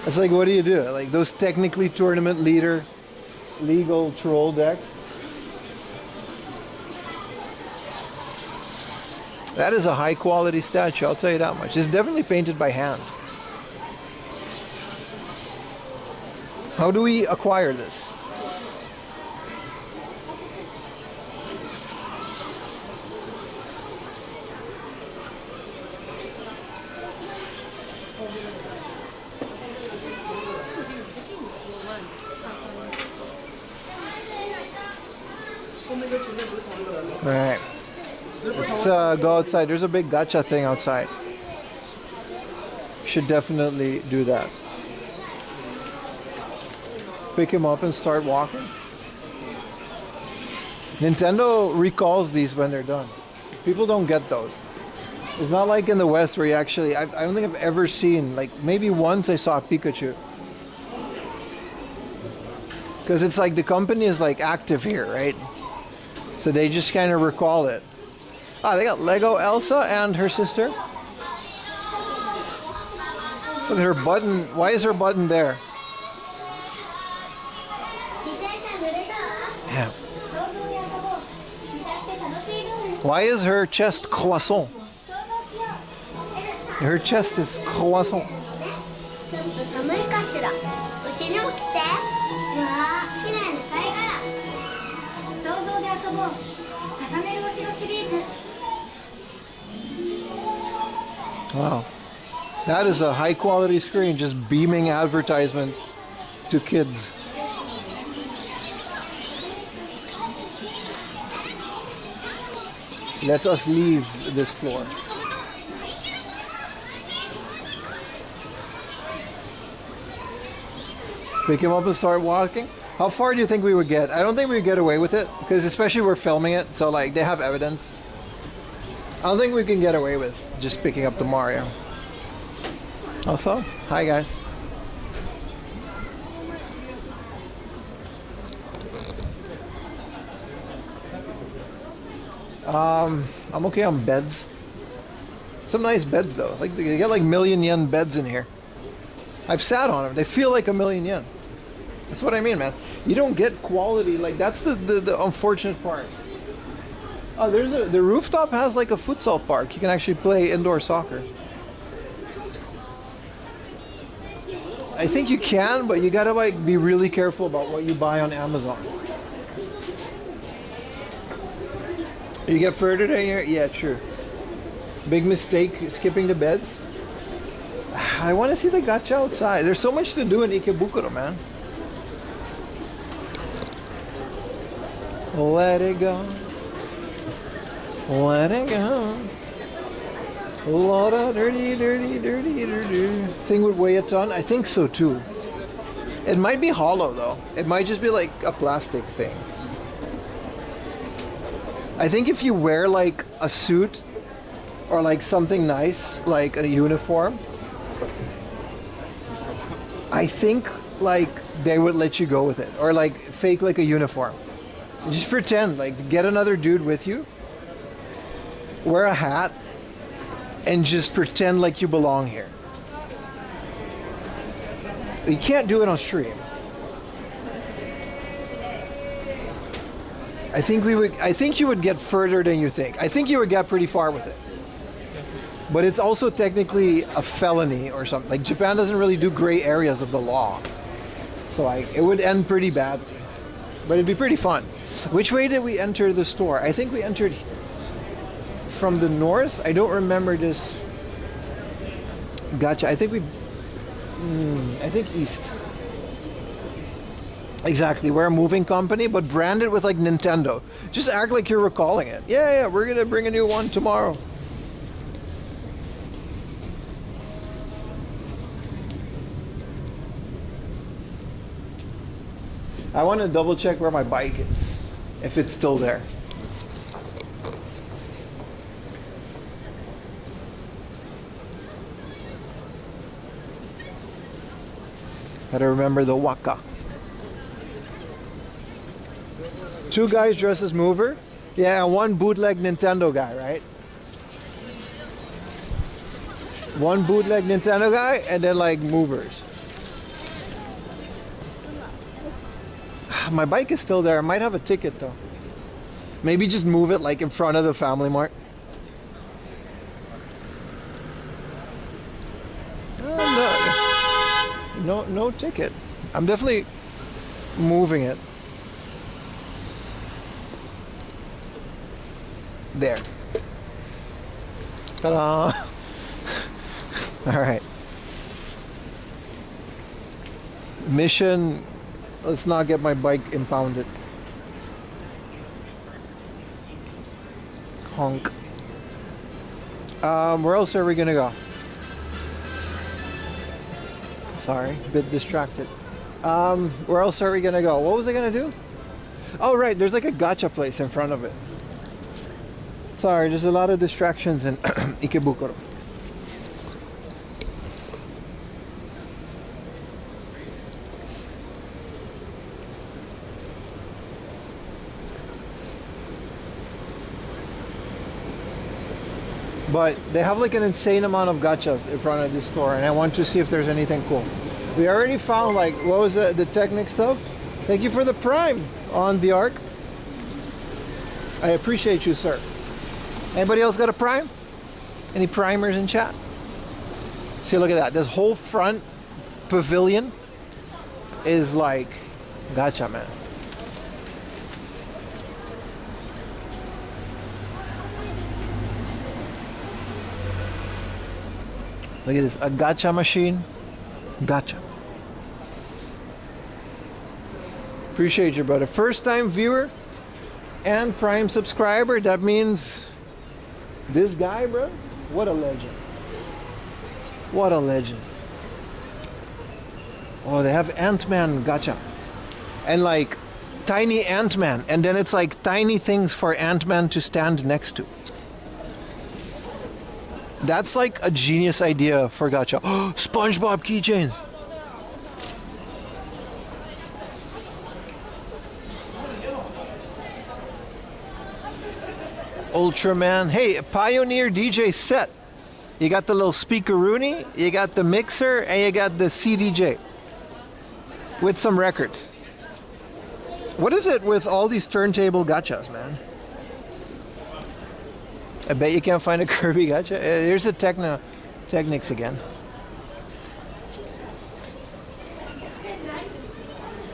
It's like, what do you do? Like those technically tournament legal troll decks. That is a high quality statue, I'll tell you that much. It's definitely painted by hand. How do we acquire this? Alright. Let's go outside. There's a big gacha thing outside. Should definitely do that. Pick him up and start walking. Nintendo recalls these when they're done. People don't get those. It's not like in the West where you actually... I don't think I've ever seen... Like, maybe once I saw Pikachu. Because it's like the company is like active here, right? So they just kind of recall it. Ah, they got Lego Elsa and her sister. Look at her button. Why is her button there? Yeah. Why is her chest croissant? Her chest is croissant. Wow. That is a high quality screen just beaming advertisements to kids. Let us leave this floor. Pick him up and start walking. How far do you think we would get? I don't think we would get away with it because especially we're filming it, so like they have evidence. I don't think we can get away with just picking up the Mario. Also, hi guys. I'm okay on beds. Some nice beds though. Like they get like million-yen beds in here. I've sat on them. They feel like $1,000,000 yen. That's what I mean, man. You don't get quality. Like that's the unfortunate part. Oh, the rooftop has like a futsal park. You can actually play indoor soccer. I think you can, but you gotta like be really careful about what you buy on Amazon. You get further than here? Yeah, true. Big mistake skipping the beds. I want to see the gacha outside. There's so much to do in Ikebukuro, man. Let it go. Let it go. A lot of dirty. Thing would weigh a ton? I think so too. It might be hollow though. It might just be like a plastic thing. I think if you wear like a suit or like something nice, like a uniform, I think like they would let you go with it. Or like fake like a uniform. Just pretend, like get another dude with you, wear a hat, and just pretend like you belong here. You can't do it on stream. I think you would get further than you think. I think you would get pretty far with it. But it's also technically a felony or something. Like Japan doesn't really do gray areas of the law. So like it would end pretty badly. But it'd be pretty fun. Which way did we enter the store? I think we entered from the north. I don't remember this. Gotcha. I think east. Exactly. We're a moving company, but branded with like Nintendo. Just act like you're recalling it. Yeah, we're gonna bring a new one tomorrow. I want to double check where my bike is, if it's still there. Gotta remember the waka. 2 guys dressed as mover. Yeah, and 1 bootleg Nintendo guy, right? 1 bootleg Nintendo guy, and then like movers. My bike is still there. I might have a ticket though. Maybe just move it like in front of the Family Mart. No ticket. I'm definitely moving it. There. Ta-da! All right. Mission. Let's not get my bike impounded. Honk. Where else are we gonna go? Sorry, a bit distracted. Where else are we gonna go? What was I gonna do? Oh right, there's like a gacha place in front of it. Sorry, there's a lot of distractions in Ikebukuro. But they have like an insane amount of gachas in front of this store, and I want to see if there's anything cool. We already found like, what was the Technic stuff? Thank you for the Prime on the Arc. I appreciate you, sir. Anybody else got a Prime? Any primers in chat? See, look at that. This whole front pavilion is like gacha, man. Look at this, a gacha machine. Gacha. Appreciate you, brother. First time viewer and Prime subscriber. That means this guy, bro, what a legend. What a legend. Oh, they have Ant-Man gacha. And like tiny Ant-Man. And then it's like tiny things for Ant-Man to stand next to. That's like a genius idea for gacha. SpongeBob keychains. Ultraman. Hey, Pioneer DJ set. You got the little speakeroonie, you got the mixer, and you got the CDJ. With some records. What is it with all these turntable gachas, man? I bet you can't find a Kirby gacha. Here's the Technics again.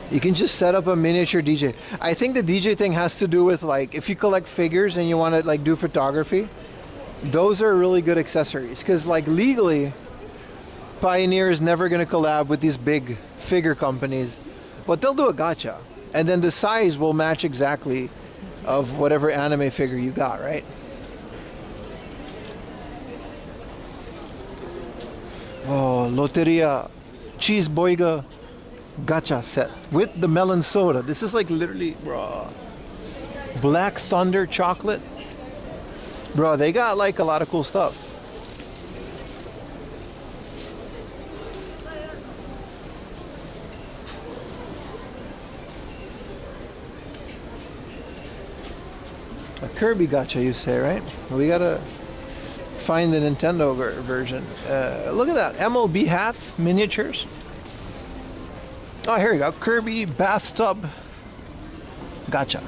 You can just set up a miniature DJ. I think the DJ thing has to do with like if you collect figures and you want to like do photography, those are really good accessories. Because like legally, Pioneer is never going to collab with these big figure companies, but they'll do a gacha, and then the size will match exactly of whatever anime figure you got, right? Oh, Loteria Cheese Boiga Gacha set with the melon soda. This is like literally, bro. Black Thunder chocolate. Bro, they got like a lot of cool stuff. A Kirby Gacha, you say, right? We gotta find the Nintendo version. Look at that. MLB hats, miniatures. Oh, here we go. Kirby bathtub Gacha.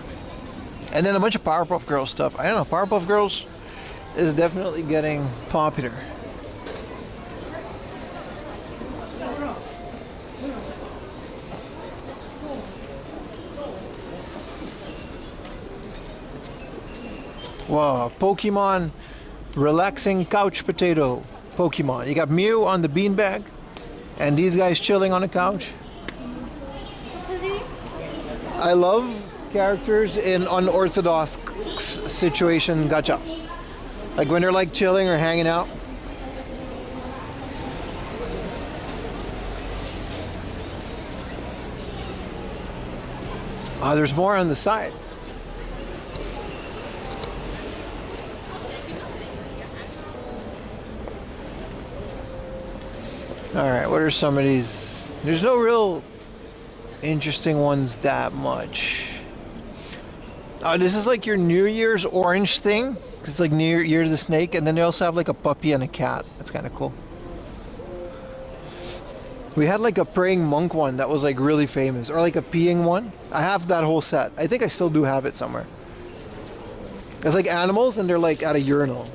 And then a bunch of Powerpuff Girls stuff. I don't know, Powerpuff Girls is definitely getting popular. Wow, Pokemon relaxing couch potato Pokemon. You got Mew on the beanbag, and these guys chilling on the couch. I love characters in unorthodox situation gacha. Like when they're like chilling or hanging out. Oh, there's more on the side. Alright, what are some of these? There's no real interesting ones that much. Oh, this is like your New Year's orange thing. It's like New Year the Snake. And then they also have like a puppy and a cat. That's kind of cool. We had like a praying monk one that was like really famous. Or like a peeing one. I have that whole set. I think I still do have it somewhere. It's like animals and they're like at a urinal.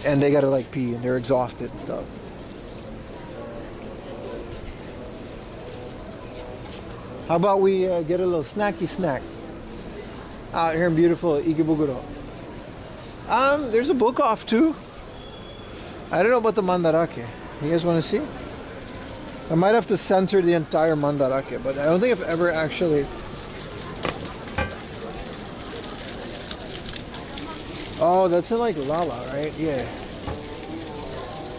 And they gotta like pee and they're exhausted and stuff. How about we get a little snacky snack out here in beautiful Ikebukuro. There's a book off too. I don't know about the mandarake. You guys want to see? I might have to censor the entire mandarake, but I don't think I've ever actually. Oh, that's in like Lala, right? Yeah.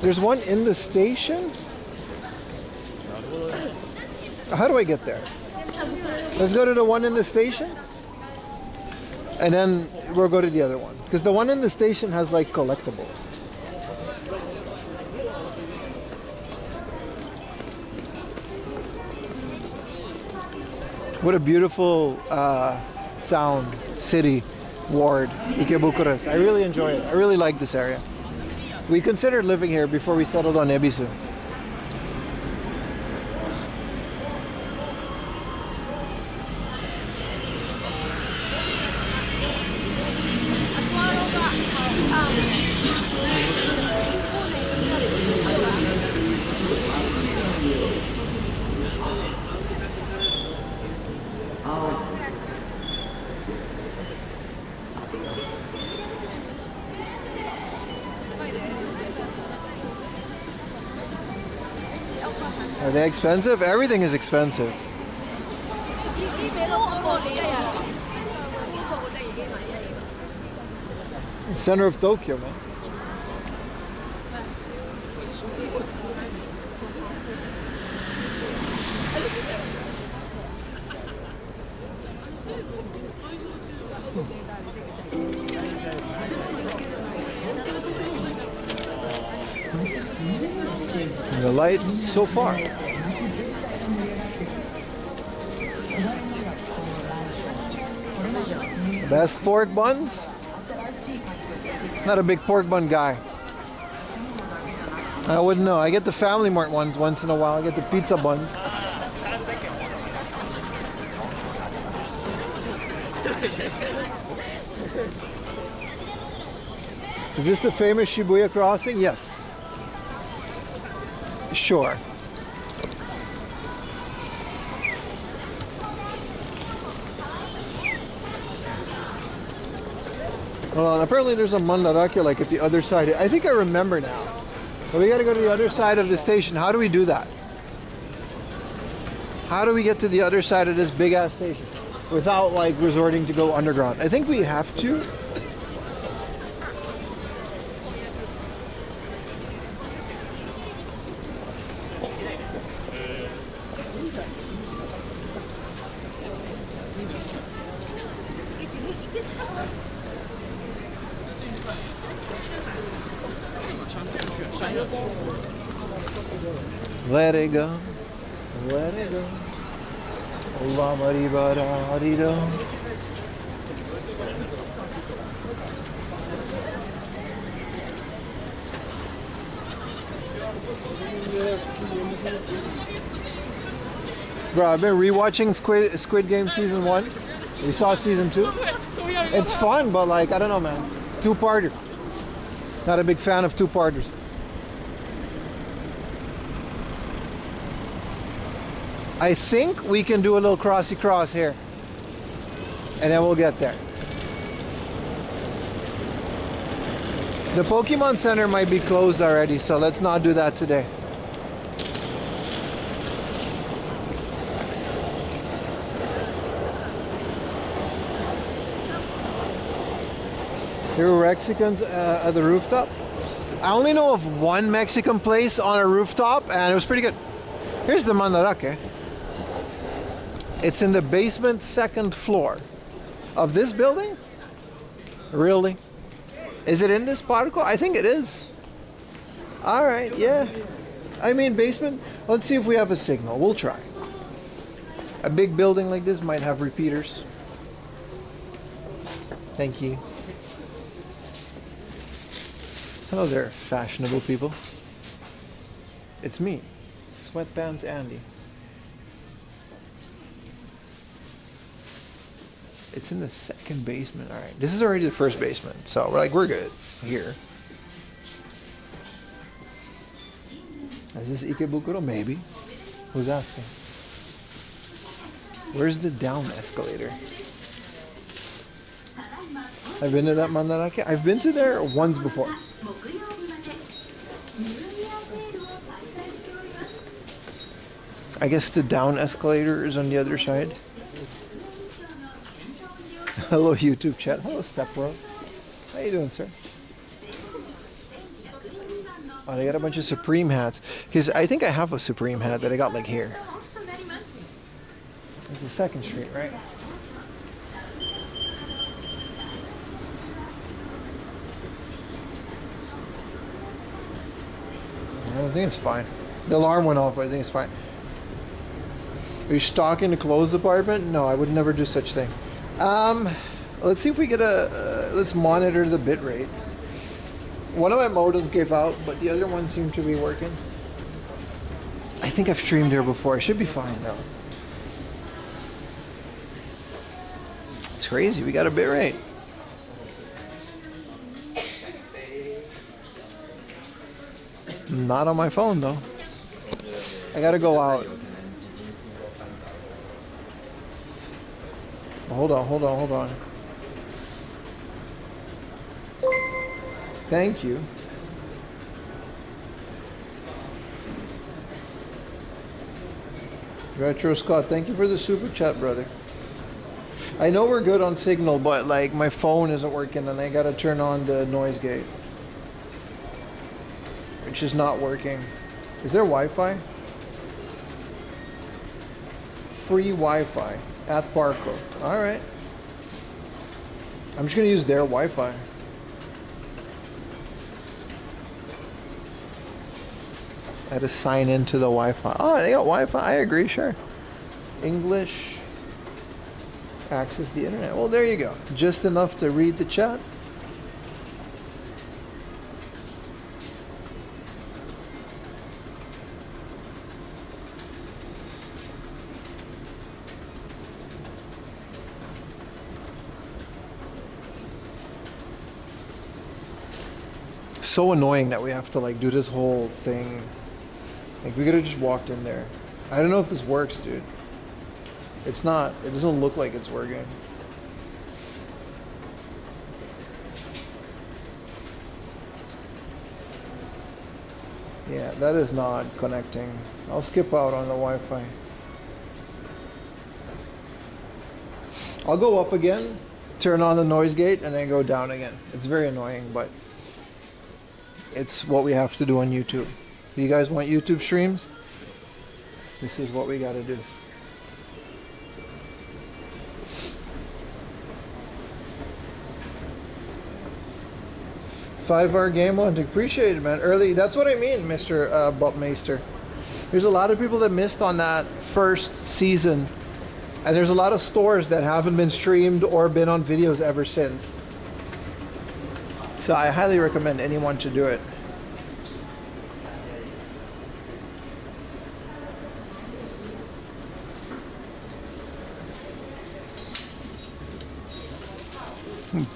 There's one in the station. How do I get there? Let's go to the one in the station. And then we'll go to the other one. Because the one in the station has like collectibles. What a beautiful town, city, ward, Ikebukuro. I really enjoy it. I really like this area. We considered living here before we settled on Ebisu. Are they expensive? Everything is expensive. Center of Tokyo, man. The light so far. Best pork buns? Not a big pork bun guy. I wouldn't know. I get the Family Mart ones once in a while. I get the pizza buns. Is this the famous Shibuya crossing? Yes. Sure. Hold on, apparently there's a mandarake like at the other side. I think I remember now. But we gotta go to the other side of the station. How do we do that? How do we get to the other side of this big ass station? without like resorting to go underground. I think we have to. Let it go, let it go. La mariba da di do. Bro, I've been rewatching Squid Game season 1. We saw season 2. It's fun, but like, I don't know, man. Two-parter. Not a big fan of two-parters. I think we can do a little crossy cross here. And then we'll get there. The Pokemon Center might be closed already, so let's not do that today. There were Mexicans at the rooftop. I only know of one Mexican place on a rooftop, and it was pretty good. Here's the mandarake. It's in the basement, second floor of this building. Really? Is it in this particle? I think it is. All right, yeah. I mean, basement. Let's see if we have a signal. We'll try. A big building like this might have repeaters. Thank you. Hello there, fashionable people. It's me, Sweatpants Andy. It's in the second basement. All right, this is already the first basement, so we're good here. Is this Ikebukuro? Maybe. Who's asking? Where's the down escalator? I've been to that mandarake. I've been to there once before. I guess the down escalator is on the other side. Hello, YouTube chat. Hello, Stepbro. How you doing, sir? Oh, they got a bunch of Supreme hats. Because I think I have a Supreme hat that I got like here. It's the second street, right? I think it's fine. The alarm went off, but I think it's fine. Are you stalking the clothes department? No, I would never do such thing. Let's see if we get let's monitor the bit rate. One of my modems gave out, but the other one seemed to be working. I think I've streamed there before. I should be fine though. It's crazy. We got a bit rate. Not on my phone though. I gotta go out. Hold on. Thank you. Retro Scott, thank you for the super chat, brother. I know we're good on signal, but like my phone isn't working and I gotta turn on the noise gate, which is not working. Is there Wi-Fi? Free Wi-Fi at Parco. All right. I'm just gonna use their Wi-Fi. I had to sign into the Wi-Fi. Oh, they got Wi-Fi. I agree. Sure. English. Access the internet. Well, there you go. Just enough to read the chat. So annoying that we have to like do this whole thing. Like we could have just walked in there. I don't know if this works, dude. It's not. It doesn't look like it's working. Yeah, that is not connecting. I'll skip out on the Wi-Fi. I'll go up again, turn on the noise gate, and then go down again. It's very annoying, but it's what we have to do on YouTube. If you guys want YouTube streams, this is what we got to do. 5-hour game on. Appreciate it, man. Early. That's what I mean, Mr. Butmeister. There's a lot of people that missed on that first season, and there's a lot of stores that haven't been streamed or been on videos ever since. So I highly recommend anyone to do it.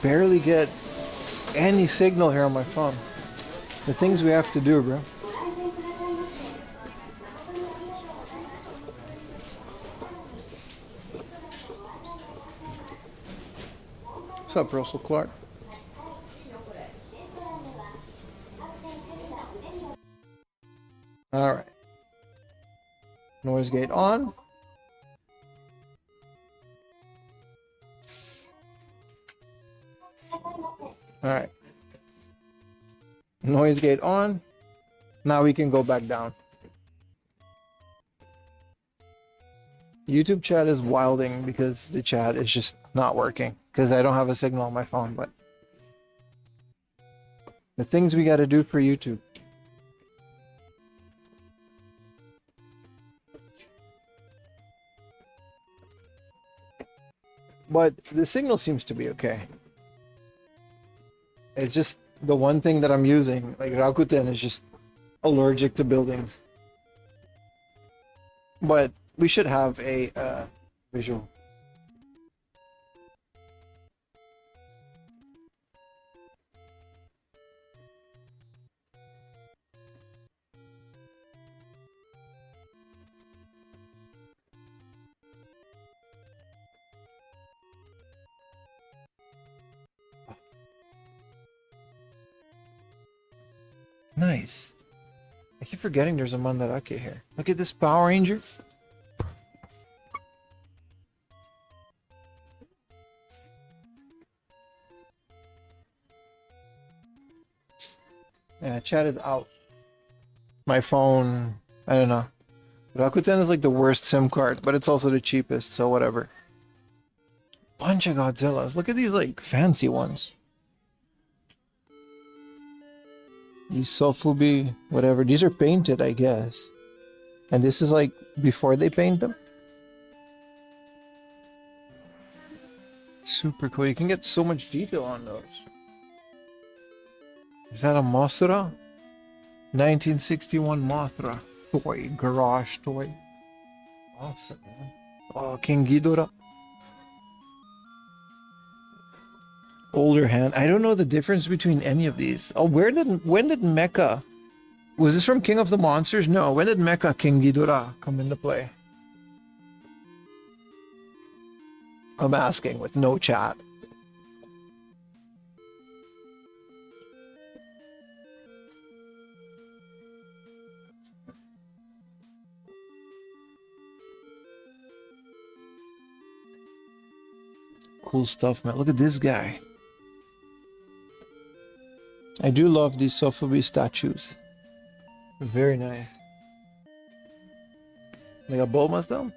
Barely get any signal here on my phone. The things we have to do, bro. What's up, Russell Clark? All right. Noise gate on. All right. Noise gate on. Now we can go back down. YouTube chat is wilding because the chat is just not working because I don't have a signal on my phone, but the things we got to do for YouTube. But the signal seems to be okay. It's just the one thing that I'm using, like Rakuten, is just allergic to buildings. But we should have a visual. Nice. I keep forgetting there's a Mandarake here. Look at this Power Ranger. Yeah, I chatted out. My phone, I don't know. Rakuten is like the worst SIM card, but it's also the cheapest, so whatever. Bunch of Godzillas. Look at these like fancy ones. These Sofubi, whatever. These are painted, I guess. And this is like before they paint them. Super cool. You can get so much detail on those. Is that a Masura? 1961 Mothra toy, garage toy. Awesome, man. Oh, King Ghidorah. Older hand. I don't know the difference between any of these. Oh, when did Mecha? Was this from King of the Monsters? No. When did Mecha King Ghidorah come into play? I'm asking with no chat. Cool stuff, man. Look at this guy. I do love these Sofubi statues. Very nice. Like a Bulma's though?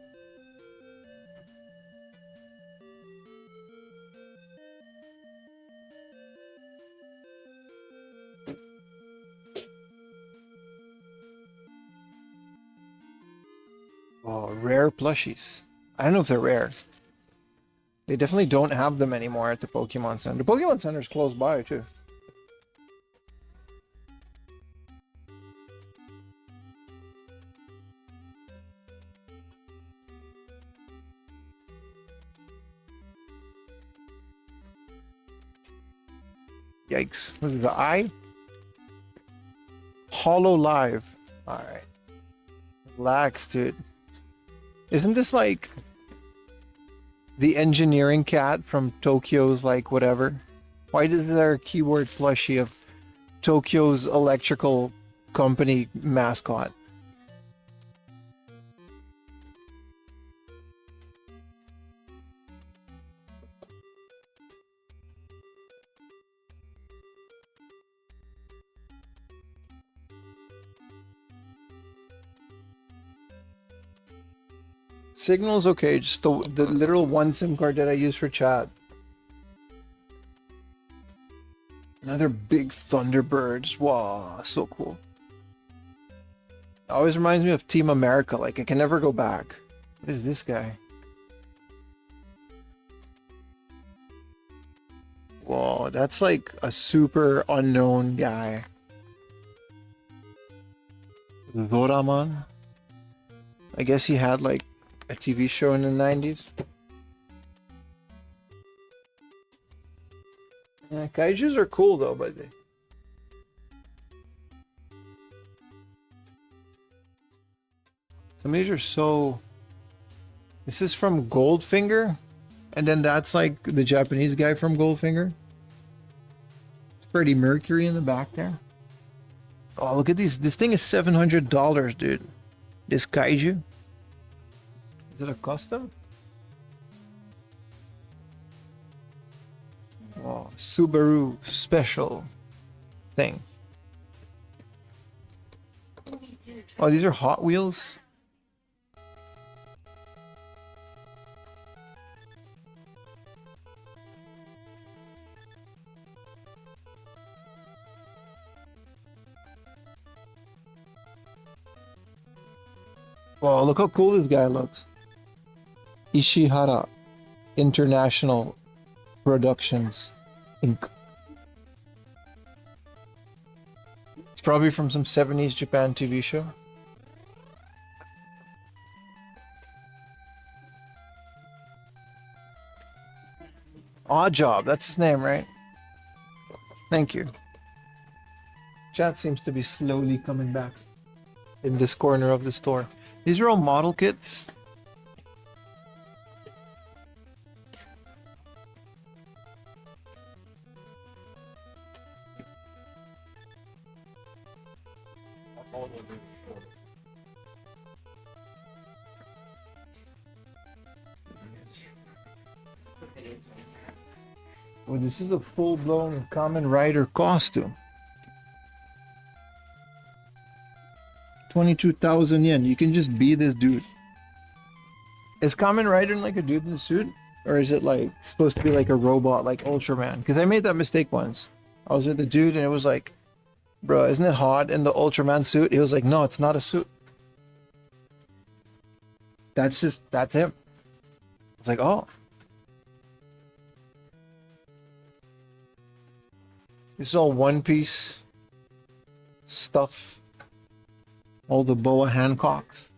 Oh, rare plushies. I don't know if they're rare. They definitely don't have them anymore at the Pokemon Center. The Pokemon Center is close by too. Yikes. Was it the eye? Hollow Live. Alright. Relax, dude. Isn't this like the engineering cat from Tokyo's like whatever? Why is there a keyboard plushie of Tokyo's electrical company mascot? Signal's okay, just the literal one SIM card that I use for chat. Another big Thunderbirds. Wow, so cool. Always reminds me of Team America. Like I can never go back. What is this guy? Whoa, that's like a super unknown guy. Zoraman. I guess he had like a TV show in the 90s. Yeah, kaijus are cool though, but some of these are so. This is from Goldfinger, and then that's like the Japanese guy from Goldfinger. Freddie Mercury in the back there. Oh, look at these. This thing is $700, dude. This kaiju. Is it a custom? Oh, Subaru special thing. Oh, these are Hot Wheels. Wow, look how cool this guy looks. Ishihara International Productions Inc. It's probably from some 70s Japan TV show. Odd Job, that's his name, right? Thank you. Chat seems to be slowly coming back in this corner of the store. These are all model kits. Well, this is a full-blown Kamen Rider costume. 22,000 yen. You can just be this dude. Is Kamen Rider like a dude in a suit? Or is it like supposed to be like a robot like Ultraman? Because I made that mistake once. I was with the dude and it was like, bro, isn't it hot in the Ultraman suit? He was like, no, it's not a suit. That's him. It's like, oh. This is all One Piece stuff. All the Boa Hancocks.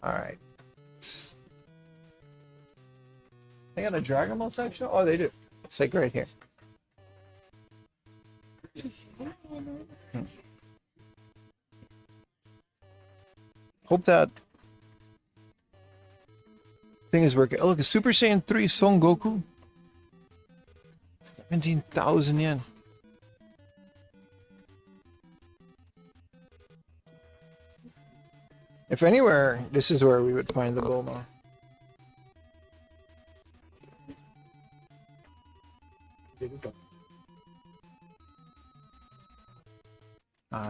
Alright. They got a Dragon Ball section? Oh, they do. It's like right here. Hope that thing is working. Oh, look, a Super Saiyan 3 Son Goku. 17,000 yen. If anywhere, this is where we would find the Bulma.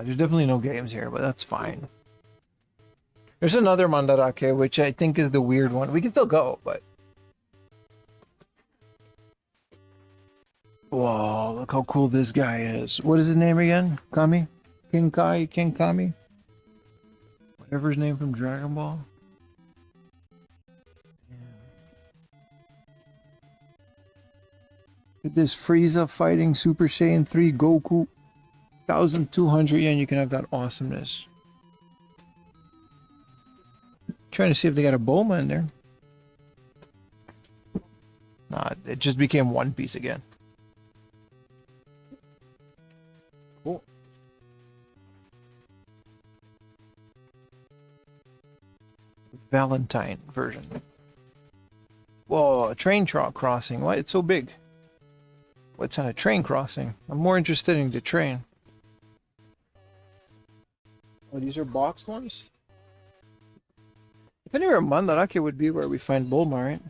There's definitely no games here, but that's fine. There's another Mandarake, which I think is the weird one. We can still go, but... Whoa, look how cool this guy is. What is his name again? Kami? King Kami? Whatever his name from Dragon Ball. Look at this Frieza fighting Super Saiyan 3 Goku. 1,200 yen, you can have that awesomeness. Trying to see if they got a Bulma in there. Nah, it just became One Piece again. Cool. Valentine version. Whoa, a train crossing. Why it's so big? What's on a train crossing? I'm more interested in the train. Oh, these are boxed ones? If anywhere, Mandarake would be where we find Bulma, right?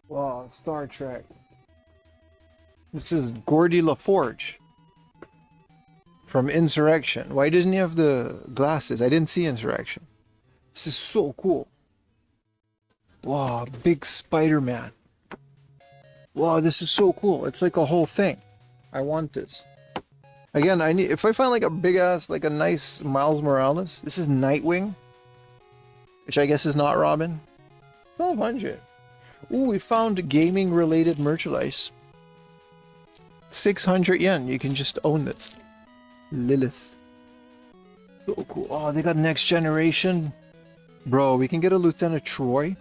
Wow, Star Trek. This is Gordy LaForge from Insurrection. Why doesn't he have the glasses? I didn't see Insurrection. This is so cool. Wow, big Spider-Man. Wow, this is so cool. It's like a whole thing. I want this. Again, I need if I find like a big ass, like a nice Miles Morales. This is Nightwing, which I guess is not Robin. 1200. Ooh, we found gaming related merchandise. 600 yen. You can just own this. Lilith. So cool. Oh, they got Next Generation. Bro, we can get a Lieutenant Troy.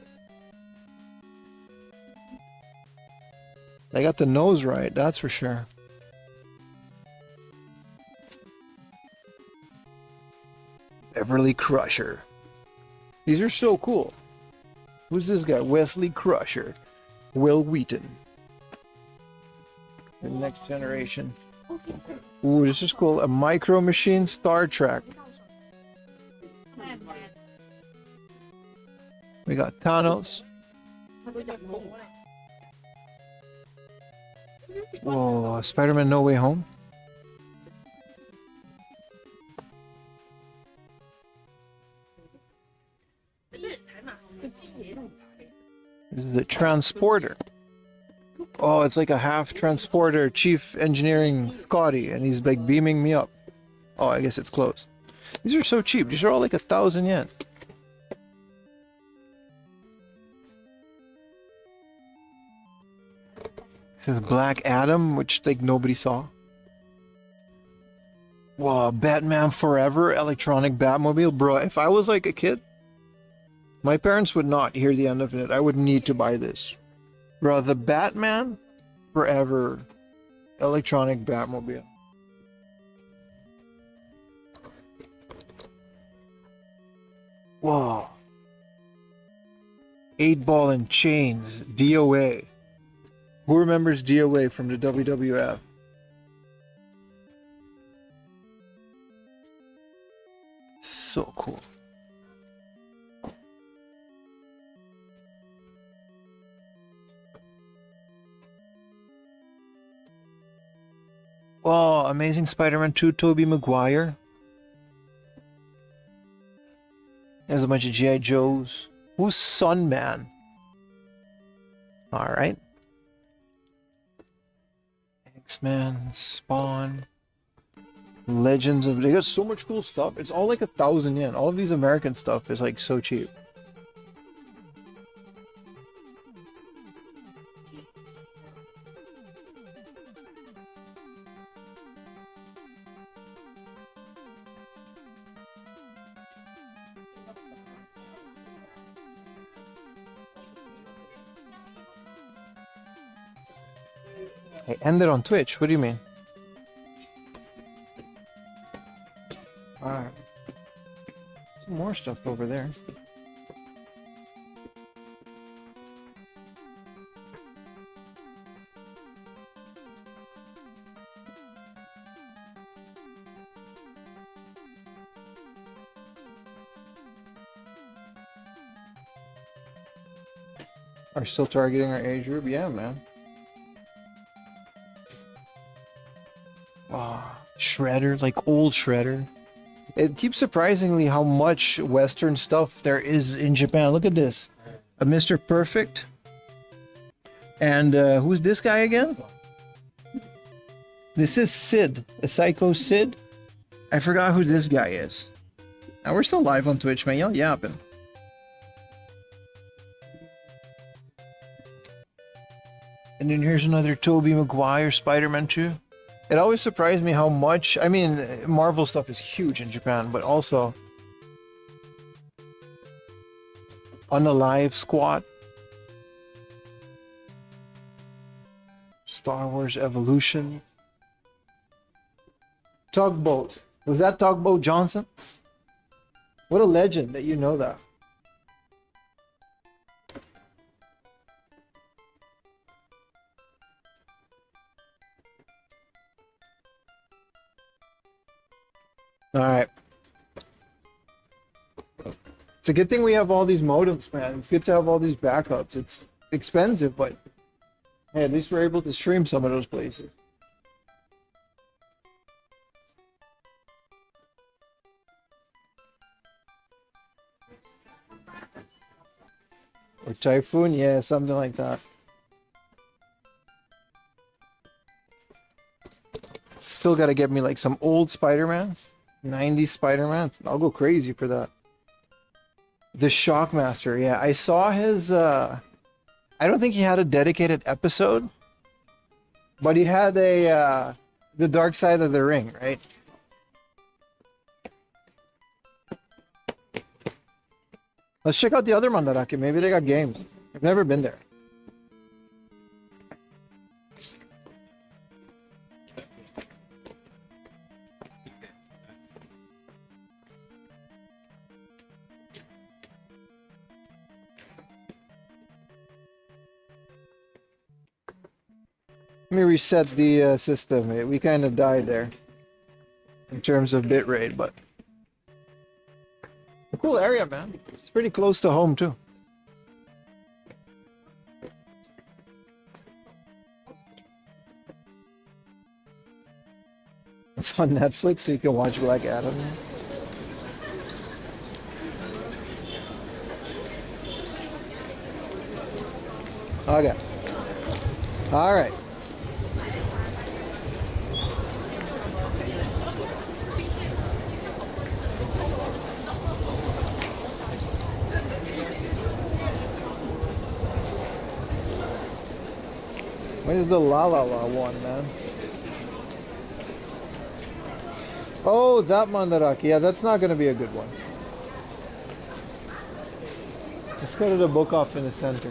They got the nose right, that's for sure. Beverly Crusher. These are so cool. Who's this guy? Wesley Crusher. Will Wheaton. The Next Generation. Ooh, this is cool. A Micro Machine Star Trek. We got Thanos. Whoa, Spider-Man No Way Home. This is a transporter. Oh, it's like a half transporter, chief engineering Scotty, and he's like beaming me up. Oh, I guess it's closed. These are so cheap. These are all like 1,000 yen. This is Black Adam, which like nobody saw. Wow, Batman Forever, electronic Batmobile. Bro, if I was like a kid, my parents would not hear the end of it. I would need to buy this. Bro, the Batman Forever electronic Batmobile. Whoa. 8-Ball and Chains, DOA. Who remembers DOA from the WWF? So cool. Wow, Amazing Spider-Man 2, Tobey Maguire. There's a bunch of G.I. Joes. Who's Sunman? Alright. X-Men, Spawn, Legends of... They got so much cool stuff. It's all like 1,000 yen. All of these American stuff is like so cheap. Hey, end it on Twitch. What do you mean? Alright. Some more stuff over there. Are still targeting our age group? Yeah, man. Wow. Shredder, like old Shredder. It keeps surprisingly how much Western stuff there is in Japan. Look at this. A Mr. Perfect. And who's this guy again? This is Sid. A Psycho Sid. I forgot who this guy is. Now we're still live on Twitch, man. Y'all yapping. And then here's another Tobey Maguire Spider-Man 2. It always surprised me how much, I mean, Marvel stuff is huge in Japan, but also Unalive Squad, Star Wars Evolution, Tugboat. Was that Tugboat Johnson? What a legend that you know that. All right. It's a good thing we have all these modems, man. It's good to have all these backups. It's expensive, but hey, at least we're able to stream some of those places. Or Typhoon, yeah, something like that. Still gotta get me like some old Spider-Man, 90s Spider-Man. I'll go crazy for that. The Shockmaster, yeah, I saw his. I don't think he had a dedicated episode, but he had a the Dark Side of the Ring, right? Let's check out the other Mandarake. Maybe they got games. I've never been there. Let me reset the system. We kind of died there in terms of bitrate, but a cool area, man. It's pretty close to home too. It's on Netflix, so you can watch Black Adam. Okay. All right. What is the La La La one, man? Oh, that Mandarake. Yeah, that's not going to be a good one. Let's go to the book off in the center.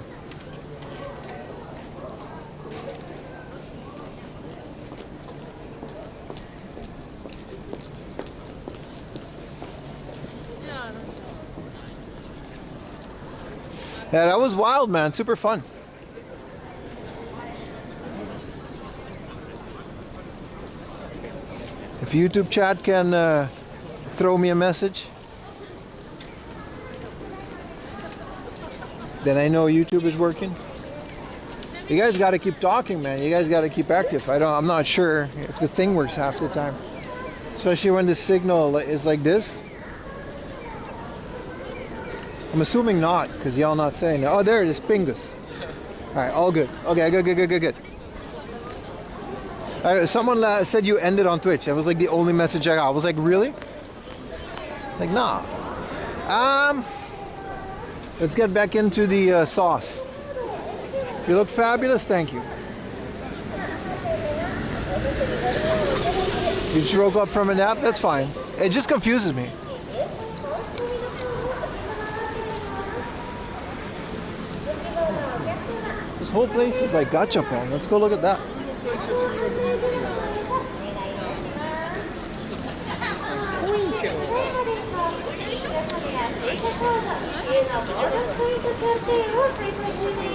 Yeah, that was wild, man. Super fun. If YouTube chat can throw me a message, then I know YouTube is working. You guys got to keep talking, man. You guys got to keep active. I'm not sure if the thing works half the time, especially when the signal is like this. I'm assuming not, because y'all not saying it. Oh, there it is, Pingus. All right, all good. Okay, good. Someone said you ended on Twitch. That was like the only message I got. I was like, really? Like, nah. Let's get back into the sauce. You look fabulous, thank you. You just woke up from a nap? That's fine. It just confuses me. This whole place is like gachapon. Let's go look at that.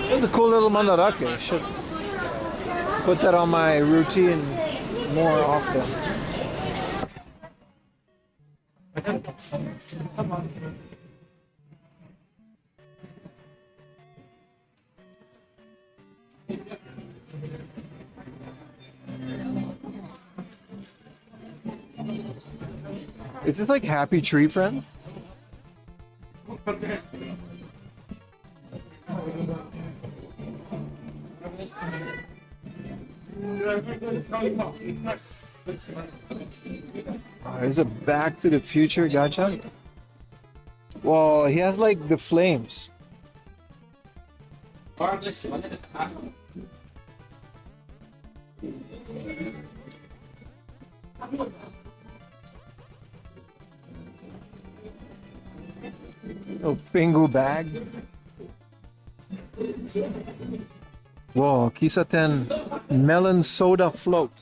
It was a cool little Mandarake. I should put that on my routine more often. Is this like Happy Tree Friend? Oh, there's a Back to the Future gacha. Whoa, he has like the flames. Oh, Pingu bag. Whoa, Kisaten melon soda float.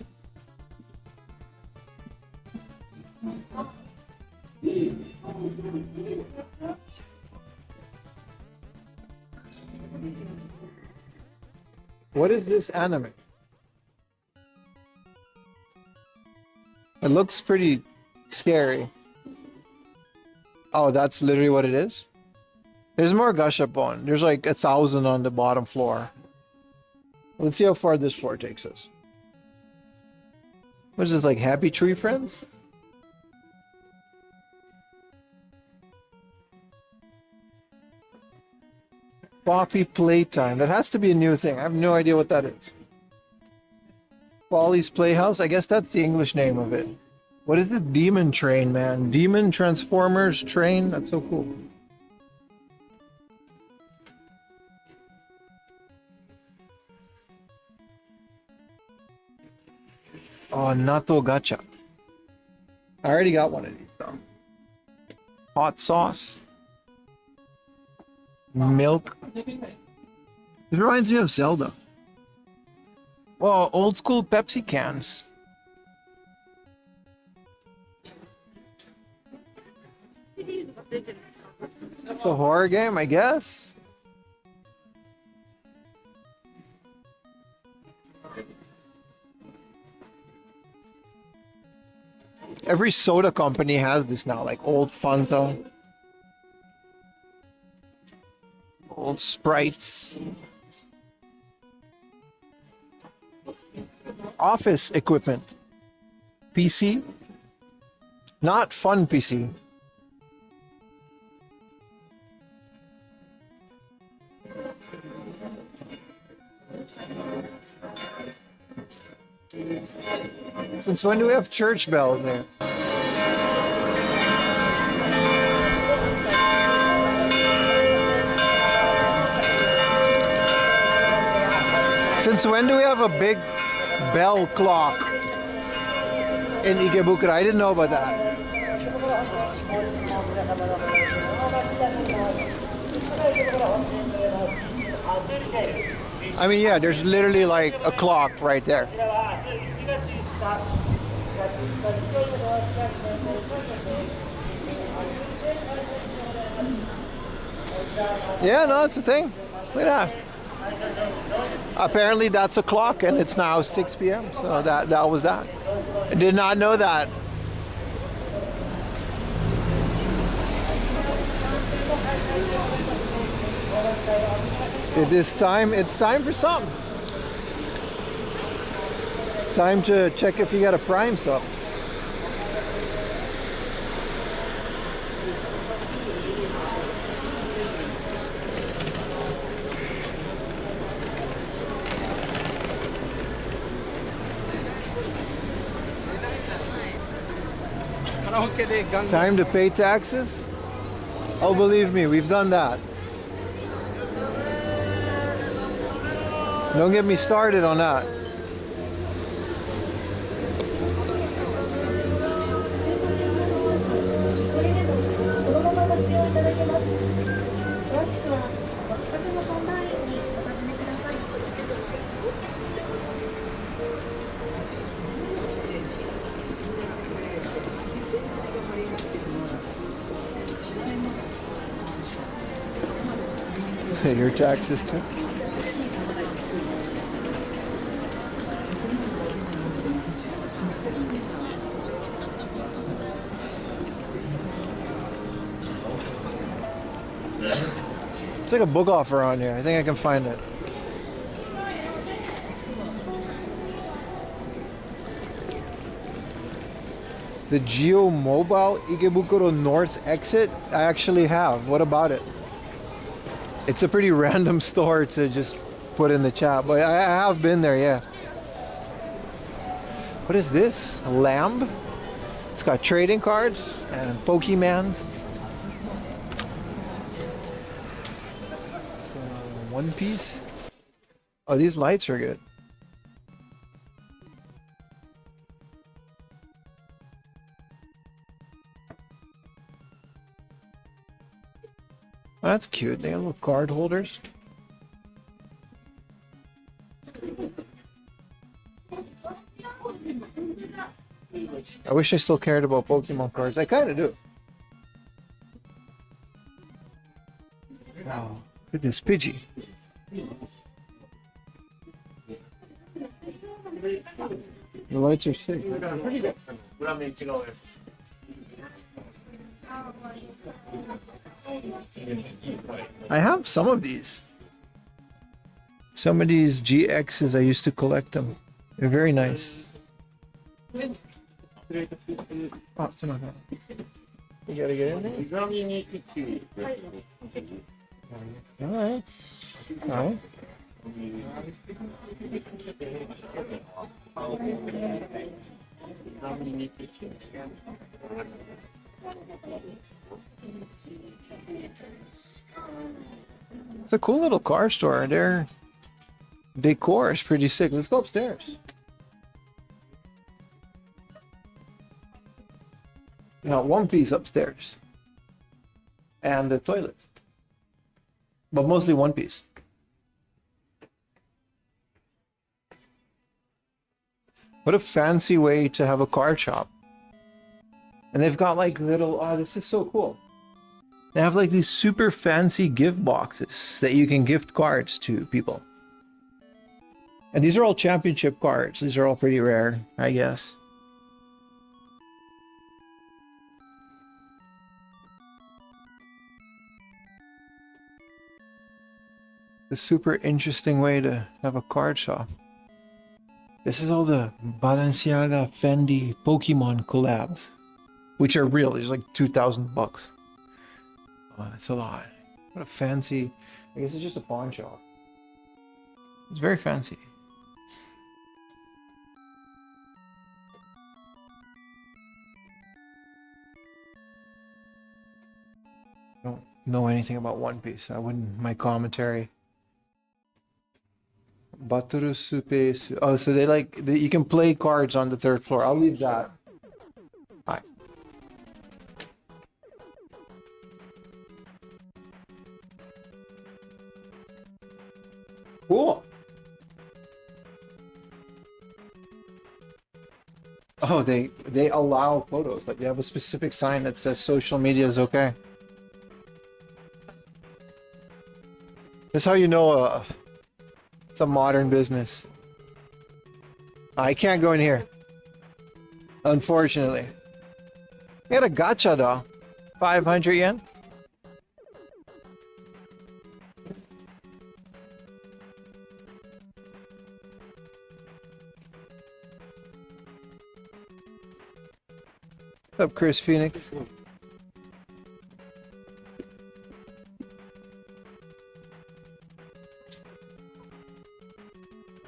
What is this anime? It looks pretty scary. Oh, that's literally what it is? There's more gashapon. There's like 1,000 on the bottom floor. Let's see how far this floor takes us. What is this, like Happy Tree Friends? Poppy Playtime. That has to be a new thing. I have no idea what that is. Polly's Playhouse. I guess that's the English name of it. What is this Demon Train, man? Demon Transformers Train? That's so cool. Oh, Natto Gacha. I already got one of these, though. Hot sauce. Milk. It reminds me of Zelda. Well, old school Pepsi cans. It's a horror game, I guess. Every soda company has this now, like old Fanta, old Sprites. Office equipment. PC. Not fun PC. Since when do we have church bells there? Since when do we have a big bell clock in Ikebukuro? I didn't know about that. I mean, yeah, there's literally like a clock right there. Yeah, no, it's a thing. Look at that. Apparently that's a clock and it's now 6 p.m. So that was that. I did not know that. It's time for something. Time to check if you got a Prime sub. Time to pay taxes? Oh, believe me, we've done that. Don't get me started on that. Your taxes too? It's like a book offer on here. I think I can find it. The Geo Mobile Ikebukuro North exit? I actually have. What about it? It's a pretty random store to just put in the chat, but I have been there, yeah. What is this? A lamb? It's got trading cards and Pokemans. One Piece. Oh, these lights are good. That's cute. They have little card holders. I wish I still cared about Pokemon cards. I kind of do. Wow. Look at this Pidgey. The lights are sick. I have some of these. Some of these GXs, I used to collect them. They're very nice. Oh, it's not bad. You gotta get in there. All right. All right. It's a cool little car store. Their decor is pretty sick. Let's go upstairs. Now, one piece upstairs. And the toilets. But mostly one piece. What a fancy way to have a card shop. And they've got like little, oh, this is so cool. They have like these super fancy gift boxes that you can gift cards to people. And these are all championship cards. These are all pretty rare, I guess. A super interesting way to have a card shop. This is all the Balenciaga, Fendi, Pokemon collabs, which are real. There's like 2,000 bucks. Oh, that's a lot. What a fancy, I guess it's just a pawn shop. It's very fancy. I don't know anything about One Piece. I wouldn't, my commentary. Batoru Supe. Oh, so they like, you can play cards on the third floor. I'll leave that. Hi. Cool. Oh, they allow photos. Like they have a specific sign that says social media is okay. That's how you know it's a modern business. I can't go in here, unfortunately. I got a gacha though, 500 yen. What's up, Chris Phoenix?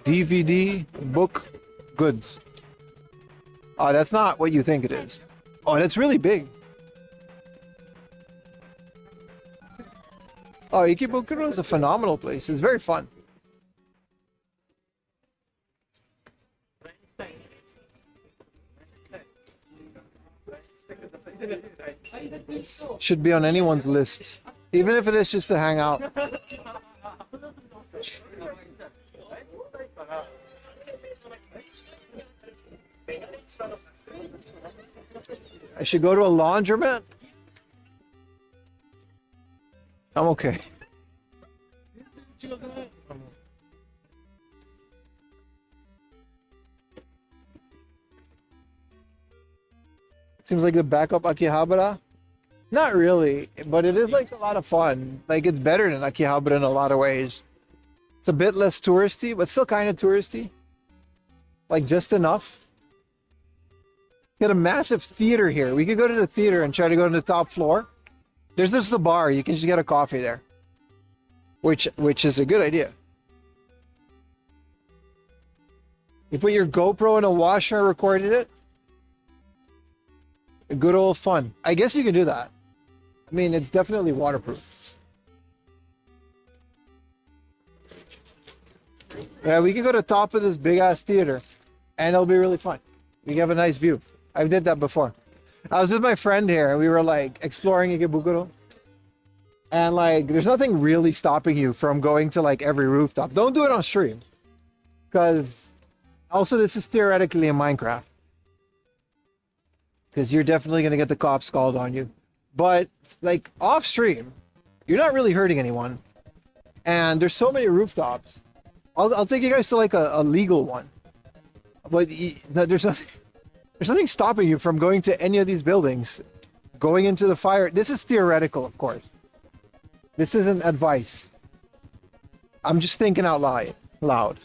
DVD book goods. Oh, that's not what you think it is. Oh, and it's really big. Oh, Ikebukuro is a phenomenal place. It's very fun. Should be on anyone's list, even if it is just to hang out. I should go to a laundromat? I'm okay. Seems like the backup Akihabara. Not really, but it is like a lot of fun. Like it's better than Akihabara in a lot of ways. It's a bit less touristy, but still kind of touristy. Like just enough. Got a massive theater here. We could go to the theater and try to go to the top floor. There's just the bar. You can just get a coffee there. Which is a good idea. You put your GoPro in a washer and recorded it. A good old fun. I guess you can do that. I mean, it's definitely waterproof. Yeah, we can go to the top of this big ass theater and it'll be really fun. We can have a nice view. I did that before. I was with my friend here and we were like exploring Ikebukuro. And like, there's nothing really stopping you from going to like every rooftop. Don't do it on stream. Because also this is theoretically in Minecraft. Because you're definitely going to get the cops called on you. But like off stream, you're not really hurting anyone. And there's so many rooftops. I'll take you guys to like a legal one. But there's nothing stopping you from going to any of these buildings going into the fire. This is theoretical, of course. This isn't advice. I'm just thinking out loud.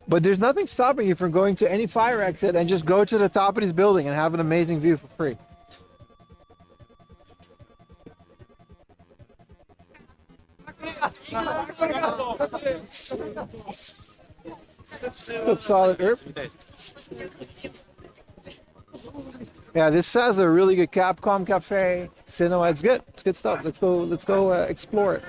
But there's nothing stopping you from going to any fire exit and just go to the top of this building and have an amazing view for free. Good solid herb. Yeah, this has a really good Capcom cafe. Cinema, it's good. It's good stuff. Let's go explore it.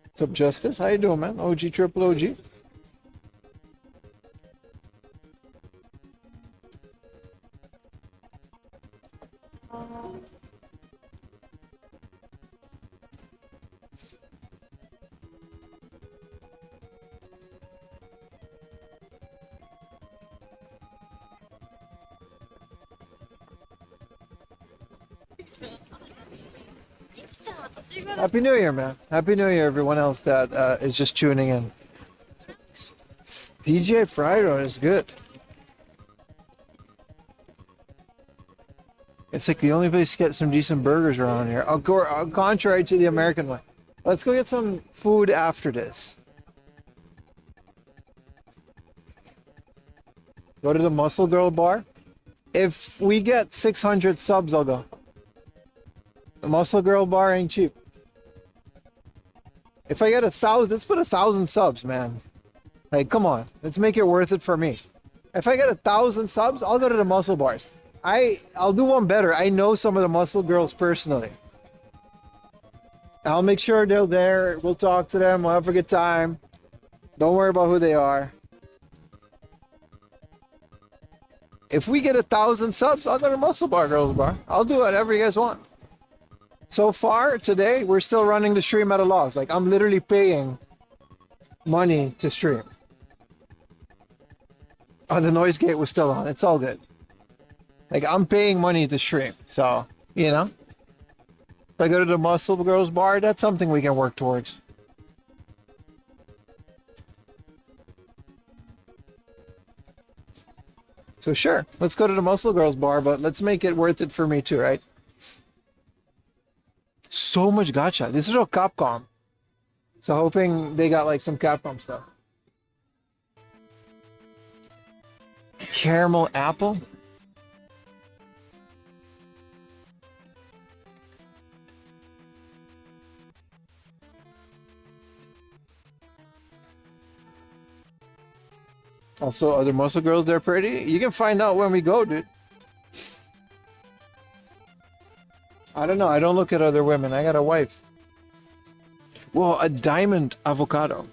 What's up, Justice? How you doing, man? OG triple OG. Happy New Year, man. Happy New Year, everyone else that is just tuning in. DJ Friday is good. It's like the only place to get some decent burgers around here. Contrary to the American one. Let's go get some food after this. Go to the Muscle Girl bar. If we get 600 subs, I'll go. The Muscle Girl bar ain't cheap. If I get 1,000, let's put 1,000 subs, man. Like, come on, let's make it worth it for me. If I get 1,000 subs, I'll go to the muscle bars. I'll do one better. I know some of the muscle girls personally. I'll make sure they're there. We'll talk to them. We'll have a good time. Don't worry about who they are. If we get 1,000 subs, I'll go to Muscle Bar Girls Bar. I'll do whatever you guys want. So far today, we're still running the stream at a loss. Like, I'm literally paying money to stream. Oh, the noise gate was still on. It's all good. Like, I'm paying money to stream. So, you know, if I go to the Muscle Girls Bar, that's something we can work towards. So sure, let's go to the Muscle Girls Bar, but let's make it worth it for me too, right? So much gacha. This is all Capcom. So hoping they got like some Capcom stuff. Caramel apple? Also, other muscle girls, they're pretty. You can find out when we go, dude. I don't know. I don't look at other women. I got a wife. Well, a diamond avocado.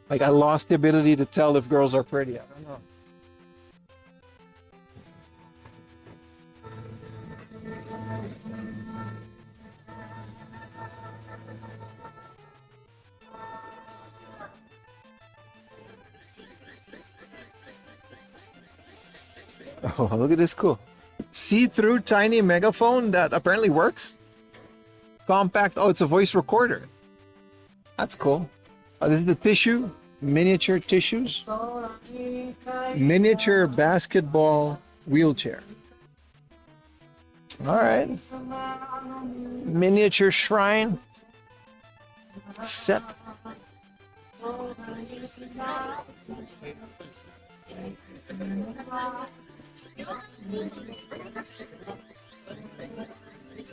Like, I lost the ability to tell if girls are pretty. I don't know. Oh, look at this cool. See-through tiny megaphone that apparently works. Compact. Oh, it's a voice recorder. That's cool. This is the tissue. Miniature tissues. Miniature basketball wheelchair. All right. Miniature shrine. Set.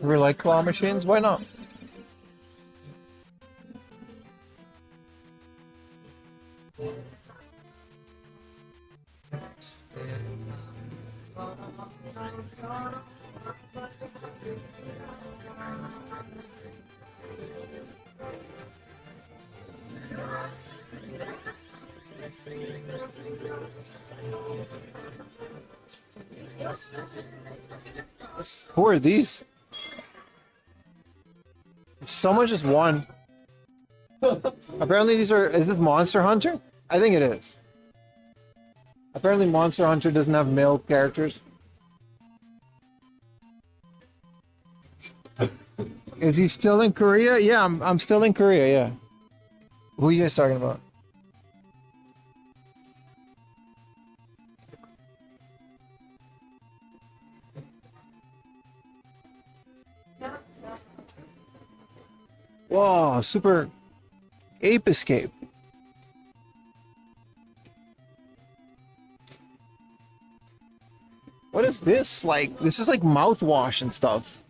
We like claw machines? Why not? Who are these? Someone just won. Apparently these are... Is this Monster Hunter? I think it is. Apparently Monster Hunter doesn't have male characters. Is he still in Korea? Yeah, I'm still in Korea, yeah. Who are you guys talking about? Whoa, super ape escape. What is this? Like, this is like mouthwash and stuff.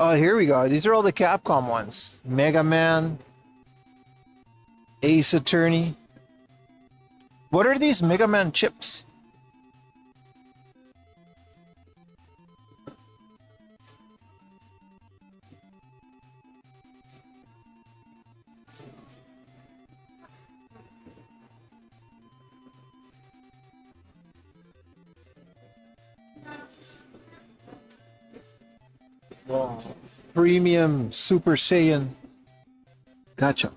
Oh, here we go. These are all the Capcom ones. Mega Man, Ace Attorney. What are these Mega Man chips? Wow. Premium Super Saiyan. Gotcha.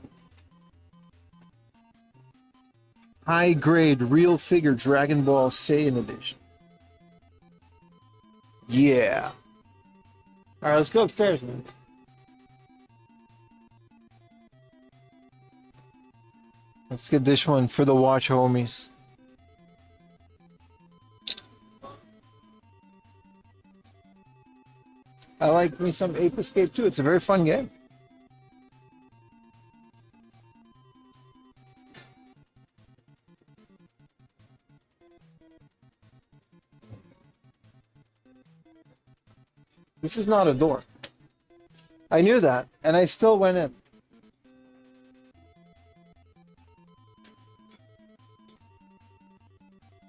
High grade real figure Dragon Ball Saiyan edition. Yeah. All right, let's go upstairs, man. Let's get this one for the watch homies. I like me some Ape Escape too. It's a very fun game. This is not a door. I knew that, and I still went in.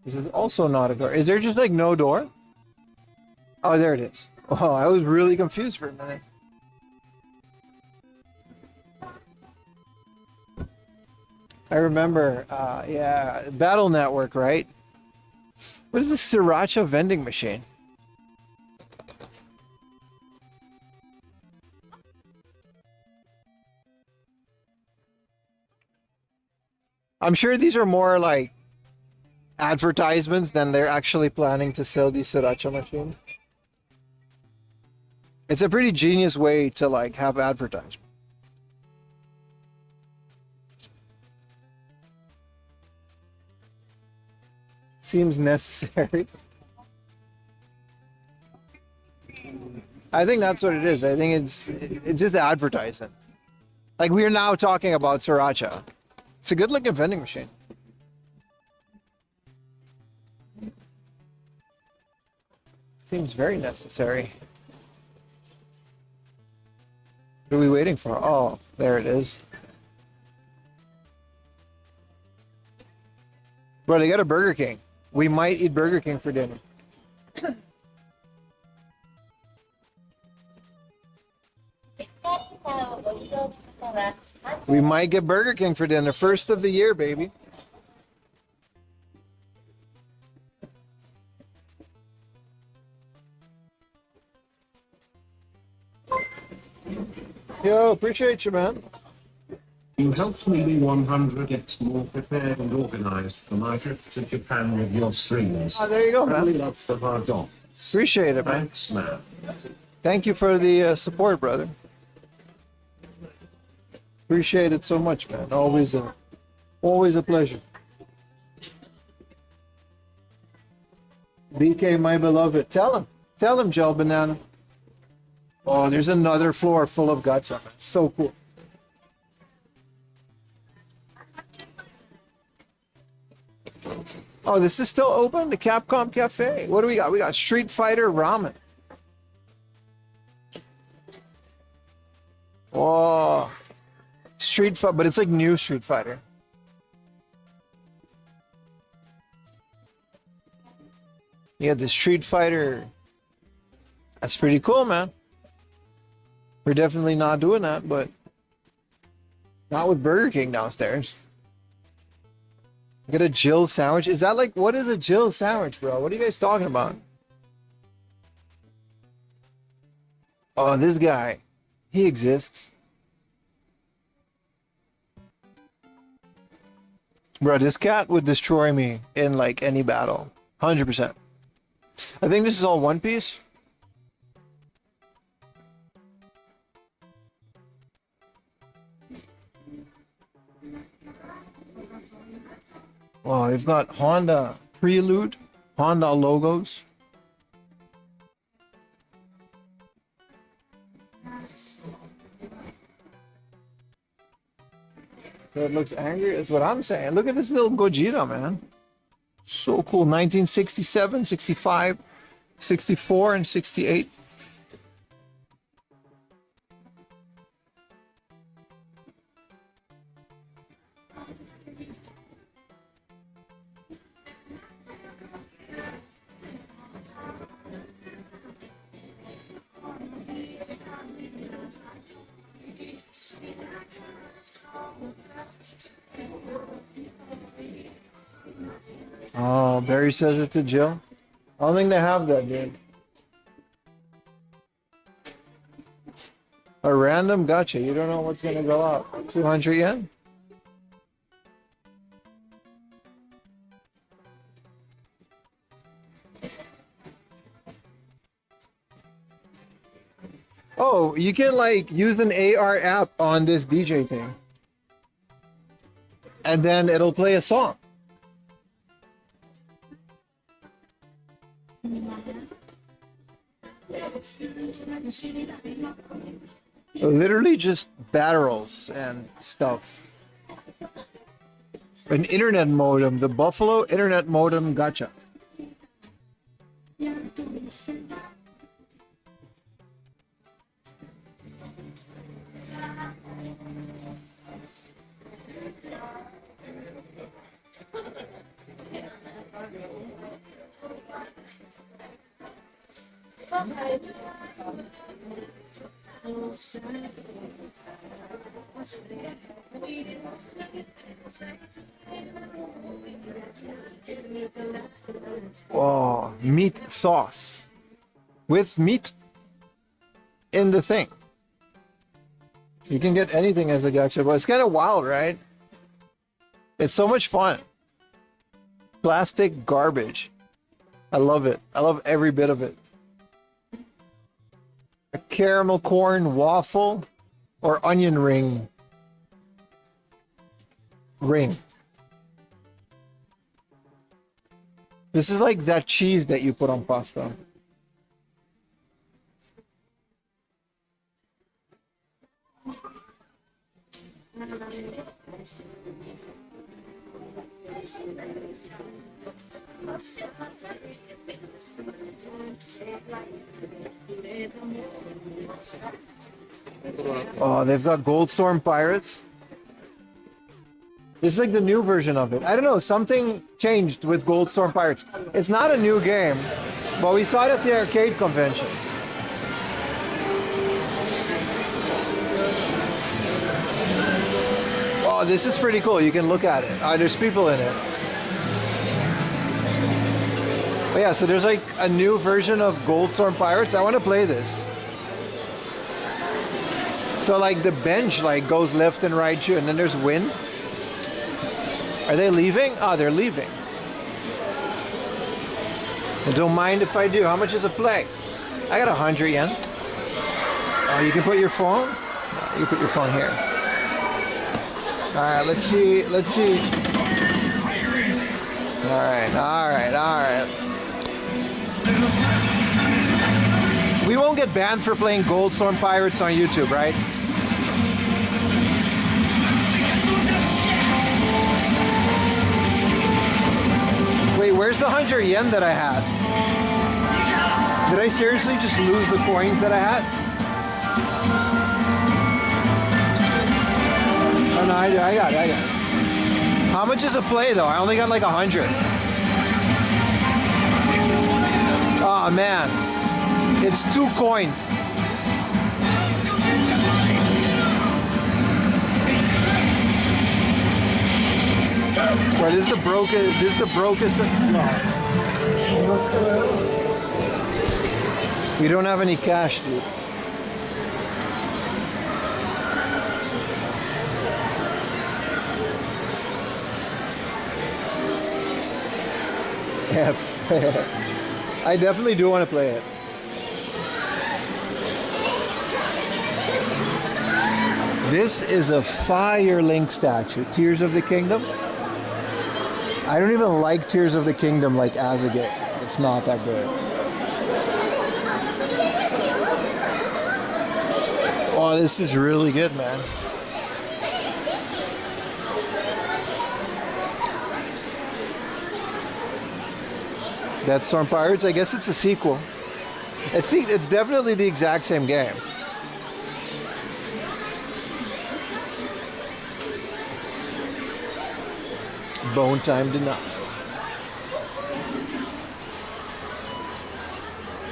This is also not a door. Is there just like no door? Oh, there it is. Oh, I was really confused for a minute. I remember, yeah, Battle Network, right? What is this Sriracha vending machine? I'm sure these are more like advertisements than they're actually planning to sell these Sriracha machines. It's a pretty genius way to like have advertisement. Seems necessary. I think that's what it is. I think it's just advertising. Like we are now talking about Sriracha. It's a good looking vending machine. Seems very necessary. What are we waiting for? Oh, there it is. Bro, they got a Burger King. We might eat Burger King for dinner. We might get Burger King for dinner. First of the year, baby. Yo, appreciate you, man. You helped me be 100x more prepared and organized for my trip to Japan with your streams. Oh, there you go, Family man. love for hard dog. Appreciate it, man. Thanks, man. Thank you for the support, brother. Appreciate it so much, man. Always a pleasure. BK, my beloved. Tell him, Gel Banana. Oh, there's another floor full of gacha, man. So cool. Oh, this is still open? The Capcom Cafe. What do we got? We got Street Fighter Ramen. Oh, Street Fighter, but it's like new Street Fighter. Yeah, the Street Fighter. That's pretty cool, man. We're definitely not doing that, but not with Burger King downstairs. Get a Jill sandwich. Is that like, what is a Jill sandwich, bro? What are you guys talking about? Oh, this guy. He exists. Bro, this cat would destroy me in like any battle. 100%. I think this is all One Piece. Oh, we've got Honda Prelude, Honda logos. That looks angry, is what I'm saying. Look at this little Gogeta, man. So cool. 1967, 65, 64, and 68. Oh, Barry says it to Jill. I don't think they have that, dude. A random gotcha. You don't know what's gonna go up. 200 yen? Oh, you can like use an AR app on this DJ thing. And then it'll play a song. Literally just barrels and stuff. An internet modem, the Buffalo internet modem gotcha. Oh, meat sauce with meat in the thing. You can get anything as a gacha, but it's kind of wild, right? It's so much fun. Plastic garbage. I love it. I love every bit of it. A caramel corn waffle or onion ring. This is like that cheese that you put on pasta. Oh, they've got Goldstorm Pirates. This is like the new version of it. I don't know, something changed with Goldstorm Pirates. It's not a new game, but we saw it at the arcade convention. Oh, this is pretty cool. You can look at it. There's people in it. But yeah, so there's like a new version of Goldstorm Pirates. I want to play this. So like the bench like goes left and right, and then there's wind. Are they leaving? Oh, they're leaving. I don't mind if I do. How much is a play? I got 100 yen. Oh, you can put your phone? No, you put your phone here. All right, let's see. Let's see. All right, all right, all right. We won't get banned for playing Goldstorm Pirates on YouTube, right? Wait, where's the 100 yen that I had? Did I seriously just lose the coins that I had? Oh no, I got it, I got it. How much is a play though? I only got like 100. Oh man, it's 2 coins. Bro, this is the brokest. This is the brokest. We don't have any cash, dude. I definitely do want to play it. This is a Fire Link statue, Tears of the Kingdom. I don't even like Tears of the Kingdom like as a game. It's not that good. Oh, this is really good, man. Dead Storm Pirates, I guess it's a sequel. It's definitely the exact same game. Bone Time Denied.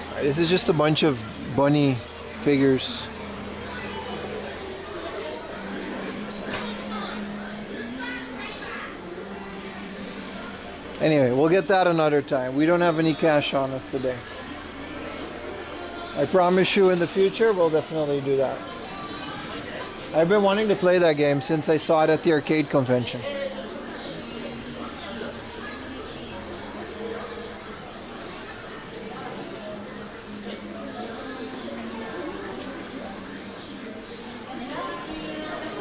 Alright, this is just a bunch of bunny figures. Anyway, we'll get that another time. We don't have any cash on us today. I promise you in the future, we'll definitely do that. I've been wanting to play that game since I saw it at the arcade convention.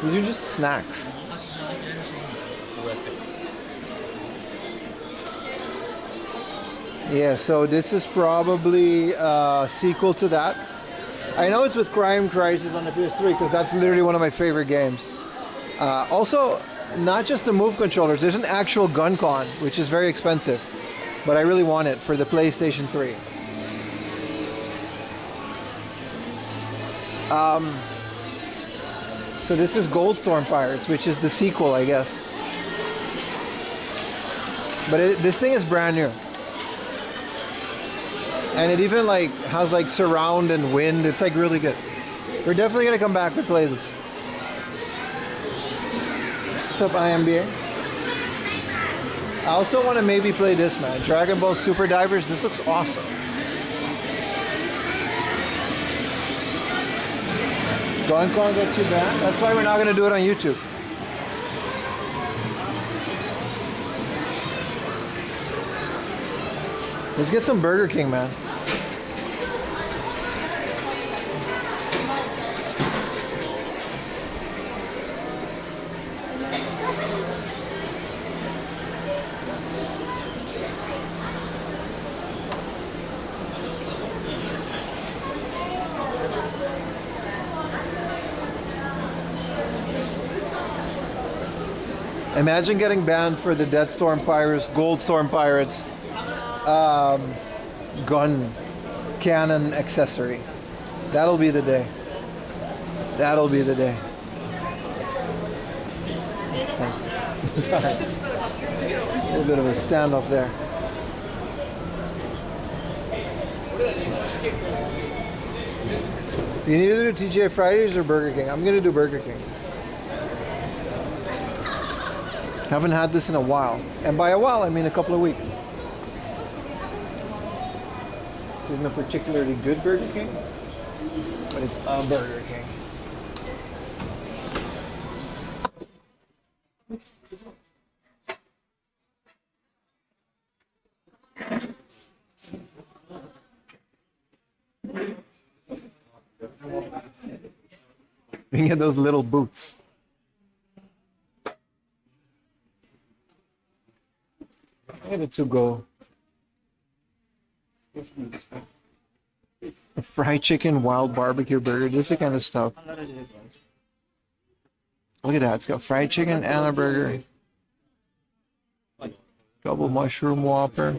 These are just snacks. Yeah, so this is probably a sequel to that. I know it's with Crime Crisis on the PS3 because that's literally one of my favorite games. Also, not just the move controllers, there's an actual gun con, which is very expensive. But I really want it for the PlayStation 3. So this is Goldstorm Pirates, which is the sequel, I guess. But this thing is brand new. And it even like has like surround and wind. It's like really good. We're definitely gonna come back and play this. What's up, IMBA? I also want to maybe play this, man. Dragon Ball Super Divers. This looks awesome. Gun Con gets you banned. That's why we're not gonna do it on YouTube. Let's get some Burger King, man. Imagine getting banned for the Dead Storm Pirates, Goldstorm Pirates gun cannon accessory. That'll be the day. That'll be the day. Sorry. A little bit of a standoff there. You need to do TGI Fridays or Burger King? I'm gonna do Burger King. Haven't had this in a while. And by a while, I mean a couple of weeks. This isn't a particularly good Burger King, but it's a Burger King. You can get those little boots. Get it to go. A fried chicken, wild barbecue burger, this is the kind of stuff. Look at that, it's got fried chicken and a burger. Double mushroom whopper.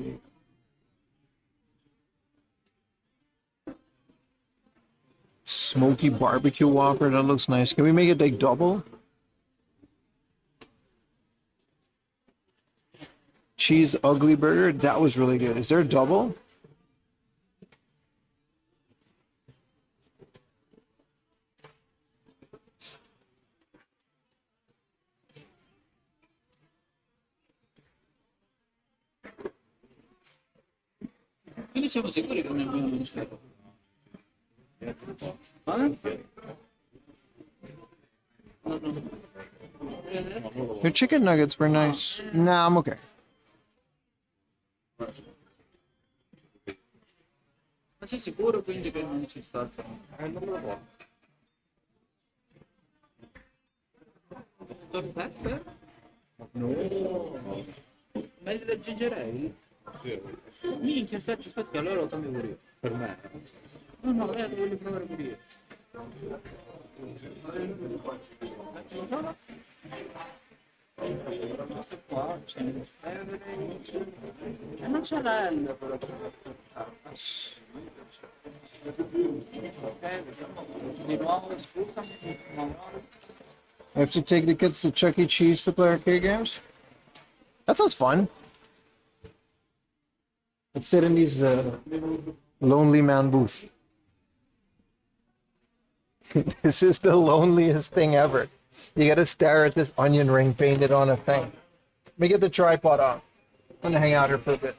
Smoky barbecue whopper, that looks nice. Can we make it like double? Cheese ugly burger, that was really good. Is there a double? Your chicken nuggets were nice. Nah, I'm okay. Ma sei sicuro quindi che non ci sta? Non lo so. Dottor Pepper? No. Meglio del ginger ale? Sì. Minchia, aspetta, che allora lo cambio pure io. Per me? No, lo voglio provare pure io. Mettilo solo. Questo qua c'è e non c'è la L però. Ok, vediamo. Di nuovo, scusami. I have to take the kids to Chuck E. Cheese to play arcade games? That sounds fun. Let's sit in these lonely man booths. This is the loneliest thing ever. You gotta stare at this onion ring painted on a thing. Let me get the tripod on. I'm gonna hang out here for a bit.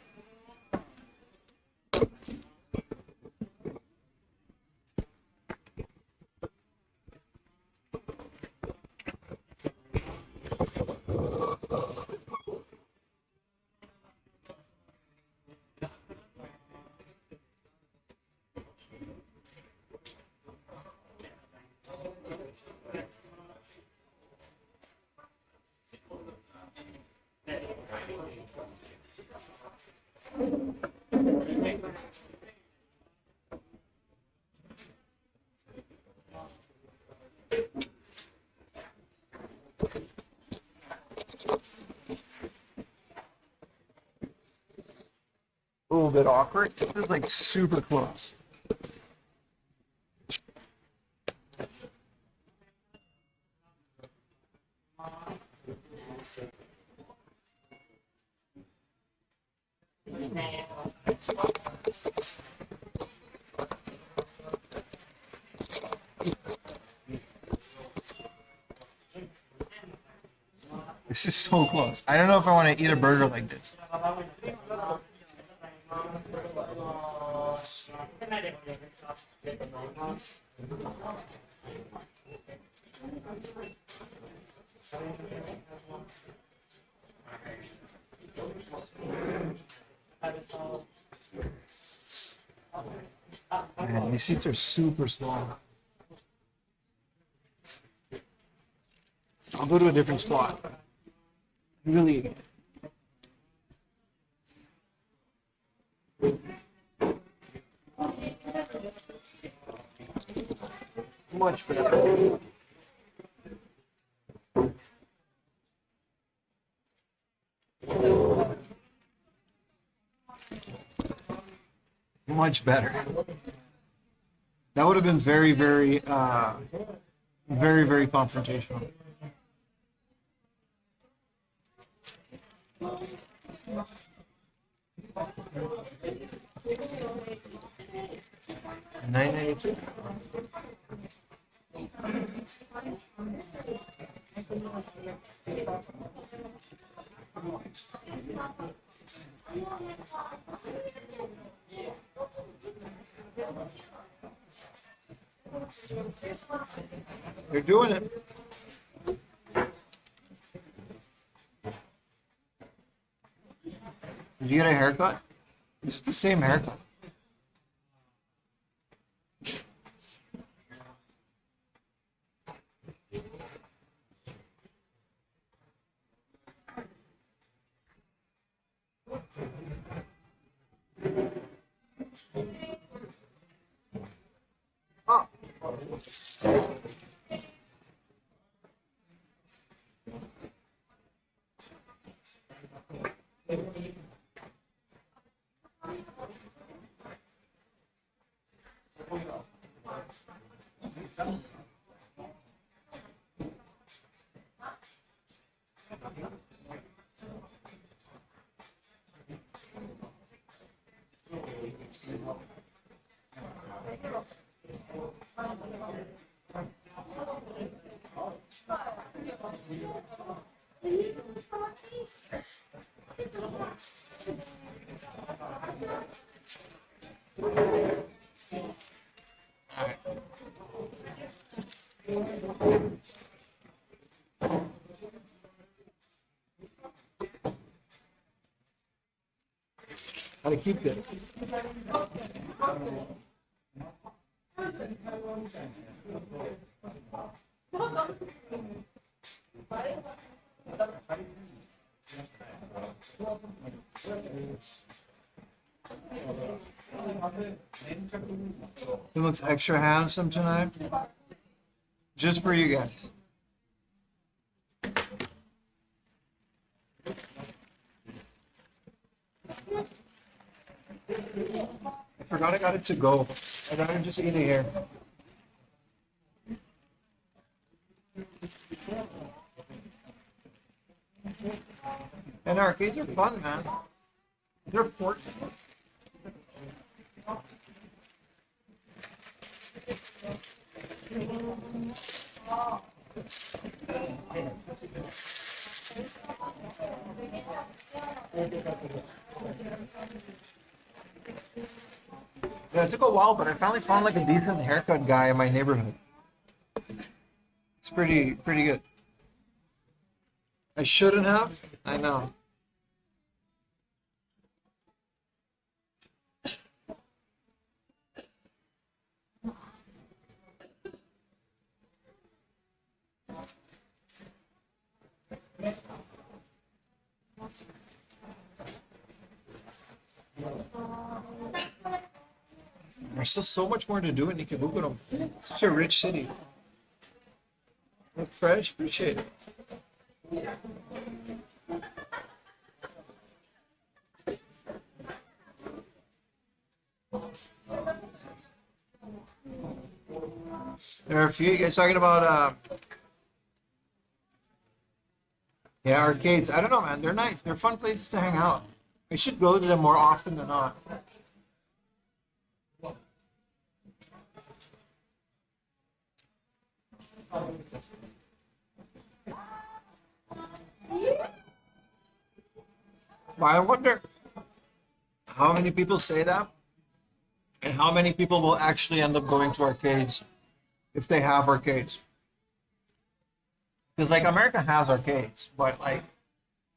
A little bit awkward. This is like super close. This is so close. I don't know if I want to eat a burger like this. Man, these seats are super small. I'll go to a different spot. Really. Much better. Much better. That would have been very, very confrontational. $9.92. You're doing it. Did you get a haircut? It's the same haircut. Oh. Gotta keep this. He looks extra handsome tonight. Just for you guys. I forgot I got it to go. I gotta just eat it here. And arcades are fun, man. They're fortunate. Yeah, it took a while, but I finally found like a decent haircut guy in my neighborhood. It's pretty good. I shouldn't have. I know. There's still so much more to do in Ikebukuro. It's such a rich city. Look fresh, appreciate it. There are a few you guys talking about yeah, arcades. I don't know, man. They're nice. They're fun places to hang out. I should go to them more often than not. Well, I wonder how many people say that and how many people will actually end up going to arcades if they have arcades. Because like America has arcades, but like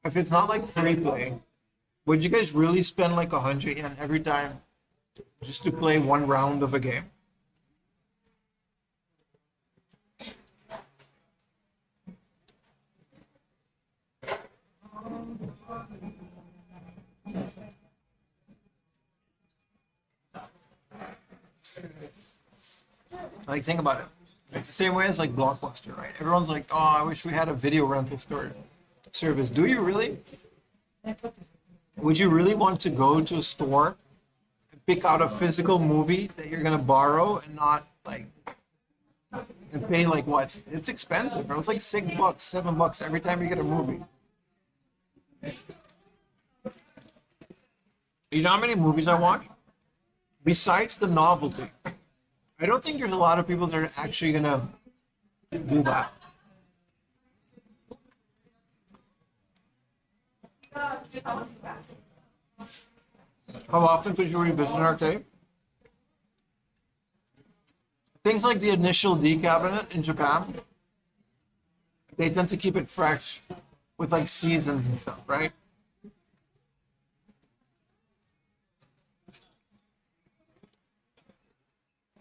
if it's not like free play, would you guys really spend like 100 yen every time just to play one round of a game? Like think about it. It's the same way as like Blockbuster, right? Everyone's like, "Oh, I wish we had a video rental store service." Do you really? Would you really want to go to a store, pick out a physical movie that you're gonna borrow, and not like and pay like what? It's expensive, bro. It's like $6, $7 every time you get a movie. You know how many movies I watch? Besides the novelty, I don't think there's a lot of people that are actually gonna do that. How often could you revisit an arcade? Things like the initial D cabinet in Japan, they tend to keep it fresh with like seasons and stuff, right?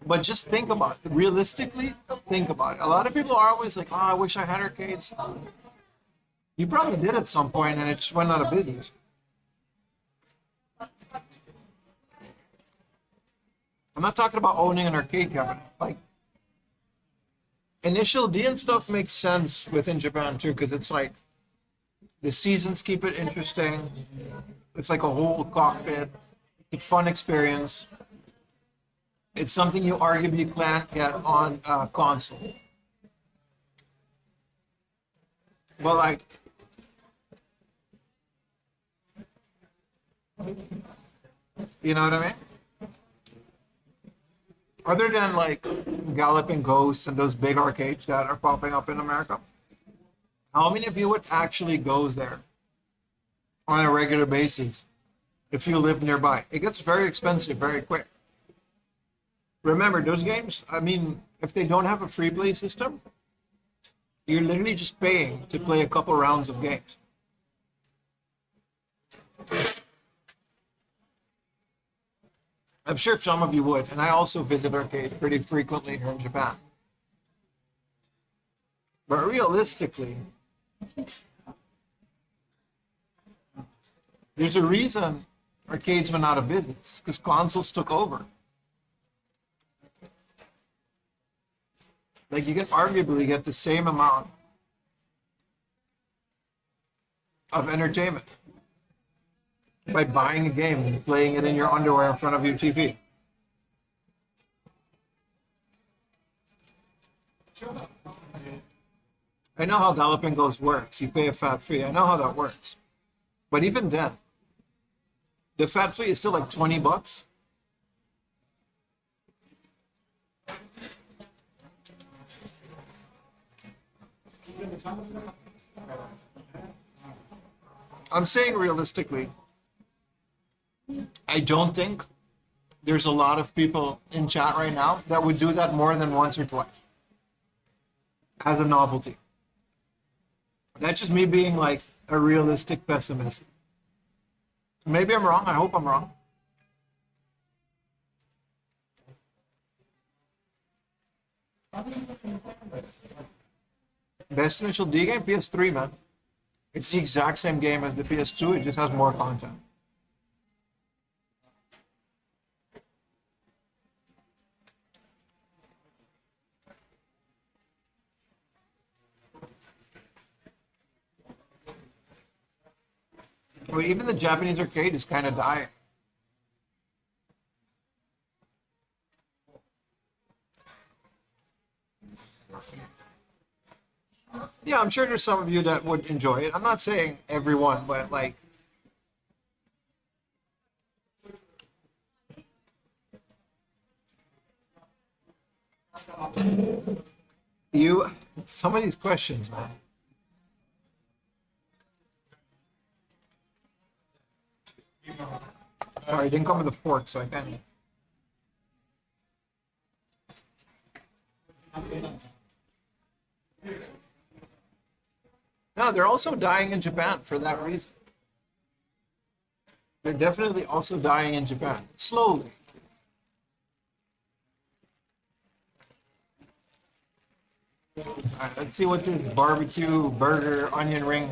But just think about it. Realistically, think about it. A lot of people are always like, "Oh, I wish I had arcades." You probably did at some point, and it just went out of business. I'm not talking about owning an arcade cabinet. Like, initial D and stuff makes sense within Japan too, because it's like the seasons keep it interesting. It's like a whole cockpit. It's a fun experience. It's something you arguably can't get on console. Well, like, you know what I mean? Other than like Galloping Ghosts and those big arcades that are popping up in America, how many of you would actually goes there on a regular basis if you live nearby? It gets very expensive very quick. Remember, those games, I mean, if they don't have a free play system, you're literally just paying to play a couple rounds of games. I'm sure some of you would, and I also visit arcade pretty frequently here in Japan. But realistically, there's a reason arcades went out of business, because consoles took over. Like, you can arguably get the same amount of entertainment by buying a game and playing it in your underwear in front of your TV. I know how Galloping Ghost works. You pay a fat fee. I know how that works. But even then, the fat fee is still like 20 bucks. I'm saying realistically, I don't think there's a lot of people in chat right now that would do that more than once or twice as a novelty. That's just me being like a realistic pessimist. Maybe I'm wrong. I hope I'm wrong. Best initial D game, PS3, man. It's the exact same game as the PS2. It just has more content. Well, even the Japanese arcade is kind of dying. Yeah, I'm sure there's some of you that would enjoy it. I'm not saying everyone, but like, some of these questions, man. Sorry, I didn't come with a fork, so I can't. No, they're also dying in Japan for that reason. They're definitely also dying in Japan, slowly. All right, let's see what this barbecue burger onion ring.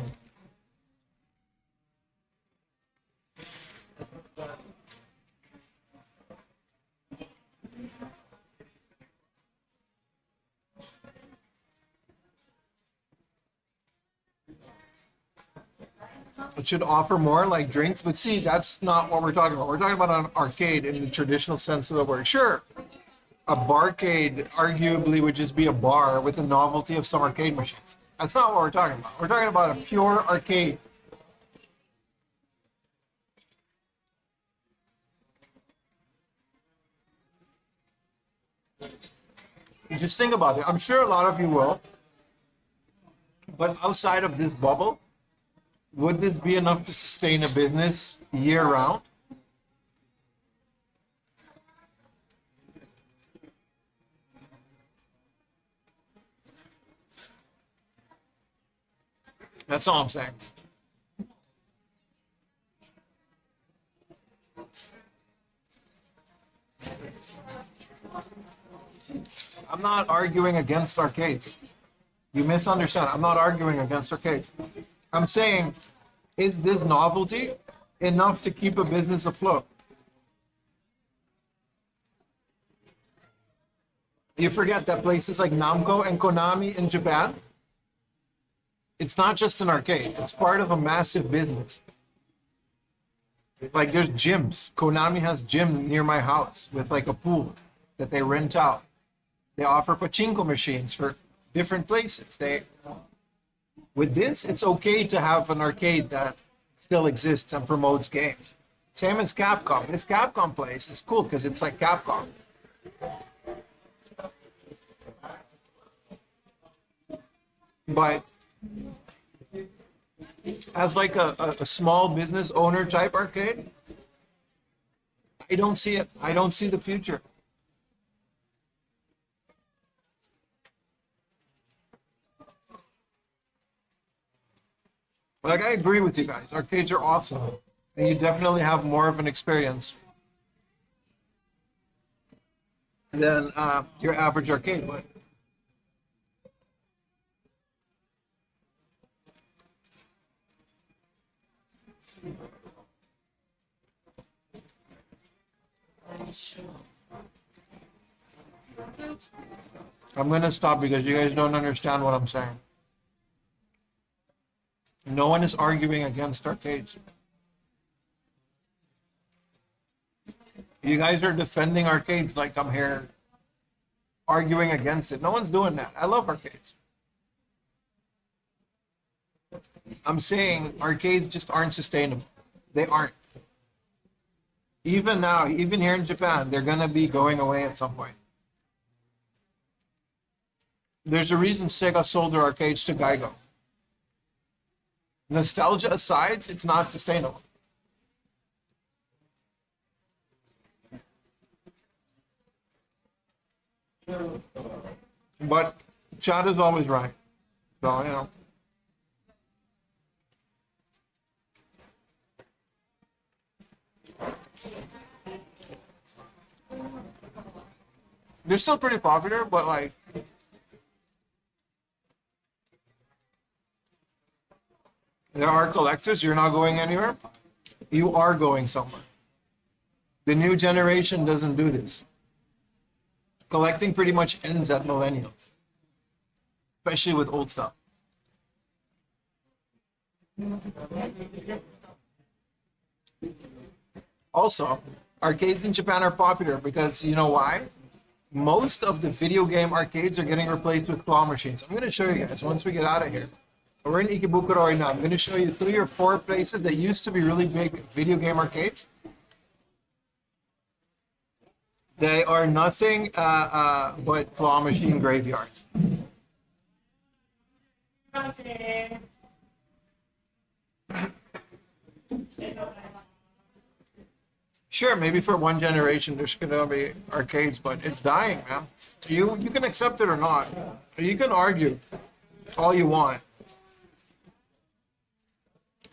It should offer more like drinks, but see, that's not what we're talking about. We're talking about an arcade in the traditional sense of the word. Sure, a barcade arguably would just be a bar with the novelty of some arcade machines. That's not what we're talking about. We're talking about a pure arcade. Just think about it. I'm sure a lot of you will. But outside of this bubble, would this be enough to sustain a business year round? That's all I'm saying. I'm not arguing against arcades. You misunderstand. I'm not arguing against arcades. I'm saying, is this novelty enough to keep a business afloat? You forget that places like Namco and Konami in Japan, it's not just an arcade. It's part of a massive business. Like there's gyms. Konami has gym near my house with like a pool that they rent out. They offer pachinko machines for different places. With this, it's okay to have an arcade that still exists and promotes games. Same as Capcom. It's Capcom place. It's cool because it's like Capcom. But as like a small business owner type arcade, I don't see it. I don't see the future. Like, I agree with you guys. Arcades are awesome. And you definitely have more of an experience than your average arcade would. I'm gonna stop because you guys don't understand what I'm saying. No one is arguing against arcades. You guys are defending arcades like I'm here arguing against it. No one's doing that. I love arcades. I'm saying arcades just aren't sustainable. They aren't. Even now, even here in Japan, they're gonna be going away at some point. There's a reason Sega sold their arcades to Geico. Nostalgia aside, it's not sustainable. But Chad is always right. So, you know. They're still pretty popular, but like, there are collectors. You're not going anywhere. You are going somewhere. The new generation doesn't do this. Collecting pretty much ends at millennials, especially with old stuff. Also, arcades in Japan are popular because you know why? Most of the video game arcades are getting replaced with claw machines. I'm going to show you guys once we get out of here. We're in Ikebukuro right now. I'm going to show you 3 or 4 places that used to be really big video game arcades. They are nothing but claw machine graveyards. Sure, maybe for one generation there's going to be arcades, but it's dying, man. You can accept it or not. You can argue all you want.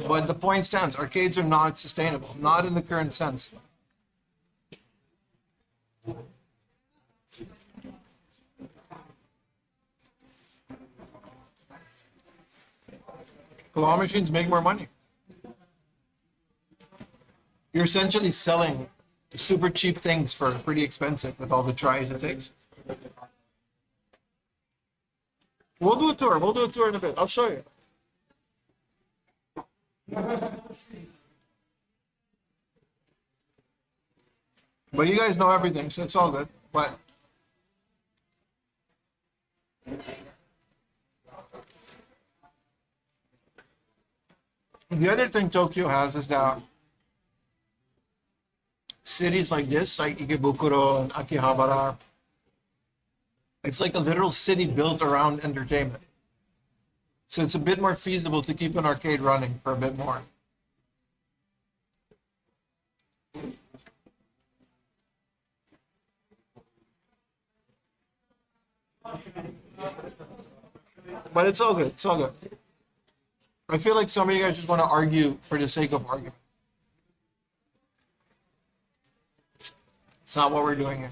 But the point stands, arcades are not sustainable, not in the current sense. Claw machines make more money. You're essentially selling super cheap things for pretty expensive with all the tries it takes. We'll do a tour. We'll do a tour in a bit. I'll show you. But you guys know everything, so it's all good. But the other thing Tokyo has is that cities like this, like Ikebukuro and Akihabara, it's like a literal city built around entertainment. So it's a bit more feasible to keep an arcade running for a bit more. But it's all good. It's all good. I feel like some of you guys just want to argue for the sake of argument. It's not what we're doing here.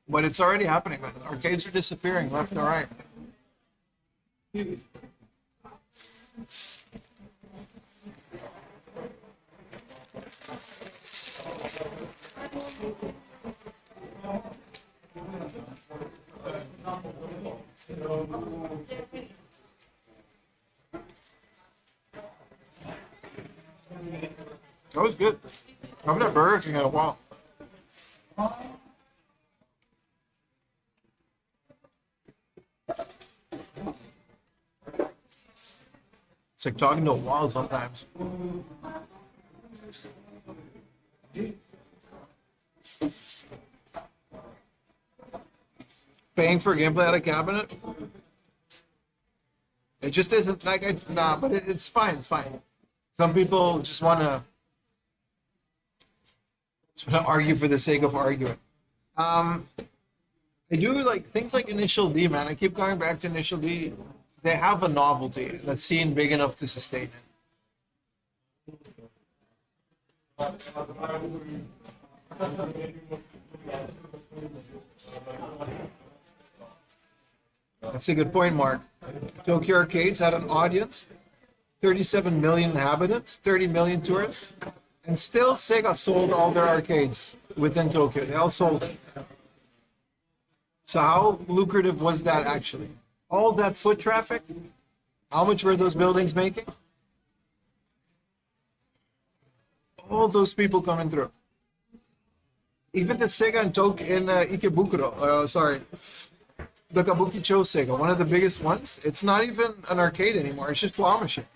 But it's already happening, man. Arcades are disappearing left and right. That was good. I haven't had Burger King in a while. It's like talking to a wall sometimes. Paying for gameplay at a cabinet? It just isn't like nah, but it's fine. It's fine. Some people just want to argue for the sake of arguing. I do like things like Initial D, man. I keep going back to Initial D. They have a novelty, a scene big enough to sustain it. That's a good point, Mark. Tokyo Arcades had an audience, 37 million inhabitants, 30 million tourists, and still Sega sold all their arcades within Tokyo. They all sold it. So how lucrative was that actually? All that foot traffic, how much were those buildings making? All those people coming through. Even the Sega in Tokyo in Ikebukuro, the Kabukicho Sega, one of the biggest ones. It's not even an arcade anymore. It's just claw machine.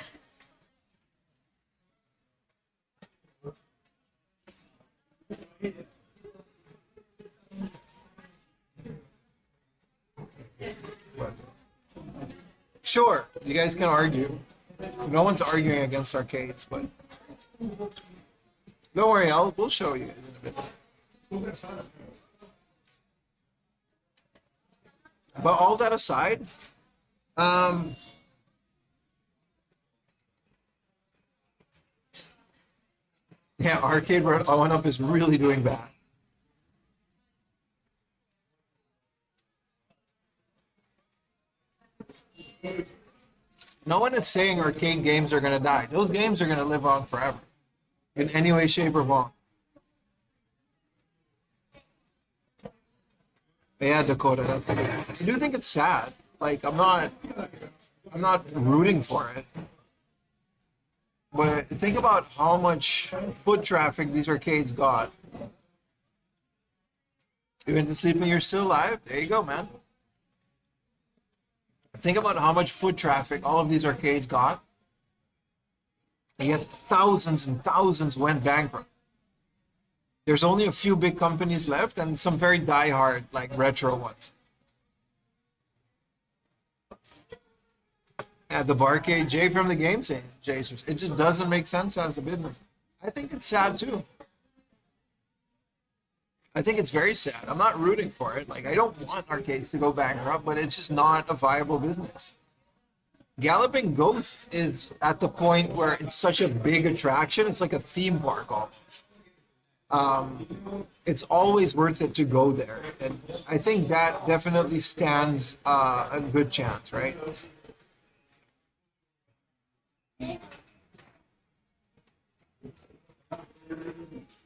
Sure, you guys can argue. No one's arguing against arcades, but don't worry, we'll show you in a bit. But all that aside, yeah, arcade one up is really doing bad. No one is saying arcade games are going to die. Those games are going to live on forever, in any way, shape, or form. Yeah, Dakota, that's a good one. I do think it's sad. Like I'm not rooting for it. But think about how much foot traffic these arcades got. You went to sleep and you're still alive? There you go, man. Think about how much foot traffic all of these arcades got. And yet thousands and thousands went bankrupt. There's only a few big companies left and some very die-hard, like retro ones. Yeah, the barcade, Jay from the game saying, Jason, it just doesn't make sense as a business. I think it's sad too. I think it's very sad. I'm not rooting for it. Like, I don't want arcades to go bankrupt, but it's just not a viable business. Galloping Ghost is at the point where it's such a big attraction. It's like a theme park almost. It's always worth it to go there. And I think that definitely stands a good chance, right?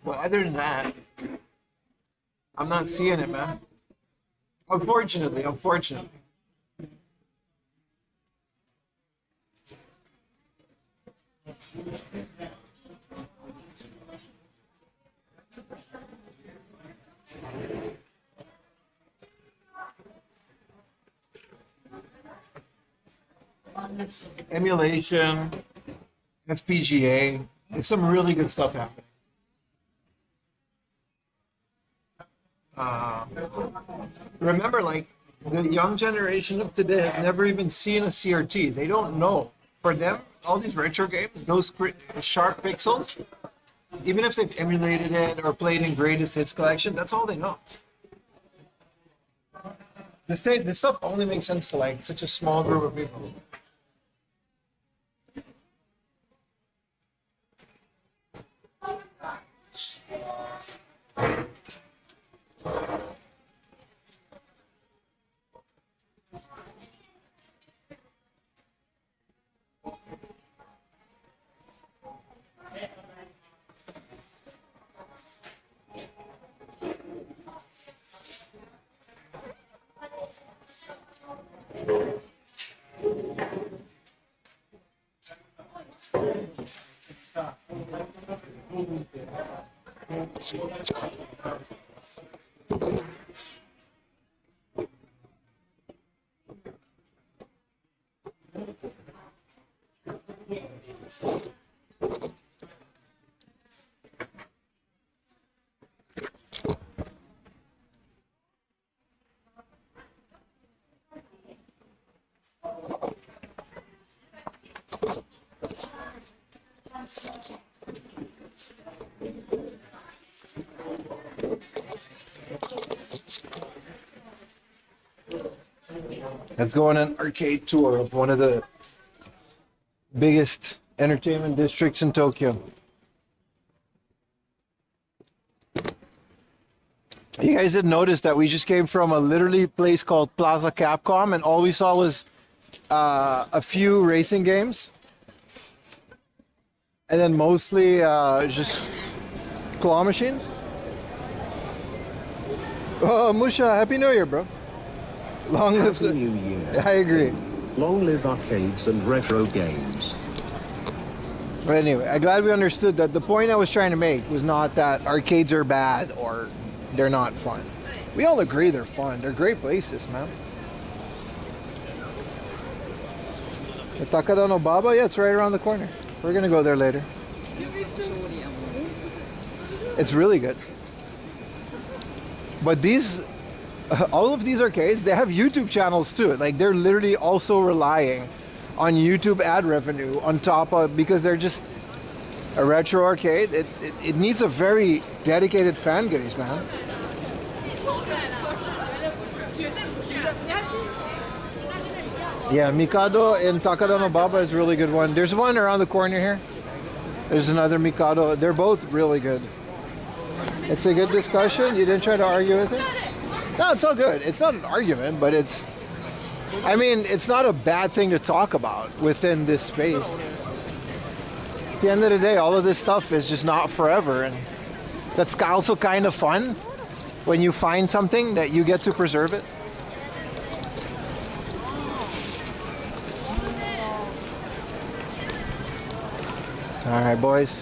But other than that, I'm not seeing it, man. Unfortunately. Emulation, FPGA, there's some really good stuff happening. Remember, like, the young generation of today have never even seen a CRT. They don't know. For them, all these retro games, those sharp pixels, even if they've emulated it or played in Greatest Hits Collection, that's all they know. This stuff only makes sense to like such a small group of people. Let's go on an arcade tour of one of the biggest entertainment districts in Tokyo. You guys did notice that we just came from a literally place called Plaza Capcom, and all we saw was a few racing games, and then mostly just claw machines. Oh, Musha, Happy New Year, bro. Long live Happy New Year. I agree. Long live arcades and retro games. But anyway, I'm glad we understood that the point I was trying to make was not that arcades are bad or they're not fun. We all agree they're fun. They're great places, man. The Takada no Baba, yeah, it's right around the corner. We're gonna go there later. It's really good. But these, all of these arcades, they have YouTube channels too. Like they're literally also relying on YouTube ad revenue on top of, because they're just a retro arcade. It needs a very dedicated fan base, man. Yeah, Mikado in Takada no Baba is a really good one. There's one around the corner here. There's another Mikado. They're both really good. It's a good discussion. You didn't try to argue with it? No, it's all good. It's not an argument, but it's, I mean, it's not a bad thing to talk about within this space. At the end of the day, all of this stuff is just not forever, and that's also kind of fun when you find something that you get to preserve it. All right, boys.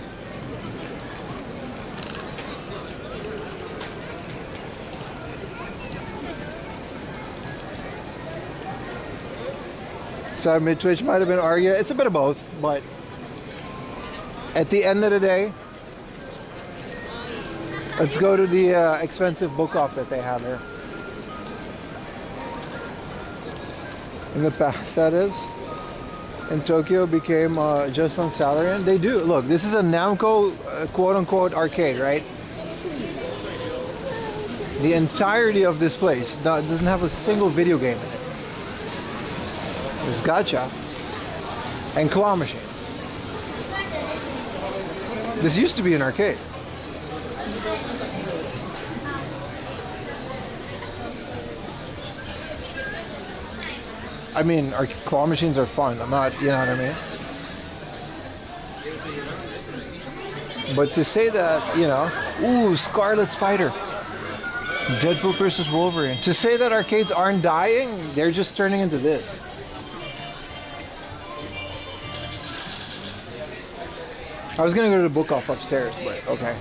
So mid-twitch might have been arguing. It's a bit of both, but at the end of the day, let's go to the expensive book off that they have here. In the past, that is. In Tokyo became just on salary, and they do. Look, this is a Namco quote-unquote arcade, right? The entirety of this place doesn't have a single video game in it. There's gacha and claw machine. This used to be an arcade. I mean, our claw machines are fun. I'm not, you know what I mean? But to say that, you know, ooh, Scarlet Spider, Deadpool versus Wolverine. To say that arcades aren't dying, they're just turning into this. I was gonna go to the book off upstairs, but okay.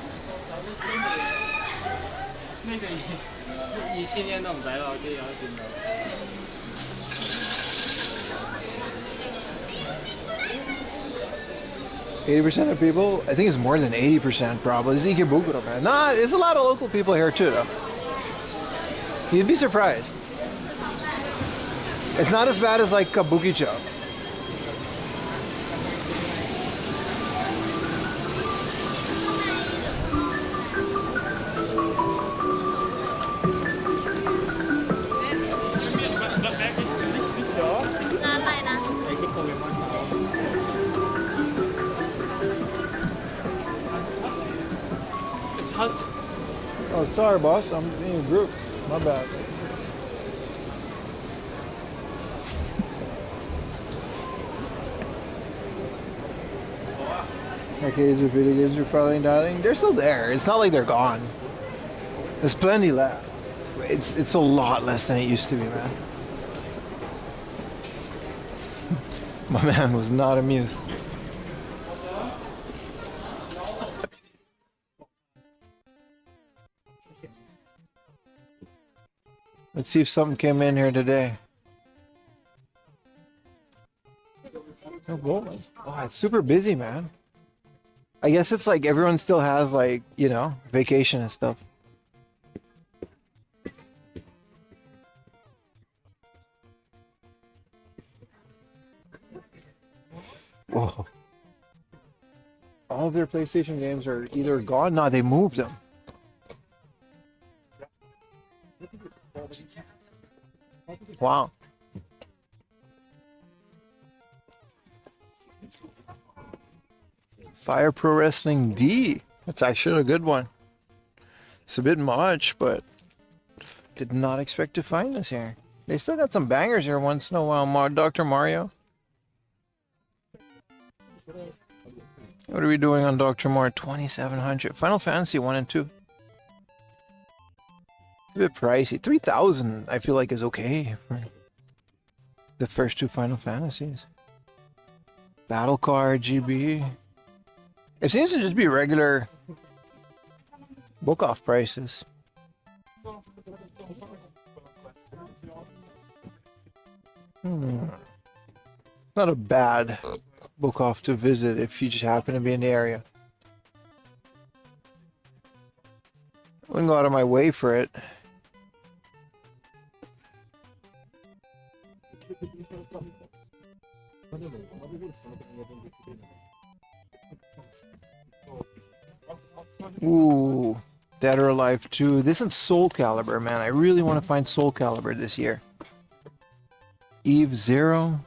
80% of people, I think it's more than 80% probably. It's Ikebukuro, man. Nah, there's a lot of local people here too, though. You'd be surprised. It's not as bad as like Kabukicho. It's hot. Oh, sorry, boss. I'm in a group. My bad. Okay, is the video games are finally dying? They're still there. It's not like they're gone. There's plenty left. It's a lot less than it used to be, man. My man was not amused. Let's see if something came in here today. No going. Oh, it's super busy, man. I guess it's like everyone still has like, you know, vacation and stuff. Whoa. All of their PlayStation games are either gone. No, they moved them. Wow. Fire Pro Wrestling D. That's actually a good one. It's a bit much, but did not expect to find this here. They still got some bangers here once in a while. Dr. Mario. What are we doing on Dr. Mario? 2,700. Final Fantasy 1 and 2. It's a bit pricey. 3,000 I feel like is okay for the first two Final Fantasies. Battle Card, GB. It seems to just be regular book off prices. Not a bad book off to visit if you just happen to be in the area. I wouldn't go out of my way for it. Ooh, Dead or Alive 2. This is Soul Calibur, man. I really want to find Soul Calibur this year. Eve 0.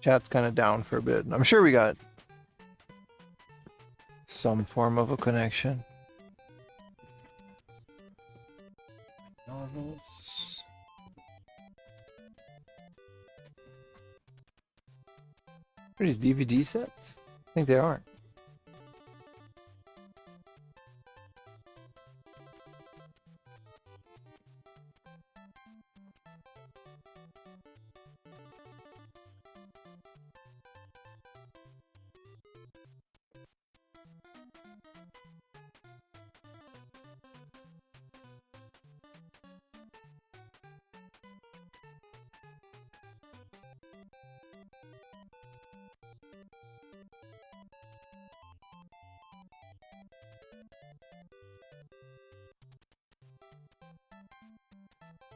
Chat's kind of down for a bit. I'm sure we got some form of a connection. Novels. Are these DVD sets? I think they are.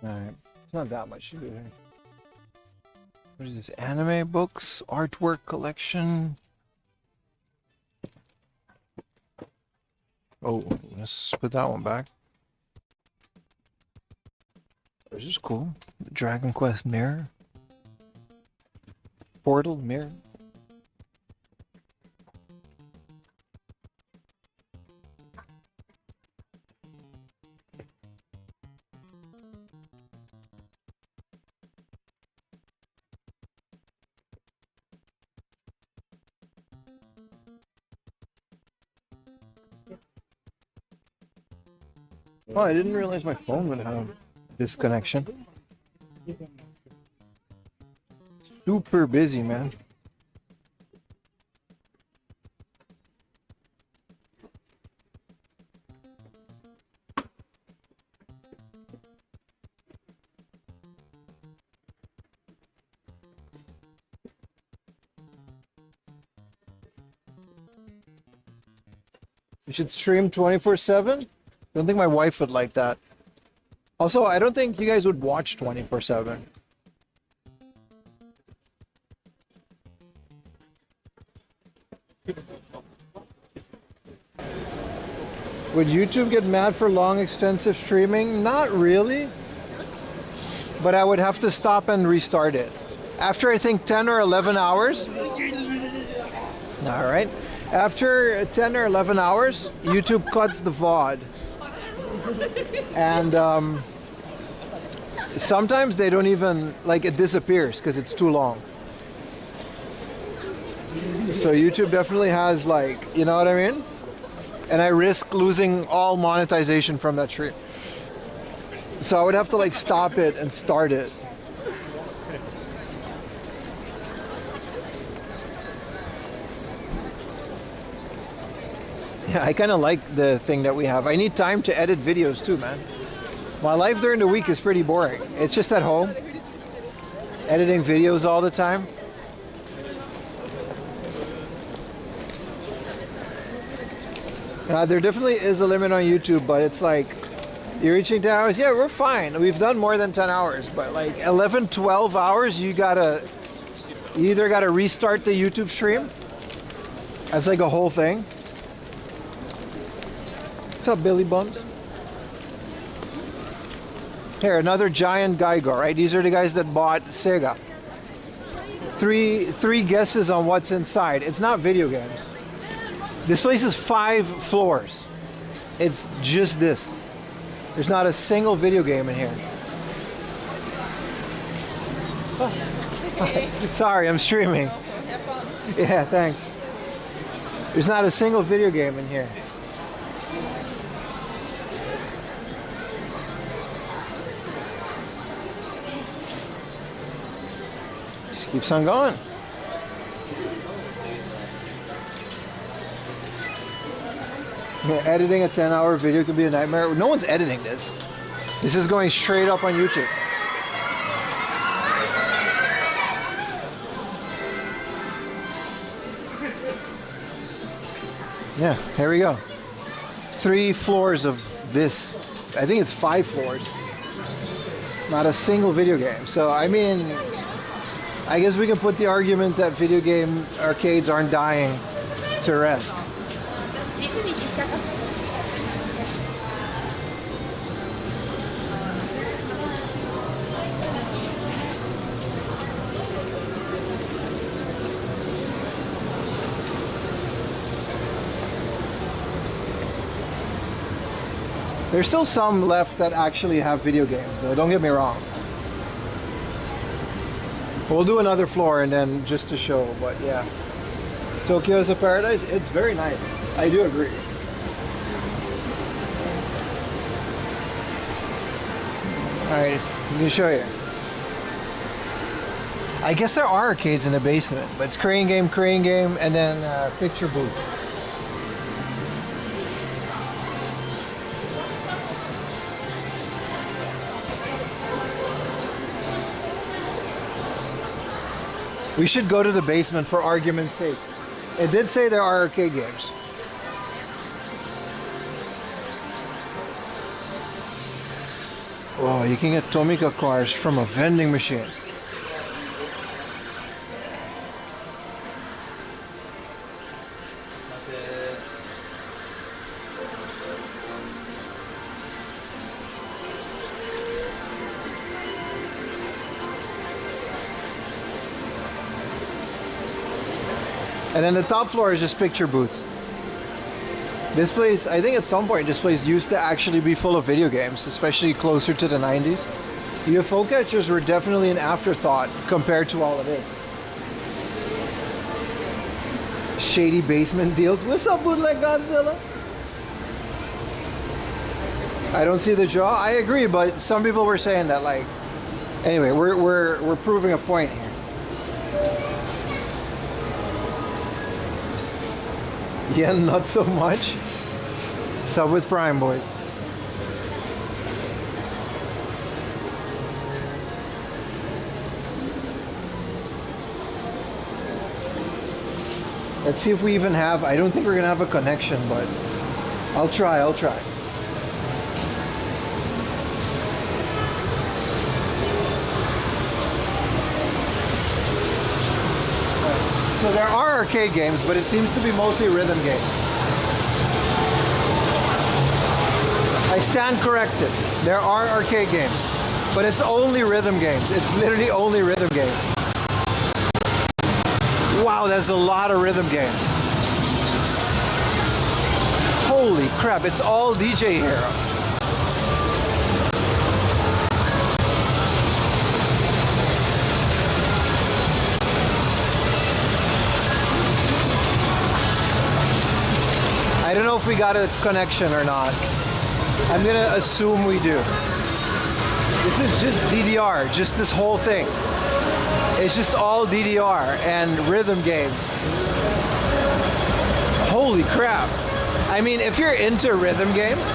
Alright, it's not that much to do here. What is this? Anime books, artwork collection. Oh, let's put that one back. This is cool. Dragon Quest mirror. Portal mirror. Oh, I didn't realize my phone would have this connection. Super busy, man. You should stream 24/7? I don't think my wife would like that. Also, I don't think you guys would watch 24/7. Would YouTube get mad for long, extensive streaming? Not really. But I would have to stop and restart it. After I think 10 or 11 hours. All right. After 10 or 11 hours, YouTube cuts the VOD. And sometimes they don't even, like, it disappears because it's too long. So YouTube definitely has, like, you know what I mean? And I risk losing all monetization from that stream. So I would have to like stop it and start it. Yeah, I kind of like the thing that we have. I need time to edit videos too, man. My life during the week is pretty boring. It's just at home, editing videos all the time. There definitely is a limit on YouTube, but it's like, you're reaching 10 hours, yeah, we're fine. We've done more than 10 hours, but like 11, 12 hours, you either gotta restart the YouTube stream. That's like a whole thing. What's up, Billy Bums? Here, another giant Geiger, right? These are the guys that bought Sega. Three guesses on what's inside. It's not video games. This place is 5 floors. It's just this. There's not a single video game in here. Sorry, I'm streaming. Yeah, thanks. There's not a single video game in here. Just keeps on going. Yeah, editing a 10-hour video could be a nightmare. No one's editing this. This is going straight up on YouTube. Yeah, here we go. 3 floors of this. I think it's 5 floors. Not a single video game. So, I mean, I guess we can put the argument that video game arcades aren't dying to rest. There's still some left that actually have video games, though. Don't get me wrong. We'll do another floor and then just to show, but yeah. Tokyo is a paradise. It's very nice. I do agree. Alright, let me show you. I guess there are arcades in the basement, but it's crane game, and then picture booth. We should go to the basement for argument's sake. It did say there are arcade games. Oh, you can get Tomica cars from a vending machine. And then the top floor is just picture booths. This place, I think at some point this place used to actually be full of video games, especially closer to the 90s. UFO catchers were definitely an afterthought compared to all of this. Shady basement deals. What's up, Bootleg Godzilla? I don't see the draw. I agree, but some people were saying that, like, anyway, we're proving a point here. Yeah, not so much. Sub with Prime, boys. Let's see if we even have, I don't think we're gonna have a connection, but I'll try. So there are arcade games, but it seems to be mostly rhythm games. I stand corrected. There are arcade games, but it's only rhythm games. It's literally only rhythm games. Wow, there's a lot of rhythm games. Holy crap, it's all DJ Hero. I don't know if we got a connection or not. I'm gonna assume we do. This is just DDR, just this whole thing. It's just all DDR and rhythm games. Holy crap. I mean, if you're into rhythm games,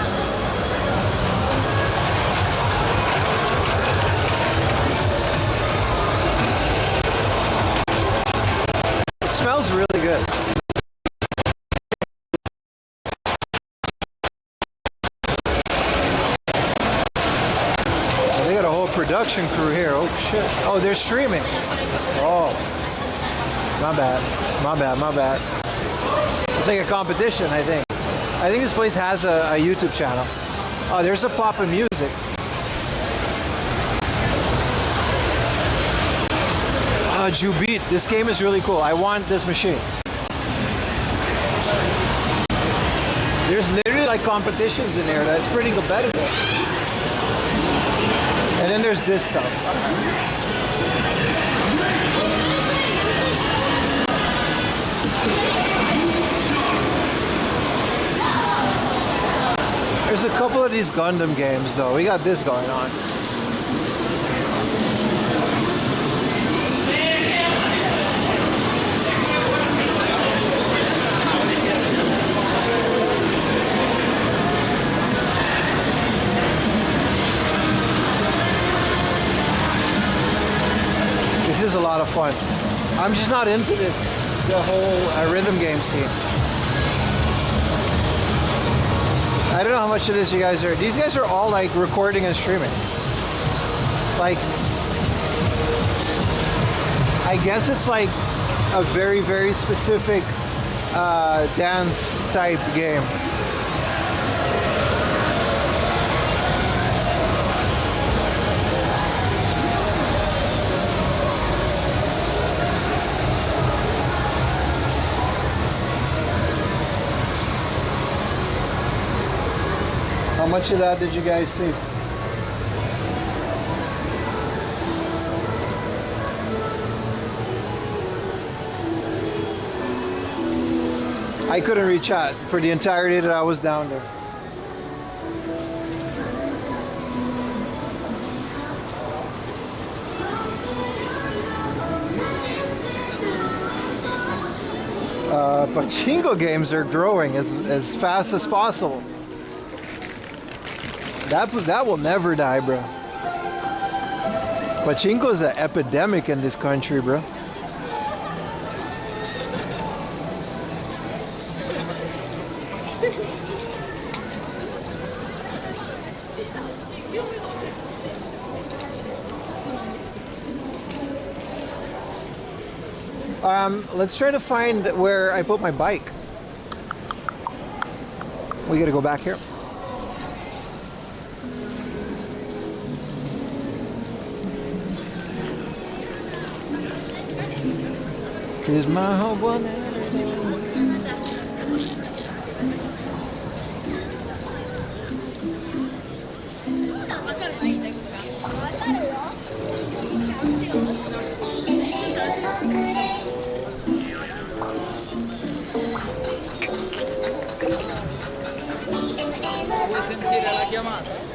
it smells really good. They got a whole production crew here. Oh shit. Oh, they're streaming. Oh. My bad. My bad. My bad. It's like a competition, I think. I think this place has a YouTube channel. Oh, there's a pop of music. Jubit. This game is really cool. I want this machine. There's literally like competitions in there that's pretty competitive. And then there's this stuff. There's a couple of these Gundam games though. We got this going on. This is a lot of fun. I'm just not into the whole rhythm game scene. I don't know how much of this you guys are. These guys are all like recording and streaming. Like, I guess it's like a very, very specific dance type game. How much of that did you guys see? I couldn't reach out for the entirety that I was down there. Pachinko games are growing as fast as possible. That will never die, bro. Pachinko is an epidemic in this country, bro. Let's try to find where I put my bike. We gotta go back here. Here's my whole one. Vuoi sentire la chiamata?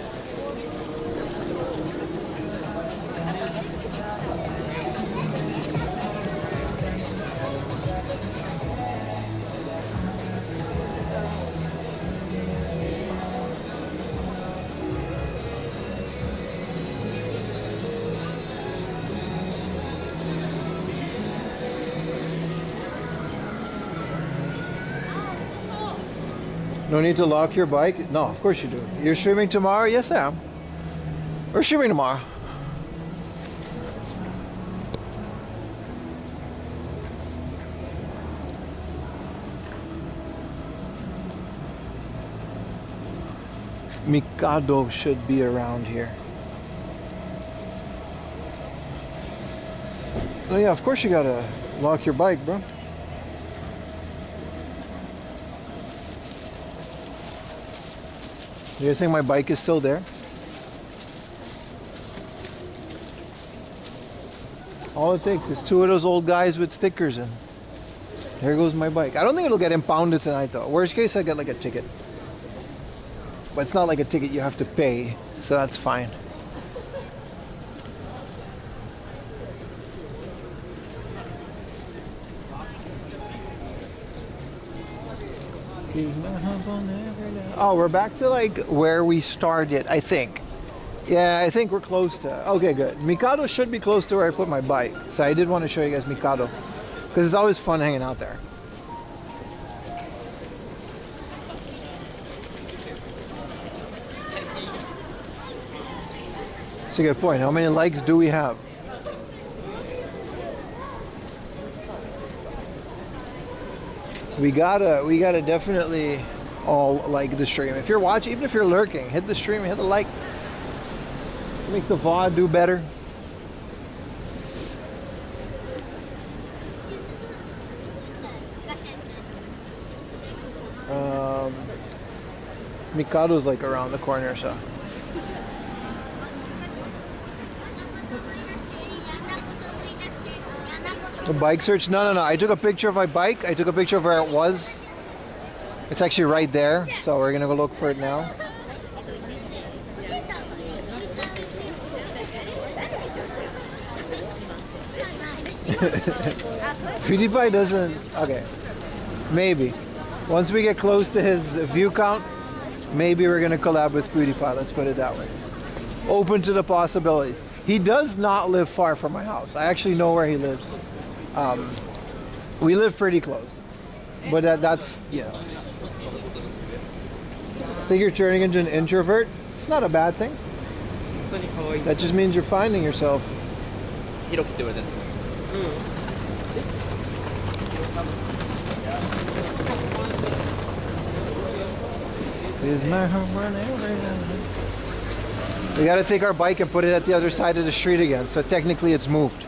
No need to lock your bike? No, of course you do. You're streaming tomorrow? Yes, I am. We're streaming tomorrow. Mikado should be around here. Oh yeah, of course you gotta lock your bike, bro. You guys think my bike is still there? All it takes is two of those old guys with stickers and there goes my bike. I don't think it'll get impounded tonight though. Worst case, I get like a ticket. But it's not like a ticket you have to pay, so that's fine. Oh, we're back to like where we started, I think. Yeah, I think we're close to. Okay, good. Mikado should be close to where I put my bike. So I did want to show you guys Mikado because it's always fun hanging out there. That's a good point. How many likes do we have? We gotta definitely all like the stream. If you're watching, even if you're lurking, hit the stream, hit the like. It makes the VOD do better. Mikado's like around the corner, so. The bike search? No. I took a picture of my bike. I took a picture of where it was. It's actually right there, so we're gonna go look for it now. PewDiePie doesn't. Okay, maybe once we get close to his view count, maybe we're gonna collab with PewDiePie. Let's put it that way. Open to the possibilities. He does not live far from my house. I actually know where he lives. We live pretty close, but that's, you know. I think you're turning into an introvert. It's not a bad thing. That just means you're finding yourself. We gotta take our bike and put it at the other side of the street again, so technically it's moved.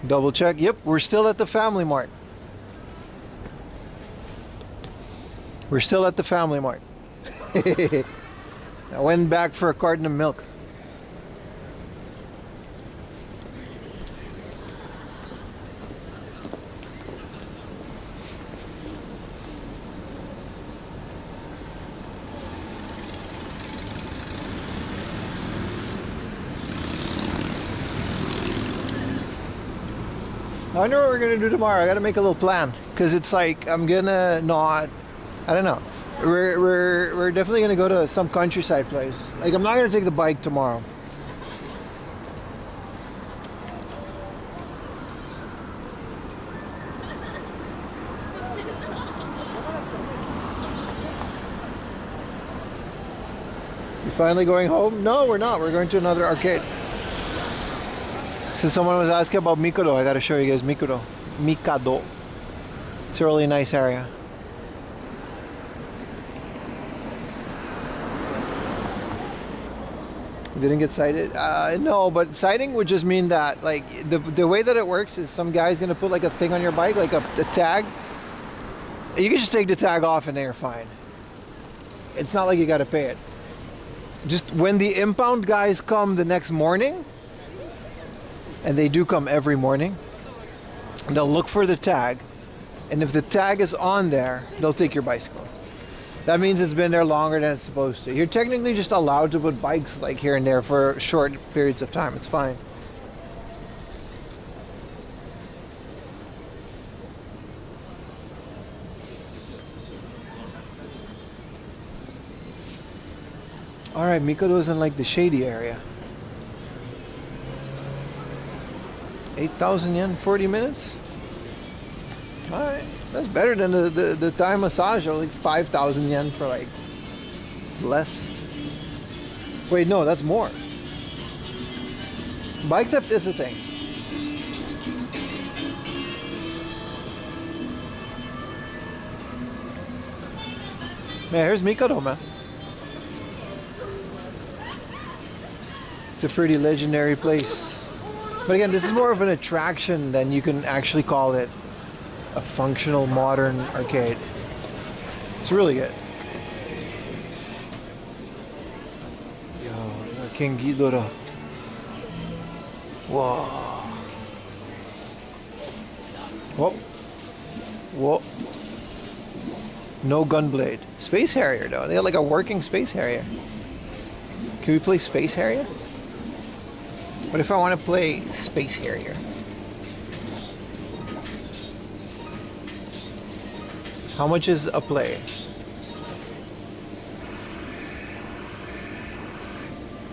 Double check. Yep, we're still at the Family Mart. We're still at the Family Mart. I went back for a carton of milk. I wonder what we're gonna do tomorrow. I gotta make a little plan because it's like I'm gonna not. I don't know. We're definitely gonna go to some countryside place. Like I'm not gonna take the bike tomorrow. You finally going home? No, we're not. We're going to another arcade. Since someone was asking about Mikado, I gotta show you guys Mikado. It's a really nice area. Didn't get cited? No, but citing would just mean that, like, the way that it works is some guy's gonna put like a thing on your bike, like a tag. You can just take the tag off and then you're fine. It's not like you gotta pay it. Just when the impound guys come the next morning, and they do come every morning, they'll look for the tag, and if the tag is on there, they'll take your bicycle. That means it's been there longer than it's supposed to. You're technically just allowed to put bikes like here and there for short periods of time. It's fine. All right, Mikado is in like the shady area. 8,000 yen, 40 minutes? Alright, that's better than the Thai massage, like 5,000 yen for like less. Wait, no, that's more. Bike theft is a thing. Man, here's Mikado, man. It's a pretty legendary place. But again, this is more of an attraction than you can actually call it a functional modern arcade. It's really good. King Ghidorah. Whoa. Whoop. Whoop. No Gunblade. Space Harrier though. They have like a working Space Harrier. Can we play Space Harrier? What if I want to play Space Harrier? How much is a play?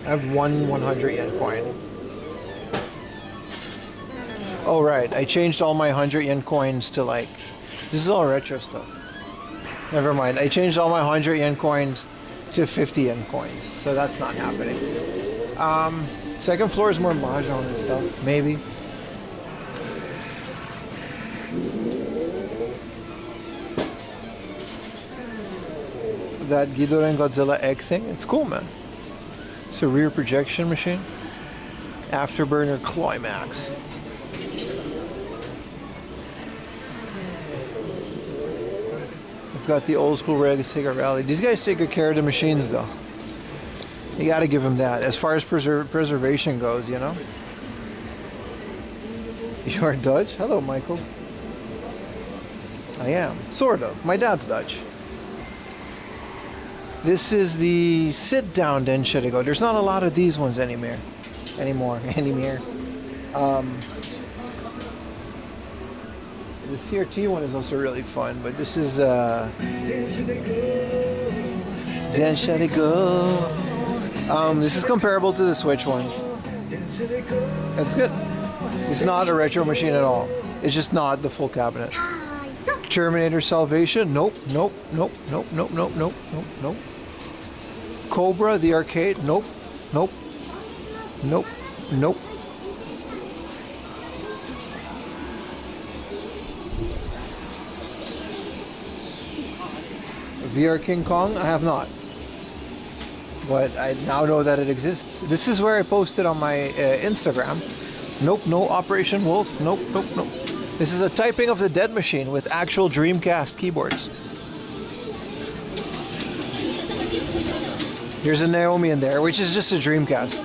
I have one 100 yen coin. Oh right, I changed all my 100 yen coins to like... This is all retro stuff. Never mind, I changed all my 100 yen coins to 50 yen coins. So that's not happening. Second floor is more mahjong and stuff, maybe. That Ghidorah and Godzilla egg thing, it's cool, man. It's a rear projection machine. Afterburner Climax. I've got the old school Rega Sega Rally. These guys take good care of the machines, though. You gotta give them that. As far as preservation goes, you know? You are Dutch? Hello, Michael. I am. Sort of. My dad's Dutch. This is the sit-down Densherigo. There's not a lot of these ones anymore. The CRT one is also really fun, but this is Densherigo. This is comparable to the Switch one. That's good. It's not a retro machine at all. It's just not the full cabinet. Terminator Salvation? Nope, nope, nope, nope, nope, nope, nope, nope, nope. Cobra, the arcade? Nope, nope, nope, nope. VR King Kong? I have not. But I now know that it exists. This is where I posted on my Instagram. Nope, no Operation Wolf. Nope, nope, nope. This is a typing of the Dead machine with actual Dreamcast keyboards. Here's a Naomi in there, which is just a Dreamcast.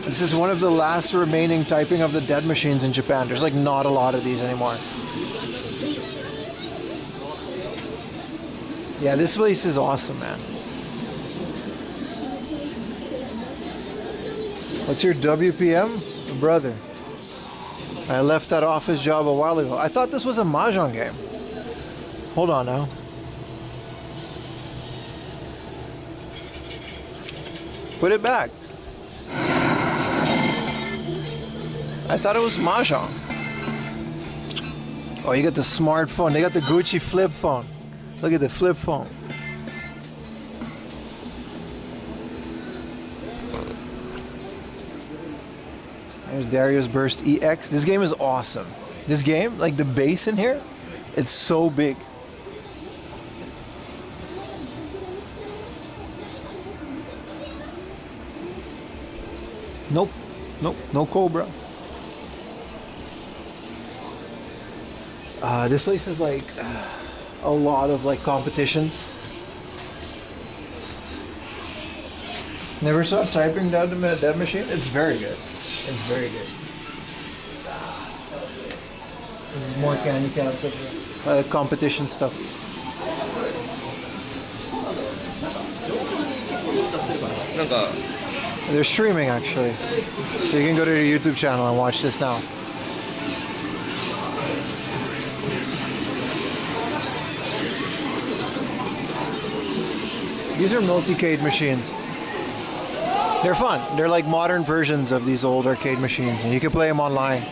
This is one of the last remaining typing of the Dead machines in Japan. There's like not a lot of these anymore. Yeah, this place is awesome, man. What's your WPM? Brother. I left that office job a while ago. I thought this was a mahjong game. Hold on now. Put it back. I thought it was mahjong. Oh, you got the smartphone. They got the Gucci flip phone. Look at the flip phone. There's Dario's Burst EX. This game is awesome. This game, like the bass in here, it's so big. Nope. Nope. No Cobra. This place is like a lot of like competitions. Never saw typing down the Dead machine. It's very good. It's very good. This is more candy caps, competition stuff. They're streaming actually, so you can go to their YouTube channel and watch this now. These are multi-cade machines. They're fun. They're like modern versions of these old arcade machines, and you can play them online.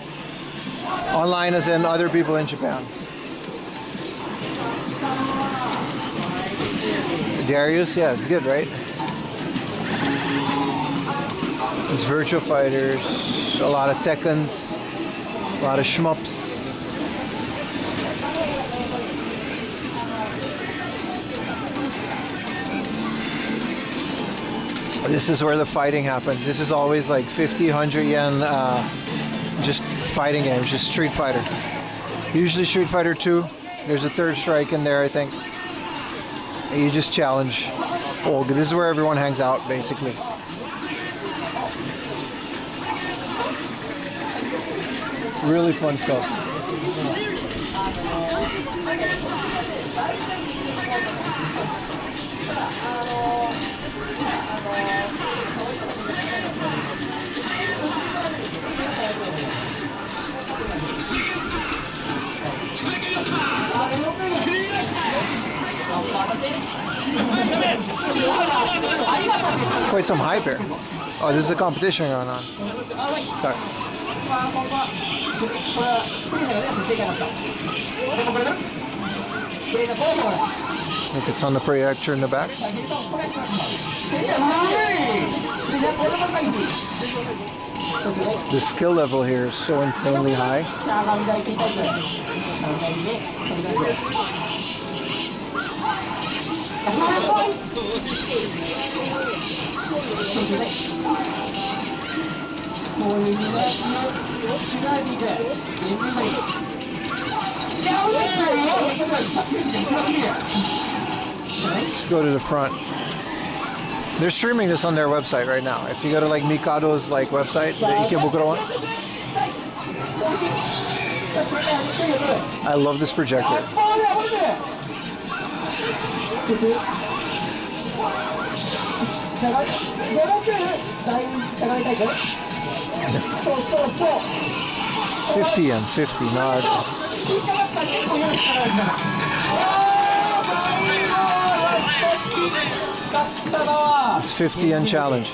Online as in other people in Japan. Darius, yeah, it's good, right? It's Virtua Fighters, a lot of Tekkens, a lot of shmups. This is where the fighting happens. This is always like 50, 100 yen, just fighting games, just Street Fighter. Usually Street Fighter 2. There's a third strike in there, I think. You just challenge. Oh, this is where everyone hangs out, basically. Really fun stuff. There's quite some hype here. Oh, this is a competition going on. Sorry. Look, it's on the projector in the back. The skill level here is so insanely high. Let's go to the front. They're streaming this on their website right now. If you go to like Mikado's like website, the Ikebukuro one. I love this projector. $50 and 50, not. It's 50 yen challenge.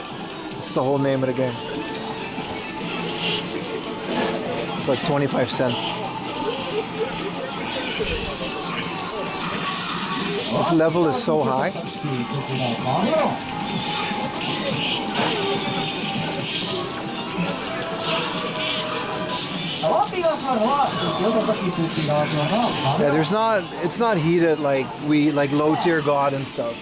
It's the whole name of the game. It's like 25 cents. This level is so high. Yeah, it's not heated like low tier God and stuff.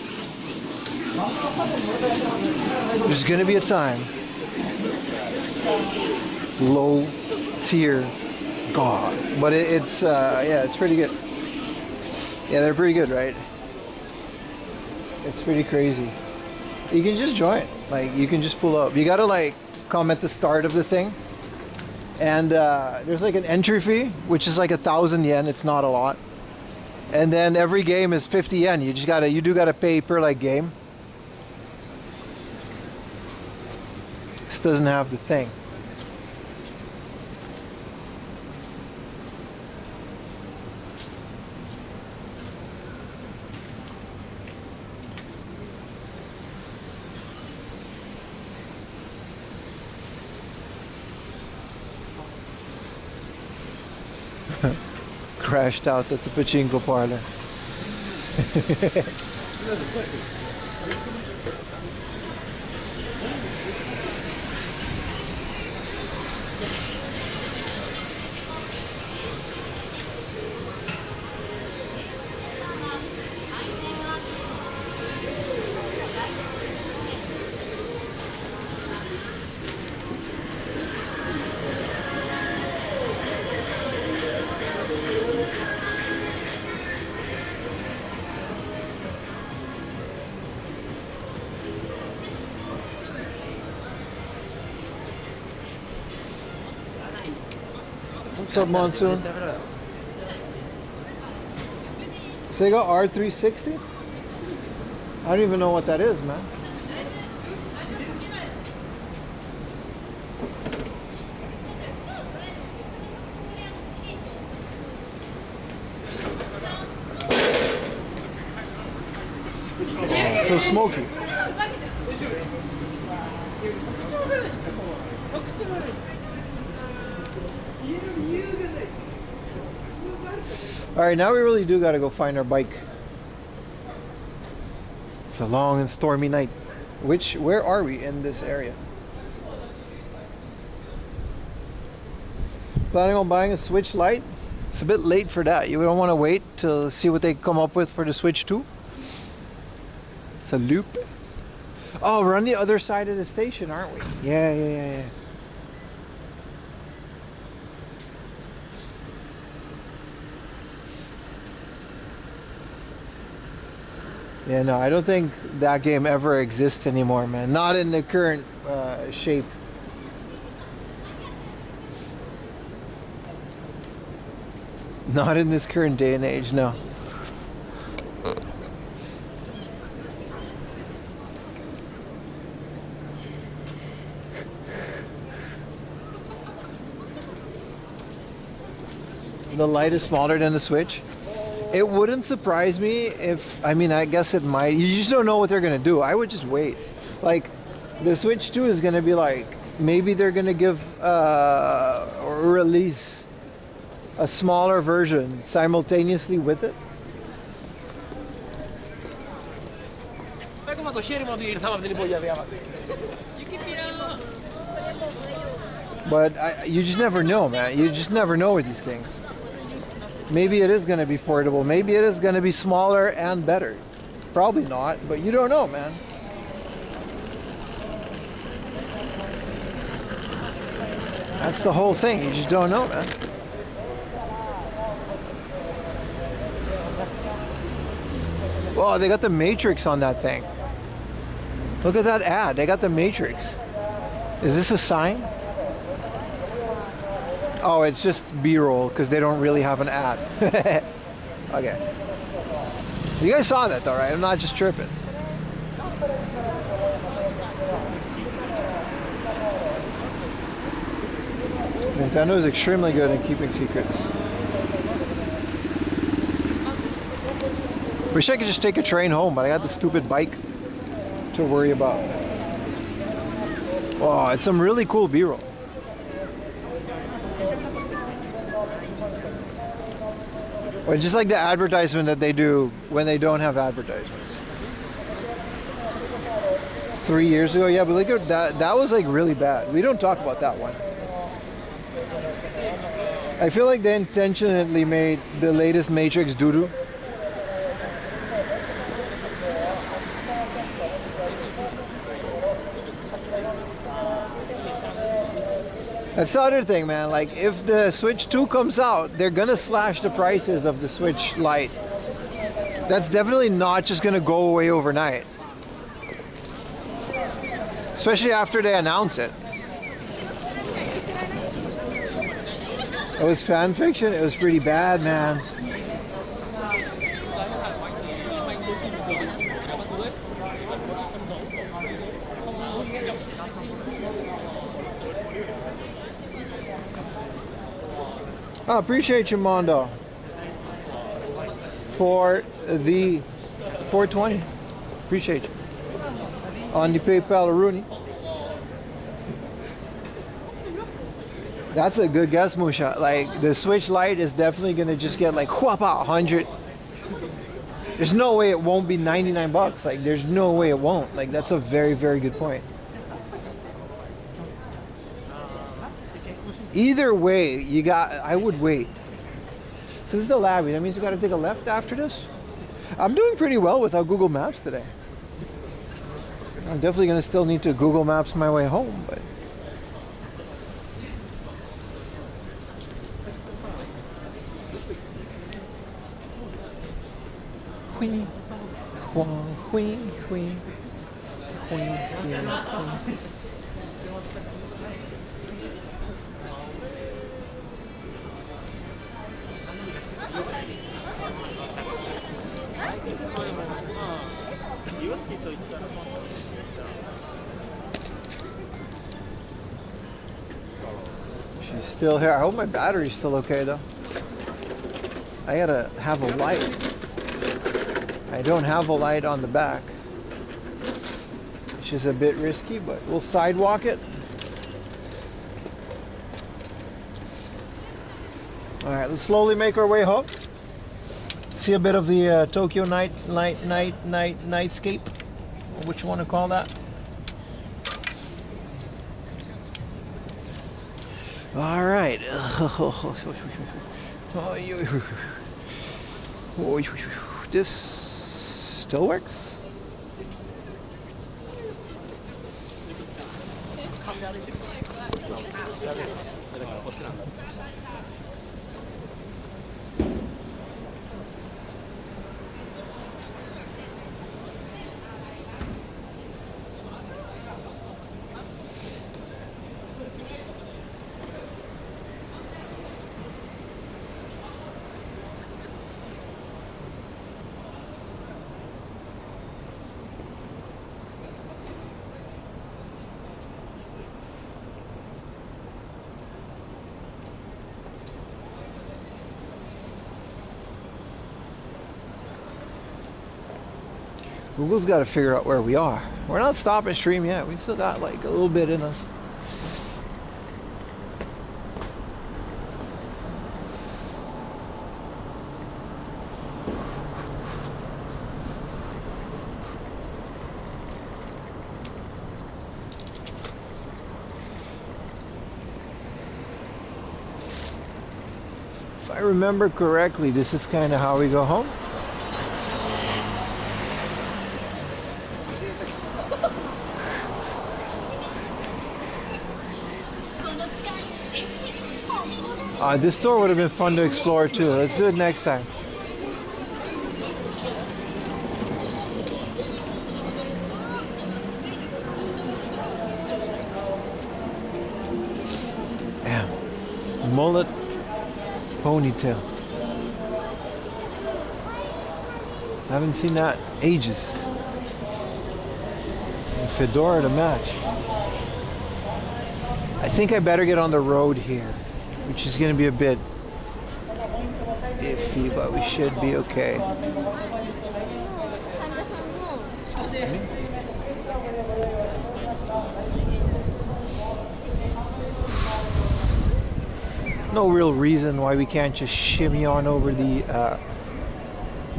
There's gonna be a time low tier God, but it's pretty good. Yeah, they're pretty good, right? It's pretty crazy. You can just join, like you can just pull up. You gotta like come at the start of the thing. And there's like an entry fee, which is like 1,000 yen. It's not a lot. And then every game is 50 yen. You do gotta pay per like game. This doesn't have the thing. Crashed out at the pachinko parlor. What's up, Monsoon? Sega R360? I don't even know what that is, man. Oh, so smoky. All right, now we really do gotta go find our bike. It's a long and stormy night. Where are we in this area? Planning on buying a Switch Lite? It's a bit late for that. You don't want to wait to see what they come up with for the Switch 2? It's a loop. Oh, we're on the other side of the station, aren't we? Yeah. Yeah, no, I don't think that game ever exists anymore, man. Not in the current shape. Not in this current day and age, no. The light is smaller than the Switch. It wouldn't surprise me if, I mean, I guess it might. You just don't know what they're going to do. I would just wait. Like, the Switch 2 is going to be like, maybe they're going to give or release a smaller version simultaneously with it. But you just never know, man. You just never know with these things. Maybe it is going to be portable. Maybe it is going to be smaller and better. Probably not, but you don't know, man. That's the whole thing. You just don't know, man. Oh, they got the Matrix on that thing. Look at that ad. They got the Matrix. Is this a sign? Oh, it's just B-roll because they don't really have an ad. Okay. You guys saw that though, right? I'm not just tripping. Nintendo is extremely good in keeping secrets. Wish I could just take a train home, but I got the stupid bike to worry about. Oh, it's some really cool B-roll. Or just like the advertisement that they do when they don't have advertisements. 3 years ago, yeah, but look at that. That was like really bad. We don't talk about that one. I feel like they intentionally made the latest Matrix doo-doo. That's the other thing, man. Like, if the Switch 2 comes out, they're gonna slash the prices of the Switch Lite. That's definitely not just gonna go away overnight. Especially after they announce it. It was fan fiction. It was pretty bad, man. I appreciate you, Mondo, for the 420. Appreciate you. On the PayPal Rooney. That's a good guess, Musha. Like, the Switch Lite is definitely going to just get like, whoop out 100. There's no way it won't be 99 bucks. Like, there's no way it won't. Like, that's a very, very good point. Either way, I would wait. So this is the Labby. That means you got to take a left after this? I'm doing pretty well without Google Maps today. I'm definitely going to still need to Google Maps my way home, but... Hui, hua, hui, hui, hui, hui. She's still here. I hope my battery's still okay though. I gotta have a light. I don't have a light on the back. Which is a bit risky, but we'll sidewalk it. Alright, let's slowly make our way home. See a bit of the Tokyo nightscape. What you want to call that? All right. This still works. Google's got to figure out where we are. We're not stopping stream yet. We still got like a little bit in us. If I remember correctly, this is kind of how we go home. This store would have been fun to explore too. Let's do it next time. Damn. Mullet ponytail. Haven't seen that in ages. And fedora to match. I think I better get on the road here, which is going to be a bit iffy, but we should be okay. No real reason why we can't just shimmy on over the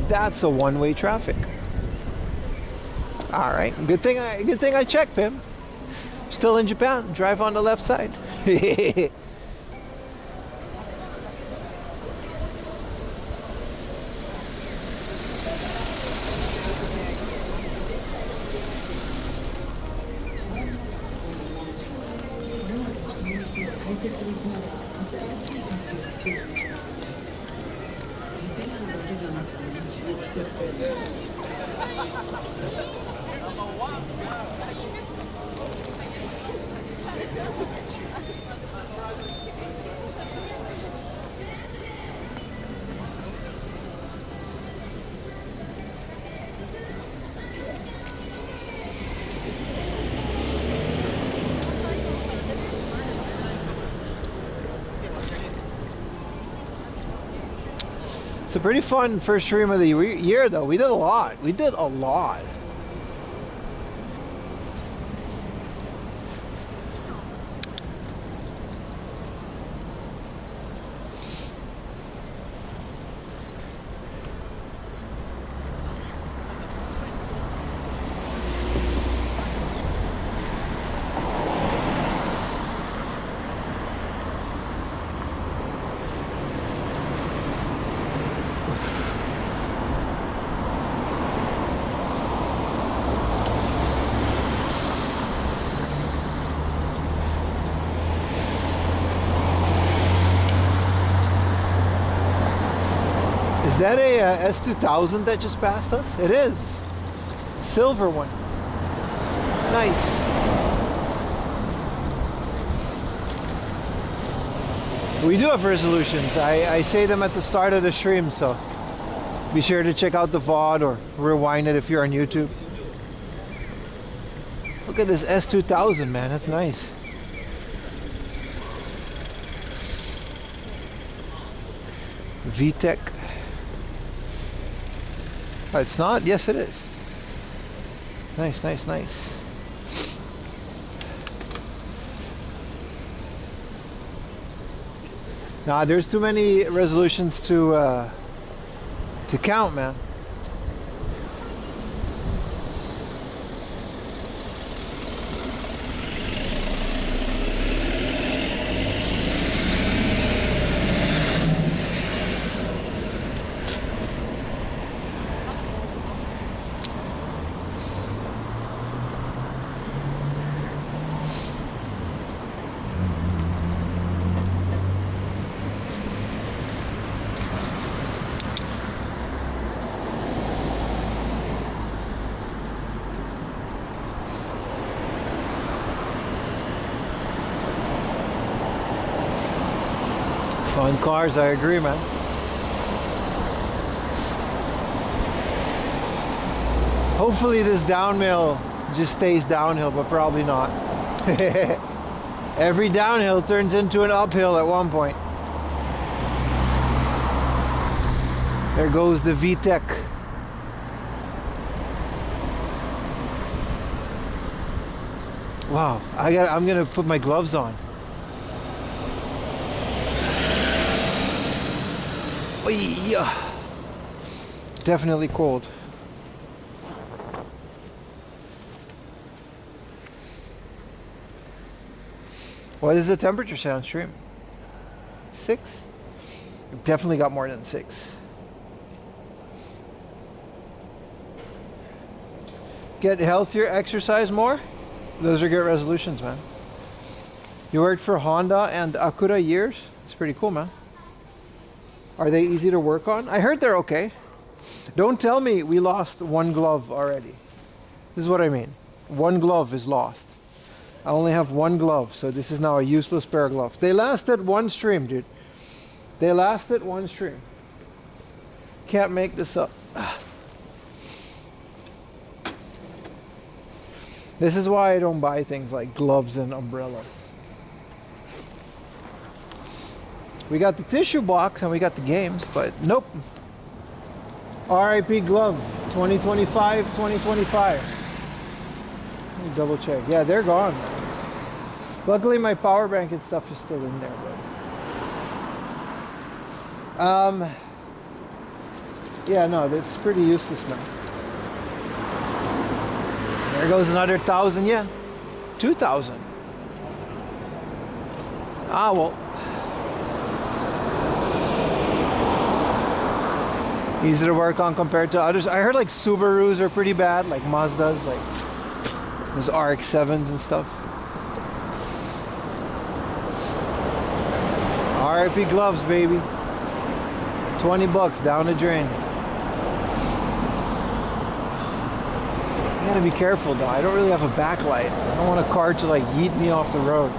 that's a one-way traffic. All right, good thing I checked, Pim. Still in Japan. Drive on the left side. It's a pretty fun first stream of the year, though. We did a lot. We did a lot. Is that a S2000 that just passed us? It is. Silver one. Nice. We do have resolutions. I say them at the start of the stream, so be sure to check out the VOD or rewind it if you're on YouTube. Look at this S2000, man. That's nice. VTEC. Oh, it's not? Yes, it is. Nice, nice, nice. Nah, there's too many resolutions to count, man. Fun cars, I agree, man. Hopefully this downhill just stays downhill, but probably not. Every downhill turns into an uphill at one point. There goes the VTEC. Wow, I'm gonna put my gloves on. Oh yeah. Definitely cold. What is the temperature say on stream? 6? Definitely got more than 6. Get healthier, exercise more? Those are good resolutions, man. You worked for Honda and Acura years? It's pretty cool, man. Are they easy to work on? I heard they're okay. Don't tell me we lost one glove already. This is what I mean. One glove is lost. I only have one glove, so this is now a useless pair of gloves. They lasted one stream, dude. They lasted one stream. Can't make this up. This is why I don't buy things like gloves and umbrellas. We got the tissue box and we got the games, but nope. RIP glove, 2025, 2025. Let me double check. Yeah, they're gone. Luckily my power bank and stuff is still in there, but yeah, no, that's pretty useless now. There goes another 1,000 yen. 2,000. Ah, well. Easy to work on compared to others. I heard like Subarus are pretty bad, like Mazdas, like those RX-7s and stuff. RIP gloves, baby. 20 bucks down the drain. You gotta be careful though. I don't really have a backlight. I don't want a car to like yeet me off the road.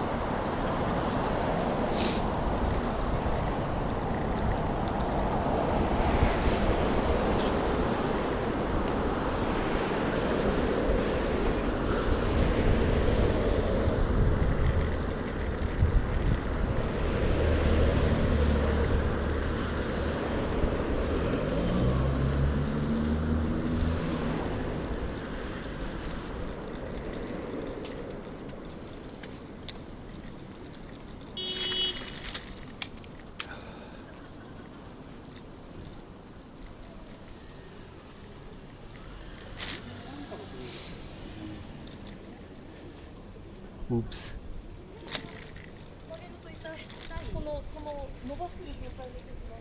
Oops. この伸ばしてる状態で結構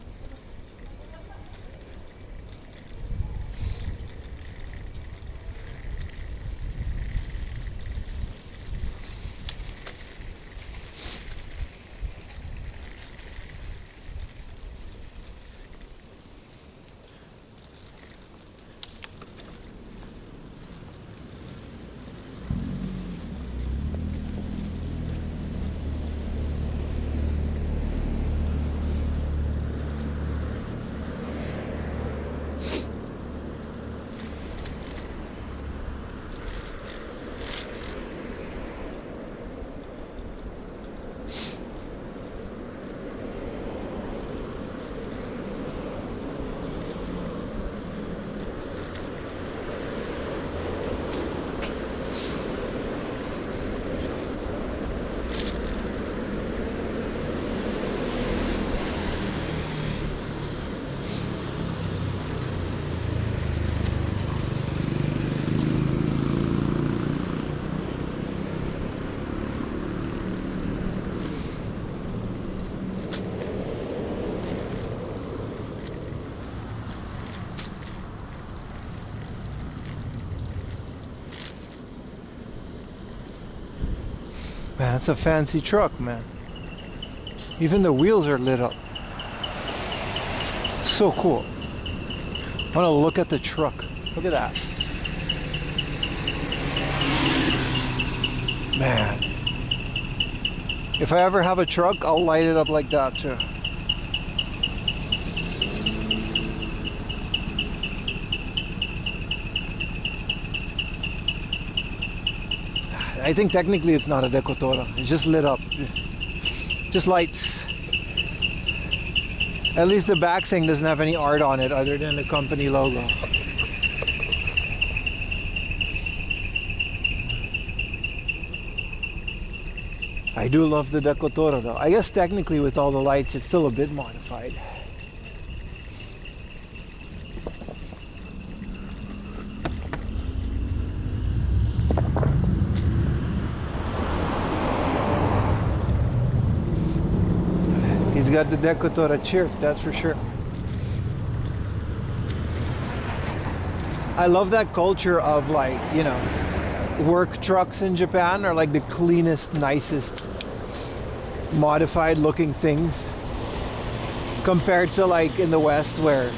Man, that's a fancy truck, man. Even the wheels are lit up. So cool. I want to look at the truck. Look at that. Man. If I ever have a truck, I'll light it up like that too. I think technically it's not a decotora. It's just lit up. Just lights. At least the back thing doesn't have any art on it other than the company logo. I do love the Decotora though. I guess technically with all the lights, it's still a bit modified. He's got the Decotora chirp, that's for sure. I love that culture of like, you know, work trucks in Japan are like the cleanest, nicest, modified looking things compared to like in the West where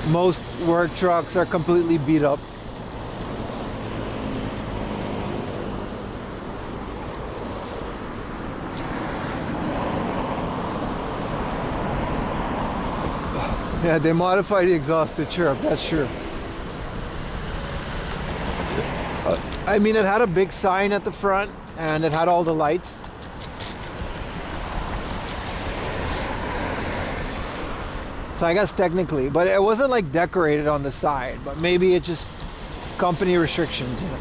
most work trucks are completely beat up. Yeah, they modified the exhaust to chirp, that's true. I mean, it had a big sign at the front and it had all the lights. So I guess technically, but it wasn't like decorated on the side, but maybe it just company restrictions, you know.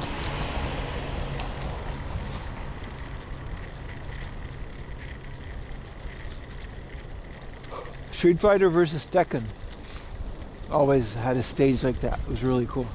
Street Fighter versus Tekken always had a stage like that. It was really cool.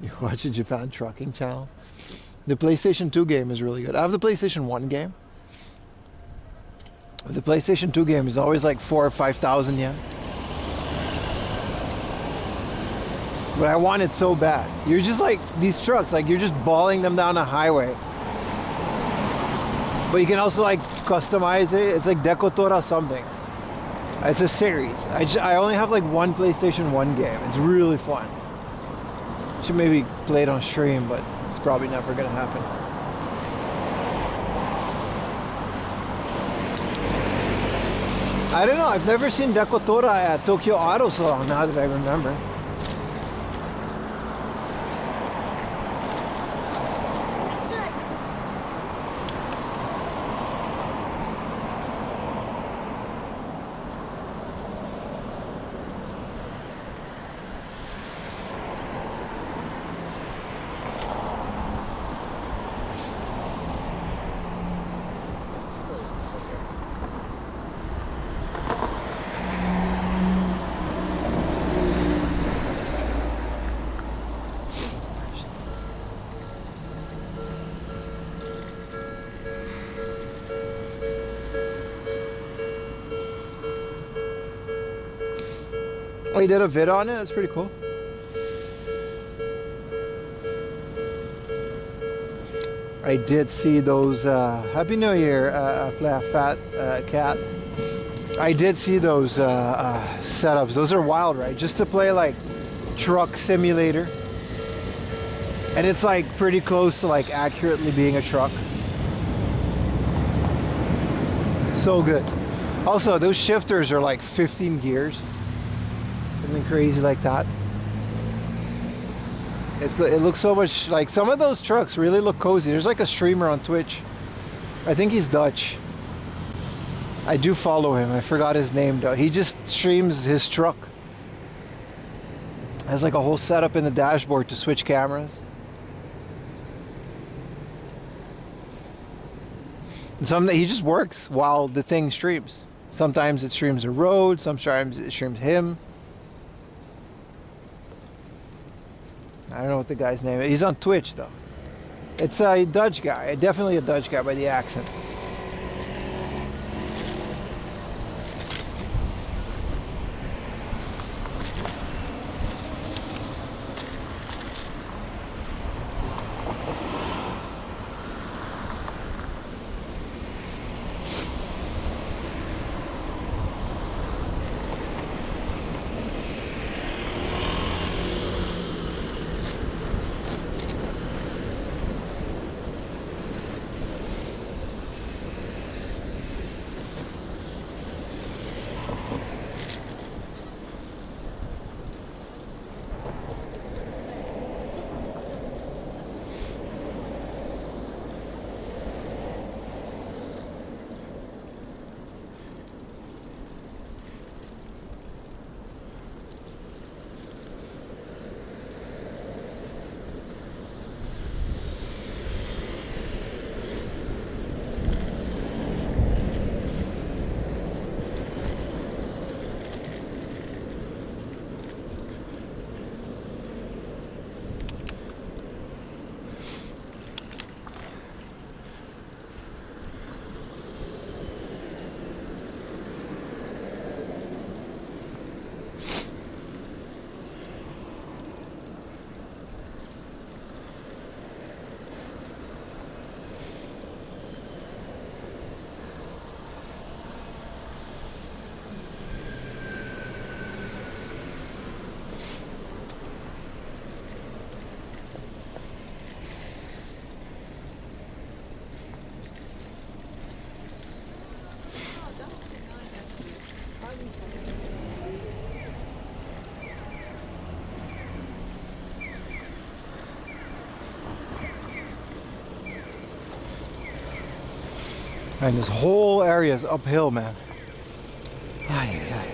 You watch a Japan trucking channel. The PlayStation 2 game is really good. I have the PlayStation 1 game. The PlayStation 2 game is always like 4,000 or 5,000 yen. But I want it so bad. You're just like these trucks, like you're just balling them down a highway. But you can also like customize it. It's like Decotora something. It's a series. I only have like one PlayStation 1 game. It's really fun. Should maybe play it on stream, but it's probably never gonna happen. I don't know, I've never seen Decotora at Tokyo Auto Salon now that I remember. Oh, you did a vid on it? That's pretty cool. I did see those, Happy New Year, Fat Cat. I did see those setups. Those are wild, right? Just to play like truck simulator. And it's like pretty close to like accurately being a truck. So good. Also, those shifters are like 15 gears. Something crazy like that. It looks so much like some of those trucks really look cozy. There's like a streamer on Twitch. I think he's Dutch. I do follow him. I forgot his name though. He just streams his truck. Has like a whole setup in the dashboard to switch cameras. And he just works while the thing streams. Sometimes it streams a road, sometimes it streams him. I don't know what the guy's name is. He's on Twitch though. It's a Dutch guy. Definitely a Dutch guy by the accent. And this whole area is uphill, man. Ay, ay, ay.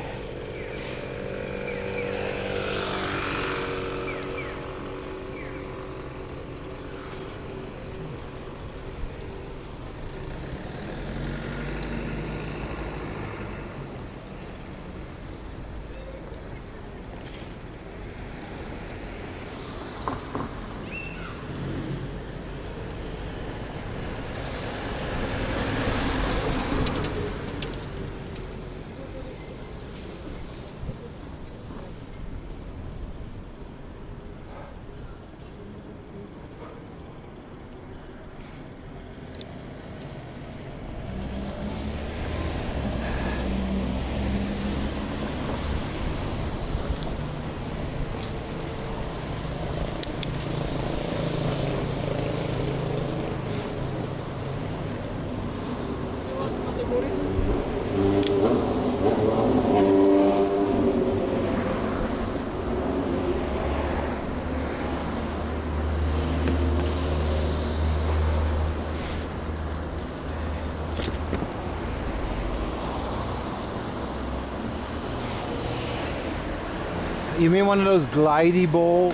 You mean one of those glidey bowl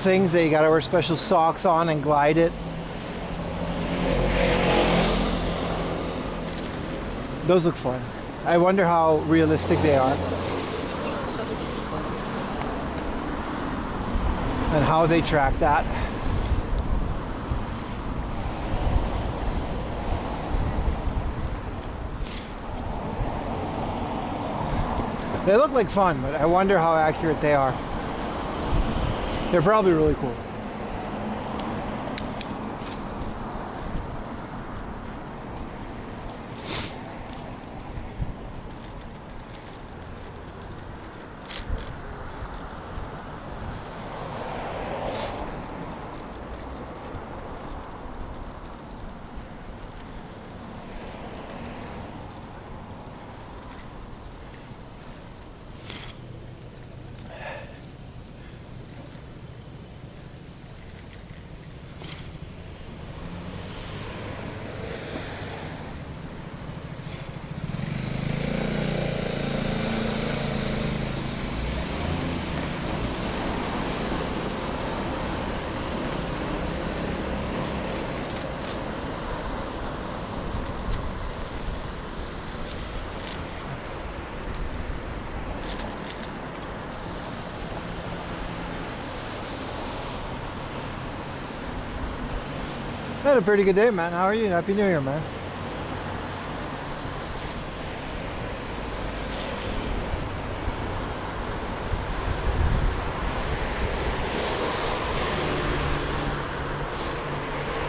things that you gotta wear special socks on and glide it? Those look fun. I wonder how realistic they are. And how they track that. They look like fun, but I wonder how accurate they are. They're probably really cool. I had a pretty good day, man. How are you? Happy New Year, man.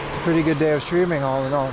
It's a pretty good day of streaming, all in all.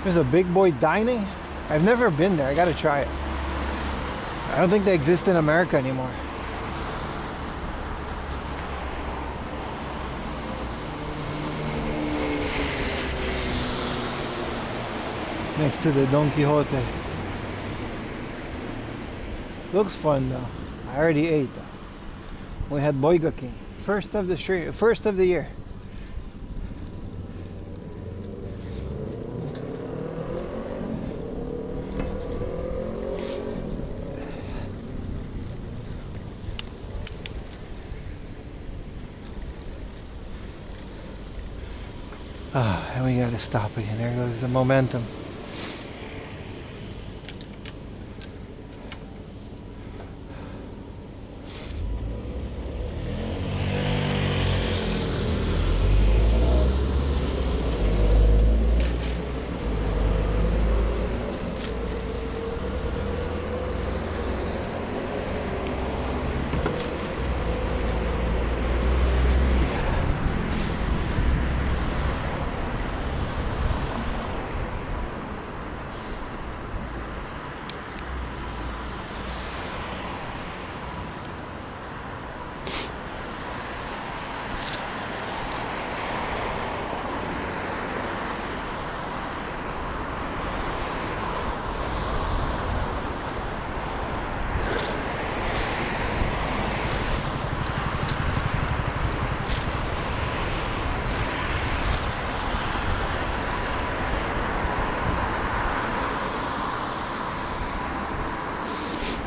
There's a big boy dining. I've never been there. I gotta try it. I don't think they exist in America anymore. Next to the Don Quixote. Looks fun though. I already ate though. We had Boiga King. First of the stream, first of the year. Ah, and we gotta stop again. There goes the momentum.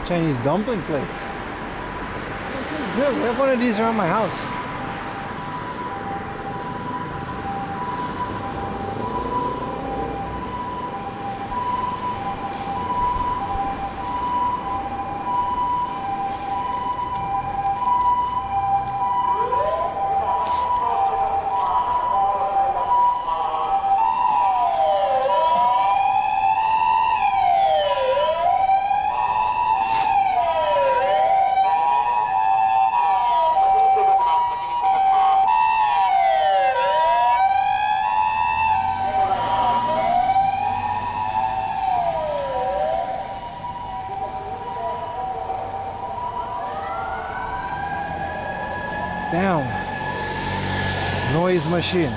Chinese dumpling place. This is good. We have one of these around my house. Damn. Noise machine.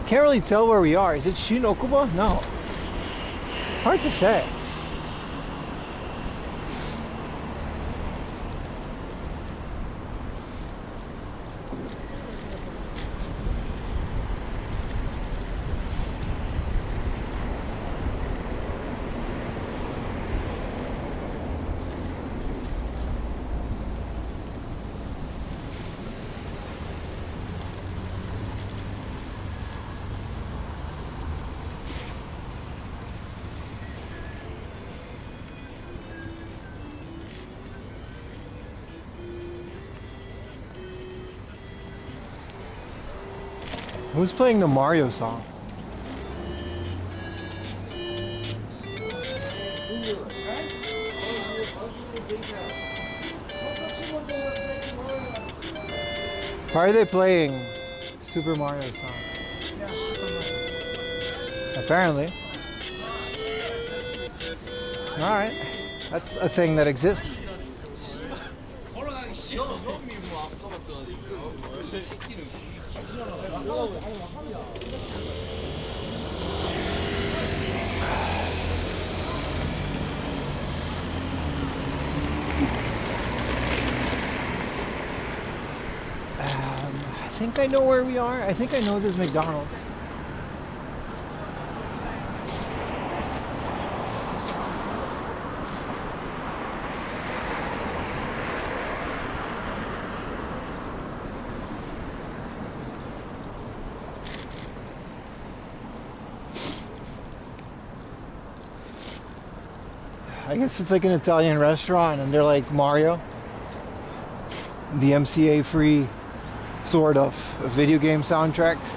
Can't really tell where we are. Is it Shin Okuba? No. Hard to say. Who's playing the Mario song? Why are they playing Super Mario song? Apparently. Alright. That's a thing that exists. I think I know where we are. I think I know this McDonald's. I guess it's like an Italian restaurant and they're like Mario. DMCA free sort of video game soundtracks.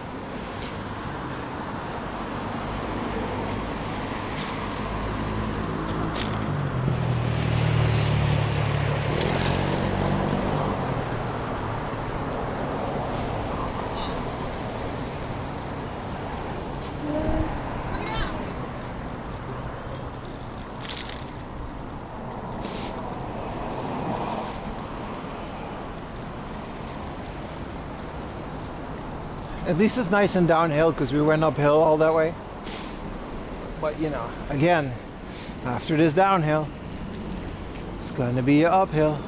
At least it's nice and downhill because we went uphill all that way. But you know, again, after this downhill, it's going to be uphill.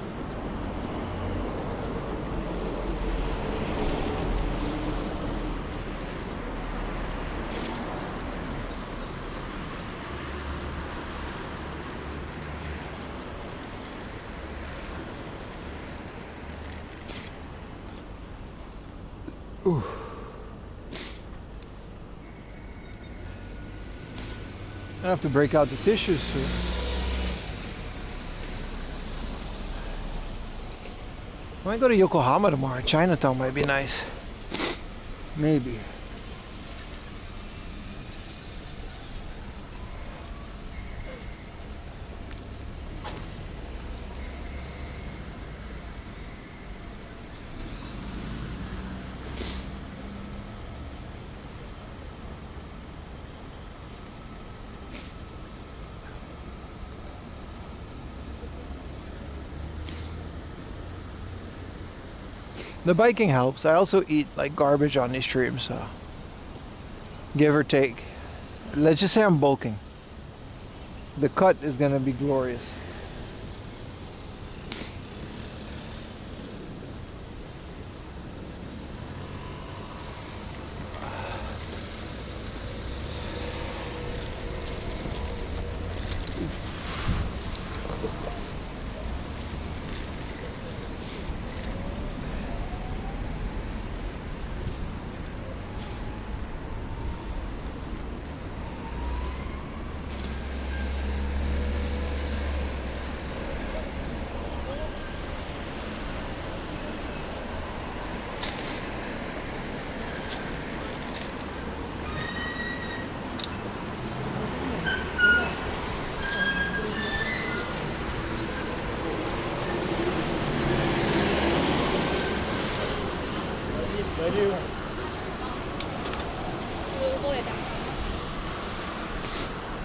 Ooh. I have to break out the tissues soon. I might go to Yokohama tomorrow. Chinatown might be nice. Maybe. The biking helps. I also eat like garbage on these streams, so give or take. Let's just say I'm bulking. The cut is gonna be glorious.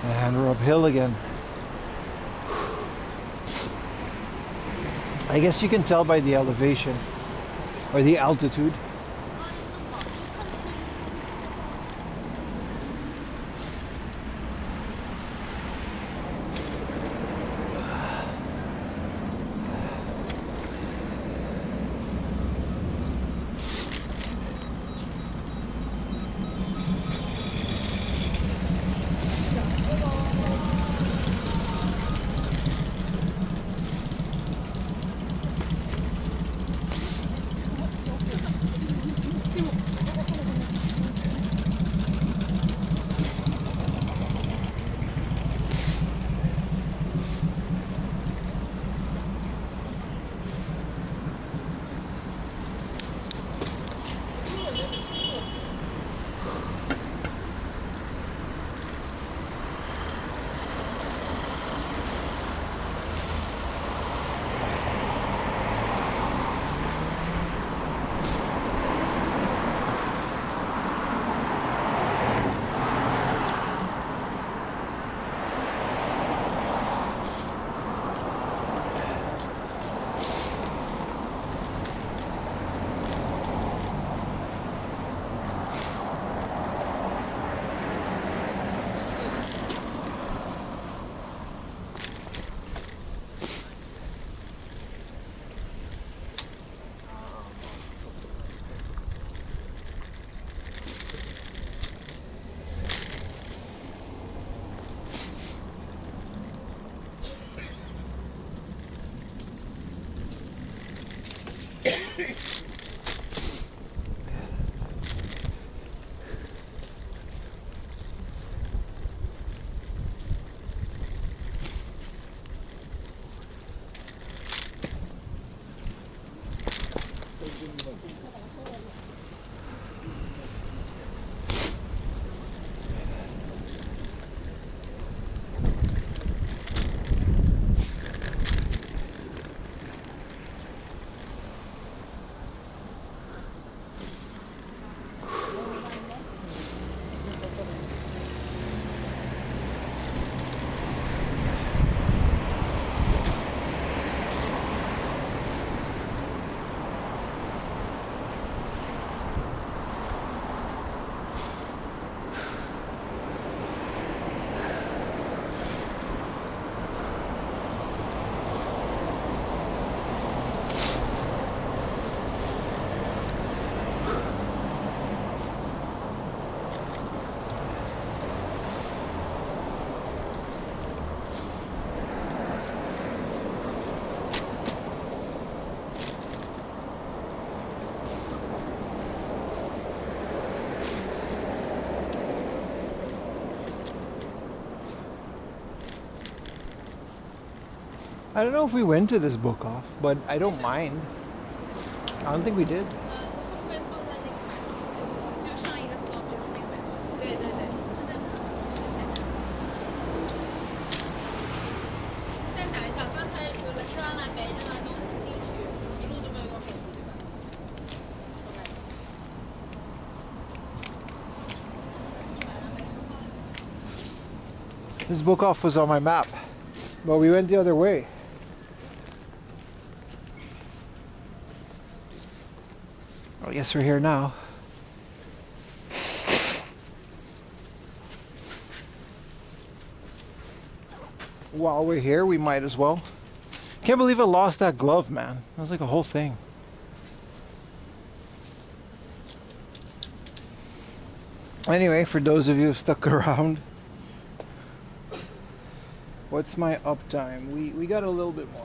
And we're uphill again. I guess you can tell by the elevation or the altitude. I don't know if we went to this book off, but I don't mind. I don't think we did. 会被放在那个买的时候，就上一个 stop 就是那个美国。对对对，就在那。再想一想，刚才除了吃完了没拿东西进去，一路都没有用手机，对吧？ This book off was on my map, but we went the other way. I guess we're here now. While we're here, we might as well. Can't believe I lost that glove, man. That was like a whole thing. Anyway, for those of you who stuck around, what's my uptime? We got a little bit more.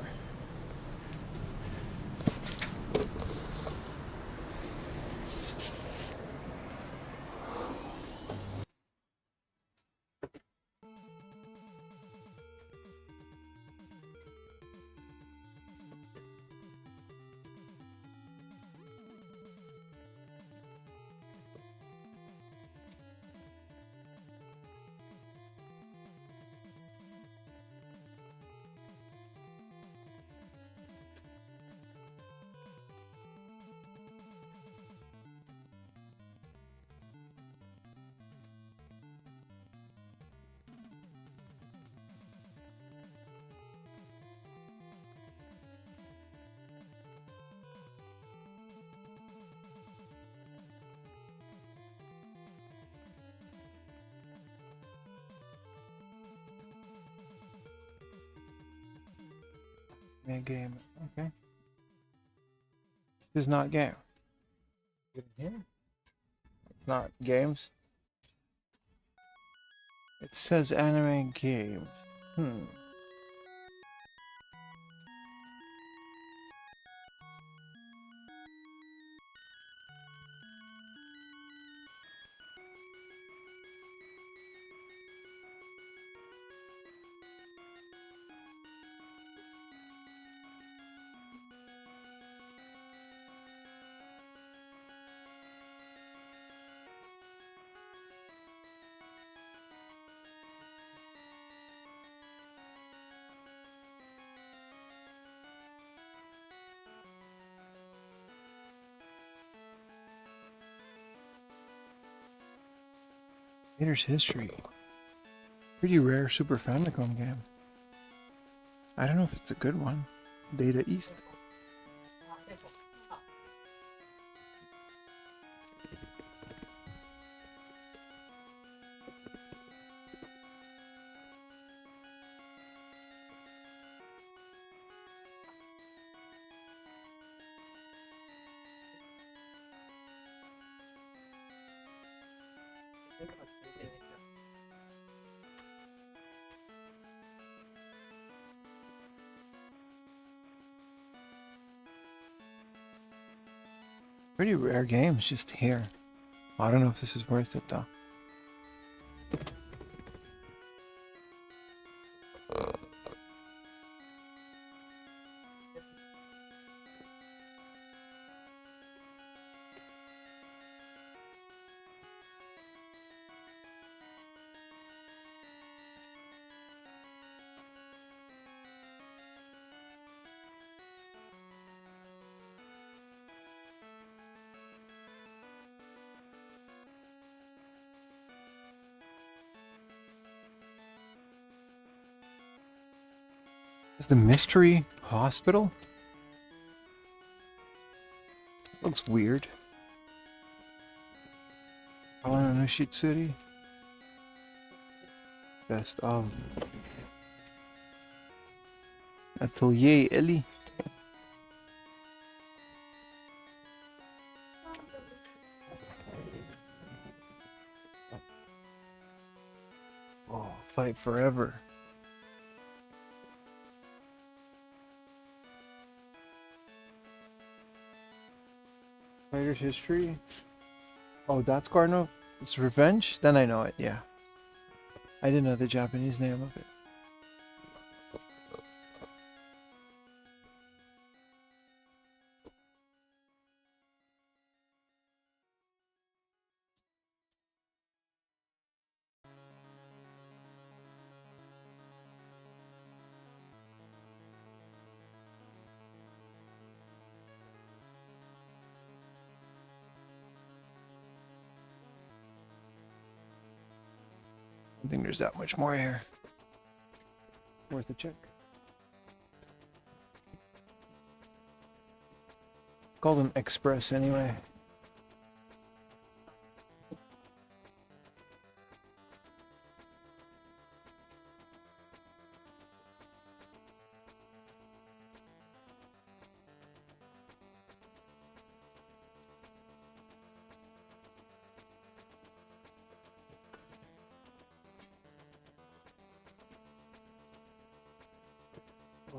Game. Okay. This is not game. It's not games. It says anime games. Creator's History. Pretty rare Super Famicom game. I don't know if it's a good one. Data East. Pretty rare games just here. I don't know if this is worth it though. Is the Mystery Hospital? Looks weird. Kawanushit City. Best of. Atelier Ellie. Oh, Fight Forever. Fighter's History. Oh, that's Cardinal. It's Revenge? Then I know it, yeah. I didn't know the Japanese name of it. I think there's that much more here. Worth a check. Call them Express anyway.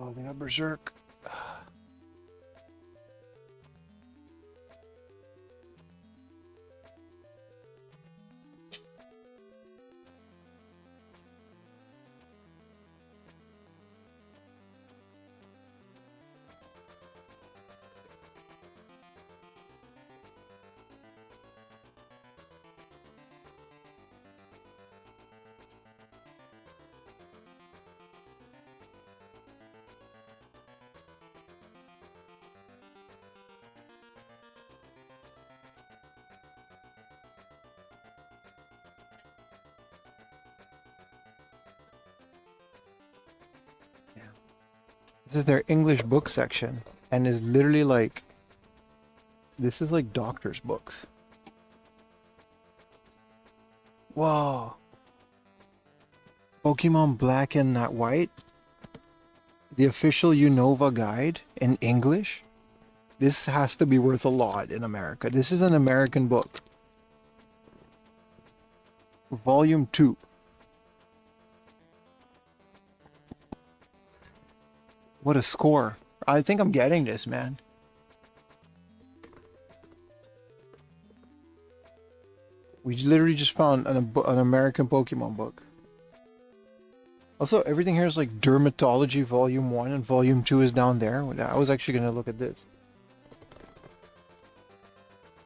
Oh, they got Berserk. This is their English book section, and is literally like, this is like doctor's books. Whoa. Pokemon Black and Not White. The official Unova guide in English. This has to be worth a lot in America. This is an American book. Volume 2. What a score. I think I'm getting this, man. We literally just found an American Pokemon book. Also, everything here is like Dermatology Volume 1 and Volume 2 is down there. I was actually going to look at this.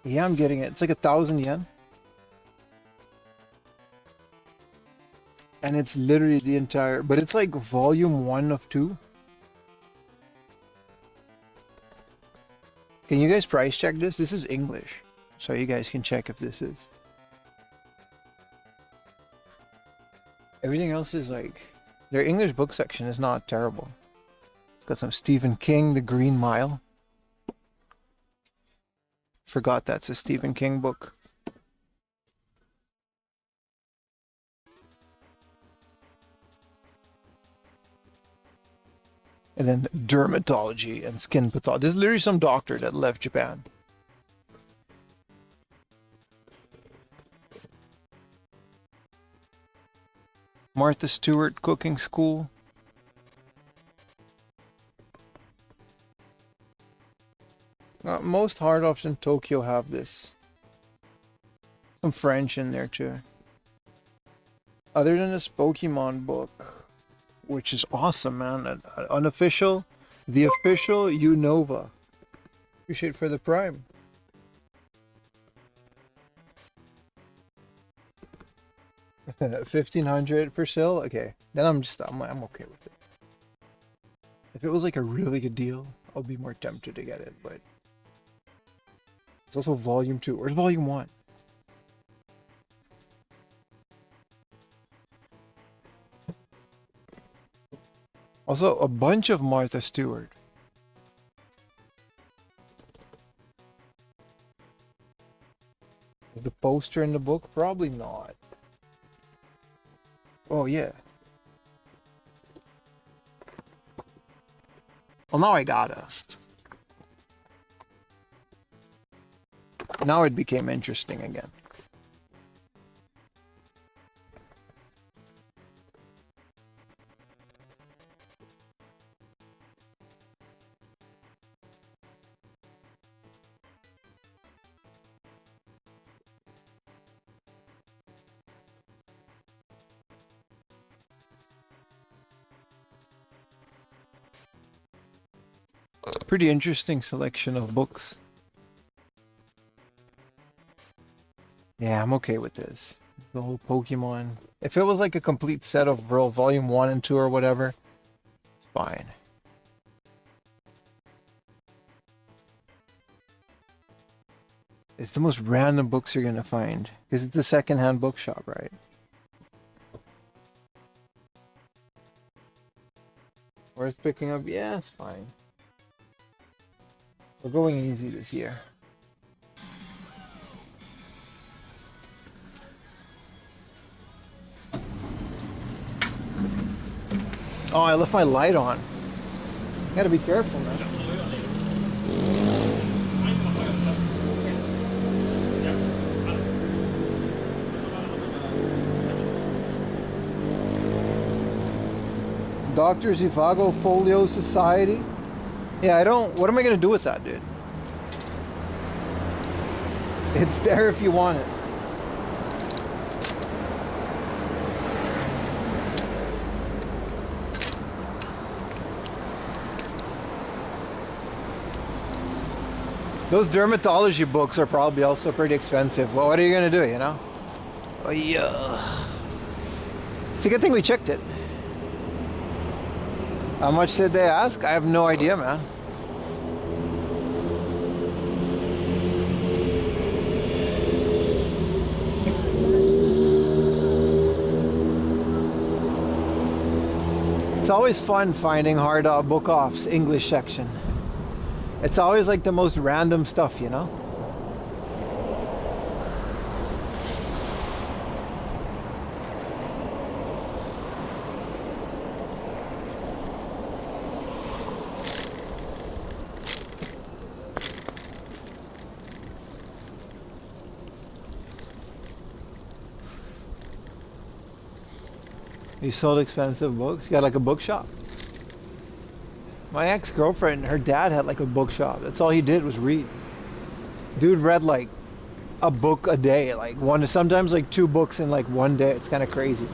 Yeah, I'm getting it. It's like 1,000 yen. And it's literally the entire... But it's like Volume 1 of 2. Can you guys price check this? This is English. So you guys can check if this is. Everything else is like... Their English book section is not terrible. It's got some Stephen King, The Green Mile. Forgot that's a Stephen King book. And then dermatology and skin pathology. There's literally some doctor that left Japan. Martha Stewart Cooking School. Most hard offs in Tokyo have this. Some French in there too. Other than this Pokemon book, which is awesome, man. Unofficial, the official Unova. Appreciate for the Prime. $1,500 for sale. Okay, then I'm okay with it. If it was like a really good deal, I'll be more tempted to get it. But it's also Volume 2. Where's Volume 1? Also, a bunch of Martha Stewart. Is the poster in the book? Probably not. Oh, yeah. Well, now I gotta. Now it became interesting again. Pretty interesting selection of books. Yeah, I'm okay with this. The whole Pokemon. If it was like a complete set of Volume 1 and 2 or whatever, it's fine. It's the most random books you're gonna find. Because it's a secondhand bookshop, right? Worth picking up? Yeah, it's fine. We're going easy this year. Oh, I left my light on. Gotta be careful, man. Dr. Zivago Folio Society. Yeah, I don't. What am I gonna do with that, dude? It's there if you want it. Those dermatology books are probably also pretty expensive. Well, what are you gonna do, you know? Oh yeah. It's a good thing we checked it. How much did they ask? I have no idea, man. It's always fun finding hard book offs, English section. It's always like the most random stuff, you know? You sold expensive books? You got like a bookshop? My ex-girlfriend, her dad had like a bookshop. That's all he did was read. Dude read like a book a day, like one, sometimes like 2 books in like one day. It's kind of crazy.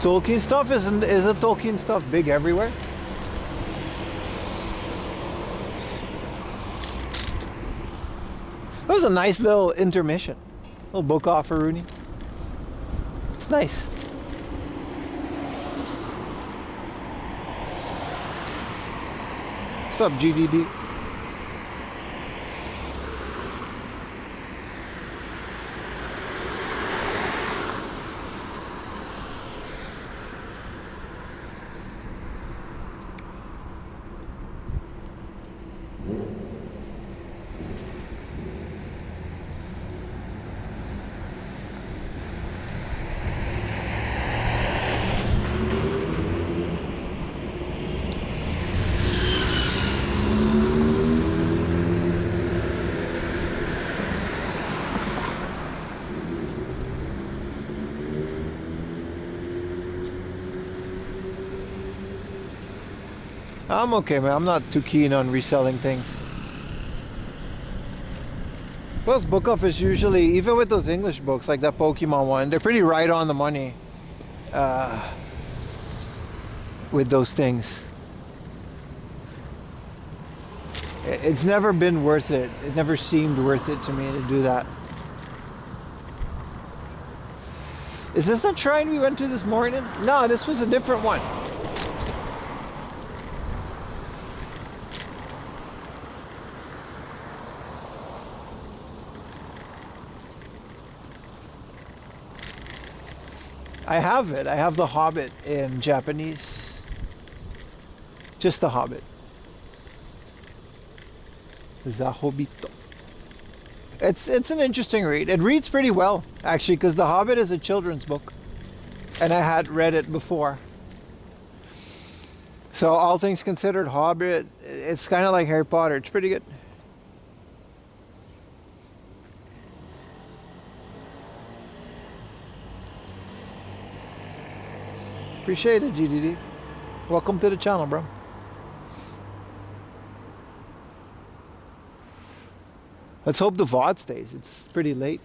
Tolkien stuff isn't Tolkien stuff big everywhere? That was a nice little intermission. Little book off for Rooney. It's nice. What's up, GDD? I'm okay, man. I'm not too keen on reselling things. Plus, book off is usually, even with those English books, like that Pokemon one, they're pretty right on the money with those things. It's never been worth it. It never seemed worth it to me to do that. Is this the shrine we went to this morning? No, this was a different one. I have it. I have The Hobbit in Japanese. Just The Hobbit. Zahobito. It's an interesting read. It reads pretty well, actually, because The Hobbit is a children's book. And I had read it before. So all things considered, Hobbit, it's kind of like Harry Potter. It's pretty good. Appreciate it, GDD. Welcome to the channel, bro. Let's hope the VOD stays. It's pretty late.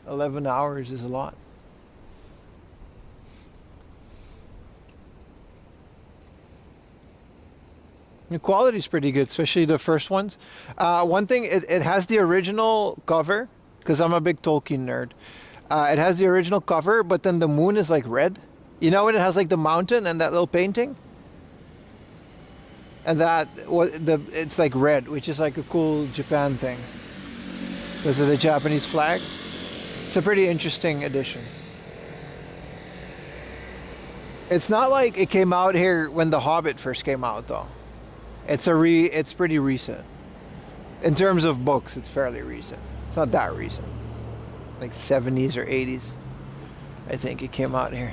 11 hours is a lot. The quality is pretty good, especially the first ones. One thing, it has the original cover, because I'm a big Tolkien nerd. It has the original cover, but then the moon is like red. You know when it has like the mountain and that little painting? And it's like red, which is like a cool Japan thing. Because of the Japanese flag. It's a pretty interesting addition. It's not like it came out here when The Hobbit first came out though. It's pretty recent. In terms of books, it's fairly recent. It's not that recent. Like 70s or 80s. I think it came out here.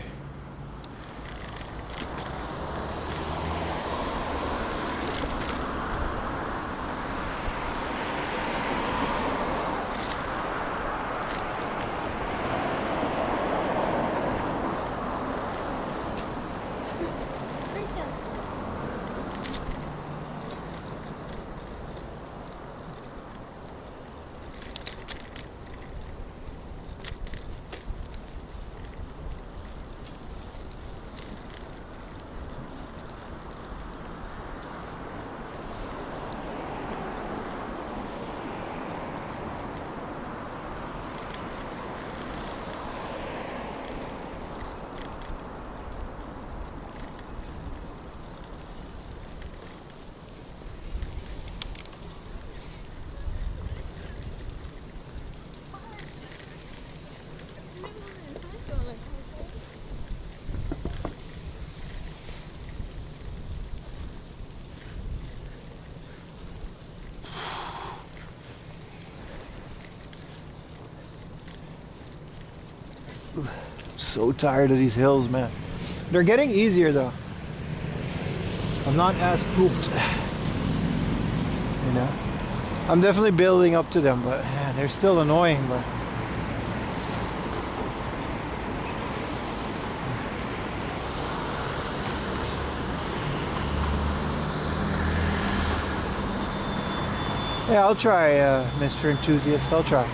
So tired of these hills, man. They're getting easier though. I'm not as pooped. You know? I'm definitely building up to them, but man, they're still annoying, but yeah, I'll try, Mr. Enthusiast. I'll try.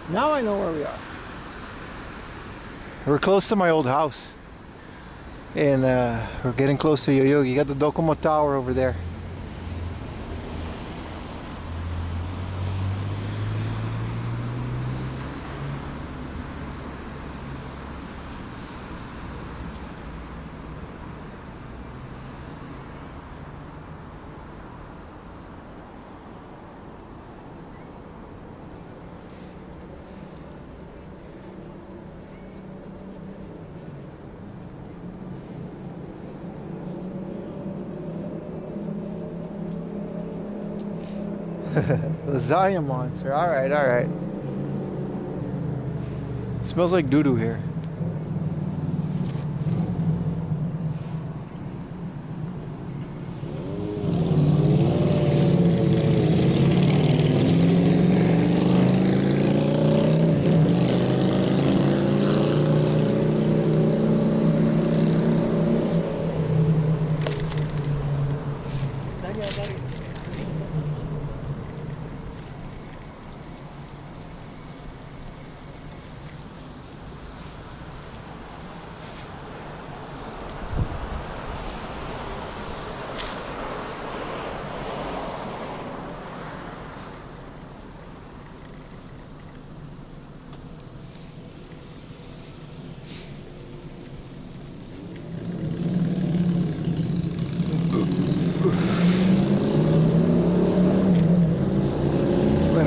Now I know where we are. We're close to my old house. And we're getting close to Yoyogi. You got the Docomo Tower over there. Lasagna monster. Alright, alright. Smells like doo-doo here.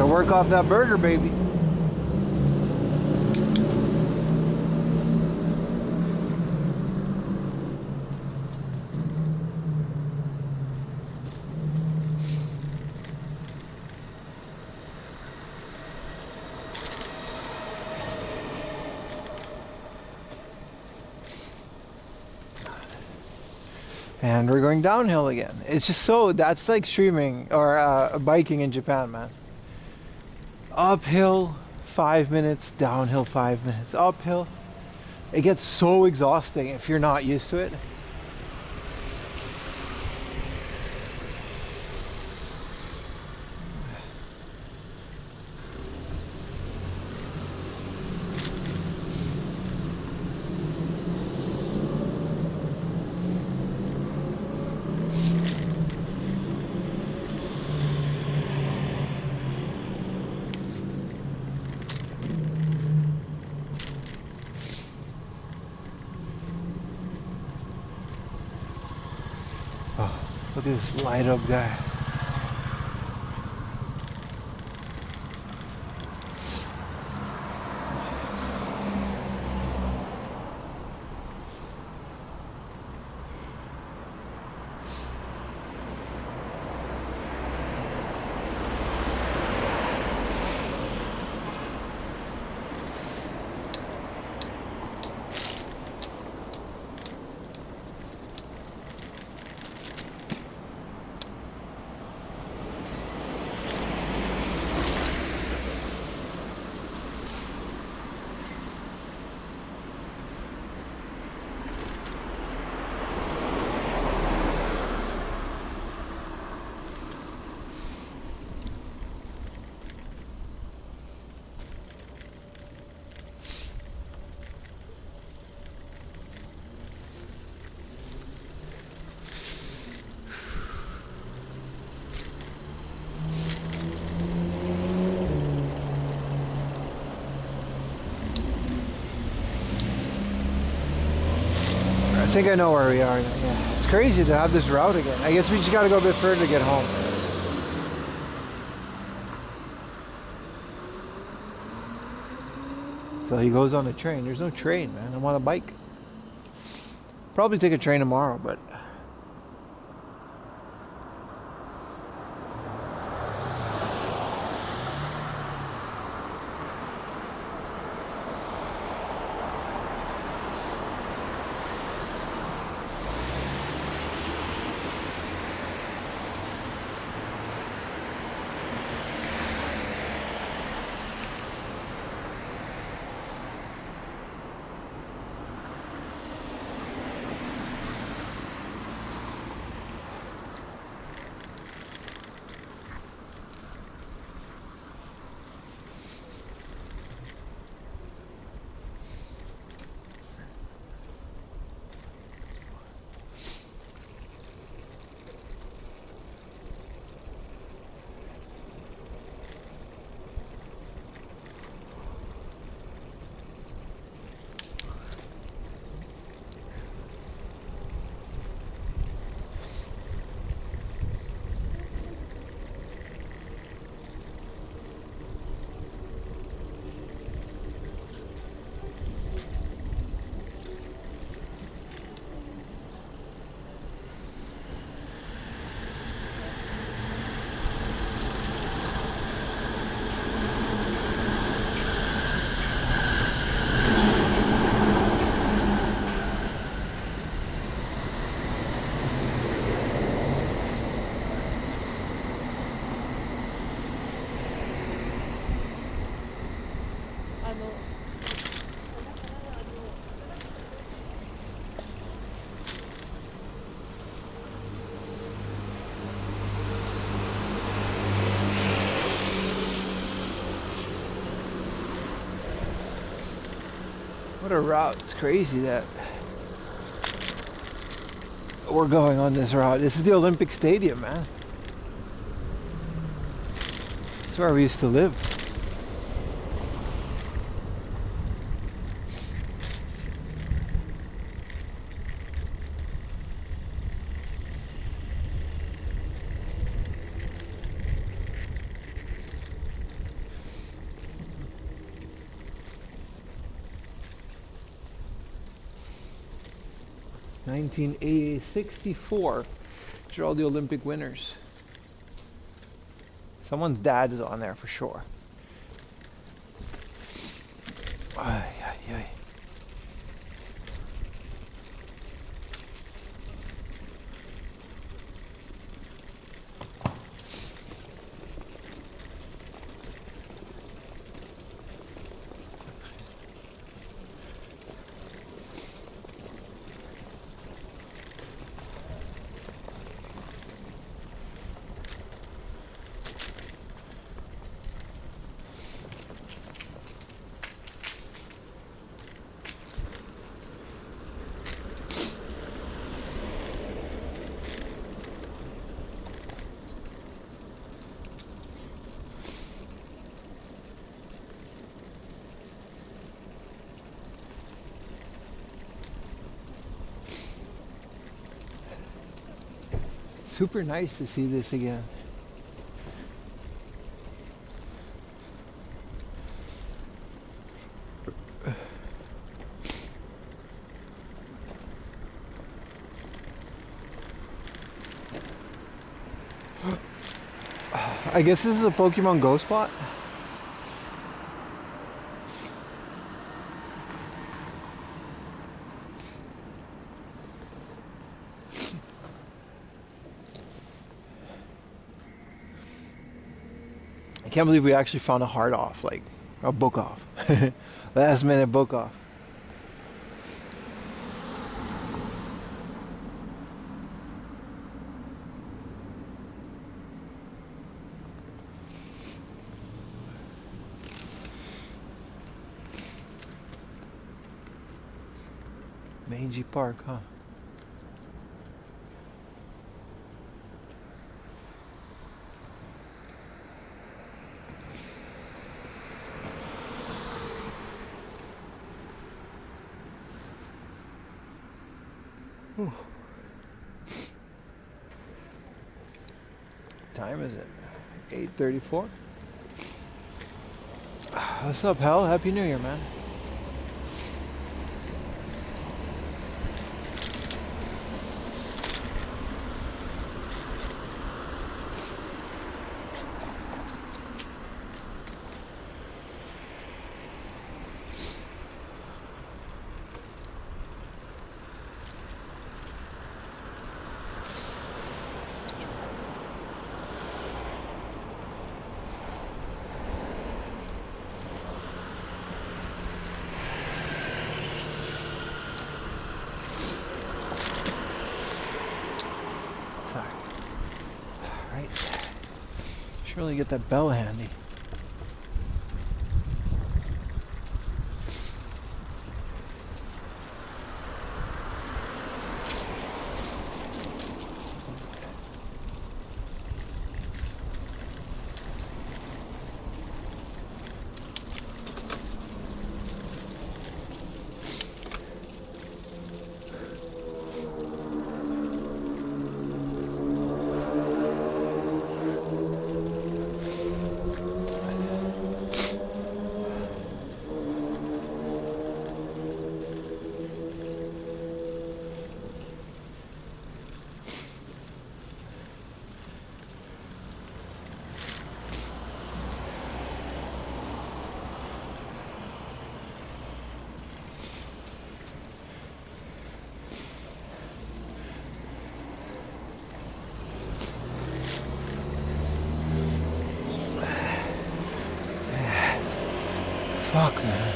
Work off that burger, baby. And we're going downhill again. It's just so, that's like streaming or biking in Japan, man. Uphill 5 minutes, downhill 5 minutes, uphill. It gets so exhausting if you're not used to it. this light up guy. I think I know where we are now. Yeah. It's crazy to have this route again. I guess we just gotta go a bit further to get home. So he goes on a train. There's no train, man. I'm on a bike. Probably take a train tomorrow, but what a route. It's crazy that we're going on this route. This is the Olympic Stadium, man. It's where we used to live. '64. These are all the Olympic winners. Someone's dad is on there for sure. Ay, ay, ay. super nice to see this again. I guess this is a Pokemon Go spot. I can't believe we actually found a hard off, like a book off. Last minute book off. Mangy Park, huh? Whew. Time is it? 8:34. What's up, Hal? Happy New Year, man. Right. Should really get that bell handy. Fuck, man.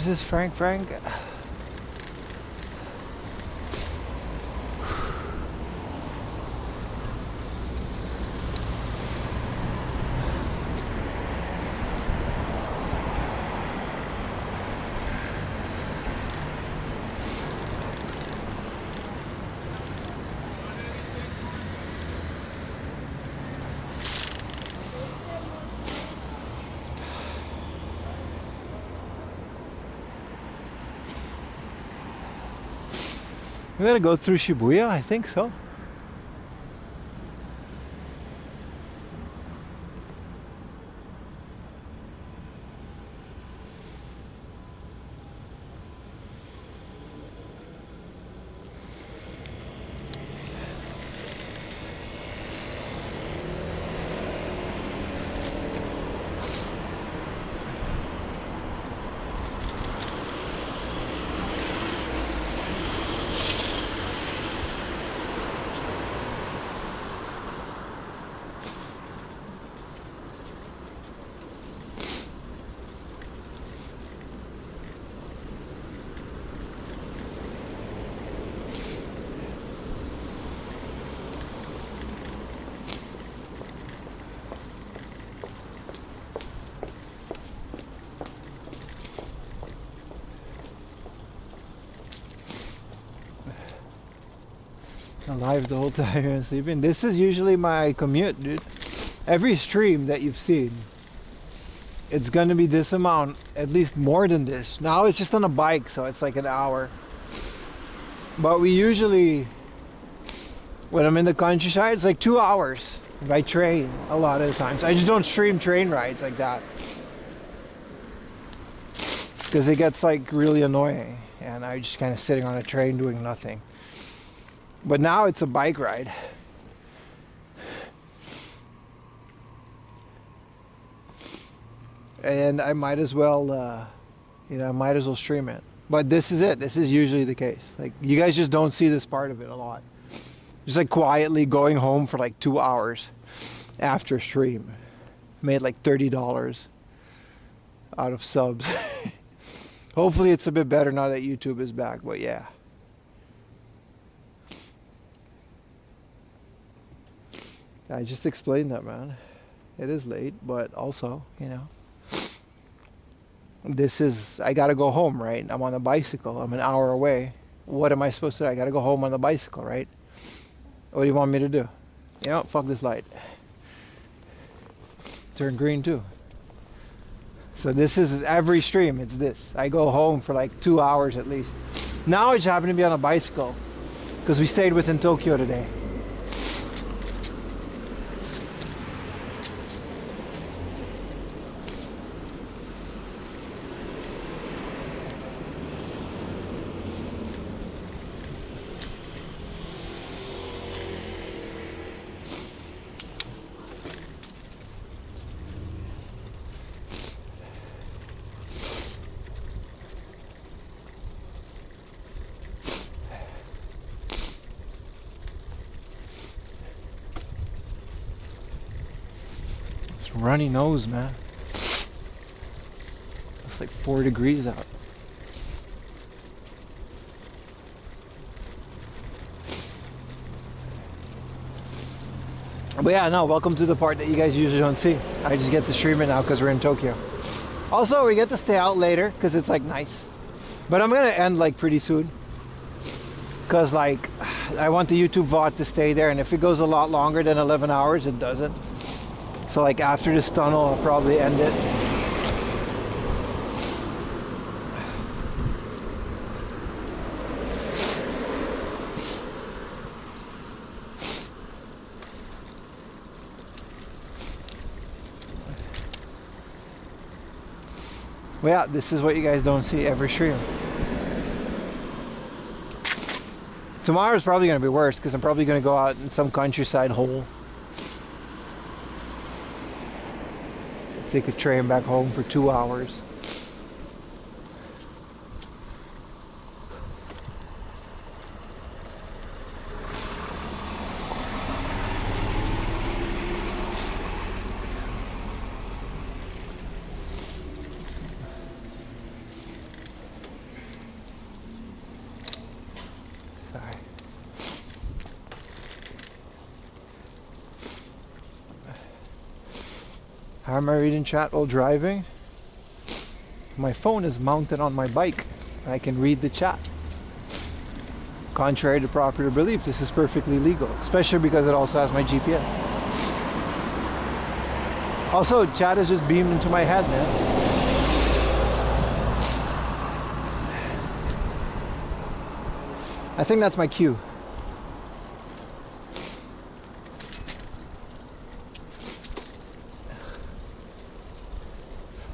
Where's this Frank? We gotta go through Shibuya? I think so. Alive the whole time and sleeping. This is usually my commute, dude. Every stream that you've seen, it's gonna be this amount, at least more than this. Now it's just on a bike, so it's like an hour. But we usually, when I'm in the countryside, it's like 2 hours by train a lot of the times. I just don't stream train rides like that, because it gets like really annoying and I'm just kind of sitting on a train doing nothing. But now it's a bike ride. And I might as well, I might as well stream it. But this is it. This is usually the case. Like, you guys just don't see this part of it a lot. Just like quietly going home for like 2 hours after stream. Made like $30 out of subs. Hopefully it's a bit better now that YouTube is back, but yeah. I just explained that, man. It is late, but also, I gotta go home, right? I'm on a bicycle. I'm an hour away. What am I supposed to do? I gotta go home on the bicycle, right? What do you want me to do? Fuck this light. Turn green too. So this is every stream. It's this. I go home for like 2 hours at least. Now I just happen to be on a bicycle because we stayed within Tokyo today. Runny nose, man. It's like 4 degrees out. But yeah, no, welcome to the part that you guys usually don't see. I just get to stream it now because we're in Tokyo. Also, we get to stay out later because it's like nice. But I'm gonna end like pretty soon. Because like, I want the YouTube VOD to stay there, and if it goes a lot longer than 11 hours, it doesn't. So like after this tunnel, I'll probably end it. Well, yeah, this is what you guys don't see every stream. Tomorrow's probably going to be worse because I'm probably going to go out in some countryside hole. Take a train back home for 2 hours. How am I reading chat while driving? My phone is mounted on my bike. I can read the chat. Contrary to popular belief, this is perfectly legal, especially because it also has my GPS. Also, chat is just beamed into my head, man. I think that's my cue.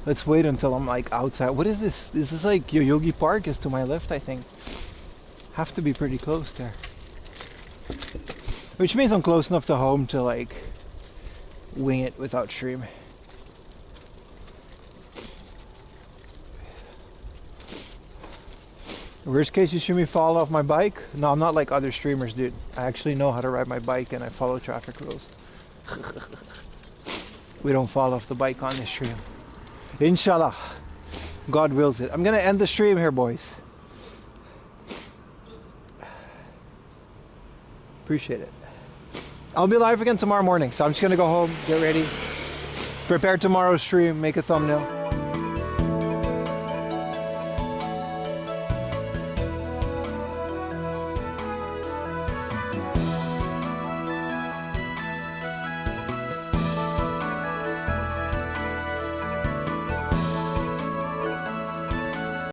Let's wait until I'm like outside. What is this? This is like Yoyogi Park is to my left, I think. Have to be pretty close there. Which means I'm close enough to home to like wing it without stream. Worst case, you see me fall off my bike? No, I'm not like other streamers, dude. I actually know how to ride my bike and I follow traffic rules. We don't fall off the bike on this stream. Inshallah. God wills it. I'm gonna end the stream here, boys. Appreciate it. I'll be live again tomorrow morning, so I'm just gonna go home, get ready, prepare tomorrow's stream, make a thumbnail.